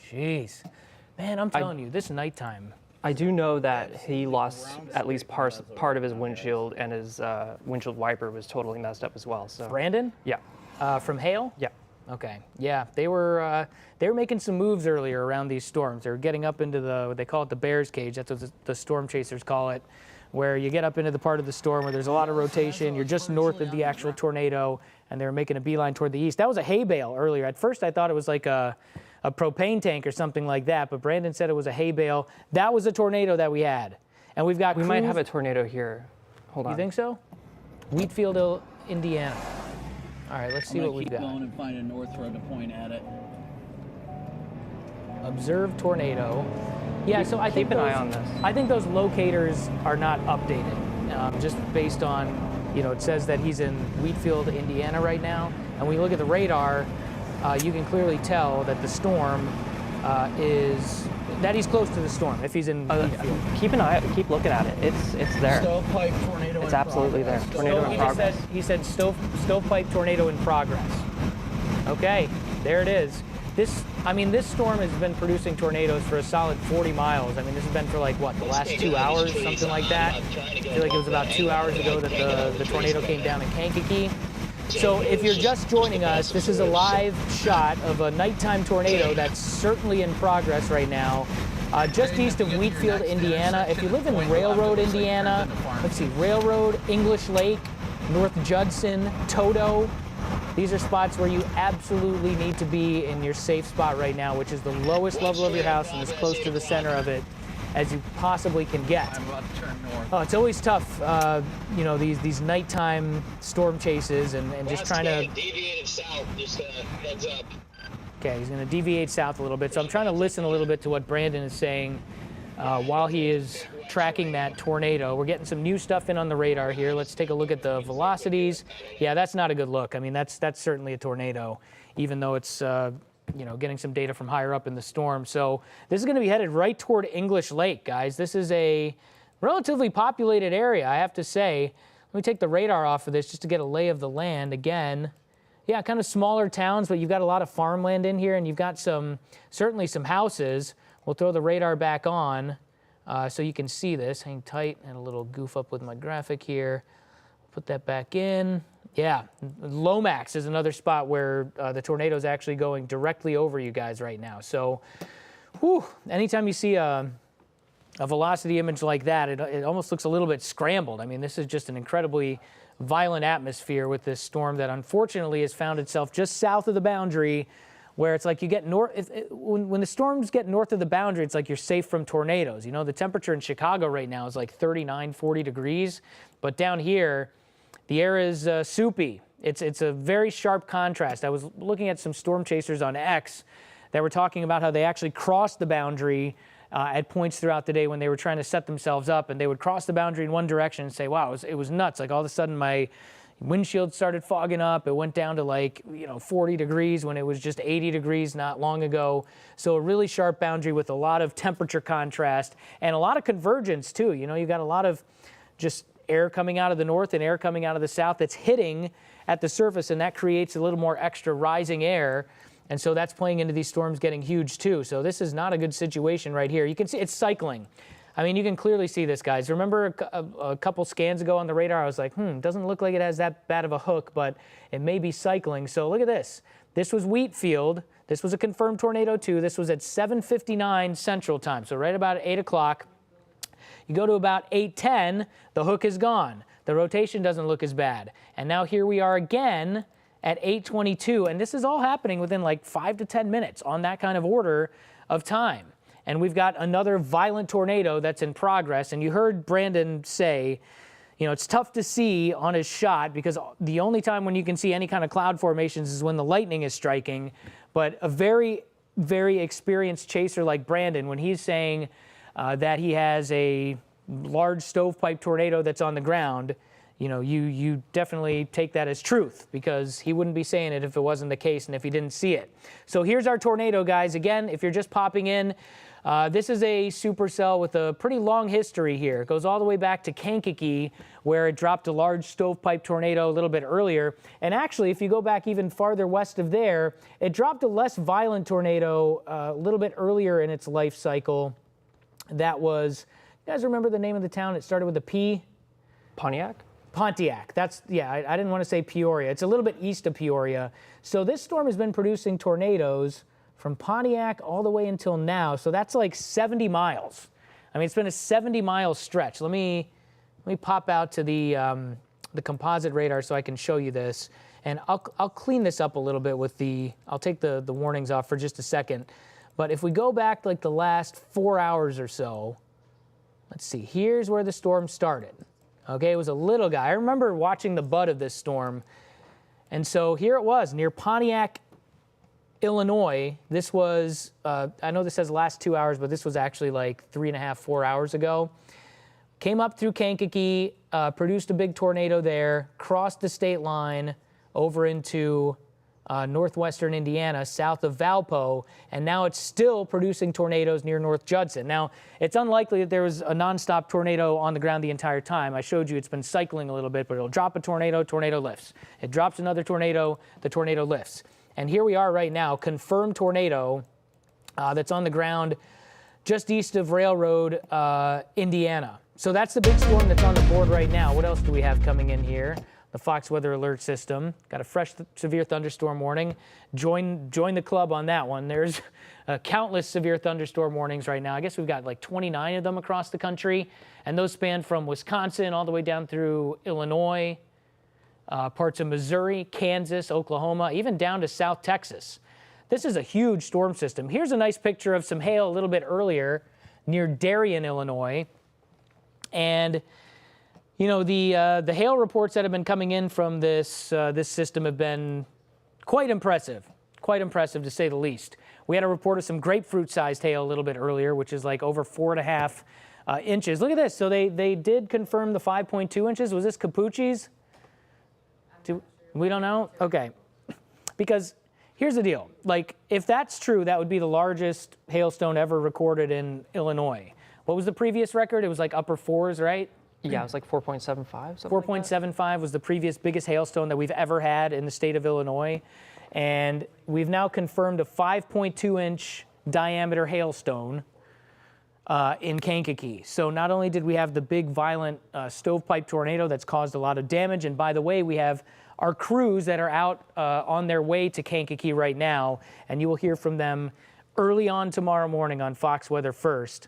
Jeez. Man, I'm telling you, this nighttime. I do know that he lost at least part of his windshield, and his windshield wiper was totally messed up as well. So Brandon? Yeah. From hail? Yeah. Okay. Yeah, they were making some moves earlier around these storms. They were getting up into what they call it the bear's cage. That's what the storm chasers call it, where you get up into the part of the storm where there's a lot of rotation. You're just north of the actual tornado, and they were making a beeline toward the east. That was a hay bale earlier. At first, I thought it was like a propane tank or something like that, but Brandon said it was a hay bale. That was a tornado that we had. And we've got We might have a tornado here. Hold on. You think so? Wheatfield, Indiana. All right, let's see what we've got. I'm going and find a north road to point at it. Observed tornado. Yeah, so I think keep an eye on this. I think those locators are not updated, just based on, it says that he's in Wheatfield, Indiana right now, and when you look at the radar, you can clearly tell that the storm that he's close to the storm. If he's in Wheatfield, keep an eye, keep looking at it. It's there. Stovepipe tornado. It's absolutely there. Tornado in progress. He said stovepipe tornado in progress. Okay, there it is. This storm has been producing tornadoes for a solid 40 miles. I mean, this has been for like, what, the last 2 hours, something like that? I feel like it was about 2 hours ago that the tornado came down in Kankakee. So if you're just joining us, this is a live shot of a nighttime tornado that's certainly in progress right now, just east of Wheatfield, Indiana. If you live in Railroad, Indiana, let's see, Railroad, English Lake, North Judson, Toto, these are spots where you absolutely need to be in your safe spot right now, which is the lowest level of your house and as close to the center of it as you possibly can get. I'm about to turn north. Oh, it's always tough, these nighttime storm chases and just trying to... Deviated south, just heads up. Okay, he's going to deviate south a little bit. So I'm trying to listen a little bit to what Brandon is saying while he is tracking that tornado. We're getting some new stuff in on the radar here. Let's take a look at the velocities. Yeah, that's not a good look. I mean, that's certainly a tornado, even though it's getting some data from higher up in the storm. So this is going to be headed right toward English Lake, guys. This is a relatively populated area, I have to say. Let me take the radar off of this just to get a lay of the land again. Yeah, kind of smaller towns, but you've got a lot of farmland in here, and you've got certainly some houses. We'll throw the radar back on so you can see this. Hang tight, and a little goof up with my graphic here. Put that back in. Yeah, Lomax is another spot where the tornado is actually going directly over you guys right now. So, anytime you see a velocity image like that, it almost looks a little bit scrambled. I mean, this is just an incredibly violent atmosphere with this storm that unfortunately has found itself just south of the boundary, where it's like you get north. When the storms get north of the boundary, it's like you're safe from tornadoes. You know, the temperature in Chicago right now is like 39, 40 degrees, but down here, the air is soupy. It's a very sharp contrast. I was looking at some storm chasers on X that were talking about how they actually crossed the boundary at points throughout the day when they were trying to set themselves up, and they would cross the boundary in one direction and say, wow, it was nuts. Like all of a sudden my windshield started fogging up. It went down to 40 degrees when it was just 80 degrees not long ago. So a really sharp boundary with a lot of temperature contrast and a lot of convergence too. You know, you've got a lot of just air coming out of the north and air coming out of the south that's hitting at the surface, and that creates a little more extra rising air. And so that's playing into these storms getting huge too. So this is not a good situation right here. You can see it's cycling. I mean, you can clearly see this, guys. Remember a couple scans ago on the radar, I was like, doesn't look like it has that bad of a hook, but it may be cycling. So look at this. This was Wheatfield. This was a confirmed tornado too. This was at 7:59 Central Time, so right about 8 o'clock. You go to about 8:10, the hook is gone. The rotation doesn't look as bad. And now here we are again at 8:22, and this is all happening within like 5 to 10 minutes on that kind of order of time. And we've got another violent tornado that's in progress. And you heard Brandon say, it's tough to see on his shot because the only time when you can see any kind of cloud formations is when the lightning is striking. But a very, very experienced chaser like Brandon, when he's saying that he has a large stovepipe tornado that's on the ground, you definitely take that as truth because he wouldn't be saying it if it wasn't the case and if he didn't see it. So here's our tornado, guys. Again, if you're just popping in, this is a supercell with a pretty long history here. It goes all the way back to Kankakee, where it dropped a large stovepipe tornado a little bit earlier. And actually, if you go back even farther west of there, it dropped a less violent tornado a little bit earlier in its life cycle. That was, you guys remember the name of the town? It started with a P? Pontiac? Pontiac. That's, I didn't want to say Peoria. It's a little bit east of Peoria. So this storm has been producing tornadoes from Pontiac all the way until now. So that's like 70 miles. I mean, it's been a 70-mile stretch. Let me pop out to the composite radar so I can show you this. And I'll clean this up a little bit with I'll take the warnings off for just a second. But if we go back like the last 4 hours or so, let's see, here's where the storm started. Okay, it was a little guy. I remember watching the butt of this storm. And so here it was near Pontiac, Illinois. This was, I know this says last 2 hours, but this was actually like 3.5, 4 hours ago. Came up through Kankakee, produced a big tornado there, crossed the state line over into northwestern Indiana, south of Valpo, and now it's still producing tornadoes near North Judson. Now, it's unlikely that there was a nonstop tornado on the ground the entire time. I showed you it's been cycling a little bit, but it'll drop a tornado, tornado lifts. It drops another tornado, the tornado lifts. And here we are right now, confirmed tornado that's on the ground just east of Railroad, Indiana. So that's the big storm that's on the board right now. What else do we have coming in here? The Fox Weather Alert System. Got a fresh severe thunderstorm warning. Join the club on that one. There's countless severe thunderstorm warnings right now. I guess we've got like 29 of them across the country, and those span from Wisconsin all the way down through Illinois, parts of Missouri, Kansas, Oklahoma, even down to South Texas. This is a huge storm system. Here's a nice picture of some hail a little bit earlier near Darien, Illinois. And the hail reports that have been coming in from this system have been quite impressive to say the least. We had a report of some grapefruit-sized hail a little bit earlier, which is like over 4.5 inches. Look at this. So they did confirm the 5.2 inches. Was this Capucci's? We don't know? Okay. Because here's the deal. Like, if that's true, that would be the largest hailstone ever recorded in Illinois. What was the previous record? It was like upper fours, right? Yeah, it was like 4.75. 4.75 was the previous biggest hailstone that we've ever had in the state of Illinois. And we've now confirmed a 5.2-inch diameter hailstone in Kankakee. So not only did we have the big violent stovepipe tornado that's caused a lot of damage, and by the way, we have our crews that are out on their way to Kankakee right now, and you will hear from them early on tomorrow morning on Fox Weather First.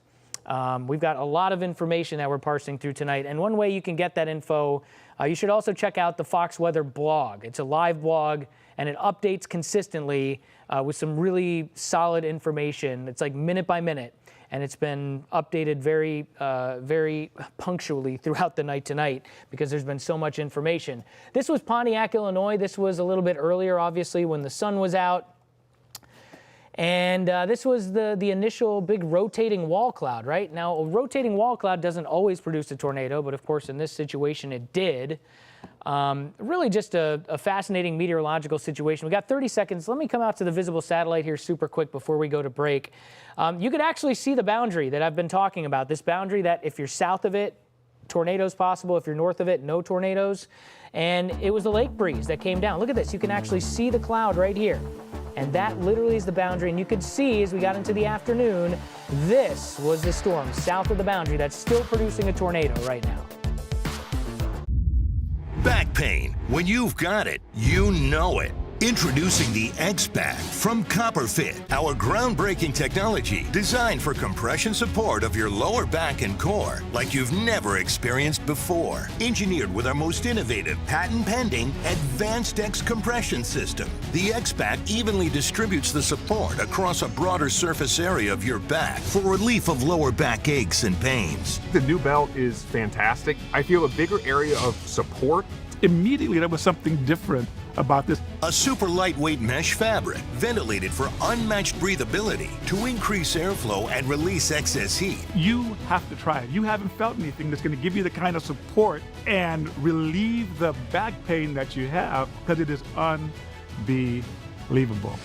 We've got a lot of information that we're parsing through tonight, and one way you can get that info, you should also check out the Fox Weather blog. It's a live blog, and it updates consistently with some really solid information. It's like minute by minute, and it's been updated very, very punctually throughout the night tonight because there's been so much information. This was Pontiac, Illinois. This was a little bit earlier, obviously, when the sun was out. And this was the initial big rotating wall cloud, right? Now, a rotating wall cloud doesn't always produce a tornado, but of course, in this situation, it did. Really just a fascinating meteorological situation. We got 30 seconds. Let me come out to the visible satellite here super quick before we go to break. You could actually see the boundary that I've been talking about, this boundary that if you're south of it, tornadoes possible. If you're north of it, no tornadoes. And it was the lake breeze that came down. Look at this. You can actually see the cloud right here. And that literally is the boundary. And you could see as we got into the afternoon, this was the storm south of the boundary that's still producing a tornado right now. Back pain. When you've got it, you know it. Introducing the X-Back from CopperFit, our groundbreaking technology designed for compression support of your lower back and core like you've never experienced before. Engineered with our most innovative, patent-pending, Advanced X compression system, the X-Back evenly distributes the support across a broader surface area of your back for relief of lower back aches and pains. The new belt is fantastic. I feel a bigger area of support. Immediately, there was something different about this. A super lightweight mesh fabric, ventilated for unmatched breathability to increase airflow and release excess heat. You have to try it. You haven't felt anything that's going to give you the kind of support and relieve the back pain that you have, because it is unbelievable.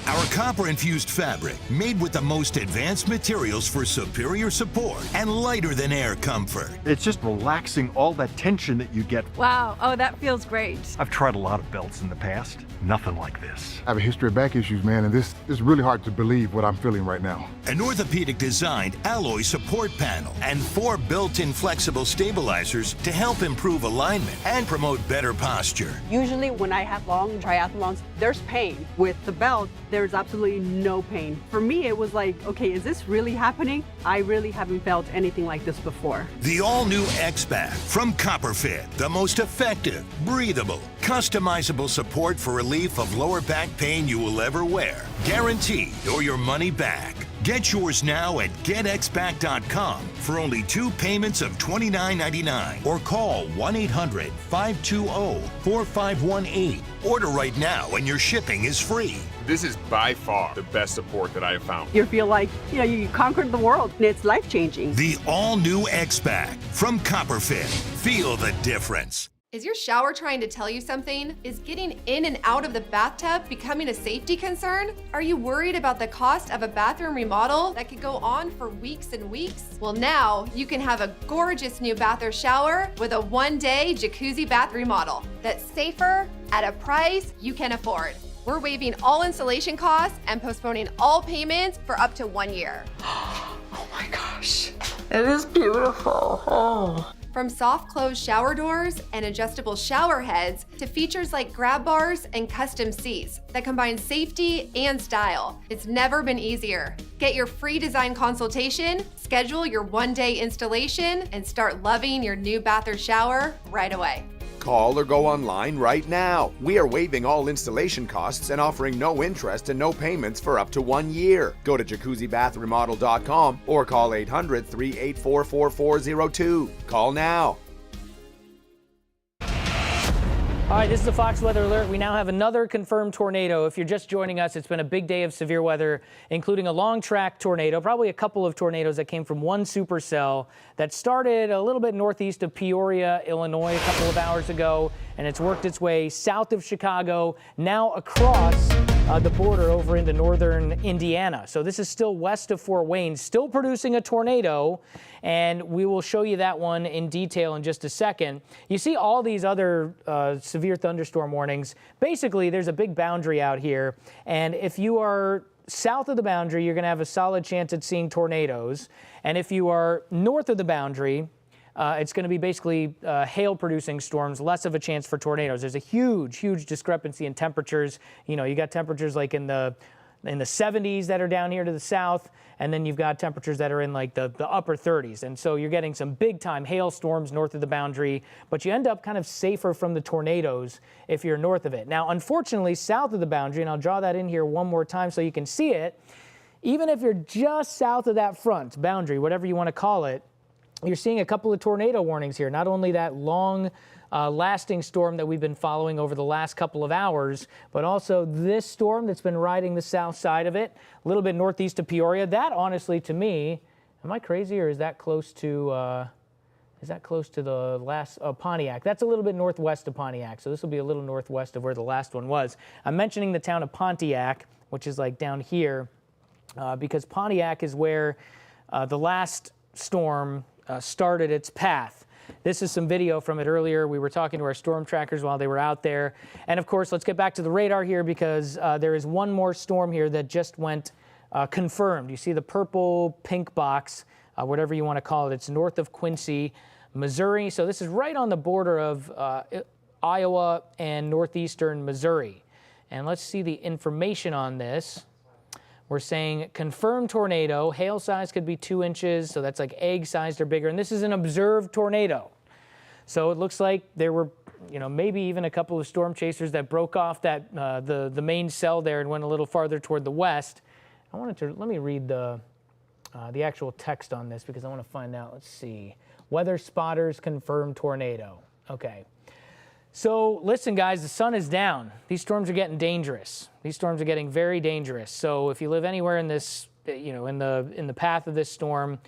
Our copper-infused fabric, made with the most advanced materials for superior support and lighter than air comfort. It's just relaxing all that tension that you get. Wow, oh, that feels great. I've tried a lot of belts in the past. Nothing like this. I have a history of back issues, man, and this is really hard to believe what I'm feeling right now. An orthopedic-designed alloy support panel and 4 built-in flexible stabilizers to help improve alignment and promote better posture. Usually when I have long triathlons, there's pain. With the belt, there's absolutely no pain. For me, it was like, okay, is this really happening? I really haven't felt anything like this before. The all-new X-Back from CopperFit, the most effective, breathable, customizable support for relief of lower back pain you will ever wear. Guaranteed or your money back. Get yours now at getxback.com for only 2 payments of $29.99 or call 1-800-520-4518. Order right now and your shipping is free. This is by far the best support that I have found. You feel like, you conquered the world, and it's life-changing. The all-new X-Back from CopperFit. Feel the difference. Is your shower trying to tell you something? Is getting in and out of the bathtub becoming a safety concern? Are you worried about the cost of a bathroom remodel that could go on for weeks and weeks? Well, now you can have a gorgeous new bath or shower with a 1-day jacuzzi bath remodel that's safer at a price you can afford. We're waiving all installation costs and postponing all payments for up to 1 year. Oh my gosh, it is beautiful. Oh. From soft close shower doors and adjustable shower heads to features like grab bars and custom seats that combine safety and style, it's never been easier. Get your free design consultation, schedule your 1-day installation, and start loving your new bath or shower right away. Call or go online right now. We are waiving all installation costs and offering no interest and no payments for up to 1 year. Go to jacuzzibathremodel.com or call 800-384-4402. Call now. All right, this is the Fox Weather Alert. We now have another confirmed tornado. If you're just joining us, it's been a big day of severe weather, including a long track tornado, probably a couple of tornadoes that came from one supercell that started a little bit northeast of Peoria, Illinois, a couple of hours ago, and it's worked its way south of Chicago, now across the border over into northern Indiana. So this is still west of Fort Wayne, still producing a tornado, and we will show you that one in detail in just a second. You see all these other severe thunderstorm warnings. Basically, there's a big boundary out here, and if you are south of the boundary, you're going to have a solid chance at seeing tornadoes, and if you are north of the boundary, it's going to be basically hail-producing storms, less of a chance for tornadoes. There's a huge, huge discrepancy in temperatures. You know, you got temperatures like in the 70s that are down here to the south, and then you've got temperatures that are in like the upper 30s. And so you're getting some big-time hailstorms north of the boundary, but you end up kind of safer from the tornadoes if you're north of it. Now, unfortunately, south of the boundary, and I'll draw that in here one more time so you can see it, even if you're just south of that front boundary, whatever you want to call it, you're seeing a couple of tornado warnings here. Not only that long lasting storm that we've been following over the last couple of hours, but also this storm that's been riding the south side of it, a little bit northeast of Peoria. That, honestly, to me, am I crazy, or is that close to the last Pontiac? That's a little bit northwest of Pontiac, so this will be a little northwest of where the last one was. I'm mentioning the town of Pontiac, which is like down here, because Pontiac is where the last storm started its path. This is some video from it earlier. We were talking to our storm trackers while they were out there. And of course, let's get back to the radar here, because there is one more storm here that just went confirmed. You see the purple pink box, whatever you want to call it. It's north of Quincy, Missouri. So this is right on the border of Iowa and northeastern Missouri. And let's see the information on this. We're saying confirmed tornado, hail size could be 2 inches, so that's like egg sized or bigger. And this is an observed tornado. So it looks like there were, you know, maybe even a couple of storm chasers that broke off that the main cell there and went a little farther toward the west. Let me read the actual text on this, because I want to find out. Let's see. Weather spotters confirmed tornado. Okay. So listen, guys, the sun is down. These storms are getting dangerous. These storms are getting very dangerous. So if you live anywhere in this, you know, in the path of this storm,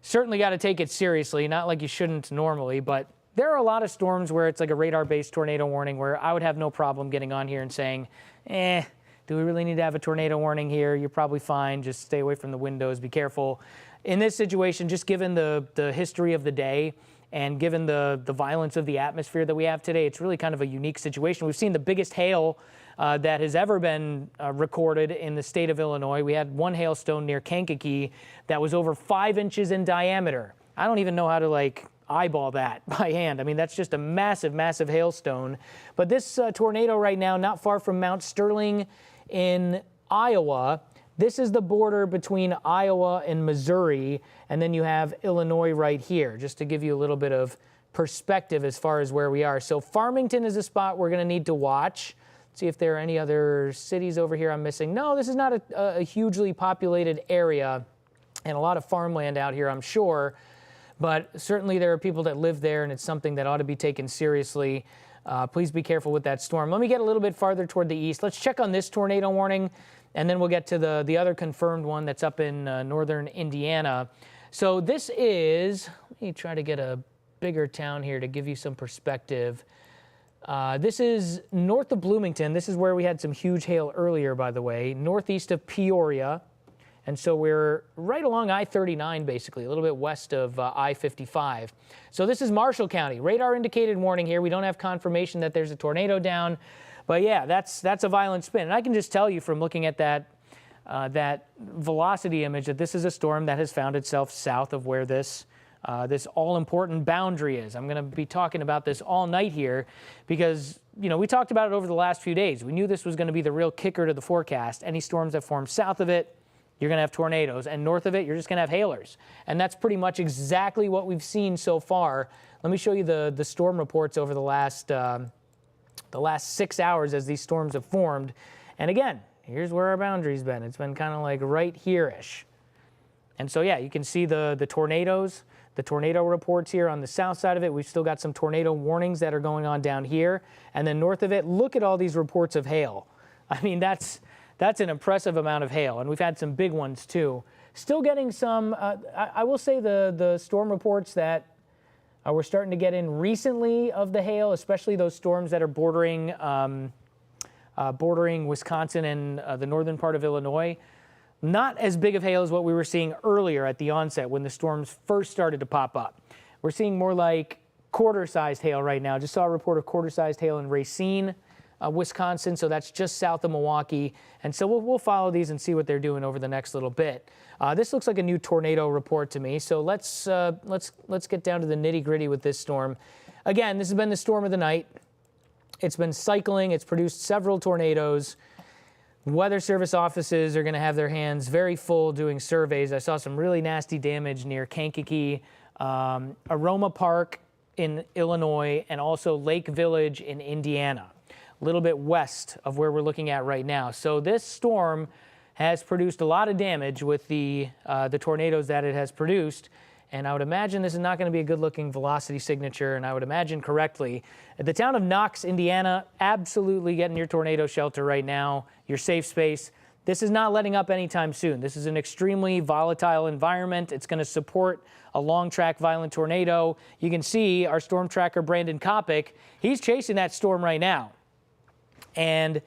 certainly got to take it seriously. Not like you shouldn't normally, but there are a lot of storms where it's like a radar-based tornado warning, where I would have no problem getting on here and saying, do we really need to have a tornado warning here? You're probably fine. Just stay away from the windows. Be careful. In this situation, just given the history of the day, and given the violence of the atmosphere that we have today, it's really kind of a unique situation. We've seen the biggest hail that has ever been recorded in the state of Illinois. We had one hailstone near Kankakee that was over 5 inches in diameter. I don't even know how to eyeball that by hand. I mean, that's just a massive, massive hailstone. But this tornado right now, not far from Mount Sterling in Iowa. This is the border between Iowa and Missouri, and then you have Illinois right here, just to give you a little bit of perspective as far as where we are. So Farmington is a spot we're going to need to watch. See if there are any other cities over here I'm missing. No, this is not a hugely populated area, and a lot of farmland out here, I'm sure, but certainly there are people that live there, and it's something that ought to be taken seriously. Please be careful with that storm. Let me get a little bit farther toward the east. Let's check on this tornado warning, and then we'll get to the other confirmed one that's up in northern Indiana. So this is, let me try to get a bigger town here to give you some perspective. This is north of Bloomington. This is where we had some huge hail earlier, by the way, northeast of Peoria. And so we're right along I-39, basically, a little bit west of I-55. So this is Marshall County. Radar indicated warning here. We don't have confirmation that there's a tornado down. But yeah, that's a violent spin. And I can just tell you from looking at that velocity image that this is a storm that has found itself south of where this all-important boundary is. I'm going to be talking about this all night here because, you know, we talked about it over the last few days. We knew this was going to be the real kicker to the forecast. Any storms that form south of it, you're going to have tornadoes. And north of it, you're just going to have hailers. And that's pretty much exactly what we've seen so far. Let me show you the storm reports over the last 6 hours as these storms have formed. And again, here's where our boundary's been. It's been kind of like right here-ish. And so, yeah, you can see the tornadoes, the tornado reports here on the south side of it. We've still got some tornado warnings that are going on down here. And then north of it, look at all these reports of hail. I mean, that's an impressive amount of hail. And we've had some big ones, too. Still getting some, I will say the storm reports that we're starting to get in recently of the hail, especially those storms that are bordering bordering Wisconsin and the northern part of Illinois. Not as big of hail as what we were seeing earlier at the onset when the storms first started to pop up. We're seeing more like quarter-sized hail right now. Just saw a report of quarter-sized hail in Racine, Wisconsin, so that's just south of Milwaukee. And so we'll follow these and see what they're doing over the next little bit. This looks like a new tornado report to me, so let's get down to the nitty-gritty with this storm. Again, this has been the storm of the night. It's been cycling. It's produced several tornadoes. Weather Service offices are going to have their hands very full doing surveys. I saw some really nasty damage near Kankakee, Aroma Park in Illinois, and also Lake Village in Indiana, a little bit west of where we're looking at right now. So this storm has produced a lot of damage with the tornadoes that it has produced. And I would imagine this is not going to be a good-looking velocity signature, and I would imagine correctly. At the town of Knox, Indiana, absolutely get in your tornado shelter right now, your safe space. This is not letting up anytime soon. This is an extremely volatile environment. It's going to support a long-track violent tornado. You can see our storm tracker, Brandon Kopic, he's chasing that storm right now. And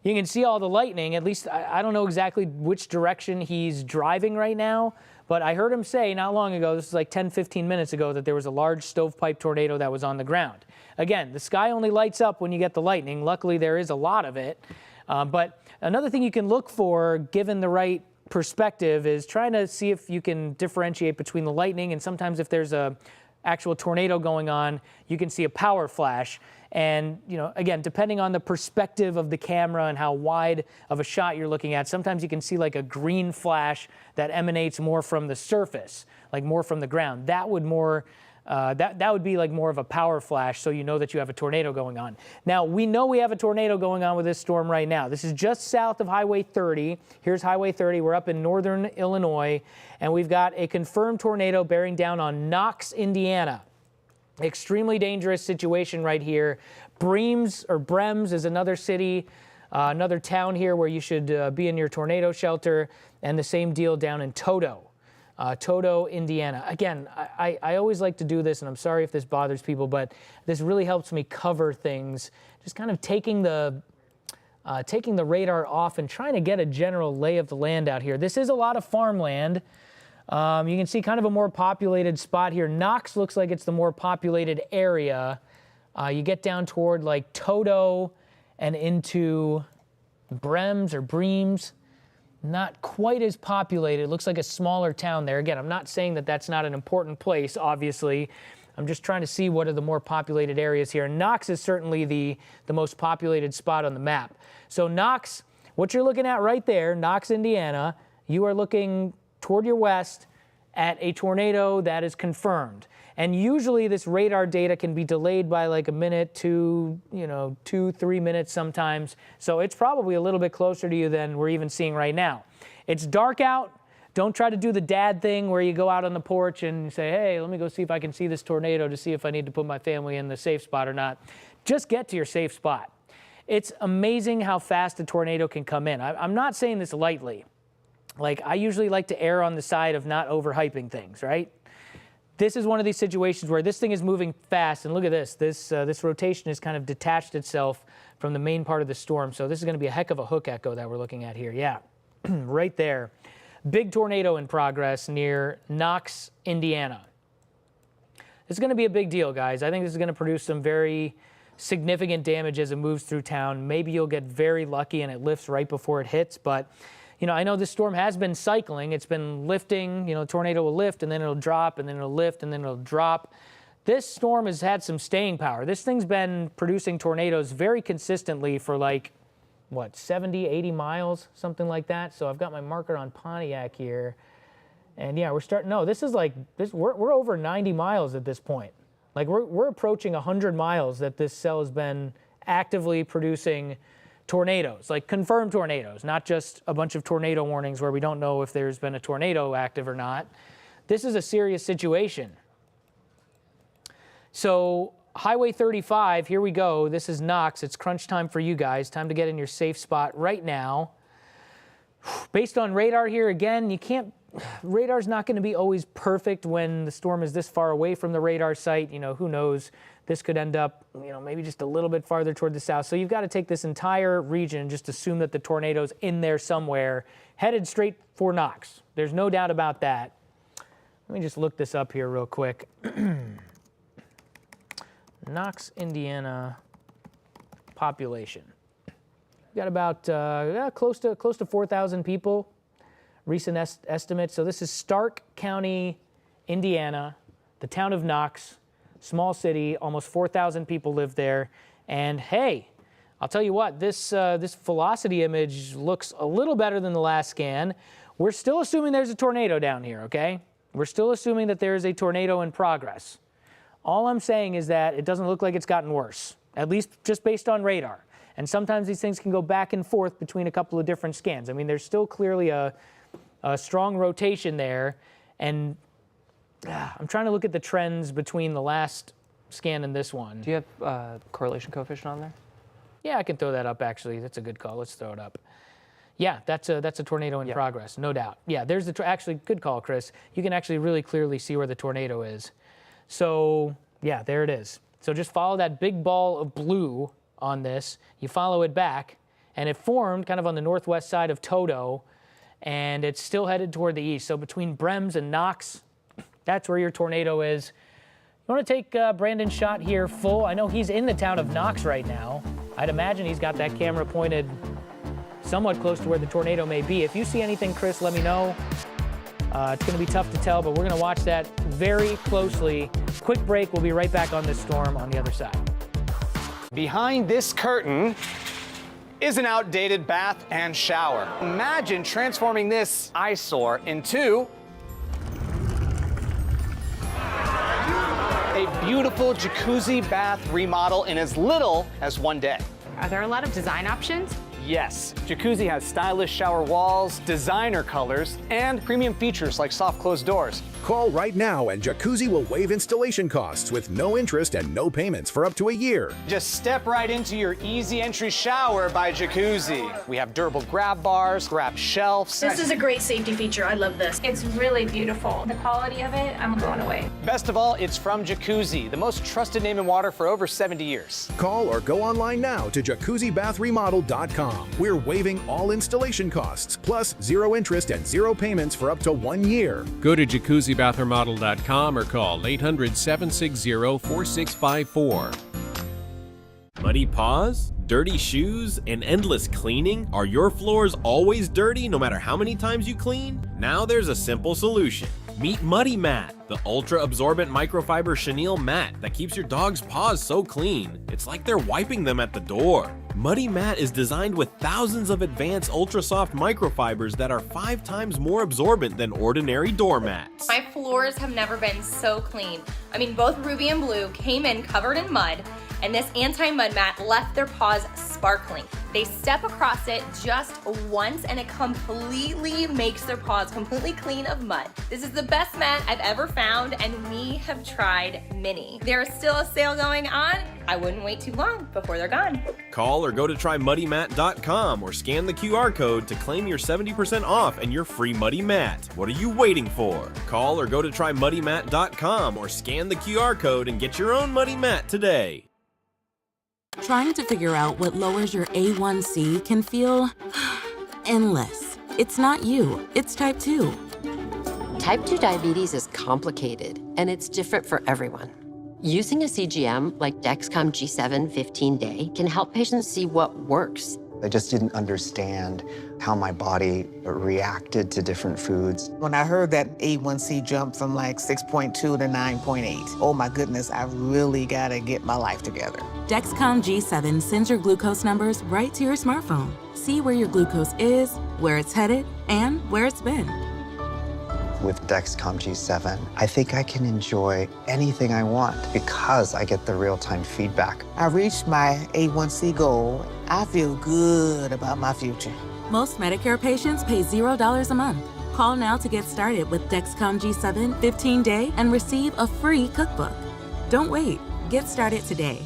you can see all the lightning. At least I don't know exactly which direction he's driving right now, but I heard him say not long ago, this is like 10, 15 minutes ago, that there was a large stovepipe tornado that was on the ground. Again, the sky only lights up when you get the lightning. Luckily, there is a lot of it. But another thing you can look for, given the right perspective, is trying to see if you can differentiate between the lightning, and sometimes if there's a actual tornado going on, you can see a power flash. And, you know, again, depending on the perspective of the camera and how wide of a shot you're looking at, sometimes you can see like a green flash that emanates more from the surface, like more from the ground. That would that would be like more of a power flash, so you know that you have a tornado going on. Now, we know we have a tornado going on with this storm right now. This is just south of Highway 30. Here's Highway 30. We're up in northern Illinois, and we've got a confirmed tornado bearing down on Knox, Indiana. Extremely dangerous situation right here. Brems is another city, another town here where you should be in your tornado shelter, and the same deal down in Toto, Indiana. Again, I always like to do this, and I'm sorry if this bothers people, but this really helps me cover things, just kind of taking the radar off and trying to get a general lay of the land out here. This is a lot of farmland. You can see kind of a more populated spot here. Knox looks like it's the more populated area. You get down toward like Toto and into Brems, not quite as populated. It looks like a smaller town there. Again, I'm not saying that that's not an important place, obviously. I'm just trying to see what are the more populated areas here. Knox is certainly the most populated spot on the map. So Knox, what you're looking at right there, Knox, Indiana, you are looking toward your west at a tornado that is confirmed. And usually this radar data can be delayed by like a minute to, 2-3 minutes sometimes. So it's probably a little bit closer to you than we're even seeing right now. It's dark out. Don't try to do the dad thing where you go out on the porch and say, hey, let me go see if I can see this tornado to see if I need to put my family in the safe spot or not. Just get to your safe spot. It's amazing how fast a tornado can come in. I'm not saying this lightly. Like, I usually like to err on the side of not overhyping things, right? This is one of these situations where this thing is moving fast, and look at this. This rotation has kind of detached itself from the main part of the storm, so this is going to be a heck of a hook echo that we're looking at here. Yeah, right there. Big tornado in progress near Knox, Indiana. This is going to be a big deal, guys. I think this is going to produce some very significant damage as it moves through town. Maybe you'll get very lucky and it lifts right before it hits, but I know this storm has been cycling. It's been lifting. The tornado will lift, and then it'll drop, and then it'll lift, and then it'll drop. This storm has had some staying power. This thing's been producing tornadoes very consistently for 70, 80 miles, something like that. So I've got my marker on Pontiac here. And yeah, we're starting, no, this is we're over 90 miles at this point. Like we're approaching 100 miles that this cell has been actively producing tornadoes, like confirmed tornadoes, not just a bunch of tornado warnings where we don't know if there's been a tornado active or not. This is a serious situation. So Highway 35, here we go. This is Knox. It's crunch time for you guys. Time to get in your safe spot right now. Based on radar here, again, radar's not going to be always perfect when the storm is this far away from the radar site. Who knows? This could end up, maybe just a little bit farther toward the south. So you've got to take this entire region and just assume that the tornado's in there somewhere, headed straight for Knox. There's no doubt about that. Let me just look this up here real quick. Knox, Indiana population. We've got about close to 4,000 people. Recent estimate. So this is Stark County, Indiana, the town of Knox, small city, almost 4,000 people live there. And hey, I'll tell you what, this velocity image looks a little better than the last scan. We're still assuming there's a tornado down here, okay? We're still assuming that there is a tornado in progress. All I'm saying is that it doesn't look like it's gotten worse, at least just based on radar. And sometimes these things can go back and forth between a couple of different scans. I mean, there's still clearly a strong rotation there, and I'm trying to look at the trends between the last scan and this one. Do you have correlation coefficient on there? Yeah, I can throw that up, actually. That's a good call. Let's throw it up. Yeah, that's a tornado in progress, no doubt. Yeah, there's actually, good call, Chris. You can actually really clearly see where the tornado is. So, yeah, there it is. So just follow that big ball of blue on this. You follow it back, and it formed kind of on the northwest side of Toto, and it's still headed toward the east. So between Brems and Knox, that's where your tornado is. You want to take Brandon's shot here full? I know he's in the town of Knox right now. I'd imagine he's got that camera pointed somewhat close to where the tornado may be. If you see anything, Chris, let me know. It's going to be tough to tell, but we're going to watch that very closely. Quick break. We'll be right back on this storm on the other side. Behind this curtain is an outdated bath and shower. Imagine transforming this eyesore into a beautiful jacuzzi bath remodel in as little as one day. Are there a lot of design options? Yes, Jacuzzi has stylish shower walls, designer colors, and premium features like soft closed doors. Call right now and Jacuzzi will waive installation costs with no interest and no payments for up to a year. Just step right into your easy entry shower by Jacuzzi. We have durable grab bars, grab shelves. This is a great safety feature. I love this. It's really beautiful. The quality of it, I'm blown away. Best of all, it's from Jacuzzi, the most trusted name in water for over 70 years. Call or go online now to jacuzzibathremodel.com. We're waiving all installation costs, plus zero interest and zero payments for up to 1 year. Go to jacuzzibathremodel.com or call 800-760-4654. Muddy paws, dirty shoes, and endless cleaning? Are your floors always dirty no matter how many times you clean? Now there's a simple solution. Meet Muddy Mat, the ultra-absorbent microfiber chenille mat that keeps your dog's paws so clean, it's like they're wiping them at the door. Muddy Mat is designed with thousands of advanced ultra-soft microfibers that are 5 times more absorbent than ordinary doormats. My floors have never been so clean. I mean, both Ruby and Blue came in covered in mud, and this anti-mud mat left their paws sparkling. They step across it just once and it completely makes their paws completely clean of mud. This is the best mat I've ever found, and we have tried many. There is still a sale going on. I wouldn't wait too long before they're gone. Call or go to trymuddymat.com or scan the QR code to claim your 70% off and your free Muddy Mat. What are you waiting for? Call or go to trymuddymat.com or scan the QR code and get your own Muddy Mat today. Trying to figure out what lowers your A1C can feel endless. It's not you, it's type 2. Type 2 diabetes is complicated, and it's different for everyone. Using a CGM like Dexcom G7 15-day can help patients see what works. I just didn't understand how my body reacted to different foods. When I heard that A1C jump from like 6.2 to 9.8, oh my goodness, I really gotta get my life together. Dexcom G7 sends your glucose numbers right to your smartphone. See where your glucose is, where it's headed, and where it's been. With Dexcom G7, I think I can enjoy anything I want because I get the real-time feedback. I reached my A1C goal. I feel good about my future. Most Medicare patients pay $0 a month. Call now to get started with Dexcom G7 15-day and receive a free cookbook. Don't wait. Get started today.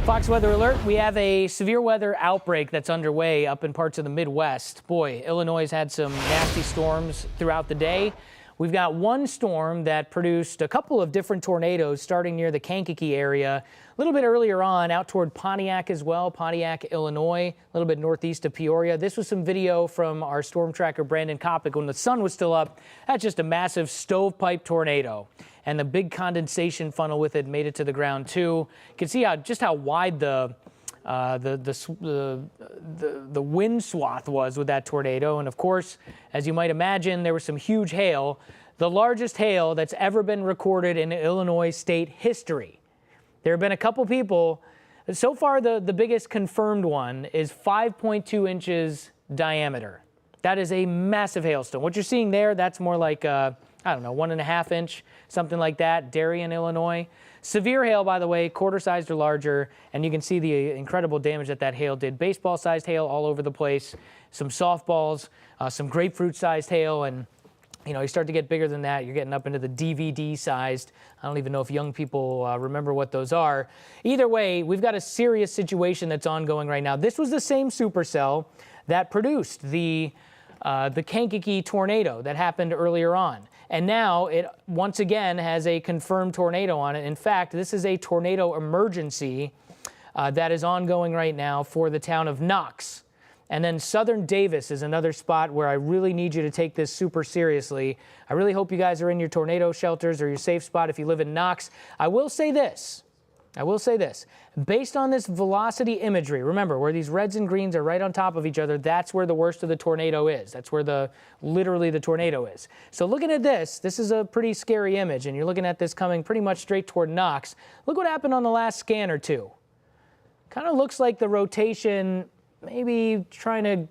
Fox Weather Alert, we have a severe weather outbreak that's underway up in parts of the Midwest. Boy, Illinois has had some nasty storms throughout the day. We've got one storm that produced a couple of different tornadoes starting near the Kankakee area, a little bit earlier on out toward Pontiac as well, Pontiac, Illinois, a little bit northeast of Peoria. This was some video from our storm tracker, Brandon Kopic, when the sun was still up. That's just a massive stovepipe tornado. And the big condensation funnel with it made it to the ground too. You can see just how wide the wind swath was with that tornado. And of course, as you might imagine, there was some huge hail, the largest hail that's ever been recorded in Illinois state history. There have been a couple people. So far, the biggest confirmed one is 5.2 inches diameter. That is a massive hailstone. What you're seeing there, that's more like, I don't know, 1.5 inch, something like that, Darien, Illinois. Severe hail, by the way, quarter-sized or larger, and you can see the incredible damage that hail did. Baseball-sized hail all over the place, some softballs, some grapefruit-sized hail, and you start to get bigger than that. You're getting up into the DVD-sized. I don't even know if young people remember what those are. Either way, we've got a serious situation that's ongoing right now. This was the same supercell that produced the Kankakee tornado that happened earlier on. And now it once again has a confirmed tornado on it. In fact, this is a tornado emergency that is ongoing right now for the town of Knox. And then Southern Davis is another spot where I really need you to take this super seriously. I really hope you guys are in your tornado shelters or your safe spot if you live in Knox. I will say this. Based on this velocity imagery, remember where these reds and greens are right on top of each other, that's where the worst of the tornado is. That's where literally the tornado is. So looking at this is a pretty scary image, and you're looking at this coming pretty much straight toward Knox. Look what happened on the last scan or two. Kind of looks like the rotation maybe trying to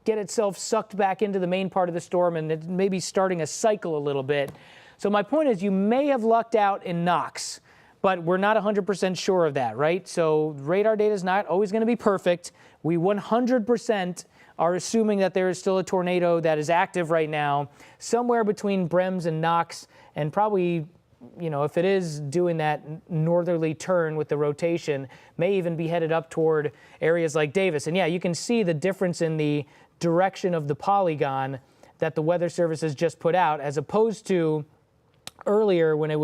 get itself sucked back into the main part of the storm and it maybe starting a cycle a little bit. So my point is you may have lucked out in Knox, but we're not 100% sure of that, right? So radar data is not always going to be perfect. We 100% are assuming that there is still a tornado that is active right now, somewhere between Brems and Knox, and probably, if it is doing that northerly turn with the rotation, may even be headed up toward areas like Davis. And yeah, you can see the difference in the direction of the polygon that the Weather Service has just put out, as opposed to earlier when they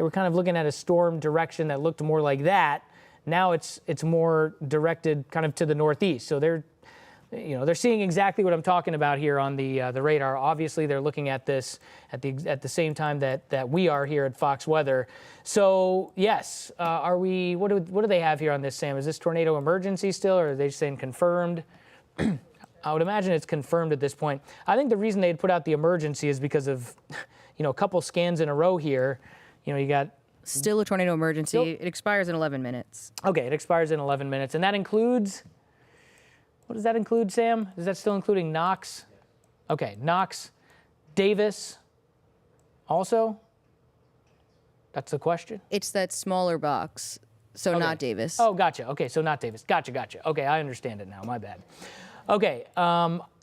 were kind of looking at a storm direction that looked more like that. Now it's more directed kind of to the northeast. So they're seeing exactly what I'm talking about here on the radar. Obviously, they're looking at this at the same time that we are here at Fox Weather. So yes, are we? What do they have here on this, Sam? Is this tornado emergency still, or are they saying confirmed? I would imagine it's confirmed at this point. I think the reason they'd put out the emergency is because of a couple scans in a row here. You got still a tornado emergency. It expires in 11 minutes. Okay, it expires in 11 minutes, and that includes. What does that include, Sam? Is that still including Knox? Okay, Knox, Davis, also? That's the question? It's that smaller box, so okay. Not Davis. Oh, gotcha. Okay, so not Davis. Gotcha. Okay, I understand it now. My bad. Okay,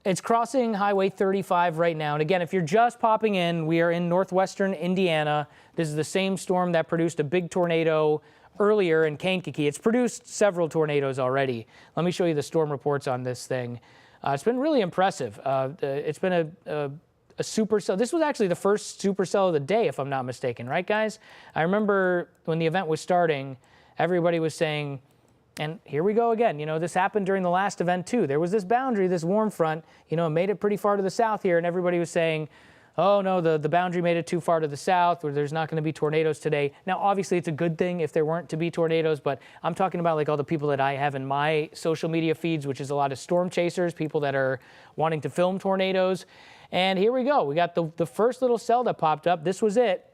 it's crossing Highway 35 right now. And again, if you're just popping in, we are in northwestern Indiana. This is the same storm that produced a big tornado earlier in Kankakee. It's produced several tornadoes already. Let me show you the storm reports on this thing. It's been really impressive. It's been a supercell. This was actually the first supercell of the day, if I'm not mistaken, right, guys? I remember when the event was starting, everybody was saying, and here we go again, this happened during the last event too. There was this boundary, this warm front, made it pretty far to the south here, and everybody was saying, oh no, the boundary made it too far to the south, or there's not going to be tornadoes today. Now, obviously, it's a good thing if there weren't to be tornadoes, but I'm talking about like all the people that I have in my social media feeds, which is a lot of storm chasers, people that are wanting to film tornadoes. And here we go. We got the first little cell that popped up. This was it.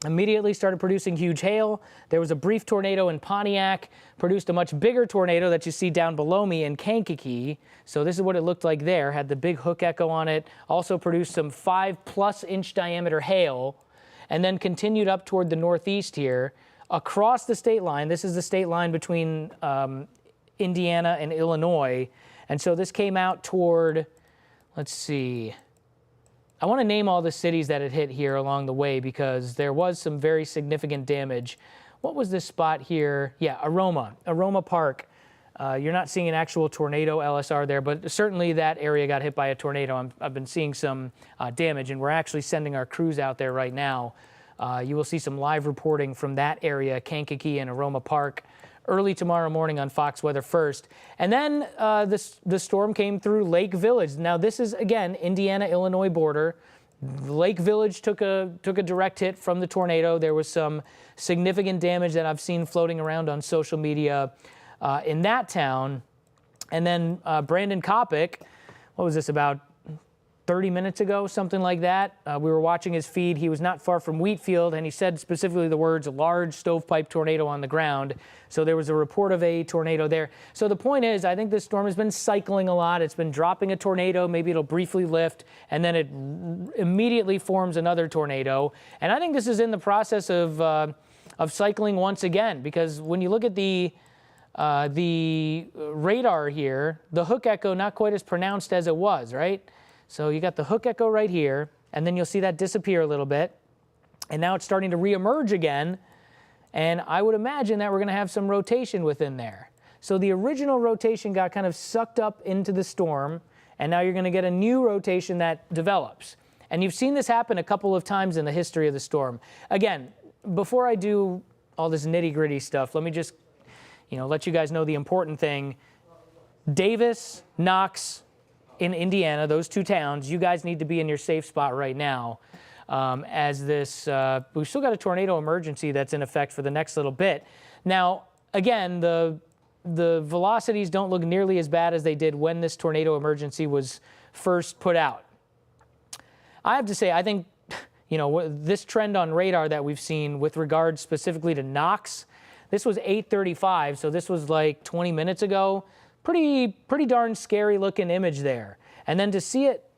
Immediately started producing huge hail. There was a brief tornado in Pontiac, produced a much bigger tornado that you see down below me in Kankakee. So this is what it looked like there, had the big hook echo on it, also produced some 5+ inch diameter hail, and then continued up toward the northeast here, across the state line. This is the state line between Indiana and Illinois. And so this came out toward, let's see, I want to name all the cities that it hit here along the way because there was some very significant damage. What was this spot here? Yeah, Aroma Park. You're not seeing an actual tornado LSR there, but certainly that area got hit by a tornado. I've been seeing some damage, and we're actually sending our crews out there right now. You will see some live reporting from that area, Kankakee and Aroma Park, early tomorrow morning on Fox Weather First. And then the storm came through Lake Village. Now this is, again, Indiana-Illinois border. Lake Village took a direct hit from the tornado. There was some significant damage that I've seen floating around on social media in that town. And then Brandon Kopic, what was this, about 30 minutes ago, something like that. We were watching his feed. He was not far from Wheatfield, and he said specifically the words, large stovepipe tornado on the ground. So there was a report of a tornado there. So the point is, I think this storm has been cycling a lot. It's been dropping a tornado. Maybe it'll briefly lift, and then it immediately forms another tornado. And I think this is in the process of cycling once again, because when you look at the radar here, the hook echo not quite as pronounced as it was, right? So you got the hook echo right here, and then you'll see that disappear a little bit. And now it's starting to reemerge again. And I would imagine that we're going to have some rotation within there. So the original rotation got kind of sucked up into the storm, and now you're going to get a new rotation that develops. And you've seen this happen a couple of times in the history of the storm. Again, before I do all this nitty-gritty stuff, let me just, let you guys know the important thing. Davis, Knox, in Indiana, those two towns, you guys need to be in your safe spot right now as this, we've still got a tornado emergency that's in effect for the next little bit. Now, again, the velocities don't look nearly as bad as they did when this tornado emergency was first put out. I have to say, I think, this trend on radar that we've seen with regard specifically to Knox, this was 8:35, so this was like 20 minutes ago. Pretty darn scary looking image there. And then to see it,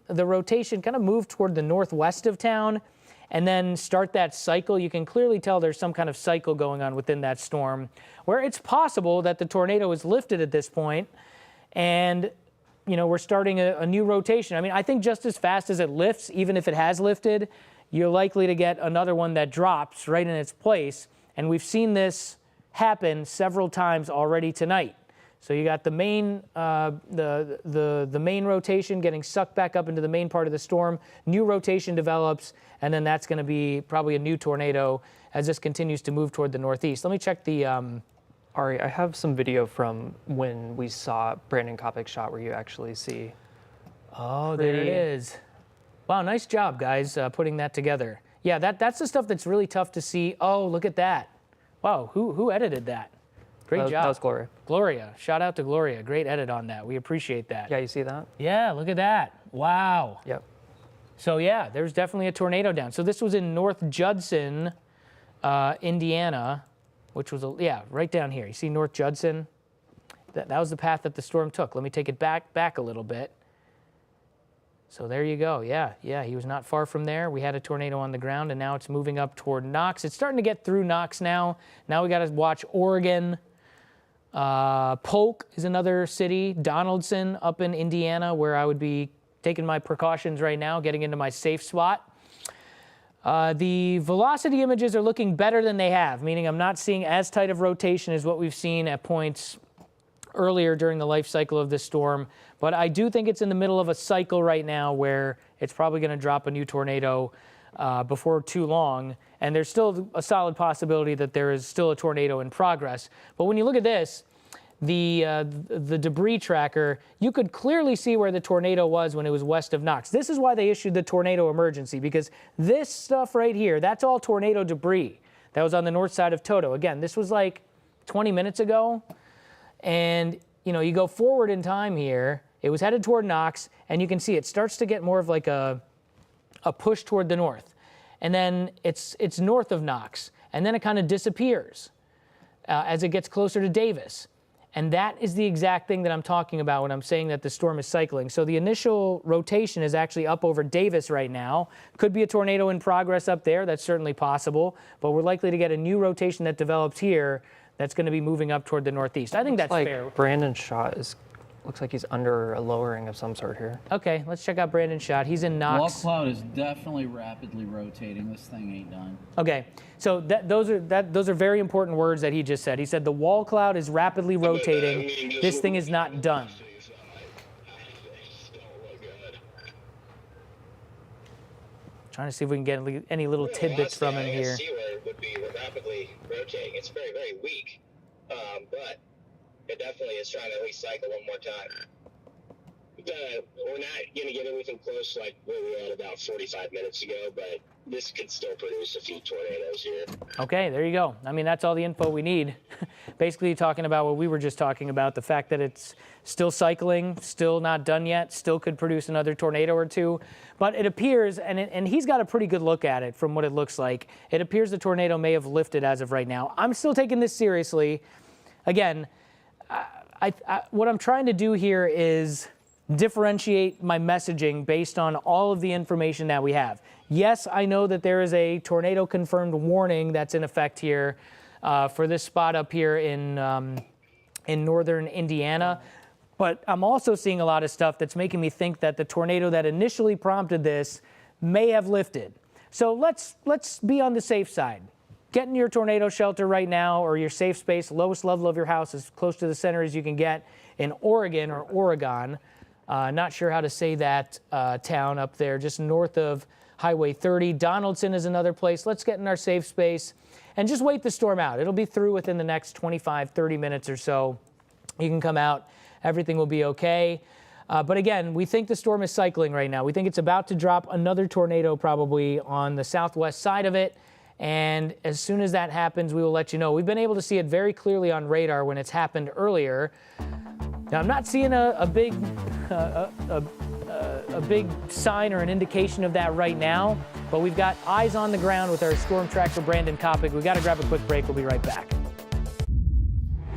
the rotation kind of move toward the northwest of town and then start that cycle, you can clearly tell there's some kind of cycle going on within that storm where it's possible that the tornado is lifted at this point and, we're starting a new rotation. I mean, I think just as fast as it lifts, even if it has lifted, you're likely to get another one that drops right in its place. And we've seen this happen several times already tonight. So you got the main the main rotation getting sucked back up into the main part of the storm. New rotation develops, and then that's going to be probably a new tornado as this continues to move toward the northeast. Let me check the. Ari, I have some video from when we saw Brandon Kopic's shot where you actually see. Oh, there it is. Wow, nice job, guys, putting that together. Yeah, that's the stuff that's really tough to see. Oh, look at that. Wow, who edited that? Great job. That was Gloria. Gloria. Shout out to Gloria. Great edit on that. We appreciate that. Yeah, you see that? Yeah, look at that. Wow. Yep. So, yeah, there's definitely a tornado down. So this was in North Judson, Indiana, which was, right down here. You see North Judson? That was the path that the storm took. Let me take it back a little bit. So there you go. Yeah, he was not far from there. We had a tornado on the ground, and now it's moving up toward Knox. It's starting to get through Knox now. Now we got to watch Oregon. Polk is another city. Donaldson up in Indiana, where I would be taking my precautions right now, getting into my safe spot. The velocity images are looking better than they have, meaning I'm not seeing as tight of rotation as what we've seen at points earlier during the life cycle of this storm. But I do think it's in the middle of a cycle right now where it's probably going to drop a new tornado before too long. And there's still a solid possibility that there is still a tornado in progress. But when you look at this, the debris tracker, you could clearly see where the tornado was when it was west of Knox. This is why they issued the tornado emergency, because this stuff right here, that's all tornado debris that was on the north side of Toto. Again, this was like 20 minutes ago. And, you go forward in time here. It was headed toward Knox, and you can see it starts to get more of like a push toward the north. And then it's north of Knox, and then it kind of disappears as it gets closer to Davis. And that is the exact thing that I'm talking about when I'm saying that the storm is cycling. So the initial rotation is actually up over Davis right now. Could be a tornado in progress up there. That's certainly possible. But we're likely to get a new rotation that develops here that's going to be moving up toward the northeast. I think that's like fair. Brandon's shot is Looks like he's under a lowering of some sort here. Okay, let's check out Brandon's shot. He's in Wall Knox. cloud is definitely rapidly rotating. This thing ain't done. Okay, so those are very important words that he just said. He said the wall cloud is rapidly rotating. This thing is not done. Trying to see if we can get any little tidbits from him here. Would be rapidly rotating. It's very, very weak, but it definitely is trying to at least cycle one more time. We're not going to get anything close like where we were at about 45 minutes ago, but this could still produce a few tornadoes here. Okay, there you go. I mean, that's all the info we need. Basically talking about what we were just talking about, the fact that it's still cycling, still not done yet, still could produce another tornado or two. But it appears, and he's got a pretty good look at it from what it looks like, it appears the tornado may have lifted as of right now. I'm still taking this seriously. Again, what I'm trying to do here is differentiate my messaging based on all of the information that we have. Yes, I know that there is a tornado confirmed warning that's in effect here for this spot up here in northern Indiana. But I'm also seeing a lot of stuff that's making me think that the tornado that initially prompted this may have lifted. So let's be on the safe side. Get in your tornado shelter right now, or your safe space, lowest level of your house, as close to the center as you can get in Oregon or Oregon. Not sure how to say that town up there, just north of Highway 30. Donaldson is another place. Let's get in our safe space and just wait the storm out. It'll be through within the next 25, 30 minutes or so. You can come out. Everything will be okay. But again, we think the storm is cycling right now. We think it's about to drop another tornado probably on the southwest side of it. And as soon as that happens, we will let you know. We've been able to see it very clearly on radar when it's happened earlier. Now, I'm not seeing a big sign or an indication of that right now, but we've got eyes on the ground with our storm tracker, Brandon Kopic. We've got to grab a quick break. We'll be right back.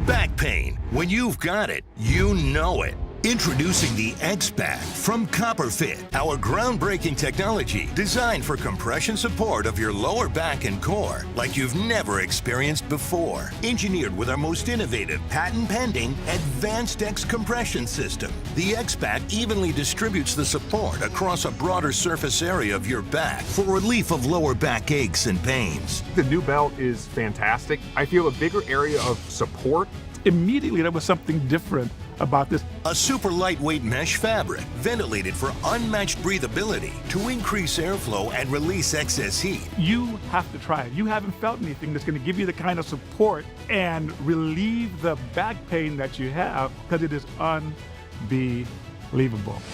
Back pain. When you've got it, you know it. Introducing the X-Back from CopperFit, our groundbreaking technology designed for compression support of your lower back and core like you've never experienced before. Engineered with our most innovative, patent-pending, advanced X compression system, the X-Back evenly distributes the support across a broader surface area of your back for relief of lower back aches and pains. The new belt is fantastic. I feel a bigger area of support. Immediately, there was something different about this. A super lightweight mesh fabric, ventilated for unmatched breathability to increase airflow and release excess heat. You have to try it. You haven't felt anything that's going to give you the kind of support and relieve the back pain that you have, because it is unbelievable.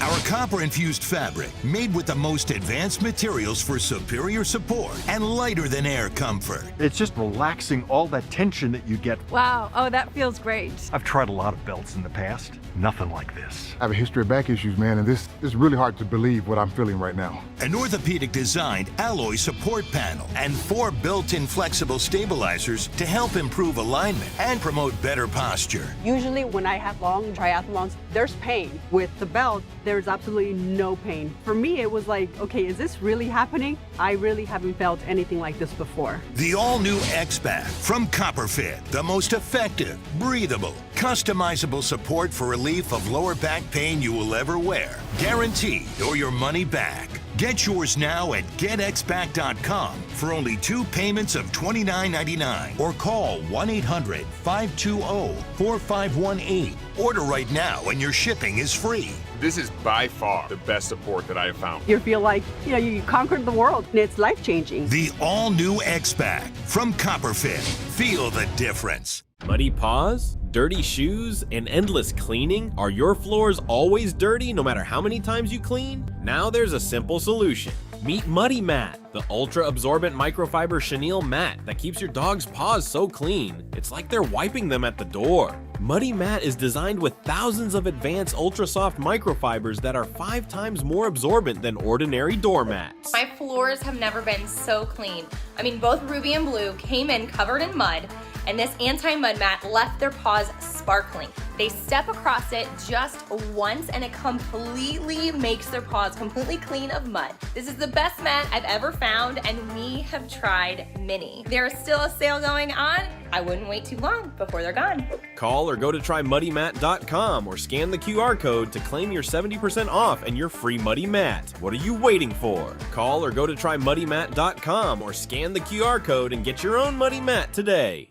Our copper-infused fabric, made with the most advanced materials for superior support and lighter than air comfort. It's just relaxing all that tension that you get. Wow, oh, that feels great. I've tried a lot of belts in the past. Nothing like this. I have a history of back issues, man, and this is really hard to believe what I'm feeling right now. An orthopedic-designed alloy support panel and 4 built-in flexible stabilizers to help improve alignment and promote better posture. Usually when I have long triathlons, there's pain. With the belt, there's absolutely no pain. For me, it was like, okay, is this really happening? I really haven't felt anything like this before. The all-new X-Back from CopperFit, the most effective, breathable, customizable support for relief of lower back pain you will ever wear. Guaranteed or your money back. Get yours now at getxback.com for only 2 payments of $29.99 or call 1-800-520-4518. Order right now and your shipping is free. This is by far the best support that I have found. You feel like, you conquered the world and it's life-changing. The all-new X-Back from CopperFit. Feel the difference. Muddy paws, dirty shoes, and endless cleaning? Are your floors always dirty no matter how many times you clean? Now there's a simple solution. Meet Muddy Mat, the ultra-absorbent microfiber chenille mat that keeps your dog's paws so clean, it's like they're wiping them at the door. Muddy Mat is designed with thousands of advanced ultra-soft microfibers that are 5 times more absorbent than ordinary doormats. My floors have never been so clean. I mean, both Ruby and Blue came in covered in mud, and this anti-mud mat left their paws sparkling. They step across it just once and it completely makes their paws completely clean of mud. This is the best mat I've ever found, and we have tried many. There is still a sale going on. I wouldn't wait too long before they're gone. Call or go to trymuddymat.com or scan the QR code to claim your 70% off and your free Muddy Mat. What are you waiting for? Call or go to trymuddymat.com or scan the QR code and get your own Muddy Mat today.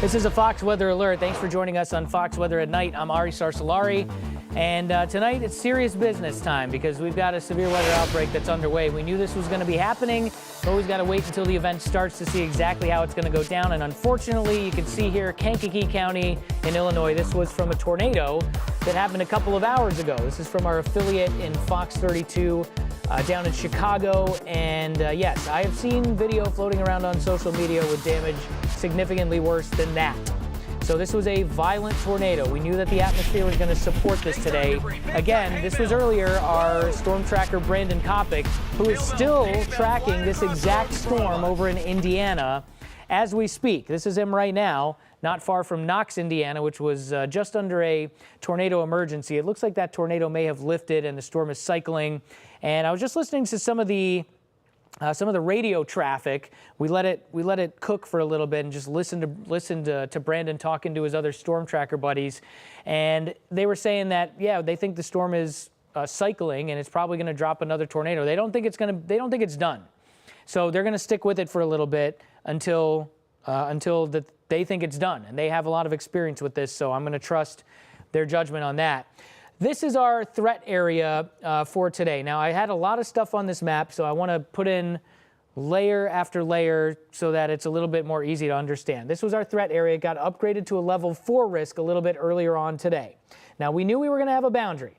This is a Fox Weather Alert. Thanks for joining us on Fox Weather at Night. I'm Ari Sarsalari. And tonight it's serious business time because we've got a severe weather outbreak that's underway. We knew this was going to be happening. But always got to wait until the event starts to see exactly how it's going to go down. And unfortunately, you can see here Kankakee County in Illinois. This was from a tornado that happened a couple of hours ago. This is from our affiliate in Fox 32 down in Chicago. And yes, I have seen video floating around on social media with damage significantly worse than that. So this was a violent tornado. We knew that the atmosphere was going to support this today. Again, this was earlier our storm tracker Brandon Kopic, who is still tracking this exact storm over in Indiana as we speak. This is him right now, not far from Knox, Indiana, which was just under a tornado emergency. It looks like that tornado may have lifted and the storm is cycling. And I was just listening to some of the radio traffic. We let it cook for a little bit and just listened to Brandon talking to his other storm tracker buddies, and they were saying that they think the storm is cycling and it's probably going to drop another tornado. They don't think it's done, so they're going to stick with it for a little bit until they think it's done, and they have a lot of experience with this. So I'm going to trust their judgment on that. This is our threat area for today. Now, I had a lot of stuff on this map, so I want to put in layer after layer so that it's a little bit more easy to understand. This was our threat area. It got upgraded to a level 4 risk a little bit earlier on today. Now, we knew we were going to have a boundary,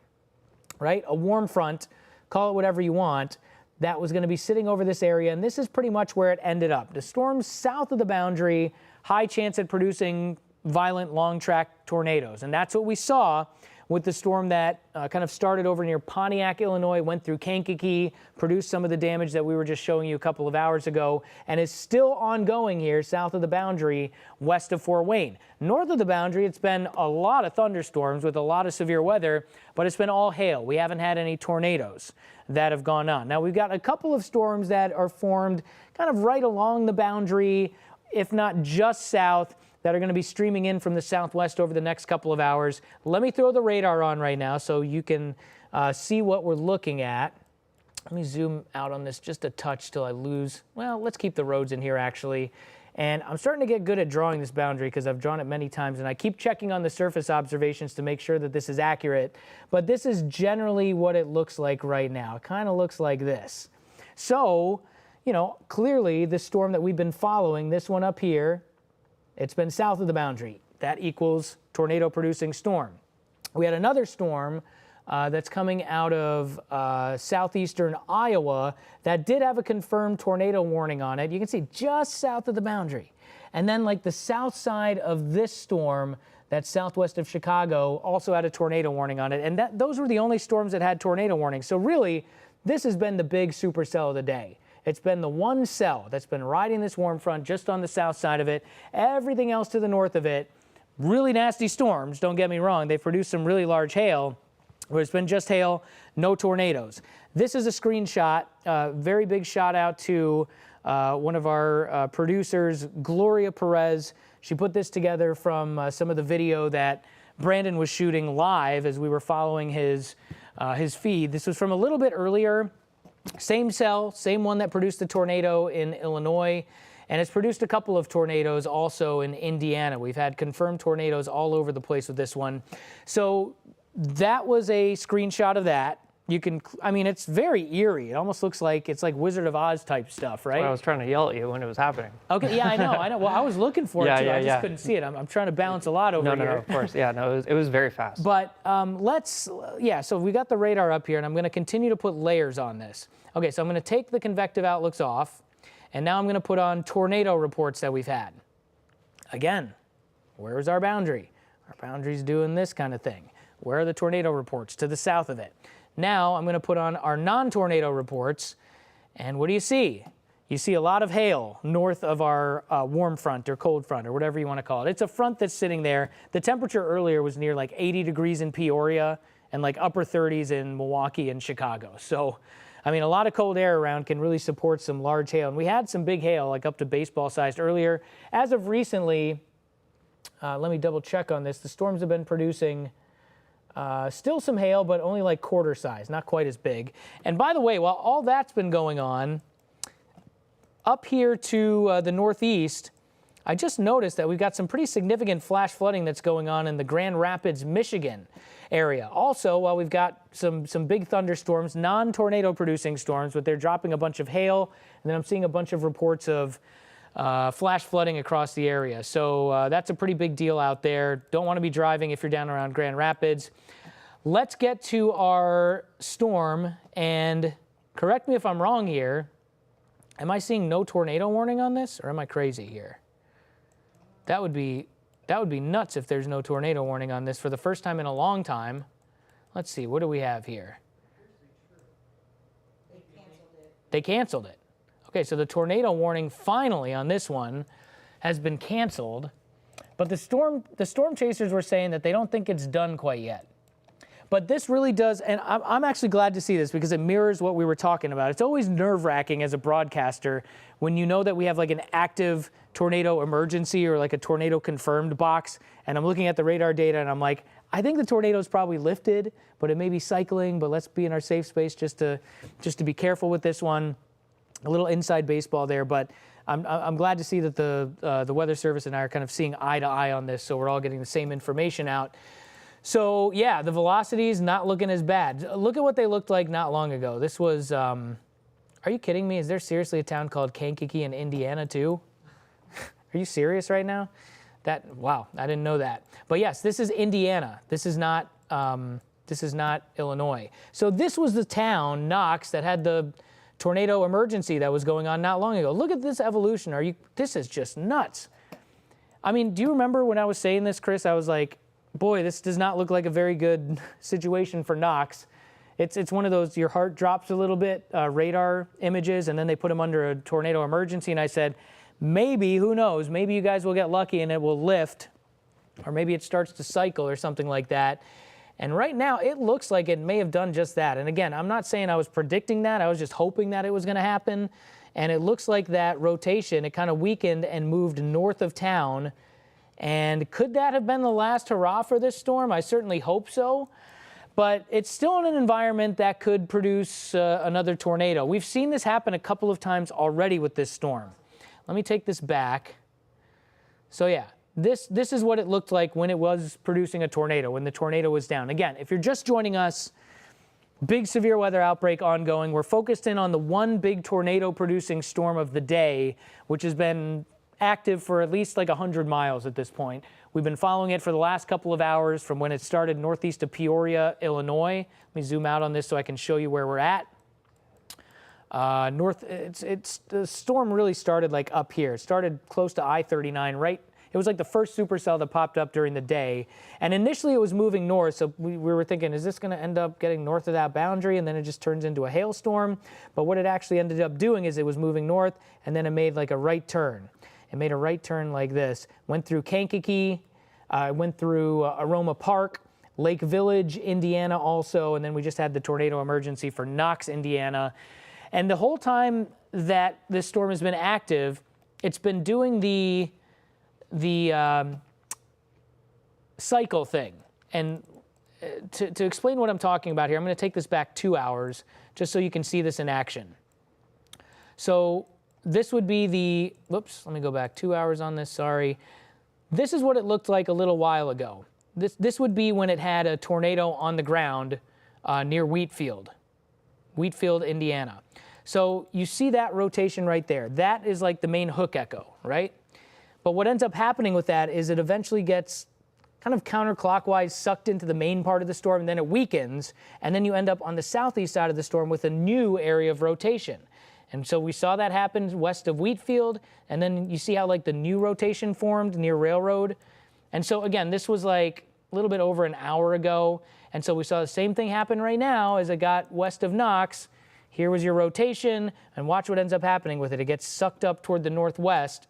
right? A warm front, call it whatever you want, that was going to be sitting over this area, and this is pretty much where it ended up. The storms south of the boundary, high chance at producing violent long-track tornadoes, and that's what we saw with the storm that kind of started over near Pontiac, Illinois, went through Kankakee, produced some of the damage that we were just showing you a couple of hours ago, and is still ongoing here south of the boundary, west of Fort Wayne. North of the boundary, it's been a lot of thunderstorms with a lot of severe weather, but it's been all hail. We haven't had any tornadoes that have gone on. Now, we've got a couple of storms that are formed kind of right along the boundary, if not just south, that are going to be streaming in from the southwest over the next couple of hours. Let me throw the radar on right now so you can see what we're looking at. Let me zoom out on this just a touch till I lose. Well, let's keep the roads in here actually. And I'm starting to get good at drawing this boundary because I've drawn it many times, and I keep checking on the surface observations to make sure that this is accurate. But this is generally what it looks like right now. It kind of looks like this. So, you know, clearly the storm that we've been following, this one up here, it's been south of the boundary. That equals tornado-producing storm. We had another storm that's coming out of southeastern Iowa that did have a confirmed tornado warning on it. You can see just south of the boundary. And then like the south side of this storm that's southwest of Chicago also had a tornado warning on it. And those were the only storms that had tornado warnings. So really, this has been the big supercell of the day. It's been the one cell that's been riding this warm front just on the south side of it. Everything else to the north of it, really nasty storms, don't get me wrong. They've produced some really large hail, but it's been just hail, no tornadoes. This is a screenshot, very big shout out to one of our producers, Gloria Perez. She put this together from some of the video that Brandon was shooting live as we were following his feed. This was from a little bit earlier. Same cell, same one that produced the tornado in Illinois, and it's produced a couple of tornadoes also in Indiana. We've had confirmed tornadoes all over the place with this one. So that was a screenshot of that. You can, I mean, it's very eerie. It almost looks like it's like Wizard of Oz type stuff, right? Well, I was trying to yell at you when it was happening. Okay, yeah, I know. Well, I was looking for it too. I just couldn't see it. I'm trying to balance a lot over here. No, of course. Yeah, no, it was very fast. But so we got the radar up here, and I'm going to continue to put layers on this. Okay, so I'm going to take the convective outlooks off, and now I'm going to put on tornado reports that we've had. Again, where's our boundary? Our boundary's doing this kind of thing. Where are the tornado reports? To the south of it. Now I'm going to put on our non-tornado reports, and what do you see? You see a lot of hail north of our warm front or cold front or whatever you want to call it. It's a front that's sitting there. The temperature earlier was near like 80 degrees in Peoria and like upper 30s in Milwaukee and Chicago. So I mean, a lot of cold air around can really support some large hail. And we had some big hail, like up to baseball sized earlier. As of recently, let me double check on this. The storms have been producing still some hail, but only like quarter size, not quite as big. And by the way, while all that's been going on, up here to the northeast, I just noticed that we've got some pretty significant flash flooding that's going on in the Grand Rapids, Michigan area. Also, while we've got some big thunderstorms, non-tornado producing storms, but they're dropping a bunch of hail, and then I'm seeing a bunch of reports of flash flooding across the area. So that's a pretty big deal out there. Don't want to be driving if you're down around Grand Rapids. Let's get to our storm, and correct me if I'm wrong here. Am I seeing no tornado warning on this, or am I crazy here? That would be nuts if there's no tornado warning on this for the first time in a long time. Let's see, what do we have here? They canceled it. Okay, so the tornado warning finally on this one has been canceled, but the storm chasers were saying that they don't think it's done quite yet. But this really does, and I'm actually glad to see this because it mirrors what we were talking about. It's always nerve-wracking as a broadcaster when you know that we have like an active tornado emergency or like a tornado confirmed box, and I'm looking at the radar data and I'm like, I think the tornado's probably lifted, but it may be cycling, but let's be in our safe space just to be careful with this one. A little inside baseball there, but I'm glad to see that the Weather Service and I are kind of seeing eye to eye on this, so we're all getting the same information out. So yeah, the velocity's not looking as bad. Look at what they looked like not long ago. This was, are you kidding me? Is there seriously a town called Kankakee in Indiana too? Are you serious right now? Wow, I didn't know that. But yes, this is Indiana. This is not Illinois. So this was the town, Knox, that had the tornado emergency that was going on not long ago. Look at this evolution. This is just nuts. I mean, do you remember when I was saying this, Chris? I was like, boy, this does not look like a very good situation for Knox. It's one of those, your heart drops a little bit, radar images, and then they put them under a tornado emergency. And I said, maybe, who knows, maybe you guys will get lucky and it will lift, or maybe it starts to cycle or something like that. And right now, it looks like it may have done just that. And again, I'm not saying I was predicting that. I was just hoping that it was going to happen. And it looks like that rotation, it kind of weakened and moved north of town. And could that have been the last hurrah for this storm? I certainly hope so. But it's still in an environment that could produce another tornado. We've seen this happen a couple of times already with this storm. Let me take this back. So yeah, this is what it looked like when it was producing a tornado, when the tornado was down. Again, if you're just joining us, big severe weather outbreak ongoing. We're focused in on the one big tornado producing storm of the day, which has been active for at least like 100 miles at this point. We've been following it for the last couple of hours from when it started northeast of Peoria, Illinois. Let me zoom out on this so I can show you where we're at. The storm really started like up here. It started close to I-39, right? It was like the first supercell that popped up during the day. And initially it was moving north, so we were thinking, is this going to end up getting north of that boundary? And then it just turns into a hailstorm. But what it actually ended up doing is it was moving north, and then it made like a right turn. It made a right turn like this. Went through Kankakee, went through Aroma Park, Lake Village, Indiana also, and then we just had the tornado emergency for Knox, Indiana. And the whole time that this storm has been active, it's been doing the cycle thing. And to explain what I'm talking about here, I'm going to take this back 2 hours just so you can see this in action. So this would be whoops, let me go back 2 hours on this, sorry. This is what it looked like a little while ago. This would be when it had a tornado on the ground near Wheatfield, Indiana. So you see that rotation right there. That is like the main hook echo, right? But what ends up happening with that is it eventually gets kind of counterclockwise sucked into the main part of the storm, and then it weakens, and then you end up on the southeast side of the storm with a new area of rotation. And so we saw that happen west of Wheatfield, and then you see how like the new rotation formed near Railroad. And so again, this was like a little bit over an hour ago, and so we saw the same thing happen right now as it got west of Knox. Here was your rotation, and watch what ends up happening with it. It gets sucked up toward the northwest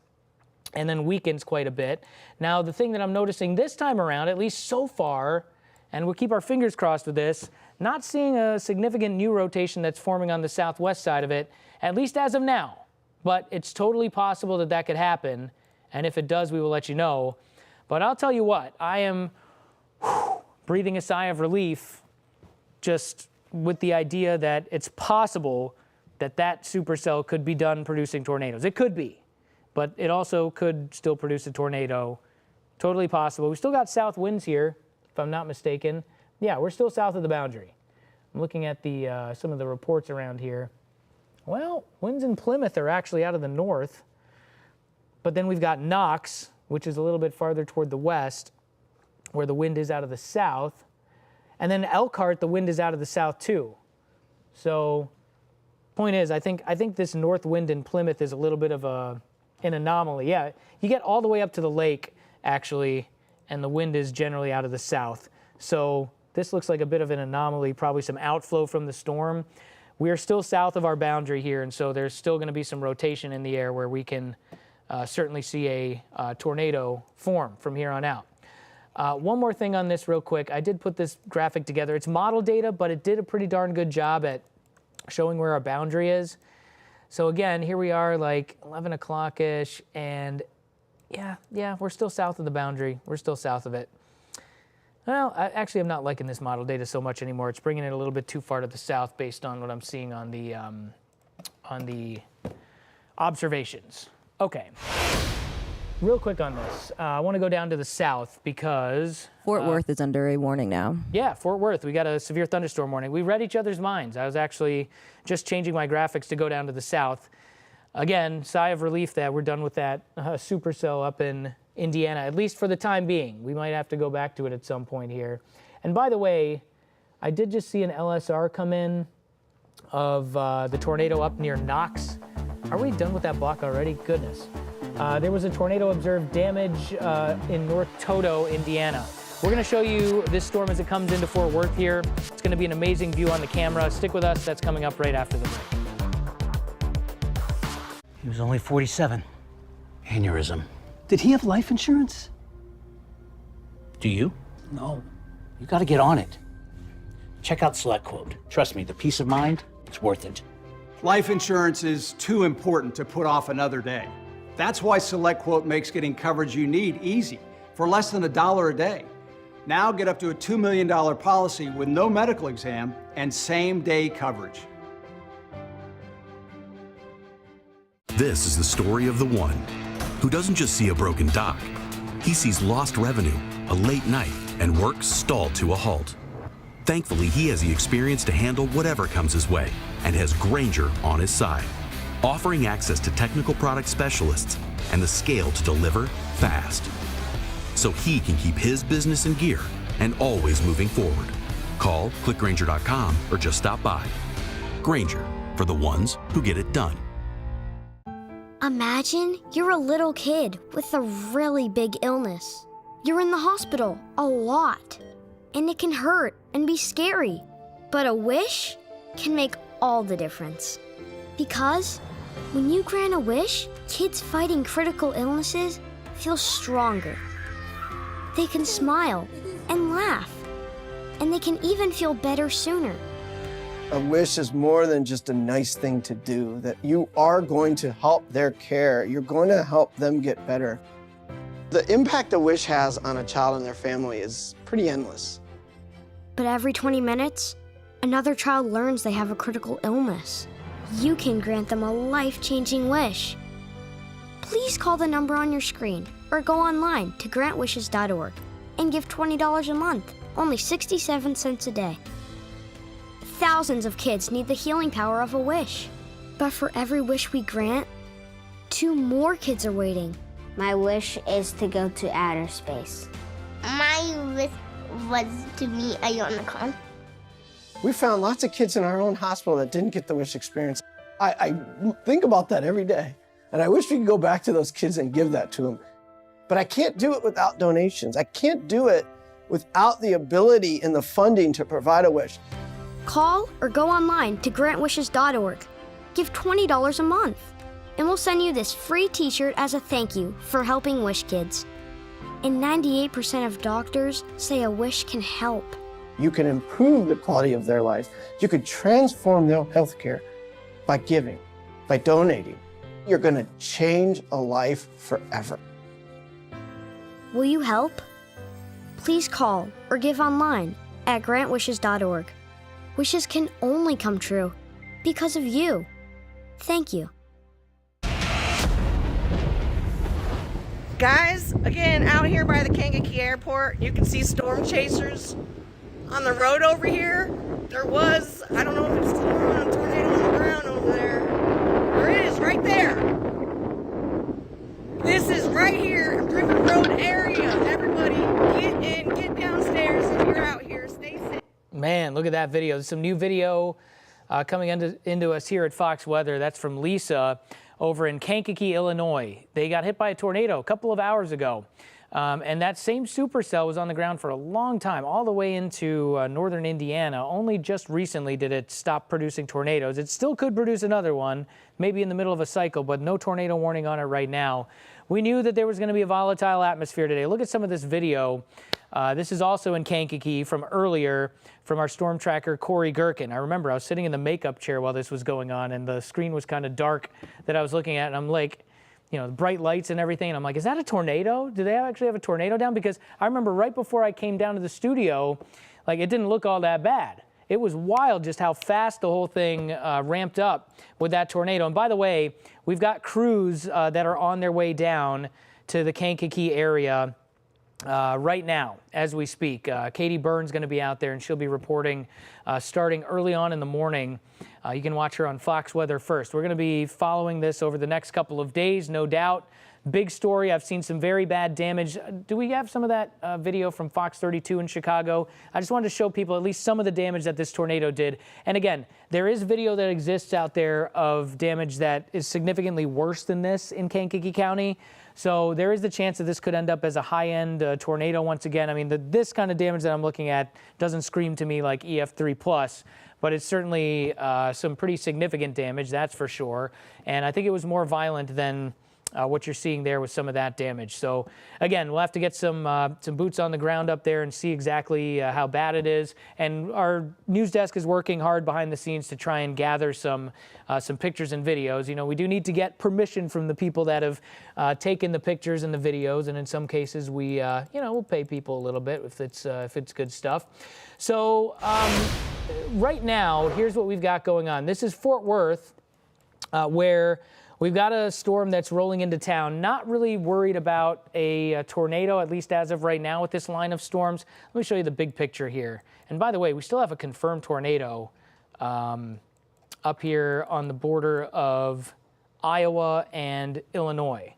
and then weakens quite a bit. Now, the thing that I'm noticing this time around, at least so far, and we'll keep our fingers crossed with this. Not seeing a significant new rotation that's forming on the southwest side of it, at least as of now. But it's totally possible that that could happen, and if it does, we will let you know. But I'll tell you what, I am breathing a sigh of relief just with the idea that it's possible that that supercell could be done producing tornadoes. It could be, but it also could still produce a tornado. Totally possible. We still got south winds here, if I'm not mistaken. Yeah, we're still south of the boundary. I'm looking at the some of the reports around here. Well, winds in Plymouth are actually out of the north, but then we've got Knox, which is a little bit farther toward the west, where the wind is out of the south. And then Elkhart, the wind is out of the south too. So, point is, I think this north wind in Plymouth is a little bit of an anomaly. Yeah, you get all the way up to the lake, actually, and the wind is generally out of the south. So this looks like a bit of an anomaly, probably some outflow from the storm. We are still south of our boundary here, and so there's still going to be some rotation in the air where we can certainly see a tornado form from here on out. One more thing on this real quick. I did put this graphic together. It's model data, but it did a pretty darn good job at showing where our boundary is. So again, here we are like 11 o'clock-ish, and yeah, we're still south of the boundary. We're still south of it. Well, I'm not liking this model data so much anymore. It's bringing it a little bit too far to the south based on what I'm seeing on the observations. Okay. Real quick on this. I want to go down to the south because Fort Worth is under a warning now. Yeah, Fort Worth. We got a severe thunderstorm warning. We read each other's minds. I was actually just changing my graphics to go down to the south. Again, sigh of relief that we're done with that supercell up in Indiana, at least for the time being. We might have to go back to it at some point here. And by the way, I did just see an LSR come in of the tornado up near Knox. Are we done with that block already? Goodness. There was a tornado observed damage in North Toto, Indiana. We're going to show you this storm as it comes into Fort Worth here. It's going to be an amazing view on the camera. Stick with us. That's coming up right after the break. He was only 47. Aneurysm. Did he have life insurance? Do you? No. You got to get on it. Check out SelectQuote. Trust me, the peace of mind, it's worth it. Life insurance is too important to put off another day. That's why SelectQuote makes getting coverage you need easy, for less than $1 a day. Now get up to a $2 million policy with no medical exam and same-day coverage. This is the story of the one who doesn't just see a broken dock. He sees lost revenue, a late night, and work stalled to a halt. Thankfully, he has the experience to handle whatever comes his way and has Grainger on his side, offering access to technical product specialists and the scale to deliver fast, so he can keep his business in gear and always moving forward. Call, click Grainger.com, or just stop by. Grainger, for the ones who get it done. Imagine you're a little kid with a really big illness. You're in the hospital a lot, and it can hurt and be scary. But a wish can make all the difference. Because when you grant a wish, kids fighting critical illnesses feel stronger. They can smile and laugh, and they can even feel better sooner. A wish is more than just a nice thing to do, that you are going to help their care. You're going to help them get better. The impact a wish has on a child and their family is pretty endless. But every 20 minutes, another child learns they have a critical illness. You can grant them a life-changing wish. Please call the number on your screen or go online to grantwishes.org and give $20 a month, only 67 cents a day. Thousands of kids need the healing power of a wish. But for every wish we grant, 2 more kids are waiting. My wish is to go to outer space. My wish was to meet a unicorn. We found lots of kids in our own hospital that didn't get the wish experience. I think about that every day, and I wish we could go back to those kids and give that to them. But I can't do it without donations. I can't do it without the ability and the funding to provide a wish. Call or go online to grantwishes.org. Give $20 a month, and we'll send you this free t-shirt as a thank you for helping Wish Kids. And 98% of doctors say a wish can help. You can improve the quality of their life. You could transform their health care by giving, by donating. You're going to change a life forever. Will you help? Please call or give online at grantwishes.org. Wishes can only come true because of you. Thank you. Guys, again, out here by the Kankakee Airport, you can see storm chasers on the road over here. There was, I don't know if it's still on, a tornado on the ground over there. There it is, right there. This is right here, River Road area. Everybody, get in, get downstairs if you're out here. Stay safe. Man, look at that video. There's some new video coming into us here at Fox Weather. That's from Lisa over in Kankakee, Illinois. They got hit by a tornado a couple of hours ago. And that same supercell was on the ground for a long time, all the way into northern Indiana. Only just recently did it stop producing tornadoes. It still could produce another one, maybe in the middle of a cycle, but no tornado warning on it right now. We knew that there was going to be a volatile atmosphere today. Look at some of this video. This is also in Kankakee from earlier from our storm tracker, Corey Gherkin. I remember I was sitting in the makeup chair while this was going on, and the screen was kind of dark that I was looking at, and I'm like, you know, bright lights and everything. And I'm like, is that a tornado? Do they actually have a tornado down? Because I remember right before I came down to the studio, like it didn't look all that bad. It was wild just how fast the whole thing ramped up with that tornado. And by the way, we've got crews that are on their way down to the Kankakee area right now as we speak. Katie Byrne's going to be out there, and she'll be reporting starting early on in the morning. You can watch her on Fox Weather First. We're going to be following this over the next couple of days, no doubt. Big story. I've seen some very bad damage. Do we have some of that video from Fox 32 in Chicago? I just wanted to show people at least some of the damage that this tornado did. And again, there is video that exists out there of damage that is significantly worse than this in Kankakee County. So there is the chance that this could end up as a high-end tornado once again. I mean, this kind of damage that I'm looking at doesn't scream to me like EF3+, but it's certainly some pretty significant damage, that's for sure. And I think it was more violent than what you're seeing there with some of that damage. So again, we'll have to get some boots on the ground up there and see exactly how bad it is. And our news desk is working hard behind the scenes to try and gather some pictures and videos. You know, we do need to get permission from the people that have taken the pictures and the videos, and in some cases we, we'll pay people a little bit if it's good stuff. So right now, here's what we've got going on. This is Fort Worth, where we've got a storm that's rolling into town. Not really worried about a tornado, at least as of right now with this line of storms. Let me show you the big picture here. And by the way, we still have a confirmed tornado up here on the border of Iowa and Illinois.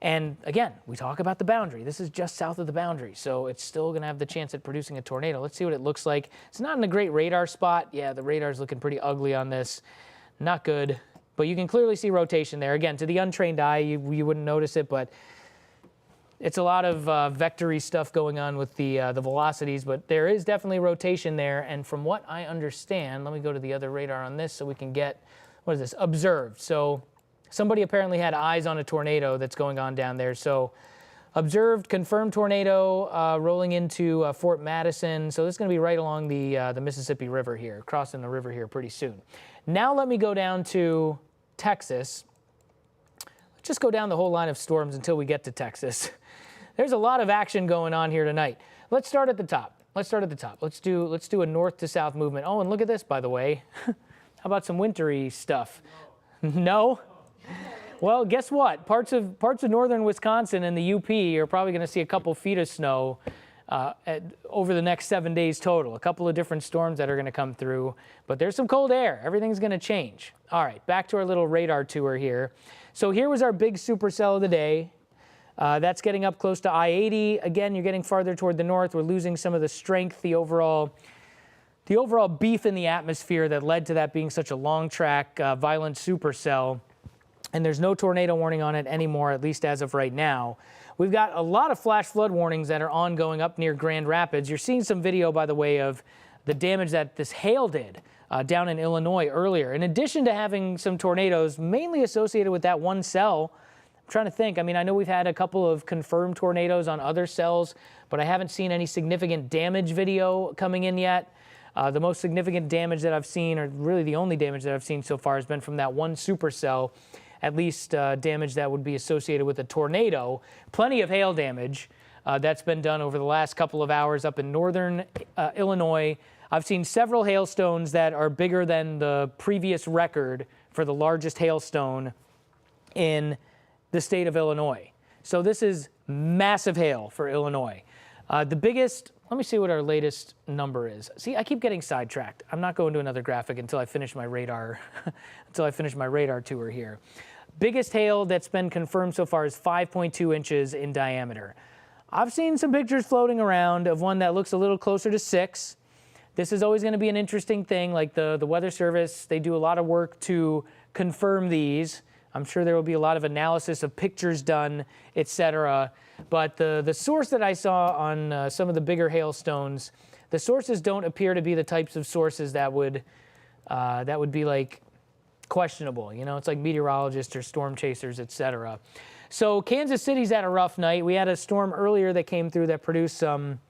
And again, we talk about the boundary. This is just south of the boundary, so it's still going to have the chance at producing a tornado. Let's see what it looks like. It's not in a great radar spot. Yeah, the radar's looking pretty ugly on this. Not good. But you can clearly see rotation there. Again, to the untrained eye, you wouldn't notice it, but it's a lot of vectory stuff going on with the velocities, but there is definitely rotation there. And from what I understand, let me go to the other radar on this so we can get, what is this, observed. So somebody apparently had eyes on a tornado that's going on down there. So observed, confirmed tornado rolling into Fort Madison. So this is going to be right along the Mississippi River here, crossing the river here pretty soon. Now let me go down to Texas. Let's just go down the whole line of storms until we get to Texas. There's a lot of action going on here tonight. Let's start at the top. Let's do a north to south movement. Oh, and look at this, by the way. How about some wintry stuff? No? Well, guess what? Parts of northern Wisconsin and the UP are probably going to see a couple feet of snow over the next 7 days total. A couple of different storms that are going to come through, but there's some cold air. Everything's going to change. All right, back to our little radar tour here. So here was our big supercell of the day. That's getting up close to I-80. Again, you're getting farther toward the north. We're losing some of the strength, the overall beef in the atmosphere that led to that being such a long track, violent supercell. And there's no tornado warning on it anymore, at least as of right now. We've got a lot of flash flood warnings that are ongoing up near Grand Rapids. You're seeing some video, by the way, of the damage that this hail did down in Illinois earlier. In addition to having some tornadoes mainly associated with that one cell trying to think. I mean, I know we've had a couple of confirmed tornadoes on other cells, but I haven't seen any significant damage video coming in yet. The most significant damage that I've seen, or really the only damage that I've seen so far, has been from that one supercell, at least damage that would be associated with a tornado. Plenty of hail damage that's been done over the last couple of hours up in northern Illinois. I've seen several hailstones that are bigger than the previous record for the largest hailstone in the state of Illinois. So this is massive hail for Illinois. The biggest, let me see what our latest number is. See, I keep getting sidetracked. I'm not going to another graphic until I finish my radar, tour here. Biggest hail that's been confirmed so far is 5.2 inches in diameter. I've seen some pictures floating around of one that looks a little closer to 6. This is always going to be an interesting thing. Like the Weather Service, they do a lot of work to confirm these. I'm sure there will be a lot of analysis of pictures done, etc. But the source that I saw on some of the bigger hailstones, the sources don't appear to be the types of sources that would be like questionable. You know, it's like meteorologists or storm chasers, etc. So Kansas City's had a rough night. We had a storm earlier that came through that produced some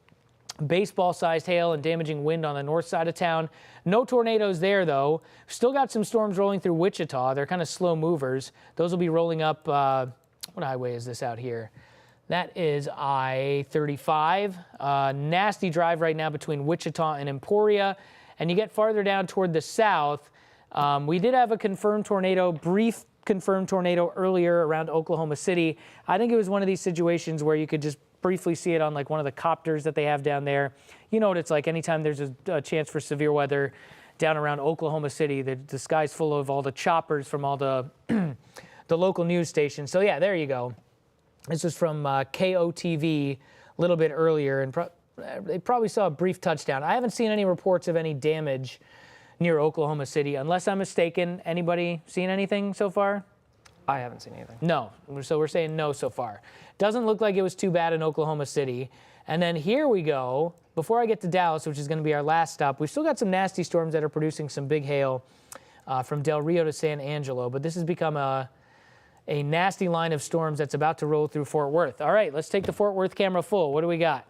baseball-sized hail and damaging wind on the north side of town. No tornadoes there, though. Still got some storms rolling through Wichita. They're kind of slow movers. Those will be rolling up, what highway is this out here? That is I-35. Nasty drive right now between Wichita and Emporia. And you get farther down toward the south. We did have a confirmed tornado, brief confirmed tornado earlier around Oklahoma City. I think it was one of these situations where you could just briefly see it on like one of the copters that they have down there. You know what it's like anytime there's a chance for severe weather down around Oklahoma City. The sky's full of all the choppers from all the the local news stations. So yeah, there you go. This is from KOTV a little bit earlier, and they probably saw a brief touchdown. I haven't seen any reports of any damage near Oklahoma City, unless I'm mistaken. Anybody seen anything so far? I haven't seen anything. No, so we're saying no so far. Doesn't look like it was too bad in Oklahoma City. And then here we go. Before I get to Dallas, which is going to be our last stop, we've still got some nasty storms that are producing some big hail from Del Rio to San Angelo. But this has become a nasty line of storms that's about to roll through Fort Worth. All right, let's take the Fort Worth camera full. What do we got?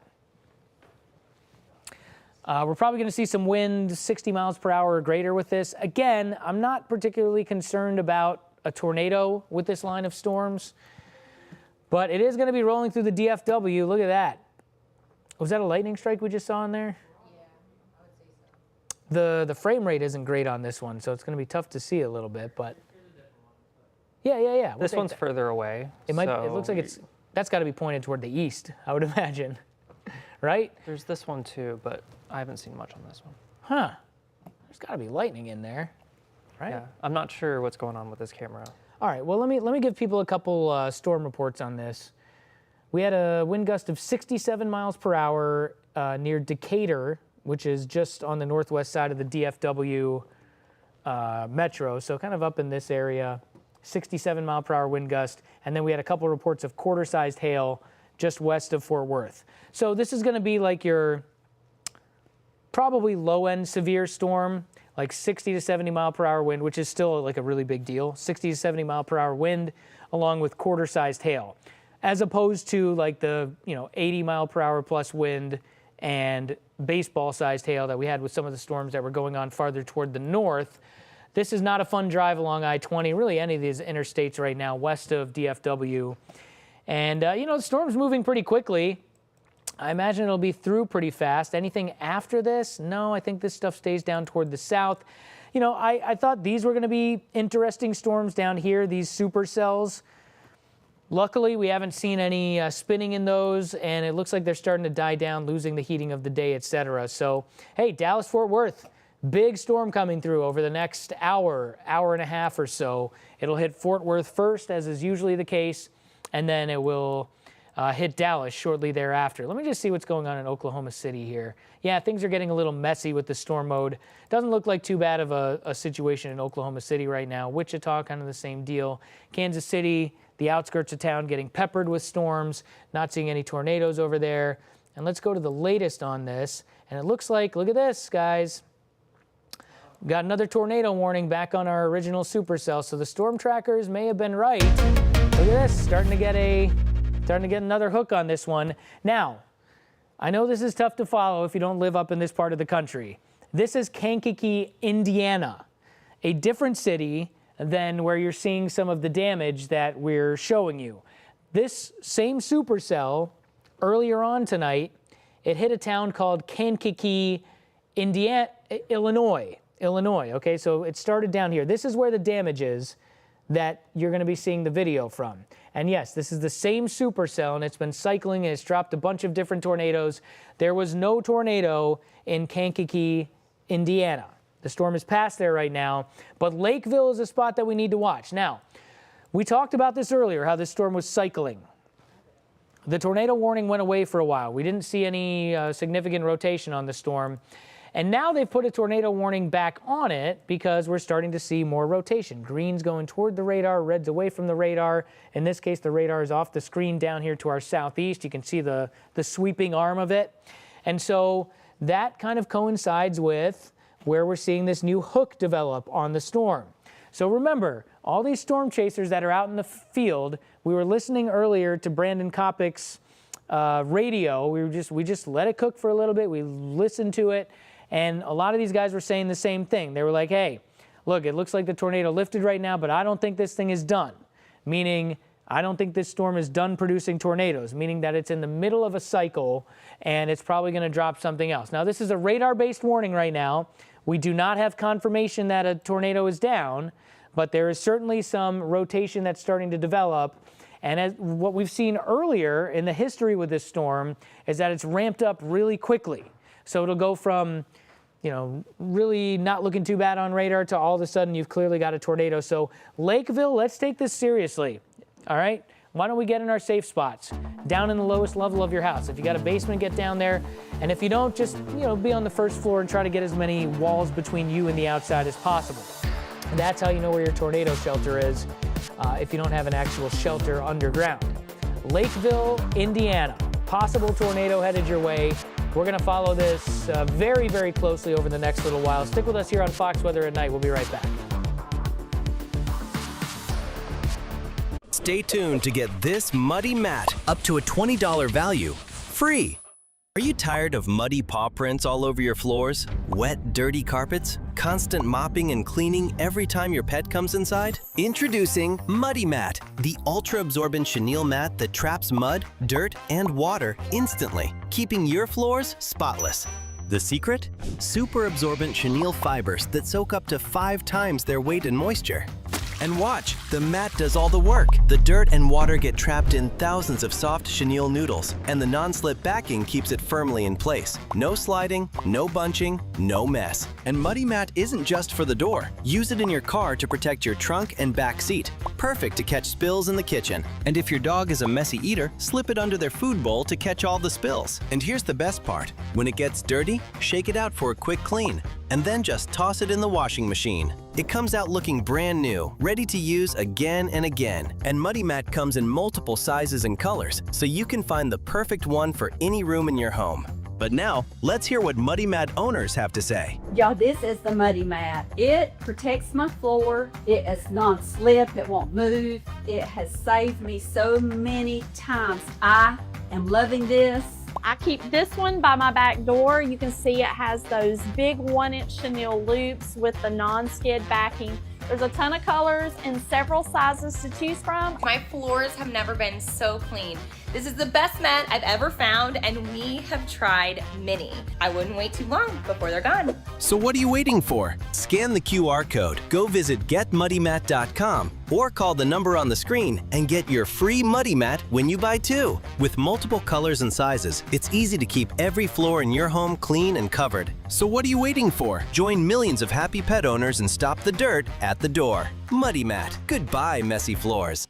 We're probably going to see some wind 60 miles per hour or greater with this. Again, I'm not particularly concerned about a tornado with this line of storms, but it is going to be rolling through the DFW. Look at that. Was that a lightning strike we just saw in there? Yeah, I would say so. The frame rate isn't great on this one, so it's going to be tough to see a little bit, but yeah. This one's further away. It looks like that's got to be pointed toward the east, I would imagine. Right? There's this one too, but I haven't seen much on this one. Huh. There's got to be lightning in there, right? Yeah, I'm not sure what's going on with this camera. All right, well, let me give people a couple storm reports on this. We had a wind gust of 67 miles per hour near Decatur, which is just on the northwest side of the DFW metro, so kind of up in this area. 67 mile per hour wind gust, and then we had a couple reports of quarter-sized hail just west of Fort Worth. So this is going to be like your probably low-end severe storm, like 60 to 70 mile per hour wind, which is still like a really big deal. 60 to 70 mile per hour wind along with quarter-sized hail, as opposed to like the 80 mile per hour plus wind and baseball-sized hail that we had with some of the storms that were going on farther toward the north. This is not a fun drive along I-20, really any of these interstates right now west of DFW. And, the storm's moving pretty quickly. I imagine it'll be through pretty fast. Anything after this? No, I think this stuff stays down toward the south. I thought these were going to be interesting storms down here, these supercells. Luckily, we haven't seen any spinning in those, and it looks like they're starting to die down, losing the heating of the day, etc. So, hey, Dallas-Fort Worth, big storm coming through over the next hour and a half or so. It'll hit Fort Worth first, as is usually the case, and then it will hit Dallas shortly thereafter. Let me just see what's going on in Oklahoma City here. Yeah, things are getting a little messy with the storm mode. Doesn't look like too bad of a situation in Oklahoma City right now. Wichita, kind of the same deal. Kansas City, the outskirts of town, getting peppered with storms. Not seeing any tornadoes over there. And let's go to the latest on this. And it looks like, look at this, guys. got another tornado warning back on our original supercell, so the storm trackers may have been right. Look at this, starting to get another hook on this one. Now, I know this is tough to follow if you don't live up in this part of the country. This is Kankakee, Indiana, a different city than where you're seeing some of the damage that we're showing you. This same supercell, earlier on tonight, it hit a town called Kankakee, Illinois, okay? So it started down here. This is where the damage is that you're gonna be seeing the video from. And yes, this is the same supercell, and it's been cycling, and it's dropped a bunch of different tornadoes. There was no tornado in Kankakee, Indiana. The storm is past there right now, but Lakeville is a spot that we need to watch. Now, we talked about this earlier, how this storm was cycling. The tornado warning went away for a while. We didn't see any significant rotation on the storm. And now they've put a tornado warning back on it because we're starting to see more rotation. Green's going toward the radar, red's away from the radar. In this case, the radar is off the screen down here to our southeast. You can see the sweeping arm of it. And so that kind of coincides with where we're seeing this new hook develop on the storm. So remember, all these storm chasers that are out in the field, we were listening earlier to Brandon Kopic's radio. We just let it cook for a little bit. We listened to it. And a lot of these guys were saying the same thing. They were like, hey, look, it looks like the tornado lifted right now, but I don't think this thing is done. Meaning, I don't think this storm is done producing tornadoes, meaning that it's in the middle of a cycle and it's probably going to drop something else. Now, this is a radar-based warning right now. We do not have confirmation that a tornado is down, but there is certainly some rotation that's starting to develop. And as what we've seen earlier in the history with this storm is that it's ramped up really quickly. So it'll go from, you know, really not looking too bad on radar to all of a sudden you've clearly got a tornado. So Lakeville, let's take this seriously, all right? Why don't we get in our safe spots, down in the lowest level of your house? If you got a basement, get down there. And if you don't, just, you know, be on the first floor and try to get as many walls between you and the outside as possible. And that's how you know where your tornado shelter is if you don't have an actual shelter underground. Lakeville, Indiana, possible tornado headed your way. We're going to follow this very, very closely over the next little while. Stick with us here on Fox Weather at Night. We'll be right back. Stay tuned to get this muddy mat, up to a $20 value, free. Are you tired of muddy paw prints all over your floors? Wet, dirty carpets? Constant mopping and cleaning every time your pet comes inside? Introducing Muddy Mat, the ultra-absorbent chenille mat that traps mud, dirt, and water instantly, keeping your floors spotless. The secret? Super absorbent chenille fibers that soak up to 5 times their weight in moisture. And watch, the mat does all the work. The dirt and water get trapped in thousands of soft chenille noodles, and the non-slip backing keeps it firmly in place. No sliding, no bunching, no mess. And Muddy Mat isn't just for the door. Use it in your car to protect your trunk and back seat. Perfect to catch spills in the kitchen. And if your dog is a messy eater, slip it under their food bowl to catch all the spills. And here's the best part. When it gets dirty, shake it out for a quick clean, and then just toss it in the washing machine. It comes out looking brand new, ready to use again and again. And Muddy Mat comes in multiple sizes and colors, so you can find the perfect one for any room in your home. But now, let's hear what Muddy Mat owners have to say. Y'all, this is the Muddy Mat. It protects my floor. It is non-slip. It won't move. It has saved me so many times. I am loving this. I keep this one by my back door. You can see it has those big 1-inch chenille loops with the non-skid backing. There's a ton of colors and several sizes to choose from. My floors have never been so clean. This is the best mat I've ever found, and we have tried many. I wouldn't wait too long before they're gone. So what are you waiting for? Scan the QR code, go visit getmuddymat.com, or call the number on the screen and get your free Muddy Mat when you buy 2. With multiple colors and sizes, it's easy to keep every floor in your home clean and covered. So what are you waiting for? Join millions of happy pet owners and stop the dirt at the door. Muddy Mat. Goodbye, messy floors.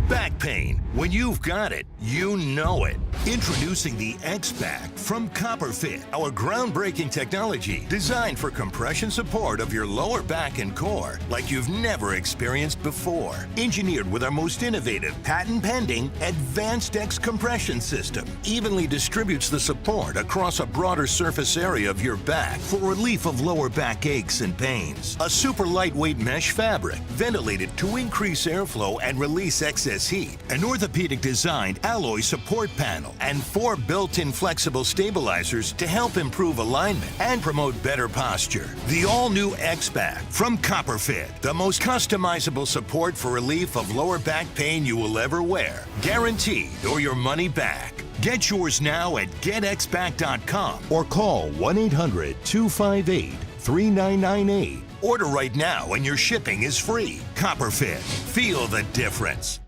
Back pain. When you've got it, you know it. Introducing the X-Back from CopperFit, our groundbreaking technology designed for compression support of your lower back and core like you've never experienced before. Engineered with our most innovative, patent-pending, Advanced X compression system. Evenly distributes the support across a broader surface area of your back for relief of lower back aches and pains. A super lightweight mesh fabric, ventilated to increase airflow and release excess heat. An orthopedic designed alloy support panel and 4 built-in flexible stabilizers to help improve alignment and promote better posture. The all-new X-Back from CopperFit, the most customizable support for relief of lower back pain you will ever wear. Guaranteed or your money back. Get yours now at getxback.com or call 1-800-258-3998. Order right now and your shipping is free. CopperFit. Feel the difference.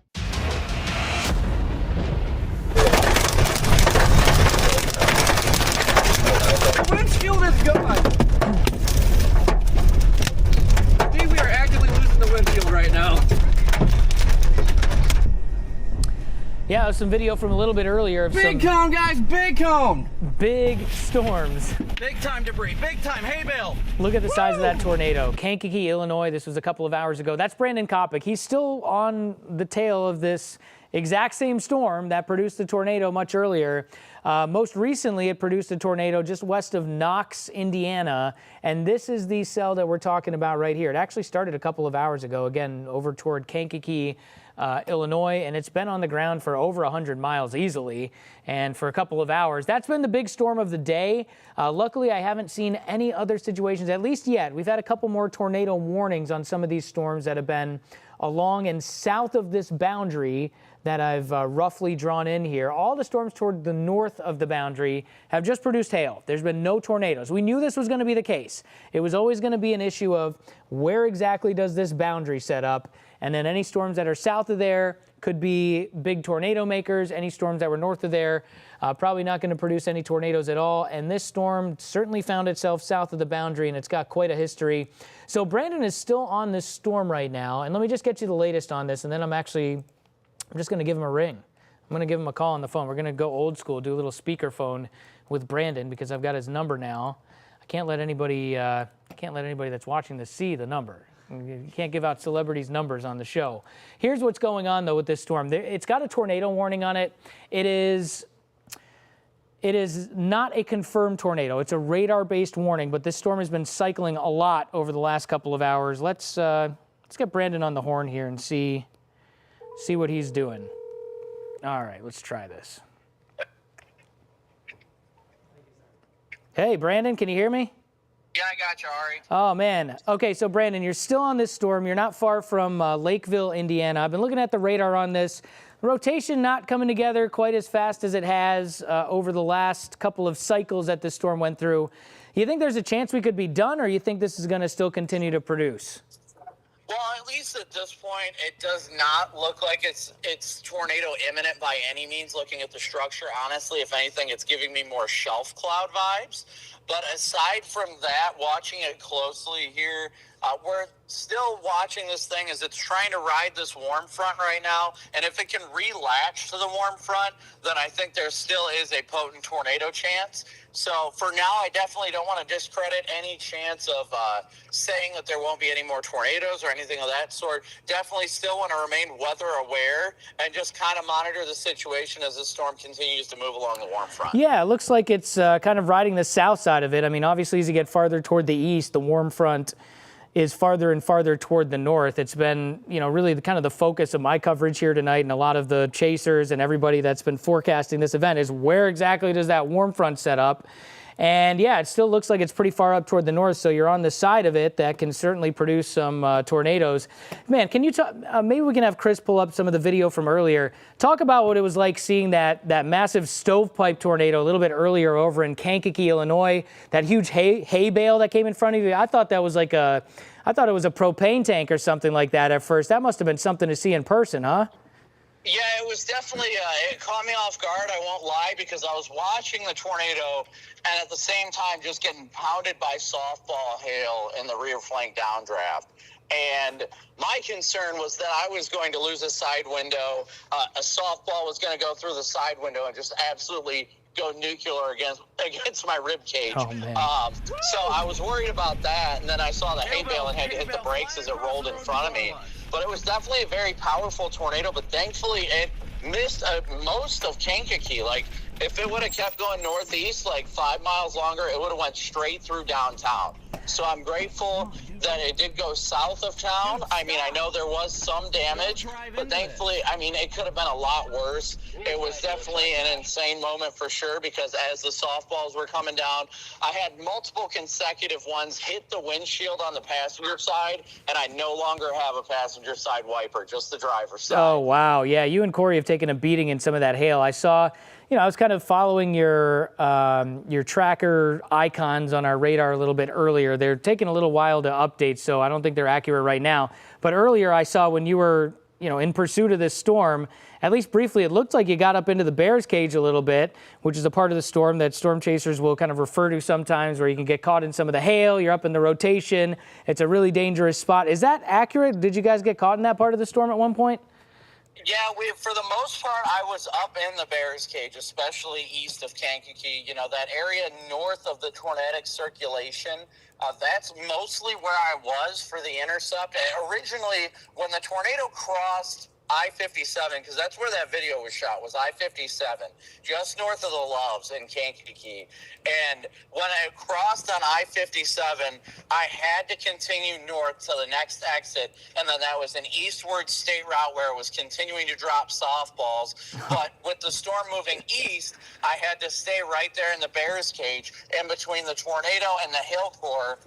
The windshield is gone. I think we are actively losing the windshield right now. Yeah, some video from a little bit earlier of big cone, guys, big cone. Big storms. Big time debris, big time hay bale. Look at the size of that tornado. Kankakee, Illinois, this was a couple of hours ago. That's Brandon Kopic. He's still on the tail of this exact same storm that produced the tornado much earlier. Most recently, it produced a tornado just west of Knox, Indiana, and this is the cell that we're talking about right here. It actually started a couple of hours ago, again, over toward Kankakee, Illinois, and it's been on the ground for over 100 miles easily, and for a couple of hours. That's been the big storm of the day. Luckily, I haven't seen any other situations, at least yet. We've had a couple more tornado warnings on some of these storms that have been along and south of this boundary that I've roughly drawn in here. All the storms toward the north of the boundary have just produced hail. There's been no tornadoes. We knew this was going to be the case. It was always going to be an issue of where exactly does this boundary set up, and then any storms that are south of there could be big tornado makers. Any storms that were north of there, probably not going to produce any tornadoes at all. And this storm certainly found itself south of the boundary, and it's got quite a history. So Brandon is still on this storm right now. And let me just get you the latest on this, and then I'm just going to give him a ring. I'm going to give him a call on the phone. We're going to go old school, do a little speakerphone with Brandon because I've got his number now. I can't let anybody that's watching this see the number. You can't give out celebrities' numbers on the show. Here's what's going on, though, with this storm. It's got a tornado warning on it. It is not a confirmed tornado. It's a radar-based warning, but this storm has been cycling a lot over the last couple of hours. Let's get Brandon on the horn here and see what he's doing. All right, let's try this. Hey, Brandon, can you hear me? Yeah, I got you, Ari. Oh, man. Okay, so Brandon, you're still on this storm. You're not far from Lakeville, Indiana. I've been looking at the radar on this. Rotation not coming together quite as fast as it has over the last couple of cycles that this storm went through. You think there's a chance we could be done, or you think this is going to still continue to produce? Well, at least at this point, it does not look like it's tornado imminent by any means, looking at the structure. Honestly, if anything, it's giving me more shelf cloud vibes. But aside from that, watching it closely here, we're still watching this thing as it's trying to ride this warm front right now. And if it can relatch to the warm front, then I think there still is a potent tornado chance. So for now, I definitely don't want to discredit any chance of saying that there won't be any more tornadoes or anything of that sort. Definitely still want to remain weather aware and just kind of monitor the situation as the storm continues to move along the warm front. Yeah, it looks like it's kind of riding the south side of it. I mean, obviously, as you get farther toward the east, the warm front is farther and farther toward the north. It's been, really kind of the focus of my coverage here tonight, and a lot of the chasers and everybody that's been forecasting this event is where exactly does that warm front set up? And yeah, it still looks like it's pretty far up toward the north, so you're on the side of it that can certainly produce some tornadoes. Man, can you talk, maybe we can have Chris pull up some of the video from earlier. Talk about what it was like seeing that massive stovepipe tornado a little bit earlier over in Kankakee, Illinois, that huge hay bale that came in front of you. I thought that was I thought it was a propane tank or something like that at first. That must have been something to see in person, huh? Yeah, it was definitely, it caught me off guard, I won't lie, because I was watching the tornado and at the same time just getting pounded by softball hail in the rear flank downdraft. And my concern was that I was going to lose a side window. A softball was going to go through the side window and just absolutely go nuclear against my rib cage. Oh, man. So I was worried about that, and then I saw the hay bale and had to hit the brakes as it rolled in front of me. But it was definitely a very powerful tornado, but thankfully it missed most of Kankakee. Like, if it would have kept going northeast like 5 miles longer, it would have went straight through downtown. So I'm grateful that it did go south of town. I mean, I know there was some damage, but thankfully, I mean, it could have been a lot worse. It was definitely an insane moment for sure, because as the softballs were coming down, I had multiple consecutive ones hit the windshield on the passenger side, and I no longer have a passenger side wiper, just the driver's side. Oh, wow. Yeah, you and Corey have taken a beating in some of that hail. I saw, I was kind of following your tracker icons on our radar a little bit earlier. They're taking a little while to update, so I don't think they're accurate right now. But earlier I saw when you were, in pursuit of this storm, at least briefly, it looked like you got up into the bear's cage a little bit, which is a part of the storm that storm chasers will kind of refer to sometimes, where you can get caught in some of the hail. You're up in the rotation. It's a really dangerous spot. Is that accurate? Did you guys get caught in that part of the storm at one point? Yeah, for the most part, I was up in the bear's cage, especially east of Kankakee. That area north of the tornadic circulation, that's mostly where I was for the intercept. Originally, when the tornado crossed I-57, because that's where that video was shot, was I-57, just north of the Loves in Kankakee. And when I crossed on I-57, I had to continue north to the next exit, and then that was an eastward state route where it was continuing to drop softballs. But with the storm moving east, I had to stay right there in the bear's cage in between the tornado and the hail core.